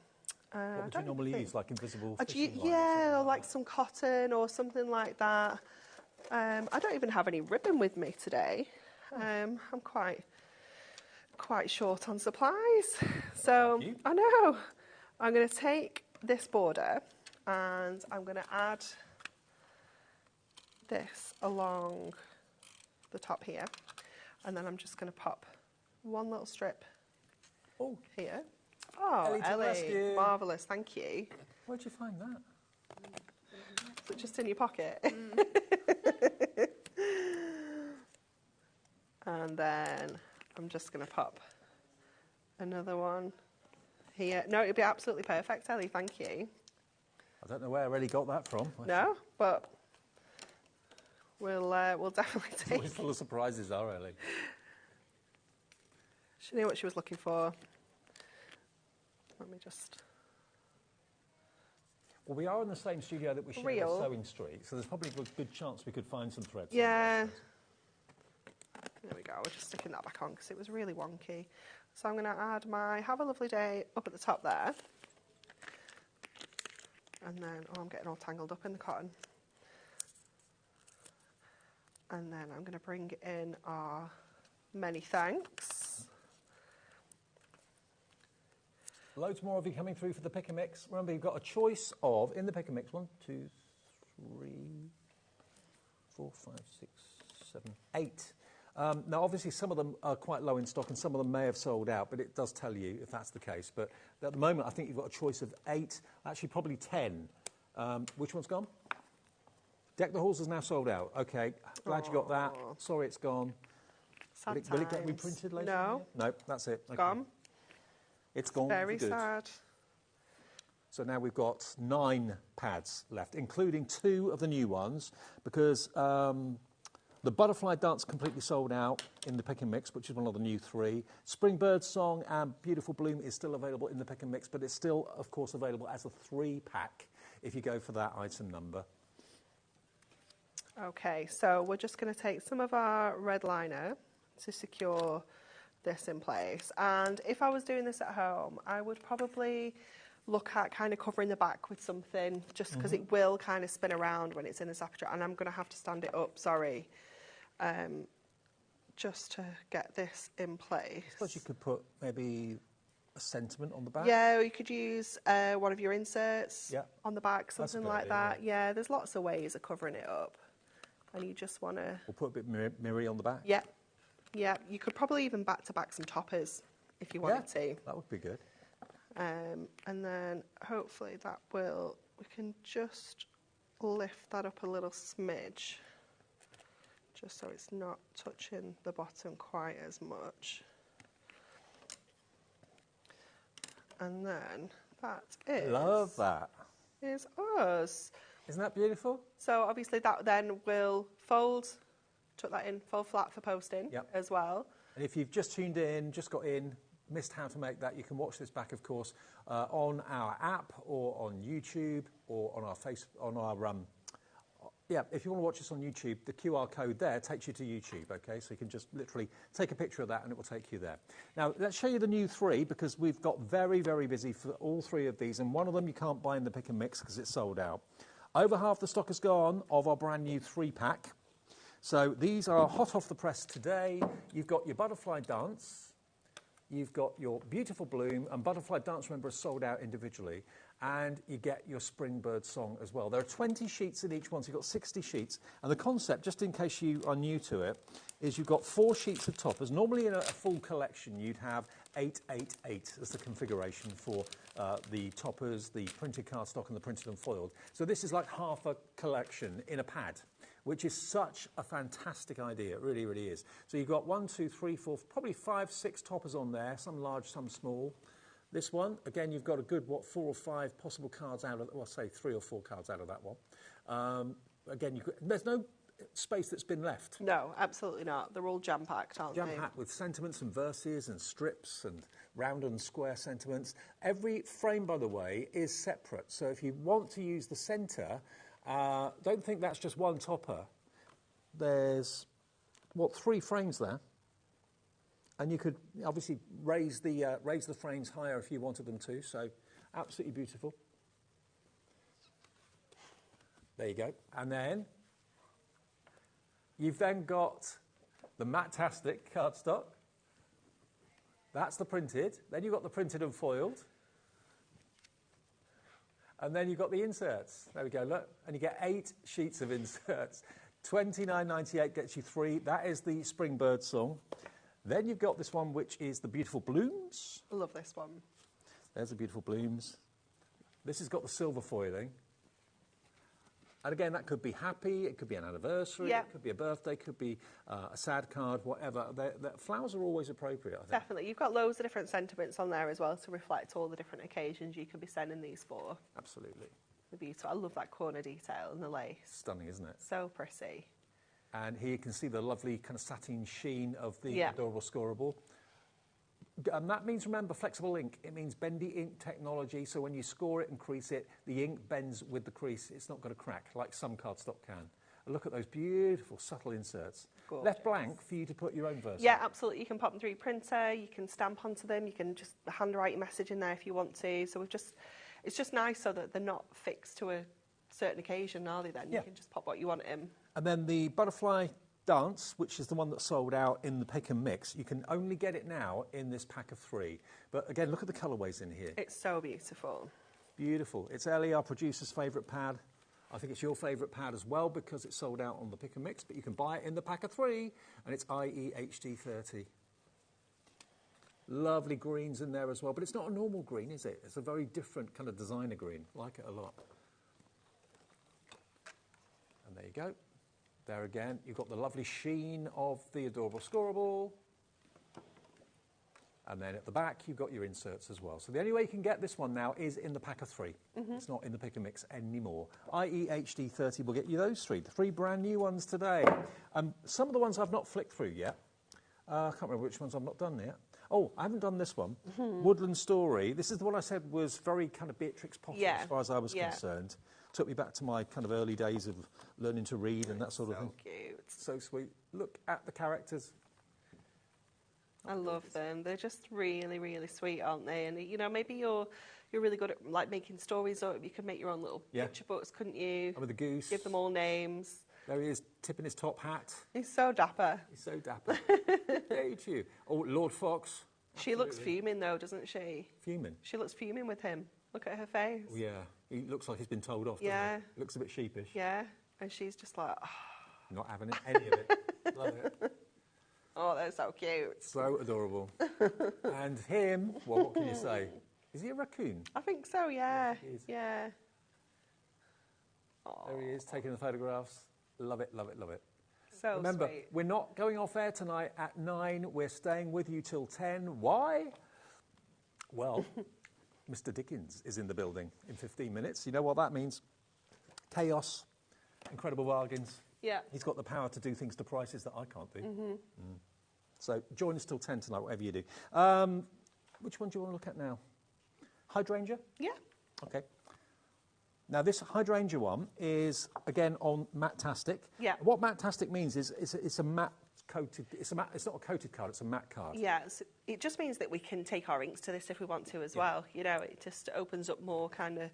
What would you normally use, like invisible fishing line? Yeah, or like some cotton or something like that. I don't even have any ribbon with me today. I'm quite short on supplies. So I know. I'm going to take this border and I'm going to add this along the top here, and then I'm just going to pop one little strip here. Oh, Ellie, marvellous, thank you. Where'd you find that? Is it just in your pocket? And then I'm just going to pop another one here. No, it'll be absolutely perfect, Ellie, thank you. I don't know where I really got that from. No, but we'll definitely take it. Always full of surprises, are Ellie? She knew what she was looking for. Let me just... Well, we are in the same studio that we share with Sewing Street, so there's probably a good chance we could find some threads. Yeah. There we go. We're just sticking that back on because it was really wonky. So I'm going to add my Have a Lovely Day up at the top there. And then, I'm getting all tangled up in the cotton. And then I'm going to bring in our Many Thanks. Loads more of you coming through for the pick and mix. Remember, you've got a choice of, in the pick and mix, 1, 2, 3, 4, 5, 6, 7, 8. Now, obviously, some of them are quite low in stock and some of them may have sold out, but it does tell you if that's the case. But at the moment, I think you've got a choice of 8, actually probably 10. Which one's gone? Deck the Halls is now sold out. Okay, glad you got that. Sorry it's gone. Will it get reprinted later? No. No, that's it. Okay. Gone. It's gone. Very for good. sad. So now we've got 9 pads left, including 2 of the new ones, because the Butterfly Dance completely sold out in the pick and mix, which is one of the new 3. Spring Bird Song and Beautiful Bloom is still available in the pick and mix, but it's still, of course, available as a 3-pack if you go for that item number. Okay, so we're just going to take some of our red liner to secure this in place. And if I was doing this at home, I would probably look at kind of covering the back with something, just because it will kind of spin around when it's in this aperture. And I'm going to have to stand it up, sorry, just to get this in place. I suppose you could put maybe a sentiment on the back. Yeah, or you could use one of your inserts on the back, something like that. Yeah, there's lots of ways of covering it up. And you just want to... We'll put a bit mirrory on the back. Yeah, yeah. You could probably even back-to-back some toppers if you wanted to. That would be good. And then hopefully that will... We can just lift that up a little smidge, just so it's not touching the bottom quite as much. And then that is... Love that. Is us. Isn't that beautiful? So obviously that then will fold, tuck that in, fold flat for posting as well. And if you've just tuned in, just got in, missed how to make that, you can watch this back, of course, on our app or on YouTube or on our if you want to watch this on YouTube, the QR code there takes you to YouTube, okay? So you can just literally take a picture of that and it will take you there. Now, let's show you the new 3 because we've got very, very busy for all 3 of these, and one of them you can't buy in the pick and mix because it's sold out. Over half the stock is gone of our brand new 3-pack. So these are hot off the press today. You've got your butterfly dance, you've got your beautiful bloom, and butterfly dance, remember, is sold out individually. And you get your springbird song as well. There are 20 sheets in each one, so you've got 60 sheets. And the concept, just in case you are new to it, is you've got 4 sheets of toppers. Normally in a full collection, you'd have 8, 8, 8 as the configuration for the toppers, the printed cardstock, and the printed and foiled. So this is like half a collection in a pad, which is such a fantastic idea. It really, really is. So you've got 1, 2, 3, 4, probably 5, 6 toppers on there, some large, some small. This one, again, you've got a good, 4 or 5 possible cards out of, well, say 3 or 4 cards out of that one. Again, there's no space that's been left. No, absolutely not. They're all jam-packed, aren't they? Jam-packed with sentiments and verses and strips and round and square sentiments. Every frame, by the way, is separate. So if you want to use the centre, don't think that's just one topper. There's, 3 frames there. And you could obviously raise the frames higher if you wanted them to. So absolutely beautiful. There you go. And then you've then got the Matastic cardstock. That's the printed. Then you've got the printed and foiled. And then you've got the inserts. There we go, look. And you get 8 sheets of inserts. $29.98 gets you 3. That is the Springbird song. Then you've got this one, which is the Beautiful Blooms. I love this one. There's the Beautiful Blooms. This has got the silver foiling. And again, that could be happy, it could be an anniversary, it could be a birthday, it could be a sad card, whatever. The flowers are always appropriate, I think. Definitely. You've got loads of different sentiments on there as well to reflect all the different occasions you could be sending these for. Absolutely. The beautiful. I love that corner detail and the lace. Stunning, isn't it? So pretty. And here you can see the lovely kind of satin sheen of the adorable scorable. And that means, remember, flexible ink. It means bendy ink technology, so when you score it and crease it, the ink bends with the crease. It's not going to crack like some cardstock can. And look at those beautiful, subtle inserts. Gorgeous. Left blank for you to put your own verse Yeah, absolutely. You can pop them through your printer, you can stamp onto them, you can just handwrite your message in there if you want to. So it's just nice so that they're not fixed to a certain occasion, are they then? You can just pop what you want in. And then the butterfly dance, which is the one that sold out in the pick and mix, you can only get it now in this pack of 3. But again, look at the colourways in here. It's so beautiful. Beautiful. It's Ellie, our producer's favourite pad. I think it's your favourite pad as well because it's sold out on the pick and mix, but you can buy it in the pack of 3, and it's IEHD30. Lovely greens in there as well, but it's not a normal green, is it? It's a very different kind of designer green. Like it a lot. And there you go. There again, you've got the lovely sheen of the adorable scorable. And then at the back, you've got your inserts as well. So the only way you can get this one now is in the pack of 3. It's not in the pick and mix anymore. IEHD30 will get you those 3. The 3 brand new ones today. Some of the ones I've not flicked through yet. I can't remember which ones I've not done yet. Oh, I haven't done this one. Mhm. Woodland Story. This is the one I said was very kind of Beatrix Potter Yeah. as far as I was Yeah. concerned. Took me back to my kind of early days of learning to read and that sort of thing. So cute. So sweet. Look at the characters. I love them. They're just really, really sweet, aren't they? And you know, maybe you're really good at like making stories up. You could make your own little Yeah. picture books, couldn't you? And with the goose. Give them all names. There he is, tipping his top hat. He's so dapper. He's so dapper. Yay to you. Oh, Lord Fox. She looks Absolutely. fuming though, doesn't she? Fuming. She looks fuming with him. Look at her face. Oh, yeah. He looks like he's been told off. Yeah. Doesn't he? Looks a bit sheepish. Yeah. And she's just like, Not having any of it. Love it. oh, they're so cute. So adorable. And him, well, what can you say? Is he a raccoon? I think so, yeah. he is. Yeah. There he is, taking the photographs. Love it, love it, love it. So Remember, sweet. we're not going off air tonight at 9. We're staying with you till 10. Why? Well, Mr. Dickens is in the building in 15 minutes. You know what that means? Chaos, incredible bargains. Yeah. He's got the power to do things to prices that I can't do. Mhm. So join us till 10 tonight, whatever you do. Which one do you want to look at now? Hydrangea? Yeah. Okay. Now, this hydrangea one is, again, on Matte-tastic. Yeah. What Matte-tastic means is it's a matte coated, it's not a coated card, it's a matte card. Yes, it just means that we can take our inks to this if we want to as well. You know, it just opens up more kind of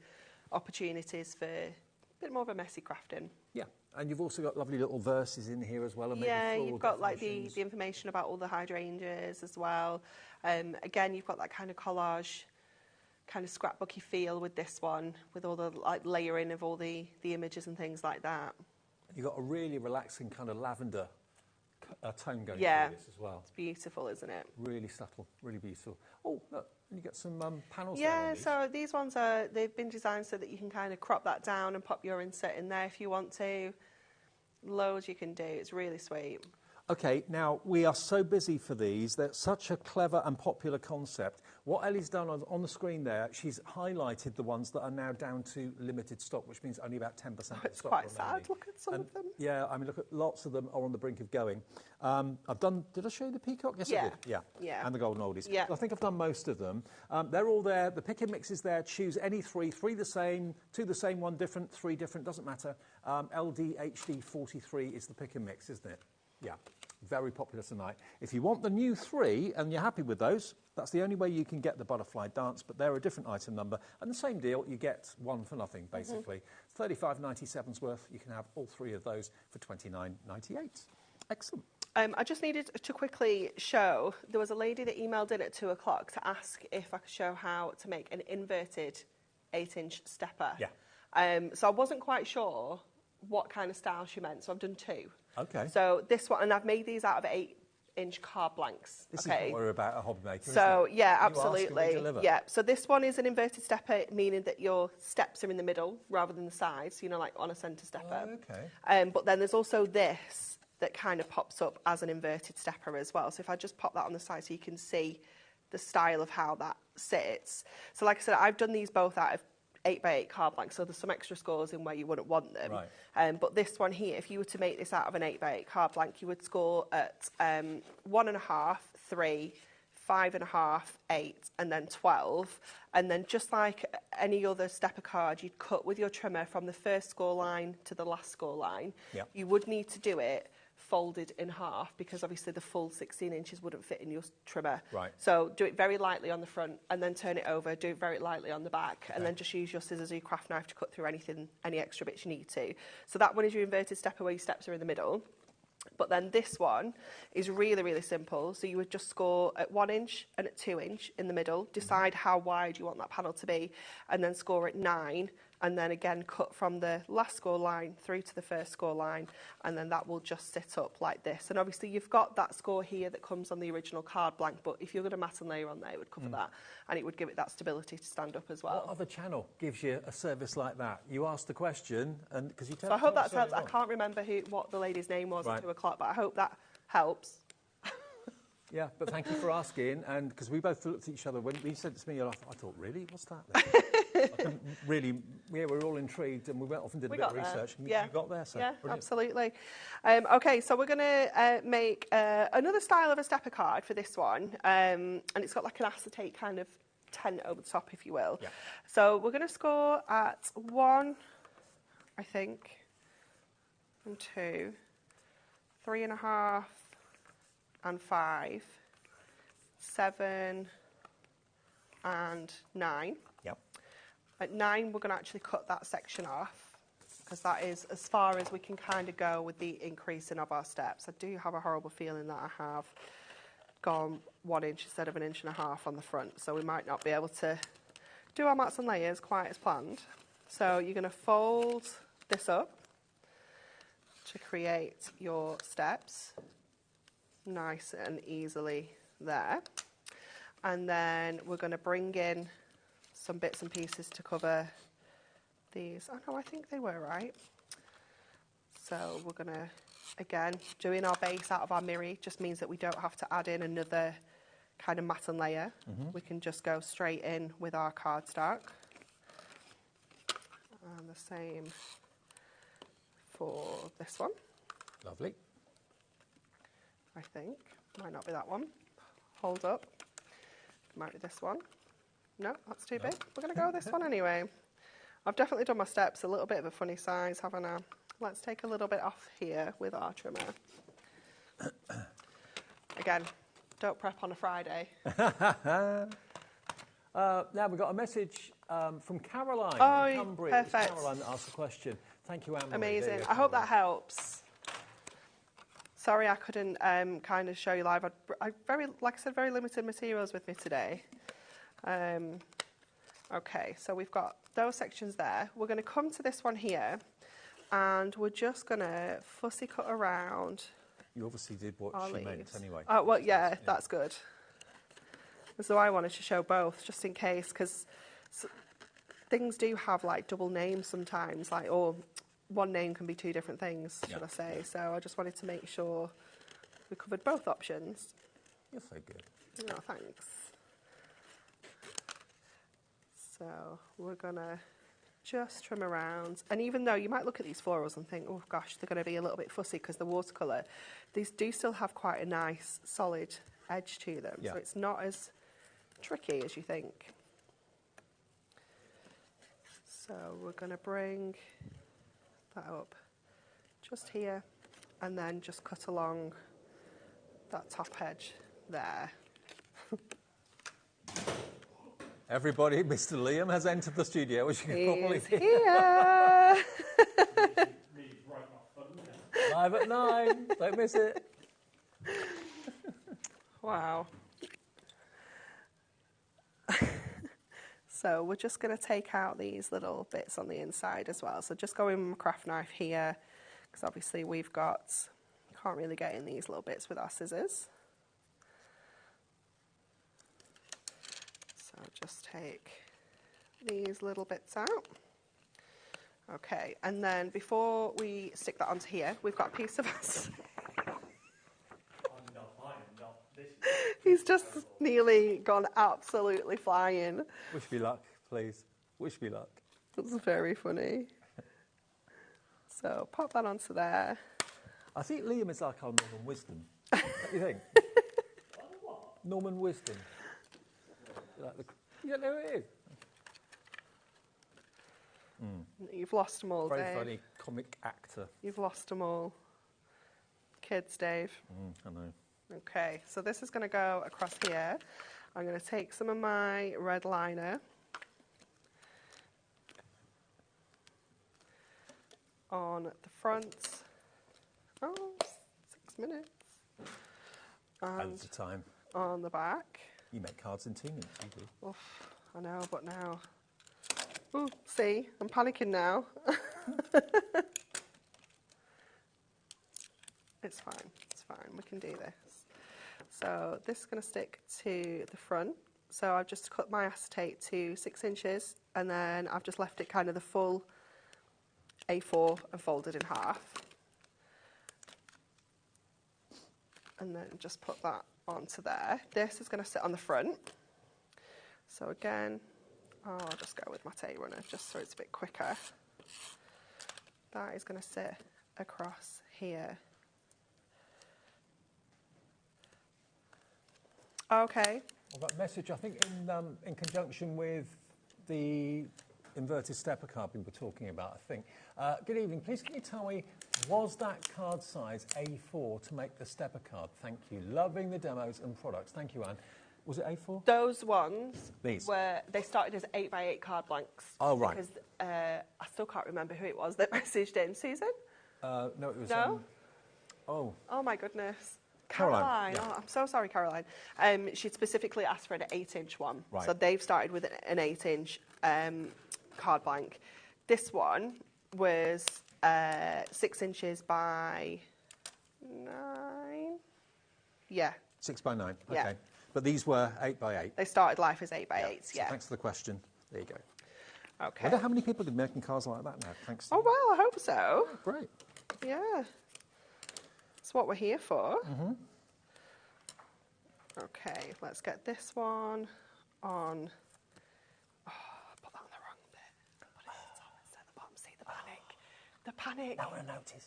opportunities for a bit more of a messy crafting. Yeah, and you've also got lovely little verses in here as well. And maybe Yeah, floral you've got like definitions. the information about all the hydrangeas as well. Again, you've got that kind of collage, kind of scrapbooky feel with this one, with all the like layering of all the images and things like that. You've got a really relaxing kind of lavender tone going Yeah, through this as well. it's beautiful, isn't it? Really subtle, really beautiful. Oh, look, and you get some panels there. Yeah, on these. so these ones they've been designed so that you can kind of crop that down and pop your insert in there if you want to. Loads you can do. It's really sweet. Okay, now, we are so busy for these. They're such a clever and popular concept. What Ellie's done on the screen there, she's highlighted the ones that are now down to limited stock, which means only about 10% of the It's stock. quite sad. Look at some of them. Yeah, I mean, look at lots of them are on the brink of going. Did I show you the peacock? Yes, Yeah. I did. Yeah. Yeah. And the golden oldies. Yeah. I think I've done most of them. They're all there. The pick and mix is there. Choose any three the same, two the same, one different, three different, doesn't matter. LD, HD 43 is the pick and mix, isn't it? Yeah. Very popular tonight. If you want the new 3 and you're happy with those, that's the only way you can get the butterfly dance, but they're a different item number. And the same deal, you get one for nothing, basically. $35.97's worth. You can have all 3 of those for $29.98. Excellent. I just needed to quickly show, there was a lady that emailed in at 2 o'clock to ask if I could show how to make an inverted 8-inch stepper. Yeah. So I wasn't quite sure what kind of style she meant, so I've done 2. Okay. So this one, and I've made these out of 8-inch card blanks. This is okay. what we're about, a HobbyMaker, So, isn't it? yeah, You ask and we absolutely. deliver. Yeah, so this one is an inverted stepper, meaning that your steps are in the middle rather than the sides, you know, like on a centre stepper. Oh, okay. But then there's also this that kind of pops up as an inverted stepper as well. So if I just pop that on the side so you can see the style of how that sits. So like I said, I've done these both out of 8x8 card blanks, so there's some extra scores in where you wouldn't want them. Right. But this one here, if you were to make this out of an 8x8 card blank, you would score at 1.5, 3, 5.5, 8, and then 12. And then just like any other stepper card, you'd cut with your trimmer from the first score line to the last score line. Yep. You would need to do it folded in half because obviously the full 16 inches wouldn't fit in your trimmer. Right. So do it very lightly on the front and then turn it over, do it very lightly on the back, and then just use your scissors or your craft knife to cut through any extra bits you need to. So that one is your inverted stepper where your steps are in the middle. But then this one is really, really simple. So you would just score at 1 inch and at 2 inch in the middle, decide how wide you want that panel to be, and then score at 9, and then again cut from the last score line through to the first score line, and then that will just sit up like this. And obviously you've got that score here that comes on the original card blank, but if you're going to mat and layer on there, it would cover that, and it would give it that stability to stand up as well. What other channel gives you a service like that? You ask the question, and because you tell So I hope tell us that helps. I earlier on. can't remember what the lady's name was Right. at 2 o'clock, but I hope that helps. Yeah, but thank you for asking, and because we both looked at each other when you said it to me, I thought, really? What's that then? couldn't really, we're all intrigued, and we went off and did a bit of research. And you got there, so yeah, brilliant. absolutely. Okay, so we're going to make another style of a stepper card for this one, and it's got like an acetate kind of tent over the top, if you will. Yeah. So we're going to score at 1, I think, and 2, 3.5, and 5, 7, and 9. Yep. At 9, we're going to actually cut that section off, because that is as far as we can kind of go with the increasing of our steps. I do have a horrible feeling that I have gone 1 inch instead of 1.5 inches on the front, so we might not be able to do our mats and layers quite as planned. So you're going to fold this up to create your steps nice and easily there, and then we're going to bring in some bits and pieces to cover these. Oh no, I think they were right. So we're going to, again, doing our base out of our mirror just means that we don't have to add in another kind of mat and layer. We can just go straight in with our cardstock. And the same for this one. Lovely. I think. Might not be that one. Hold up. Might be this one. No, that's too big. We're going to go with this one anyway. I've definitely done my steps a little bit of a funny size, haven't I? Let's take a little bit off here with our trimmer. Again, don't prep on a Friday. Now we've got a message from Caroline in Cumbria. Perfect. Caroline asked a question. Thank you, Anne-Marie. Amazing. I hope that helps. Sorry I couldn't kind of show you live. I like I said, very limited materials with me today. Okay, so we've got those sections there. We're going to come to this one here, and we're just going to fussy cut around. You obviously did what she meant anyway. Oh, well, yeah, that's good. So I wanted to show both, just in case, because things do have like double names sometimes, like, or one name can be two different things, should I say. So I just wanted to make sure we covered both options. You're so good. Oh, thanks. So we're going to just trim around. And even though you might look at these florals and think, oh gosh, they're going to be a little bit fussy because they're watercolour, these do still have quite a nice solid edge to them. Yeah. So it's not as tricky as you think. So we're going to bring that up just here, and then just cut along that top edge there. Everybody, Mr. Liam has entered the studio, as you can probably hear. Here. Live at 9, don't miss it. Wow. So we're just going to take out these little bits on the inside as well. So just go in with my craft knife here, because obviously we've got, can't really get in these little bits with our scissors. So just take these little bits out. Okay, and then before we stick that onto here, we've got a piece of us. He's just nearly gone absolutely flying. Wish me luck, please. Wish me luck. That's very funny. So pop that onto there. I think Liam is like our Norman Wisdom. What do you think? Norman Wisdom. Yeah, there it is. You've lost them all, Very Dave. funny comic actor. You've lost them all. Kids, Dave. I know. Okay, so this is going to go across here. I'm going to take some of my red liner on the front. Oh, 6 minutes. And the time. On the back. You make cards in 2 minutes, you do. Oof, I know, but now... Ooh, see, I'm panicking now. It's fine, we can do this. So this is going to stick to the front. So I've just cut my acetate to 6 inches, and then I've just left it kind of the full A4 and folded in half. And then just put that onto there. This is going to sit on the front. So again, I'll just go with my tape runner just so it's a bit quicker. That is going to sit across here. Okay. Well, that message, I think, in conjunction with the inverted stepper card we were talking about, I think. Good evening. Please can you tell me, was that card size A4 to make the stepper card? Thank you. Loving the demos and products. Thank you, Anne. Was it A4? Those ones These? they started as 8x8 card blanks. Oh, right. Because I still can't remember who it was that messaged in. Susan? No, it was... No? Oh, my goodness. Caroline. Yeah. Oh, I'm so sorry, Caroline. She specifically asked for an 8-inch one. Right. So they've started with an 8-inch card blank. This one was 6 inches by 9. Yeah. 6 by 9. Yeah. Okay. But these were 8 by 8. They started life as 8x8s, So thanks for the question. There you go. Okay. I wonder how many people are making cars like that now. Thanks. Oh, well, I hope so. Great. Yeah. That's what we're here for. Mm-hmm. Okay, let's get this one on. Oh, I put that on the wrong bit. What is it on? It's at the bottom. See the panic. The panic. No one will notice.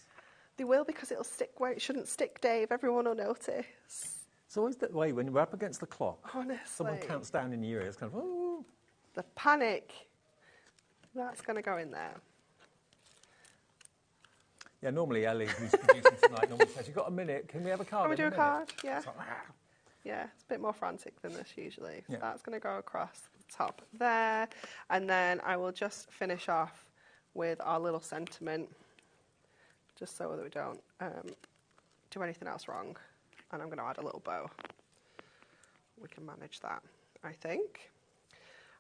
They will, because it'll stick where it shouldn't stick, Dave. Everyone will notice. It's always that way when you're up against the clock. Honestly. Someone counts down in your ear. It's kind of, oh. The panic. That's going to go in there. Yeah, normally Ellie, who's producing tonight, normally says, you've got a minute, can we have a card? Can we do a card? Yeah. It's like, ah. Yeah, it's a bit more frantic than this usually. So Yeah. that's going to go across the top there. And then I will just finish off with our little sentiment, just so that we don't do anything else wrong. And I'm going to add a little bow. We can manage that, I think.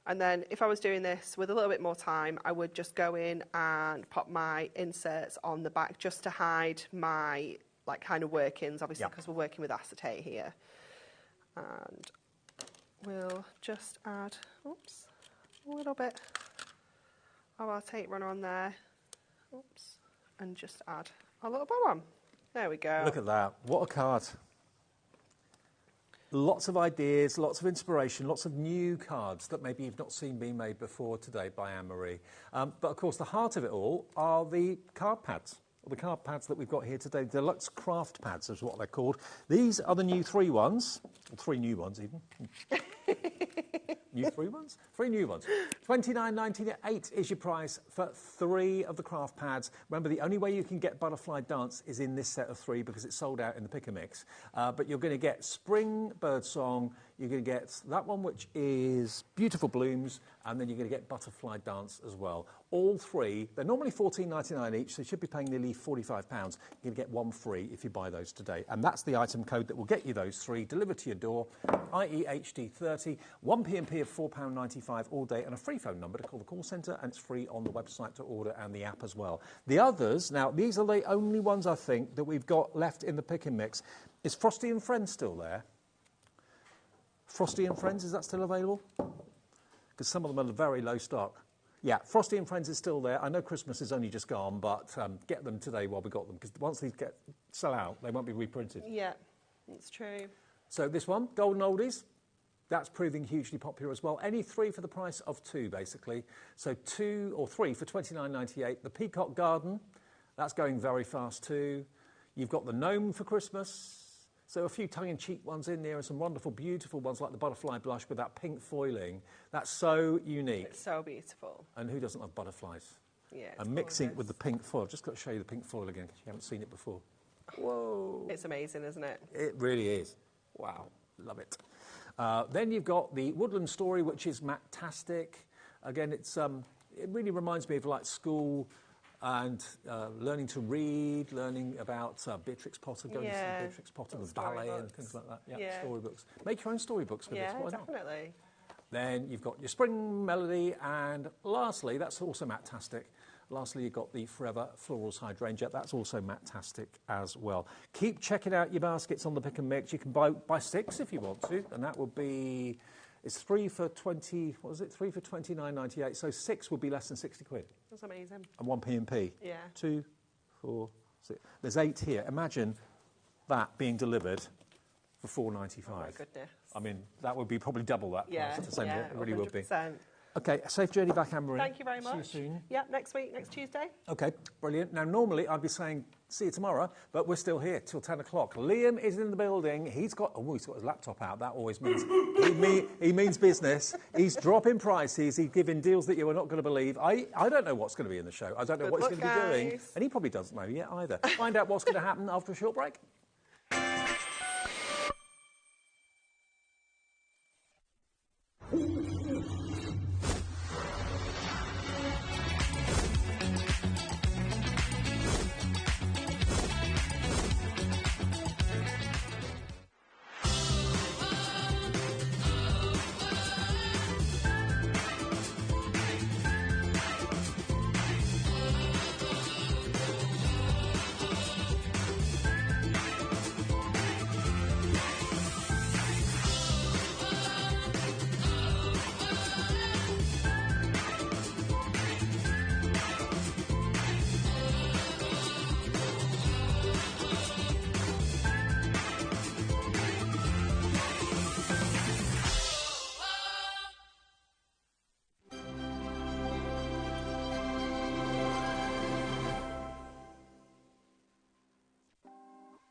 And then if I was doing this with a little bit more time, I would just go in and pop my inserts on the back just to hide my kind of workings, obviously, because we're working with acetate here. And we'll just add, a little bit of our tape runner on there. And just add a little bow on. There we go. Look at that. What a card. Lots of ideas, lots of inspiration, lots of new cards that maybe you've not seen being made before today by Anne-Marie. But of course, the heart of it all are the card pads. The card pads that we've got here today, Deluxe Craft Pads is what they're called. These are the new 3 ones, or 3 new ones even. New 3 ones? 3 new ones. $29.98 is your price for 3 of the craft pads. Remember, the only way you can get Butterfly Dance is in this set of 3 because it's sold out in the Pick and Mix. But you're going to get Spring Birdsong, you're going to get that one which is Beautiful Blooms, and then you're going to get Butterfly Dance as well. All 3, they're normally $14.99 each, so you should be paying nearly £45. You're going to get 1 free if you buy those today. And that's the item code that will get you those 3 delivered to your door, i.e. HD30, 1 P&P of £4.95 all day, and a free phone number to call the call centre, and it's free on the website to order and the app as well. The others, now these are the only ones I think that we've got left in the Pick and Mix. Is Frosty and Friends still there? Frosty and Friends, is that still available? Because some of them are very low stock. Yeah, Frosty and Friends is still there. I know Christmas is only just gone, but get them today while we got them, because once these sell out, they won't be reprinted. Yeah, that's true. So this one, Golden Oldies, that's proving hugely popular as well. Any 3 for the price of 2, basically. So 2 or 3 for $29.98. The Peacock Garden, that's going very fast too. You've got the Gnome for Christmas. So a few tongue-in-cheek ones in there and some wonderful, beautiful ones like the Butterfly Blush with that pink foiling. That's so unique. It's so beautiful. And who doesn't love butterflies? Yeah, And mixing it with the pink foil. I've just got to show you the pink foil again because you haven't seen it before. Whoa. It's amazing, isn't it? It really is. Wow. Love it. Then you've got the Woodland Story, which is matte-tastic. Again, it really reminds me of like school and learning to read, learning about Beatrix Potter, going to see Beatrix Potter, the ballet and things like that. Yeah, storybooks. Make your own storybooks with this. Why not? Definitely. Then you've got your Spring Melody, and lastly, that's also matte-tastic. Lastly, you've got the Forever Florals Hydrangea. That's also matte-tastic as well. Keep checking out your baskets on the Pick and Mix. You can buy 6 if you want to, and that would be... It's 3 for 20, what was it? 3 for $29.98. So 6 would be less than 60 quid. That's amazing. And 1 P&P. Yeah. 2, 4, 6. There's 8 here. Imagine that being delivered for $4.95. Oh my goodness. I mean, that would be probably double that price. Yeah, It really would be. Okay, a safe journey back, Anne-Marie. Thank you very much. See you soon. Yeah, next week, next Tuesday. Okay, brilliant. Now, normally I'd be saying see you tomorrow, but we're still here till 10 o'clock. Liam is in the building. He's got his laptop out. That always means he means business. He's dropping prices. He's giving deals that you are not going to believe. I don't know what's going to be in the show. I don't know what he's going to be doing. And he probably doesn't know yet either. Find out what's going to happen after a short break.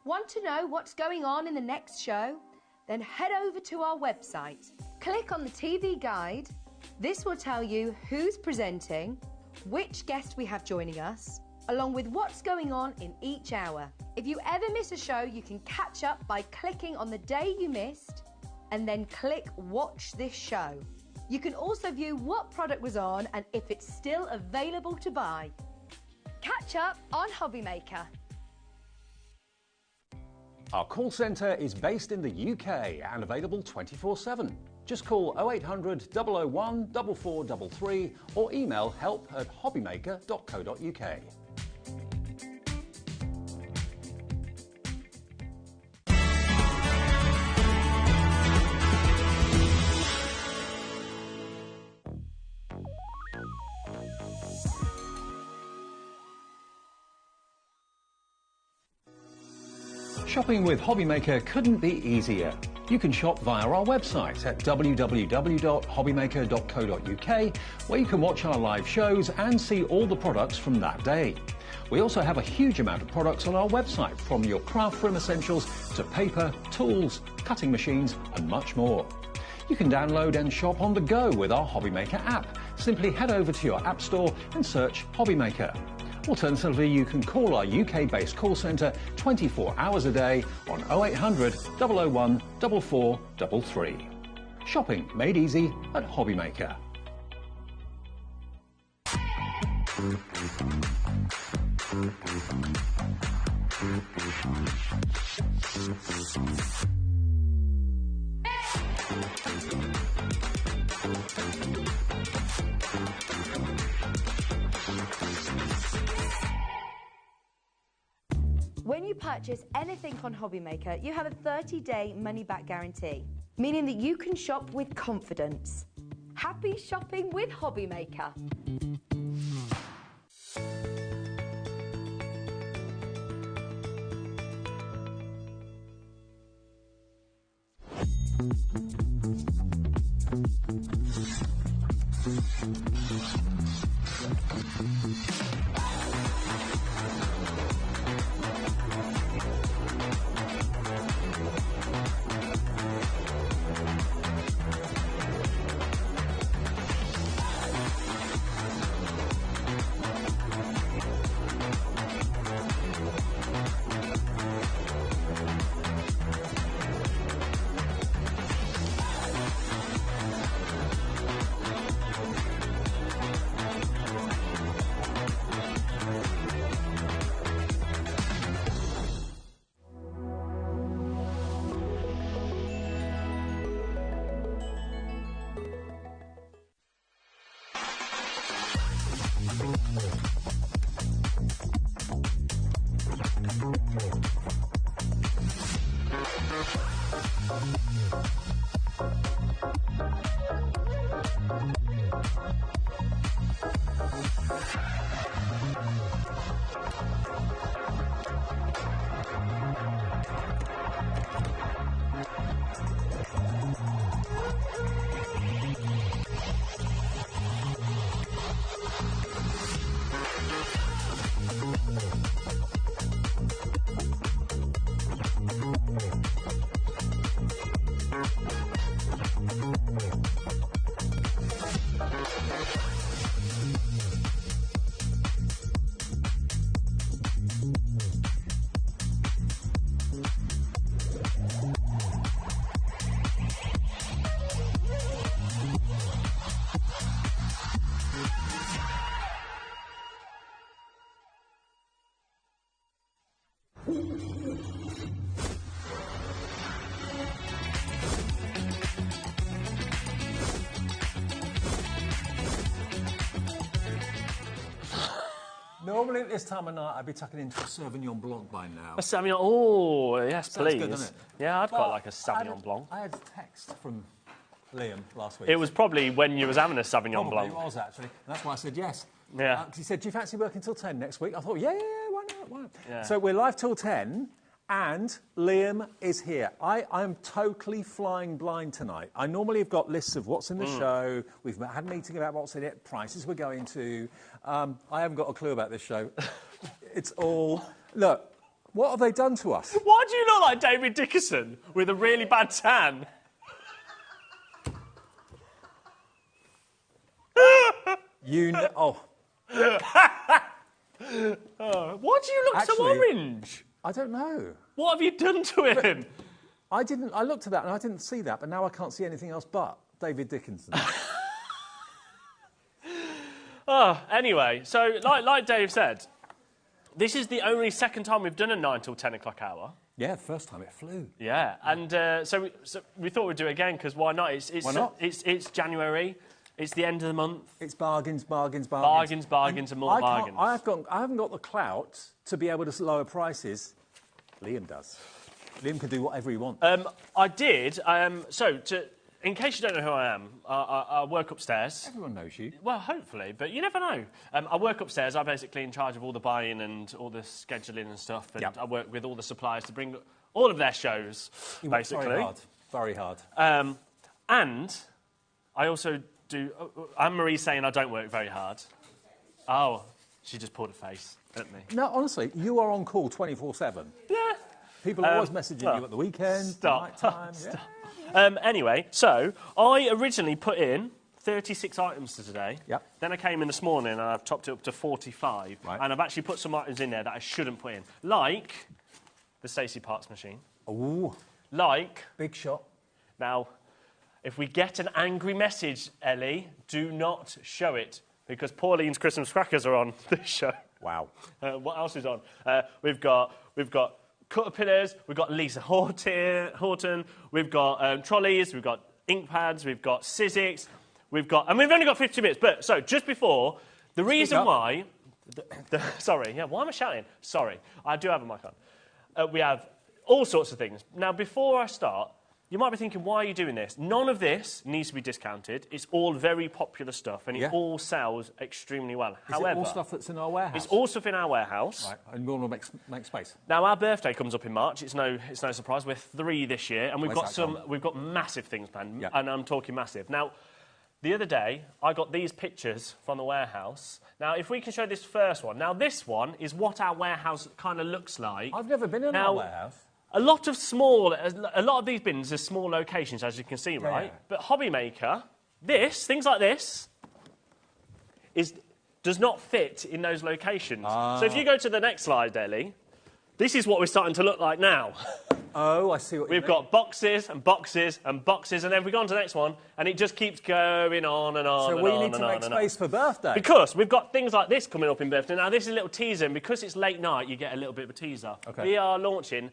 Want to know what's going on in the next show? Then head over to our website. Click on the TV guide. This will tell you who's presenting, which guest we have joining us, along with what's going on in each hour. If you ever miss a show, you can catch up by clicking on the day you missed and then click Watch This Show. You can also view what product was on and if it's still available to buy. Catch up on HobbyMaker. Our call centre is based in the UK and available 24/7. Just call 0800 001 4433 or email help@hobbymaker.co.uk. Shopping with HobbyMaker couldn't be easier. You can shop via our website at www.hobbymaker.co.uk, where you can watch our live shows and see all the products from that day. We also have a huge amount of products on our website, from your craft room essentials to paper, tools, cutting machines and much more. You can download and shop on the go with our HobbyMaker app. Simply head over to your app store and search HobbyMaker. Alternatively, you can call our UK-based call centre 24 hours a day on 0800 001 4433. Shopping made easy at HobbyMaker. When you purchase anything on HobbyMaker, you have a 30-day money-back guarantee, meaning that you can shop with confidence. Happy shopping with HobbyMaker. Normally at this time of night, I'd be tucking into a Sauvignon Blanc by now. A Sauvignon. Oh, yes, Sounds please. good, doesn't it? Yeah, I'd quite But like a Sauvignon Blanc. I had a text from Liam last week. It was probably when you was having a Sauvignon Probably Blanc. it was, actually. And that's why I said yes. Yeah. 'Cause he said, do you fancy working till 10 next week? I thought, yeah, why not? Why not? Yeah. So we're live till 10, and Liam is here. I'm totally flying blind tonight. I normally have got lists of what's in the show. We've had a meeting about what's in it, prices we're going to. I haven't got a clue about this show. It's all... Look, what have they done to us? Why do you look like David Dickerson with a really bad tan? You know... Oh. Why do you look so orange? I don't know. What have you done to him? I looked at that and I didn't see that, but now I can't see anything else but David Dickinson. Anyway, so like Dave said, this is the only second time we've done a 9 till 10 o'clock hour. Yeah, first time it flew. Yeah, and so we thought we'd do it again because why not? Why not? It's January. It's the end of the month. It's bargains, bargains, bargains, bargains, and more bargains. I haven't got the clout to be able to lower prices. Liam does. Liam can do whatever he wants. I did. In case you don't know who I am, I work upstairs. Everyone knows you. Well, hopefully, but you never know. I work upstairs. I'm basically in charge of all the buying and all the scheduling and stuff. And I work with all the suppliers to bring all of their shows, basically. Very hard. Very hard. And I also do... Anne-Marie's saying I don't work very hard. Oh, she just pulled a face at me. No, honestly, you are on call 24/7. Yeah. People are always messaging you at the weekend, night time. Yeah. Anyway, so I originally put in 36 items to today. Yep. Then I came in this morning and I've topped it up to 45. Right. And I've actually put some items in there that I shouldn't put in. Like the Stacey Parks machine. Ooh. Like... Big shot. Now, if we get an angry message, Ellie, do not show it. Because Pauline's Christmas crackers are on this show. Wow. What else is on? We've got Caterpillars, we've got Lisa Horton, we've got trolleys, we've got ink pads, we've got Sizzix, and we've only got 50 minutes. But, so, just before, the reason why... sorry, yeah, why am I shouting? Sorry, I do have a mic on. We have all sorts of things. Now, before I start, you might be thinking, why are you doing this? None of this needs to be discounted. It's all very popular stuff, and it all sells extremely well. However, it all stuff that's in our warehouse? It's all stuff in our warehouse. Right, and we want to make space. Now, our birthday comes up in March. It's no surprise. We're 3 this year, and we've got massive things planned, and I'm talking massive. Now, the other day, I got these pictures from the warehouse. Now, if we can show this first one. Now, this one is what our warehouse kind of looks like. I've never been in our warehouse. A lot of these bins are small locations, as you can see, right? Yeah. But HobbyMaker, things like this, does not fit in those locations. So if you go to the next slide, Ellie, this is what we're starting to look like now. Oh, I see what you mean. We've got boxes and boxes and boxes, and then we go on to the next one, and it just keeps going on and on. So we need to make space for birthday. Because we've got things like this coming up in birthday. Now, this is a little teaser, and because it's late night, you get a little bit of a teaser. Okay. We are launching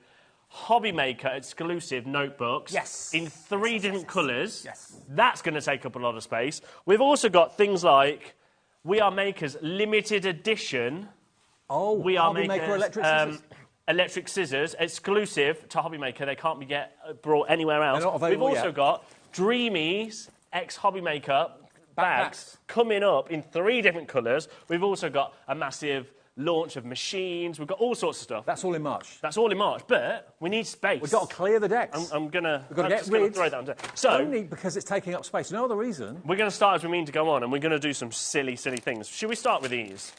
HobbyMaker exclusive notebooks in 3 different colours. Yes. That's going to take up a lot of space. We've also got things like We Are Makers limited edition. Oh, We Are HobbyMaker Makers, electric scissors. Electric scissors, exclusive to HobbyMaker. They can't be brought anywhere else. They're not available We've also got Dreamies ex-HobbyMaker bags coming up in 3 different colours. We've also got a massive launch of machines. We've got all sorts of stuff. That's all in March. That's all in March, but we need space. We've got to clear the decks. I'm going to... We've got to get rid. Throw that down. So, only because it's taking up space. No other reason. We're going to start as we mean to go on, and we're going to do some silly things. Should we start with these?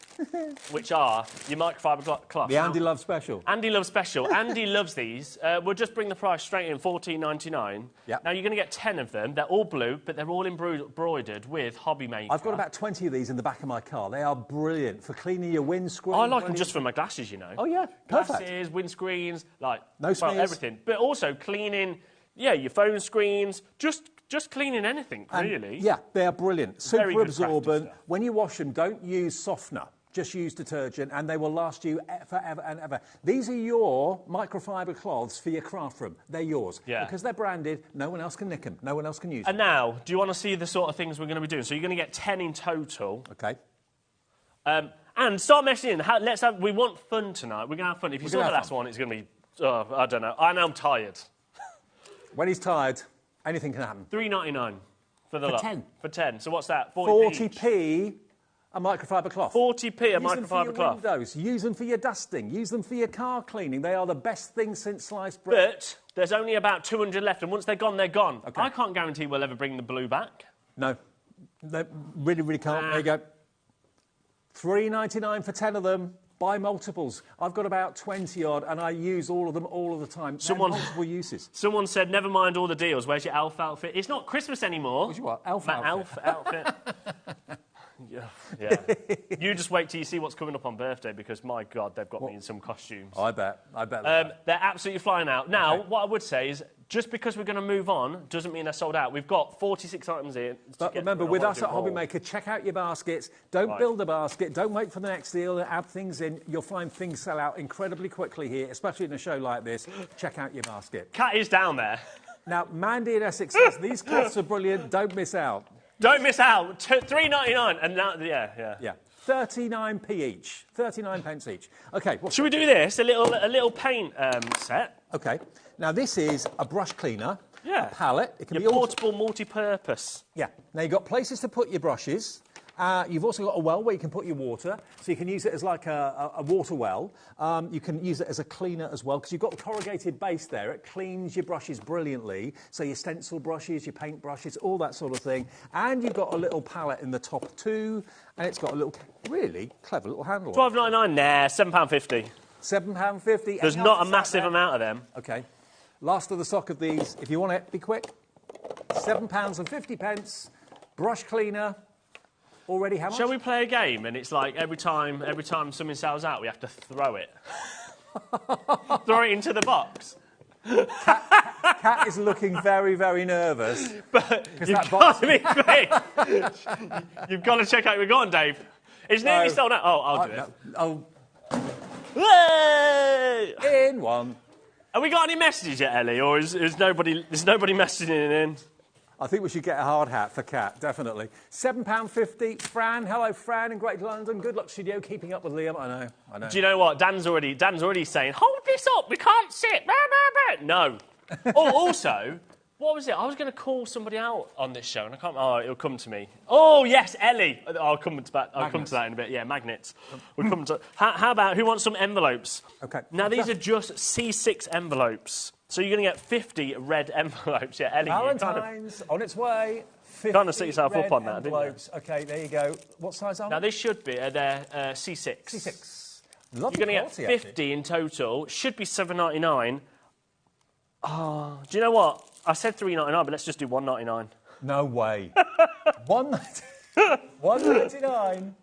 Which are your microfiber cloth. The Andy Love Special. Andy Love Special. Andy loves these. We'll just bring the price straight in, $14.99. Yep. Now, you're going to get 10 of them. They're all blue, but they're all embroidered with HobbyMaker. I've got about 20 of these in the back of my car. They are brilliant for cleaning your windscreen. I like them just for my glasses, you know. Oh, yeah. Perfect. Glasses, windscreens, no smears. Everything. But also cleaning, your phone screens, just cleaning anything, really. Yeah, they are brilliant. Very Super good crafty absorbent. stuff. When you wash them, don't use softener. just use detergent, and they will last you forever and ever. These are your microfiber cloths for your craft room. They're yours. Yeah. Because they're branded, no one else can nick them. No one else can use them. And now, do you want to see the sort of things we're going to be doing? So you're going to get 10 in total. Okay. And start messaging in. We want fun tonight. We're going to have fun. If you saw the last one, it's going to be, I don't know. I know I'm tired. When he's tired, anything can happen. $3.99 for the lot. 10. For 10. So what's that? 40p a microfiber cloth. 40p a Use them for microfiber your cloth. windows. Use them for your dusting. Use them for your car cleaning. They are the best thing since sliced bread. But there's only about 200 left, and once they're gone, they're gone. Okay. I can't guarantee we'll ever bring the blue back. No. They really, really can't. There you go. $3.99 for 10 of them. Buy multiples. I've got about 20 odd, and I use all of them all of the time. Multiple uses. Someone said, never mind all the deals. Where's your elf outfit? It's not Christmas anymore. What's your what? Elf outfit. Yeah. You just wait till you see what's coming up on birthday, because, my God, they've got me in some costumes. I bet. They're absolutely flying out. Now, what I would say is, just because we're going to move on doesn't mean they're sold out. We've got 46 items here. But remember, with us at HobbyMaker, check out your baskets. Don't build a basket. Don't wait for the next deal. Add things in. You'll find things sell out incredibly quickly here, especially in a show like this. Check out your basket. Cat is down there. Now, Mandy in Essex says, these cloths are brilliant. Don't miss out. Don't miss out. $3.99. And now, yeah. 39p each. 39 pence each. Okay. Should we do this? A little paint set. Okay. Now, this is a brush cleaner. Yeah. A palette. It can your be portable multi-purpose. Yeah. Now, you've got places to put your brushes. You've also got a well where you can put your water, so you can use it as like a water well. You can use it as a cleaner as well, because you've got the corrugated base there. It cleans your brushes brilliantly, so your stencil brushes, your paint brushes, all that sort of thing. And you've got a little palette in the top too, and it's got a little, really clever little handle. $12.99, nah, £7.50. £7.50. There's not a massive amount of them. Okay. Last of the stock of these. If you want it, be quick. £7.50. Brush cleaner. Already how much? Shall we play a game? And it's like every time something sells out, we have to throw it. Throw it into the box. Kat is looking very, very nervous. But you've got to be quick. You've got to check out. We're going, Dave. It's nearly sold out. Oh, I'll do it. Oh. Yay! In one. Have we got any messages yet, Ellie, or is nobody messaging in? I think we should get a hard hat for Kat, definitely. £7.50. Fran, hello, Fran in Great London. Good luck, studio, keeping up with Liam. I know. Do you know what? Dan's already saying, hold this up, we can't sit. No. Oh, also, what was it? I was going to call somebody out on this show, and I can't. Oh, it'll come to me. Oh, yes, Ellie. I'll come to that in a bit. Yeah, magnets. We'll come to. How about who wants some envelopes? Okay. Now these are just C6 envelopes, so you're going to get 50 red envelopes. Yeah, Ellie. Valentine's on its way. Kind of set yourself up on that, didn't you? Okay, there you go. What size are they? Now this should be they're C6. C6. Lovely. You're going to get 50 in total. Should be $7.99. Oh, do you know what? I said $3.99, but let's just do $1.99. No way. $1.99.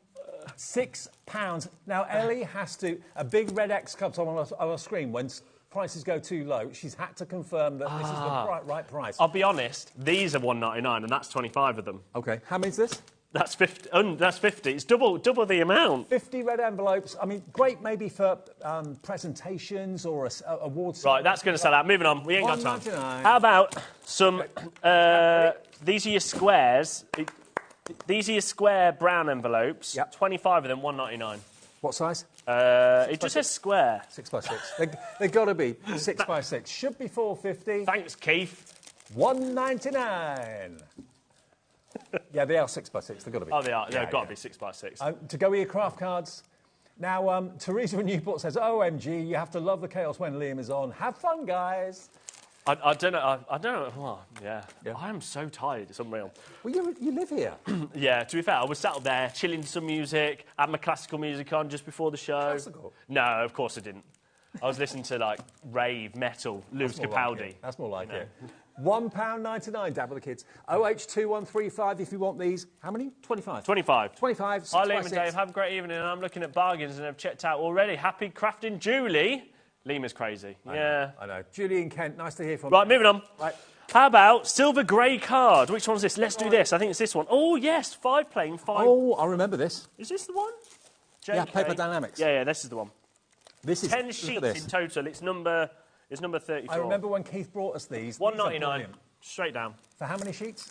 £6. Now, Ellie has to... A big red X comes on our screen when prices go too low. She's had to confirm that this is the right price. I'll be honest, these are $1.99, and that's 25 of them. OK. How many is this? That's 50. That's 50. It's double the amount. 50 red envelopes. I mean, great maybe for presentations or awards. Right, that's going to sell out. Moving on. We ain't got time. How about some... these are your squares. These are your square brown envelopes. Yep. 25 of them, $1.99. What size? It just says square. 6 by 6. They've got to be 6 by 6. Should be $4.50. Thanks, Keith. $1.99. Yeah, they are 6 by 6. They've got to be. Oh, they are. They've got to be 6 by 6. To go with your craft cards. Now, Teresa in Newport says, OMG, you have to love the chaos when Liam is on. Have fun, guys. I don't know. I don't know. Oh, yeah. I am so tired. It's unreal. Well, you live here. Yeah, to be fair, I was sat up there chilling to some music, had my classical music on just before the show. Classical? No, of course I didn't. I was listening to, like, rave, metal, Lewis Capaldi. That's more like it. £1.99, Dad with the kids. OH2135 if you want these. How many? 25. 25. 25. Hi, Liam and Dave. Have a great evening. I'm looking at bargains and I've checked out already. Happy crafting, Julie. Liam is crazy. I know. Julie in Kent, nice to hear from you. you. Right, moving on. Right. How about silver grey card? Which one's this? Let's do this. I think it's this one. Oh, yes. 5 playing, 5. Oh, I remember this. Is this the one? Yeah, Paper Dynamics. Yeah, this is the one. This is 10 sheets in total. It's number 34. I remember when Keith brought us these. $1.99. Straight down. For how many sheets?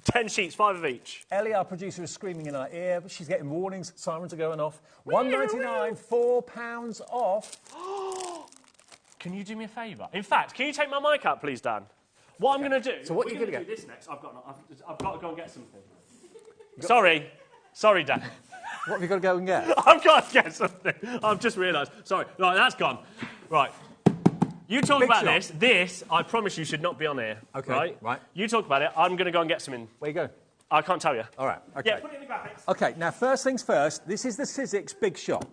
10 sheets, 5 of each. Ellie, our producer, is screaming in our ear. But she's getting warnings. Sirens are going off. $1.99, £4 off. Can you do me a favour? In fact, can you take my mic out, please, Dan? What I'm going to do... So what are you going to do get? this next. I've got to go and get something. Sorry, Dan. What have you got to go and get? I've got to get something. I've just realised. Sorry. Right, that's gone. Right. You talk Big about shot. this. This, I promise you, should not be on here. Okay, right. You talk about it. I'm going to go and get something. Where you go? I can't tell you. All right, okay. Yeah, put it in the graphics. Okay, now first things first, this is the Sizzix Big Shot.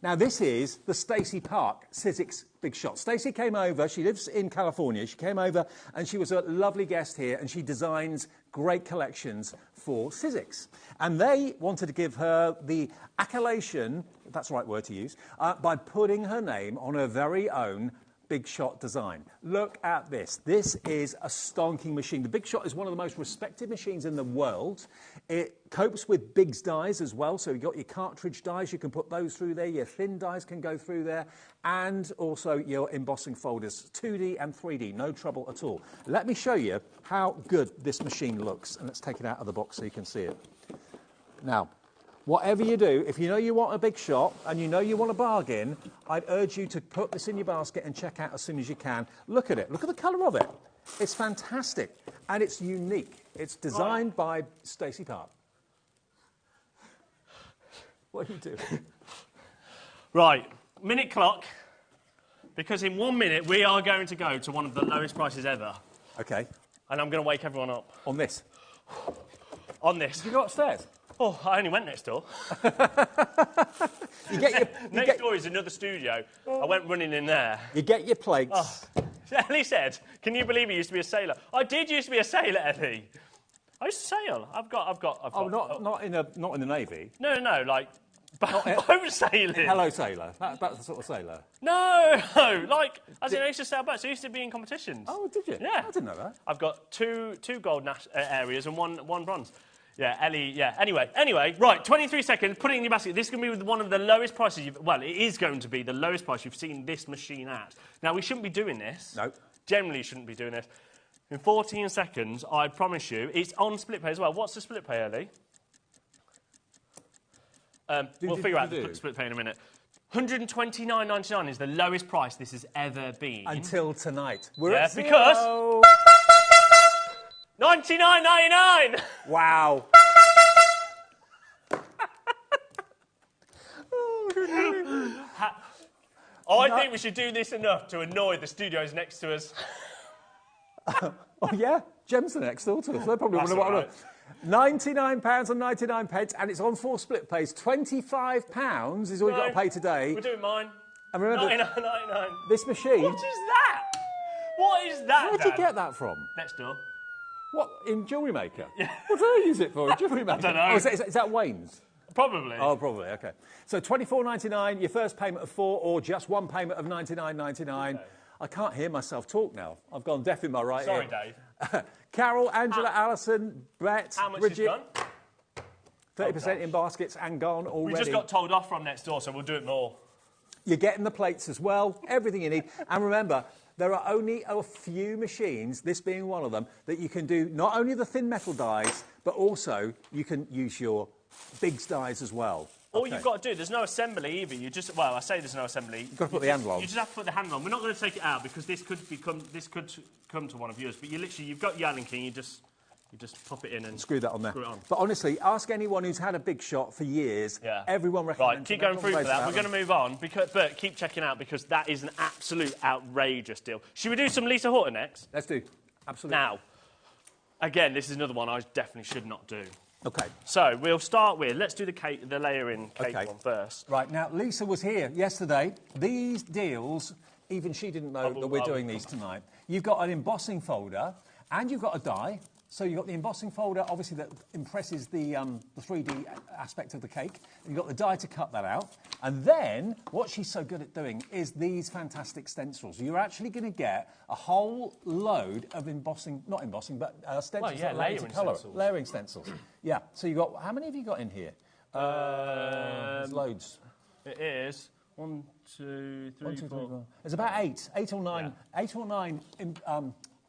Now this is the Stacey Park Sizzix Big Shot. Stacey came over, she lives in California, she came over and she was a lovely guest here and she designs great collections for Sizzix. And they wanted to give her the accolation, if that's the right word to use, by putting her name on her very own Big Shot design. Look at this. This is a stonking machine. The Big Shot is one of the most respected machines in the world. It copes with Big's dies as well. So you've got your cartridge dies, you can put those through there. Your thin dies can go through there. And also your embossing folders, 2D and 3D, no trouble at all. Let me show you how good this machine looks. And let's take it out of the box so you can see it. Now, whatever you do, if you know you want a Big Shot and you know you want a bargain, I'd urge you to put this in your basket and check out as soon as you can. Look at it. Look at the colour of it. It's fantastic. And it's unique. It's designed by Stacey Park. What are you doing? Right. Minute clock. Because in 1 minute, we are going to go to one of the lowest prices ever. OK. And I'm going to wake everyone up. On this? On this. Did you go upstairs? Oh, I only went next door. Next door is another studio. I went running in there. You get your plates. Oh. Ellie said, "Can you believe he used to be a sailor?" I did used to be a sailor, Ellie. I used to sail. I've got. Oh, not in the Navy. No, like boat sailing. Hello, sailor. That's the sort of sailor. No, like as in I used to sail boats. I used to be in competitions. Oh, did you? Yeah, I didn't know that. I've got two gold areas and one bronze. Yeah, Ellie, yeah. Anyway, right, 23 seconds, put it in your basket. This is going to be one of the lowest prices well, it is going to be the lowest price you've seen this machine at. Now, we shouldn't be doing this. No. Generally shouldn't be doing this. In 14 seconds, I promise you, it's on split pay as well. What's the split pay, Ellie? We'll figure out the split pay in a minute. $129.99 is the lowest price this has ever been. Until tonight. We're at zero. Because... $99.99! Wow. I think we should do this enough to annoy the studios next to us. Oh, yeah? Gems are next door to us. They probably wonder what right. £99.99, and it's on 4 split pays. £25 is all you've got to pay today. We're doing mine. And remember, $99.99. This machine... What is that? What is that, Where did you get that from? Next door. What, in Jewellery Maker? Yeah. What do I use it for, Jewellery Maker? I don't know. Oh, is that Wayne's? Probably. Oh, probably, OK. So $24.99, your first payment of 4, or just one payment of $99.99. Okay. I can't hear myself talk now. I've gone deaf in my right Sorry, ear. Dave. Carol, Angela, Alison, Brett, How much Bridget. is gone? 30% in baskets and gone already. We just got told off from next door, so we'll do it more. You're getting the plates as well, everything you need. And remember, there are only a few machines, this being one of them, that you can do not only the thin metal dies, but also you can use your Big's dies as well. All you've got to do, there's no assembly either. You just, well, I say there's no assembly. You've got to put the handle on. You just have to put the handle on. We're not going to take it out because this could come to one of yours. But you've got your Allen key. You just pop it in and screw that on there. Screw it on. But honestly, ask anyone who's had a Big Shot for years. Yeah. Everyone recommends. Right, keep going through for that. We're going to move on, but keep checking out because that is an absolute outrageous deal. Should we do some Lisa Horton next? Let's do. Absolutely. Now, again, this is another one I definitely should not do. Okay. So we'll start with, let's do the layering cake one first. Right, now Lisa was here yesterday. These deals, even she didn't know that we're doing these tonight. You've got an embossing folder and you've got a die. So you've got the embossing folder, obviously, that impresses the 3D aspect of the cake. You've got the die to cut that out. And then, what she's so good at doing is these fantastic stencils. You're actually going to get a whole load of embossing, not embossing, but stencils. Well, yeah, layering stencils. Layering stencils. Yeah. So you've got, how many have you got in here? There's loads. It is 1, 2, 3, 4. There's about 8 or 9. Yeah. 8 or 9.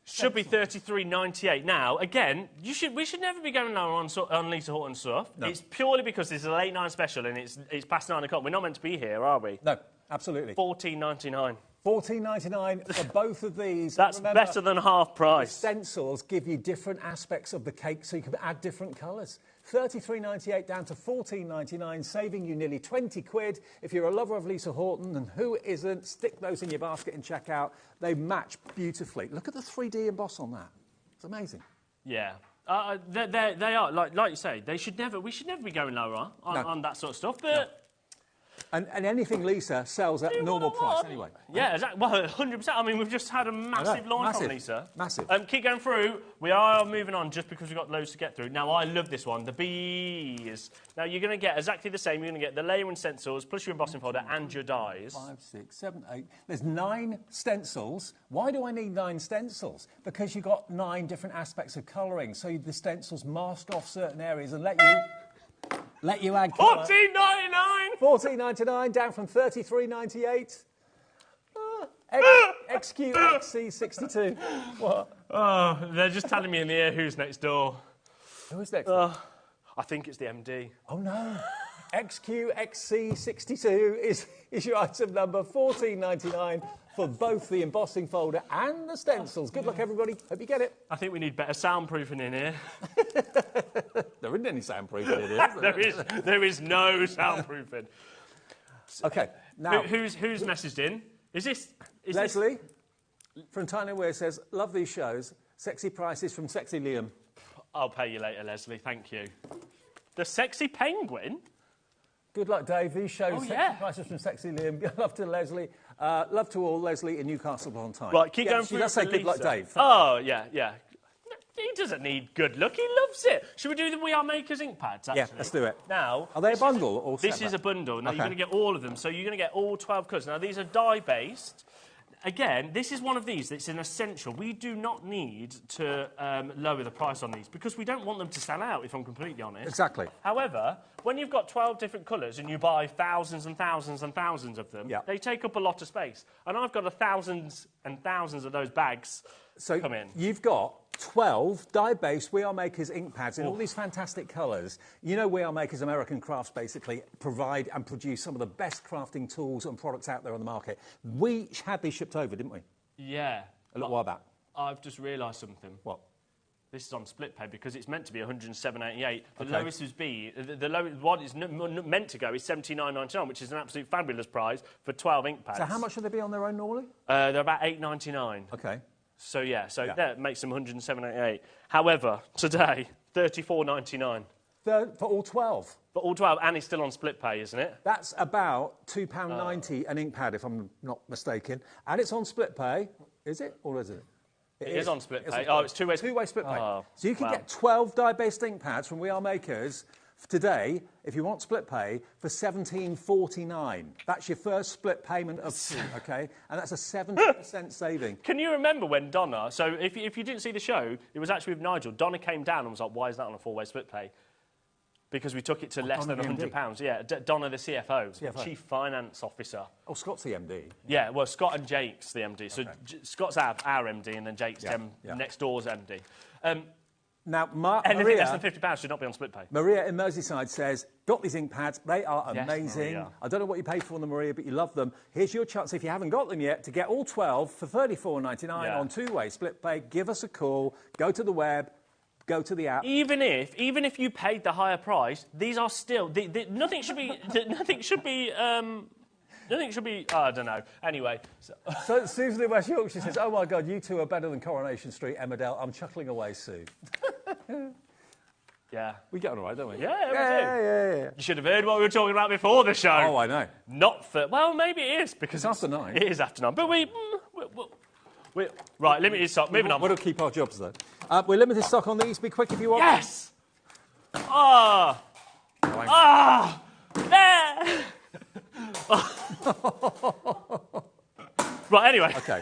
Should be $33.98. Now, again, we should never be going lower on Lisa Horton stuff. No. It's purely because this is a late 9 special and it's past 9 o'clock. We're not meant to be here, are we? No, absolutely. $14.99. $14.99 for both of these. That's remember, better than half price. The stencils give you different aspects of the cake, so you can add different colours. $33.98 down to $14.99, saving you nearly 20 quid. If you're a lover of Lisa Horton, and who isn't, stick those in your basket and check out. They match beautifully. Look at the 3D emboss on that. It's amazing. Yeah. They are, like you say, we should never be going lower on that sort of stuff, but... No. And anything Lisa sells at normal price anyway. Yeah, exactly. Well, 100%. I mean, we've just had a massive launch on Lisa. Massive. Keep going through. We are moving on just because we've got loads to get through. Now, I love this one, the bees. Now, you're going to get exactly the same. You're going to get the layering stencils, plus your embossing folder and your dies. 5, 6, 7, 8. There's 9 stencils. Why do I need 9 stencils? Because you've got 9 different aspects of colouring. So the stencils mask off certain areas and let you add colour. $14.99! $14.99 down from $33.98. XQXC62. What? Oh, they're just telling me in the ear who's next door. Who's next? I think it's the MD. Oh no. XQXC62 is your item number, $14.99 for both the embossing folder and the stencils. Good luck, everybody. Hope you get it. I think we need better soundproofing in here. There isn't any soundproofing in here. There is no soundproofing. Okay, now... Who's messaged in? Is Leslie from Tiny Weir says, love these shows. Sexy prices from Sexy Liam. I'll pay you later, Leslie. Thank you. The Sexy Penguin? Good luck, Dave. These shows, Sexy prices from Sexy Liam. Love to Leslie. Love to all, Leslie in Newcastle upon Tyne. Right, keep going through. Let's say good luck, Dave. Oh, yeah. He doesn't need good luck. He loves it. Should we do the We Are Makers ink pads, actually? Yeah, let's do it. Now... Are they a bundle or This separate? is a bundle. Now, you're going to get all of them. So you're going to get all 12 colours. Now, these are dye-based. Again, this is one of these that's an essential. We do not need to lower the price on these because we don't want them to sell out, if I'm completely honest. Exactly. However, when you've got 12 different colours and you buy thousands and thousands and thousands of them, they take up a lot of space. And I've got thousands and thousands of those bags come in. You've got 12 dye-based We Are Makers ink pads in all these fantastic colours. You know We Are Makers American Crafts basically provide and produce some of the best crafting tools and products out there on the market. We had these shipped over, didn't we? Yeah. A little while back. I've just realised something. What? This is on split pay because it's meant to be $107.88. The lowest is the lowest what is meant to go is $79.99, which is an absolute fabulous price for 12 ink pads. So how much would they be on their own normally? They're about $8.99. Okay. So that makes them $107.88. However, today $34.99. For all 12? For all 12, and it's still on split pay, isn't it? That's about £2.90 an ink pad, if I'm not mistaken. And it's on split pay, is it? Or is it? It is on split pay. Oh, it's two-way split pay. Oh, so you can get 12 dye-based ink pads from We Are Makers today, if you want split pay, for $17.49. That's your first split payment of 2, OK? And that's a 70% saving. Can you remember when Donna... So if you didn't see the show, it was actually with Nigel. Donna came down and was like, why is that on a 4-way split pay? Because we took it to less than £100. Yeah, Donna, the CFO, Chief Finance Officer. Oh, Scott's the MD. Yeah, well, Scott and Jake's the MD. So Scott's our MD, and then Jake's next door's MD. Now, anything Maria, less than £50 should not be on split pay. Maria in Merseyside says, got these ink pads, they are amazing. Maria. I don't know what you paid for them, Maria, but you love them. Here's your chance, if you haven't got them yet, to get all 12 for $34.99 on 2-way split pay. Give us a call, go to the web, go to the app. Even if you paid the higher price, these are still... nothing should be... nothing should be... Nothing should be... Oh, I don't know. Anyway. So Susan in West Yorkshire says, oh, my God, you two are better than Coronation Street, Emmerdale. I'm chuckling away, Sue. Yeah. We get on all right, don't we? Yeah, yeah. You should have heard what we were talking about before the show. Oh, I know. Not for... Well, maybe it is, because... It's after 9. It is after 9. But right, limited stock. Moving on. We'll keep our jobs, though. We're limited stock on these. Be quick if you want. Yes! There! Right, anyway. OK.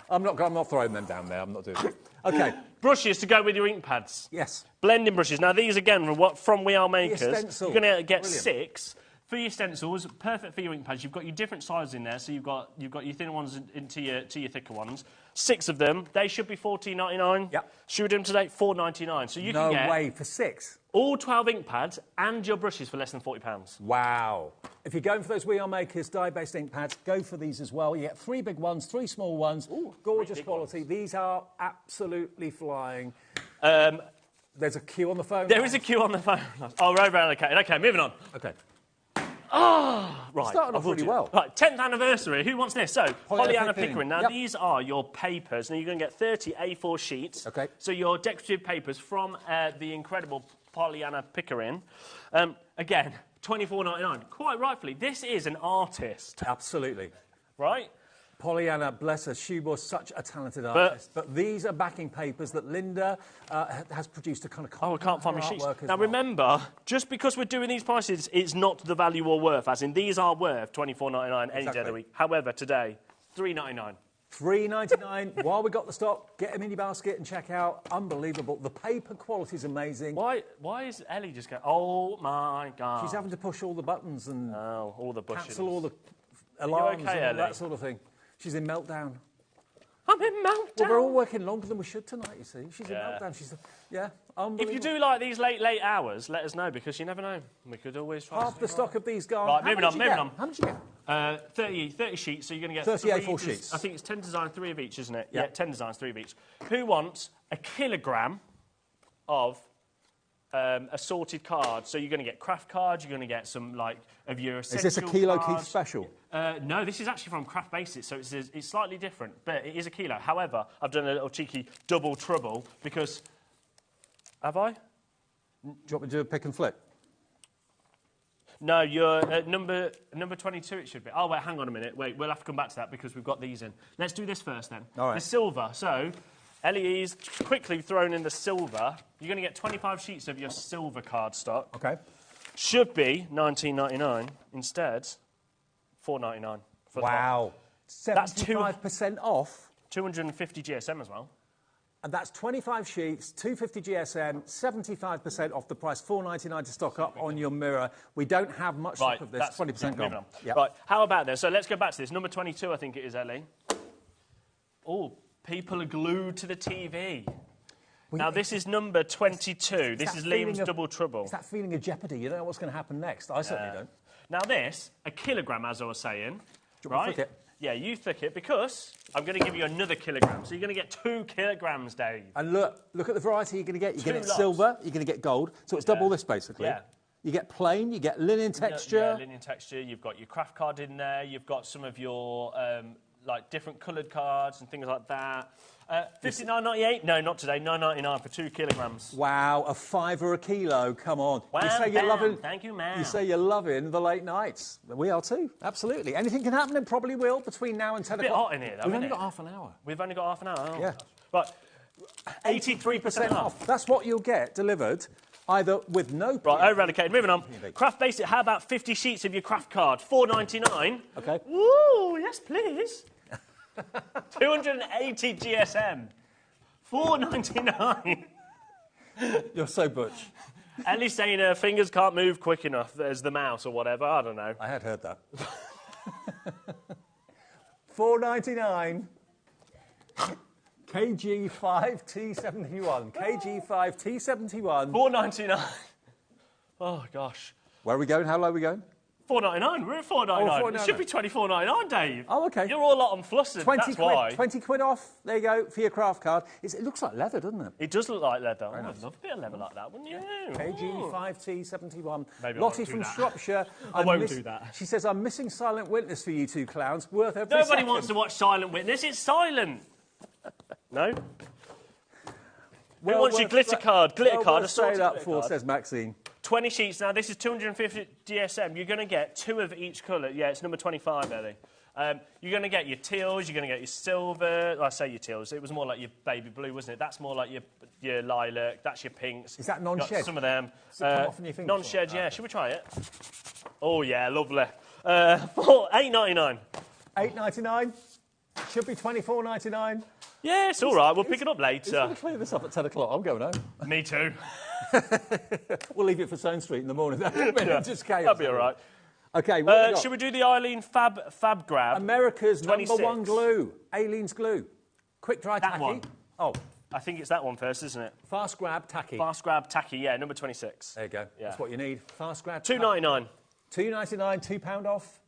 I'm not throwing them down there. I'm not doing it. OK. Brushes to go with your ink pads. Yes. Blending brushes. Now, these, again, from We Are Makers. You're going to get 6 For your stencils, perfect for your ink pads. You've got your different sizes in there, so you've got your thinner ones into your thicker ones. 6 of them. They should be $14.99. Yep. Should we do them today? $4.99. So you can get No way, for 6? all 12 ink pads and your brushes for less than £40. Wow. If you're going for those We Are Makers dye-based ink pads, go for these as well. You get 3 big ones, 3 small ones. Ooh, gorgeous quality. Ones. These are absolutely flying. There's a queue on the phone. There is a queue on the phone. Oh, right, okay. Okay, moving on. Okay. Ah, right. Started off really well. Right, 10th anniversary. Who wants this? So, Pollyanna Pickering. Now, yep. These are your papers. Now, you're going to get 30 A4 sheets. Okay. So, your decorative papers from the incredible Pollyanna Pickering. Again, $24.99. Quite rightfully, this is an artist. Absolutely. Right? Pollyanna, bless her, she was such a talented artist. But these are backing papers that Linda has produced a kind of... Oh, I can't find my sheets. Now, remember, just because we're doing these prices, it's not the value or worth, as in these are worth $24.99 any day of the week. However, today, $3.99. $3.99. While we got the stock, get them in your basket and check out. Unbelievable. The paper quality is amazing. Why is Ellie just going, oh, my God. She's having to push all the buttons and all the buttons. cancel all the alarms okay, and all Ellie? that sort of thing. She's in meltdown. I'm in meltdown. Well, we're all working longer than we should tonight, you see. She's in meltdown. She's, unbelievable. If you do like these late hours, let us know, because you never know. We could always try. Half the stock of these gone. Right, moving on. How much you get? 30 sheets, so you're going to get 30 A4 sheets. I think it's 10 designs, 3 of each, isn't it? Yeah. 10 designs, 3 of each. Who wants a kilogram of assorted cards? So you're going to get craft cards, you're going to get some, of your essential Is this a Kilo cards. Keith special? No, this is actually from Craft Basics, so it's slightly different, but it is a kilo. However, I've done a little cheeky double trouble, because... Have I? Do you want me to do a pick and flip? No, you're number 22 it should be. Oh, wait, hang on a minute. Wait, we'll have to come back to that because we've got these in. Let's do this first then. All right. The silver. So, LEE's quickly thrown in the silver. You're going to get 25 sheets of your silver card stock. Okay. Should be $19.99. Instead, $4.99. Wow. 75% off. 250 GSM as well. And that's 25 sheets, 250 GSM, 75% off the price, $4.99 to stock up on your mirror. We don't have much stock of this, 20% gone. Yep. Right, how about this? So let's go back to this. Number 22, I think it is, Ellie. Oh, people are glued to the TV. Now, this is number 22. This is Liam's Double Trouble. It's that feeling of jeopardy. You don't know what's going to happen next. I certainly don't. Now, this, a kilogram, as I was saying. Do you want me to flick it? Yeah, you thick it, because I'm going to give you another kilogram. So you're going to get 2 kilograms, Dave. And look at the variety you're going to get. You're going to get lots. silver, you're going to get gold. So it's double this, basically. Yeah. You get plain, you get linen texture. Yeah, linen texture. You've got your craft card in there. You've got some of your, different coloured cards and things like that. $59.98? No, not today. $9.99 for 2 kilograms. Wow, a $5 a kilo. Come on. Wham, you say you're loving. Thank you, ma'am. You say you're loving the late nights. We are too. Absolutely. Anything can happen, and probably will between now and 10 It's a bit o'clock. hot in here, though, We've isn't only it? got half an hour. We've only got half an hour. Oh, Yeah. But 83% off. That's what you'll get delivered. Either with no... Right, eradicated. Moving on. Craft Basic, how about 50 sheets of your craft card? $4.99. Okay. Woo, yes, please. 280 GSM. $4.99. You're so butch. Ellie's saying her fingers can't move quick enough as the mouse or whatever. I don't know. I had heard that. $4.99. KG5T71. KG5T71. $4.99. Oh, gosh. Where are we going? How low are we going? $4.99. We're at $4.99. Oh, It should be $24.99, Dave. Oh, OK. You're all hot and flustered. 20 That's quid, why. 20 quid off. There you go, for your craft card. It looks like leather, doesn't it? It does look like leather. Very nice. I'd love a bit of leather like that, wouldn't you? KG5T71. Maybe I Lottie won't do from that. Shropshire. I won't do that. She says, I'm missing Silent Witness for you two clowns. Worth every Nobody second. wants to watch Silent Witness. It's silent. No? Who wants your glitter card? Glitter card, Straight assorted up glitter for, card. says Maxine. 20 sheets. Now, this is 250 DSM. You're going to get 2 of each colour. Yeah, it's number 25, Ellie. You're going to get your teals, you're going to get your silver. I say your teals. It was more like your baby blue, wasn't it? That's more like your lilac. That's your pinks. Is that non-shed? Got some of them. Does it come off on your fingers? Non-shed, yeah. Should we try it? Oh, yeah, lovely. $8.99. $8.99. Should be $24.99. Yeah, it's all right. We'll pick it up later. He's going to clear this up at 10 o'clock. I'm going home. Me too. We'll leave it for Stone Street in the morning. Just chaos. That'll be all right. Okay, what have we got? Should we do the Eileen Fab Grab? America's 26. #1 glue, Aileen's glue. Quick dry tacky. one. Oh, I think it's that one first, isn't it? fast grab tacky. Fast Grab Tacky, yeah, number 26. There you go. Yeah. That's what you need. Fast grab. $2.99. $2.99, £2 off.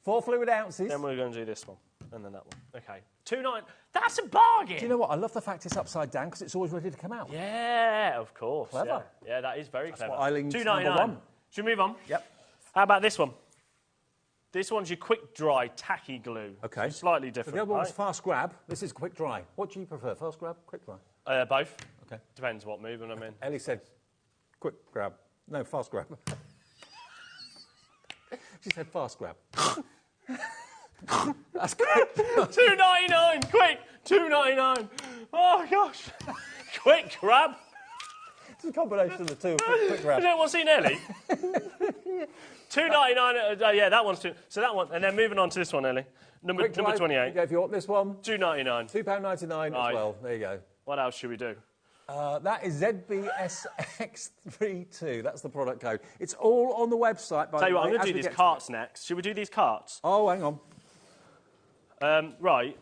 4 fluid ounces. Then we're going to do this one, and then that one. Okay. $2.99. That's a bargain. Do you know what? I love the fact it's upside down because it's always ready to come out. Yeah, of course. Clever. Yeah, that is very clever. what Eileen's $2.99. #1. Should we move on? Yep. How about this one? This one's your quick dry tacky glue. Okay. So slightly So different. the other one's right? fast grab. This is quick dry. What do you prefer, fast grab, quick dry? Both. Okay. Depends what movement I'm in. Ellie said quick grab. No, fast grab. She said fast grab. That's quick. $2.99, quick! $2.99. Oh gosh. Quick grab. It's a combination of the two. Quick grab. Is anyone seen Ellie? $2.99. Yeah, that one's two. So that one, and then moving on to this one, Ellie. Number Quick dry, 28. Yeah, if you want this one, $2.99. £2.99 Right. as well. There you go. What else should we do? That is ZBSX32. That's the product code. It's all on the website. By Tell you the what, way, I'm going as to do we these get carts next. Should we do these carts? Oh, hang on. Right.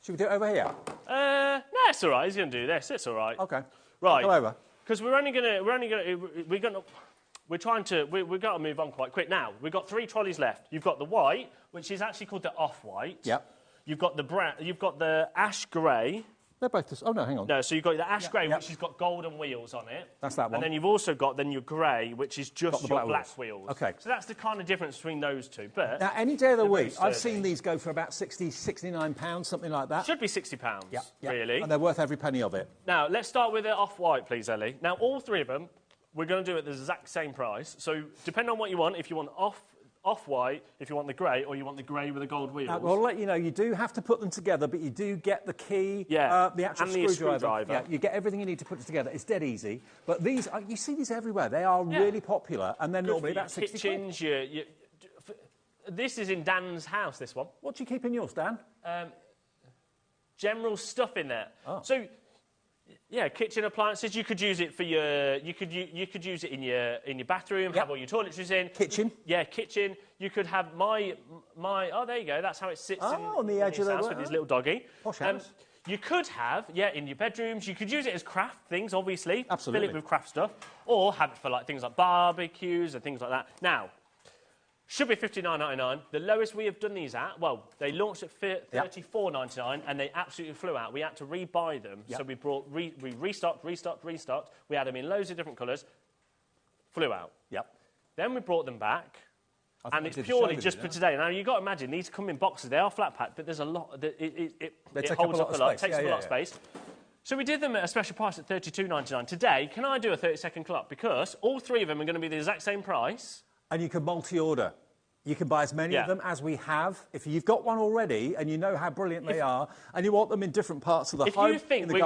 Should we do it over here? No, it's all right. He's going to do this. It's all right. Okay. Right. Come over. Because we're got to move on quite quick now. We've got 3 trolleys left. You've got the white, which is actually called the off-white. Yep. You've got the brown. You've got the ash grey. They're both this. Oh no, hang on. No, so you've got the ash grey, which has got golden wheels on it. That's that one. And then you've also got your grey, which is just the your black black wheels. Okay. So that's the kind of difference between those two. But Now, any day of the they're very week, I've sturdy. seen these go for about £69, something like that. Should be £60. Yeah, Really. And they're worth every penny of it. Now, let's start with the off-white, please, Ellie. Now, all 3 of them, we're going to do it at the exact same price. So, depending on what you want, if you want off-white, if you want the grey, or you want the grey with the gold wheels. Well, I'll let you know, you do have to put them together, but you do get the key, the actual and the screwdriver. screwdriver. Yeah, you get everything you need to put it together. It's dead easy. But these, you see these everywhere. They are really popular, and they're Good normally for your about 60 kitchens, this is in Dan's house, this one. What do you keep in yours, Dan? General stuff in there. Oh. So, yeah, kitchen appliances. You could use it for your. You could use it in your bathroom. Have all your toiletries in. Kitchen. Yeah, kitchen. You could have my. Oh, there you go. That's how it sits. On the edge of the house with his little doggy. Posh house. You could have, in your bedrooms. You could use it as craft things, obviously. Absolutely. Fill it with craft stuff, or have it for like things like barbecues and things like that. Now. Should be $59.99. The lowest we have done these at, well, they launched at $34.99 and they absolutely flew out. We had to rebuy them, so we restocked. We had them in loads of different colours, flew out. Yep. Then we brought them back, and it's did the purely show just with for you, today. Now you've got to imagine these come in boxes. They are flat packed, but there's a lot. It take holds up up a a lot lot. of Takes space. up a lot of space. So we did them at a special price at $32.99. Today, can I do a 30-second clock? Because all 3 of them are going to be the exact same price. And you can multi-order. You can buy as many of them as we have. If you've got one already and you know how brilliant they are, and you want them in different parts of the home, If you think we're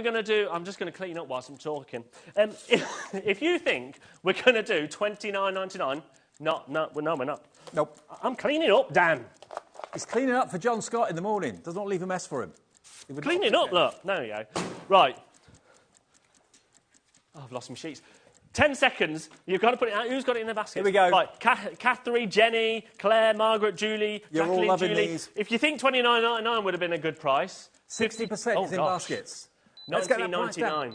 going to do, I'm just going to clean up whilst I'm talking. If you think we're going to do $29.99, no, we're not. Nope. I'm cleaning up, Dan. He's cleaning up for John Scott in the morning. Does not leave a mess for him. Cleaning up, look. There we go. Right. Oh, I've lost my sheets. 10 seconds. You've got to put it out. Who's got it in the basket? Here we go. Right. Catherine, Jenny, Claire, Margaret, Julie, You're all Jacqueline, loving Julie. these. If you think $29.99 would have been a good price, 60% is in baskets. $19.99.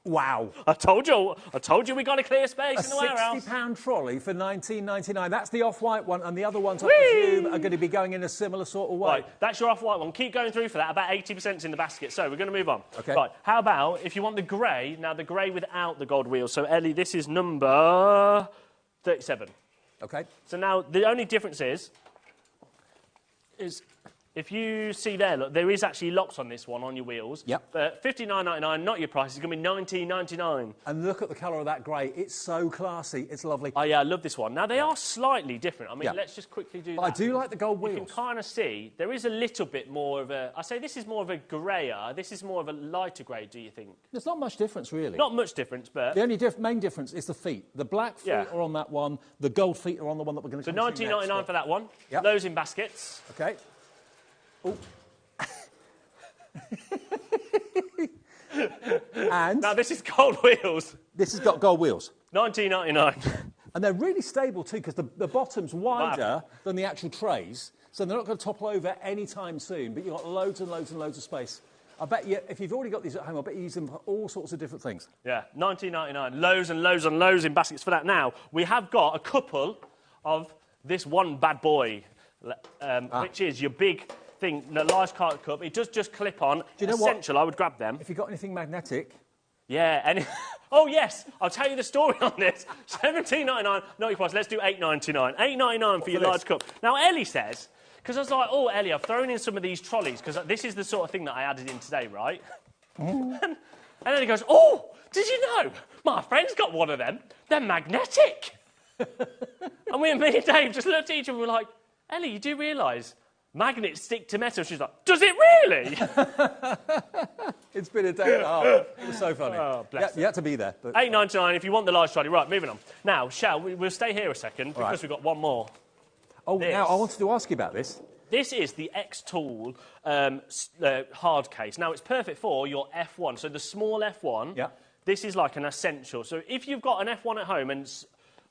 Wow. I told you we got to clear space in the warehouse. £60 trolley for $19.99. That's the off-white one, and the other ones, I presume, are going to be going in a similar sort of way. Right, that's your off-white one. Keep going through for that. About 80% is in the basket. So we're going to move on. Okay. Right, how about if you want the grey, now the grey without the gold wheels. So, Ellie, this is number 37. Okay. So now the only difference is if you see there, look, there is actually locks on this one on your wheels. Yep. But $59.99, not your price. It's going to be $19.99. And look at the colour of that grey. It's so classy. It's lovely. Oh, yeah, I love this one. Now, they are slightly different. I mean, let's just quickly do that. I do like the gold You wheels. can kind of see there is a little bit more of a... I say this is more of a greyer. This is more of a lighter grey, do you think? There's not much difference, really. Not much difference, but... The only main difference is the feet. The black feet are on that one. The gold feet are on the one that we're going to So come to next. $19.99 for that one. Yep. Those in baskets. OK. Oh. And now this is gold wheels. This has got gold wheels. 19.99. And they're really stable too, because the bottom's wider than the actual trays, so they're not going to topple over anytime soon. But you've got loads and loads and loads of space. I bet you, if you've already got these at home, I bet you use them for all sorts of different things. Yeah, 19.99. Loads and loads and loads in baskets for that. Now, we have got a couple of this one bad boy, which is your big thing, the large carton cup. It does just clip on. Do you know Essential, what? I would grab them. If you've got anything magnetic... Yeah, and oh yes, I'll tell you the story on this. 17.99, not your price. Let's do 8.99. 8.99 for your large cup. Now Ellie says, because I was like, oh Ellie, I've thrown in some of these trolleys because this is the sort of thing that I added in today, right? And Ellie goes, oh, did you know? My friend's got one of them. They're magnetic. And me and Dave just looked at each other and were like, Ellie, you do realise magnets stick to metal? She's like, does it really? It's been a day and a half. It was so funny. Oh, bless you had to be there. But... 8.99 if you want the large trolley. Right, moving on. Now, we'll stay here a second because right. we've got one more. Oh, now I wanted to ask you about this. This is the X-Tool hard case. Now, it's perfect for your F1. So the small F1, this is like an essential. So if you've got an F1 at home and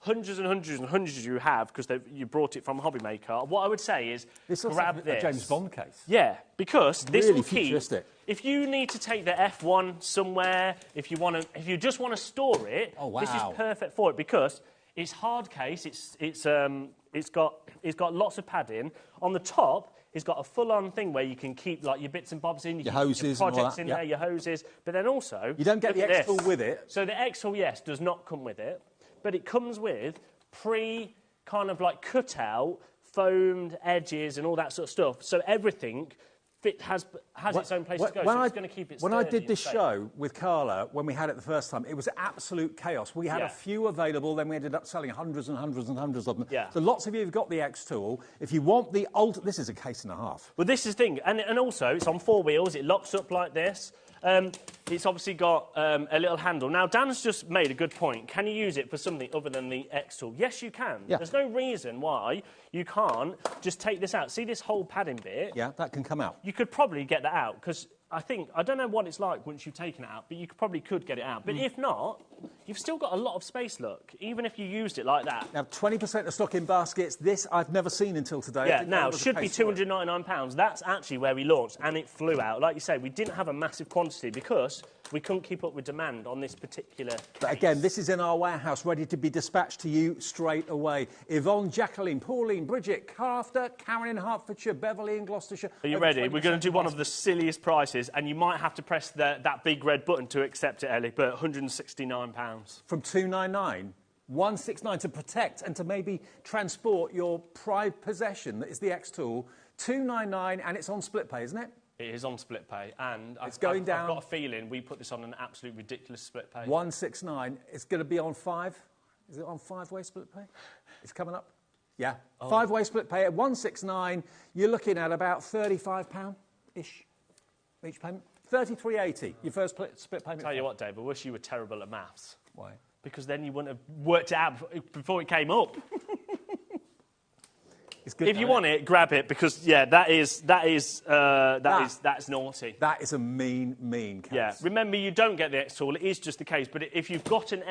hundreds and hundreds and hundreds you have because you brought it from HobbyMaker, what I would say is grab this. A James Bond case. Yeah, because this really will keep... futuristic. If you need to take the F1 somewhere, if you just want to store it, this is perfect for it because it's hard case. It's got lots of padding on the top. It's got a full-on thing where you can keep like your bits and bobs in, your hoses, your projects and all that, in there, your hoses. But then also you don't get the X-Tool with it. So the X-Tool, yes, does not come with it, but it comes with kind of like cut out foamed edges and all that sort of stuff. So everything has its own place to go. So it's going to keep it. When I did this show with Carla, when we had it the first time, it was absolute chaos. We had a few available, then we ended up selling hundreds and hundreds and hundreds of them. Yeah. So lots of you have got the X-Tool. If you want the old, this is a case and a half. Well, this is the thing, and also it's on 4 wheels. It locks up like this. It's obviously got a little handle. Now, Dan's just made a good point. Can you use it for something other than the X-Tool? Yes, you can. Yeah. There's no reason why you can't just take this out. See this whole padding bit? Yeah, that can come out. You could probably get that out, because I don't know what it's like once you've taken it out, but you probably could get it out. But if not, you've still got a lot of space, look, even if you used it like that. Now, 20% of stock in baskets. This I've never seen until today. Yeah, now, should be £299. That's actually where we launched, and it flew out. Like you say, we didn't have a massive quantity because we couldn't keep up with demand on this particular case. But again, this is in our warehouse, ready to be dispatched to you straight away. Yvonne, Jacqueline, Pauline, Bridget, Carter, Karen in Hertfordshire, Beverly in Gloucestershire. Are you ready? We're going to do one of the silliest prices, and you might have to press that big red button to accept it, Ellie, but £169. From £299, £169 to protect and to maybe transport your prized possession, that is the X-Tool, £299, and it's on split pay, isn't it? It is on split pay, and I've got a feeling we put this on an absolute ridiculous split pay. 169. It's going to be on 5. Is it on 5-way split pay? It's coming up. Yeah, 5-way split pay at 169. You're looking at about £35-ish each payment. 33.80. Your first split payment. Tell you what, Dave, I wish you were terrible at maths. Why? Because then you wouldn't have worked it out before it came up. It's good, if you want it, grab it, because that's naughty. That is a mean case. Yeah. Remember, you don't get the X-Tool. It is just the case. But if you've got an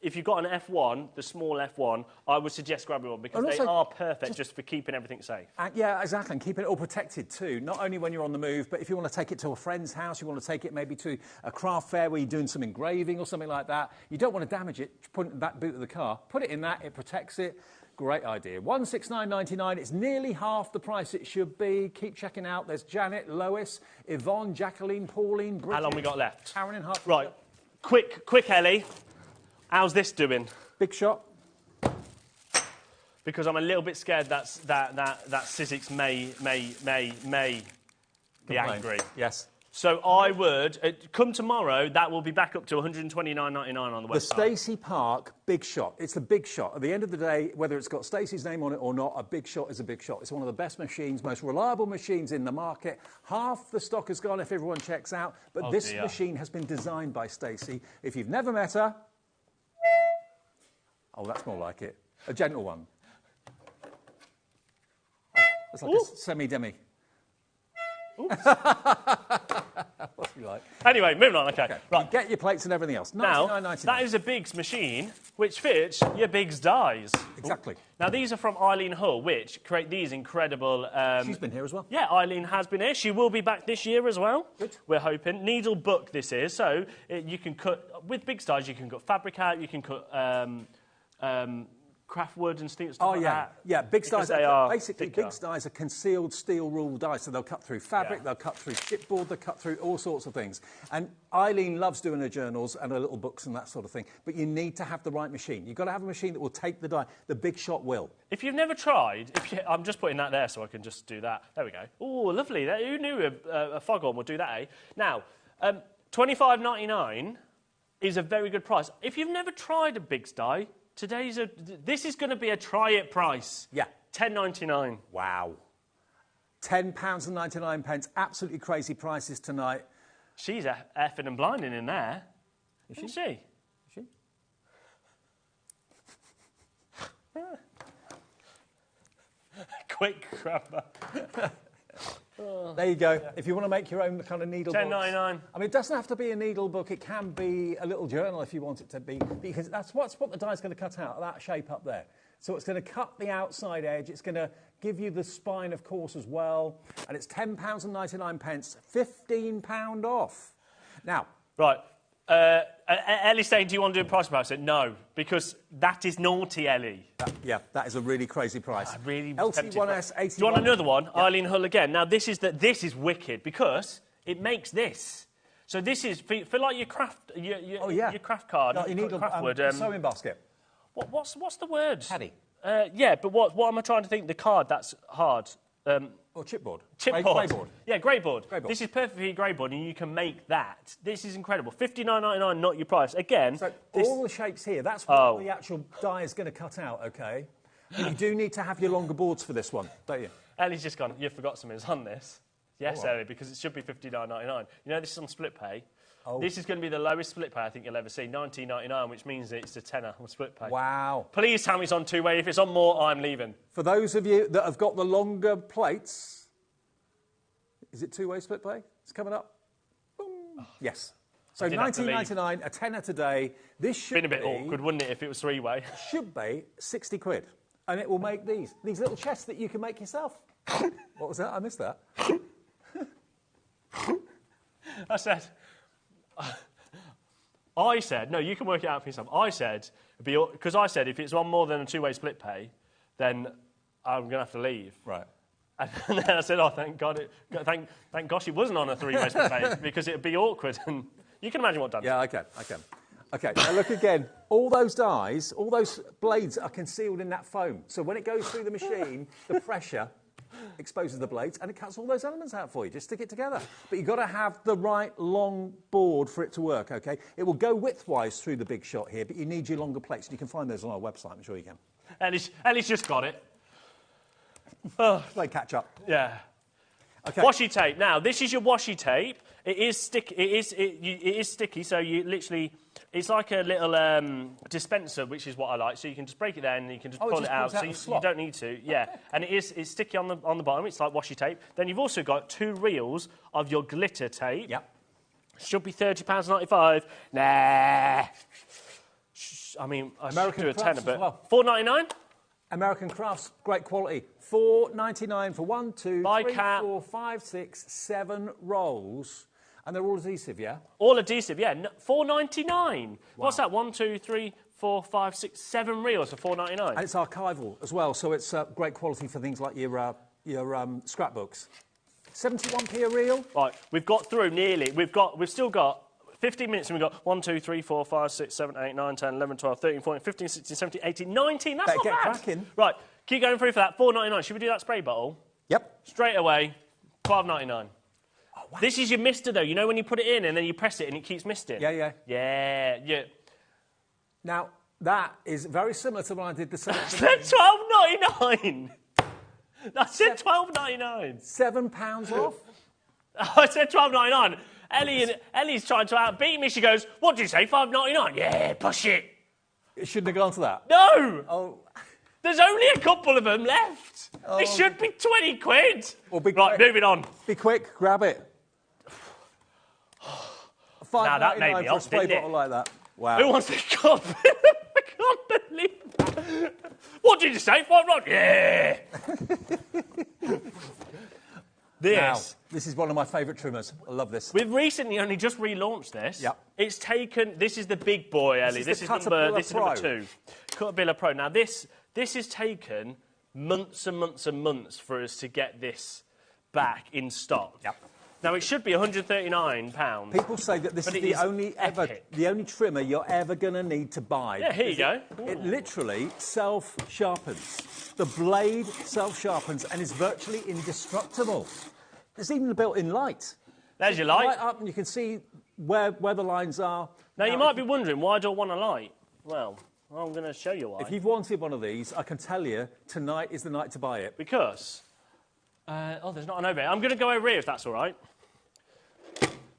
if you've got an F1, the small F1, I would suggest grabbing one because they are perfect just for keeping everything safe. Yeah, exactly, and keeping it all protected too. Not only when you're on the move, but if you want to take it to a friend's house, you want to take it maybe to a craft fair where you're doing some engraving or something like that. You don't want to damage it. Put it in the back boot of the car. Put it in that. It protects it. Great idea. £169.99. It's nearly half the price it should be. Keep checking out. There's Janet, Lois, Yvonne, Jacqueline, Pauline, Bridget. How long we got left? Karen and Hertfordshire. Right. Quick, Ellie. How's this doing? Big shot. Because I'm a little bit scared that Sizzix may be angry. Yes. So I would come tomorrow. That will be back up to £129.99 on the website. The Stacey Park Big Shot. It's a big shot. At the end of the day, whether it's got Stacey's name on it or not, a big shot is a big shot. It's one of the best machines, most reliable machines in the market. Half the stock has gone if everyone checks out, but this machine has been designed by Stacey. If you've never met her, oh, that's more like it. A gentle one. It's like a semi-demi. you like. Anyway, moving on. Okay. Right. Get your plates and everything else. Now, $99.99. that is a Biggs machine which fits your Biggs dies. Exactly. Now, these are from Eileen Hull, which create these incredible... She's been here as well. Yeah, Eileen has been here. She will be back this year as well. Good. We're hoping. Needle book this is. So you can cut... With Biggs dies, you can cut fabric out, you can cut... craft wood and stuff like that. Yeah, Biggs dies. Basically, thicker. Biggs dies are concealed steel rule dies, so they'll cut through fabric, they'll cut through chipboard, they'll cut through all sorts of things. And Eileen loves doing her journals and her little books and that sort of thing, but you need to have the right machine. You've got to have a machine that will take the die. The Big Shot will. If you've never tried, I'm just putting that there so I can just do that. There we go. Oh, lovely. Who knew a foghorn would do that, eh? Now, $25.99 is a very good price. If you've never tried a Biggs die, this is going to be a try it price. Yeah. $10.99. Wow. £10.99. Absolutely crazy prices tonight. She's effing and blinding in there. Isn't she? Is she? Quick grabber. There you go. If you want to make your own kind of needle book. $10.99. I mean, it doesn't have to be a needle book. It can be a little journal if you want it to be, because that's what the die's going to cut out, that shape up there. So it's going to cut the outside edge. It's going to give you the spine, of course, as well. And it's £10.99, £15 off. Now. Right. Ellie's saying, do you want to do a price comparison? I said, no, because that is naughty, Ellie. That is a really crazy price. I really LT1S 81. Do you want another one? Yeah. Eileen Hull again. Now, this is wicked because it makes this. So this is for like your craft, your craft card. No, you need a sewing basket. What's the word? Caddy. Yeah, but what am I trying to think? The card that's hard. Or chipboard. Chipboard. Greyboard. Yeah, greyboard. This is perfect for your greyboard, and you can make that. This is incredible. $59.99, not your price. Again, so all the shapes here, that's what the actual die is going to cut out, OK? But you do need to have your longer boards for this one, don't you? Ellie's just gone, you forgot something on this. Yes, Ellie, because it should be $59.99. You know this is on split pay? Oh. This is going to be the lowest split pay I think you'll ever see, $19.99, which means it's a tenner on split pay. Wow. Please tell me it's on two-way. If it's on more, I'm leaving. For those of you that have got the longer plates, is it two-way split pay? It's coming up. Boom. Oh. Yes. So $19.99, a tenner today. This should be... Been a bit awkward, wouldn't it, if it was three-way? Should be 60 quid. And it will make these little chests that you can make yourself. What was that? I missed that. I said, no, you can work it out for yourself. I said, because I said if it's on more than a two-way split pay, then I'm going to have to leave. Right. And then I said, oh, thank God, thank gosh it wasn't on a three-way split pay, because it would be awkward. And you can imagine what Dan. Yeah, I can. OK, now look again. All those dies, all those blades are concealed in that foam. So when it goes through the machine, the pressure exposes the blades and it cuts all those elements out for you. Just stick it together. But you've got to have the right long board for it to work, OK? It will go widthwise through the Big Shot here, but you need your longer plates. You can find those on our website, I'm sure you can. Ellie's just got it. Play catch up. Yeah. Okay. Washi tape. Now, this is your washi tape. It is sticky, so you literally... It's like a little dispenser, which is what I like. So you can just break it there and you can just pull it out. So you don't need to. Yeah. And it's sticky on the bottom. It's like washi tape. Then you've also got 2 reels of your glitter tape. Yep. Should be £30.95. Nah. I mean, I should do a tenner, but well. $4.99. American Crafts, great quality. $4.99 for 1, 2, 3, 4, 5, 6, 7 rolls. And they're all adhesive, yeah? All adhesive, yeah. $4.99. Wow. What's that? 1, 2, 3, 4, 5, 6, 7 reels for $4.99. And it's archival as well, so it's great quality for things like your scrapbooks. 71p a reel. Right, we've got through nearly. We've still got 15 minutes and we've got 1, 2, 3, 4, 5, 6, 7, 8, 9, 10, 11, 12, 13, 14, 15, 16, 17, 18, 19. That's Better not get bad. cracking. Right, keep going through for that. $4.99. Should we do that spray bottle? Yep. Straight away, $12.99. Wow. This is your mister, though. You know when you put it in and then you press it and it keeps misting? Yeah. Yeah. Now, that is very similar to when I did the same thing. That's $12.99. I said $12.99. £7 off? I said $12.99. Ellie's trying to outbeat me. She goes, what did you say, $5.99? Yeah, push it. It shouldn't have gone to that. No! Oh. There's only a couple of them left. Oh. It should be 20 quid. Well, be right, quick. moving on. Be quick, grab it. $5.99 that made me for a up, spray didn't it? bottle like that. Wow. Who wants a cup? I can't believe that. What did you say? $5? Yeah. Wow, this is one of my favourite trimmers. I love this. We've recently only just relaunched this. Yep. It's taken. This is the big boy, Ellie. This is number 2. Caterpillar Pro. Now this has taken months and months and months for us to get this back in stock. Yep. Now it should be £139. People say that this is the only trimmer you're ever going to need to buy. Yeah, here you go. It literally self-sharpens. The blade self-sharpens and is virtually indestructible. There's even a built-in light. There's your light. Light up and you can see where the lines are. Now you might be wondering, why do I want a light? Well, I'm going to show you why. If you've wanted one of these, I can tell you, tonight is the night to buy it. Because... there's not an over here. I'm going to go over here if that's all right.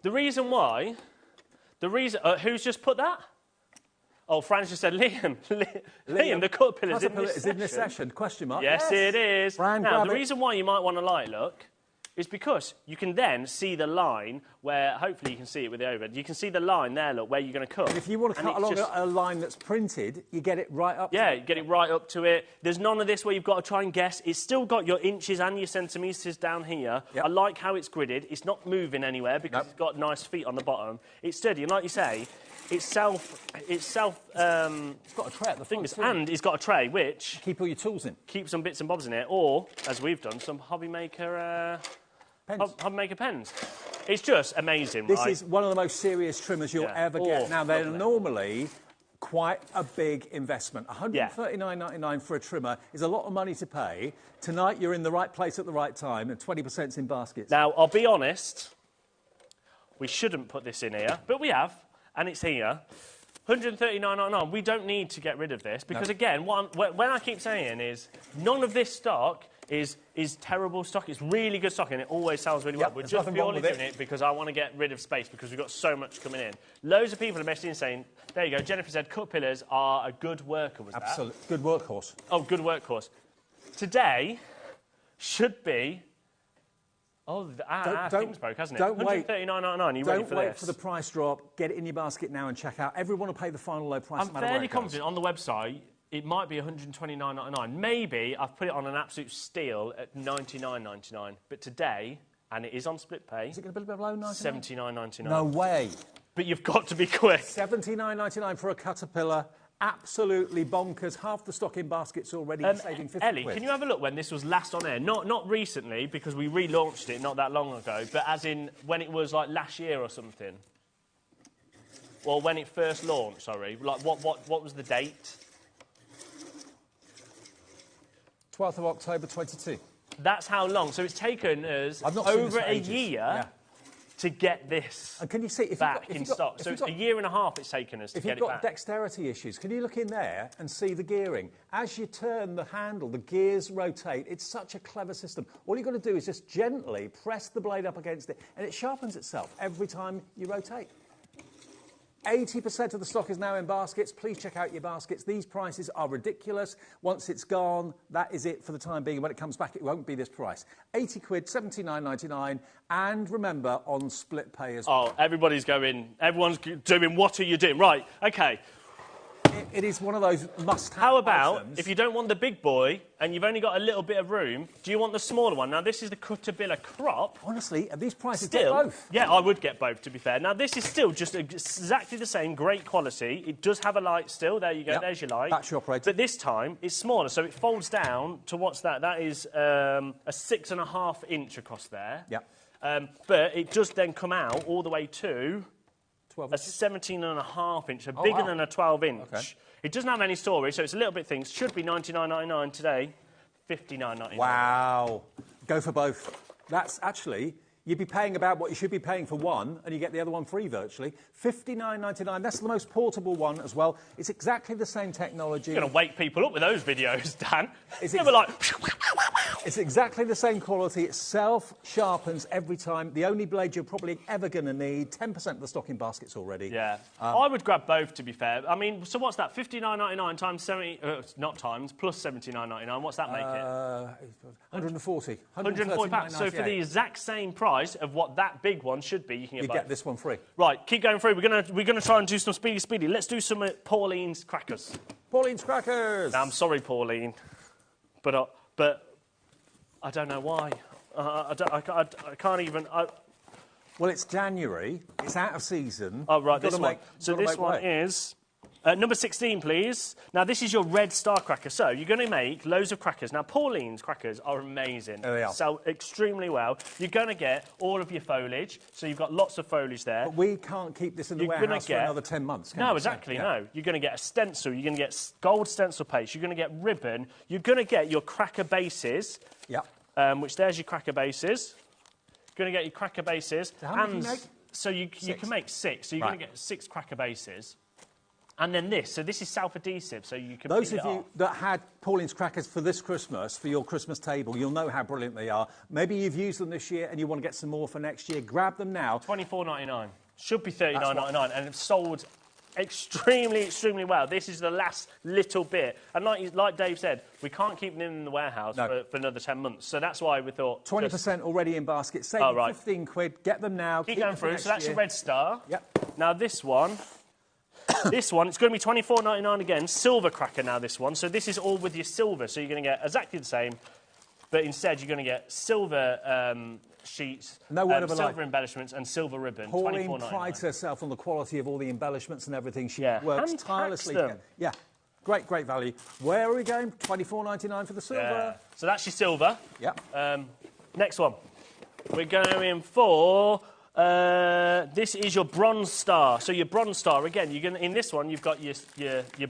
The reason why... who's just put that? Oh, Fran's just said, Liam, the Caterpillar's in this session. Question mark. Yes, it is. Fran, now, the grab it. reason why you might want a light, look, is because you can then see the line where, hopefully you can see it with the overhead, you can see the line there, look, where you're going to cut. And if you want to cut along a line that's printed, you get it right up to it. You get it right up to it. There's none of this where you've got to try and guess. It's still got your inches and your centimetres down here. Yep. I like how it's gridded. It's not moving anywhere because it's got nice feet on the bottom. It's sturdy, and like you say, it's got a tray at the front too. And it's got a tray which... Keep all your tools in. Keep some bits and bobs in it, or, as we've done, some HobbyMaker... HobbyMaker pens. It's just amazing, This right? is one of the most serious trimmers you'll ever get. Now, they're normally quite a big investment. $139.99 for a trimmer is a lot of money to pay. Tonight, you're in the right place at the right time, and 20%'s in baskets. Now, I'll be honest, we shouldn't put this in here, but we have, and it's here. $139.99. We don't need to get rid of this because, again, when I keep saying is none of this stock is terrible stock. It's really good stock, and it always sells really well. We're just purely doing it because I want to get rid of space because we've got so much coming in. Loads of people are messaging saying, there you go, Jennifer said Caterpillars are a good worker, was that? Absolutely. Good workhorse. Oh, good workhorse. Today should be... Oh, thing's broke, hasn't it? Don't wait. $139.99. You ready for this? Don't wait for the price drop. Get it in your basket now and check out. Everyone will pay the final low price. I'm fairly confident on the website it might be $129.99. Maybe I've put it on an absolute steal at $99.99. But today, and it is on split pay... Is it going to be below $99? $79.99. No way. But you've got to be quick. $79.99 for a Caterpillar. Absolutely bonkers. Half the stock in baskets already, saving 50 Ellie, quid. can you have a look when this was last on air? Not recently, because we relaunched it not that long ago, but as in when it was like last year or something. Or when it first launched, sorry. Like what was the date? 12th of October 22. That's how long. So it's taken us over a year to get this and can you see, back in stock. So it's a year and a half it's taken us to get it back. If you've got dexterity issues, can you look in there and see the gearing? As you turn the handle, the gears rotate. It's such a clever system. All you've got to do is just gently press the blade up against it, and it sharpens itself every time you rotate. 80% of the stock is now in baskets. Please check out your baskets. These prices are ridiculous. Once it's gone, that is it for the time being. When it comes back, it won't be this price. 80 quid, $79.99. And remember, on split pay as well. Oh, everyone's doing, what are you doing? Right, OK. It is one of those must-have How about, items. if you don't want the big boy and you've only got a little bit of room, do you want the smaller one? Now, this is the Caterpillar Crop. Honestly, at these prices, still, get both. Yeah, I would get both, to be fair. Now, this is still just exactly the same, great quality. It does have a light still. There you go, there's your light. Battery operated. But this time, it's smaller, so it folds down to what's that? That is a 6.5 inch across there. Yeah. But it does then come out all the way to... a 17.5 inch, so bigger than a 12 inch. Okay. It doesn't have any storage, so it's a little bit things. Should be $99.99 today, $59.99. Wow. Go for both. That's actually, you'd be paying about what you should be paying for one, and you get the other one free virtually. $59.99. That's the most portable one as well. It's exactly the same technology. You're going to wake people up with those videos, Dan. They were like... It's exactly the same quality. It self-sharpens every time. The only blade you're probably ever going to need. 10% of the stocking basket's already. Yeah. I would grab both, to be fair. I mean, so what's that? $59.99 times 70... not times, plus $79.99. What's that make it? 140. £140. So for the exact same price of what that big one should be, you can get you both. get this one free. Right, keep going through. We're gonna try and do some speedy. Let's do some Pauline's crackers. Pauline's crackers. Now, I'm sorry, Pauline, but I don't know why. I can't even. Well, it's January. It's out of season. Oh, right, this one. So this one way. is number 16, please. Now, this is your red star cracker. So you're going to make loads of crackers. Now, Pauline's crackers are amazing. There they are. Sell extremely well. You're going to get all of your foliage. So you've got lots of foliage there. But we can't keep this in the warehouse for another 10 months, can No, we? exactly, Yeah. no. You're going to get a stencil. You're going to get gold stencil paste. You're going to get ribbon. You're going to get your cracker bases. Yeah. Which there's your cracker bases. You're going to get your cracker bases. So how many can you make? So you can make 6. So you're going to get 6 cracker bases. And then this. So this is self-adhesive, so you can Those peel of it you off. that had Pauline's crackers for this Christmas, for your Christmas table, you'll know how brilliant they are. Maybe you've used them this year and you want to get some more for next year. Grab them now. $24.99. Should be $39.99, and it's sold extremely well. This is the last little bit. And like Dave said, we can't keep them in the warehouse for another 10 months. So that's why we thought... 20% already in basket. Save 15 quid. Get them now. Keep going through. So that's your red star. Yep. Now this one... this one, it's going to be $24.99 again. Silver cracker now, this one. So this is all with your silver. So you're going to get exactly the same, but instead you're going to get silver sheets, no word of a lie. silver embellishments and silver ribbon. Pauline prides herself on the quality of all the embellishments and everything. She works hand-packs tirelessly. them. Yeah. Great value. Where are we going? $24.99 for the silver. Yeah. So that's your silver. Yeah. Next one. We're going for... this is your bronze star. So your bronze star, again, you're gonna, in this one, you've got your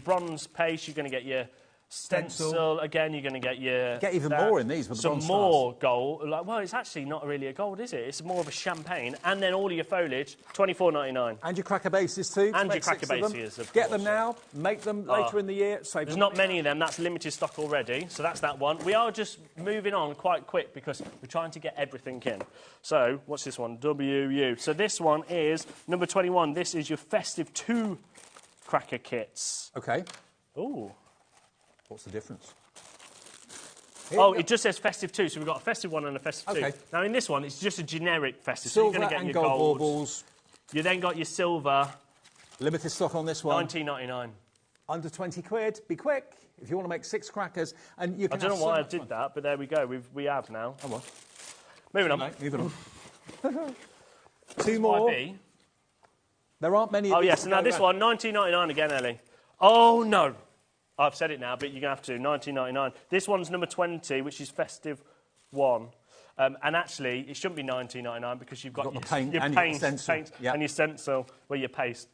bronze paste, you're going to get your stencil. Again, you're going to get your... Get even more in these with the some bronze more gold. Well, it's actually not really a gold, is it? It's more of a champagne. And then all of your foliage, $24.99. And your cracker bases too. And your cracker bases, of Get course. them now. Make them later in the year. There's not many of them. That's limited stock already. So that's that one. We are just moving on quite quick because we're trying to get everything in. So what's this one? WU. So this one is number 21. This is your Festive 2 cracker kits. Okay. Ooh. What's the difference? It just says Festive 2, so we've got a Festive 1 and a Festive 2. Okay. Now, in this one, it's just a generic Festive. Silver so you're going to get and your gold baubles. You then got your silver. Limited stock on this one. $19.99. Under 20 quid. Be quick if you want to make 6 crackers. And you can I don't know why I did that, but there we go. We have now. Oh, well. Moving on. Moving on. 2 more. There aren't many of these. Oh, yes. Now this one, $19.99 again, Ellie. Oh, no. I've said it now, but you're going to have to. $19.99. This one's number 20, which is Festive 1. And actually, it shouldn't be $19.99 because you've got your paint your and paint, your stencil. and your stencil, where your paste.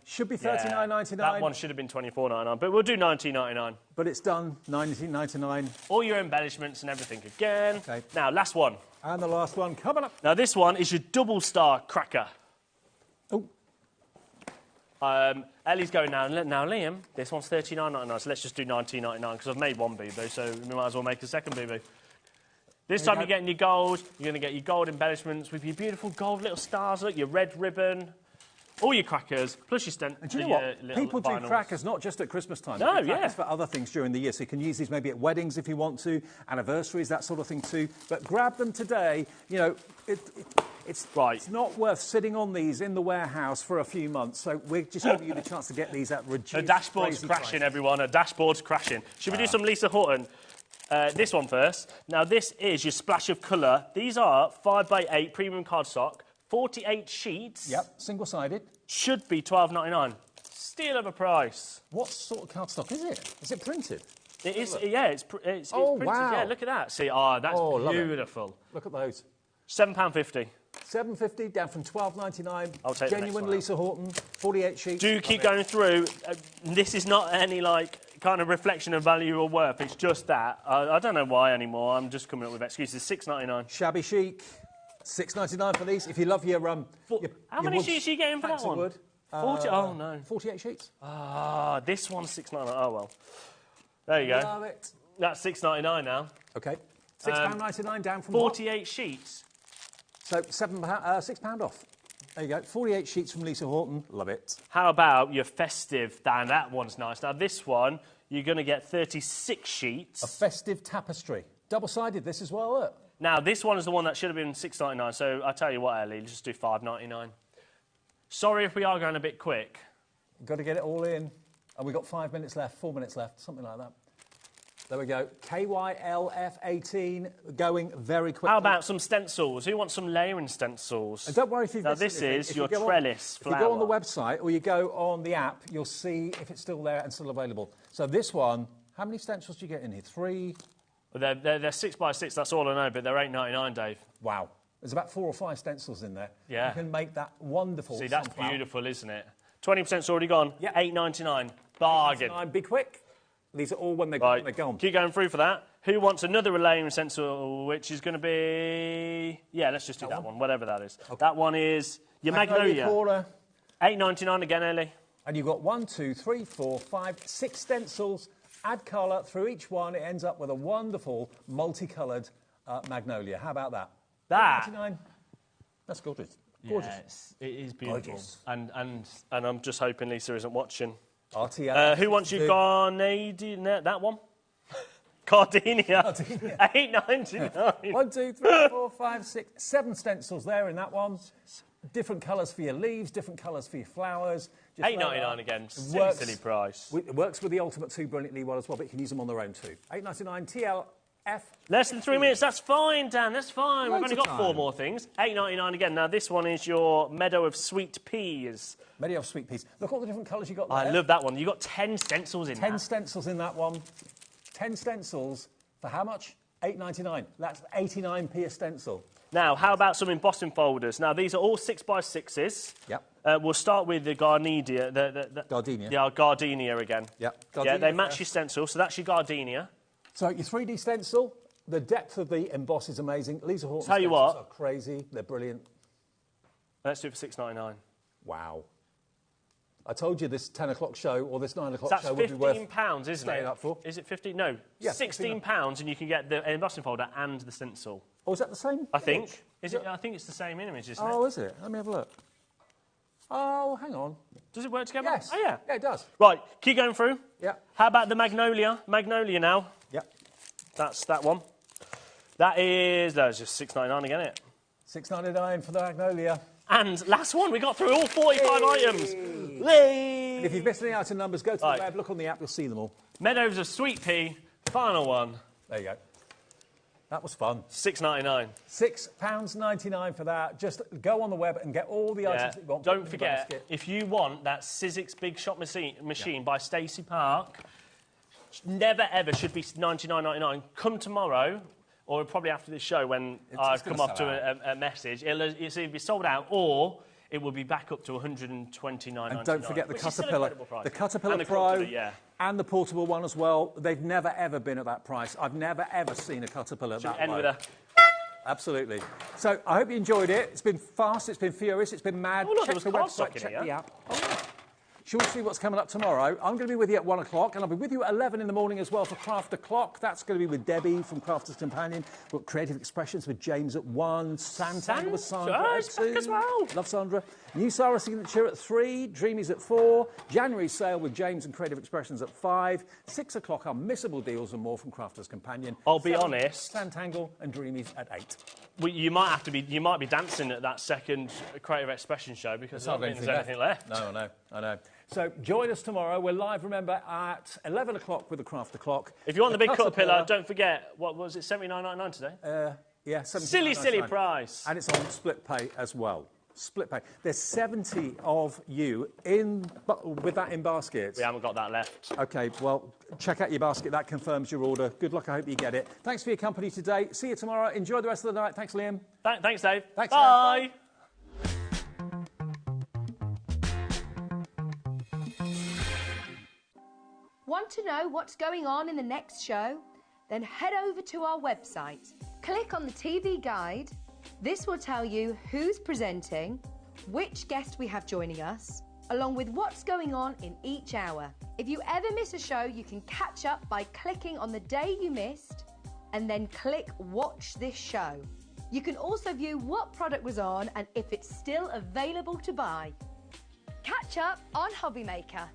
Should be $39.99. That one should have been $24.99, but we'll do $19.99. But it's done, $19.99. All your embellishments and everything again. Okay. Now, last one. And the last one coming up. Now, this one is your double star cracker. Oh. Ellie's going now. Now, Liam, this one's $39.99, so let's just do $19.99 because I've made one BB, so we might as well make a second BB. This time you're getting your gold. You're going to get your gold embellishments with your beautiful gold little stars, look, your red ribbon, all your crackers, plus your stent. And do you know what? People do crackers not just at Christmas time. No, they do crackers for other things during the year. So you can use these maybe at weddings if you want to, anniversaries, that sort of thing too. But grab them today. You know, it's not worth sitting on these in the warehouse for a few months. So we're just giving you the chance to get these at reduced. The dashboard's crazy crashing, prices. everyone. A dashboard's crashing. Should we do some Lisa Horton? This one first. Now, this is your splash of colour. These are 5x8 premium cardstock, 48 sheets. Yep, single-sided. Should be $12.99. Steal of a price. What sort of cardstock is it? Is it printed? It is, yeah, it's printed. Wow. Yeah, look at that. See, that's beautiful. Look at those. £7.50. $7.50 down from $12.99. I'll take the Genuine next one Lisa Horton, 48 sheets. Do keep going through. This is not any, kind of reflection of value or worth. It's just that. I don't know why anymore. I'm just coming up with excuses. $6.99. Shabby chic. $6.99 for these. If you love your How many sheets are you getting for that one? Wood. 40. Oh no. 48 sheets. This one's $6.99. Oh well. There you go. Love it. That's $6.99 now. Okay. £6.99 down from what? 48 sheets. So £6 off. There you go. 48 sheets from Lisa Horton. Love it. How about your festive? Dan, that one's nice. Now, this one, you're going to get 36 sheets. A festive tapestry. Double-sided this as well, look. Now, this one is the one that should have been £6.99, so I tell you what, Ellie, let's just do £5.99. Sorry if we are going a bit quick. Got to get it all in. And we've got 5 minutes left, 4 minutes left, something like that. There we go. KYLF18 going very quickly. How about some stencils? Who wants some layering stencils? And don't worry if you've Now, missed this anything. is If your you go trellis If flower. you go on the website or you go on the app, you'll see if it's still there and still available. So this one, how many stencils do you get in here? 3? Well, they're 6 by 6, that's all I know, but they're £8.99, Dave. Wow. There's about 4 or 5 stencils in there. Yeah. You can make that wonderful. See, that's sunflower. beautiful, isn't it? 20%'s already gone. Yeah. £8.99. Bargain. Be quick. These are all when they're gone. Keep going through for that. Who wants another layering stencil, which is going to be... Yeah, let's just do that one, whatever that is. Okay. That one is your Magnolia. Corner. £8.99 again, Ellie. And you've got 1, 2, 3, 4, 5, 6 stencils. Add colour through each one. It ends up with a wonderful multicoloured magnolia. How about that? That? $8.99. That's gorgeous. Gorgeous. Yes, it is beautiful. Gorgeous. And I'm just hoping Lisa isn't watching. RTL. Who wants your Gardenia? That one? Gardenia. £8.99. 1, 2, 3, 4, 5, 6, 7 stencils there in that one. Different colours for your leaves, different colours for your flowers. £8.99 again. Silly price. It works with the Ultimate 2 brilliantly well as well, but you can use them on their own too. £8.99 TLF. Less than 3 minutes. That's fine, Dan. That's fine. Loads We've only of got 4 time. more things. £8.99 again. Now, this one is your Meadow of Sweet Peas. Meadow of Sweet Peas. Look at all the different colours you got there. I love that one. You got 10 stencils in 10 that. stencils in that one. 10 stencils for how much? £8.99. That's 89p a stencil. Now, how about some embossing folders? Now, these are all 6 by 6s. Yep. We'll start with the Gardenia. Gardenia. Yeah, Gardenia again. Yep. Yeah, Gardenia they match first. your stencil, so that's your Gardenia. So your 3D stencil, the depth of the emboss is amazing. Lisa Horton's Tell you stencils what. are crazy. They're brilliant. Let's do it for £6.99. Wow. I told you this 10 o'clock show or this 9 o'clock That's show would be worth £15, isn't staying it? up for. Is it 15? No, Yeah, £16, and you can get the embossing folder and the stencil. Oh, is that the same? I think. image? Is it? I think it's the same image, isn't Oh, it? is it? Let me have a look. Oh, hang on. Does it work together? Yes. Oh, yeah. Yeah, it does. Right, keep going through. Yeah. How about the Magnolia? Magnolia now. Yeah. That's that one. That's just £6.99 again, isn't it? £6.99 for the magnolia. And last one, we got through all 45 items. Yay! And if you've missed any item numbers, go to the web, look on the app, you'll see them all. Meadows of Sweet Pea, final one. There you go. That was fun. £6.99. £6.99 for that. Just go on the web and get all the items that you want. Don't forget, if you want that Sizzix Big Shot machine by Stacey Park, never ever should be $99.99. Come tomorrow, or probably after this show when I come off to a message. It's either be sold out or it will be back up to $129.99. And don't forget the which is still Caterpillar. incredible price. The Caterpillar And the Pro Caterpillar, yeah. and the portable one as well. They've never, ever been at that price. I've never, ever seen a Caterpillar at Should that end low. with a... Absolutely. So I hope you enjoyed it. It's been fast, it's been furious, it's been mad. Oh, look, check there the was website, cardstock in check here. the app. Shall we see what's coming up tomorrow? I'm going to be with you at 1 o'clock, and I'll be with you at 11 in the morning as well for Craft O'Clock. That's going to be with Debbie from Crafter's Companion. We've got Creative Expressions with James at 1. Santangle with Sandra at 2. back as well. Love Sandra. New Sarah Signature at 3. Dreamies at 4. January sale with James and Creative Expressions at 5. 6 o'clock, unmissable deals and more from Crafter's Companion. I'll be 7, honest. Santangle and Dreamies at 8. Well, you might be dancing at that second Creative Expression show because I don't think there's anything left. No, I know. So join us tomorrow. We're live, remember, at 11 o'clock with the Craft O'Clock. If you want the big Caterpillar, don't forget, what was it, $79.99 today? Yeah, Silly price. And it's on split pay as well. Split pay. There's 70 of you with that in baskets. We haven't got that left. OK, well, check out your basket. That confirms your order. Good luck. I hope you get it. Thanks for your company today. See you tomorrow. Enjoy the rest of the night. Thanks, Liam. Thanks, Dave. Thanks, Bye. Dave. Bye. Want to know what's going on in the next show? Then head over to our website. Click on the TV guide. This will tell you who's presenting, which guest we have joining us, along with what's going on in each hour. If you ever miss a show, you can catch up by clicking on the day you missed and then click Watch This Show. You can also view what product was on and if it's still available to buy. Catch up on HobbyMaker.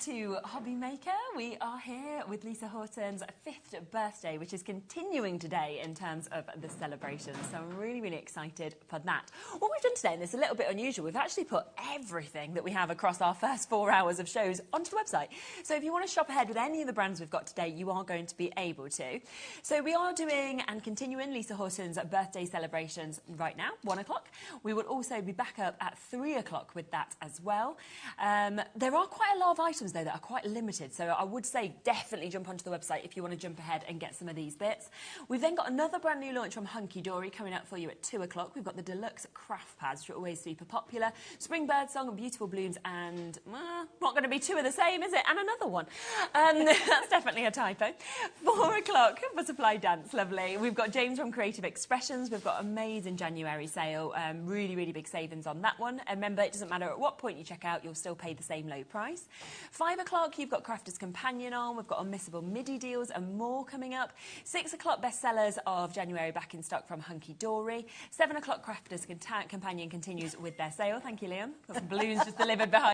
To HobbyMaker, we are here with Lisa Horton's 5th birthday, which is continuing today in terms of the celebration. So I'm really, really excited for that. What we've done today, and it's a little bit unusual, we've actually put everything that we have across our first 4 hours of shows onto the website. So if you want to shop ahead with any of the brands we've got today, you are going to be able to. So we are doing and continuing Lisa Horton's birthday celebrations right now, 1 o'clock. We will also be back up at 3 o'clock with that as well. There are quite a lot of items though that are quite limited, so I would say definitely jump onto the website if you want to jump ahead and get some of these bits. We've then got another brand new launch from Hunky Dory coming up for you at 2 o'clock. We've got the deluxe craft pads, which are always super popular. Spring Birdsong and Beautiful Blooms, and not going to be two of the same, is it? And another one. That's definitely a typo. 4 o'clock for Supply Dance, lovely. We've got James from Creative Expressions. We've got amazing January sale, really, really big savings on that one. And remember, it doesn't matter at what point you check out, you'll still pay the same low price. 5 o'clock, you've got Crafter's Companion on. We've got unmissable MIDI deals and more coming up. 6 o'clock, bestsellers of January back in stock from Hunky Dory. 7 o'clock, Crafter's Companion continues with their sale. Thank you, Leon. Got some balloons just delivered behind.